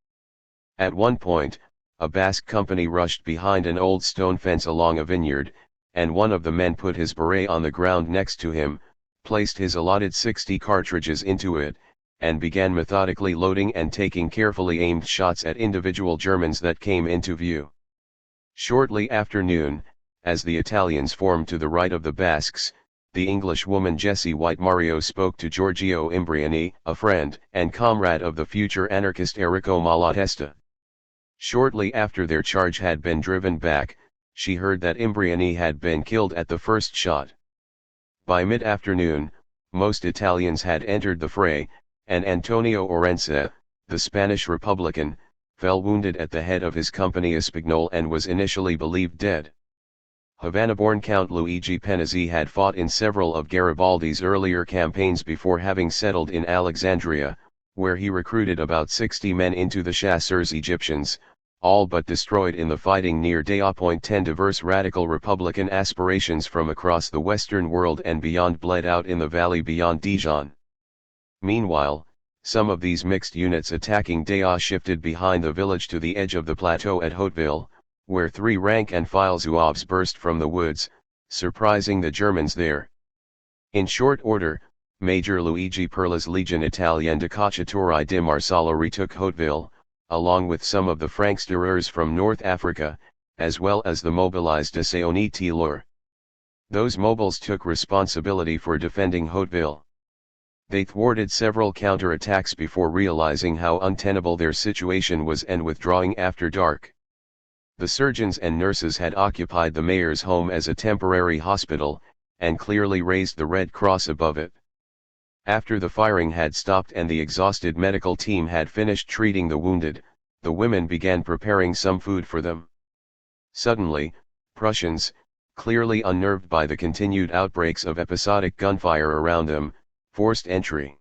At one point, a Basque company rushed behind an old stone fence along a vineyard, and one of the men put his beret on the ground next to him, placed his allotted 60 cartridges into it, and began methodically loading and taking carefully aimed shots at individual Germans that came into view. Shortly after noon, as the Italians formed to the right of the Basques, the Englishwoman Jessie White Mario spoke to Giorgio Imbriani, a friend and comrade of the future anarchist Enrico Malatesta. Shortly after their charge had been driven back, she heard that Imbriani had been killed at the first shot. By mid-afternoon, most Italians had entered the fray, and Antonio Orense, the Spanish Republican, fell wounded at the head of his company Espignol and was initially believed dead. Havana-born Count Luigi Penazzi had fought in several of Garibaldi's earlier campaigns before having settled in Alexandria, where he recruited about 60 men into the Chasseurs Egyptians, all but destroyed in the fighting near Dax. 10 diverse radical republican aspirations from across the Western world and beyond bled out in the valley beyond Dijon. Meanwhile, some of these mixed units attacking Dax shifted behind the village to the edge of the plateau at Hauteville, where 3 rank-and-file Zouaves burst from the woods, surprising the Germans there. In short order, Major Luigi Perla's Legion Italienne de Cacciatori di Marsala retook Hauteville, along with some of the Franksterers from North Africa, as well as the mobilized Desauniti-Lure. Those mobiles took responsibility for defending Hauteville. They thwarted several counterattacks before realizing how untenable their situation was and withdrawing after dark. The surgeons and nurses had occupied the mayor's home as a temporary hospital, and clearly raised the Red Cross above it. After the firing had stopped and the exhausted medical team had finished treating the wounded, the women began preparing some food for them. Suddenly, Prussians, clearly unnerved by the continued outbreaks of episodic gunfire around them, forced entry.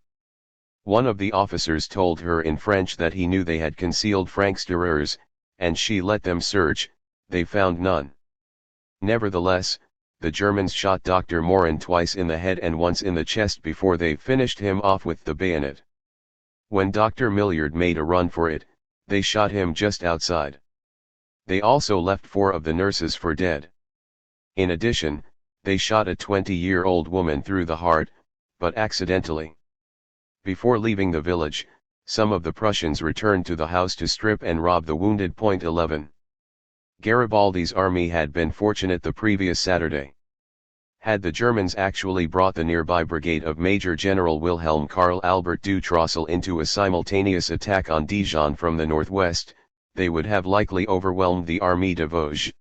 One of the officers told her in French that he knew they had concealed Franksterers, and she let them search. They found none. Nevertheless, the Germans shot Dr. Morin twice in the head and once in the chest before they finished him off with the bayonet. When Dr. Milliard made a run for it, they shot him just outside. They also left 4 of the nurses for dead. In addition, they shot a 20-year-old woman through the heart, but accidentally. Before leaving the village, some of the Prussians returned to the house to strip and rob the wounded. 11. Garibaldi's army had been fortunate the previous Saturday. Had the Germans actually brought the nearby brigade of Major General Wilhelm Karl Albert du Choiseul into a simultaneous attack on Dijon from the northwest, they would have likely overwhelmed the Armée de Vosges.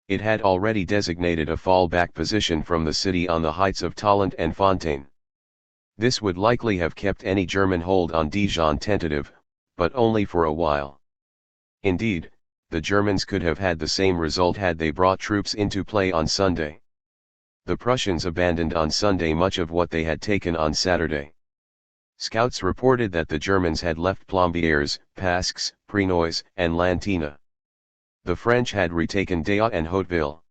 It had already designated a fallback position from the city on the heights of Talent and Fontaine. This would likely have kept any German hold on Dijon tentative, but only for a while. Indeed, the Germans could have had the same result had they brought troops into play on Sunday. The Prussians abandoned on Sunday much of what they had taken on Saturday. Scouts reported that the Germans had left Plombières, Pasques, Prenois, and Lantina. The French had retaken Dax and Hauteville.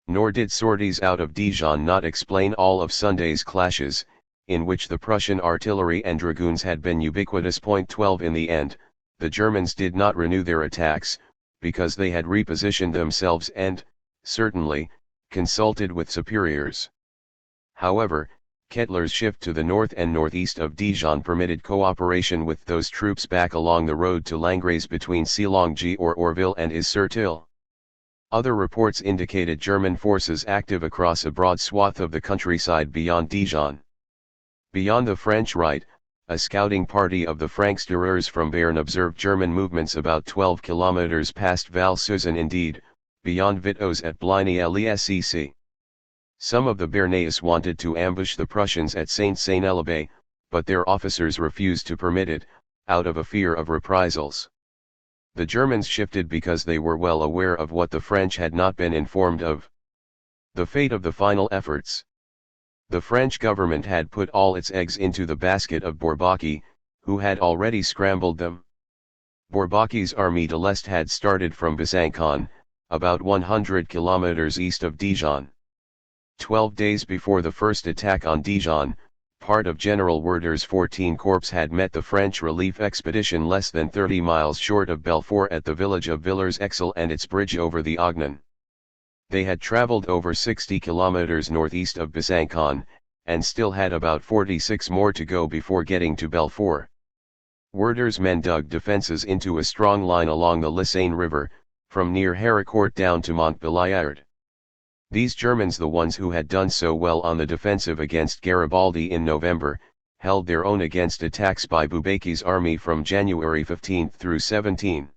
Nor did sorties out of Dijon not explain all of Sunday's clashes, in which the Prussian artillery and dragoons had been ubiquitous. 12 In the end, the Germans did not renew their attacks, because they had repositioned themselves and, certainly, consulted with superiors. However, Kettler's shift to the north and northeast of Dijon permitted cooperation with those troops back along the road to Langres between Silongji or Orville and Is-sur-Tille. Other reports indicated German forces active across a broad swath of the countryside beyond Dijon. Beyond the French right, a scouting party of the Franksterers from Béarn observed German movements about 12 kilometers past Val-Suzanne. Indeed, beyond Vitoz at Bligny-lès-Cec. Some of the Béarnais wanted to ambush the Prussians at Saint-Sénélébé, but their officers refused to permit it, out of a fear of reprisals. The Germans shifted because they were well aware of what the French had not been informed of: the fate of the final efforts. The French government had put all its eggs into the basket of Bourbaki, who had already scrambled them. Bourbaki's Armée de l'Est had started from Besançon, about 100 kilometers east of Dijon. 12 days before the first attack on Dijon, part of General Werder's 14 Corps had met the French relief expedition less than 30 miles short of Belfort at the village of Villers-Exel and its bridge over the Ognon. They had traveled over 60 kilometers northeast of Besançon, and still had about 46 more to go before getting to Belfort. Werder's men dug defenses into a strong line along the Lisse River, from near Héricourt down to Montbéliard. These Germans, the ones who had done so well on the defensive against Garibaldi in November, held their own against attacks by Boubaki's army from January 15 through 17.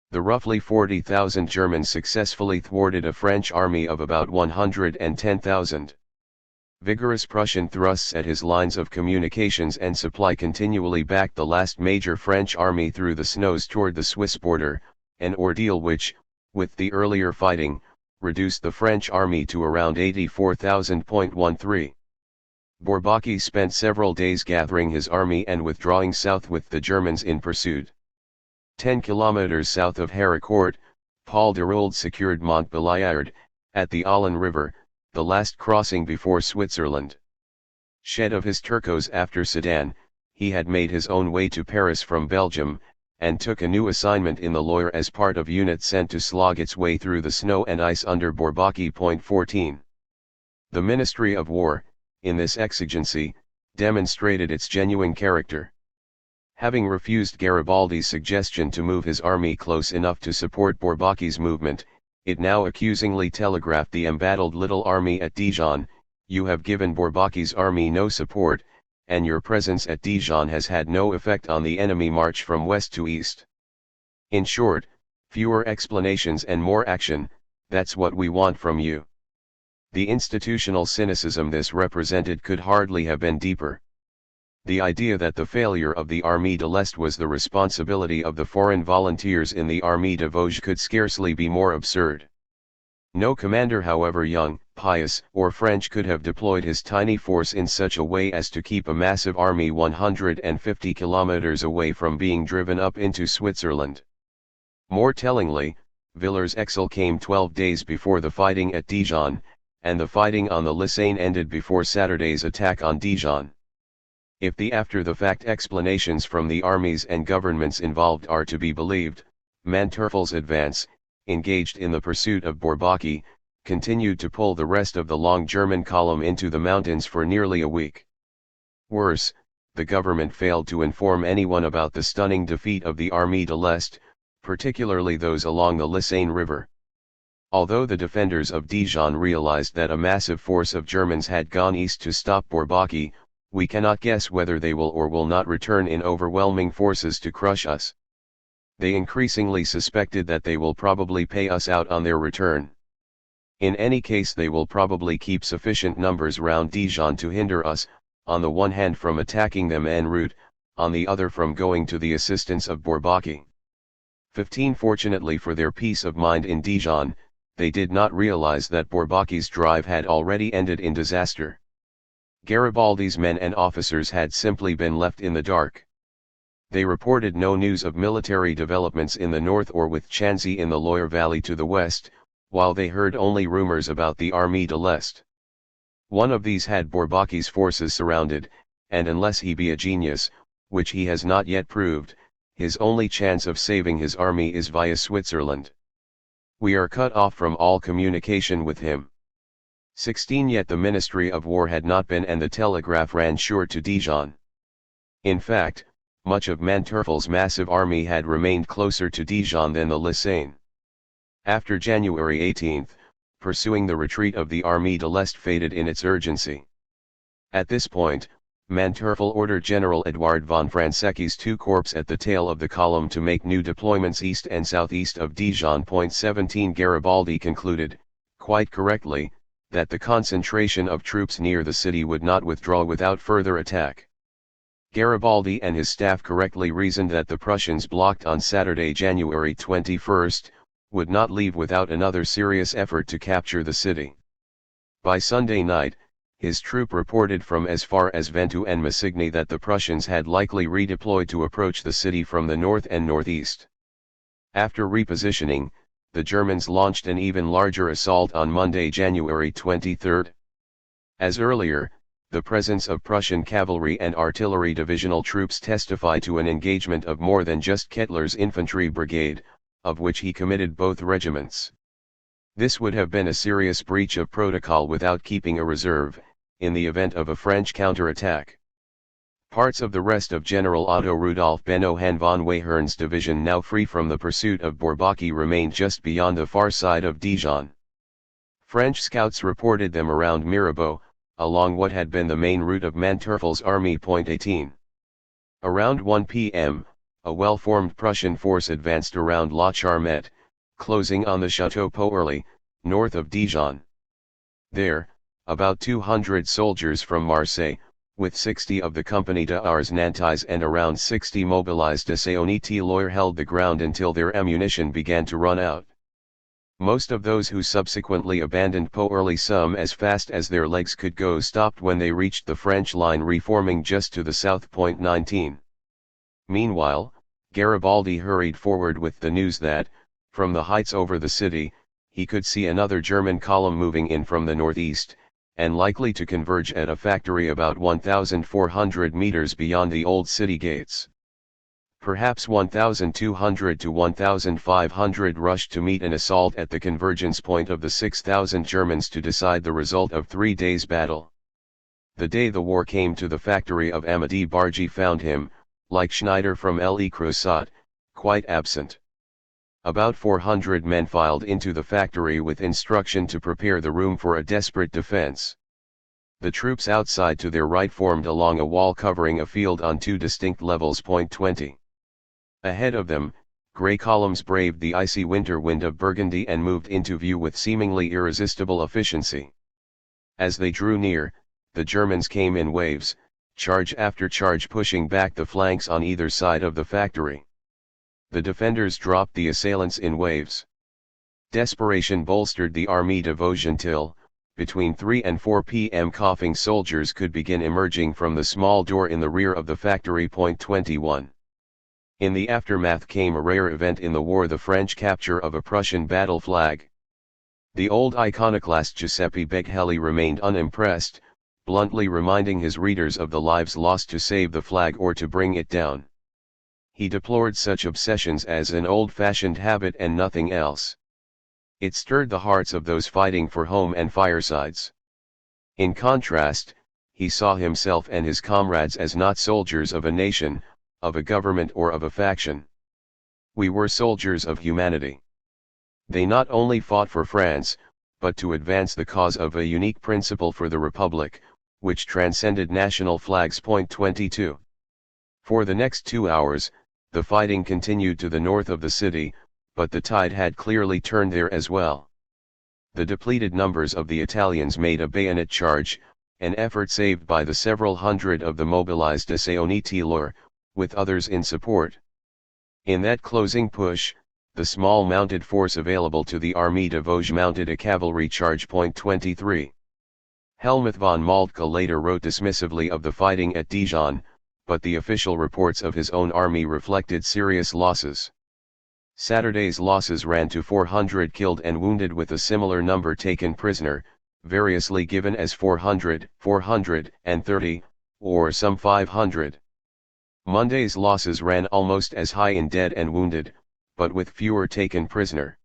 The roughly 40,000 Germans successfully thwarted a French army of about 110,000. Vigorous Prussian thrusts at his lines of communications and supply continually backed the last major French army through the snows toward the Swiss border, an ordeal which, with the earlier fighting, reduced the French army to around 84,000.13. Bourbaki spent several days gathering his army and withdrawing south with the Germans in pursuit. 10 kilometers south of Héricourt, Paul Déroulde secured Montbéliard, at the Allen River, the last crossing before Switzerland. Shed of his Turcos after Sedan, he had made his own way to Paris from Belgium, and took a new assignment in the Loire as part of unit sent to slog its way through the snow and ice under Bourbaki. 14. The Ministry of War, in this exigency, demonstrated its genuine character. Having refused Garibaldi's suggestion to move his army close enough to support Bourbaki's movement, it now accusingly telegraphed the embattled little army at Dijon, "You have given Bourbaki's army no support, and your presence at Dijon has had no effect on the enemy march from west to east. In short, fewer explanations and more action, that's what we want from you." The institutional cynicism this represented could hardly have been deeper. The idea that the failure of the Armée de l'Est was the responsibility of the foreign volunteers in the Armée de Vosges could scarcely be more absurd. No commander, however young, pious, or French, could have deployed his tiny force in such a way as to keep a massive army 150 kilometers away from being driven up into Switzerland. More tellingly, Villers-Exel came 12 days before the fighting at Dijon, and the fighting on the Lisse ended before Saturday's attack on Dijon. If the after-the-fact explanations from the armies and governments involved are to be believed, Manteufel's advance, engaged in the pursuit of Bourbaki, continued to pull the rest of the long German column into the mountains for nearly a week. Worse, the government failed to inform anyone about the stunning defeat of the Armée de l'Est, particularly those along the Lisse River. Although the defenders of Dijon realized that a massive force of Germans had gone east to stop Bourbaki, we cannot guess whether they will or will not return in overwhelming forces to crush us. They increasingly suspected that they will probably pay us out on their return. In any case, they will probably keep sufficient numbers round Dijon to hinder us, on the one hand from attacking them en route, on the other from going to the assistance of Bourbaki. 15. Fortunately for their peace of mind in Dijon, they did not realize that Bourbaki's drive had already ended in disaster. Garibaldi's men and officers had simply been left in the dark. They reported no news of military developments in the north or with Chanzy in the Loire Valley to the west, while they heard only rumors about the Armée de l'Est. One of these had Bourbaki's forces surrounded, and unless he be a genius, which he has not yet proved, his only chance of saving his army is via Switzerland. We are cut off from all communication with him. 16. Yet the Ministry of War had not been, and the telegraph ran sure to Dijon. In fact, much of Manteufel's massive army had remained closer to Dijon than the Lisse. After January 18, pursuing the retreat of the Armée de l'Est faded in its urgency. At this point, Manteufel ordered General Edouard von Franceki's 2 corps at the tail of the column to make new deployments east and southeast of Dijon. 17. Garibaldi concluded, quite correctly, that the concentration of troops near the city would not withdraw without further attack. Garibaldi and his staff correctly reasoned that the Prussians, blocked on Saturday, January 21, would not leave without another serious effort to capture the city. By Sunday night, his troop reported from as far as Ventoux and Massigny that the Prussians had likely redeployed to approach the city from the north and northeast. After repositioning, the Germans launched an even larger assault on Monday, January 23. As earlier, the presence of Prussian cavalry and artillery divisional troops testify to an engagement of more than just Kettler's infantry brigade, of which he committed both regiments. This would have been a serious breach of protocol without keeping a reserve, in the event of a French counterattack. Parts of the rest of General Otto Rudolf Benno Han von Weyern's division, now free from the pursuit of Bourbaki, remained just beyond the far side of Dijon. French scouts reported them around Mirabeau, along what had been the main route of Manteufel's army. 18. Around 1 p.m., a well-formed Prussian force advanced around La Charmette, closing on the Château Pourly, north of Dijon. There, about 200 soldiers from Marseille, with 60 of the Compagnie d'Ars Nantes and around 60 mobilized de Saonety-Loire, held the ground until their ammunition began to run out. Most of those who subsequently abandoned Pourly, some as fast as their legs could go, stopped when they reached the French line reforming just to the south. 19. Meanwhile, Garibaldi hurried forward with the news that, from the heights over the city, he could see another German column moving in from the northeast, and likely to converge at a factory about 1,400 meters beyond the old city gates. Perhaps 1,200 to 1,500 rushed to meet an assault at the convergence point of the 6,000 Germans to decide the result of 3 days' battle. The day the war came to the factory of Amédée Bargy found him, like Schneider from Le Creuset, quite absent. About 400 men filed into the factory with instruction to prepare the room for a desperate defense. The troops outside to their right formed along a wall covering a field on 2 distinct levels. 20. Ahead of them, grey columns braved the icy winter wind of Burgundy and moved into view with seemingly irresistible efficiency. As they drew near, the Germans came in waves, charge after charge, pushing back the flanks on either side of the factory. The defenders dropped the assailants in waves. Desperation bolstered the Armée de Vosges till, between 3 and 4 p.m., coughing soldiers could begin emerging from the small door in the rear of the factory. 21. In the aftermath came a rare event in the war: the French capture of a Prussian battle flag. The old iconoclast Giuseppe Bechelli remained unimpressed, bluntly reminding his readers of the lives lost to save the flag or to bring it down. He deplored such obsessions as an old-fashioned habit and nothing else. It stirred the hearts of those fighting for home and firesides. In contrast, he saw himself and his comrades as not soldiers of a nation, of a government, or of a faction. We were soldiers of humanity. They not only fought for France, but to advance the cause of a unique principle for the Republic, which transcended national flags. 22. For the next 2 hours, the fighting continued to the north of the city, but the tide had clearly turned there as well. The depleted numbers of the Italians made a bayonet charge, an effort saved by the several hundred of the mobilized de Saonety-Loire, with others in support. In that closing push, the small mounted force available to the Armée de Vosges mounted a cavalry charge. 23. Helmuth von Moltke later wrote dismissively of the fighting at Dijon, but the official reports of his own army reflected serious losses. Saturday's losses ran to 400 killed and wounded, with a similar number taken prisoner, variously given as 400, 430, or some 500. Monday's losses ran almost as high in dead and wounded, but with fewer taken prisoner.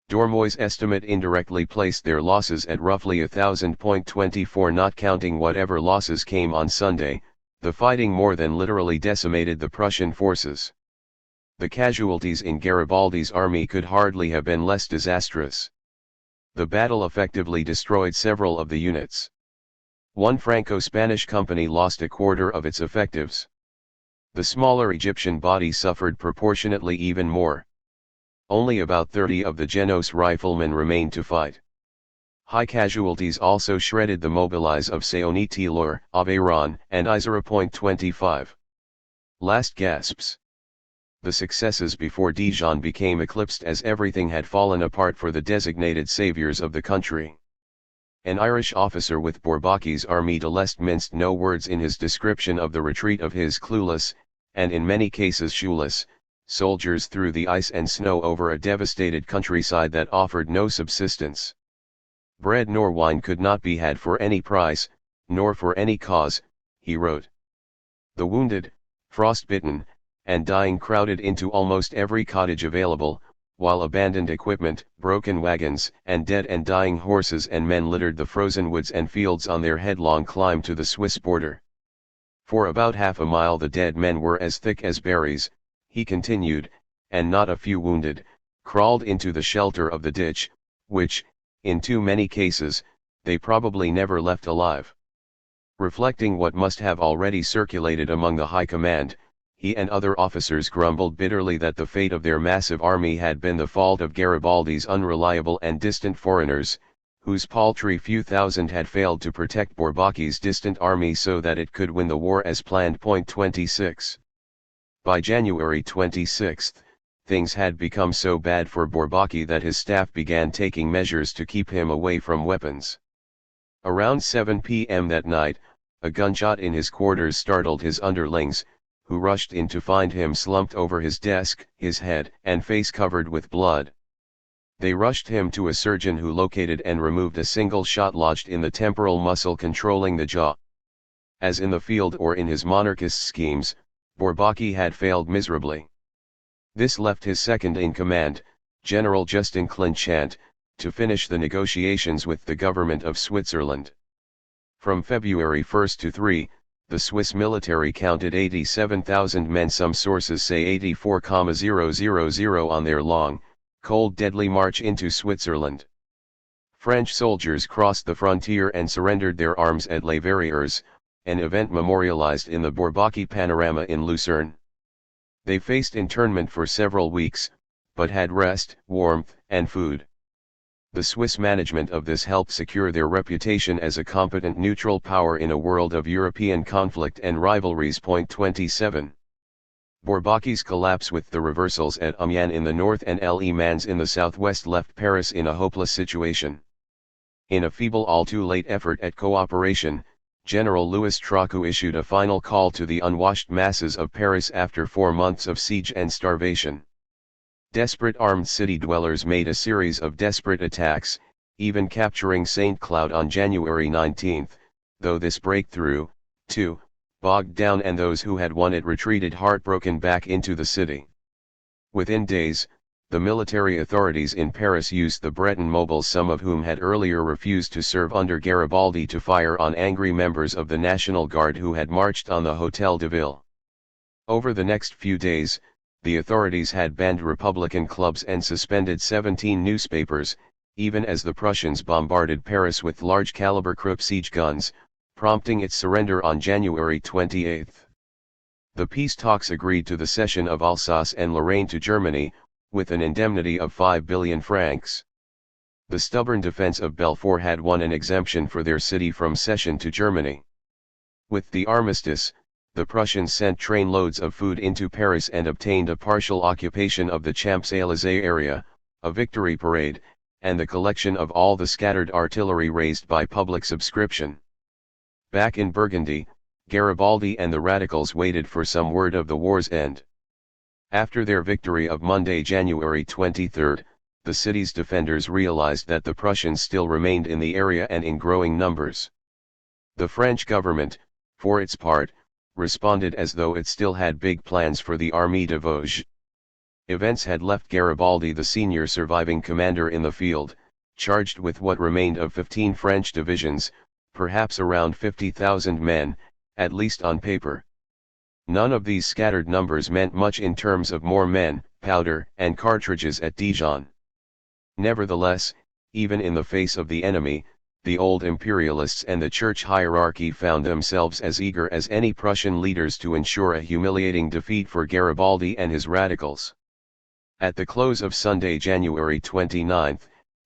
Dormoy's estimate indirectly placed their losses at roughly 1,000. 24. Not counting whatever losses came on Sunday, the fighting more than literally decimated the Prussian forces. The casualties in Garibaldi's army could hardly have been less disastrous. The battle effectively destroyed several of the units. One Franco-Spanish company lost a quarter of its effectives. The smaller Egyptian body suffered proportionately even more. Only about 30 of the Genos riflemen remained to fight. High casualties also shredded the mobilize of Saonety-Loire, Aveyron, and Isère. 25. Last gasps. The successes before Dijon became eclipsed as everything had fallen apart for the designated saviors of the country. An Irish officer with Bourbaki's Armée de l'Est minced no words in his description of the retreat of his clueless, and in many cases shoeless, soldiers through the ice and snow over a devastated countryside that offered no subsistence. Bread nor wine could not be had for any price, nor for any cause, he wrote. The wounded, frostbitten, and dying crowded into almost every cottage available, while abandoned equipment, broken wagons, and dead and dying horses and men littered the frozen woods and fields on their headlong climb to the Swiss border. For about half a mile the dead men were as thick as berries, he continued, and not a few wounded, crawled into the shelter of the ditch, which, in too many cases, they probably never left alive. Reflecting what must have already circulated among the high command, he and other officers grumbled bitterly that the fate of their massive army had been the fault of Garibaldi's unreliable and distant foreigners, whose paltry few thousand had failed to protect Bourbaki's distant army so that it could win the war as planned. 26. By January 26, things had become so bad for Bourbaki that his staff began taking measures to keep him away from weapons. Around 7 p.m. that night, a gunshot in his quarters startled his underlings, who rushed in to find him slumped over his desk, his head and face covered with blood. They rushed him to a surgeon who located and removed a single shot lodged in the temporal muscle controlling the jaw. As in the field or in his monarchist schemes, Bourbaki had failed miserably. This left his second in command, General Justin Clinchant, to finish the negotiations with the government of Switzerland. From February 1 to 3, the Swiss military counted 87,000 men, some sources say 84,000 on their long, cold deadly march into Switzerland. French soldiers crossed the frontier and surrendered their arms at Les Verrières, an event memorialized in the Bourbaki panorama in Lucerne. They faced internment for several weeks, but had rest, warmth, and food. The Swiss management of this helped secure their reputation as a competent neutral power in a world of European conflict and rivalries. 27. Bourbaki's collapse with the reversals at Amiens in the north and Les Mans in the southwest left Paris in a hopeless situation. In a feeble all too late effort at cooperation, General Louis Trocou issued a final call to the unwashed masses of Paris after 4 months of siege and starvation. Desperate armed city dwellers made a series of desperate attacks, even capturing St. Cloud on January 19, though this breakthrough, too, bogged down and those who had won it retreated heartbroken back into the city. Within days, the military authorities in Paris used the Breton mobiles, some of whom had earlier refused to serve under Garibaldi, to fire on angry members of the National Guard who had marched on the Hôtel de Ville. Over the next few days, the authorities had banned Republican clubs and suspended 17 newspapers, even as the Prussians bombarded Paris with large-caliber Krupp siege guns, prompting its surrender on January 28. The peace talks agreed to the cession of Alsace and Lorraine to Germany, with an indemnity of 5 billion francs. The stubborn defense of Belfort had won an exemption for their city from cession to Germany. With the armistice, the Prussians sent trainloads of food into Paris and obtained a partial occupation of the Champs-Élysées area, a victory parade, and the collection of all the scattered artillery raised by public subscription. Back in Burgundy, Garibaldi and the radicals waited for some word of the war's end. After their victory of Monday, January 23, the city's defenders realized that the Prussians still remained in the area and in growing numbers. The French government, for its part, responded as though it still had big plans for the Armée de Vosges. Events had left Garibaldi the senior surviving commander in the field, charged with what remained of 15 French divisions, perhaps around 50,000 men, at least on paper. None of these scattered numbers meant much in terms of more men, powder, and cartridges at Dijon. Nevertheless, even in the face of the enemy, the old imperialists and the church hierarchy found themselves as eager as any Prussian leaders to ensure a humiliating defeat for Garibaldi and his radicals. At the close of Sunday, January 29,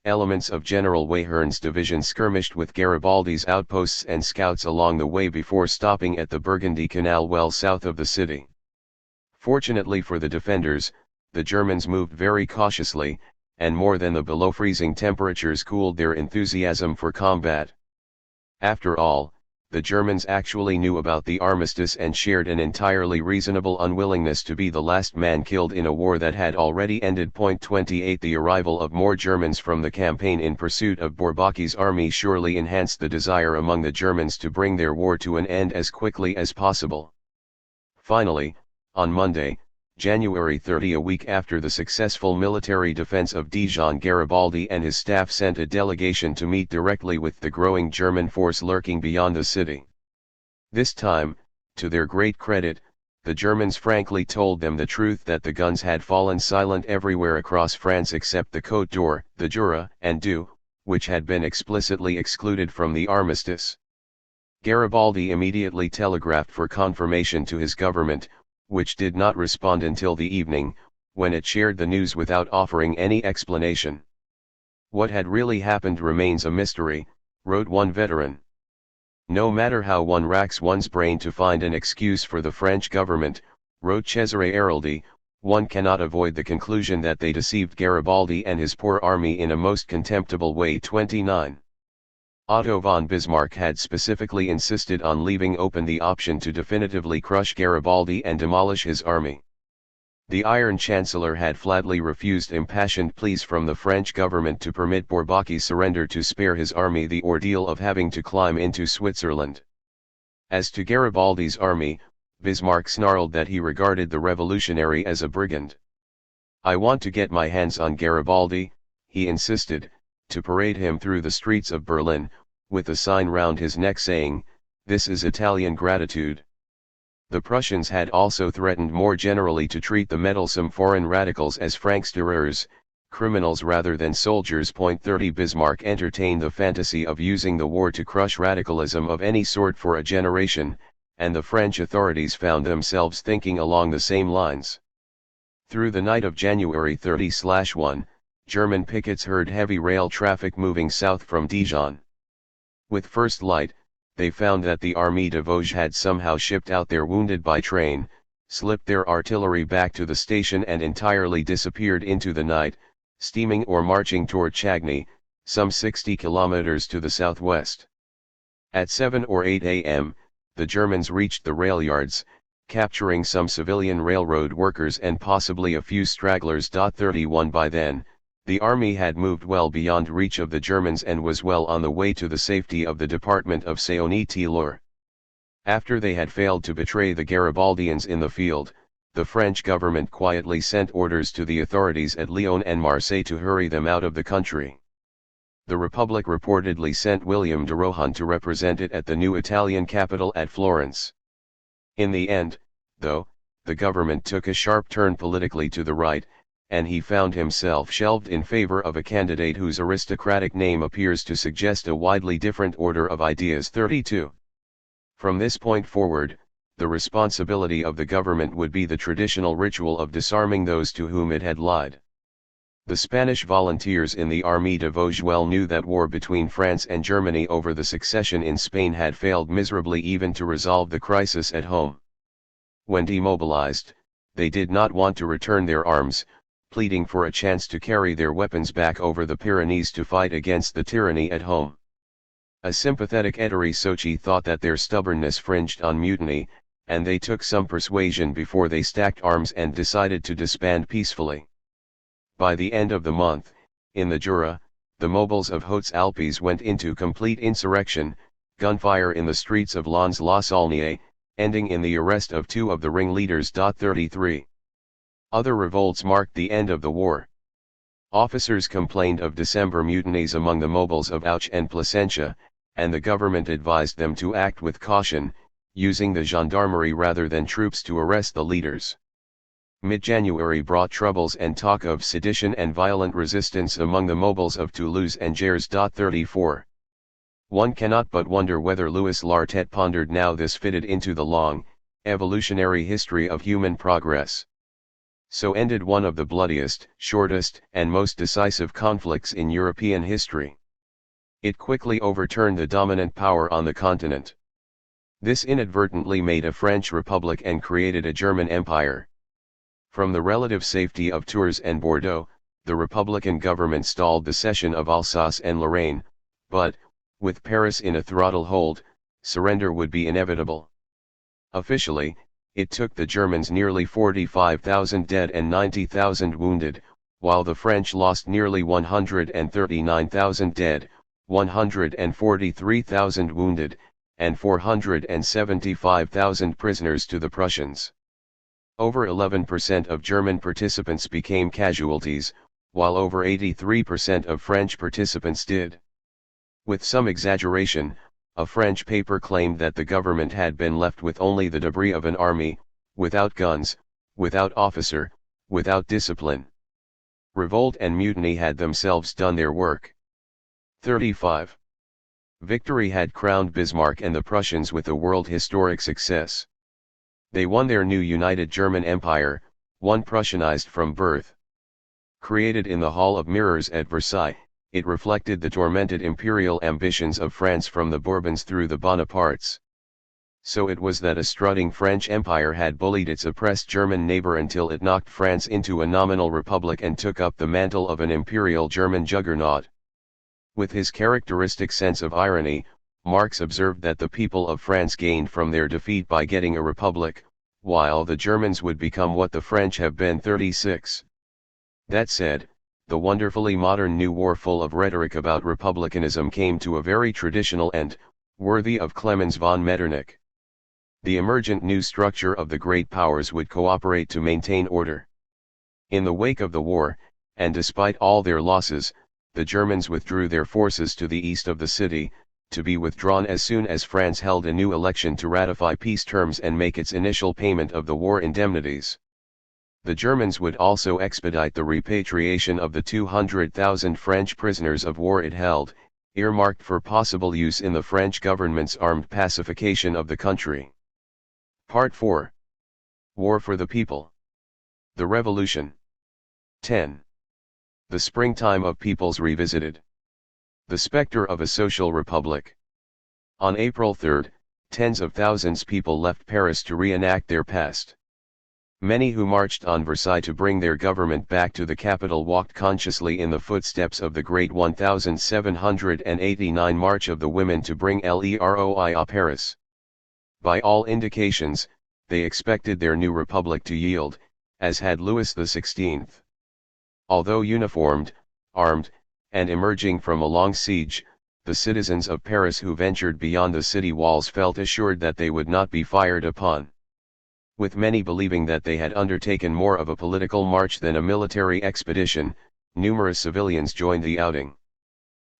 elements of General Weyherne's division skirmished with Garibaldi's outposts and scouts along the way before stopping at the Burgundy Canal well south of the city. Fortunately for the defenders, the Germans moved very cautiously, and more than the below-freezing temperatures cooled their enthusiasm for combat. After all, the Germans actually knew about the armistice and shared an entirely reasonable unwillingness to be the last man killed in a war that had already ended. 28 The arrival of more Germans from the campaign in pursuit of Bourbaki's army surely enhanced the desire among the Germans to bring their war to an end as quickly as possible. Finally, on Monday, January 30, a week after the successful military defense of Dijon, Garibaldi and his staff sent a delegation to meet directly with the growing German force lurking beyond the city. This time, to their great credit, the Germans frankly told them the truth that the guns had fallen silent everywhere across France except the Côte d'Or, the Jura and Doubs, which had been explicitly excluded from the armistice. Garibaldi immediately telegraphed for confirmation to his government, which did not respond until the evening, when it shared the news without offering any explanation. What had really happened remains a mystery, wrote one veteran. No matter how one racks one's brain to find an excuse for the French government, wrote Cesare Araldi, one cannot avoid the conclusion that they deceived Garibaldi and his poor army in a most contemptible way. 29. Otto von Bismarck had specifically insisted on leaving open the option to definitively crush Garibaldi and demolish his army. The Iron Chancellor had flatly refused impassioned pleas from the French government to permit Bourbaki's surrender to spare his army the ordeal of having to climb into Switzerland. As to Garibaldi's army, Bismarck snarled that he regarded the revolutionary as a brigand. "I want to get my hands on Garibaldi," he insisted, to parade him through the streets of Berlin, with a sign round his neck saying, "This is Italian gratitude." The Prussians had also threatened more generally to treat the meddlesome foreign radicals as franksterers, criminals rather than soldiers. 30 Bismarck entertained the fantasy of using the war to crush radicalism of any sort for a generation, and the French authorities found themselves thinking along the same lines. Through the night of January 30/1, German pickets heard heavy rail traffic moving south from Dijon. With first light, they found that the Armée de Vosges had somehow shipped out their wounded by train, slipped their artillery back to the station and entirely disappeared into the night, steaming or marching toward Chagny, some 60 kilometers to the southwest. At 7 or 8 a.m., the Germans reached the rail yards, capturing some civilian railroad workers and possibly a few stragglers. 31 By then, the army had moved well beyond reach of the Germans and was well on the way to the safety of the department of Saône-et-Loire. After they had failed to betray the Garibaldians in the field, the French government quietly sent orders to the authorities at Lyon and Marseille to hurry them out of the country. The Republic reportedly sent William de Rohan to represent it at the new Italian capital at Florence. In the end, though, the government took a sharp turn politically to the right, and he found himself shelved in favor of a candidate whose aristocratic name appears to suggest a widely different order of ideas. 32. From this point forward, the responsibility of the government would be the traditional ritual of disarming those to whom it had lied. The Spanish volunteers in the Armée de Vosges well knew that war between France and Germany over the succession in Spain had failed miserably even to resolve the crisis at home. When demobilized, they did not want to return their arms, pleading for a chance to carry their weapons back over the Pyrenees to fight against the tyranny at home. A sympathetic Ettore Soci thought that their stubbornness fringed on mutiny, and they took some persuasion before they stacked arms and decided to disband peacefully. By the end of the month, in the Jura, the mobiles of Hautes-Alpes went into complete insurrection, gunfire in the streets of Lens-la-Saulnier, ending in the arrest of 2 of the ringleaders. 33. Other revolts marked the end of the war. Officers complained of December mutinies among the mobiles of Auch and Placentia, and the government advised them to act with caution, using the gendarmerie rather than troops to arrest the leaders. Mid-January brought troubles and talk of sedition and violent resistance among the mobiles of Toulouse and Gers. 34. One cannot but wonder whether Louis Lartet pondered now this fitted into the long, evolutionary history of human progress. So ended one of the bloodiest, shortest, and most decisive conflicts in European history. It quickly overturned the dominant power on the continent. This inadvertently made a French republic and created a German empire. From the relative safety of Tours and Bordeaux, the Republican government stalled the cession of Alsace and Lorraine, but, with Paris in a throttle hold, surrender would be inevitable. Officially, it took the Germans nearly 45,000 dead and 90,000 wounded, while the French lost nearly 139,000 dead, 143,000 wounded, and 475,000 prisoners to the Prussians. Over 11% of German participants became casualties, while over 83% of French participants did. With some exaggeration, a French paper claimed that the government had been left with only the debris of an army, without guns, without officer, without discipline. Revolt and mutiny had themselves done their work. 35. Victory had crowned Bismarck and the Prussians with a world historic success. They won their new united German Empire, one Prussianized from birth. Created in the Hall of Mirrors at Versailles, it reflected the tormented imperial ambitions of France from the Bourbons through the Bonapartes. So it was that a strutting French empire had bullied its oppressed German neighbor until it knocked France into a nominal republic and took up the mantle of an imperial German juggernaut. With his characteristic sense of irony, Marx observed that the people of France gained from their defeat by getting a republic, while the Germans would become what the French have been 36. That said, the wonderfully modern new war full of rhetoric about republicanism came to a very traditional end, worthy of Clemens von Metternich. The emergent new structure of the great powers would cooperate to maintain order. In the wake of the war, and despite all their losses, the Germans withdrew their forces to the east of the city, to be withdrawn as soon as France held a new election to ratify peace terms and make its initial payment of the war indemnities. The Germans would also expedite the repatriation of the 200,000 French prisoners of war it held, earmarked for possible use in the French government's armed pacification of the country. Part 4. War for the People. The Revolution. 10. The springtime of peoples revisited. The specter of a social republic. On April 3, tens of thousands of people left Paris to reenact their past. Many who marched on Versailles to bring their government back to the capital walked consciously in the footsteps of the great 1789 March of the Women to bring l'Eroi à Paris. By all indications, they expected their new republic to yield, as had Louis XVI. Although uniformed, armed, and emerging from a long siege, the citizens of Paris who ventured beyond the city walls felt assured that they would not be fired upon. With many believing that they had undertaken more of a political march than a military expedition, numerous civilians joined the outing.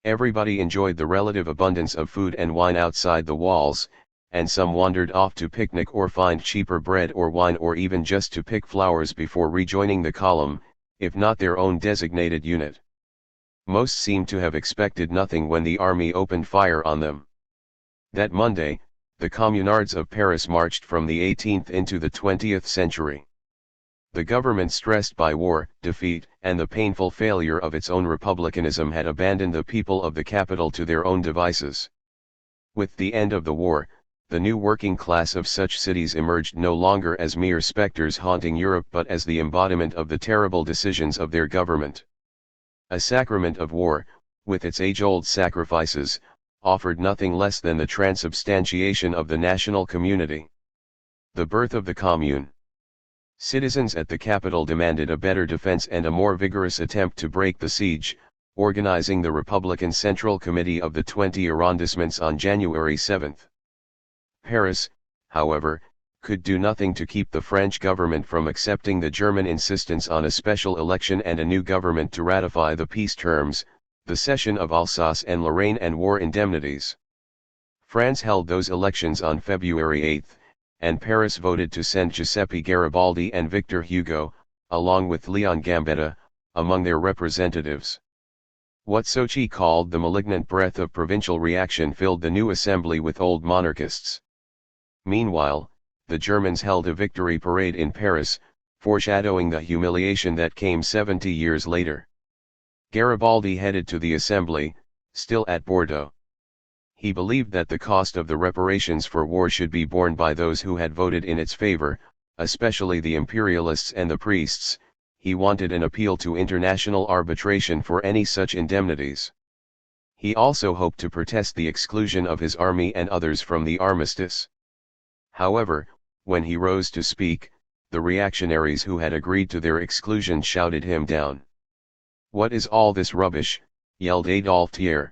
Everybody enjoyed the relative abundance of food and wine outside the walls, and some wandered off to picnic or find cheaper bread or wine or even just to pick flowers before rejoining the column, if not their own designated unit. Most seemed to have expected nothing when the army opened fire on them. That Monday, the communards of Paris marched from the 18th into the 20th century. The government, stressed by war, defeat, and the painful failure of its own republicanism, had abandoned the people of the capital to their own devices. With the end of the war, the new working class of such cities emerged no longer as mere specters haunting Europe but as the embodiment of the terrible decisions of their government. A sacrament of war, with its age-old sacrifices, offered nothing less than the transubstantiation of the national community. The birth of the Commune. Citizens at the capital demanded a better defense and a more vigorous attempt to break the siege, organizing the Republican Central Committee of the 20 arrondissements on January 7. Paris, however, could do nothing to keep the French government from accepting the German insistence on a special election and a new government to ratify the peace terms, the cession of Alsace and Lorraine and war indemnities. France held those elections on February 8, and Paris voted to send Giuseppe Garibaldi and Victor Hugo, along with Leon Gambetta, among their representatives. What Sochi called the malignant breath of provincial reaction filled the new assembly with old monarchists. Meanwhile, the Germans held a victory parade in Paris, foreshadowing the humiliation that came 70 years later. Garibaldi headed to the assembly, still at Bordeaux. He believed that the cost of the reparations for war should be borne by those who had voted in its favor, especially the imperialists and the priests. He wanted an appeal to international arbitration for any such indemnities. He also hoped to protest the exclusion of his army and others from the armistice. However, when he rose to speak, the reactionaries who had agreed to their exclusion shouted him down. "What is all this rubbish?" yelled Adolphe Thiers.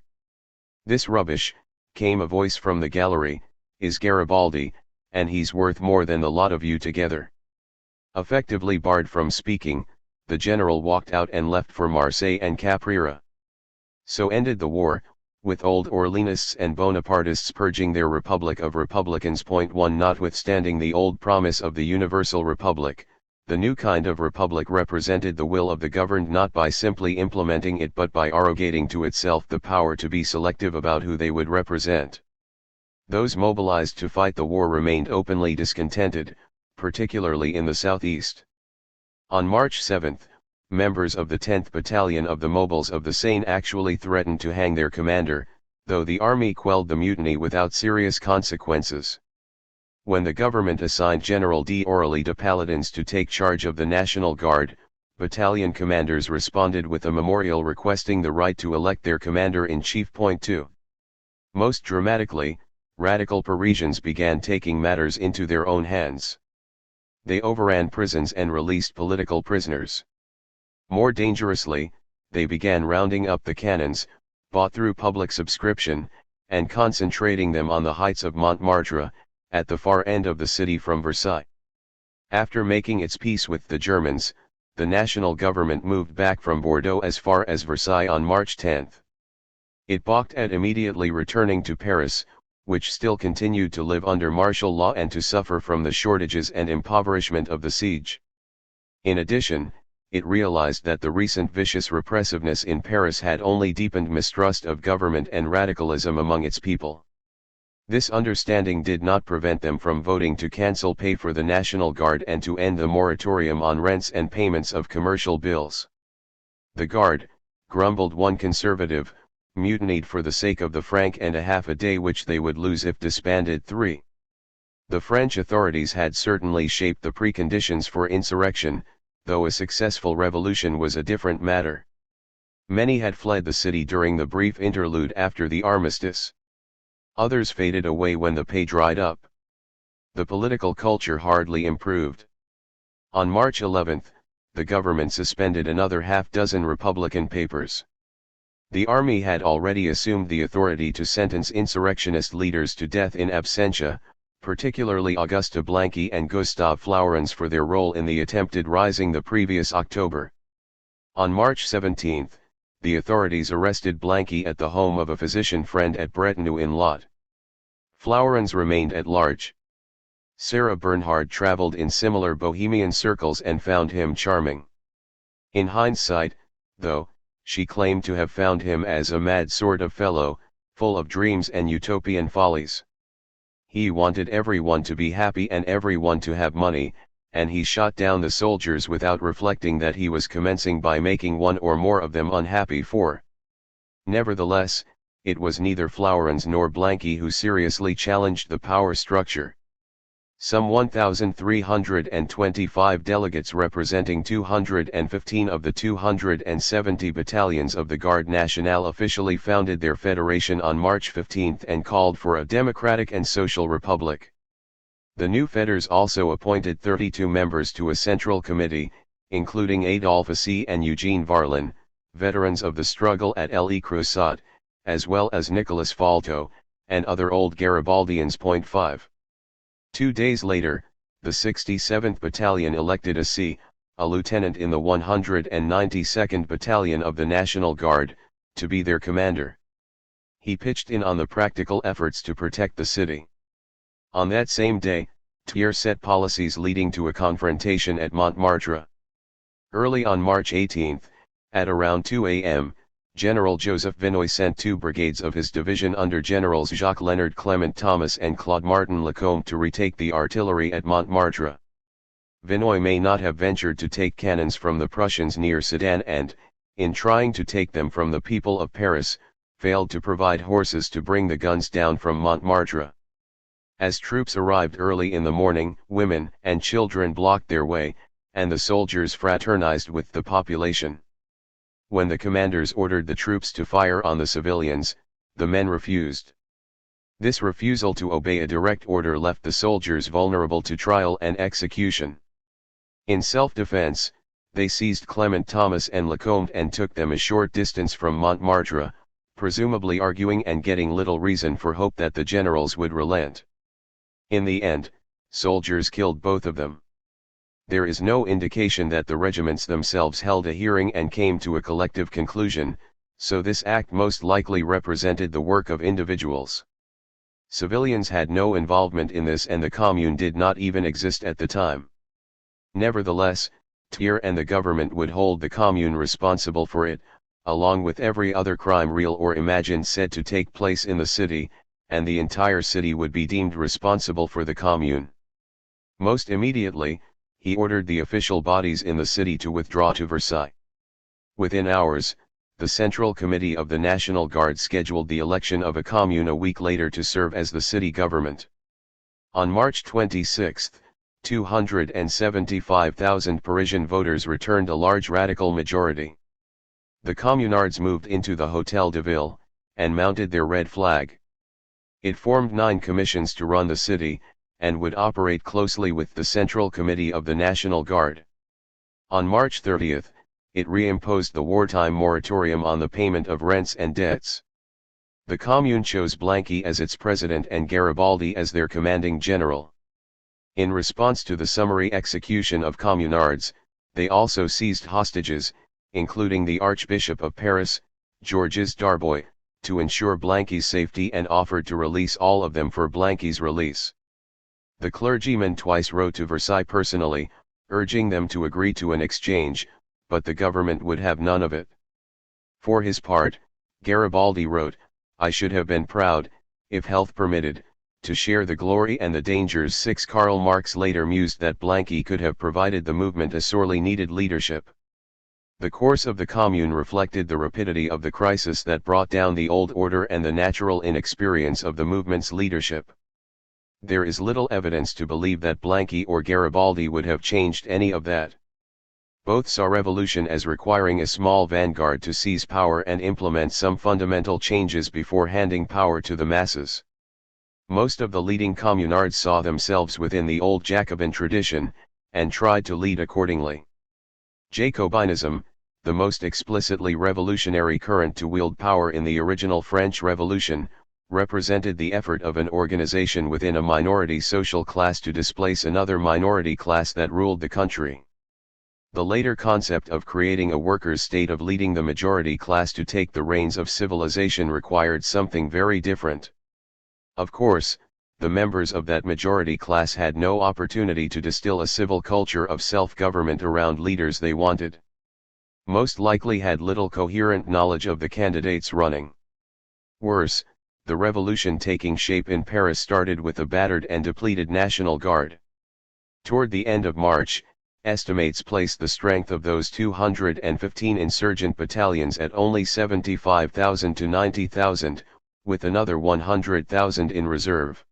"This rubbish," came a voice from the gallery, "is Garibaldi, and he's worth more than the lot of you together." Effectively barred from speaking, the general walked out and left for Marseille and Caprera. So ended the war, with old Orleanists and Bonapartists purging their Republic of Republicans. 1 Notwithstanding the old promise of the Universal Republic, the new kind of republic represented the will of the governed not by simply implementing it but by arrogating to itself the power to be selective about who they would represent. Those mobilized to fight the war remained openly discontented, particularly in the southeast. On March 7, members of the 10th Battalion of the Mobiles of the Seine actually threatened to hang their commander, though the army quelled the mutiny without serious consequences. When the government assigned General d'Orly de Paladins to take charge of the National Guard, battalion commanders responded with a memorial requesting the right to elect their commander-in-chief. 2. Most dramatically, radical Parisians began taking matters into their own hands. They overran prisons and released political prisoners. More dangerously, they began rounding up the cannons, bought through public subscription, and concentrating them on the heights of Montmartre, at the far end of the city from Versailles. After making its peace with the Germans, the national government moved back from Bordeaux as far as Versailles on March 10. It balked at immediately returning to Paris, which still continued to live under martial law and to suffer from the shortages and impoverishment of the siege. In addition, it realized that the recent vicious repressiveness in Paris had only deepened mistrust of government and radicalism among its people. This understanding did not prevent them from voting to cancel pay for the National Guard and to end the moratorium on rents and payments of commercial bills. The Guard, grumbled one conservative, mutinied for the sake of the franc and a half a day which they would lose if disbanded. 3. The French authorities had certainly shaped the preconditions for insurrection, though a successful revolution was a different matter. Many had fled the city during the brief interlude after the armistice. Others faded away when the pay dried up. The political culture hardly improved. On March 11, the government suspended another half-dozen Republican papers. The army had already assumed the authority to sentence insurrectionist leaders to death in absentia, particularly Auguste Blanqui and Gustave Flourens for their role in the attempted rising the previous October. On March 17, the authorities arrested Blanqui at the home of a physician friend at Bretenoux in Lot. Flourens remained at large. Sarah Bernhardt traveled in similar bohemian circles and found him charming. In hindsight, though, she claimed to have found him as a mad sort of fellow, full of dreams and utopian follies. He wanted everyone to be happy and everyone to have money, and he shot down the soldiers without reflecting that he was commencing by making one or more of them unhappy. 4. Nevertheless, it was neither Flourens nor Blanqui who seriously challenged the power structure. Some 1,325 delegates representing 215 of the 270 battalions of the Garde Nationale officially founded their federation on March 15 and called for a democratic and social republic. The new feders also appointed 32 members to a central committee, including Adolphe C. and Eugene Varlin, veterans of the struggle at Le Creuset, as well as Nicolas Falto, and other old Garibaldians. 5. 2 days later, the 67th Battalion elected a lieutenant in the 192nd Battalion of the National Guard, to be their commander. He pitched in on the practical efforts to protect the city. On that same day, Thiers set policies leading to a confrontation at Montmartre. Early on March 18, at around 2 a.m., General Joseph Vinoy sent 2 brigades of his division under Generals Jacques-Leonard Clement Thomas and Claude Martin Lacombe to retake the artillery at Montmartre. Vinoy may not have ventured to take cannons from the Prussians near Sedan and, in trying to take them from the people of Paris, failed to provide horses to bring the guns down from Montmartre. As troops arrived early in the morning, women and children blocked their way, and the soldiers fraternized with the population. When the commanders ordered the troops to fire on the civilians, the men refused. This refusal to obey a direct order left the soldiers vulnerable to trial and execution. In self-defense, they seized Clement Thomas and Lecomte and took them a short distance from Montmartre, presumably arguing and getting little reason for hope that the generals would relent. In the end, soldiers killed both of them. There is no indication that the regiments themselves held a hearing and came to a collective conclusion, so this act most likely represented the work of individuals. Civilians had no involvement in this and the Commune did not even exist at the time. Nevertheless, Thiers and the government would hold the Commune responsible for it, along with every other crime real or imagined said to take place in the city, and the entire city would be deemed responsible for the Commune. Most immediately, he ordered the official bodies in the city to withdraw to Versailles. Within hours, the Central Committee of the National Guard scheduled the election of a commune a week later to serve as the city government. On March 26, 275,000 Parisian voters returned a large radical majority. The communards moved into the Hôtel de Ville, and mounted their red flag. It formed 9 commissions to run the city, and would operate closely with the Central Committee of the National Guard. On March 30, it reimposed the wartime moratorium on the payment of rents and debts. The Commune chose Blanqui as its president and Garibaldi as their commanding general. In response to the summary execution of communards, they also seized hostages, including the Archbishop of Paris, Georges Darboy, to ensure Blanqui's safety and offered to release all of them for Blanqui's release. The clergyman twice wrote to Versailles personally, urging them to agree to an exchange, but the government would have none of it. For his part, Garibaldi wrote, "I should have been proud, if health permitted, to share the glory and the dangers." 6 Karl Marx later mused that Blanqui could have provided the movement a sorely needed leadership. The course of the Commune reflected the rapidity of the crisis that brought down the old order and the natural inexperience of the movement's leadership. There is little evidence to believe that Blanqui or Garibaldi would have changed any of that. Both saw revolution as requiring a small vanguard to seize power and implement some fundamental changes before handing power to the masses. Most of the leading communards saw themselves within the old Jacobin tradition, and tried to lead accordingly. Jacobinism, the most explicitly revolutionary current to wield power in the original French Revolution, represented the effort of an organization within a minority social class to displace another minority class that ruled the country. The later concept of creating a workers' state of leading the majority class to take the reins of civilization required something very different. Of course, the members of that majority class had no opportunity to distill a civil culture of self-government around leaders they wanted. Most likely had little coherent knowledge of the candidates running. Worse, the revolution taking shape in Paris started with a battered and depleted National Guard. Toward the end of March, estimates placed the strength of those 215 insurgent battalions at only 75,000 to 90,000, with another 100,000 in reserve.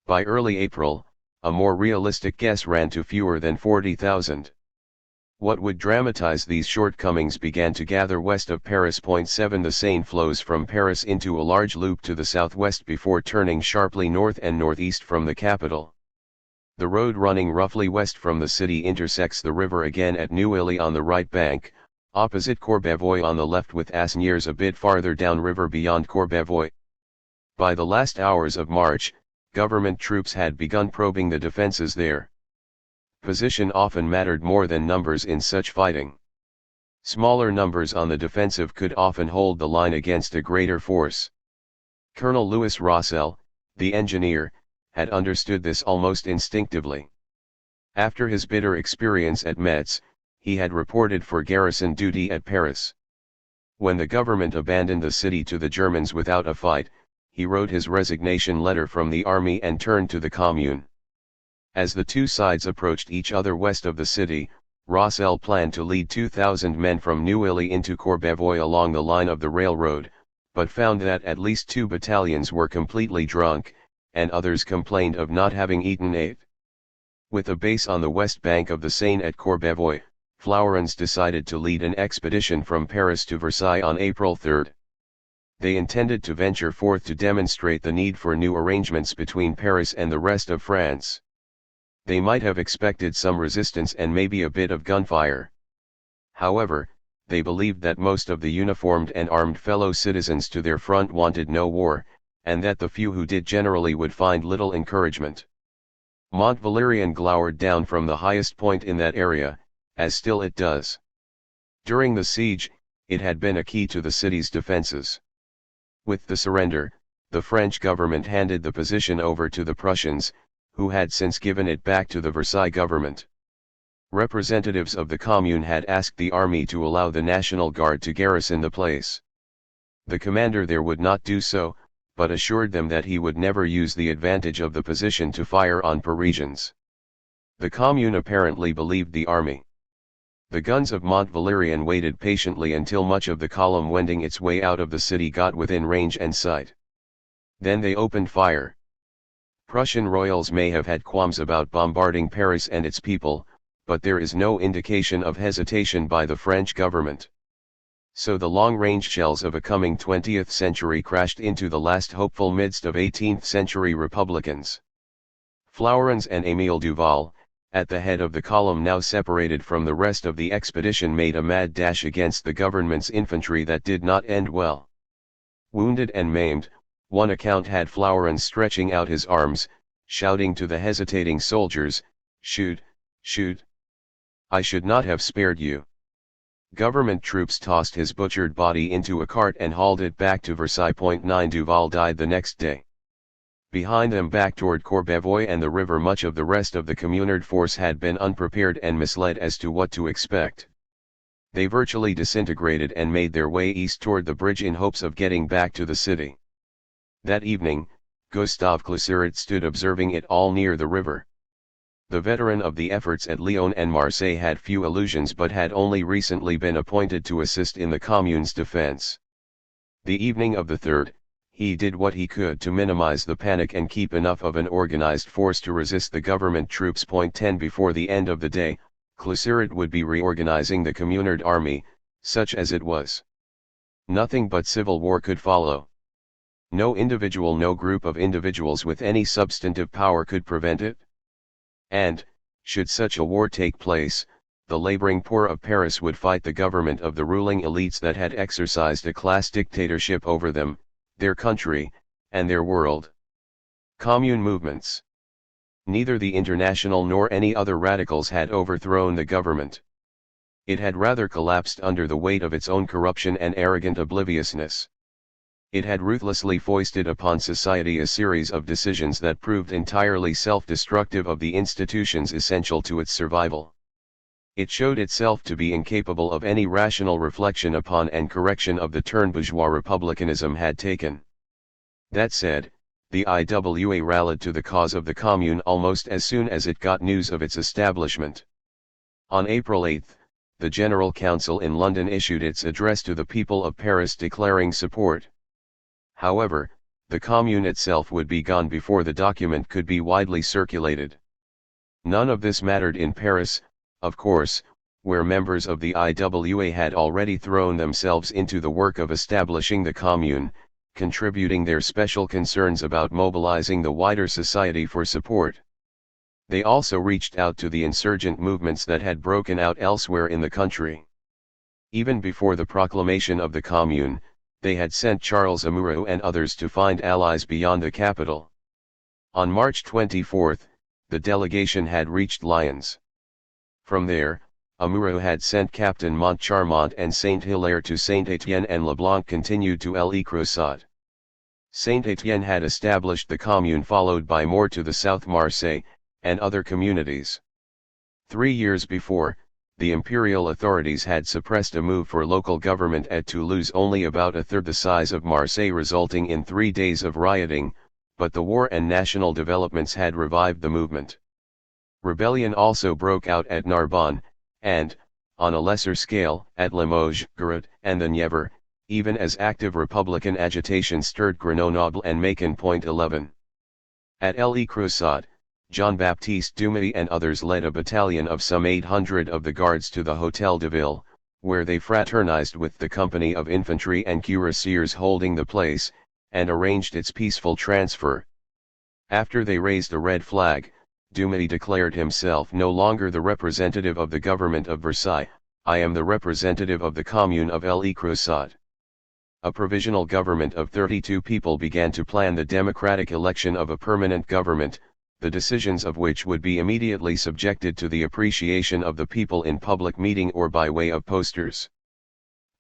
By early April, a more realistic guess ran to fewer than 40,000. What would dramatize these shortcomings began to gather west of Paris. 7 The Seine flows from Paris into a large loop to the southwest before turning sharply north and northeast from the capital. The road running roughly west from the city intersects the river again at Neuilly on the right bank, opposite Courbevoie on the left, with Asnières a bit farther downriver beyond Courbevoie. By the last hours of March, government troops had begun probing the defenses there. Position often mattered more than numbers in such fighting. Smaller numbers on the defensive could often hold the line against a greater force. Colonel Louis Rossel, the engineer, had understood this almost instinctively. After his bitter experience at Metz, he had reported for garrison duty at Paris. When the government abandoned the city to the Germans without a fight, he wrote his resignation letter from the army and turned to the Commune. As the two sides approached each other west of the city, Rossel planned to lead 2,000 men from Neuilly into Courbevoie along the line of the railroad, but found that at least 2 battalions were completely drunk, and others complained of not having eaten it. With a base on the west bank of the Seine at Courbevoie, Fleurens decided to lead an expedition from Paris to Versailles on April 3. They intended to venture forth to demonstrate the need for new arrangements between Paris and the rest of France. They might have expected some resistance and maybe a bit of gunfire. However, they believed that most of the uniformed and armed fellow citizens to their front wanted no war, and that the few who did generally would find little encouragement. Mont Valérien glowered down from the highest point in that area, as still it does. During the siege, it had been a key to the city's defenses. With the surrender, the French government handed the position over to the Prussians, who had since given it back to the Versailles government. Representatives of the Commune had asked the army to allow the National Guard to garrison the place. The commander there would not do so, but assured them that he would never use the advantage of the position to fire on Parisians. The Commune apparently believed the army. The guns of Mont Valérien waited patiently until much of the column wending its way out of the city got within range and sight. Then they opened fire. Prussian royals may have had qualms about bombarding Paris and its people, but there is no indication of hesitation by the French government. So the long-range shells of a coming 20th century crashed into the last hopeful midst of 18th century Republicans. Flourens and Émile Duval, at the head of the column now separated from the rest of the expedition, made a mad dash against the government's infantry that did not end well. Wounded and maimed, one account had Flourens stretching out his arms, shouting to the hesitating soldiers, "Shoot, shoot! I should not have spared you." Government troops tossed his butchered body into a cart and hauled it back to Versailles. 9 Duval died the next day. Behind them, back toward Courbevoie and the river, much of the rest of the Communard force had been unprepared and misled as to what to expect. They virtually disintegrated and made their way east toward the bridge in hopes of getting back to the city. That evening, Gustave Cluseret stood observing it all near the river. The veteran of the efforts at Lyon and Marseille had few illusions, but had only recently been appointed to assist in the Commune's defense. The evening of the 3rd, he did what he could to minimize the panic and keep enough of an organized force to resist the government troops. 10 Before the end of the day, Cluseret would be reorganizing the Communard army, such as it was. Nothing but civil war could follow. No individual, no group of individuals with any substantive power could prevent it. And, should such a war take place, the laboring poor of Paris would fight the government of the ruling elites that had exercised a class dictatorship over them, their country, and their world. Commune movements. Neither the International nor any other radicals had overthrown the government. It had rather collapsed under the weight of its own corruption and arrogant obliviousness. It had ruthlessly foisted upon society a series of decisions that proved entirely self-destructive of the institutions essential to its survival. It showed itself to be incapable of any rational reflection upon and correction of the turn bourgeois republicanism had taken. That said, the IWA rallied to the cause of the Commune almost as soon as it got news of its establishment. On April 8, the General Council in London issued its address to the people of Paris declaring support. However, the Commune itself would be gone before the document could be widely circulated. None of this mattered in Paris, of course, where members of the IWA had already thrown themselves into the work of establishing the Commune, contributing their special concerns about mobilizing the wider society for support. They also reached out to the insurgent movements that had broken out elsewhere in the country. Even before the proclamation of the Commune, they had sent Charles Amoureau and others to find allies beyond the capital. On March 24, the delegation had reached Lyons. From there, Amoureau had sent Captain Montcharmont and Saint-Hilaire to Saint-Étienne, and Leblanc continued to l'Écrasade. Saint-Étienne had established the Commune, followed by more to the south Marseille, and other communities. 3 years before, the imperial authorities had suppressed a move for local government at Toulouse, only about a third the size of Marseille, resulting in 3 days of rioting, but the war and national developments had revived the movement. Rebellion also broke out at Narbonne, and, on a lesser scale, at Limoges, Garut, and the Nièvre, even as active republican agitation stirred Grenoble and Macon. 11. At l'Écrasade, Jean-Baptiste Dumy and others led a battalion of some 800 of the guards to the Hôtel de Ville, where they fraternized with the company of infantry and cuirassiers holding the place, and arranged its peaceful transfer. After they raised the red flag, Dumy declared himself no longer the representative of the government of Versailles. I am the representative of the Commune of L'Écrasat. A provisional government of 32 people began to plan the democratic election of a permanent government, the decisions of which would be immediately subjected to the appreciation of the people in public meeting or by way of posters.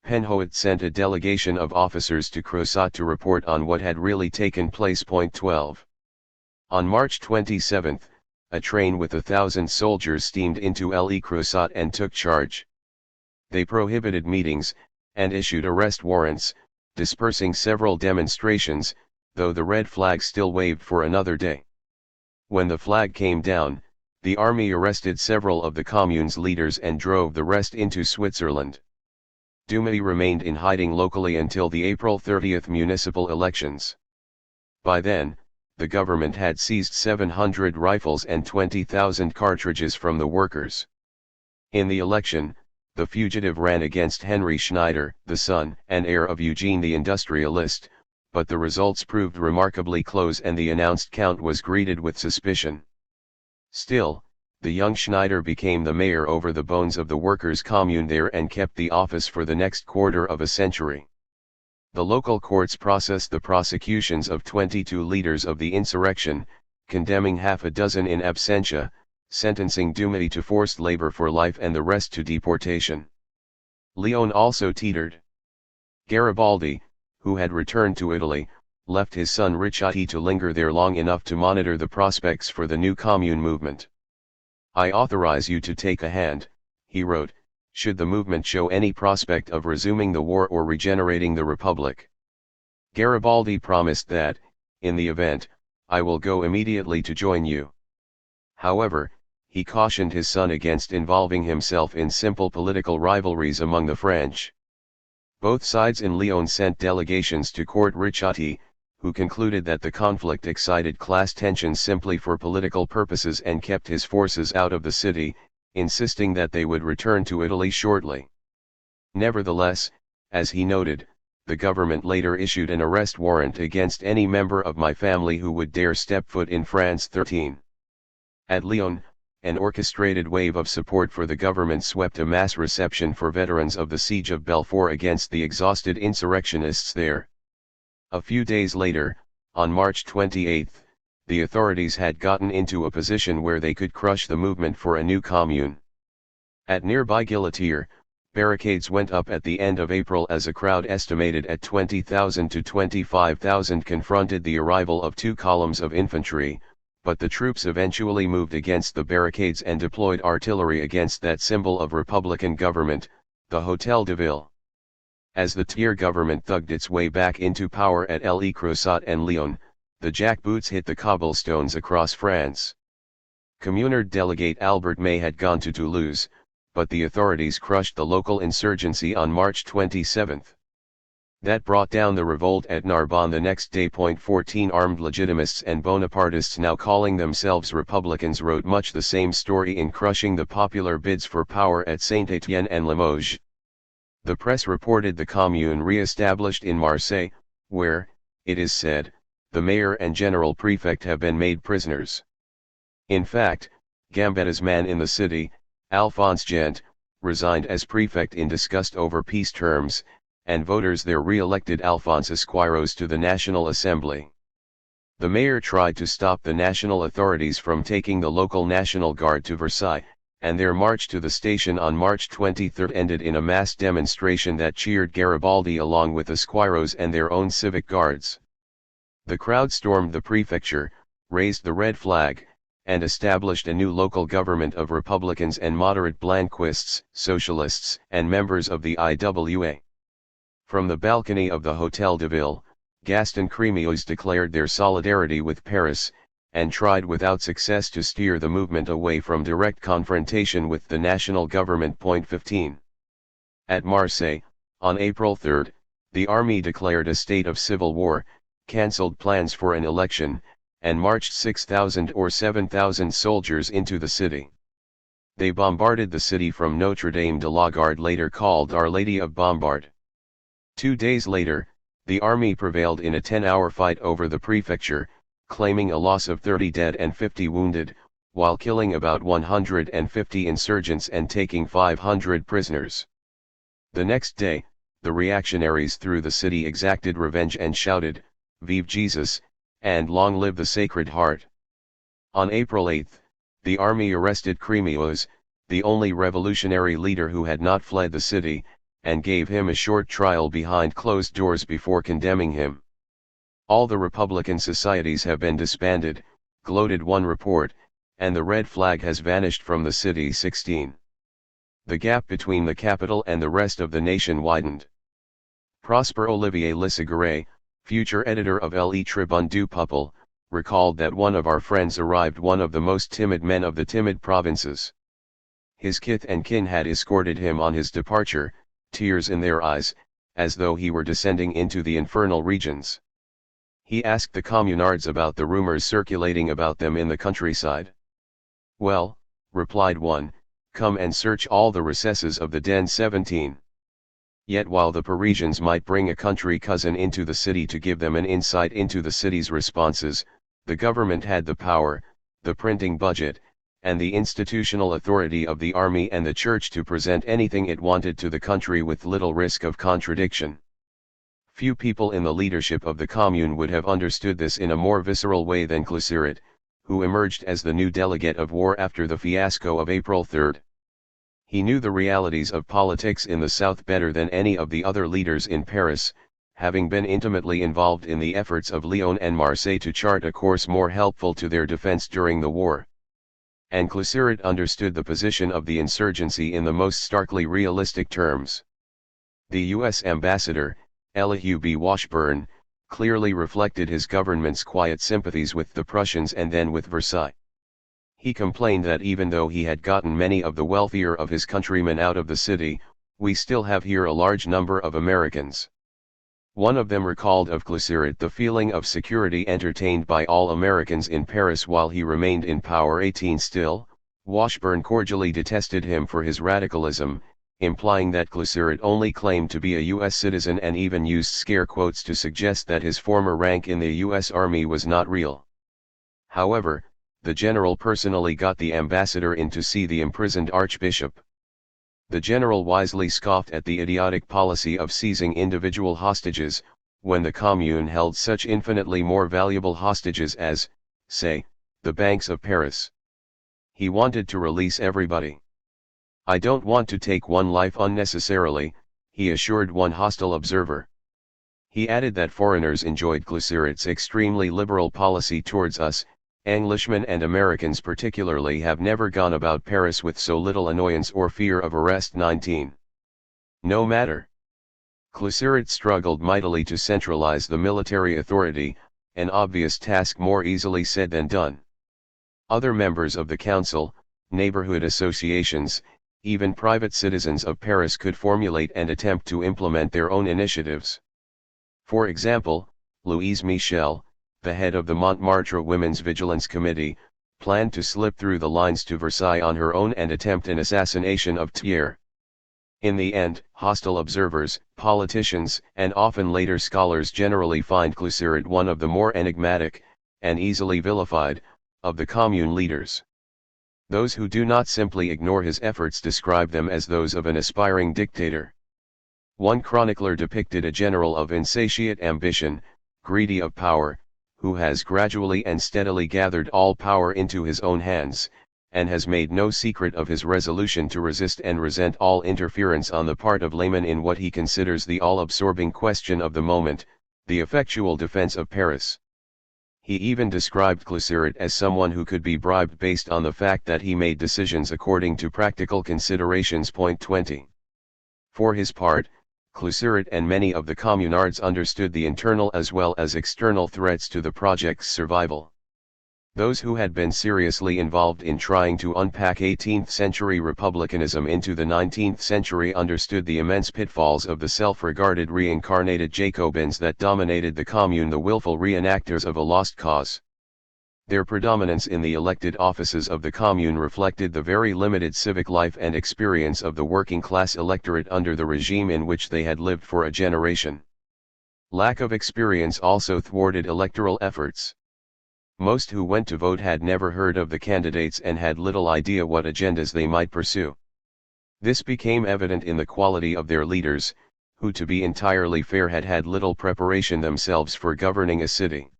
Penhoet sent a delegation of officers to Crosat to report on what had really taken place. 12. On March 27, a train with 1,000 soldiers steamed into L'Écrasat and took charge. They prohibited meetings, and issued arrest warrants, dispersing several demonstrations, though the red flag still waved for another day. When the flag came down, the army arrested several of the Commune's leaders and drove the rest into Switzerland. Dumy remained in hiding locally until the April 30 municipal elections. By then, the government had seized 700 rifles and 20,000 cartridges from the workers. In the election, the fugitive ran against Henry Schneider, the son and heir of Eugene the industrialist, but the results proved remarkably close and the announced count was greeted with suspicion. Still, the young Schneider became the mayor over the bones of the workers' commune there and kept the office for the next quarter of a century. The local courts processed the prosecutions of 22 leaders of the insurrection, condemning half a dozen in absentia, sentencing Dumy to forced labor for life and the rest to deportation. Lyon also teetered. Garibaldi, who had returned to Italy, left his son Ricciotti to linger there long enough to monitor the prospects for the new commune movement. I authorize you to take a hand, he wrote, should the movement show any prospect of resuming the war or regenerating the republic. Garibaldi promised that, in the event, I will go immediately to join you. However, he cautioned his son against involving himself in simple political rivalries among the French. Both sides in Lyon sent delegations to court Ricciotti, who concluded that the conflict excited class tensions simply for political purposes and kept his forces out of the city, insisting that they would return to Italy shortly. Nevertheless, as he noted, the government later issued an arrest warrant against any member of my family who would dare step foot in France. 13. At Lyon, an orchestrated wave of support for the government swept a mass reception for veterans of the siege of Belfort against the exhausted insurrectionists there. A few days later, on March 28, the authorities had gotten into a position where they could crush the movement for a new commune. At nearby Guillotière, barricades went up at the end of April as a crowd estimated at 20,000 to 25,000 confronted the arrival of 2 columns of infantry, but the troops eventually moved against the barricades and deployed artillery against that symbol of republican government, the Hôtel de Ville. As the Thiers government thugged its way back into power at L'Écrasat and Lyon, the jackboots hit the cobblestones across France. Communard delegate Albert May had gone to Toulouse, but the authorities crushed the local insurgency on March 27. That brought down the revolt at Narbonne the next day. 14 Armed Legitimists and Bonapartists now calling themselves Republicans wrote much the same story in crushing the popular bids for power at Saint-Étienne and Limoges. The press reported the Commune re-established in Marseille, where, it is said, the mayor and general prefect have been made prisoners. In fact, Gambetta's man in the city, Alphonse Gent, resigned as prefect in disgust over peace terms, and voters there re-elected Alphonse Esquiros to the National Assembly. The mayor tried to stop the national authorities from taking the local National Guard to Versailles, and their march to the station on March 23 ended in a mass demonstration that cheered Garibaldi along with Esquiros and their own civic guards. The crowd stormed the prefecture, raised the red flag, and established a new local government of Republicans and moderate Blanquists, Socialists, and members of the IWA. From the balcony of the Hôtel de Ville, Gaston Crémieux declared their solidarity with Paris, and tried without success to steer the movement away from direct confrontation with the national government. 15. At Marseille, on April 3, the army declared a state of civil war, cancelled plans for an election, and marched 6,000 or 7,000 soldiers into the city. They bombarded the city from Notre Dame de la Garde, later called Our Lady of Bombard. 2 days later, the army prevailed in a 10-hour fight over the prefecture, claiming a loss of 30 dead and 50 wounded, while killing about 150 insurgents and taking 500 prisoners. The next day, the reactionaries through the city exacted revenge and shouted, "Vive Jesus, and long live the Sacred Heart." On April 8, the army arrested Crémieux, the only revolutionary leader who had not fled the city, and gave him a short trial behind closed doors before condemning him. "All the Republican societies have been disbanded," gloated one report, "and the red flag has vanished from the city." 16. The gap between the capital and the rest of the nation widened. Prosper Olivier Lissagaray, future editor of Le Tribune du Peuple, recalled that one of our friends arrived, one of the most timid men of the timid provinces. His kith and kin had escorted him on his departure, tears in their eyes, as though he were descending into the infernal regions. He asked the communards about the rumors circulating about them in the countryside. "Well," replied one, "come and search all the recesses of the den." 17. Yet while the Parisians might bring a country cousin into the city to give them an insight into the city's responses, the government had the power, the printing budget, and the institutional authority of the army and the church to present anything it wanted to the country with little risk of contradiction. Few people in the leadership of the Commune would have understood this in a more visceral way than Cluseret, who emerged as the new delegate of war after the fiasco of April 3. He knew the realities of politics in the South better than any of the other leaders in Paris, having been intimately involved in the efforts of Lyon and Marseille to chart a course more helpful to their defense during the war. And Cluseret understood the position of the insurgency in the most starkly realistic terms. The U.S. ambassador, Elihu B. Washburn, clearly reflected his government's quiet sympathies with the Prussians and then with Versailles. He complained that even though he had gotten many of the wealthier of his countrymen out of the city, we still have here a large number of Americans. One of them recalled of Cluseret the feeling of security entertained by all Americans in Paris while he remained in power. 18. Still, Washburn cordially detested him for his radicalism, implying that Cluseret only claimed to be a U.S. citizen and even used scare quotes to suggest that his former rank in the U.S. Army was not real. However, the general personally got the ambassador in to see the imprisoned archbishop. The general wisely scoffed at the idiotic policy of seizing individual hostages, when the Commune held such infinitely more valuable hostages as, say, the banks of Paris. He wanted to release everybody. "I don't want to take one life unnecessarily," he assured one hostile observer. He added that foreigners enjoyed Cluseret's extremely liberal policy towards us. "Englishmen and Americans particularly have never gone about Paris with so little annoyance or fear of arrest." 19. No matter. Cluseret struggled mightily to centralize the military authority, an obvious task more easily said than done. Other members of the council, neighborhood associations, even private citizens of Paris could formulate and attempt to implement their own initiatives. For example, Louise Michel, the head of the Montmartre Women's Vigilance Committee, planned to slip through the lines to Versailles on her own and attempt an assassination of Thiers. In the end, hostile observers, politicians, and often later scholars generally find Cluseret one of the more enigmatic, and easily vilified, of the Commune leaders. Those who do not simply ignore his efforts describe them as those of an aspiring dictator. One chronicler depicted a general of insatiate ambition, greedy of power, who has gradually and steadily gathered all power into his own hands, and has made no secret of his resolution to resist and resent all interference on the part of laymen in what he considers the all-absorbing question of the moment, the effectual defense of Paris. He even described Cluseret as someone who could be bribed based on the fact that he made decisions according to practical considerations. 20. For his part, Cluseret and many of the communards understood the internal as well as external threats to the project's survival. Those who had been seriously involved in trying to unpack 18th-century republicanism into the 19th century understood the immense pitfalls of the self-regarded reincarnated Jacobins that dominated the Commune, the willful reenactors of a lost cause. Their predominance in the elected offices of the Commune reflected the very limited civic life and experience of the working-class electorate under the regime in which they had lived for a generation. Lack of experience also thwarted electoral efforts. Most who went to vote had never heard of the candidates and had little idea what agendas they might pursue. This became evident in the quality of their leaders, who, to be entirely fair, had had little preparation themselves for governing a city.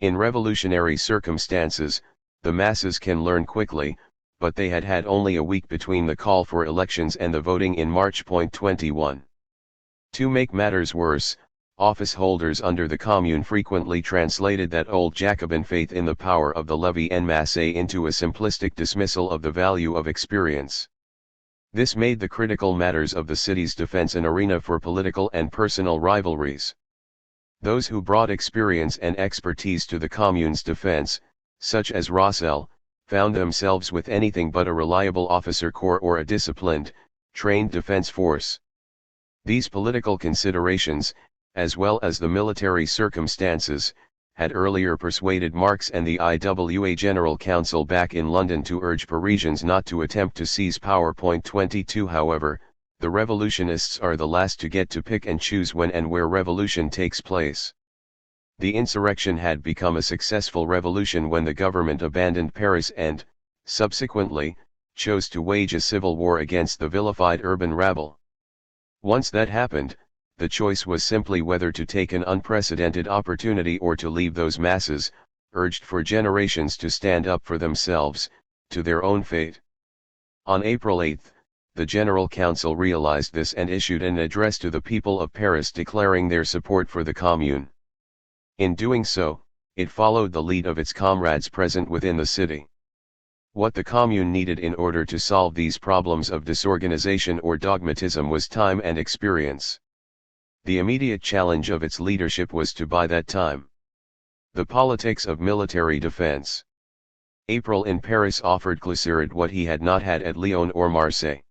In revolutionary circumstances, the masses can learn quickly, but they had had only a week between the call for elections and the voting in March. 21. To make matters worse, office holders under the Commune frequently translated that old Jacobin faith in the power of the levée en masse into a simplistic dismissal of the value of experience. This made the critical matters of the city's defense an arena for political and personal rivalries. Those who brought experience and expertise to the Commune's defense, such as Rossel, found themselves with anything but a reliable officer corps or a disciplined, trained defense force. These political considerations, as well as the military circumstances, had earlier persuaded Marx and the IWA General Council back in London to urge Parisians not to attempt to seize power. 22 However, the revolutionists are the last to get to pick and choose when and where revolution takes place. The insurrection had become a successful revolution when the government abandoned Paris and, subsequently, chose to wage a civil war against the vilified urban rabble. Once that happened, the choice was simply whether to take an unprecedented opportunity or to leave those masses, urged for generations to stand up for themselves, to their own fate. On April 8, the General Council realized this and issued an address to the people of Paris declaring their support for the Commune. In doing so, it followed the lead of its comrades present within the city. What the Commune needed in order to solve these problems of disorganization or dogmatism was time and experience. The immediate challenge of its leadership was to buy that time. The politics of military defense. April in Paris offered Cluseret what he had not had at Lyon or Marseille.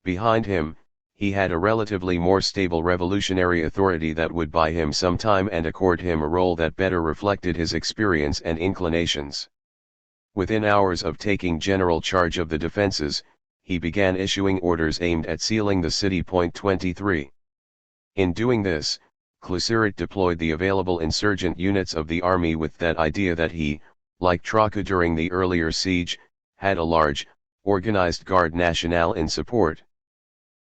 Behind him, he had a relatively more stable revolutionary authority that would buy him some time and accord him a role that better reflected his experience and inclinations. Within hours of taking general charge of the defenses, he began issuing orders aimed at sealing the city. 23. In doing this, Cluseret deployed the available insurgent units of the army with that idea that he, like Tracu during the earlier siege, had a large, organized Garde Nationale in support.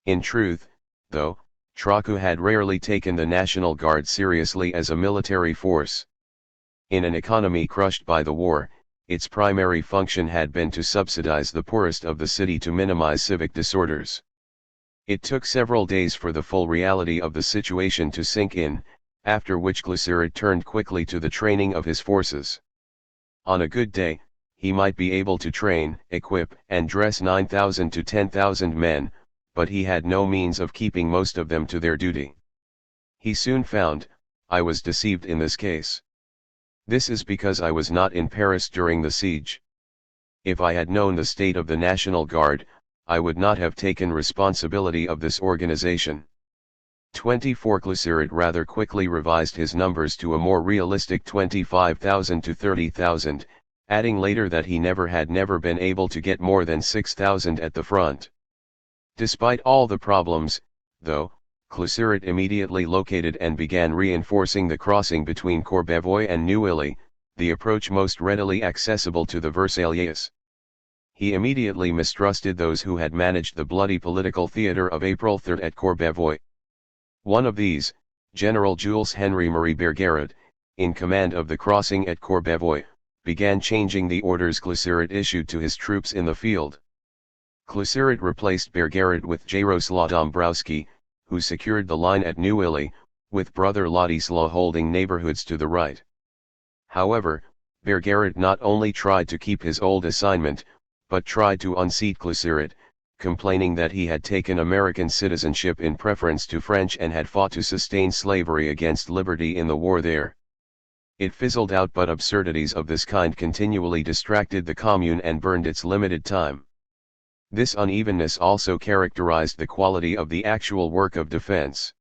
In truth, though, Tracu had rarely taken the National Guard seriously as a military force. In an economy crushed by the war, its primary function had been to subsidize the poorest of the city to minimize civic disorders. It took several days for the full reality of the situation to sink in, after which Cluseret turned quickly to the training of his forces. On a good day, he might be able to train, equip, and dress 9,000 to 10,000 men, but he had no means of keeping most of them to their duty. He soon found, I was deceived in this case. This is because I was not in Paris during the siege. If I had known the state of the National Guard, I would not have taken responsibility of this organization. 24 Cluseret rather quickly revised his numbers to a more realistic 25,000 to 30,000, adding later that he had never been able to get more than 6,000 at the front. Despite all the problems, though, Cluseret immediately located and began reinforcing the crossing between Courbevoie and Neuilly, the approach most readily accessible to the Versaillais. He immediately mistrusted those who had managed the bloody political theater of April 3 at Courbevoie. One of these, General Jules Henri Marie Bergeret, in command of the crossing at Courbevoie, began changing the orders Cluseret issued to his troops in the field. Cluseret replaced Bergeret with Jaroslaw Dombrowski, who secured the line at Neuilly, with brother Ladislaw holding neighborhoods to the right. However, Bergeret not only tried to keep his old assignment, but tried to unseat Cluseret, complaining that he had taken American citizenship in preference to French and had fought to sustain slavery against liberty in the war there. It fizzled out, but absurdities of this kind continually distracted the Commune and burned its limited time. This unevenness also characterized the quality of the actual work of defense.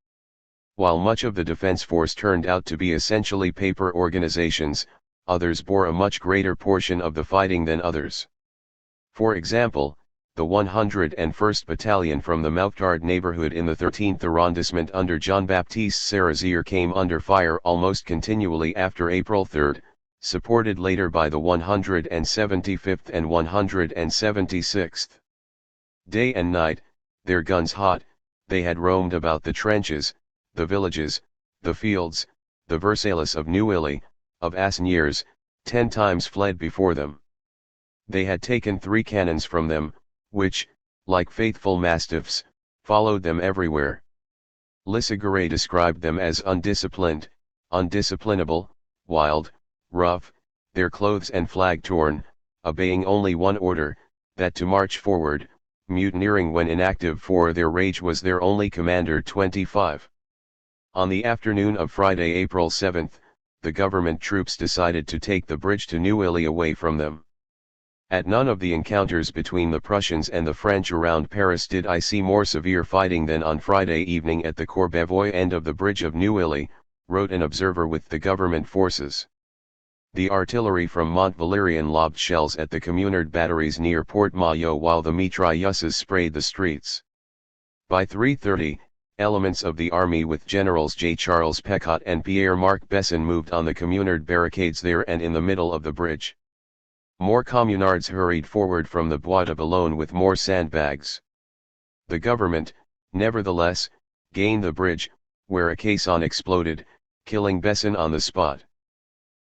While much of the defense force turned out to be essentially paper organizations, others bore a much greater portion of the fighting than others. For example, the 101st Battalion from the Mouffetard neighborhood in the 13th arrondissement under Jean-Baptiste Cerezier came under fire almost continually after April 3, supported later by the 175th and 176th. Day and night, their guns hot, they had roamed about the trenches, the villages, the fields, the Versailles of Neuilly, of Asnières, 10 times fled before them. They had taken 3 cannons from them, which, like faithful mastiffs, followed them everywhere. Lissaguret described them as undisciplined, undisciplinable, wild, rough, their clothes and flag torn, obeying only one order, that to march forward, mutineering when inactive, for their rage was their only commander. 25. On the afternoon of Friday, April 7, the government troops decided to take the bridge to Neuilly away from them. At none of the encounters between the Prussians and the French around Paris did I see more severe fighting than on Friday evening at the Courbevoie end of the bridge of Neuilly, wrote an observer with the government forces. The artillery from Mont Valérien lobbed shells at the Communard batteries near Port Maillot while the mitrailleuses sprayed the streets. By 3:30, elements of the army with Generals J. Charles Pecot and Pierre-Marc Besson moved on the Communard barricades there and in the middle of the bridge. More communards hurried forward from the Bois de Boulogne with more sandbags. The government, nevertheless, gained the bridge, where a caisson exploded, killing Besson on the spot.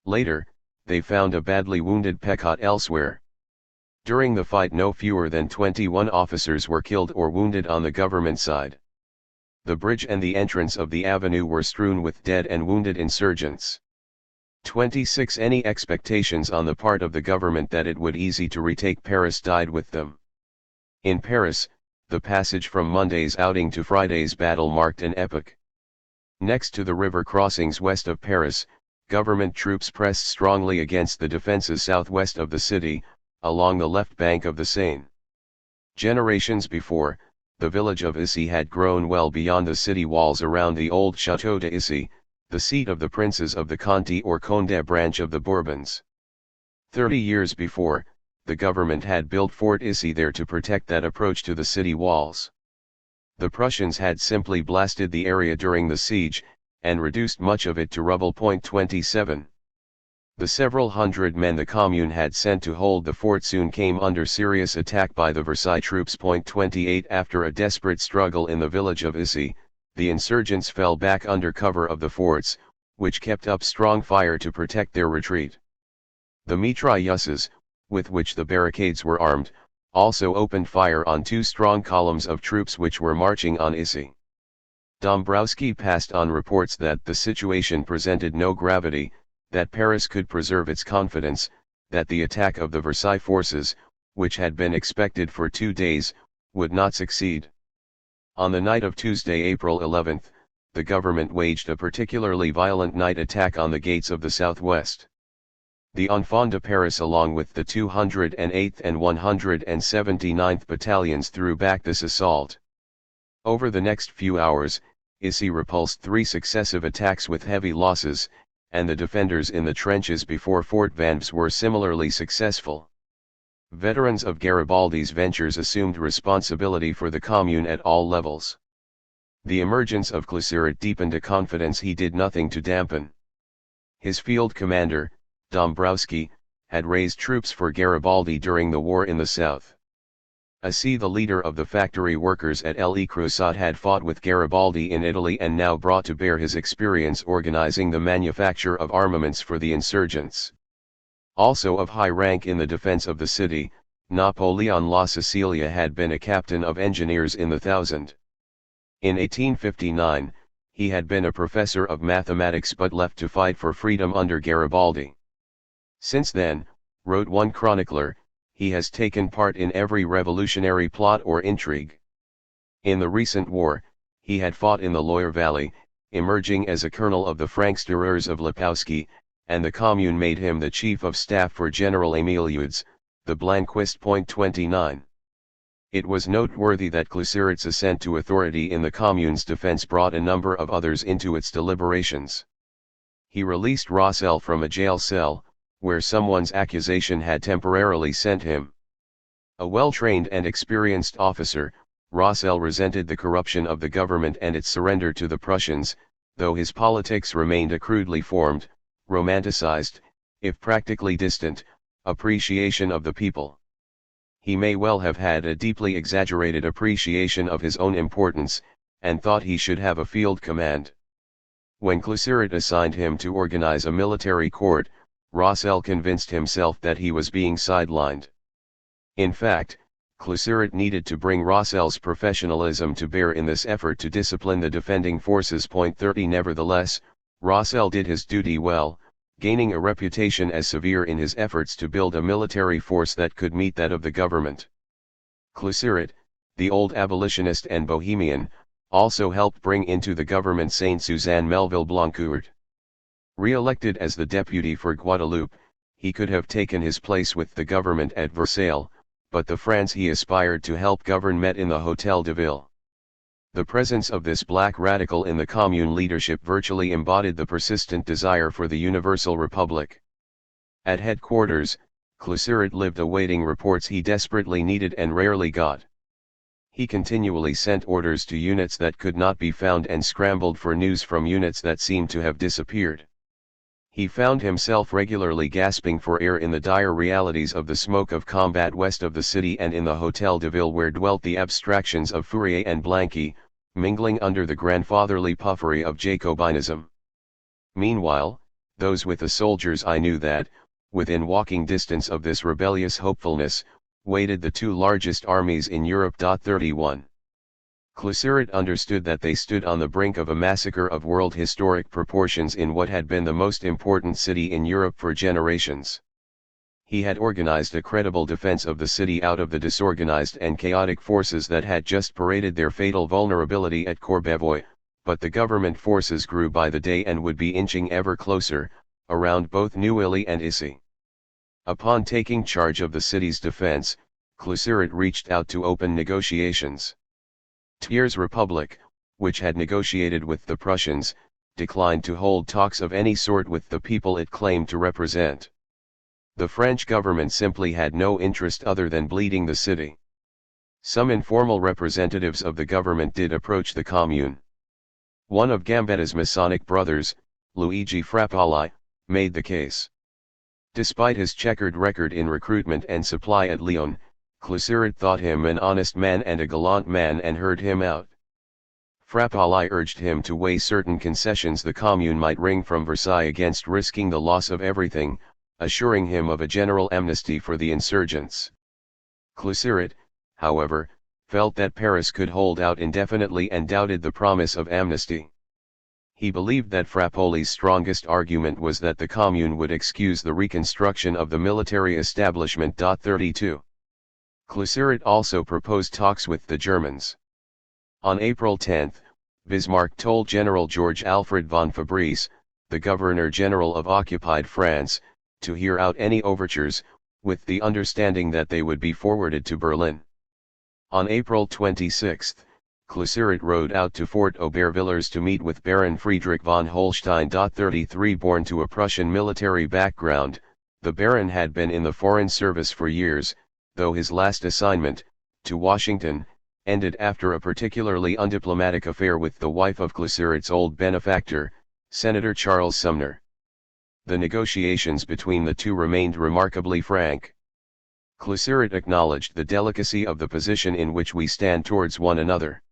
Later, they found a badly wounded Pecot elsewhere. During the fight no fewer than 21 officers were killed or wounded on the government side. The bridge and the entrance of the avenue were strewn with dead and wounded insurgents. 26. Any expectations on the part of the government that it would easy to retake Paris died with them. In Paris, the passage from Monday's outing to Friday's battle marked an epoch. Next to the river crossings west of Paris, government troops pressed strongly against the defenses southwest of the city, along the left bank of the Seine. Generations before, the village of Issy had grown well beyond the city walls around the old Château d'Issy, the seat of the princes of the Conti or Condé branch of the Bourbons. 30 years before, the government had built Fort Issy there to protect that approach to the city walls. The Prussians had simply blasted the area during the siege, and reduced much of it to rubble. 27. The several hundred men the Commune had sent to hold the fort soon came under serious attack by the Versailles troops. 28. After a desperate struggle in the village of Issy, the insurgents fell back under cover of the forts, which kept up strong fire to protect their retreat. The mitrailleuses, with which the barricades were armed, also opened fire on 2 strong columns of troops which were marching on Issy. Dombrowski passed on reports that the situation presented no gravity, that Paris could preserve its confidence, that the attack of the Versailles forces, which had been expected for 2 days, would not succeed. On the night of Tuesday, April 11, the government waged a particularly violent night attack on the gates of the southwest. The Enfants de Paris along with the 208th and 179th battalions threw back this assault. Over the next few hours, Issy repulsed 3 successive attacks with heavy losses, and the defenders in the trenches before Fort Vanves were similarly successful. Veterans of Garibaldi's ventures assumed responsibility for the Commune at all levels. The emergence of Cluseret deepened a confidence he did nothing to dampen. His field commander, Dombrowski, had raised troops for Garibaldi during the war in the south. Assy, the leader of the factory workers at Le Creuset, had fought with Garibaldi in Italy and now brought to bear his experience organizing the manufacture of armaments for the insurgents. Also of high rank in the defense of the city, Napoleon La Cecilia had been a captain of engineers in the 1000. In 1859, he had been a professor of mathematics but left to fight for freedom under Garibaldi. Since then, wrote one chronicler, he has taken part in every revolutionary plot or intrigue. In the recent war, he had fought in the Loire Valley, emerging as a colonel of the Franksterers of Lepowski, and the Commune made him the chief of staff for General Émile Eudes, the Blanquist. 29. It was noteworthy that Cluseret's ascent to authority in the Commune's defense brought a number of others into its deliberations. He released Rossel from a jail cell, where someone's accusation had temporarily sent him. A well-trained and experienced officer, Rossel resented the corruption of the government and its surrender to the Prussians, though his politics remained a crudely formed, romanticized, if practically distant, appreciation of the people. He may well have had a deeply exaggerated appreciation of his own importance, and thought he should have a field command. When Cluseret assigned him to organize a military court, Rossel convinced himself that he was being sidelined. In fact, Cluseret needed to bring Rossel's professionalism to bear in this effort to discipline the defending forces. 30 Nevertheless, Rossel did his duty well, gaining a reputation as severe in his efforts to build a military force that could meet that of the government. Cluseret, the old abolitionist and bohemian, also helped bring into the government Saint-Suzanne Melville Blancourt. Re-elected as the deputy for Guadeloupe, he could have taken his place with the government at Versailles, but the France he aspired to help govern met in the Hôtel de Ville. The presence of this black radical in the Commune leadership virtually embodied the persistent desire for the Universal Republic. At headquarters, Cluseret lived awaiting reports he desperately needed and rarely got. He continually sent orders to units that could not be found and scrambled for news from units that seemed to have disappeared. He found himself regularly gasping for air in the dire realities of the smoke of combat west of the city and in the Hôtel de Ville where dwelt the abstractions of Fourier and Blanqui, mingling under the grandfatherly puffery of Jacobinism. Meanwhile, those with the soldiers I knew that, within walking distance of this rebellious hopefulness, waited the two largest armies in Europe. 31. Cluseret understood that they stood on the brink of a massacre of world historic proportions in what had been the most important city in Europe for generations. He had organized a credible defense of the city out of the disorganized and chaotic forces that had just paraded their fatal vulnerability at Courbevoie, but the government forces grew by the day and would be inching ever closer, around both Neuilly and Issy. Upon taking charge of the city's defense, Cluseret reached out to open negotiations. Thiers' Republic, which had negotiated with the Prussians, declined to hold talks of any sort with the people it claimed to represent. The French government simply had no interest other than bleeding the city. Some informal representatives of the government did approach the Commune. One of Gambetta's Masonic brothers, Luigi Frappoli, made the case. Despite his checkered record in recruitment and supply at Lyon, Cluseret thought him an honest man and a gallant man and heard him out. Frappoli urged him to weigh certain concessions the Commune might wring from Versailles against risking the loss of everything, assuring him of a general amnesty for the insurgents. Cluseret, however, felt that Paris could hold out indefinitely and doubted the promise of amnesty. He believed that Frappoli's strongest argument was that the Commune would excuse the reconstruction of the military establishment. 32. Cluseret also proposed talks with the Germans. On April 10, Bismarck told General George Alfred von Fabrice, the Governor-General of occupied France, to hear out any overtures, with the understanding that they would be forwarded to Berlin. On April 26, Cluseret rode out to Fort Aubervilliers to meet with Baron Friedrich von Holstein. 33 Born to a Prussian military background, the Baron had been in the Foreign Service for years, though his last assignment, to Washington, ended after a particularly undiplomatic affair with the wife of Cluseret's old benefactor, Senator Charles Sumner. The negotiations between the two remained remarkably frank. Cluseret acknowledged the delicacy of the position in which we stand towards one another.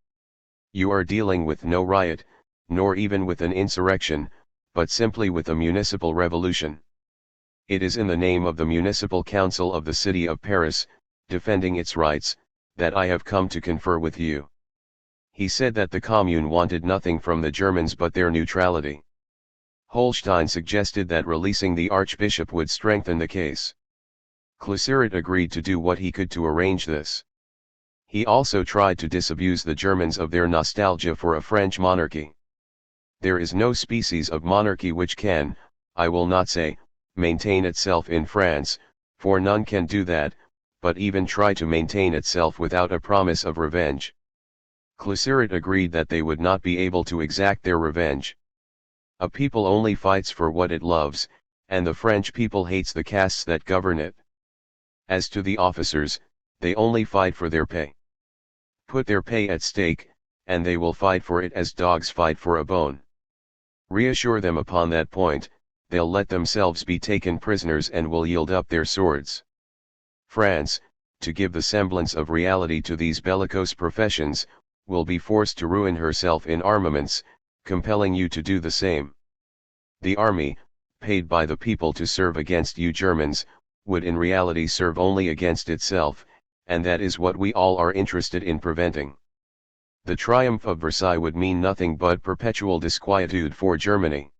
You are dealing with no riot, nor even with an insurrection, but simply with a municipal revolution. It is in the name of the Municipal Council of the City of Paris, defending its rights, that I have come to confer with you. He said that the Commune wanted nothing from the Germans but their neutrality. Holstein suggested that releasing the Archbishop would strengthen the case. Cluseret agreed to do what he could to arrange this. He also tried to disabuse the Germans of their nostalgia for a French monarchy. There is no species of monarchy which can, I will not say, maintain itself in France, for none can do that, but even try to maintain itself without a promise of revenge. Cluseret agreed that they would not be able to exact their revenge. A people only fights for what it loves, and the French people hates the castes that govern it. As to the officers, they only fight for their pay. Put their pay at stake, and they will fight for it as dogs fight for a bone. Reassure them upon that point, they'll let themselves be taken prisoners and will yield up their swords. France, to give the semblance of reality to these bellicose professions, will be forced to ruin herself in armaments, compelling you to do the same. The army, paid by the people to serve against you Germans, would in reality serve only against itself, and that is what we all are interested in preventing. The triumph of Versailles would mean nothing but perpetual disquietude for Germany.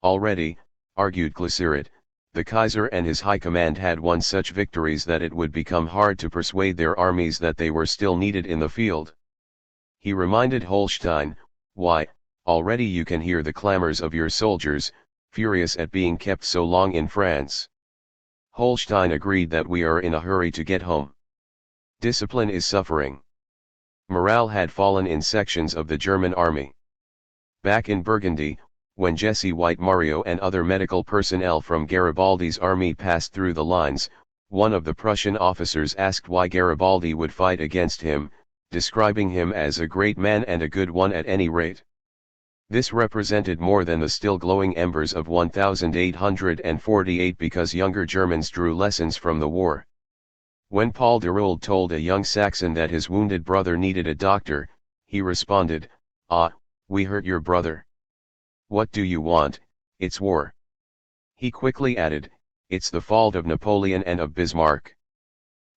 Already, argued Cliseret, the Kaiser and his high command had won such victories that it would become hard to persuade their armies that they were still needed in the field. He reminded Holstein, "Why, already you can hear the clamors of your soldiers, furious at being kept so long in France." Holstein agreed that we are in a hurry to get home. Discipline is suffering. Morale had fallen in sections of the German army. Back in Burgundy, when Jesse White Mario and other medical personnel from Garibaldi's army passed through the lines, one of the Prussian officers asked why Garibaldi would fight against him, describing him as a great man and a good one at any rate. This represented more than the still glowing embers of 1848 because younger Germans drew lessons from the war. When Paul Deroulde told a young Saxon that his wounded brother needed a doctor, he responded, "Ah, we hurt your brother. What do you want? It's war." He quickly added, "It's the fault of Napoleon and of Bismarck."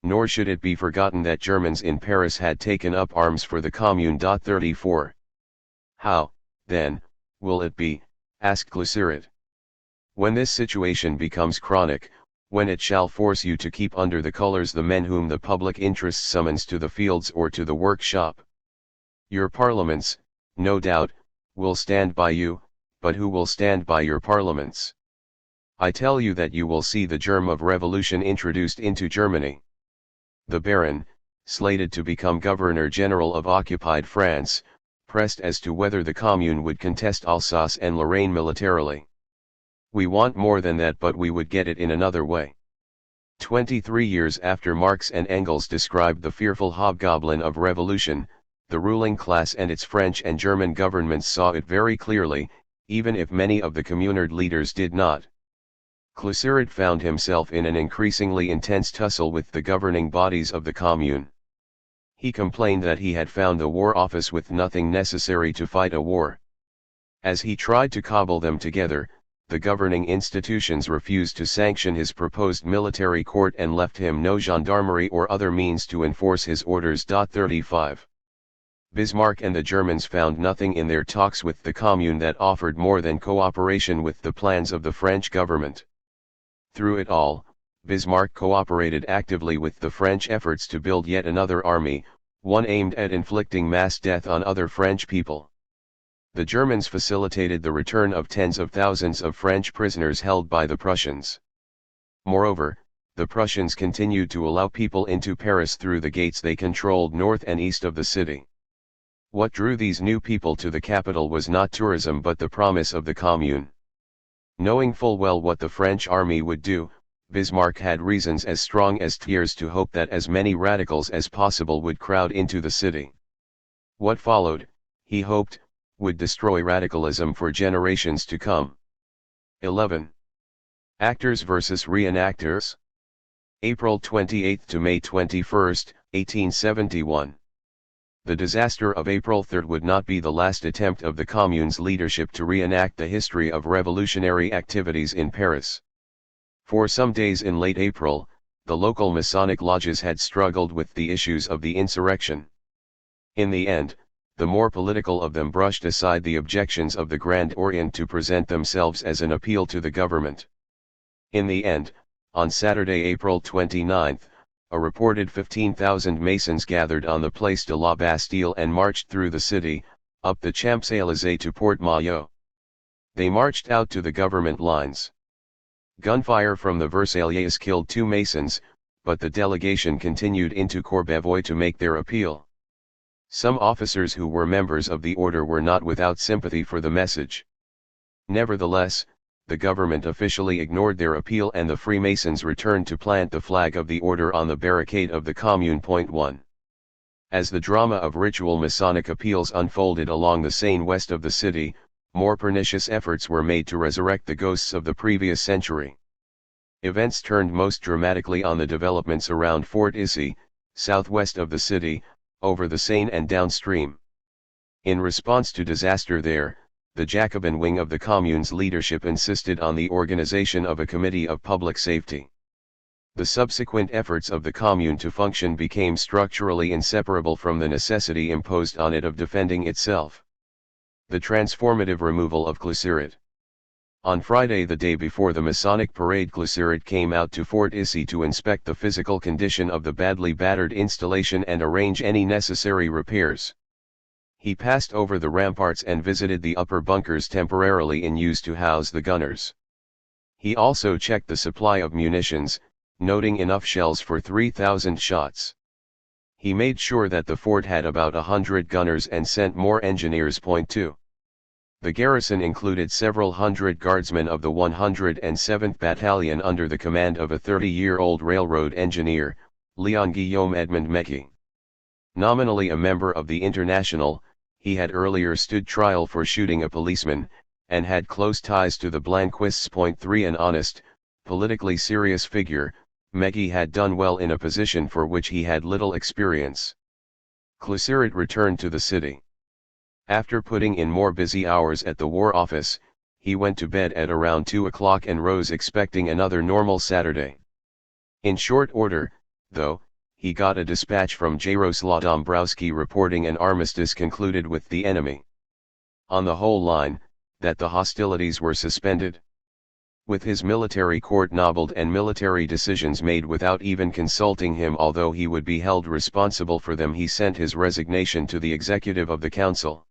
Nor should it be forgotten that Germans in Paris had taken up arms for the Commune. 34. How, then, will it be, asked Cliseret. When this situation becomes chronic, when it shall force you to keep under the colors the men whom the public interest summons to the fields or to the workshop? Your parliaments, no doubt, will stand by you, but who will stand by your parliaments? I tell you that you will see the germ of revolution introduced into Germany. The Baron, slated to become Governor-General of occupied France, pressed as to whether the Commune would contest Alsace and Lorraine militarily. "We want more than that, but we would get it in another way." 23 years after Marx and Engels described the fearful hobgoblin of revolution, the ruling class and its French and German governments saw it very clearly, even if many of the Communard leaders did not. Cliseret found himself in an increasingly intense tussle with the governing bodies of the Commune. He complained that he had found the War Office with nothing necessary to fight a war. As he tried to cobble them together, the governing institutions refused to sanction his proposed military court and left him no gendarmerie or other means to enforce his orders. 35. Bismarck and the Germans found nothing in their talks with the Commune that offered more than cooperation with the plans of the French government. Through it all, Bismarck cooperated actively with the French efforts to build yet another army, one aimed at inflicting mass death on other French people. The Germans facilitated the return of tens of thousands of French prisoners held by the Prussians. Moreover, the Prussians continued to allow people into Paris through the gates they controlled north and east of the city. What drew these new people to the capital was not tourism but the promise of the Commune. Knowing full well what the French army would do, Bismarck had reasons as strong as Thiers to hope that as many radicals as possible would crowd into the city. What followed, he hoped, would destroy radicalism for generations to come. 11. Actors versus reenactors. April 28 to May 21, 1871. The disaster of April 3 would not be the last attempt of the Commune's leadership to reenact the history of revolutionary activities in Paris. For some days in late April, the local Masonic lodges had struggled with the issues of the insurrection. In the end, the more political of them brushed aside the objections of the Grand Orient to present themselves as an appeal to the government. In the end, on Saturday, April 29, a reported 15,000 Masons gathered on the Place de la Bastille and marched through the city, up the Champs-Élysées to Port Maillot. They marched out to the government lines. Gunfire from the Versaillais killed 2 Masons, but the delegation continued into Courbevoie to make their appeal. Some officers who were members of the order were not without sympathy for the message. Nevertheless, the government officially ignored their appeal and the Freemasons returned to plant the flag of the order on the barricade of the Commune. 1. As the drama of ritual Masonic appeals unfolded along the Seine west of the city, more pernicious efforts were made to resurrect the ghosts of the previous century. Events turned most dramatically on the developments around Fort Issy, southwest of the city, over the Seine and downstream. In response to disaster there, the Jacobin wing of the Commune's leadership insisted on the organization of a committee of public safety. The subsequent efforts of the Commune to function became structurally inseparable from the necessity imposed on it of defending itself. The transformative removal of Cluseret. On Friday, the day before the Masonic parade, Cluseret came out to Fort Issy to inspect the physical condition of the badly battered installation and arrange any necessary repairs. He passed over the ramparts and visited the upper bunkers temporarily in use to house the gunners. He also checked the supply of munitions, noting enough shells for 3,000 shots. He made sure that the fort had about 100 gunners and sent more engineers. 2. The garrison included several hundred guardsmen of the 107th Battalion under the command of a 30-year-old railroad engineer, Leon Guillaume Edmond Mecki. Nominally a member of the International, he had earlier stood trial for shooting a policeman, and had close ties to the Blanquists. 3. An honest, politically serious figure, Mecki had done well in a position for which he had little experience. Cluseret returned to the city. After putting in more busy hours at the War Office, he went to bed at around 2 o'clock and rose expecting another normal Saturday. In short order, though, he got a dispatch from Jaroslaw Dombrowski reporting an armistice concluded with the enemy. On the whole line, that the hostilities were suspended. With his military court nobbled and military decisions made without even consulting him, although he would be held responsible for them, he sent his resignation to the executive of the council.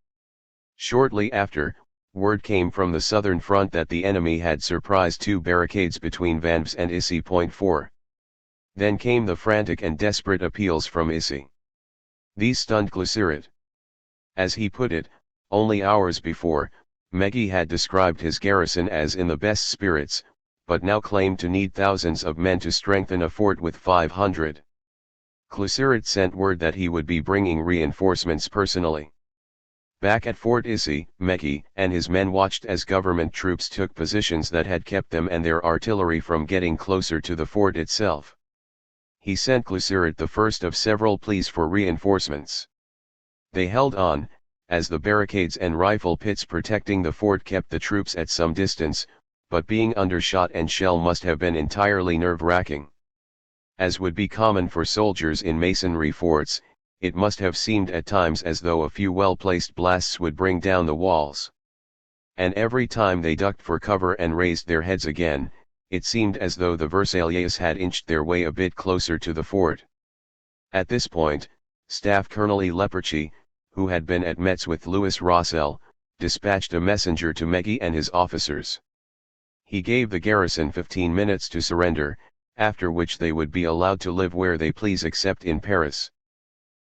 Shortly after, word came from the southern front that the enemy had surprised two barricades between Vanves and Issy. 4. Then came the frantic and desperate appeals from Issy. These stunned Cluseret. As he put it, only hours before, Mecki had described his garrison as in the best spirits, but now claimed to need thousands of men to strengthen a fort with 500. Cluseret sent word that he would be bringing reinforcements personally. Back at Fort Issy, Mecki and his men watched as government troops took positions that had kept them and their artillery from getting closer to the fort itself. He sent Cluseret the first of several pleas for reinforcements. They held on, as the barricades and rifle pits protecting the fort kept the troops at some distance, but being under shot and shell must have been entirely nerve-wracking. As would be common for soldiers in masonry forts, it must have seemed at times as though a few well-placed blasts would bring down the walls. And every time they ducked for cover and raised their heads again, it seemed as though the Versaillais had inched their way a bit closer to the fort. At this point, Staff Colonel E. Leperchy, who had been at Metz with Louis Rossel, dispatched a messenger to Mecki and his officers. He gave the garrison 15 minutes to surrender, after which they would be allowed to live where they please except in Paris.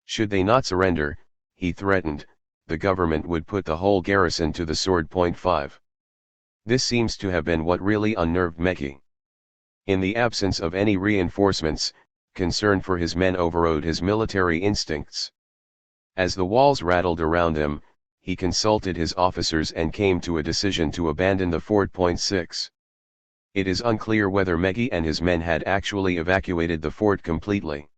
Should they not surrender, he threatened, the government would put the whole garrison to the sword. 5. This seems to have been what really unnerved Mecki. In the absence of any reinforcements, concern for his men overrode his military instincts. As the walls rattled around him, he consulted his officers and came to a decision to abandon the fort. 6. It is unclear whether Mecki and his men had actually evacuated the fort completely.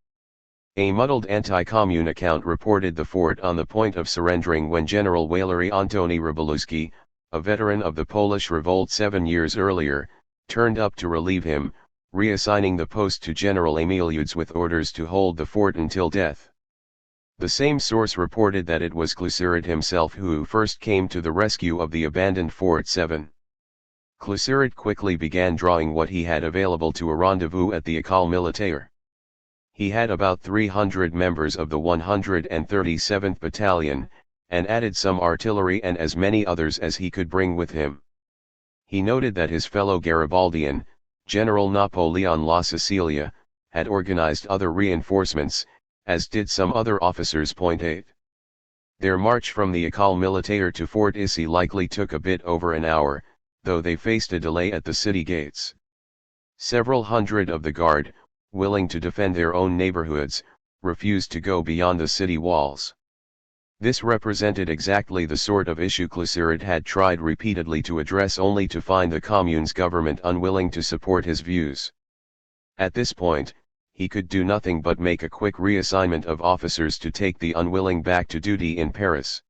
A muddled anti-commune account reported the fort on the point of surrendering when General Walery Antoni Rybołuski, a veteran of the Polish revolt 7 years earlier, turned up to relieve him, reassigning the post to General Emil Udes with orders to hold the fort until death. The same source reported that it was Cluseret himself who first came to the rescue of the abandoned Fort 7. Cluseret quickly began drawing what he had available to a rendezvous at the École Militaire. He had about 300 members of the 137th Battalion, and added some artillery and as many others as he could bring with him. He noted that his fellow Garibaldian, General Napoleon La Sicilia, had organized other reinforcements, as did some other officers. 8. Their march from the École Militaire to Fort Issy likely took a bit over an hour, though they faced a delay at the city gates. Several hundred of the guard, willing to defend their own neighborhoods, refused to go beyond the city walls. This represented exactly the sort of issue Cluseret had tried repeatedly to address, only to find the Commune's government unwilling to support his views. At this point, he could do nothing but make a quick reassignment of officers to take the unwilling back to duty in Paris.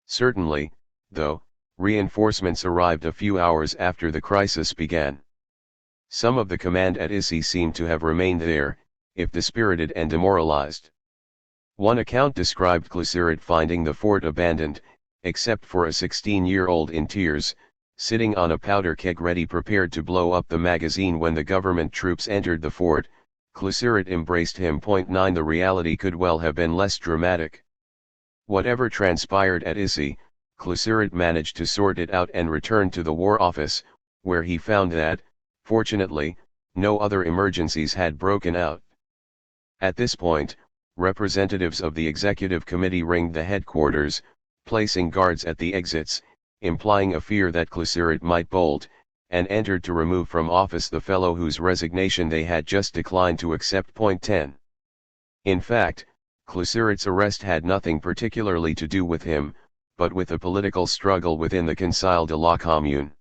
Certainly, though, reinforcements arrived a few hours after the crisis began. Some of the command at Issy seemed to have remained there, if dispirited and demoralized. One account described Cluseret finding the fort abandoned, except for a 16-year-old in tears, sitting on a powder keg ready prepared to blow up the magazine when the government troops entered the fort. Cluseret embraced him. 9 The reality could well have been less dramatic. Whatever transpired at Issy, Cluseret managed to sort it out and returned to the War Office, where he found that, fortunately, no other emergencies had broken out. At this point, representatives of the executive committee ringed the headquarters, placing guards at the exits, implying a fear that Cluseret might bolt, and entered to remove from office the fellow whose resignation they had just declined to accept. 10. In fact, Cluseret's arrest had nothing particularly to do with him, but with a political struggle within the Conseil de la Commune.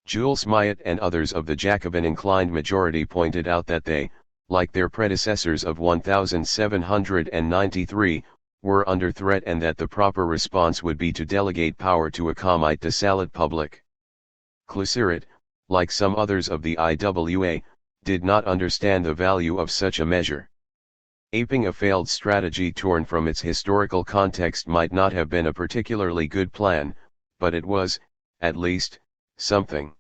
Jules Maillet and others of the Jacobin-inclined majority pointed out that they, like their predecessors of 1793, were under threat, and that the proper response would be to delegate power to a comité de salut public. Cluseret, like some others of the IWA, did not understand the value of such a measure. Aping a failed strategy torn from its historical context might not have been a particularly good plan, but it was, at least, something.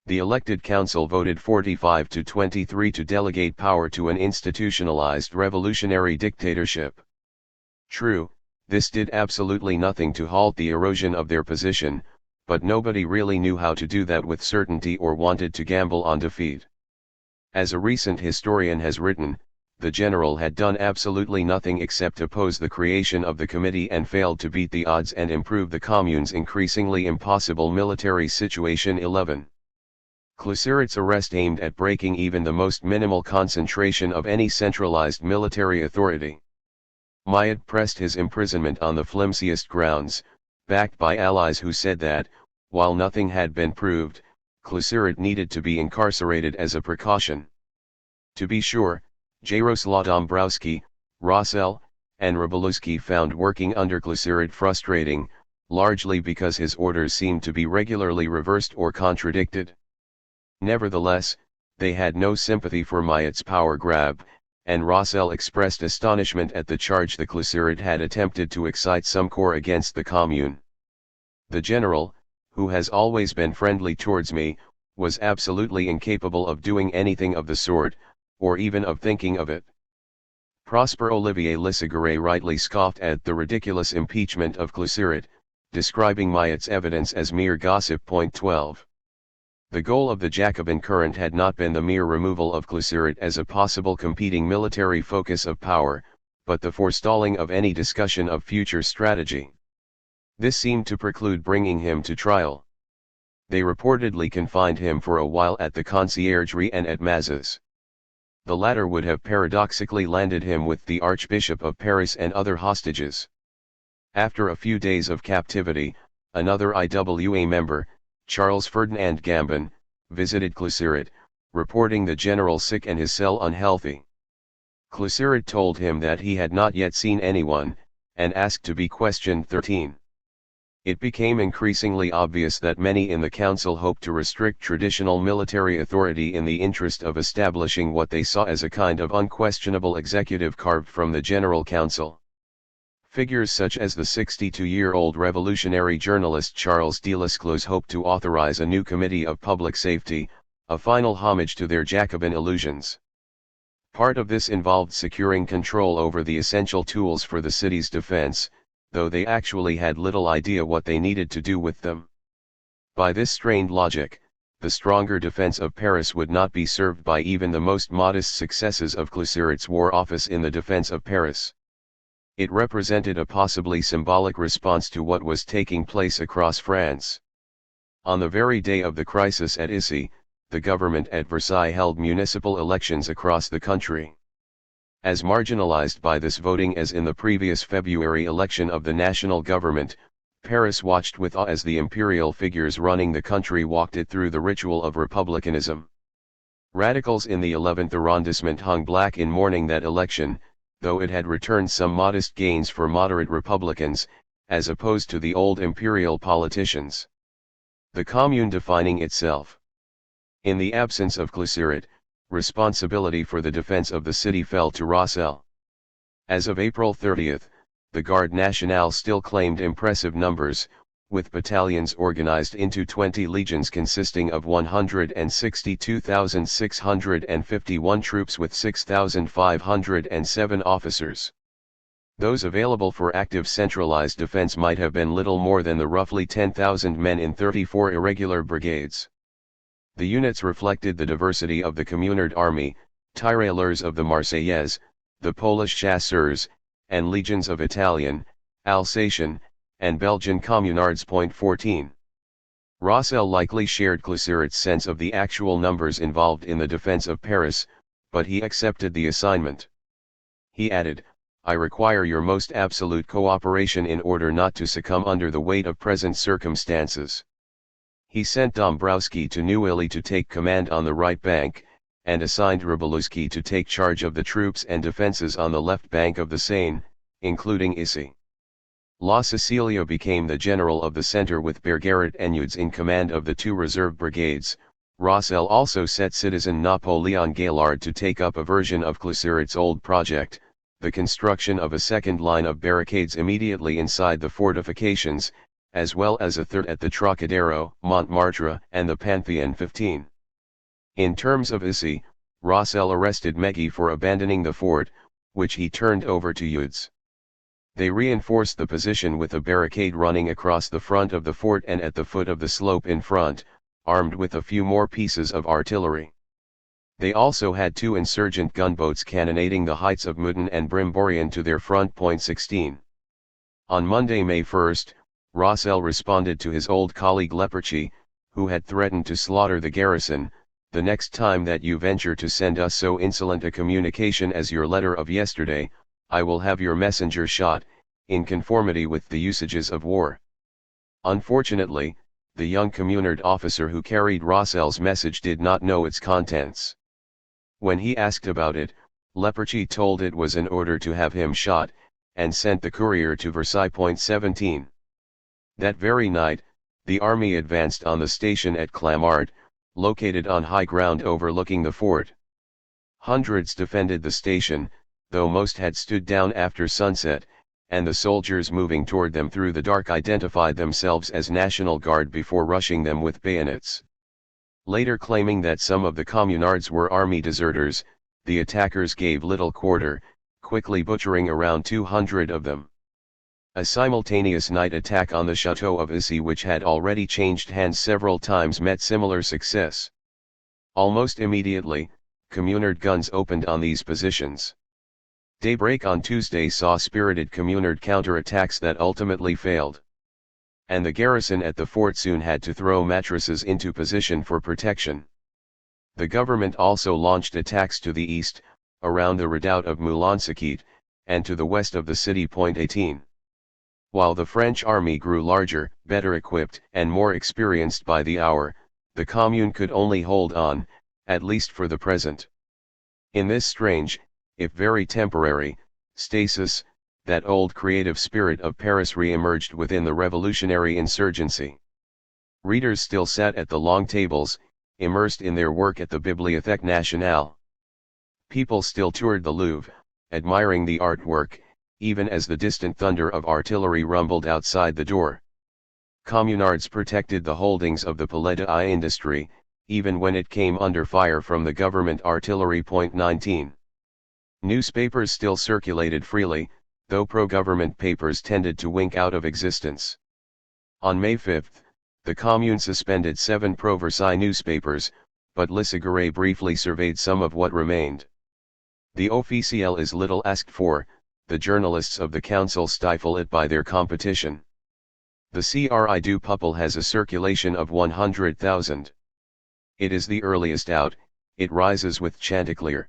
The elected council voted 45 to 23 to delegate power to an institutionalized revolutionary dictatorship. True, this did absolutely nothing to halt the erosion of their position, but nobody really knew how to do that with certainty or wanted to gamble on defeat. As a recent historian has written, the general had done absolutely nothing except oppose the creation of the committee and failed to beat the odds and improve the Commune's increasingly impossible military situation. 11. Cluseret's arrest aimed at breaking even the most minimal concentration of any centralized military authority. Maillet pressed his imprisonment on the flimsiest grounds, backed by allies who said that, while nothing had been proved, Cluseret needed to be incarcerated as a precaution. To be sure, Jaroslaw Dombrowski, Rossel, and Rybolewski found working under Cluseret frustrating, largely because his orders seemed to be regularly reversed or contradicted. Nevertheless, they had no sympathy for Maillet's power grab, and Rossel expressed astonishment at the charge the Cluseret had attempted to excite some corps against the Commune. The general, who has always been friendly towards me, was absolutely incapable of doing anything of the sort, or even of thinking of it. Prosper Olivier Lissagaray rightly scoffed at the ridiculous impeachment of Cluseret, describing Maillet's evidence as mere gossip. 12. The goal of the Jacobin current had not been the mere removal of Cluseret as a possible competing military focus of power, but the forestalling of any discussion of future strategy. This seemed to preclude bringing him to trial. They reportedly confined him for a while at the Conciergerie and at Mazas. The latter would have paradoxically landed him with the Archbishop of Paris and other hostages. After a few days of captivity, another IWA member, Charles Ferdinand Gambon, visited Cluseret, reporting the general sick and his cell unhealthy. Cluseret told him that he had not yet seen anyone, and asked to be questioned. 13. It became increasingly obvious that many in the council hoped to restrict traditional military authority in the interest of establishing what they saw as a kind of unquestionable executive carved from the General Council. Figures such as the 62-year-old revolutionary journalist Charles Delesclos hoped to authorize a new committee of public safety, a final homage to their Jacobin illusions. Part of this involved securing control over the essential tools for the city's defense, though they actually had little idea what they needed to do with them. By this strained logic, the stronger defense of Paris would not be served by even the most modest successes of Cluseret's War Office in the defense of Paris. It represented a possibly symbolic response to what was taking place across France. On the very day of the crisis at Issy, the government at Versailles held municipal elections across the country. As marginalized by this voting as in the previous February election of the national government, Paris watched with awe as the imperial figures running the country walked it through the ritual of republicanism. Radicals in the 11th arrondissement hung black in mourning that election, though it had returned some modest gains for moderate Republicans, as opposed to the old imperial politicians. The Commune defining itself. In the absence of Cluseret, responsibility for the defense of the city fell to Rossel. As of April 30, the Garde Nationale still claimed impressive numbers, with battalions organized into 20 legions consisting of 162,651 troops with 6,507 officers. Those available for active centralized defense might have been little more than the roughly 10,000 men in 34 irregular brigades. The units reflected the diversity of the Communard army, tirailleurs of the Marseillaise, the Polish chasseurs, and legions of Italian, Alsatian, and Belgian communards. 14. Rossel likely shared Cluseret's sense of the actual numbers involved in the defense of Paris, but he accepted the assignment. He added, "I require your most absolute cooperation in order not to succumb under the weight of present circumstances." He sent Dombrowski to Neuilly to take command on the right bank, and assigned Rybolovski to take charge of the troops and defenses on the left bank of the Seine, including Issy. La Cecilia became the general of the center with Bergeret Enudes in command of the two reserve brigades. Rossel also set citizen Napoleon Gaillard to take up a version of Cluseret's old project, the construction of a second line of barricades immediately inside the fortifications, as well as a third at the Trocadero, Montmartre, and the Pantheon. 15. In terms of Issy, Rossel arrested Meggy for abandoning the fort, which he turned over to Eudes. They reinforced the position with a barricade running across the front of the fort and at the foot of the slope in front, armed with a few more pieces of artillery. They also had two insurgent gunboats cannonading the heights of Meudon and Brimborion to their front. 16. On Monday, May 1, Rossel responded to his old colleague Leperchy, who had threatened to slaughter the garrison. "The next time that you venture to send us so insolent a communication as your letter of yesterday, I will have your messenger shot, in conformity with the usages of war." Unfortunately, the young Communard officer who carried Rossel's message did not know its contents. When he asked about it, Leperchy told it was an order to have him shot, and sent the courier to Versailles. 17. That very night, the army advanced on the station at Clamart, located on high ground overlooking the fort. Hundreds defended the station, though most had stood down after sunset, and the soldiers moving toward them through the dark identified themselves as National Guard before rushing them with bayonets. Later claiming that some of the communards were army deserters, the attackers gave little quarter, quickly butchering around 200 of them. A simultaneous night attack on the chateau of Issy, which had already changed hands several times, met similar success. Almost immediately, Communard guns opened on these positions. Daybreak on Tuesday saw spirited Communard counterattacks that ultimately failed. And the garrison at the fort soon had to throw mattresses into position for protection. The government also launched attacks to the east, around the redoubt of Moulin-Saquet, and to the west of the city. 18. While the French army grew larger, better equipped, and more experienced by the hour, the Commune could only hold on, at least for the present. In this strange, if very temporary, stasis, that old creative spirit of Paris re-emerged within the revolutionary insurgency. Readers still sat at the long tables, immersed in their work at the Bibliothèque Nationale. People still toured the Louvre, admiring the artwork, even as the distant thunder of artillery rumbled outside the door. Communards protected the holdings of the Palais d'Industrie, even when it came under fire from the government artillery. 19. Newspapers still circulated freely, though pro-government papers tended to wink out of existence. On May 5, the Commune suspended 7 pro-Versailles newspapers, but Lissaguret briefly surveyed some of what remained. The Officiel is little asked for, the journalists of the council stifle it by their competition. The CRI-2 Puppel has a circulation of 100,000. It is the earliest out, it rises with Chanticleer.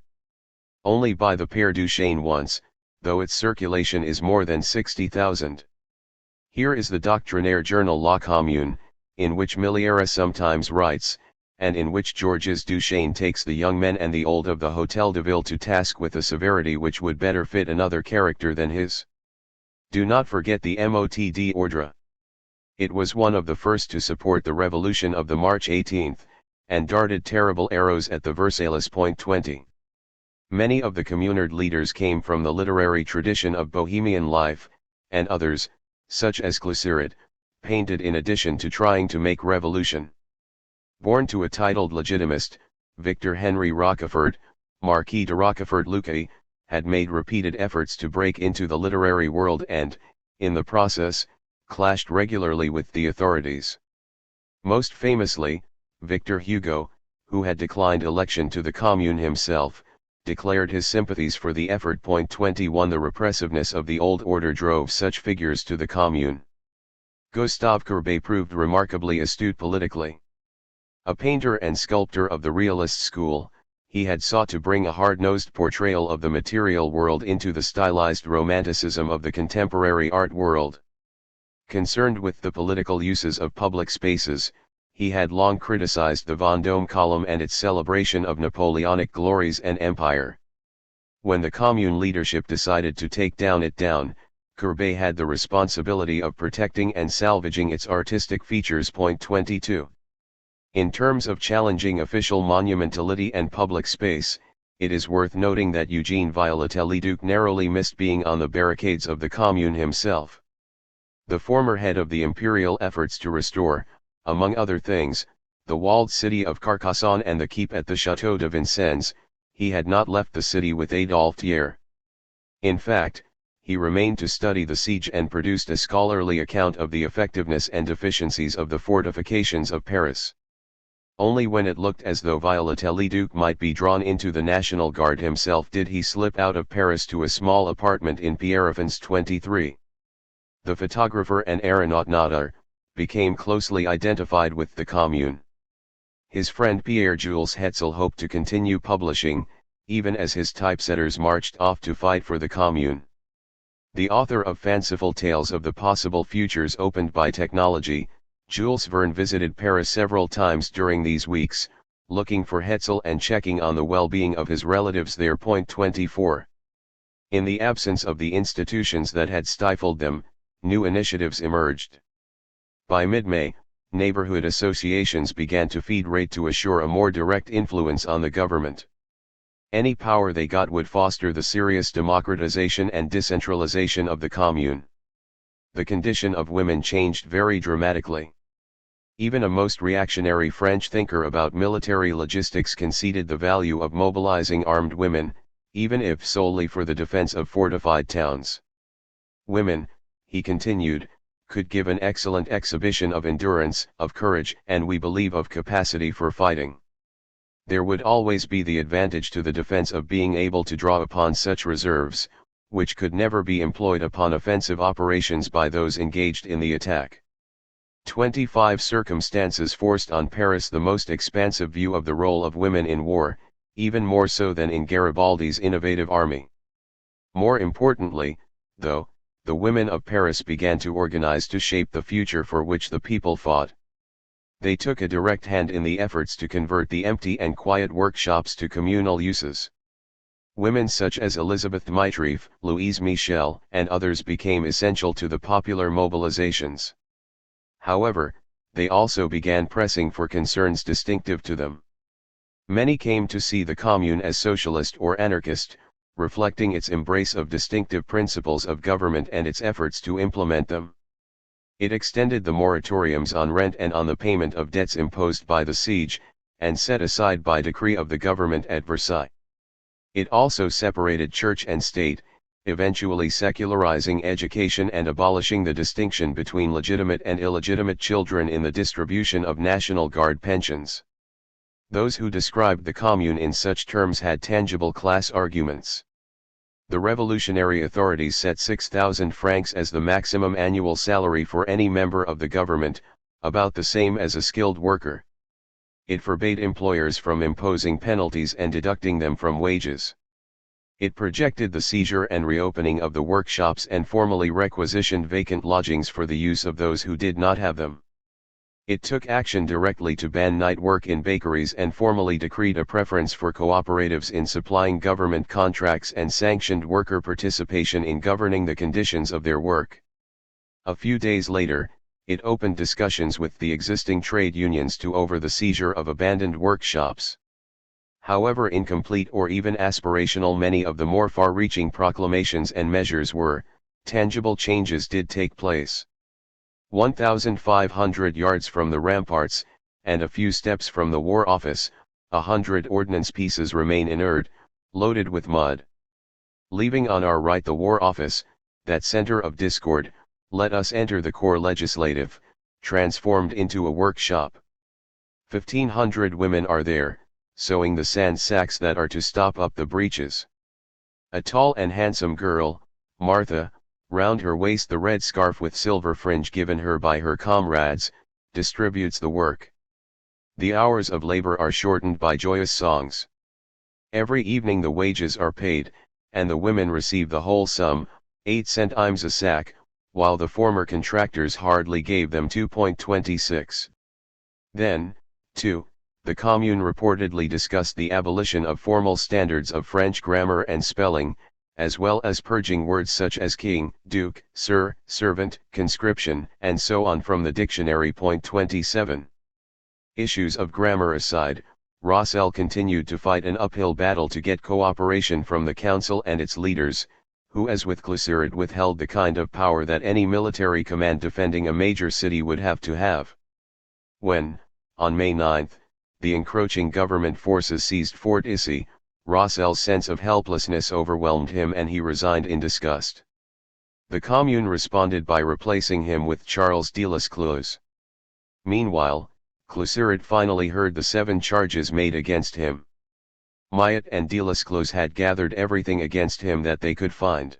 Only by the Père Duchesne once, though its circulation is more than 60,000. Here is the doctrinaire journal La Commune, in which Milliera sometimes writes, and in which Georges Duchesne takes the young men and the old of the Hôtel de Ville to task with a severity which would better fit another character than his. Do not forget the Mot d'Ordre. It was one of the first to support the revolution of the March 18, and darted terrible arrows at the Versailles. 20. Many of the Communard leaders came from the literary tradition of Bohemian life, and others, such as Glacéret, painted in addition to trying to make revolution. Born to a titled legitimist, Victor Henry Rochefort, Marquis de Rochefort-Lucay, had made repeated efforts to break into the literary world and, in the process, clashed regularly with the authorities. Most famously, Victor Hugo, who had declined election to the Commune himself, declared his sympathies for the effort. 21 The repressiveness of the old order drove such figures to the Commune. Gustave Courbet proved remarkably astute politically. A painter and sculptor of the realist school, he had sought to bring a hard-nosed portrayal of the material world into the stylized romanticism of the contemporary art world. Concerned with the political uses of public spaces, he had long criticized the Vendôme column and its celebration of Napoleonic glories and empire. When the Commune leadership decided to take it down, Courbet had the responsibility of protecting and salvaging its artistic features. 22. In terms of challenging official monumentality and public space, it is worth noting that Eugene Viollet-le-Duc narrowly missed being on the barricades of the Commune himself. The former head of the imperial efforts to restore, among other things, the walled city of Carcassonne and the keep at the Château de Vincennes, he had not left the city with Adolphe Thiers. In fact, he remained to study the siege and produced a scholarly account of the effectiveness and deficiencies of the fortifications of Paris. Only when it looked as though Viollet-le-Duc might be drawn into the National Guard himself did he slip out of Paris to a small apartment in Pierrefonds. 23. The photographer and aeronaut became closely identified with the Commune. His friend Pierre-Jules Hetzel hoped to continue publishing, even as his typesetters marched off to fight for the Commune. The author of fanciful tales of the possible futures opened by technology, Jules Verne visited Paris several times during these weeks, looking for Hetzel and checking on the well-being of his relatives there. 24. In the absence of the institutions that had stifled them, new initiatives emerged. By mid-May, neighborhood associations began to federate to assure a more direct influence on the government. Any power they got would foster the serious democratization and decentralization of the Commune. The condition of women changed very dramatically. Even a most reactionary French thinker about military logistics conceded the value of mobilizing armed women, even if solely for the defense of fortified towns. Women, he continued, could give an excellent exhibition of endurance, of courage, and we believe of capacity for fighting. There would always be the advantage to the defense of being able to draw upon such reserves, which could never be employed upon offensive operations by those engaged in the attack. 25 Circumstances forced on Paris the most expansive view of the role of women in war, even more so than in Garibaldi's innovative army. More importantly, though, the women of Paris began to organize to shape the future for which the people fought. They took a direct hand in the efforts to convert the empty and quiet workshops to communal uses. Women such as Elisabeth Mitrieff, Louise Michel, and others became essential to the popular mobilizations. However, they also began pressing for concerns distinctive to them. Many came to see the Commune as socialist or anarchist, reflecting its embrace of distinctive principles of government and its efforts to implement them. It extended the moratoriums on rent and on the payment of debts imposed by the siege, and set aside by decree of the government at Versailles. It also separated church and state, eventually secularizing education and abolishing the distinction between legitimate and illegitimate children in the distribution of National Guard pensions. Those who described the Commune in such terms had tangible class arguments. The revolutionary authorities set 6,000 francs as the maximum annual salary for any member of the government, about the same as a skilled worker. It forbade employers from imposing penalties and deducting them from wages. It projected the seizure and reopening of the workshops and formally requisitioned vacant lodgings for the use of those who did not have them. It took action directly to ban night work in bakeries and formally decreed a preference for cooperatives in supplying government contracts and sanctioned worker participation in governing the conditions of their work. A few days later, it opened discussions with the existing trade unions over the seizure of abandoned workshops. However incomplete or even aspirational many of the more far-reaching proclamations and measures were, tangible changes did take place. 1,500 yards from the ramparts, and a few steps from the War Office, 100 ordnance pieces remain inert, loaded with mud. Leaving on our right the War Office, that center of discord, let us enter the Corps Legislative, transformed into a workshop. 1,500 women are there, sewing the sand sacks that are to stop up the breaches. A tall and handsome girl, Martha, round her waist the red scarf with silver fringe given her by her comrades, distributes the work. The hours of labor are shortened by joyous songs. Every evening the wages are paid, and the women receive the whole sum, 8 centimes a sack, while the former contractors hardly gave them 2.26. Then, too, the Commune reportedly discussed the abolition of formal standards of French grammar and spelling, as well as purging words such as king, duke, sir, servant, conscription, and so on from the dictionary. 27. Issues of grammar aside, Rossel continued to fight an uphill battle to get cooperation from the council and its leaders, who as with Cluseret withheld the kind of power that any military command defending a major city would have to have. When, on May 9, the encroaching government forces seized Fort Issy, Rossel's sense of helplessness overwhelmed him and he resigned in disgust. The Commune responded by replacing him with Charles Delescluze. Meanwhile, Cluseret finally heard the 7 charges made against him. Maillet and Delescluze had gathered everything against him that they could find.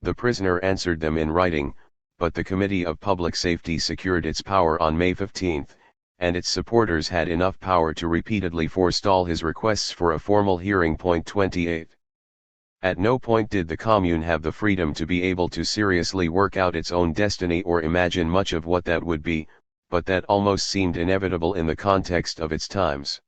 The prisoner answered them in writing, but the Committee of Public Safety secured its power on May 15, and its supporters had enough power to repeatedly forestall his requests for a formal hearing. 28. At no point did the Commune have the freedom to be able to seriously work out its own destiny or imagine much of what that would be, but that almost seemed inevitable in the context of its times.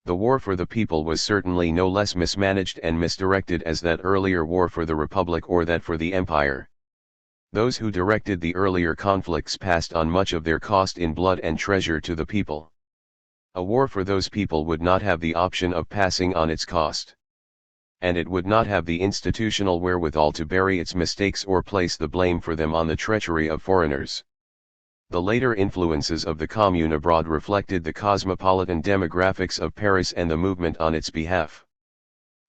The war for the people was certainly no less mismanaged and misdirected as that earlier war for the Republic or that for the Empire. Those who directed the earlier conflicts passed on much of their cost in blood and treasure to the people. A war for those people would not have the option of passing on its cost. And it would not have the institutional wherewithal to bury its mistakes or place the blame for them on the treachery of foreigners. The later influences of the Commune abroad reflected the cosmopolitan demographics of Paris and the movement on its behalf.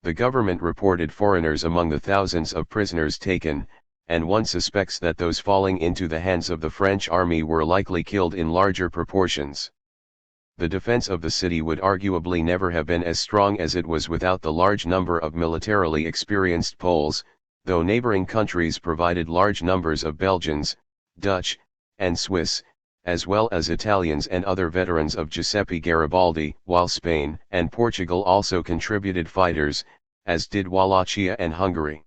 The government reported foreigners among the thousands of prisoners taken, and one suspects that those falling into the hands of the French army were likely killed in larger proportions. The defense of the city would arguably never have been as strong as it was without the large number of militarily experienced Poles, though neighboring countries provided large numbers of Belgians, Dutch, and Swiss, as well as Italians and other veterans of Giuseppe Garibaldi, while Spain and Portugal also contributed fighters, as did Wallachia and Hungary.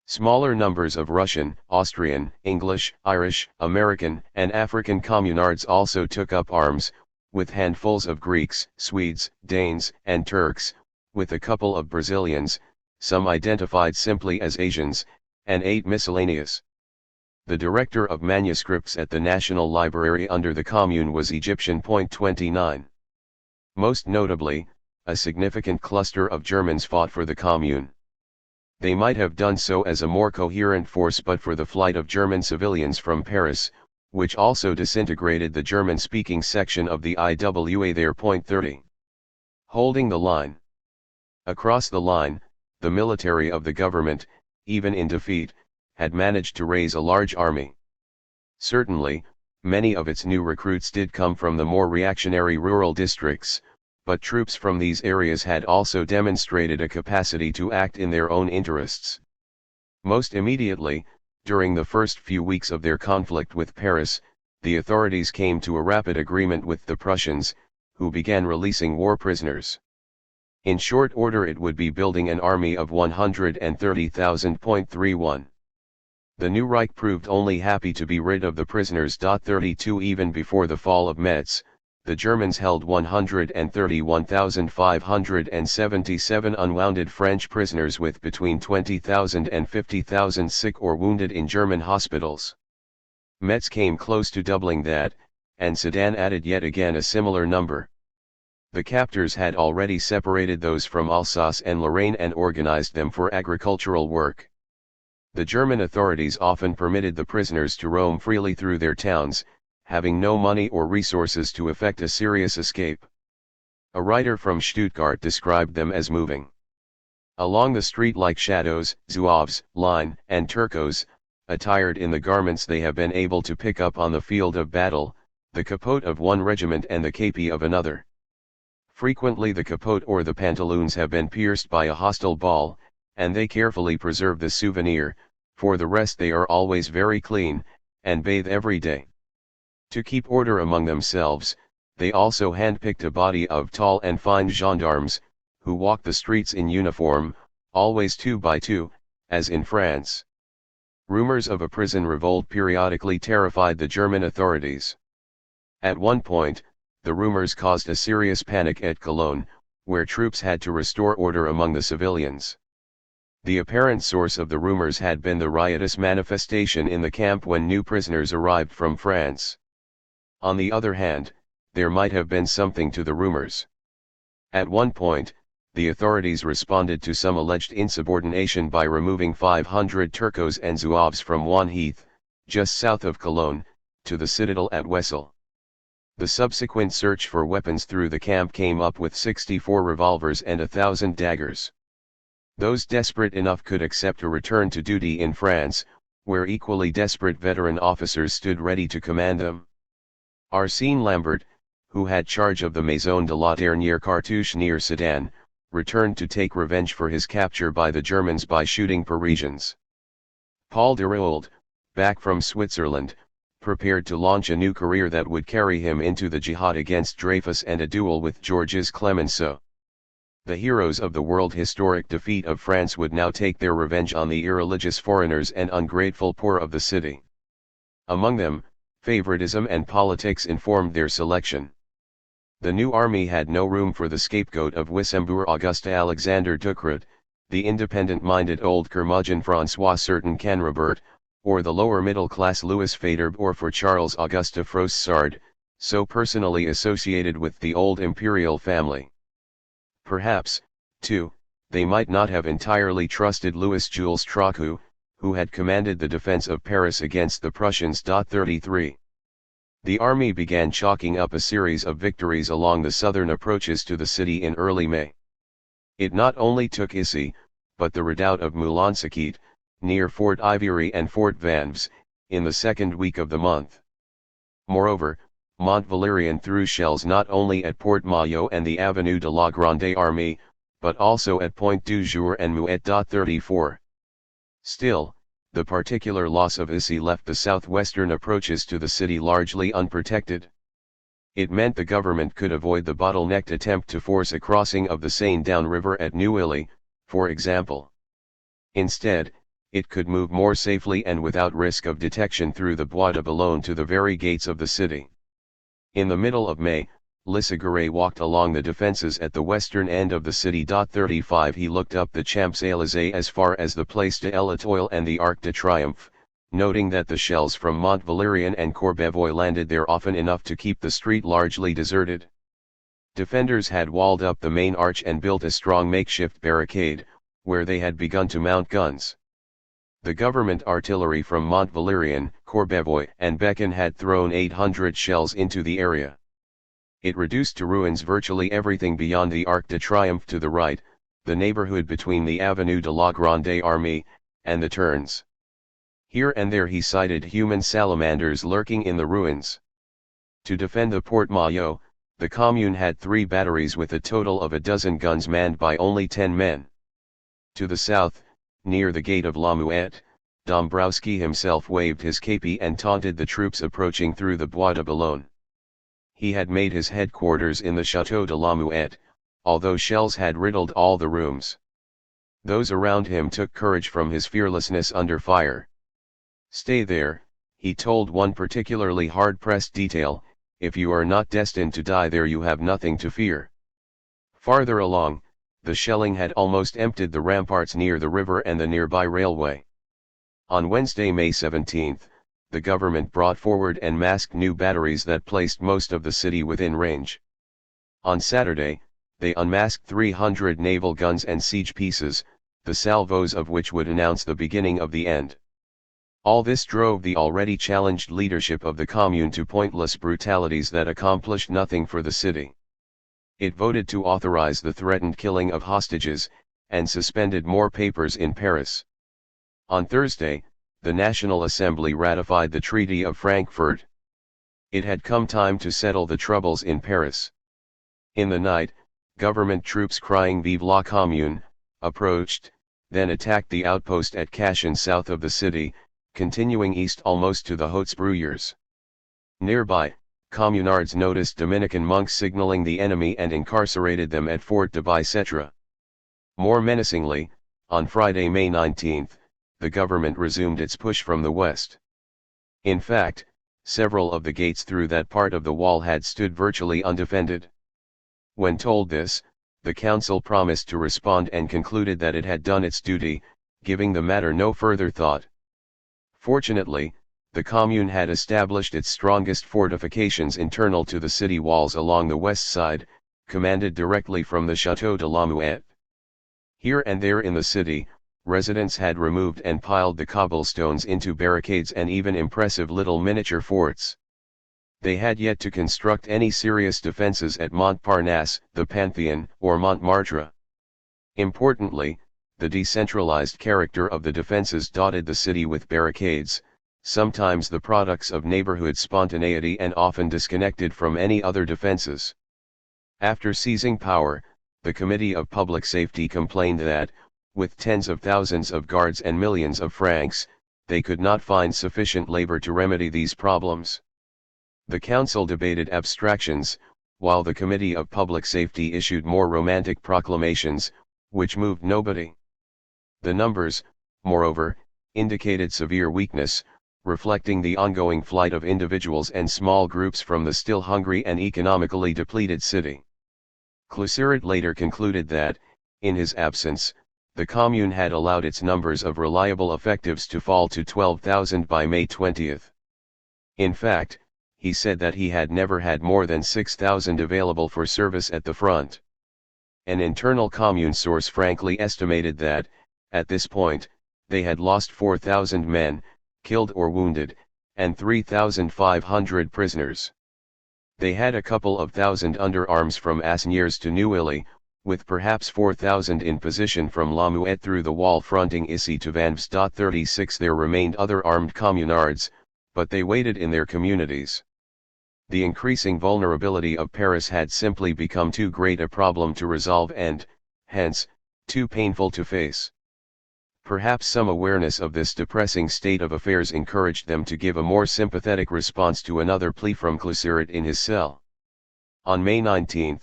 Smaller numbers of Russian, Austrian, English, Irish, American, and African communards also took up arms, with handfuls of Greeks, Swedes, Danes, and Turks, with a couple of Brazilians, some identified simply as Asians, and 8 miscellaneous. The director of manuscripts at the National Library under the Commune was Egyptian. 29. Most notably, a significant cluster of Germans fought for the Commune. They might have done so as a more coherent force but for the flight of German civilians from Paris, which also disintegrated the German-speaking section of the IWA there. 30. Holding the line. Across the line, the military of the government, even in defeat, had managed to raise a large army. Certainly, many of its new recruits did come from the more reactionary rural districts, but troops from these areas had also demonstrated a capacity to act in their own interests. Most immediately, during the first few weeks of their conflict with Paris, the authorities came to a rapid agreement with the Prussians, who began releasing war prisoners. In short order it would be building an army of 130,000.31. The new Reich proved only happy to be rid of the prisoners. 32 Even before the fall of Metz, the Germans held 131,577 unwounded French prisoners with between 20,000 and 50,000 sick or wounded in German hospitals. Metz came close to doubling that, and Sedan added yet again a similar number. The captors had already separated those from Alsace and Lorraine and organized them for agricultural work. The German authorities often permitted the prisoners to roam freely through their towns, having no money or resources to effect a serious escape. A writer from Stuttgart described them as moving along the street like shadows, Zouaves, line, and Turcos, attired in the garments they have been able to pick up on the field of battle, the capote of one regiment and the kepi of another. Frequently the capote or the pantaloons have been pierced by a hostile ball, and they carefully preserve the souvenir. For the rest they are always very clean, and bathe every day. To keep order among themselves, they also handpicked a body of tall and fine gendarmes, who walk the streets in uniform, always 2 by 2, as in France. Rumors of a prison revolt periodically terrified the German authorities. At one point, the rumors caused a serious panic at Cologne, where troops had to restore order among the civilians. The apparent source of the rumors had been the riotous manifestation in the camp when new prisoners arrived from France. On the other hand, there might have been something to the rumors. At one point, the authorities responded to some alleged insubordination by removing 500 Turcos and Zouaves from One Heath, just south of Cologne, to the citadel at Wesel. The subsequent search for weapons through the camp came up with 64 revolvers and 1,000 daggers. Those desperate enough could accept a return to duty in France, where equally desperate veteran officers stood ready to command them. Arsène Lambert, who had charge of the Maison de la Dernière Cartouche near Sedan, returned to take revenge for his capture by the Germans by shooting Parisians. Paul Déroulde, back from Switzerland, prepared to launch a new career that would carry him into the jihad against Dreyfus and a duel with Georges Clemenceau. The heroes of the world historic defeat of France would now take their revenge on the irreligious foreigners and ungrateful poor of the city. Among them, favoritism and politics informed their selection. The new army had no room for the scapegoat of Wissembourg Auguste Alexander Ducrot, the independent-minded old curmudgeon François Certain Canrobert, or the lower middle-class Louis Faidherbe, or for Charles Auguste Froissart, so personally associated with the old imperial family. Perhaps, too, they might not have entirely trusted Louis Jules Trochu, who had commanded the defense of Paris against the Prussians. 33. The army began chalking up a series of victories along the southern approaches to the city in early May. It not only took Issy, but the redoubt of Moulin-Saquet, near Fort Ivory and Fort Vanves, in the second week of the month. Moreover, Mont Valérien threw shells not only at Port Maillot and the Avenue de la Grande Armée, but also at Point du Jour and Muette. 34. Still, the particular loss of Issy left the southwestern approaches to the city largely unprotected. It meant the government could avoid the bottlenecked attempt to force a crossing of the Seine downriver at Neuilly, for example. Instead, it could move more safely and without risk of detection through the Bois de Boulogne to the very gates of the city. In the middle of May, Lissaguirre walked along the defenses at the western end of the city. 35 He looked up the Champs-Élysées as far as the Place de l'Étoile and the Arc de Triomphe, noting that the shells from Mont Valérien and Courbevoie landed there often enough to keep the street largely deserted. Defenders had walled up the main arch and built a strong makeshift barricade, where they had begun to mount guns. The government artillery from Mont Valérien, Courbevoie and Bécon had thrown 800 shells into the area. It reduced to ruins virtually everything beyond the Arc de Triomphe to the right, the neighborhood between the Avenue de la Grande Armée, and the turns. Here and there he sighted human salamanders lurking in the ruins. To defend the Port Maillot, The Commune had 3 batteries with a total of a dozen guns manned by only 10 men. To the south, near the gate of La Muette, Dombrowski himself waved his kepi and taunted the troops approaching through the Bois de Boulogne. He had made his headquarters in the Château de la Muette, although shells had riddled all the rooms. Those around him took courage from his fearlessness under fire. "Stay there," he told one particularly hard-pressed detail, "if you are not destined to die there you have nothing to fear." Farther along, the shelling had almost emptied the ramparts near the river and the nearby railway. On Wednesday, May 17, the government brought forward and masked new batteries that placed most of the city within range. On Saturday, they unmasked 300 naval guns and siege pieces, the salvos of which would announce the beginning of the end. All this drove the already challenged leadership of the Commune to pointless brutalities that accomplished nothing for the city. It voted to authorize the threatened killing of hostages, and suspended more papers in Paris. On Thursday, the National Assembly ratified the Treaty of Frankfurt. It had come time to settle the troubles in Paris. In the night, government troops crying "Vive la Commune" approached, then attacked the outpost at Cachan south of the city, continuing east almost to the Hautes-Bruyères. Nearby, communards noticed Dominican monks signaling the enemy and incarcerated them at Fort de Bicêtre. More menacingly, on Friday, May 19, the government resumed its push from the west. In fact, several of the gates through that part of the wall had stood virtually undefended. When told this, the council promised to respond and concluded that it had done its duty, giving the matter no further thought. Fortunately, the Commune had established its strongest fortifications internal to the city walls along the west side, commanded directly from the Château de la Muette. Here and there in the city, residents had removed and piled the cobblestones into barricades and even impressive little miniature forts. They had yet to construct any serious defenses at Montparnasse, the Pantheon, or Montmartre. Importantly, the decentralized character of the defenses dotted the city with barricades, sometimes the products of neighborhood spontaneity and often disconnected from any other defenses. After seizing power, the Committee of Public Safety complained that, with tens of thousands of guards and millions of francs, they could not find sufficient labor to remedy these problems. The council debated abstractions, while the Committee of Public Safety issued more romantic proclamations, which moved nobody. The numbers, moreover, indicated severe weakness, reflecting the ongoing flight of individuals and small groups from the still hungry and economically depleted city. Cluseret later concluded that, in his absence, the Commune had allowed its numbers of reliable effectives to fall to 12,000 by May 20. In fact, he said that he had never had more than 6,000 available for service at the front. An internal Commune source frankly estimated that, at this point, they had lost 4,000 men, killed or wounded, and 3,500 prisoners. They had a couple of thousand under arms from Asnières to Neuilly, with perhaps 4,000 in position from La Muette through the wall fronting Issy to Vanves. 36 There remained other armed communards, but they waited in their communities. The increasing vulnerability of Paris had simply become too great a problem to resolve and, hence, too painful to face. Perhaps some awareness of this depressing state of affairs encouraged them to give a more sympathetic response to another plea from Cluseret in his cell. On May 19,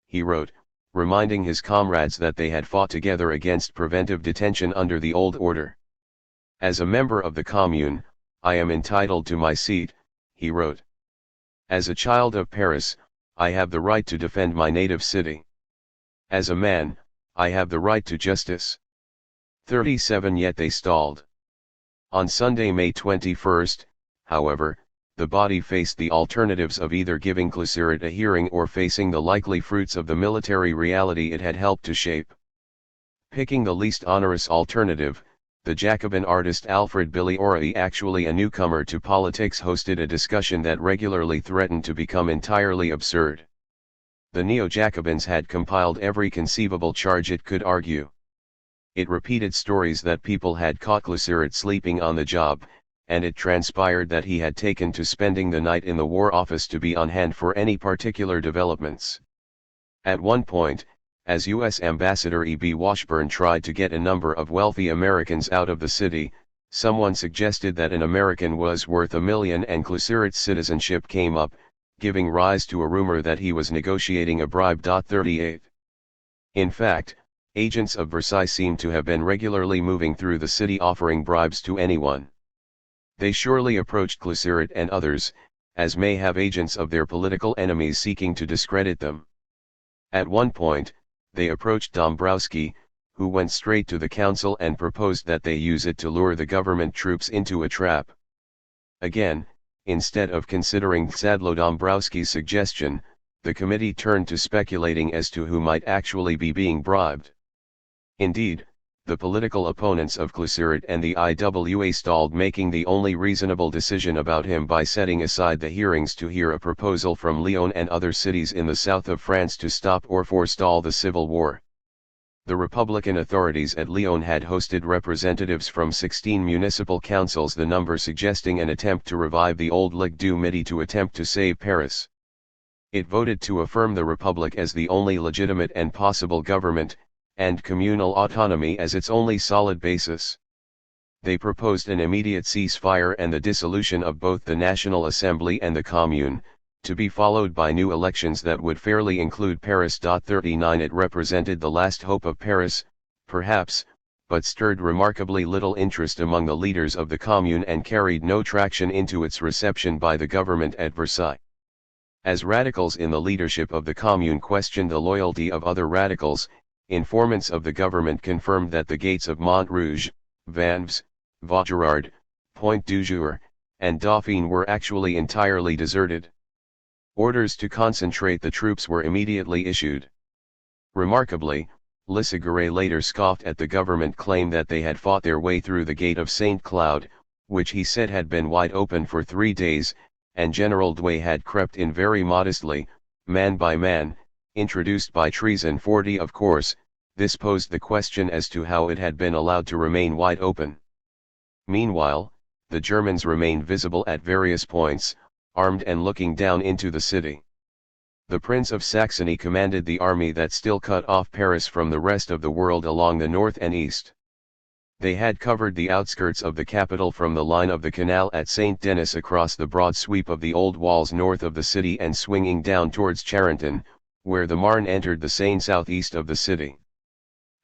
he wrote, reminding his comrades that they had fought together against preventive detention under the old order. "As a member of the Commune, I am entitled to my seat," he wrote. "As a child of Paris, I have the right to defend my native city. As a man, I have the right to justice." 37 Yet they stalled. On Sunday, May 21, however, the body faced the alternatives of either giving Cluseret a hearing or facing the likely fruits of the military reality it had helped to shape. Picking the least onerous alternative, the Jacobin artist Alfred Billy-Aureille, actually a newcomer to politics, hosted a discussion that regularly threatened to become entirely absurd. The Neo-Jacobins had compiled every conceivable charge it could argue. It repeated stories that people had caught Cluseret sleeping on the job, and it transpired that he had taken to spending the night in the War Office to be on hand for any particular developments. At one point, as U.S. Ambassador E.B. Washburn tried to get a number of wealthy Americans out of the city, someone suggested that an American was worth $1 million, and Clusieret's citizenship came up, giving rise to a rumor that he was negotiating a bribe. 38. In fact, agents of Versailles seem to have been regularly moving through the city offering bribes to anyone. They surely approached Clusieret and others, as may have agents of their political enemies seeking to discredit them. At one point, they approached Dombrowski, who went straight to the council and proposed that they use it to lure the government troops into a trap. Again, instead of considering Sadlo Dombrowski's suggestion, the committee turned to speculating as to who might actually be being bribed. Indeed, the political opponents of Clusieret and the IWA stalled, making the only reasonable decision about him by setting aside the hearings to hear a proposal from Lyon and other cities in the south of France to stop or forestall the civil war. The Republican authorities at Lyon had hosted representatives from 16 municipal councils, the number suggesting an attempt to revive the old Ligue du Midi to attempt to save Paris. It voted to affirm the Republic as the only legitimate and possible government, and communal autonomy as its only solid basis. They proposed an immediate ceasefire and the dissolution of both the National Assembly and the Commune, to be followed by new elections that would fairly include Paris. 39. It represented the last hope of Paris, perhaps, but stirred remarkably little interest among the leaders of the Commune and carried no traction into its reception by the government at Versailles. As radicals in the leadership of the Commune questioned the loyalty of other radicals, informants of the government confirmed that the gates of Montrouge, Vanves, Vaugirard, Point du Jour, and Dauphine were actually entirely deserted. Orders to concentrate the troops were immediately issued. Remarkably, Lissiguret later scoffed at the government claim that they had fought their way through the gate of St. Cloud, which he said had been wide open for 3 days, and General Douay had crept in very modestly, man by man, introduced by treason. 40. Of course, this posed the question as to how it had been allowed to remain wide open. Meanwhile, the Germans remained visible at various points, armed and looking down into the city. The Prince of Saxony commanded the army that still cut off Paris from the rest of the world along the north and east. They had covered the outskirts of the capital from the line of the canal at Saint Denis across the broad sweep of the old walls north of the city and swinging down towards Charenton, where the Marne entered the Seine southeast of the city.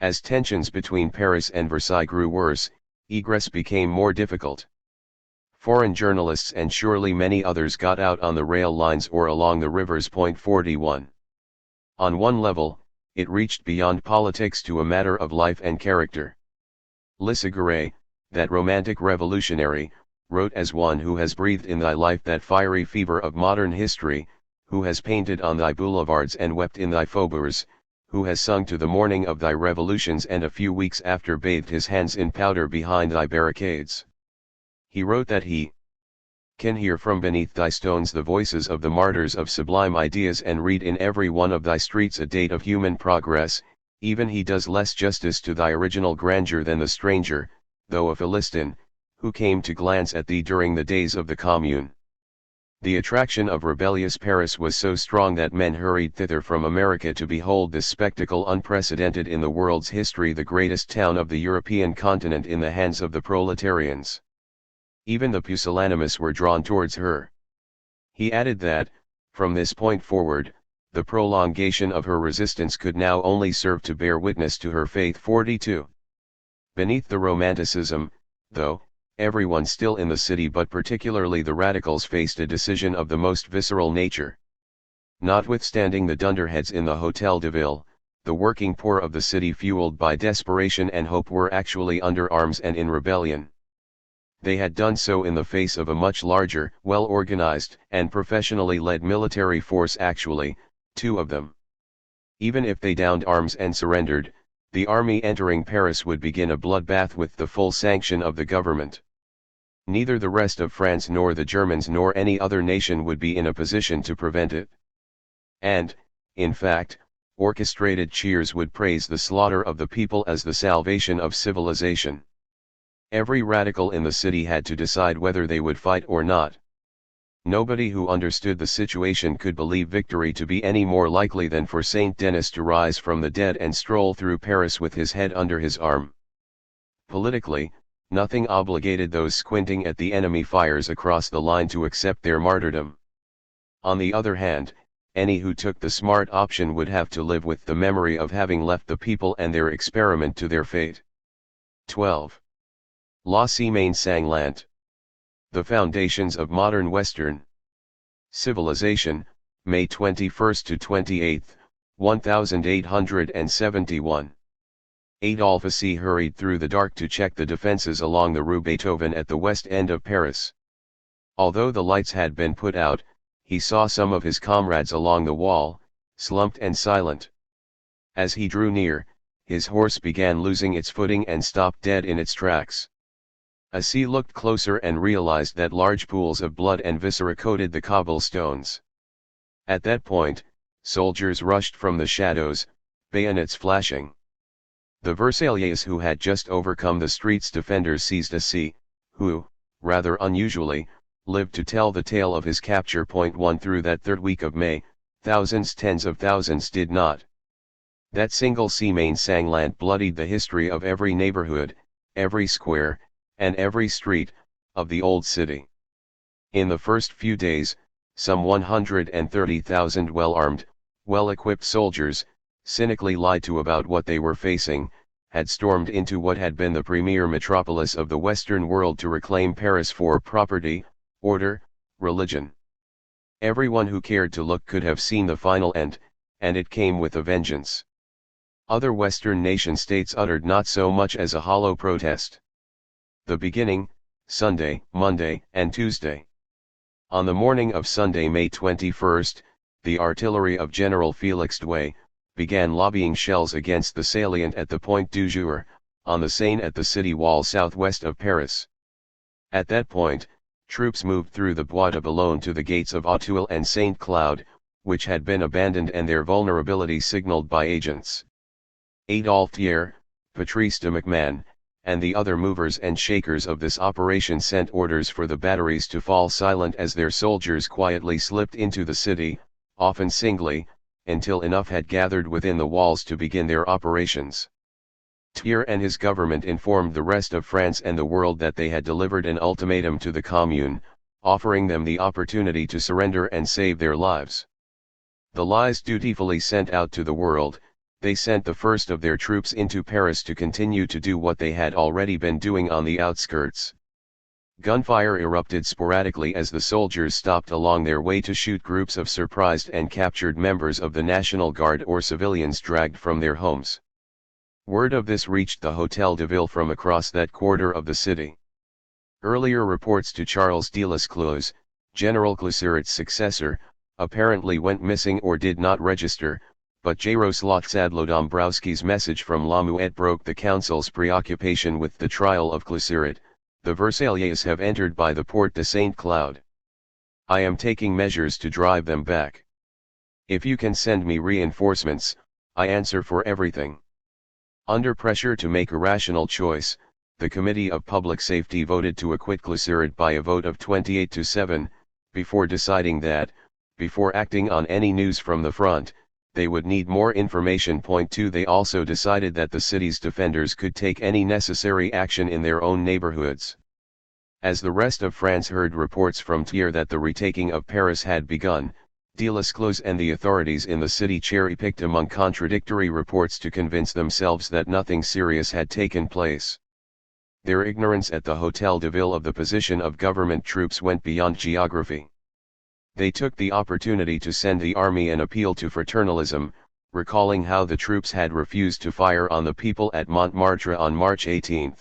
As tensions between Paris and Versailles grew worse, egress became more difficult. Foreign journalists and surely many others got out on the rail lines or along the rivers. 41. On one level, it reached beyond politics to a matter of life and character. Lissiguret, that romantic revolutionary, wrote as one who has breathed in thy life that fiery fever of modern history, who has painted on thy boulevards and wept in thy faubourgs, who has sung to the morning of thy revolutions and a few weeks after bathed his hands in powder behind thy barricades. He wrote that he can hear from beneath thy stones the voices of the martyrs of sublime ideas and read in every one of thy streets a date of human progress. Even he does less justice to thy original grandeur than the stranger, though a Philistine, who came to glance at thee during the days of the Commune. The attraction of rebellious Paris was so strong that men hurried thither from America to behold this spectacle unprecedented in the world's history, the greatest town of the European continent in the hands of the proletarians. Even the pusillanimous were drawn towards her. He added that, from this point forward, the prolongation of her resistance could now only serve to bear witness to her faith. 42. Beneath the romanticism, though, everyone still in the city but particularly the radicals faced a decision of the most visceral nature. Notwithstanding the dunderheads in the Hôtel de Ville, the working poor of the city, fueled by desperation and hope, were actually under arms and in rebellion. They had done so in the face of a much larger, well-organized, and professionally led military force, actually, 2 of them. Even if they downed arms and surrendered, the army entering Paris would begin a bloodbath with the full sanction of the government. Neither the rest of France nor the Germans nor any other nation would be in a position to prevent it. And, in fact, orchestrated cheers would praise the slaughter of the people as the salvation of civilization. Every radical in the city had to decide whether they would fight or not. Nobody who understood the situation could believe victory to be any more likely than for Saint Denis to rise from the dead and stroll through Paris with his head under his arm. Politically, nothing obligated those squinting at the enemy fires across the line to accept their martyrdom. On the other hand, any who took the smart option would have to live with the memory of having left the people and their experiment to their fate. 12. La Semaine Sanglante. The Foundations of Modern Western Civilization, May 21 to 28, 1871. Adolphe C. hurried through the dark to check the defenses along the Rue Beethoven at the west end of Paris. Although the lights had been put out, he saw some of his comrades along the wall, slumped and silent. As he drew near, his horse began losing its footing and stopped dead in its tracks. Assis looked closer and realized that large pools of blood and viscera coated the cobblestones. At that point, soldiers rushed from the shadows, bayonets flashing. The Versaillais who had just overcome the street's defenders seized Assis, who, rather unusually, lived to tell the tale of his capture. 1 Through that third week of May, thousands, tens of thousands did not. That single Semaine Sanglante bloodied the history of every neighborhood, every square, and every street, of the old city. In the first few days, some 130,000 well-armed, well-equipped soldiers, cynically lied to about what they were facing, had stormed into what had been the premier metropolis of the Western world to reclaim Paris for property, order, religion. Everyone who cared to look could have seen the final end, and it came with a vengeance. Other Western nation-states uttered not so much as a hollow protest. The beginning, Sunday, Monday, and Tuesday. On the morning of Sunday, May 21, the artillery of General Félix Douay began lobbing shells against the salient at the Point du Jour, on the Seine at the city wall southwest of Paris. At that point, troops moved through the Bois de Boulogne to the gates of Auteuil and Saint Cloud, which had been abandoned and their vulnerability signaled by agents. Adolphe Thiers, Patrice de MacMahon, and the other movers and shakers of this operation sent orders for the batteries to fall silent as their soldiers quietly slipped into the city, often singly, until enough had gathered within the walls to begin their operations. Thiers and his government informed the rest of France and the world that they had delivered an ultimatum to the Commune, offering them the opportunity to surrender and save their lives. The lies dutifully sent out to the world, they sent the first of their troops into Paris to continue to do what they had already been doing on the outskirts. Gunfire erupted sporadically as the soldiers stopped along their way to shoot groups of surprised and captured members of the National Guard or civilians dragged from their homes. Word of this reached the Hôtel de Ville from across that quarter of the city. Earlier reports to Charles Delescluze, General Clusseret's successor, apparently went missing or did not register, but Jaroslaw Sadlo-Dombrowski's message from La Muette broke the council's preoccupation with the trial of Clusseret. The Versaillais have entered by the Porte de Saint Cloud. I am taking measures to drive them back. If you can send me reinforcements, I answer for everything. Under pressure to make a rational choice, the Committee of Public Safety voted to acquit Clusseret by a vote of 28-7, before deciding that, before acting on any news from the front, they would need more information. 2 They also decided that the city's defenders could take any necessary action in their own neighborhoods. As the rest of France heard reports from Thiers that the retaking of Paris had begun, Delescluze and the authorities in the city cherry-picked among contradictory reports to convince themselves that nothing serious had taken place. Their ignorance at the Hôtel de Ville of the position of government troops went beyond geography. They took the opportunity to send the army an appeal to fraternalism, recalling how the troops had refused to fire on the people at Montmartre on March 18.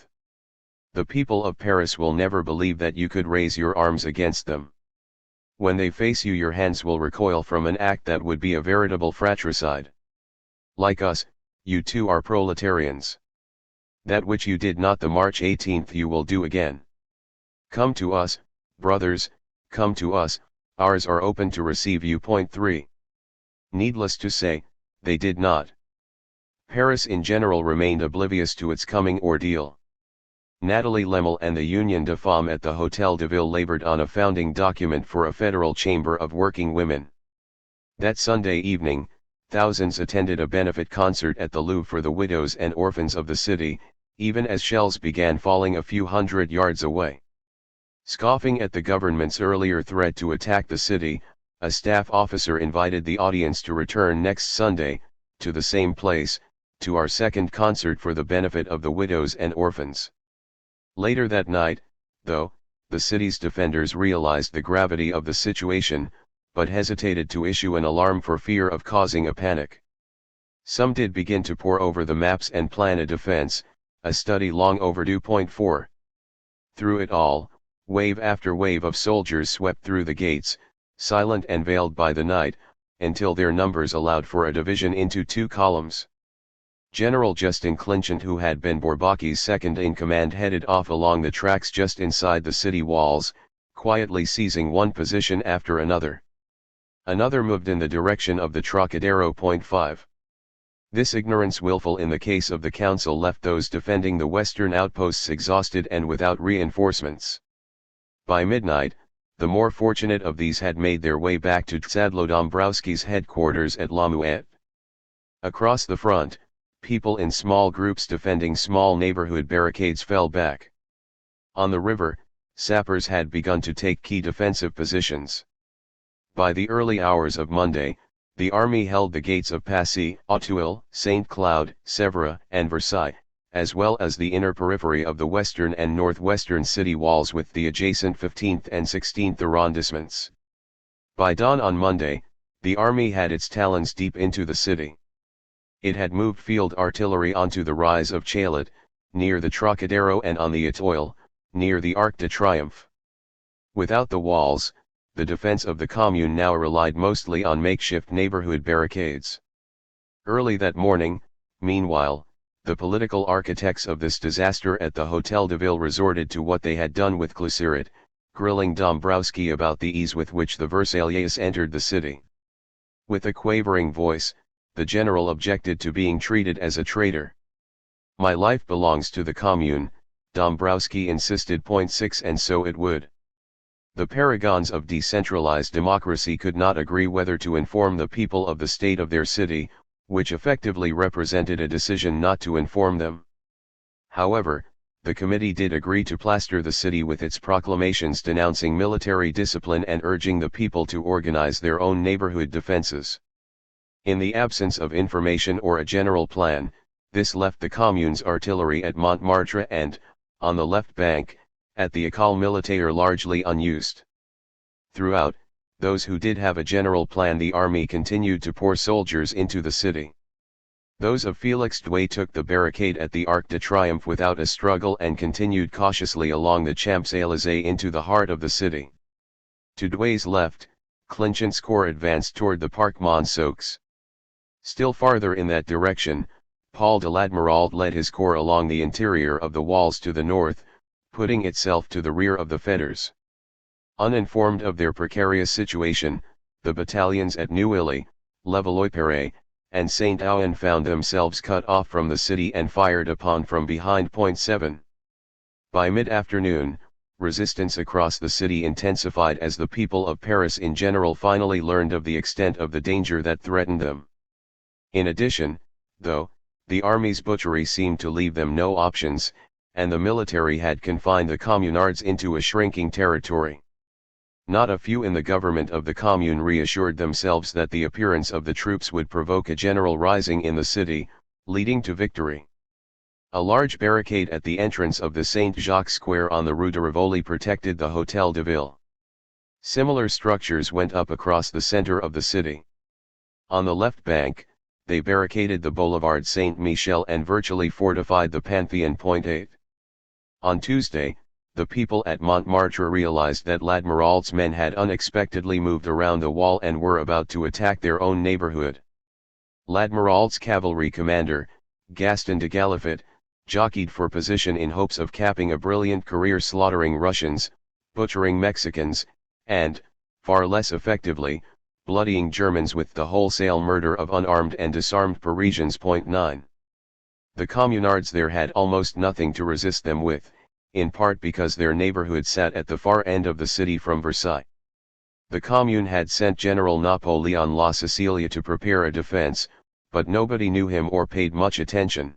The people of Paris will never believe that you could raise your arms against them. When they face you, your hands will recoil from an act that would be a veritable fratricide. Like us, you too are proletarians. That which you did not the March 18 you will do again. Come to us, brothers, come to us. Ours are open to receive you. 3. Needless to say, they did not. Paris in general remained oblivious to its coming ordeal. Nathalie Lemel and the Union de Femmes at the Hôtel de Ville labored on a founding document for a federal chamber of working women. That Sunday evening, thousands attended a benefit concert at the Louvre for the widows and orphans of the city, even as shells began falling a few hundred yards away. Scoffing at the government's earlier threat to attack the city, a staff officer invited the audience to return next Sunday, to the same place, to our second concert for the benefit of the widows and orphans. Later that night, though, the city's defenders realized the gravity of the situation, but hesitated to issue an alarm for fear of causing a panic. Some did begin to pore over the maps and plan a defense, a study long overdue. 4. Through it all, wave after wave of soldiers swept through the gates, silent and veiled by the night, until their numbers allowed for a division into two columns. General Justin Clinchant, who had been Bourbaki's second-in-command, headed off along the tracks just inside the city walls, quietly seizing one position after another. Another moved in the direction of the Trocadero. 5. This ignorance, willful in the case of the council, left those defending the western outposts exhausted and without reinforcements. By midnight, the more fortunate of these had made their way back to Tzadlo Dombrowski's headquarters at La Muette. Across the front, people in small groups defending small neighborhood barricades fell back. On the river, sappers had begun to take key defensive positions. By the early hours of Monday, the army held the gates of Passy, Auteuil, St. Cloud, Sèvres, and Versailles, as well as the inner periphery of the western and northwestern city walls with the adjacent 15th and 16th arrondissements. By dawn on Monday, the army had its talons deep into the city. It had moved field artillery onto the rise of Chaillet, near the Trocadero, and on the Auteuil, near the Arc de Triomphe. Without the walls, the defense of the Commune now relied mostly on makeshift neighborhood barricades. Early that morning, meanwhile, the political architects of this disaster at the Hôtel de Ville resorted to what they had done with Cluseret, grilling Dombrowski about the ease with which the Versaillais entered the city. With a quavering voice, the general objected to being treated as a traitor. "My life belongs to the Commune," Dombrowski insisted. 6. And so it would. The paragons of decentralized democracy could not agree whether to inform the people of the state of their city, which effectively represented a decision not to inform them. However, the committee did agree to plaster the city with its proclamations denouncing military discipline and urging the people to organize their own neighborhood defenses. In the absence of information or a general plan, this left the Commune's artillery at Montmartre and, on the left bank, at the École Militaire largely unused. Throughout, those who did have a general plan, the army continued to pour soldiers into the city. Those of Félix Douay took the barricade at the Arc de Triomphe without a struggle and continued cautiously along the Champs-Élysées into the heart of the city. To Douay's left, Clinchant's corps advanced toward the Parc Monceaux. Still farther in that direction, Paul de Ladmirault led his corps along the interior of the walls to the north, putting itself to the rear of the fetters. Uninformed of their precarious situation, the battalions at Neuilly, Levallois-Perret, and Saint-Ouen found themselves cut off from the city and fired upon from behind. 7. By mid-afternoon, resistance across the city intensified as the people of Paris in general finally learned of the extent of the danger that threatened them. In addition, though, the army's butchery seemed to leave them no options, and the military had confined the communards into a shrinking territory. Not a few in the government of the Commune reassured themselves that the appearance of the troops would provoke a general rising in the city, leading to victory. A large barricade at the entrance of the Saint-Jacques Square on the Rue de Rivoli protected the Hôtel de Ville. Similar structures went up across the center of the city. On the left bank, they barricaded the Boulevard Saint-Michel and virtually fortified the Panthéon. 8. On Tuesday, the people at Montmartre realized that Ladmirault's men had unexpectedly moved around the wall and were about to attack their own neighborhood. Ladmirault's cavalry commander, Gaston de Galifet, jockeyed for position in hopes of capping a brilliant career slaughtering Russians, butchering Mexicans, and, far less effectively, bloodying Germans with the wholesale murder of unarmed and disarmed Parisians. 9. The communards there had almost nothing to resist them with, in part because their neighborhood sat at the far end of the city from Versailles. The Commune had sent General Napoleon La Sicilia to prepare a defense, but nobody knew him or paid much attention.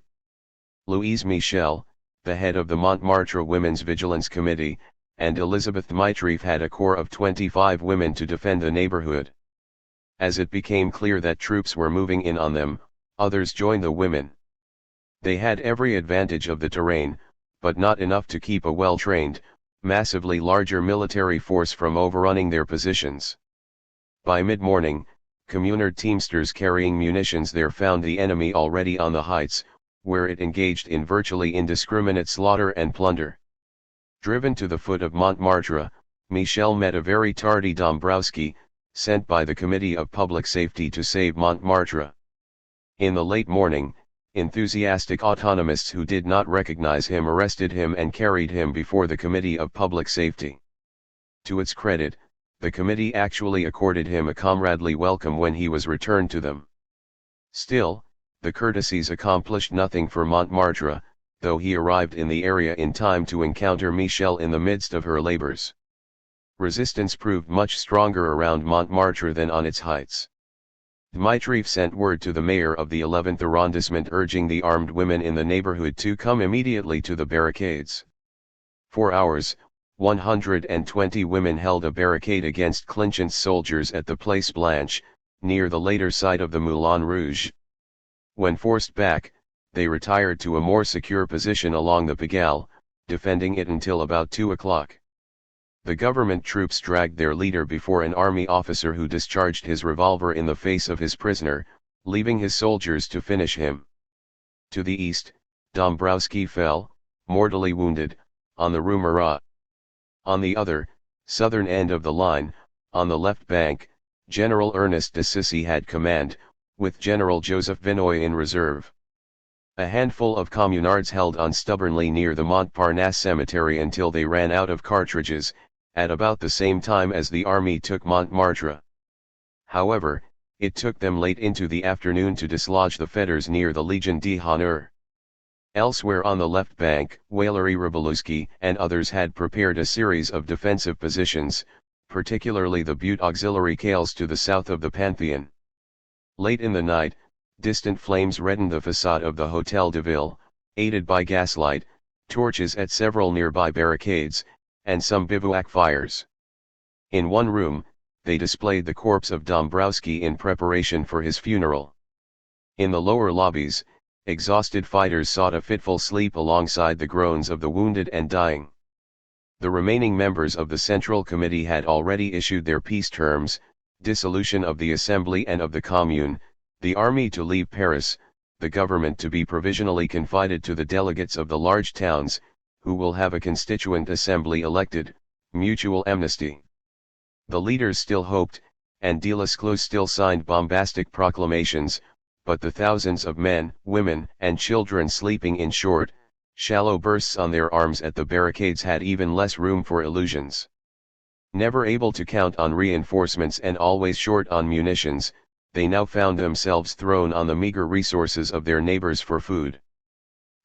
Louise Michel, the head of the Montmartre Women's Vigilance Committee, and Elizabeth Dmitrieff had a corps of 25 women to defend the neighborhood. As it became clear that troops were moving in on them, others joined the women. They had every advantage of the terrain, but not enough to keep a well-trained, massively larger military force from overrunning their positions. By mid-morning, Communard teamsters carrying munitions there found the enemy already on the heights, where it engaged in virtually indiscriminate slaughter and plunder. Driven to the foot of Montmartre, Michel met a very tardy Dombrowski, sent by the Committee of Public Safety to save Montmartre. In the late morning, enthusiastic autonomists who did not recognize him arrested him and carried him before the Committee of Public Safety. To its credit, the committee actually accorded him a comradely welcome when he was returned to them. Still, the courtesies accomplished nothing for Montmartre, though he arrived in the area in time to encounter Michel in the midst of her labors. Resistance proved much stronger around Montmartre than on its heights. Dmitrieff sent word to the mayor of the 11th arrondissement urging the armed women in the neighborhood to come immediately to the barricades. For hours, 120 women held a barricade against Clinchant's soldiers at the Place Blanche, near the later site of the Moulin Rouge. When forced back, they retired to a more secure position along the Pigalle, defending it until about 2 o'clock. The government troops dragged their leader before an army officer who discharged his revolver in the face of his prisoner, leaving his soldiers to finish him. To the east, Dombrowski fell, mortally wounded, on the Rue Marat. On the other, southern end of the line, on the left bank, General Ernest de Sissy had command, with General Joseph Vinoy in reserve. A handful of communards held on stubbornly near the Montparnasse cemetery until they ran out of cartridges, at about the same time as the army took Montmartre. However, it took them late into the afternoon to dislodge the fetters near the Legion d'Honneur. Elsewhere on the left bank, Walery Rybolovsky and others had prepared a series of defensive positions, particularly the Butte auxiliary cales to the south of the Pantheon. Late in the night, distant flames reddened the facade of the Hôtel de Ville, aided by gaslight, torches at several nearby barricades, and some bivouac fires. In one room, they displayed the corpse of Dombrowski in preparation for his funeral. In the lower lobbies, exhausted fighters sought a fitful sleep alongside the groans of the wounded and dying. The remaining members of the Central Committee had already issued their peace terms, dissolution of the Assembly and of the Commune, the army to leave Paris, the government to be provisionally confided to the delegates of the large towns, who will have a constituent assembly elected, mutual amnesty. The leaders still hoped, and Delesclos still signed bombastic proclamations, but the thousands of men, women, and children sleeping in short, shallow bursts on their arms at the barricades had even less room for illusions. Never able to count on reinforcements and always short on munitions, they now found themselves thrown on the meager resources of their neighbors for food.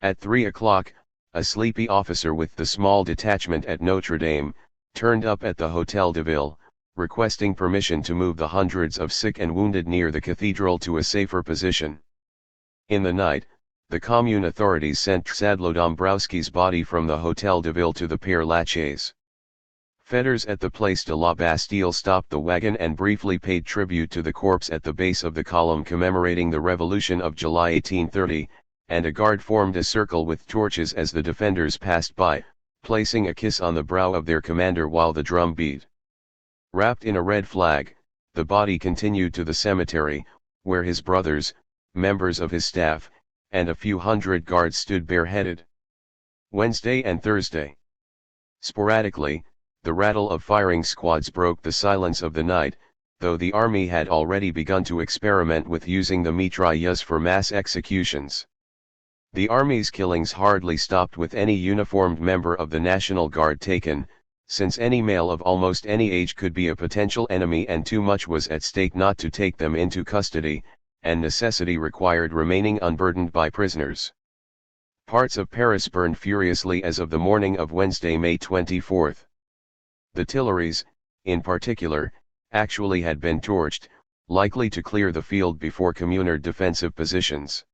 At 3 o'clock, a sleepy officer with the small detachment at Notre Dame, turned up at the Hôtel de Ville, requesting permission to move the hundreds of sick and wounded near the cathedral to a safer position. In the night, the Commune authorities sent Sadlo Dombrowski's body from the Hôtel de Ville to the Père Lachaise. Fetters at the Place de la Bastille stopped the wagon and briefly paid tribute to the corpse at the base of the column commemorating the Revolution of July 1830, and a guard formed a circle with torches as the defenders passed by, placing a kiss on the brow of their commander while the drum beat. Wrapped in a red flag, the body continued to the cemetery, where his brothers, members of his staff, and a few hundred guards stood bareheaded. Wednesday and Thursday. Sporadically, the rattle of firing squads broke the silence of the night, though the army had already begun to experiment with using the mitrailleuse for mass executions. The army's killings hardly stopped with any uniformed member of the National Guard taken, since any male of almost any age could be a potential enemy and too much was at stake not to take them into custody, and necessity required remaining unburdened by prisoners. Parts of Paris burned furiously as of the morning of Wednesday, May 24. The Tuileries, in particular, actually had been torched, likely to clear the field before Communard defensive positions.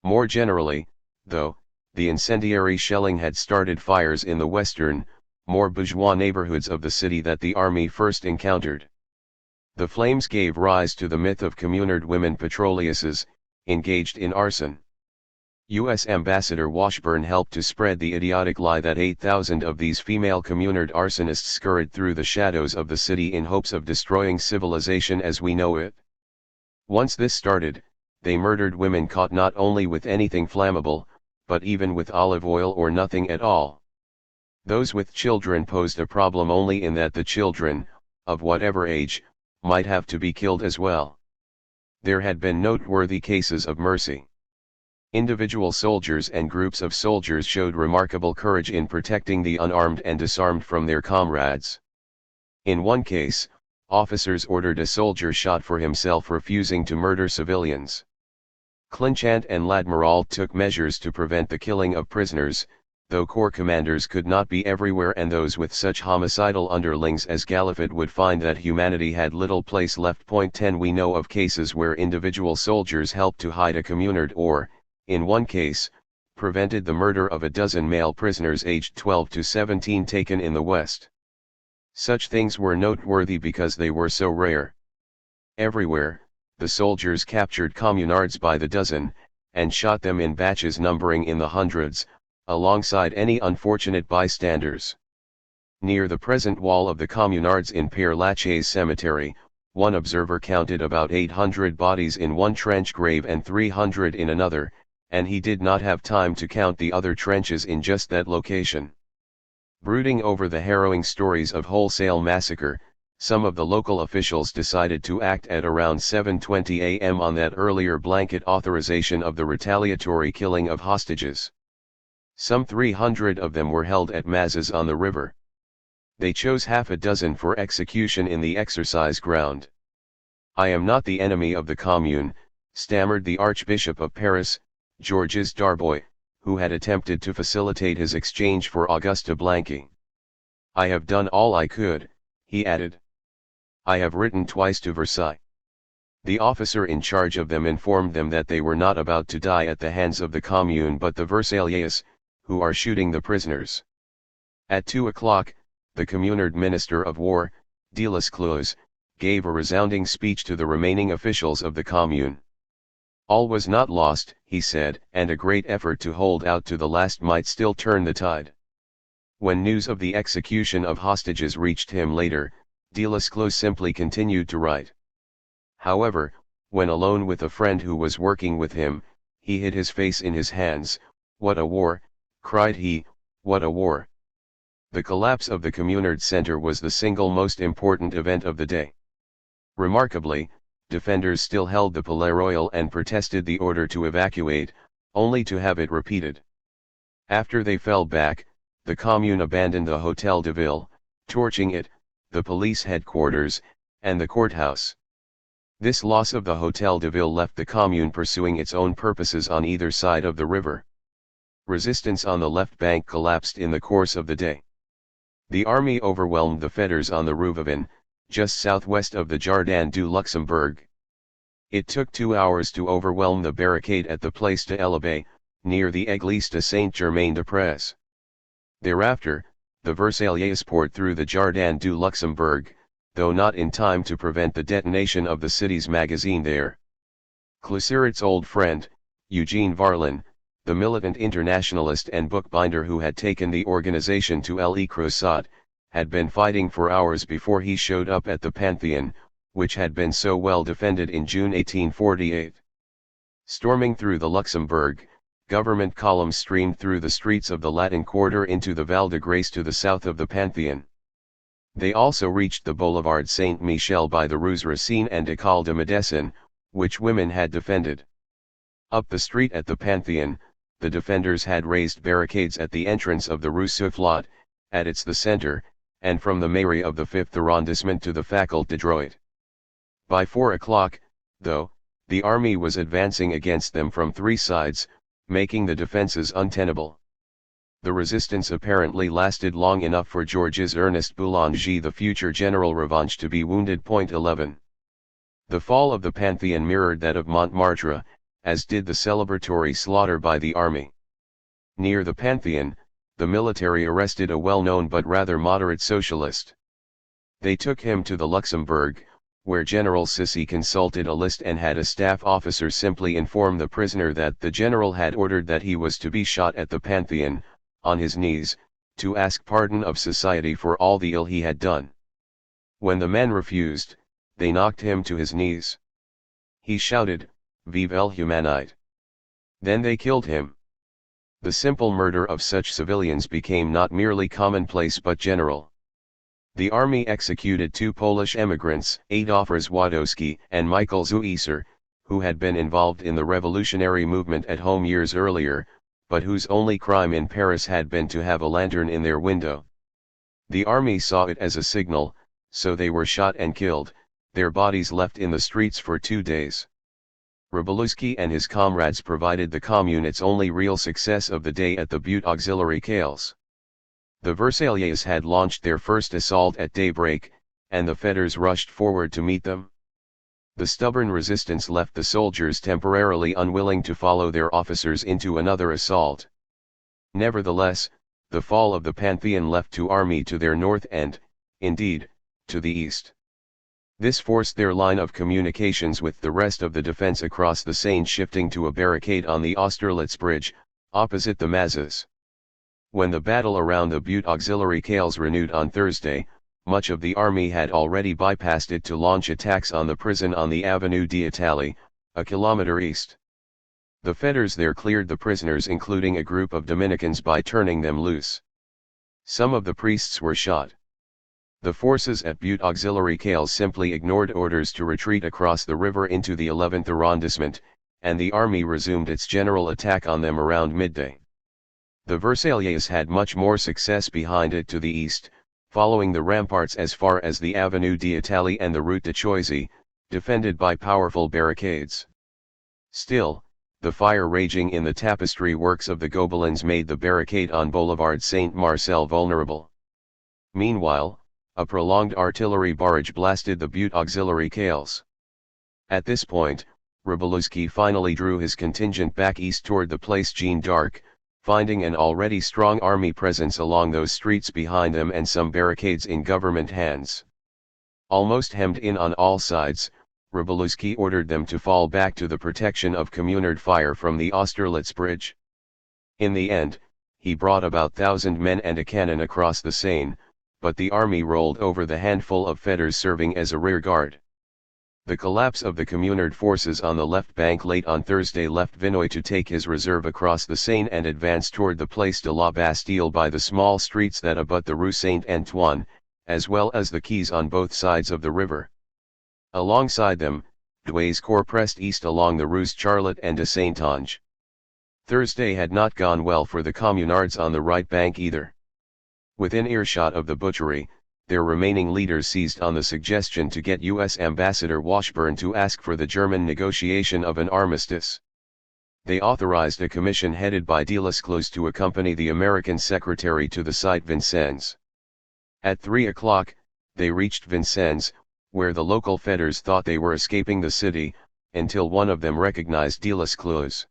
More generally, though, the incendiary shelling had started fires in the western, more bourgeois neighborhoods of the city that the army first encountered. The flames gave rise to the myth of Communard women patroleuses, engaged in arson. U.S. Ambassador Washburn helped to spread the idiotic lie that 8,000 of these female Communard arsonists scurried through the shadows of the city in hopes of destroying civilization as we know it. Once this started, they murdered women caught not only with anything flammable, but even with olive oil or nothing at all. Those with children posed a problem only in that the children, of whatever age, might have to be killed as well. There had been noteworthy cases of mercy. Individual soldiers and groups of soldiers showed remarkable courage in protecting the unarmed and disarmed from their comrades. In one case, officers ordered a soldier shot for himself refusing to murder civilians. Clinchant and Ladmiral took measures to prevent the killing of prisoners, though corps commanders could not be everywhere, and those with such homicidal underlings as Galifet would find that humanity had little place left. Point 10 We know of cases where individual soldiers helped to hide a Communard or, in one case, prevented the murder of a dozen male prisoners aged 12 to 17 taken in the West. Such things were noteworthy because they were so rare. Everywhere, the soldiers captured communards by the dozen, and shot them in batches numbering in the hundreds, alongside any unfortunate bystanders. Near the present wall of the communards in Père Lachaise cemetery, one observer counted about 800 bodies in one trench grave and 300 in another, and he did not have time to count the other trenches in just that location. Brooding over the harrowing stories of wholesale massacre, some of the local officials decided to act at around 7:20 a.m. on that earlier blanket authorization of the retaliatory killing of hostages. Some 300 of them were held at Mazas on the river. They chose half a dozen for execution in the exercise ground. "I am not the enemy of the Commune," stammered the Archbishop of Paris, Georges Darboy, who had attempted to facilitate his exchange for Auguste Blanqui. "I have done all I could," he added. "I have written twice to Versailles." The officer in charge of them informed them that they were not about to die at the hands of the Commune but the Versaillais, who are shooting the prisoners. At 2 o'clock, the Communard Minister of War, Delescluze, gave a resounding speech to the remaining officials of the Commune. All was not lost, he said, and a great effort to hold out to the last might still turn the tide. When news of the execution of hostages reached him later, Delescluze simply continued to write. However, when alone with a friend who was working with him, he hid his face in his hands. "What a war!" cried he, "what a war!" The collapse of the Communard center was the single most important event of the day. Remarkably, defenders still held the Palais Royal and protested the order to evacuate, only to have it repeated. After they fell back, the Commune abandoned the Hôtel de Ville, torching it, the police headquarters, and the courthouse. This loss of the Hôtel de Ville left the Commune pursuing its own purposes on either side of the river. Resistance on the left bank collapsed in the course of the day. The army overwhelmed the fetters on the Rue Vavin, just southwest of the Jardin du Luxembourg. It took 2 hours to overwhelm the barricade at the Place de l'Élysée, near the Église de Saint-Germain-des-Prés. Thereafter, the Versaillais poured through the Jardin du Luxembourg, though not in time to prevent the detonation of the city's magazine there. Clouseret's old friend, Eugene Varlin, the militant internationalist and bookbinder who had taken the organization to Le Creuset, had been fighting for hours before he showed up at the Pantheon, which had been so well defended in June 1848. Storming through the Luxembourg, government columns streamed through the streets of the Latin Quarter into the Val de Grace to the south of the Pantheon. They also reached the Boulevard Saint-Michel by the Rues Racine and École de Médecine, which women had defended. Up the street at the Pantheon, the defenders had raised barricades at the entrance of the Rue Soufflot, at its the center, and from the mairie of the 5th arrondissement to the Faculté de Droit. By 4 o'clock, though, the army was advancing against them from 3 sides, making the defenses untenable. The resistance apparently lasted long enough for Georges Ernest Boulanger, the future General Revanche, to be wounded. 11. The fall of the Pantheon mirrored that of Montmartre, as did the celebratory slaughter by the army. Near the Pantheon, the military arrested a well-known but rather moderate socialist. They took him to the Luxembourg, where General Sissy consulted a list and had a staff officer simply inform the prisoner that the general had ordered that he was to be shot at the Pantheon, on his knees, to ask pardon of society for all the ill he had done. When the men refused, they knocked him to his knees. He shouted, "Vive l'humanité!" Then they killed him. The simple murder of such civilians became not merely commonplace but general. The army executed 2 Polish emigrants, Adolf Rozwadowski and Michael Zuiser, who had been involved in the revolutionary movement at home years earlier, but whose only crime in Paris had been to have a lantern in their window. The army saw it as a signal, so they were shot and killed, their bodies left in the streets for 2 days. Rybolovsky and his comrades provided the Commune its only real success of the day at the Butte Auxiliary Cales. The Versaillais had launched their first assault at daybreak, and the fetters rushed forward to meet them. The stubborn resistance left the soldiers temporarily unwilling to follow their officers into another assault. Nevertheless, the fall of the Pantheon left the army to their north and, indeed, to the east. This forced their line of communications with the rest of the defense across the Seine shifting to a barricade on the Austerlitz bridge, opposite the Mazas. When the battle around the Butte Auxiliary Cales renewed on Thursday, much of the army had already bypassed it to launch attacks on the prison on the Avenue d'Italie, a kilometer east. The fetters there cleared the prisoners, including a group of Dominicans, by turning them loose. Some of the priests were shot. The forces at Butte Auxiliary Cales simply ignored orders to retreat across the river into the 11th arrondissement, and the army resumed its general attack on them around midday. The Versaillais had much more success behind it to the east, following the ramparts as far as the Avenue d'Italie and the Route de Choisy, defended by powerful barricades. Still, the fire raging in the tapestry works of the Gobelins made the barricade on Boulevard Saint-Marcel vulnerable. Meanwhile, a prolonged artillery barrage blasted the Butte Auxiliary Cales. At this point, Rybolovsky finally drew his contingent back east toward the Place Jeanne d'Arc, finding an already strong army presence along those streets behind them and some barricades in government hands. Almost hemmed in on all sides, Rybolovsky ordered them to fall back to the protection of communard fire from the Austerlitz bridge. In the end, he brought about 1,000 men and a cannon across the Seine, but the army rolled over the handful of fetters serving as a rear guard. The collapse of the communard forces on the left bank late on Thursday left Vinoy to take his reserve across the Seine and advance toward the Place de la Bastille by the small streets that abut the Rue Saint-Antoine, as well as the quays on both sides of the river. Alongside them, Douai's corps pressed east along the Rues Charlotte and de Saintonge. Thursday had not gone well for the communards on the right bank either. Within earshot of the butchery, their remaining leaders seized on the suggestion to get U.S. Ambassador Washburn to ask for the German negotiation of an armistice. They authorized a commission headed by Delescluze to accompany the American secretary to the site Vincennes. At 3 o'clock, they reached Vincennes, where the local fetters thought they were escaping the city, until one of them recognized Delescluze.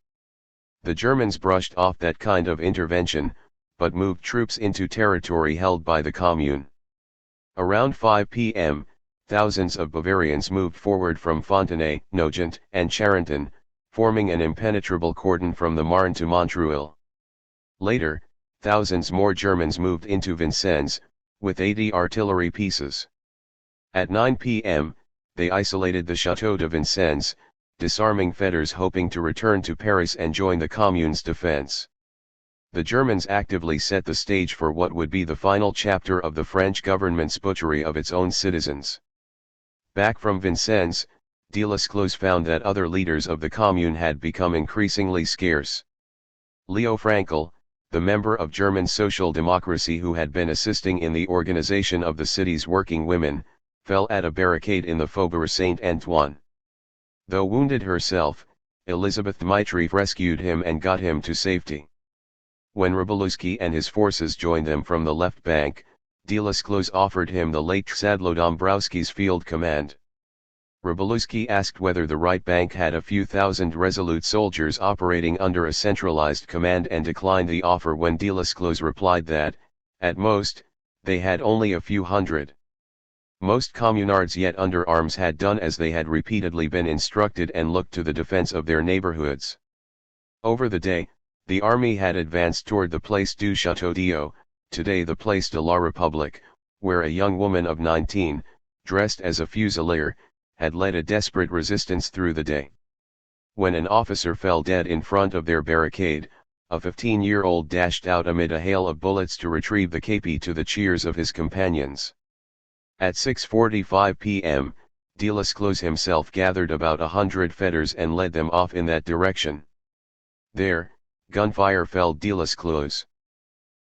The Germans brushed off that kind of intervention, but moved troops into territory held by the Commune. Around 5 p.m., thousands of Bavarians moved forward from Fontenay, Nogent, and Charenton, forming an impenetrable cordon from the Marne to Montreuil. Later, thousands more Germans moved into Vincennes, with 80 artillery pieces. At 9 p.m., they isolated the Château de Vincennes, disarming fetters hoping to return to Paris and join the Commune's defense. The Germans actively set the stage for what would be the final chapter of the French government's butchery of its own citizens. Back from Vincennes, Delescluze found that other leaders of the Commune had become increasingly scarce. Leo Franco, the member of German Social Democracy who had been assisting in the organization of the city's working women, fell at a barricade in the Faubourg Saint-Antoine. Though wounded herself, Elizabeth Dmitrieff rescued him and got him to safety. When Rybolovsky and his forces joined them from the left bank, Delesclos offered him the late Sadlo Dombrowski's field command. Rybolovsky asked whether the right bank had a few thousand resolute soldiers operating under a centralized command and declined the offer when Delesclos replied that, at most, they had only a few hundred. Most communards yet under arms had done as they had repeatedly been instructed and looked to the defense of their neighborhoods. Over the day, the army had advanced toward the Place du Château-d'Eau, today the Place de la République, where a young woman of 19, dressed as a fusilier, had led a desperate resistance through the day. When an officer fell dead in front of their barricade, a 15-year-old dashed out amid a hail of bullets to retrieve the képi to the cheers of his companions. At 6:45 p.m., Delesclos himself gathered about 100 fetters and led them off in that direction. There, gunfire felled Delesclos.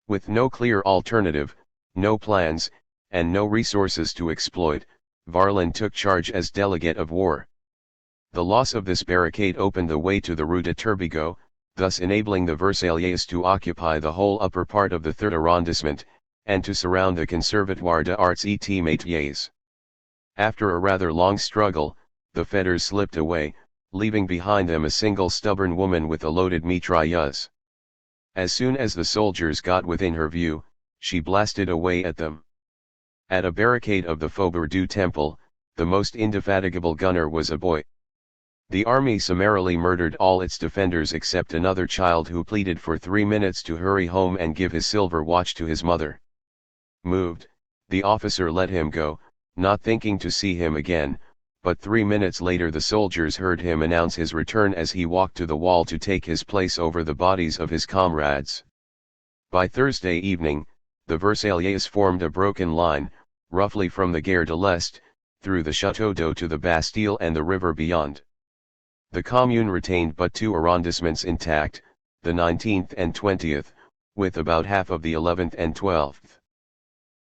With no clear alternative, no plans, and no resources to exploit, Varlin took charge as delegate of war. The loss of this barricade opened the way to the Rue de Turbigo, thus enabling the Versaillais to occupy the whole upper part of the 3rd arrondissement, and to surround the Conservatoire des Arts et Métiers. After a rather long struggle, the fetters slipped away, leaving behind them a single stubborn woman with a loaded mitrailleuse. As soon as the soldiers got within her view, she blasted away at them. At a barricade of the Faubourg du Temple, the most indefatigable gunner was a boy. The army summarily murdered all its defenders except another child who pleaded for 3 minutes to hurry home and give his silver watch to his mother. Moved, the officer let him go, not thinking to see him again, but 3 minutes later the soldiers heard him announce his return as he walked to the wall to take his place over the bodies of his comrades. By Thursday evening, the Versaillais formed a broken line, roughly from the Gare de l'Est, through the Château d'Eau to the Bastille and the river beyond. The Commune retained but 2 arrondissements intact, the 19th and 20th, with about half of the 11th and 12th.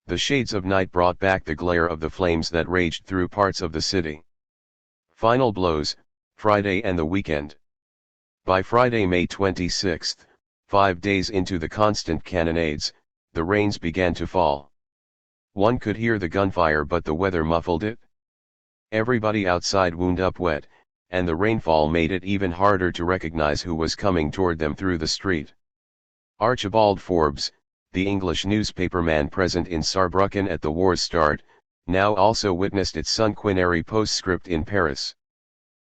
The shades of night brought back the glare of the flames that raged through parts of the city. Final blows, Friday and the weekend. By Friday, May 26, 5 days into the constant cannonades, the rains began to fall. One could hear the gunfire but the weather muffled it. Everybody outside wound up wet, and the rainfall made it even harder to recognize who was coming toward them through the street. Archibald Forbes, the English newspaperman present in Saarbrücken at the war's start, now also witnessed its sanguinary postscript in Paris.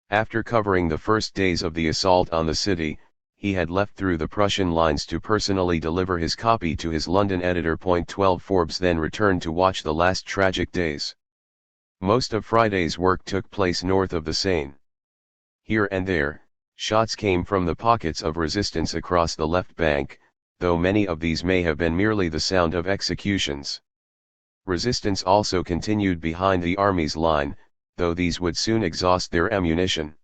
After covering the first days of the assault on the city, he had left through the Prussian lines to personally deliver his copy to his London editor. 12 Forbes then returned to watch the last tragic days. Most of Friday's work took place north of the Seine. Here and there, shots came from the pockets of resistance across the left bank, though many of these may have been merely the sound of executions. Resistance also continued behind the army's line, though these would soon exhaust their ammunition.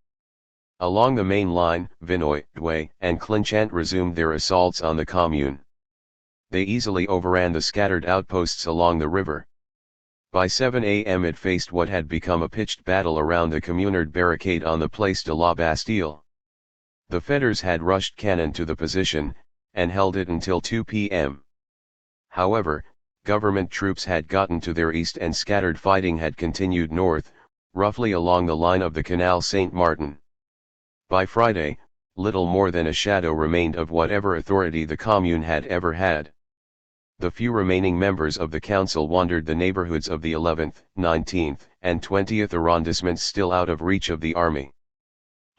Along the main line, Vinoy, Douai, and Clinchant resumed their assaults on the Commune. They easily overran the scattered outposts along the river. By 7 a.m. it faced what had become a pitched battle around the Communard barricade on the Place de la Bastille. The fetters had rushed cannon to the position, and held it until 2 p.m. However, government troops had gotten to their east and scattered fighting had continued north, roughly along the line of the Canal Saint-Martin. By Friday, little more than a shadow remained of whatever authority the Commune had ever had. The few remaining members of the council wandered the neighborhoods of the 11th, 19th, and 20th arrondissements still out of reach of the army.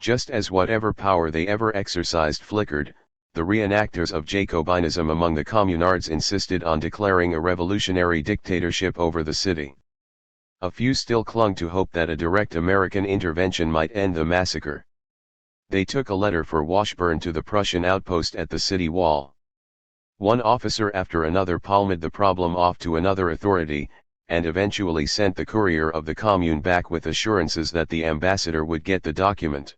Just as whatever power they ever exercised flickered, the reenactors of Jacobinism among the communards insisted on declaring a revolutionary dictatorship over the city. A few still clung to hope that a direct American intervention might end the massacre. They took a letter for Washburn to the Prussian outpost at the city wall. One officer after another palmed the problem off to another authority, and eventually sent the courier of the Commune back with assurances that the ambassador would get the document.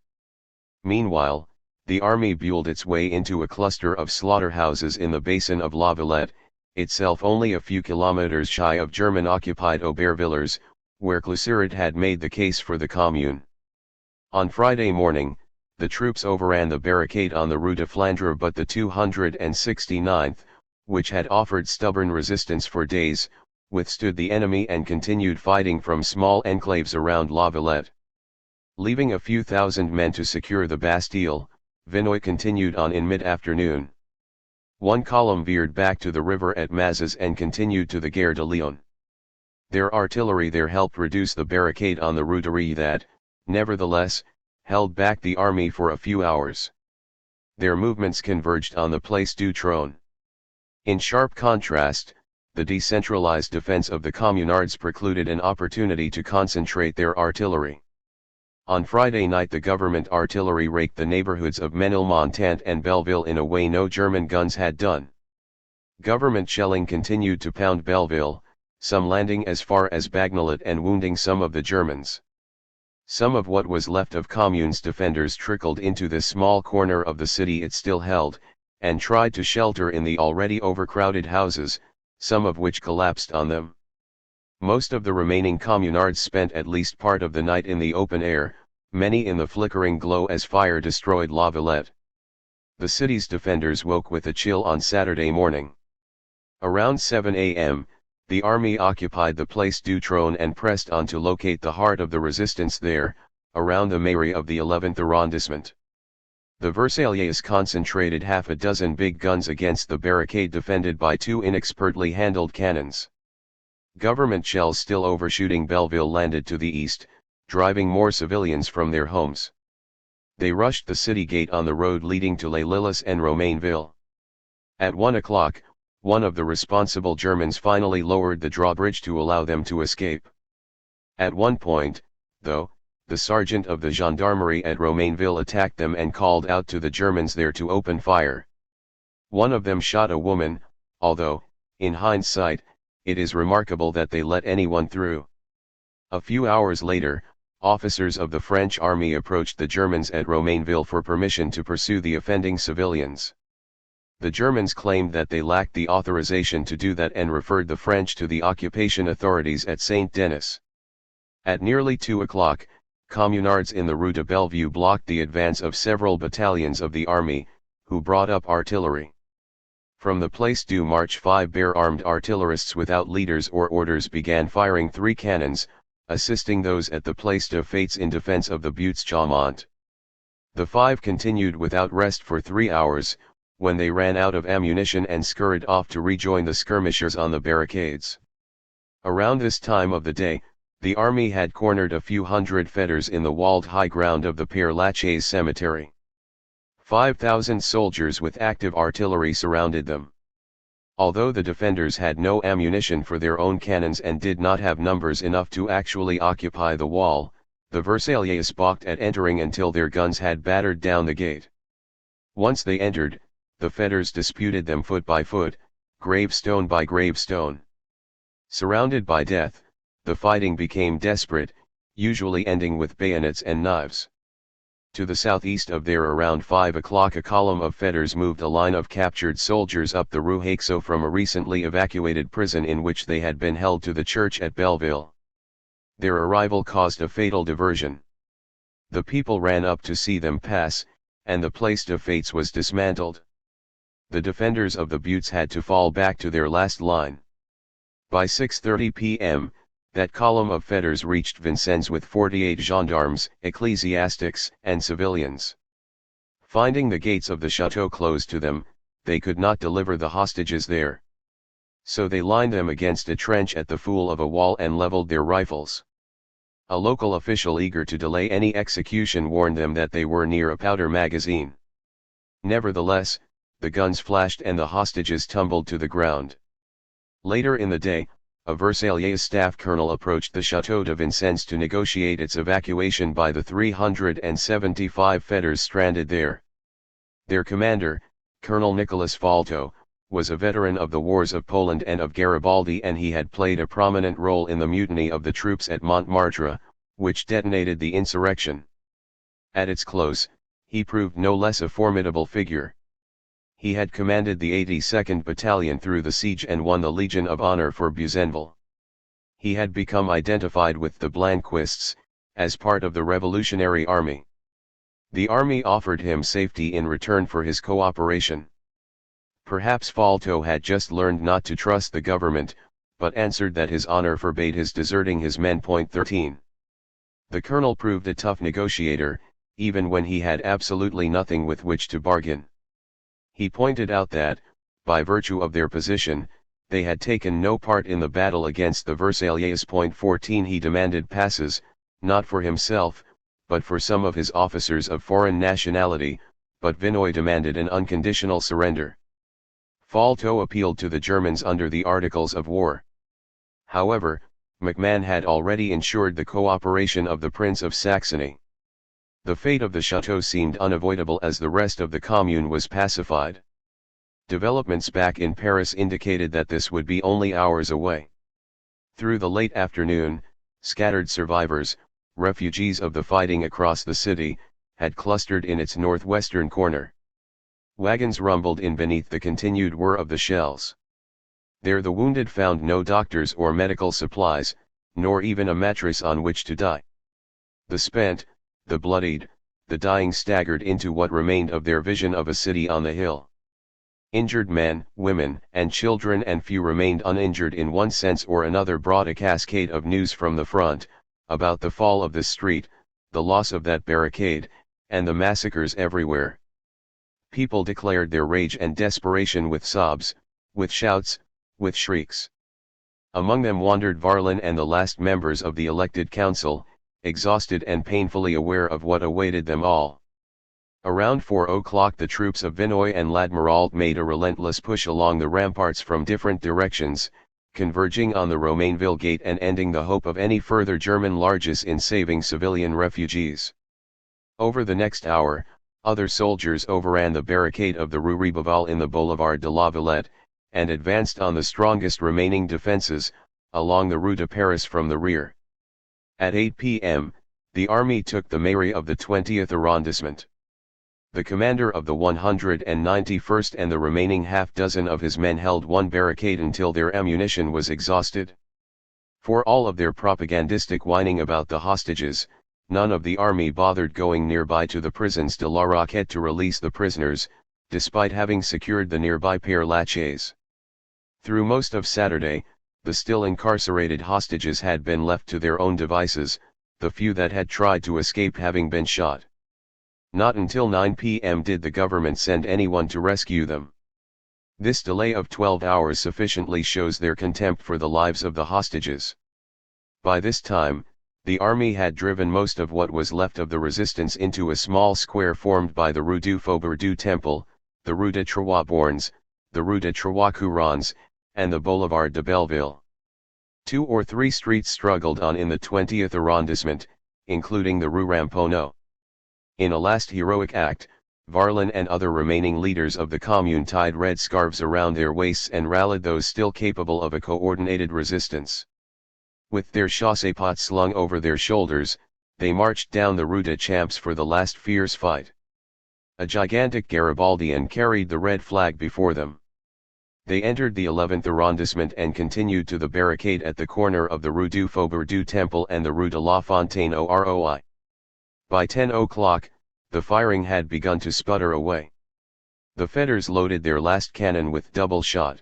Meanwhile, the army buelled its way into a cluster of slaughterhouses in the basin of La Valette, itself only a few kilometers shy of German-occupied Aubervilliers, where Cluseret had made the case for the Commune. On Friday morning, the troops overran the barricade on the Rue de Flandre, but the 269th, which had offered stubborn resistance for days, withstood the enemy and continued fighting from small enclaves around La Villette. Leaving a few thousand men to secure the Bastille, Vinoy continued on in mid-afternoon. One column veered back to the river at Mazas and continued to the Gare de Lyon. Their artillery there helped reduce the barricade on the Rue de Rye that, nevertheless, held back the army for a few hours. Their movements converged on the Place du Trône. In sharp contrast, the decentralized defense of the Communards precluded an opportunity to concentrate their artillery. On Friday night the government artillery raked the neighborhoods of Ménilmontant and Belleville in a way no German guns had done. Government shelling continued to pound Belleville, some landing as far as Bagnolet and wounding some of the Germans. Some of what was left of Commune's defenders trickled into this small corner of the city it still held, and tried to shelter in the already overcrowded houses, some of which collapsed on them. Most of the remaining Communards spent at least part of the night in the open air, many in the flickering glow as fire destroyed La Villette. The city's defenders woke with a chill on Saturday morning. Around 7 a.m., the army occupied the Place du Trône and pressed on to locate the heart of the resistance there, around the mairie of the 11th arrondissement. The Versaillais concentrated half a dozen big guns against the barricade defended by two inexpertly handled cannons. Government shells still overshooting Belleville landed to the east, driving more civilians from their homes. They rushed the city gate on the road leading to Les Lilas and Romainville. At 1 o'clock, one of the responsible Germans finally lowered the drawbridge to allow them to escape. At one point, though, the sergeant of the gendarmerie at Romainville attacked them and called out to the Germans there to open fire. One of them shot a woman, although, in hindsight, it is remarkable that they let anyone through. A few hours later, officers of the French army approached the Germans at Romainville for permission to pursue the offending civilians. The Germans claimed that they lacked the authorization to do that and referred the French to the occupation authorities at Saint-Denis. At nearly 2 o'clock, Communards in the Rue de Bellevue blocked the advance of several battalions of the army, who brought up artillery. From the Place du Marche 5 bare-armed artillerists without leaders or orders began firing 3 cannons, assisting those at the Place des Fêtes in defense of the Buttes Chaumont. The 5 continued without rest for 3 hours, when they ran out of ammunition and scurried off to rejoin the skirmishers on the barricades. Around this time of the day, the army had cornered a few hundred fetters in the walled high ground of the Père Lachaise cemetery. 5,000 soldiers with active artillery surrounded them. Although the defenders had no ammunition for their own cannons and did not have numbers enough to actually occupy the wall, the Versaillais balked at entering until their guns had battered down the gate. Once they entered, the fetters disputed them foot by foot, gravestone by gravestone. Surrounded by death, the fighting became desperate, usually ending with bayonets and knives. To the southeast of there around 5 o'clock a column of fetters moved a line of captured soldiers up the Rue Haixo from a recently evacuated prison in which they had been held to the church at Belleville. Their arrival caused a fatal diversion. The people ran up to see them pass, and the Place des Fêtes was dismantled. The defenders of the Buttes had to fall back to their last line. By 6:30 p.m., that column of fetters reached Vincennes with 48 gendarmes, ecclesiastics, and civilians. Finding the gates of the chateau closed to them, they could not deliver the hostages there. So they lined them against a trench at the fool of a wall and leveled their rifles. A local official eager to delay any execution warned them that they were near a powder magazine. Nevertheless, the guns flashed and the hostages tumbled to the ground. Later in the day, a Versaillais staff colonel approached the Château de Vincennes to negotiate its evacuation by the 375 fetters stranded there. Their commander, Colonel Nicolas Falto, was a veteran of the wars of Poland and of Garibaldi, and he had played a prominent role in the mutiny of the troops at Montmartre, which detonated the insurrection. At its close, he proved no less a formidable figure. He had commanded the 82nd Battalion through the siege and won the Legion of Honor for Buzenval. He had become identified with the Blanquists, as part of the Revolutionary Army. The army offered him safety in return for his cooperation. Perhaps Falto had just learned not to trust the government, but answered that his honor forbade his deserting his men. 13. The colonel proved a tough negotiator, even when he had absolutely nothing with which to bargain. He pointed out that, by virtue of their position, they had taken no part in the battle against the Versaillais. 14. He demanded passes, not for himself, but for some of his officers of foreign nationality, but Vinoy demanded an unconditional surrender. Falto appealed to the Germans under the Articles of War. However, MacMahon had already ensured the cooperation of the Prince of Saxony. The fate of the chateau seemed unavoidable as the rest of the Commune was pacified. Developments back in Paris indicated that this would be only hours away. Through the late afternoon, scattered survivors, refugees of the fighting across the city, had clustered in its northwestern corner. Wagons rumbled in beneath the continued whir of the shells. There the wounded found no doctors or medical supplies, nor even a mattress on which to die. The spent, the bloodied, the dying staggered into what remained of their vision of a city on the hill. Injured men, women, and children and few remained uninjured in one sense or another brought a cascade of news from the front, about the fall of this street, the loss of that barricade, and the massacres everywhere. People declared their rage and desperation with sobs, with shouts, with shrieks. Among them wandered Varlin and the last members of the elected council, exhausted and painfully aware of what awaited them all. Around 4 o'clock the troops of Vinoy and Ladmiralt made a relentless push along the ramparts from different directions, converging on the Romainville gate and ending the hope of any further German largesse in saving civilian refugees. Over the next hour, other soldiers overran the barricade of the Rue Ribeval in the Boulevard de la Villette, and advanced on the strongest remaining defenses, along the Rue de Paris from the rear. At 8 p.m., the army took the mairie of the 20th arrondissement. The commander of the 191st and the remaining half-dozen of his men held one barricade until their ammunition was exhausted. For all of their propagandistic whining about the hostages, none of the army bothered going nearby to the prisons de la Roquette to release the prisoners, despite having secured the nearby Père Lachaise. Through most of Saturday, the still incarcerated hostages had been left to their own devices, the few that had tried to escape having been shot. Not until 9 p.m. did the government send anyone to rescue them. This delay of 12 hours sufficiently shows their contempt for the lives of the hostages. By this time, the army had driven most of what was left of the resistance into a small square formed by the Rue du Faubourg du Temple, the Rue de Trois Bornes, the Rue de Trois Couronnes, and the Boulevard de Belleville. 2 or 3 streets struggled on in the 20th arrondissement, including the Rue Ramponneau. In a last heroic act, Varlin and other remaining leaders of the Commune tied red scarves around their waists and rallied those still capable of a coordinated resistance. With their chaussepots slung over their shoulders, they marched down the Rue des Champs for the last fierce fight. A gigantic Garibaldian carried the red flag before them. They entered the 11th arrondissement and continued to the barricade at the corner of the Rue du Faubourg du Temple and the Rue de la Fontaine Roi. By 10 o'clock, the firing had begun to sputter away. The Fedders loaded their last cannon with double shot.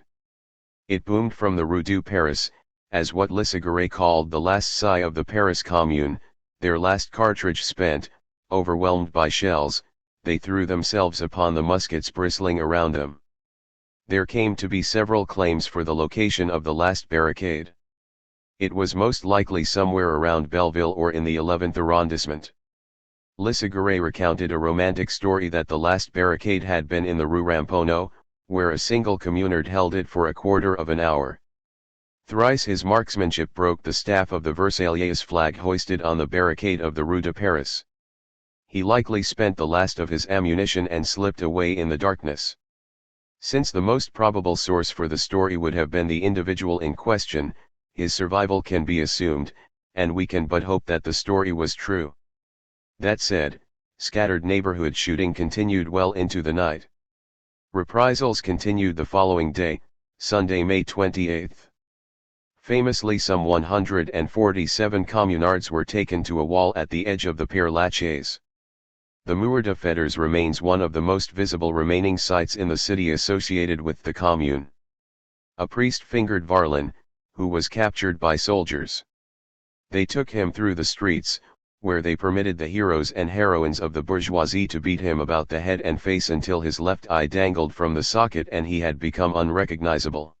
It boomed from the Rue du Paris, as what Lissaguret called the last sigh of the Paris Commune, their last cartridge spent. Overwhelmed by shells, they threw themselves upon the muskets bristling around them. There came to be several claims for the location of the last barricade. It was most likely somewhere around Belleville or in the 11th arrondissement. Lissaguret recounted a romantic story that the last barricade had been in the Rue Ramponneau, where a single communard held it for a quarter of an hour. Thrice his marksmanship broke the staff of the Versaillais flag hoisted on the barricade of the Rue de Paris. He likely spent the last of his ammunition and slipped away in the darkness. Since the most probable source for the story would have been the individual in question, his survival can be assumed, and we can but hope that the story was true. That said, scattered neighborhood shooting continued well into the night. Reprisals continued the following day, Sunday, May 28. Famously, some 147 communards were taken to a wall at the edge of the Père Lachaise. The Mur de Fetters remains one of the most visible remaining sites in the city associated with the Commune. A priest fingered Varlin, who was captured by soldiers. They took him through the streets, where they permitted the heroes and heroines of the bourgeoisie to beat him about the head and face until his left eye dangled from the socket and he had become unrecognizable.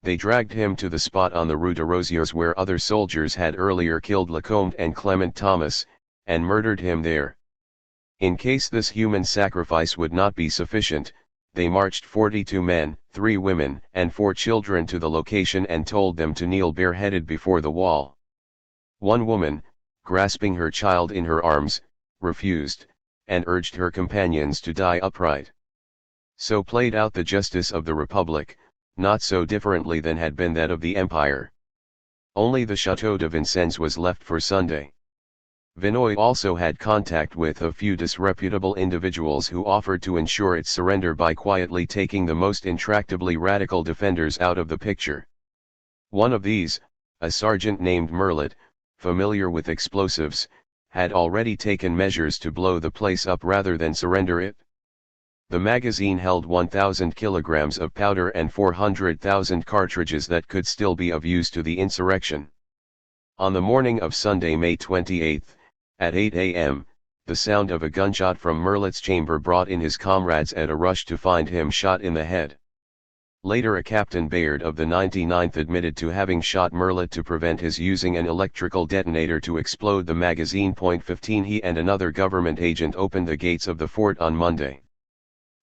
They dragged him to the spot on the Rue de Rosiers where other soldiers had earlier killed Lacombe and Clement Thomas, and murdered him there. In case this human sacrifice would not be sufficient, they marched 42 men, 3 women and 4 children to the location and told them to kneel bareheaded before the wall. One woman, grasping her child in her arms, refused, and urged her companions to die upright. So played out the justice of the Republic, not so differently than had been that of the Empire. Only the Château de Vincennes was left for Sunday. Vinoy also had contact with a few disreputable individuals who offered to ensure its surrender by quietly taking the most intractably radical defenders out of the picture. One of these, a sergeant named Merlet, familiar with explosives, had already taken measures to blow the place up rather than surrender it. The magazine held 1,000 kilograms of powder and 400,000 cartridges that could still be of use to the insurrection. On the morning of Sunday, May 28, at 8 a.m., the sound of a gunshot from Merlet's chamber brought in his comrades at a rush to find him shot in the head. Later a Captain Bayard of the 99th admitted to having shot Merlet to prevent his using an electrical detonator to explode the magazine. 15 He and another government agent opened the gates of the fort on Monday.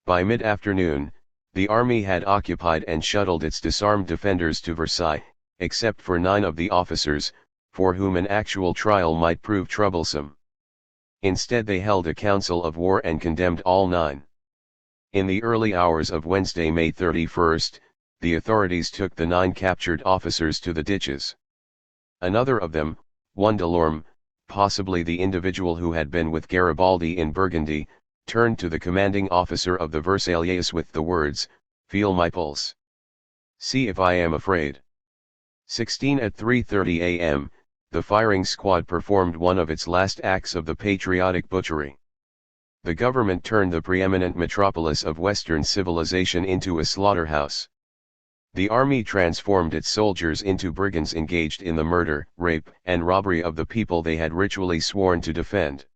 By mid-afternoon, the army had occupied and shuttled its disarmed defenders to Versailles, except for 9 of the officers, for whom an actual trial might prove troublesome. Instead they held a council of war and condemned all 9. In the early hours of Wednesday, May 31, the authorities took the 9 captured officers to the ditches. Another of them, one Delorme, possibly the individual who had been with Garibaldi in Burgundy, turned to the commanding officer of the Versaillais with the words, "Feel my pulse. See if I am afraid." 16 At 3:30 a.m., the firing squad performed one of its last acts of the patriotic butchery. The government turned the preeminent metropolis of Western civilization into a slaughterhouse. The army transformed its soldiers into brigands engaged in the murder, rape, and robbery of the people they had ritually sworn to defend.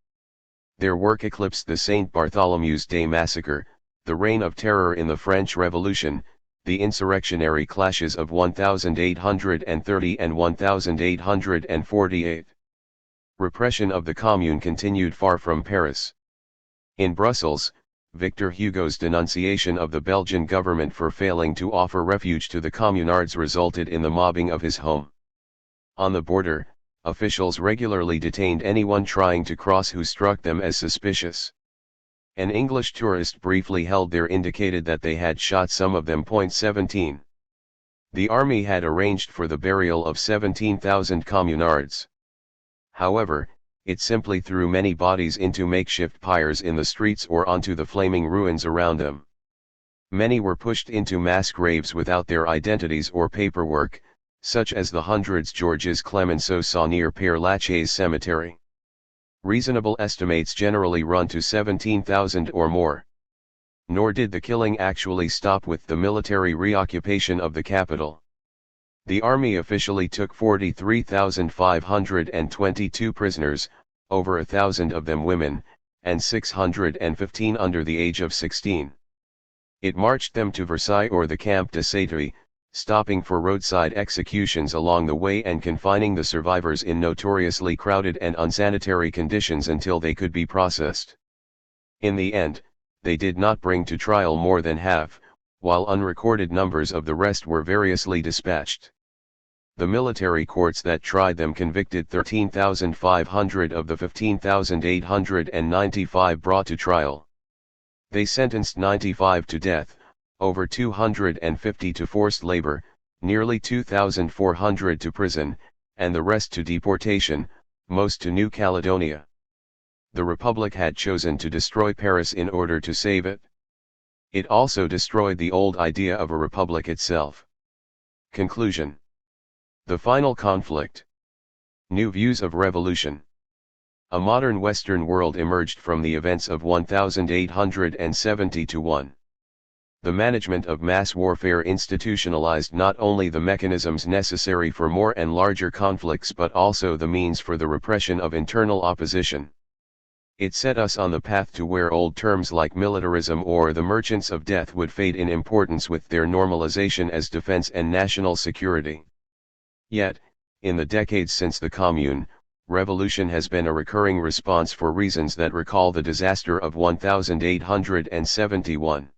Their work eclipsed the St. Bartholomew's Day massacre, the reign of terror in the French Revolution, the insurrectionary clashes of 1830 and 1848. Repression of the Commune continued far from Paris. In Brussels, Victor Hugo's denunciation of the Belgian government for failing to offer refuge to the communards resulted in the mobbing of his home. On the border, officials regularly detained anyone trying to cross who struck them as suspicious. An English tourist briefly held there indicated that they had shot some of them. 17. The army had arranged for the burial of 17,000 communards. However, it simply threw many bodies into makeshift pyres in the streets or onto the flaming ruins around them. Many were pushed into mass graves without their identities or paperwork, such as the hundreds Georges Clemenceau saw near Père Lachaise Cemetery. Reasonable estimates generally run to 17,000 or more. Nor did the killing actually stop with the military reoccupation of the capital. The army officially took 43,522 prisoners, over 1,000 of them women, and 615 under the age of 16. It marched them to Versailles or the Camp de Satory, stopping for roadside executions along the way and confining the survivors in notoriously crowded and unsanitary conditions until they could be processed. In the end, they did not bring to trial more than half, while unrecorded numbers of the rest were variously dispatched. The military courts that tried them convicted 13,500 of the 15,895 brought to trial. They sentenced 95 to death, over 250 to forced labor, nearly 2,400 to prison, and the rest to deportation, most to New Caledonia. The Republic had chosen to destroy Paris in order to save it. It also destroyed the old idea of a republic itself. Conclusion. The final conflict. New views of revolution. A modern Western world emerged from the events of 1870–1. The management of mass warfare institutionalized not only the mechanisms necessary for more and larger conflicts but also the means for the repression of internal opposition. It set us on the path to where old terms like militarism or the merchants of death would fade in importance with their normalization as defense and national security. Yet, in the decades since the Commune, revolution has been a recurring response for reasons that recall the disaster of 1871.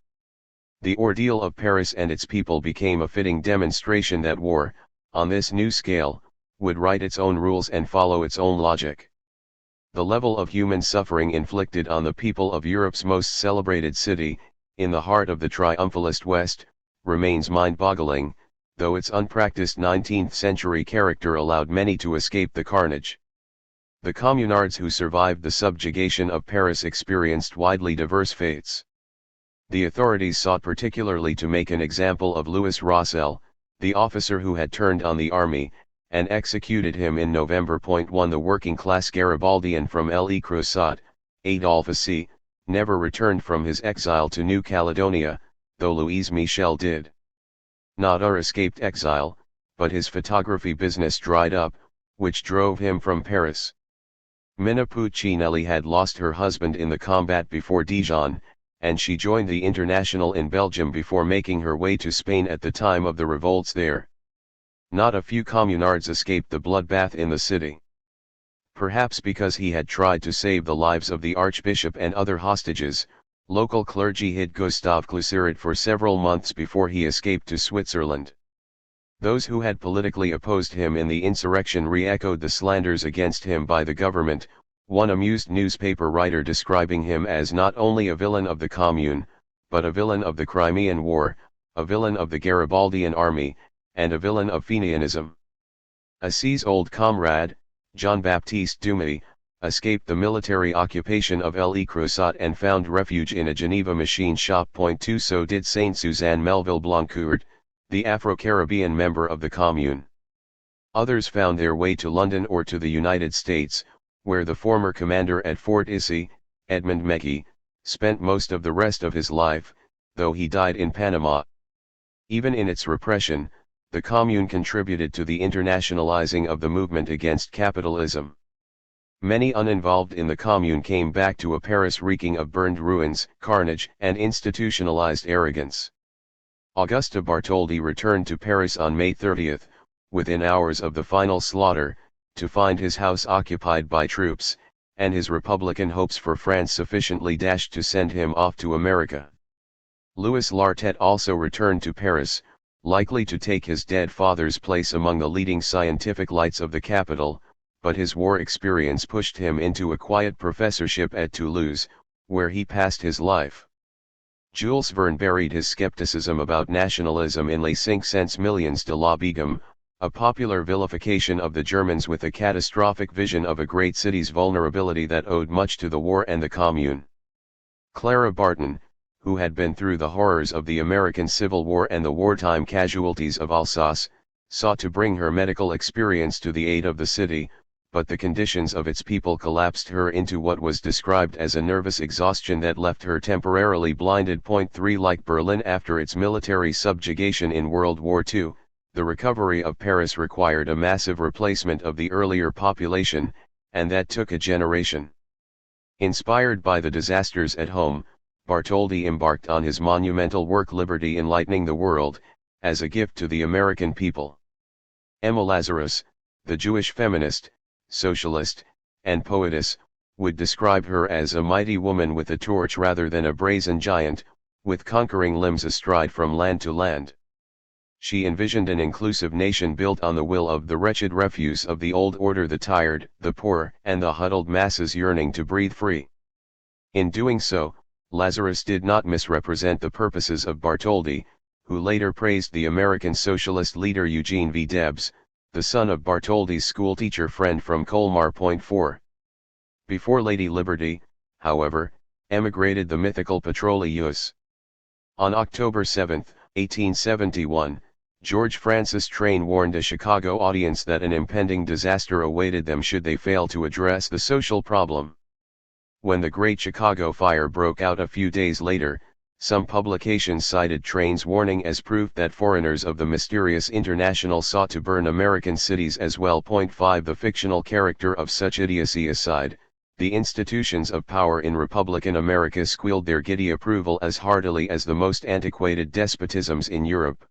The ordeal of Paris and its people became a fitting demonstration that war, on this new scale, would write its own rules and follow its own logic. The level of human suffering inflicted on the people of Europe's most celebrated city, in the heart of the triumphalist West, remains mind-boggling, though its unpracticed 19th-century character allowed many to escape the carnage. The communards who survived the subjugation of Paris experienced widely diverse fates. The authorities sought particularly to make an example of Louis Rossel, the officer who had turned on the army, and executed him in November. 1 The working-class Garibaldian from l'Écrasot, Adolphe C., never returned from his exile to New Caledonia, though Louise Michel did. Nader escaped exile, but his photography business dried up, which drove him from Paris. Minna Puccinelli had lost her husband in the combat before Dijon, and she joined the International in Belgium before making her way to Spain at the time of the revolts there. Not a few communards escaped the bloodbath in the city. Perhaps because he had tried to save the lives of the archbishop and other hostages, local clergy hid Gustave Cluseret for several months before he escaped to Switzerland. Those who had politically opposed him in the insurrection re-echoed the slanders against him by the government, one amused newspaper writer describing him as not only a villain of the Commune, but a villain of the Crimean War, a villain of the Garibaldian army, and a villain of Fenianism. Assis's old comrade, Jean-Baptiste Dumas, escaped the military occupation of l'Écrasot and found refuge in a Geneva machine shop. 2 So did Saint-Suzanne Melville Blancourt, the Afro-Caribbean member of the Commune. Others found their way to London or to the United States, where the former commander at Fort Issy, Edmund Mecki, spent most of the rest of his life, though he died in Panama. Even in its repression, the Commune contributed to the internationalizing of the movement against capitalism. Many uninvolved in the Commune came back to a Paris reeking of burned ruins, carnage, and institutionalized arrogance. Auguste Bartholdi returned to Paris on May 30, within hours of the final slaughter, to find his house occupied by troops, and his Republican hopes for France sufficiently dashed to send him off to America. Louis Lartet also returned to Paris, likely to take his dead father's place among the leading scientific lights of the capital, but his war experience pushed him into a quiet professorship at Toulouse, where he passed his life. Jules Verne buried his skepticism about nationalism in Les 500 Millions de la Begum, a popular vilification of the Germans with a catastrophic vision of a great city's vulnerability that owed much to the war and the Commune. Clara Barton, who had been through the horrors of the American Civil War and the wartime casualties of Alsace, sought to bring her medical experience to the aid of the city, but the conditions of its people collapsed her into what was described as a nervous exhaustion that left her temporarily blinded. 3 Like Berlin after its military subjugation in World War II, the recovery of Paris required a massive replacement of the earlier population, and that took a generation. Inspired by the disasters at home, Bartholdi embarked on his monumental work Liberty Enlightening the World, as a gift to the American people. Emma Lazarus, the Jewish feminist, socialist, and poetess, would describe her as a mighty woman with a torch rather than a brazen giant, with conquering limbs astride from land to land. She envisioned an inclusive nation built on the will of the wretched refuse of the old order, the tired, the poor, and the huddled masses yearning to breathe free. In doing so, Lazarus did not misrepresent the purposes of Bartholdi, who later praised the American socialist leader Eugene V. Debs, the son of Bartholdi's schoolteacher friend from Colmar. 4 Before Lady Liberty, however, emigrated the mythical Petrolius. On October 7, 1871, George Francis Train warned a Chicago audience that an impending disaster awaited them should they fail to address the social problem. When the Great Chicago Fire broke out a few days later, some publications cited Train's warning as proof that foreigners of the mysterious International sought to burn American cities as well. 5 The fictional character of such idiocy aside, the institutions of power in Republican America squealed their giddy approval as heartily as the most antiquated despotisms in Europe.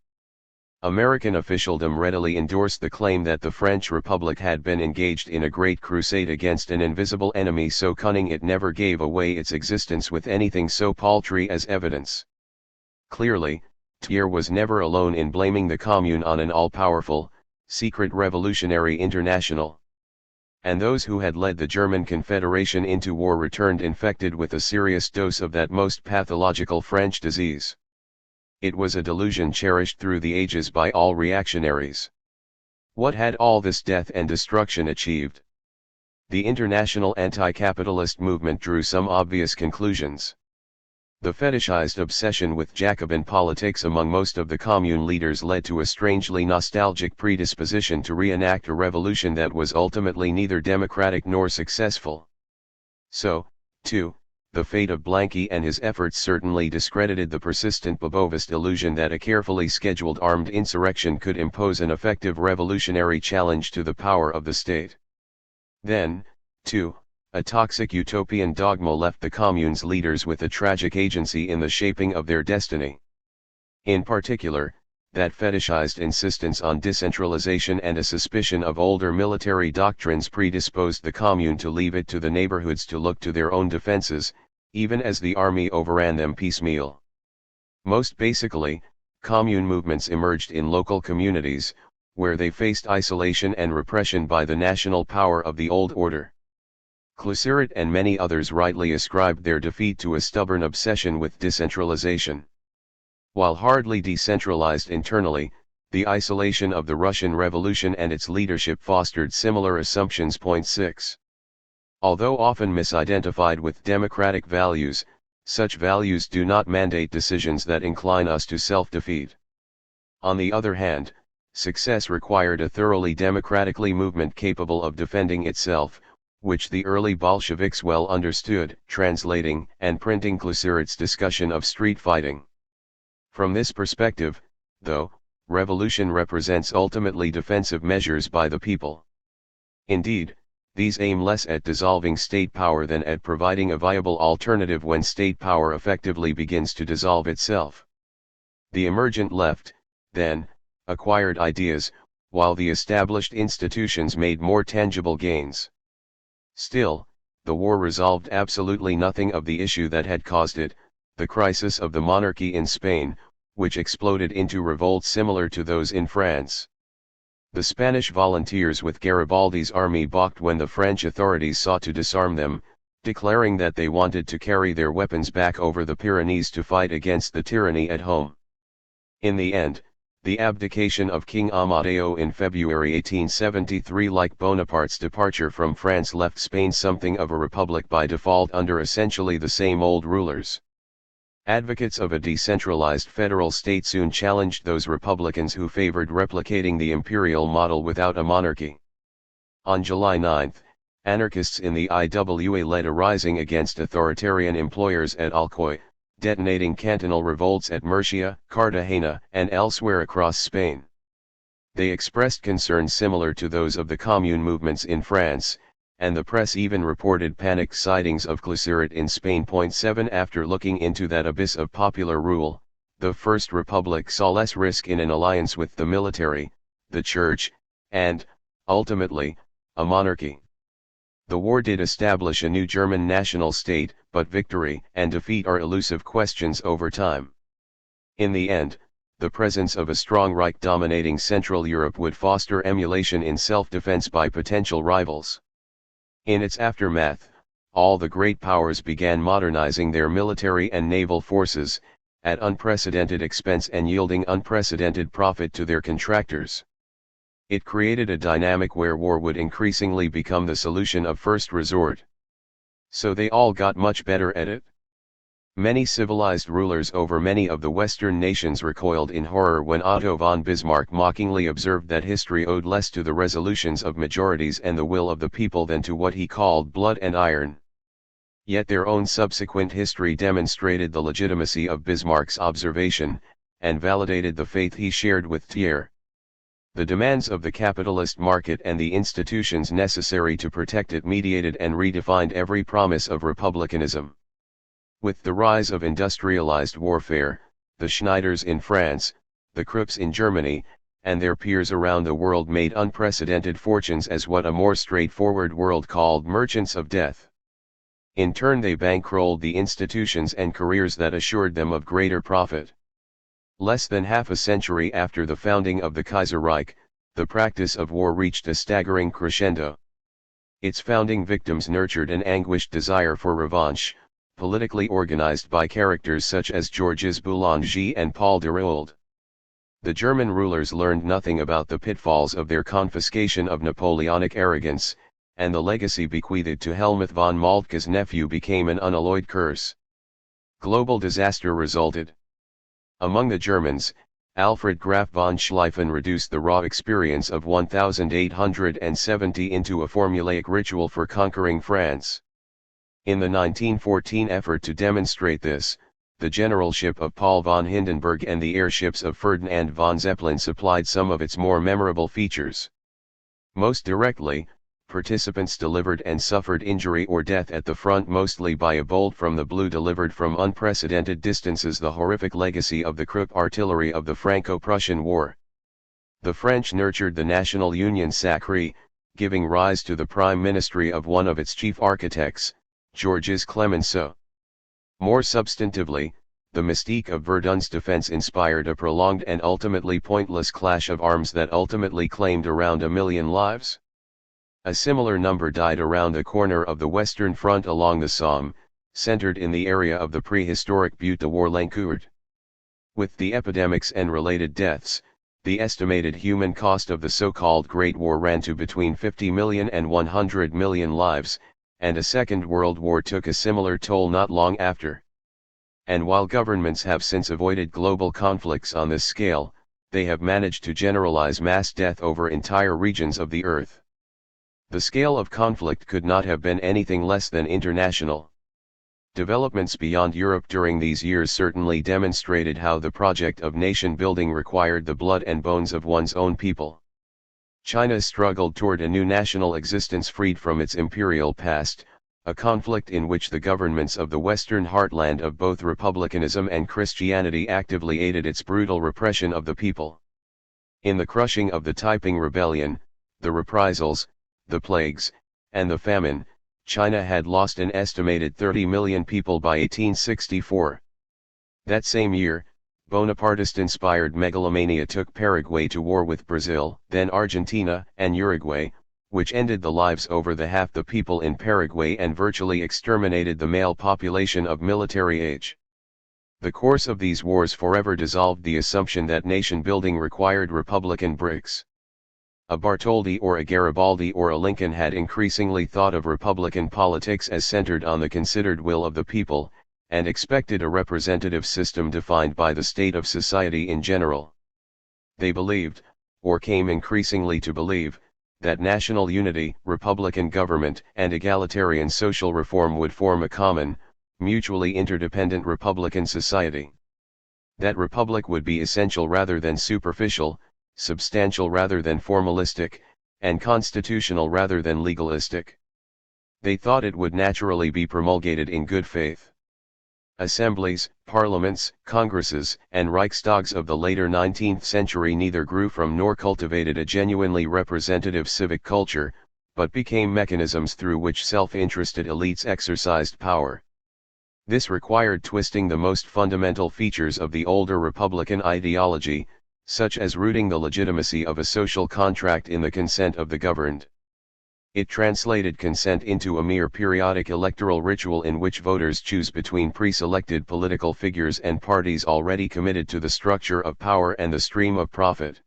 American officialdom readily endorsed the claim that the French Republic had been engaged in a great crusade against an invisible enemy so cunning it never gave away its existence with anything so paltry as evidence. Clearly, Thiers was never alone in blaming the Commune on an all-powerful, secret revolutionary international. And those who had led the German Confederation into war returned infected with a serious dose of that most pathological French disease. It was a delusion cherished through the ages by all reactionaries. What had all this death and destruction achieved? The international anti-capitalist movement drew some obvious conclusions. The fetishized obsession with Jacobin politics among most of the Commune leaders led to a strangely nostalgic predisposition to reenact a revolution that was ultimately neither democratic nor successful. So, too, the fate of Blanqui and his efforts certainly discredited the persistent Bobovist illusion that a carefully scheduled armed insurrection could impose an effective revolutionary challenge to the power of the state. Then, too, a toxic utopian dogma left the Commune's leaders with a tragic agency in the shaping of their destiny. In particular, that fetishized insistence on decentralization and a suspicion of older military doctrines predisposed the Commune to leave it to the neighborhoods to look to their own defenses, even as the army overran them piecemeal. Most basically, Commune movements emerged in local communities, where they faced isolation and repression by the national power of the old order. Cluseret and many others rightly ascribed their defeat to a stubborn obsession with decentralization. While hardly decentralized internally, the isolation of the Russian Revolution and its leadership fostered similar assumptions. 6. Although often misidentified with democratic values, such values do not mandate decisions that incline us to self-defeat. On the other hand, success required a thoroughly democratically movement capable of defending itself, which the early Bolsheviks well understood, translating and printing Cluseret's discussion of street fighting. From this perspective, though, revolution represents ultimately defensive measures by the people. Indeed, these aim less at dissolving state power than at providing a viable alternative when state power effectively begins to dissolve itself. The emergent left, then, acquired ideas, while the established institutions made more tangible gains. Still, the war resolved absolutely nothing of the issue that had caused it, the crisis of the monarchy in Spain, which exploded into revolts similar to those in France. The Spanish volunteers with Garibaldi's army balked when the French authorities sought to disarm them, declaring that they wanted to carry their weapons back over the Pyrenees to fight against the tyranny at home. In the end, the abdication of King Amadeo in February 1873, like Bonaparte's departure from France, left Spain something of a republic by default under essentially the same old rulers. Advocates of a decentralized federal state soon challenged those republicans who favored replicating the imperial model without a monarchy. On July 9, anarchists in the IWA led a rising against authoritarian employers at Alcoy, detonating cantonal revolts at Murcia, Cartagena, and elsewhere across Spain. They expressed concerns similar to those of the Commune movements in France, and the press even reported panicked sightings of Cluseret in Spain. 7 After looking into that abyss of popular rule, the First Republic saw less risk in an alliance with the military, the church, and, ultimately, a monarchy. The war did establish a new German national state, but victory and defeat are elusive questions over time. In the end, the presence of a strong Reich dominating Central Europe would foster emulation in self-defense by potential rivals. In its aftermath, all the great powers began modernizing their military and naval forces, at unprecedented expense and yielding unprecedented profit to their contractors. It created a dynamic where war would increasingly become the solution of first resort. So they all got much better at it? Many civilized rulers over many of the Western nations recoiled in horror when Otto von Bismarck mockingly observed that history owed less to the resolutions of majorities and the will of the people than to what he called blood and iron. Yet their own subsequent history demonstrated the legitimacy of Bismarck's observation, and validated the faith he shared with Thiers. The demands of the capitalist market and the institutions necessary to protect it mediated and redefined every promise of republicanism. With the rise of industrialized warfare, the Schneiders in France, the Krupps in Germany, and their peers around the world made unprecedented fortunes as what a more straightforward world called merchants of death. In turn they bankrolled the institutions and careers that assured them of greater profit. Less than half a century after the founding of the Kaiserreich, the practice of war reached a staggering crescendo. Its founding victims nurtured an anguished desire for revanche, politically organized by characters such as Georges Boulanger and Paul Déroulde. The German rulers learned nothing about the pitfalls of their confiscation of Napoleonic arrogance, and the legacy bequeathed to Helmuth von Moltke's nephew became an unalloyed curse. Global disaster resulted. Among the Germans, Alfred Graf von Schlieffen reduced the raw experience of 1870 into a formulaic ritual for conquering France. In the 1914 effort to demonstrate this, the generalship of Paul von Hindenburg and the airships of Ferdinand von Zeppelin supplied some of its more memorable features. Most directly, participants delivered and suffered injury or death at the front mostly by a bolt from the blue delivered from unprecedented distances, the horrific legacy of the Krupp artillery of the Franco-Prussian War. The French nurtured the National Union Sacrée, giving rise to the prime ministry of one of its chief architects, Georges Clemenceau. More substantively, the mystique of Verdun's defense inspired a prolonged and ultimately pointless clash of arms that ultimately claimed around 1 million lives. A similar number died around the corner of the Western Front along the Somme, centered in the area of the prehistoric Butte de Warlencourt. With the epidemics and related deaths, the estimated human cost of the so-called Great War ran to between 50 million and 100 million lives, and a Second World War took a similar toll not long after. And while governments have since avoided global conflicts on this scale, they have managed to generalize mass death over entire regions of the Earth. The scale of conflict could not have been anything less than international. Developments beyond Europe during these years certainly demonstrated how the project of nation-building required the blood and bones of one's own people. China struggled toward a new national existence freed from its imperial past, a conflict in which the governments of the Western heartland of both republicanism and Christianity actively aided its brutal repression of the people. In the crushing of the Taiping Rebellion, the reprisals, the plagues, and the famine, China had lost an estimated 30 million people by 1864. That same year, Bonapartist-inspired megalomania took Paraguay to war with Brazil, then Argentina and Uruguay, which ended the lives over the half the people in Paraguay and virtually exterminated the male population of military age. The course of these wars forever dissolved the assumption that nation-building required republican bricks. A Bartholdi or a Garibaldi or a Lincoln had increasingly thought of republican politics as centered on the considered will of the people, and expected a representative system defined by the state of society in general. They believed, or came increasingly to believe, that national unity, republican government, and egalitarian social reform would form a common, mutually interdependent republican society. That republic would be essential rather than superficial, substantial rather than formalistic, and constitutional rather than legalistic. They thought it would naturally be promulgated in good faith. Assemblies, parliaments, congresses, and Reichstags of the later 19th century neither grew from nor cultivated a genuinely representative civic culture, but became mechanisms through which self-interested elites exercised power. This required twisting the most fundamental features of the older republican ideology, such as rooting the legitimacy of a social contract in the consent of the governed. It translated consent into a mere periodic electoral ritual in which voters choose between pre-selected political figures and parties already committed to the structure of power and the stream of profit.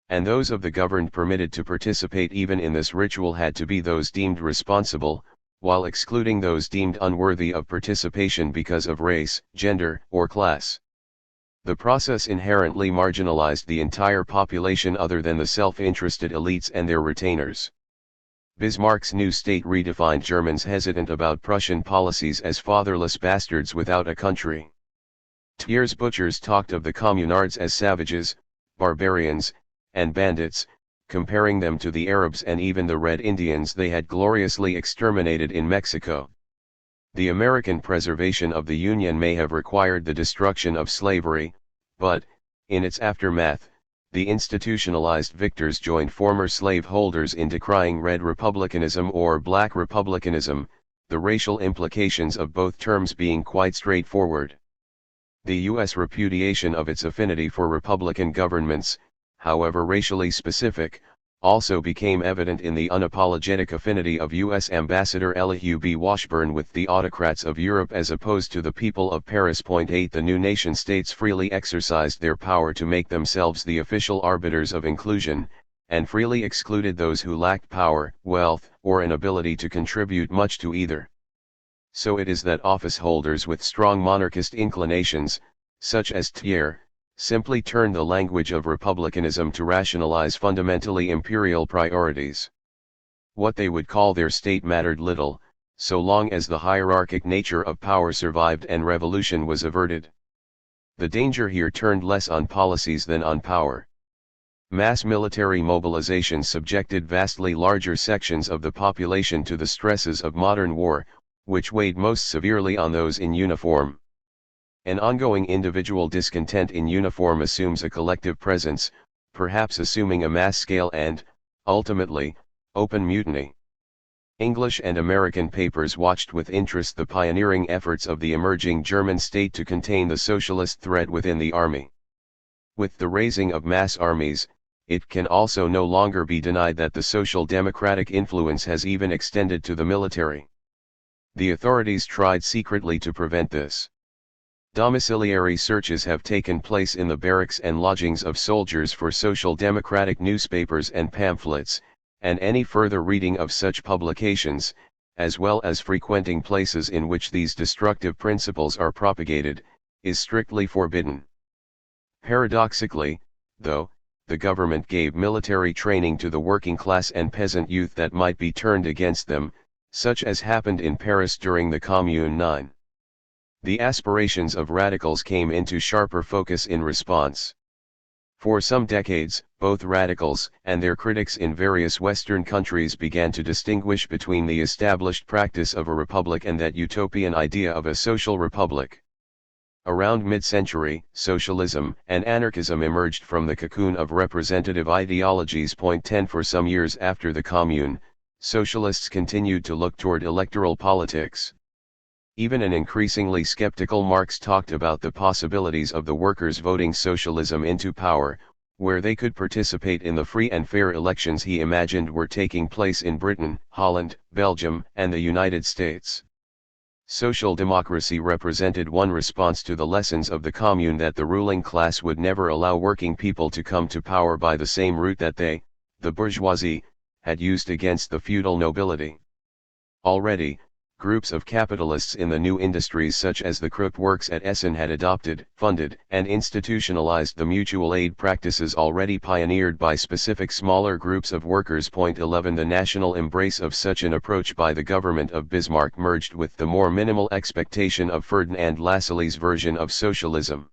And those of the governed permitted to participate even in this ritual had to be those deemed responsible, while excluding those deemed unworthy of participation because of race, gender, or class. The process inherently marginalized the entire population other than the self-interested elites and their retainers. Bismarck's new state redefined Germans hesitant about Prussian policies as fatherless bastards without a country. Thiers' butchers talked of the communards as savages, barbarians, and bandits, comparing them to the Arabs and even the Red Indians they had gloriously exterminated in Mexico. The American preservation of the Union may have required the destruction of slavery, but, in its aftermath, the institutionalized victors joined former slaveholders in decrying red republicanism or black republicanism, the racial implications of both terms being quite straightforward. The U.S. repudiation of its affinity for republican governments, however racially specific, also became evident in the unapologetic affinity of U.S. Ambassador Elihu B. Washburn with the autocrats of Europe as opposed to the people of Paris. 8 The new nation-states freely exercised their power to make themselves the official arbiters of inclusion, and freely excluded those who lacked power, wealth, or an ability to contribute much to either. So it is that office holders with strong monarchist inclinations, such as Thiers, simply turn the language of republicanism to rationalize fundamentally imperial priorities. What they would call their state mattered little, so long as the hierarchic nature of power survived and revolution was averted. The danger here turned less on policies than on power. Mass military mobilization subjected vastly larger sections of the population to the stresses of modern war, which weighed most severely on those in uniform. An ongoing individual discontent in uniform assumes a collective presence, perhaps assuming a mass scale and, ultimately, open mutiny. English and American papers watched with interest the pioneering efforts of the emerging German state to contain the socialist thread within the army. With the raising of mass armies, it can also no longer be denied that the social democratic influence has even extended to the military. The authorities tried secretly to prevent this. Domiciliary searches have taken place in the barracks and lodgings of soldiers for social democratic newspapers and pamphlets, and any further reading of such publications, as well as frequenting places in which these destructive principles are propagated, is strictly forbidden. Paradoxically, though, the government gave military training to the working class and peasant youth that might be turned against them, such as happened in Paris during the Commune 9. The aspirations of radicals came into sharper focus in response. For some decades, both radicals and their critics in various Western countries began to distinguish between the established practice of a republic and that utopian idea of a social republic. Around mid-century, socialism and anarchism emerged from the cocoon of representative ideologies. 10 For some years after the Commune, socialists continued to look toward electoral politics. Even an increasingly skeptical Marx talked about the possibilities of the workers voting socialism into power, where they could participate in the free and fair elections he imagined were taking place in Britain, Holland, Belgium, and the United States. Social democracy represented one response to the lessons of the Commune that the ruling class would never allow working people to come to power by the same route that they, the bourgeoisie, had used against the feudal nobility. Already, groups of capitalists in the new industries such as the Krupp works at Essen had adopted, funded, and institutionalized the mutual aid practices already pioneered by specific smaller groups of workers. 11 The national embrace of such an approach by the government of Bismarck merged with the more minimal expectation of Ferdinand Lassalle's version of socialism.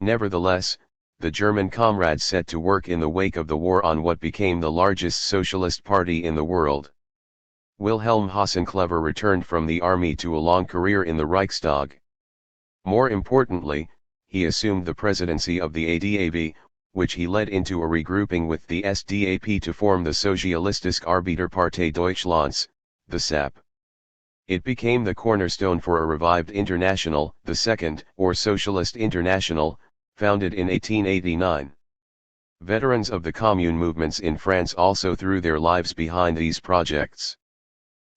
Nevertheless, the German comrades set to work in the wake of the war on what became the largest socialist party in the world. Wilhelm Hasenclever returned from the army to a long career in the Reichstag. More importantly, he assumed the presidency of the ADAB, which he led into a regrouping with the SDAP to form the Sozialistische Arbeiterpartei Deutschlands, the SAP. It became the cornerstone for a revived international, the Second, or Socialist International, founded in 1889. Veterans of the Commune movements in France also threw their lives behind these projects.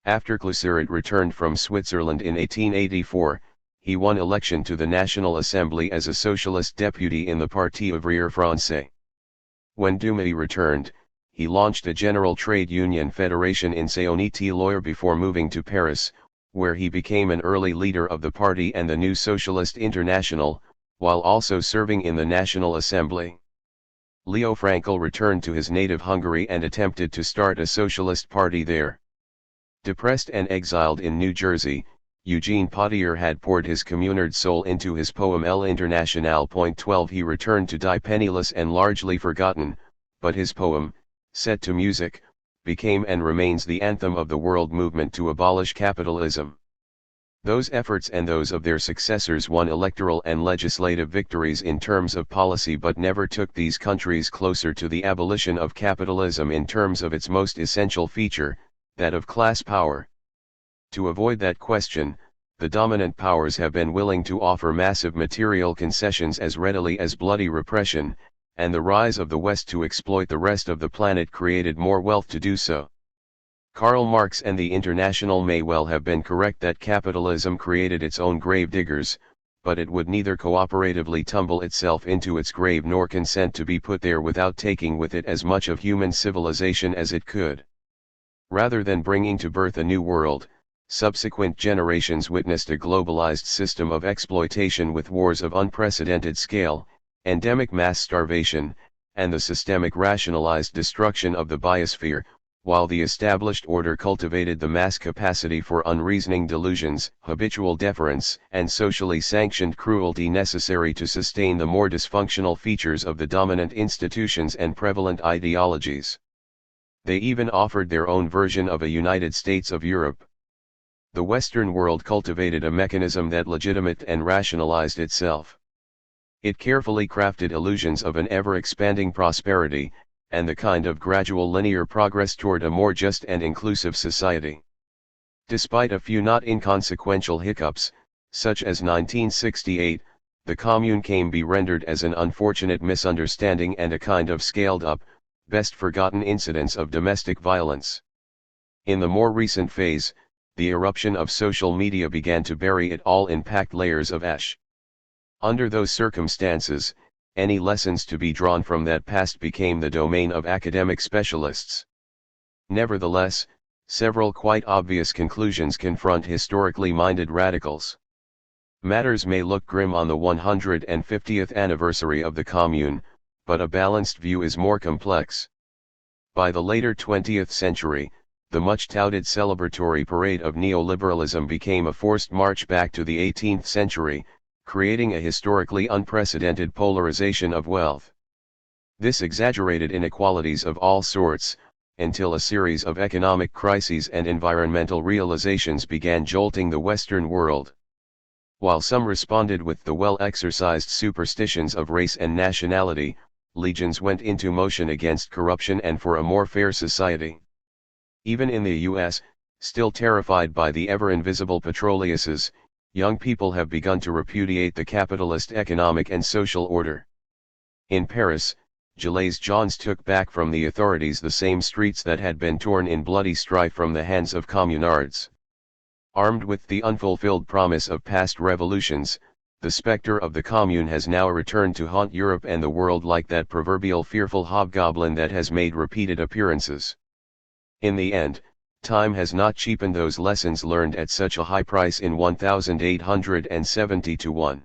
After Cluseret returned from Switzerland in 1884, he won election to the National Assembly as a socialist deputy in the Parti ouvrier français. When Dumas returned, he launched a general trade union federation in Saône-et-Loire before moving to Paris, where he became an early leader of the party and the New Socialist International, while also serving in the National Assembly. Leo Franco returned to his native Hungary and attempted to start a socialist party there. Depressed and exiled in New Jersey, Eugene Potier had poured his communard soul into his poem L'Internationale. 12 He returned to die penniless and largely forgotten, but his poem, set to music, became and remains the anthem of the world movement to abolish capitalism. Those efforts and those of their successors won electoral and legislative victories in terms of policy but never took these countries closer to the abolition of capitalism in terms of its most essential feature, that of class power. To avoid that question, the dominant powers have been willing to offer massive material concessions as readily as bloody repression, and the rise of the West to exploit the rest of the planet created more wealth to do so. Karl Marx and the International may well have been correct that capitalism created its own gravediggers, but it would neither cooperatively tumble itself into its grave nor consent to be put there without taking with it as much of human civilization as it could. Rather than bringing to birth a new world, subsequent generations witnessed a globalized system of exploitation with wars of unprecedented scale, endemic mass starvation, and the systemic rationalized destruction of the biosphere, while the established order cultivated the mass capacity for unreasoning delusions, habitual deference, and socially sanctioned cruelty necessary to sustain the more dysfunctional features of the dominant institutions and prevalent ideologies. They even offered their own version of a United States of Europe. The Western world cultivated a mechanism that legitimized and rationalized itself. It carefully crafted illusions of an ever-expanding prosperity, and the kind of gradual linear progress toward a more just and inclusive society. Despite a few not inconsequential hiccups, such as 1968, the Commune came be rendered as an unfortunate misunderstanding and a kind of scaled-up, best-forgotten incidence of domestic violence. In the more recent phase, the eruption of social media began to bury it all in packed layers of ash. Under those circumstances, any lessons to be drawn from that past became the domain of academic specialists. Nevertheless, several quite obvious conclusions confront historically minded radicals. Matters may look grim on the 150th anniversary of the Commune, but a balanced view is more complex. By the later 20th century, the much-touted celebratory parade of neoliberalism became a forced march back to the 18th century, creating a historically unprecedented polarization of wealth. This exaggerated inequalities of all sorts, until a series of economic crises and environmental realizations began jolting the Western world. While some responded with the well-exercised superstitions of race and nationality, legions went into motion against corruption and for a more fair society. Even in the U.S., still terrified by the ever-invisible petroleuses, young people have begun to repudiate the capitalist economic and social order. In Paris, Gilets jaunes took back from the authorities the same streets that had been torn in bloody strife from the hands of communards. Armed with the unfulfilled promise of past revolutions, the specter of the Commune has now returned to haunt Europe and the world like that proverbial fearful hobgoblin that has made repeated appearances. In the end, time has not cheapened those lessons learned at such a high price in 1870 to 1.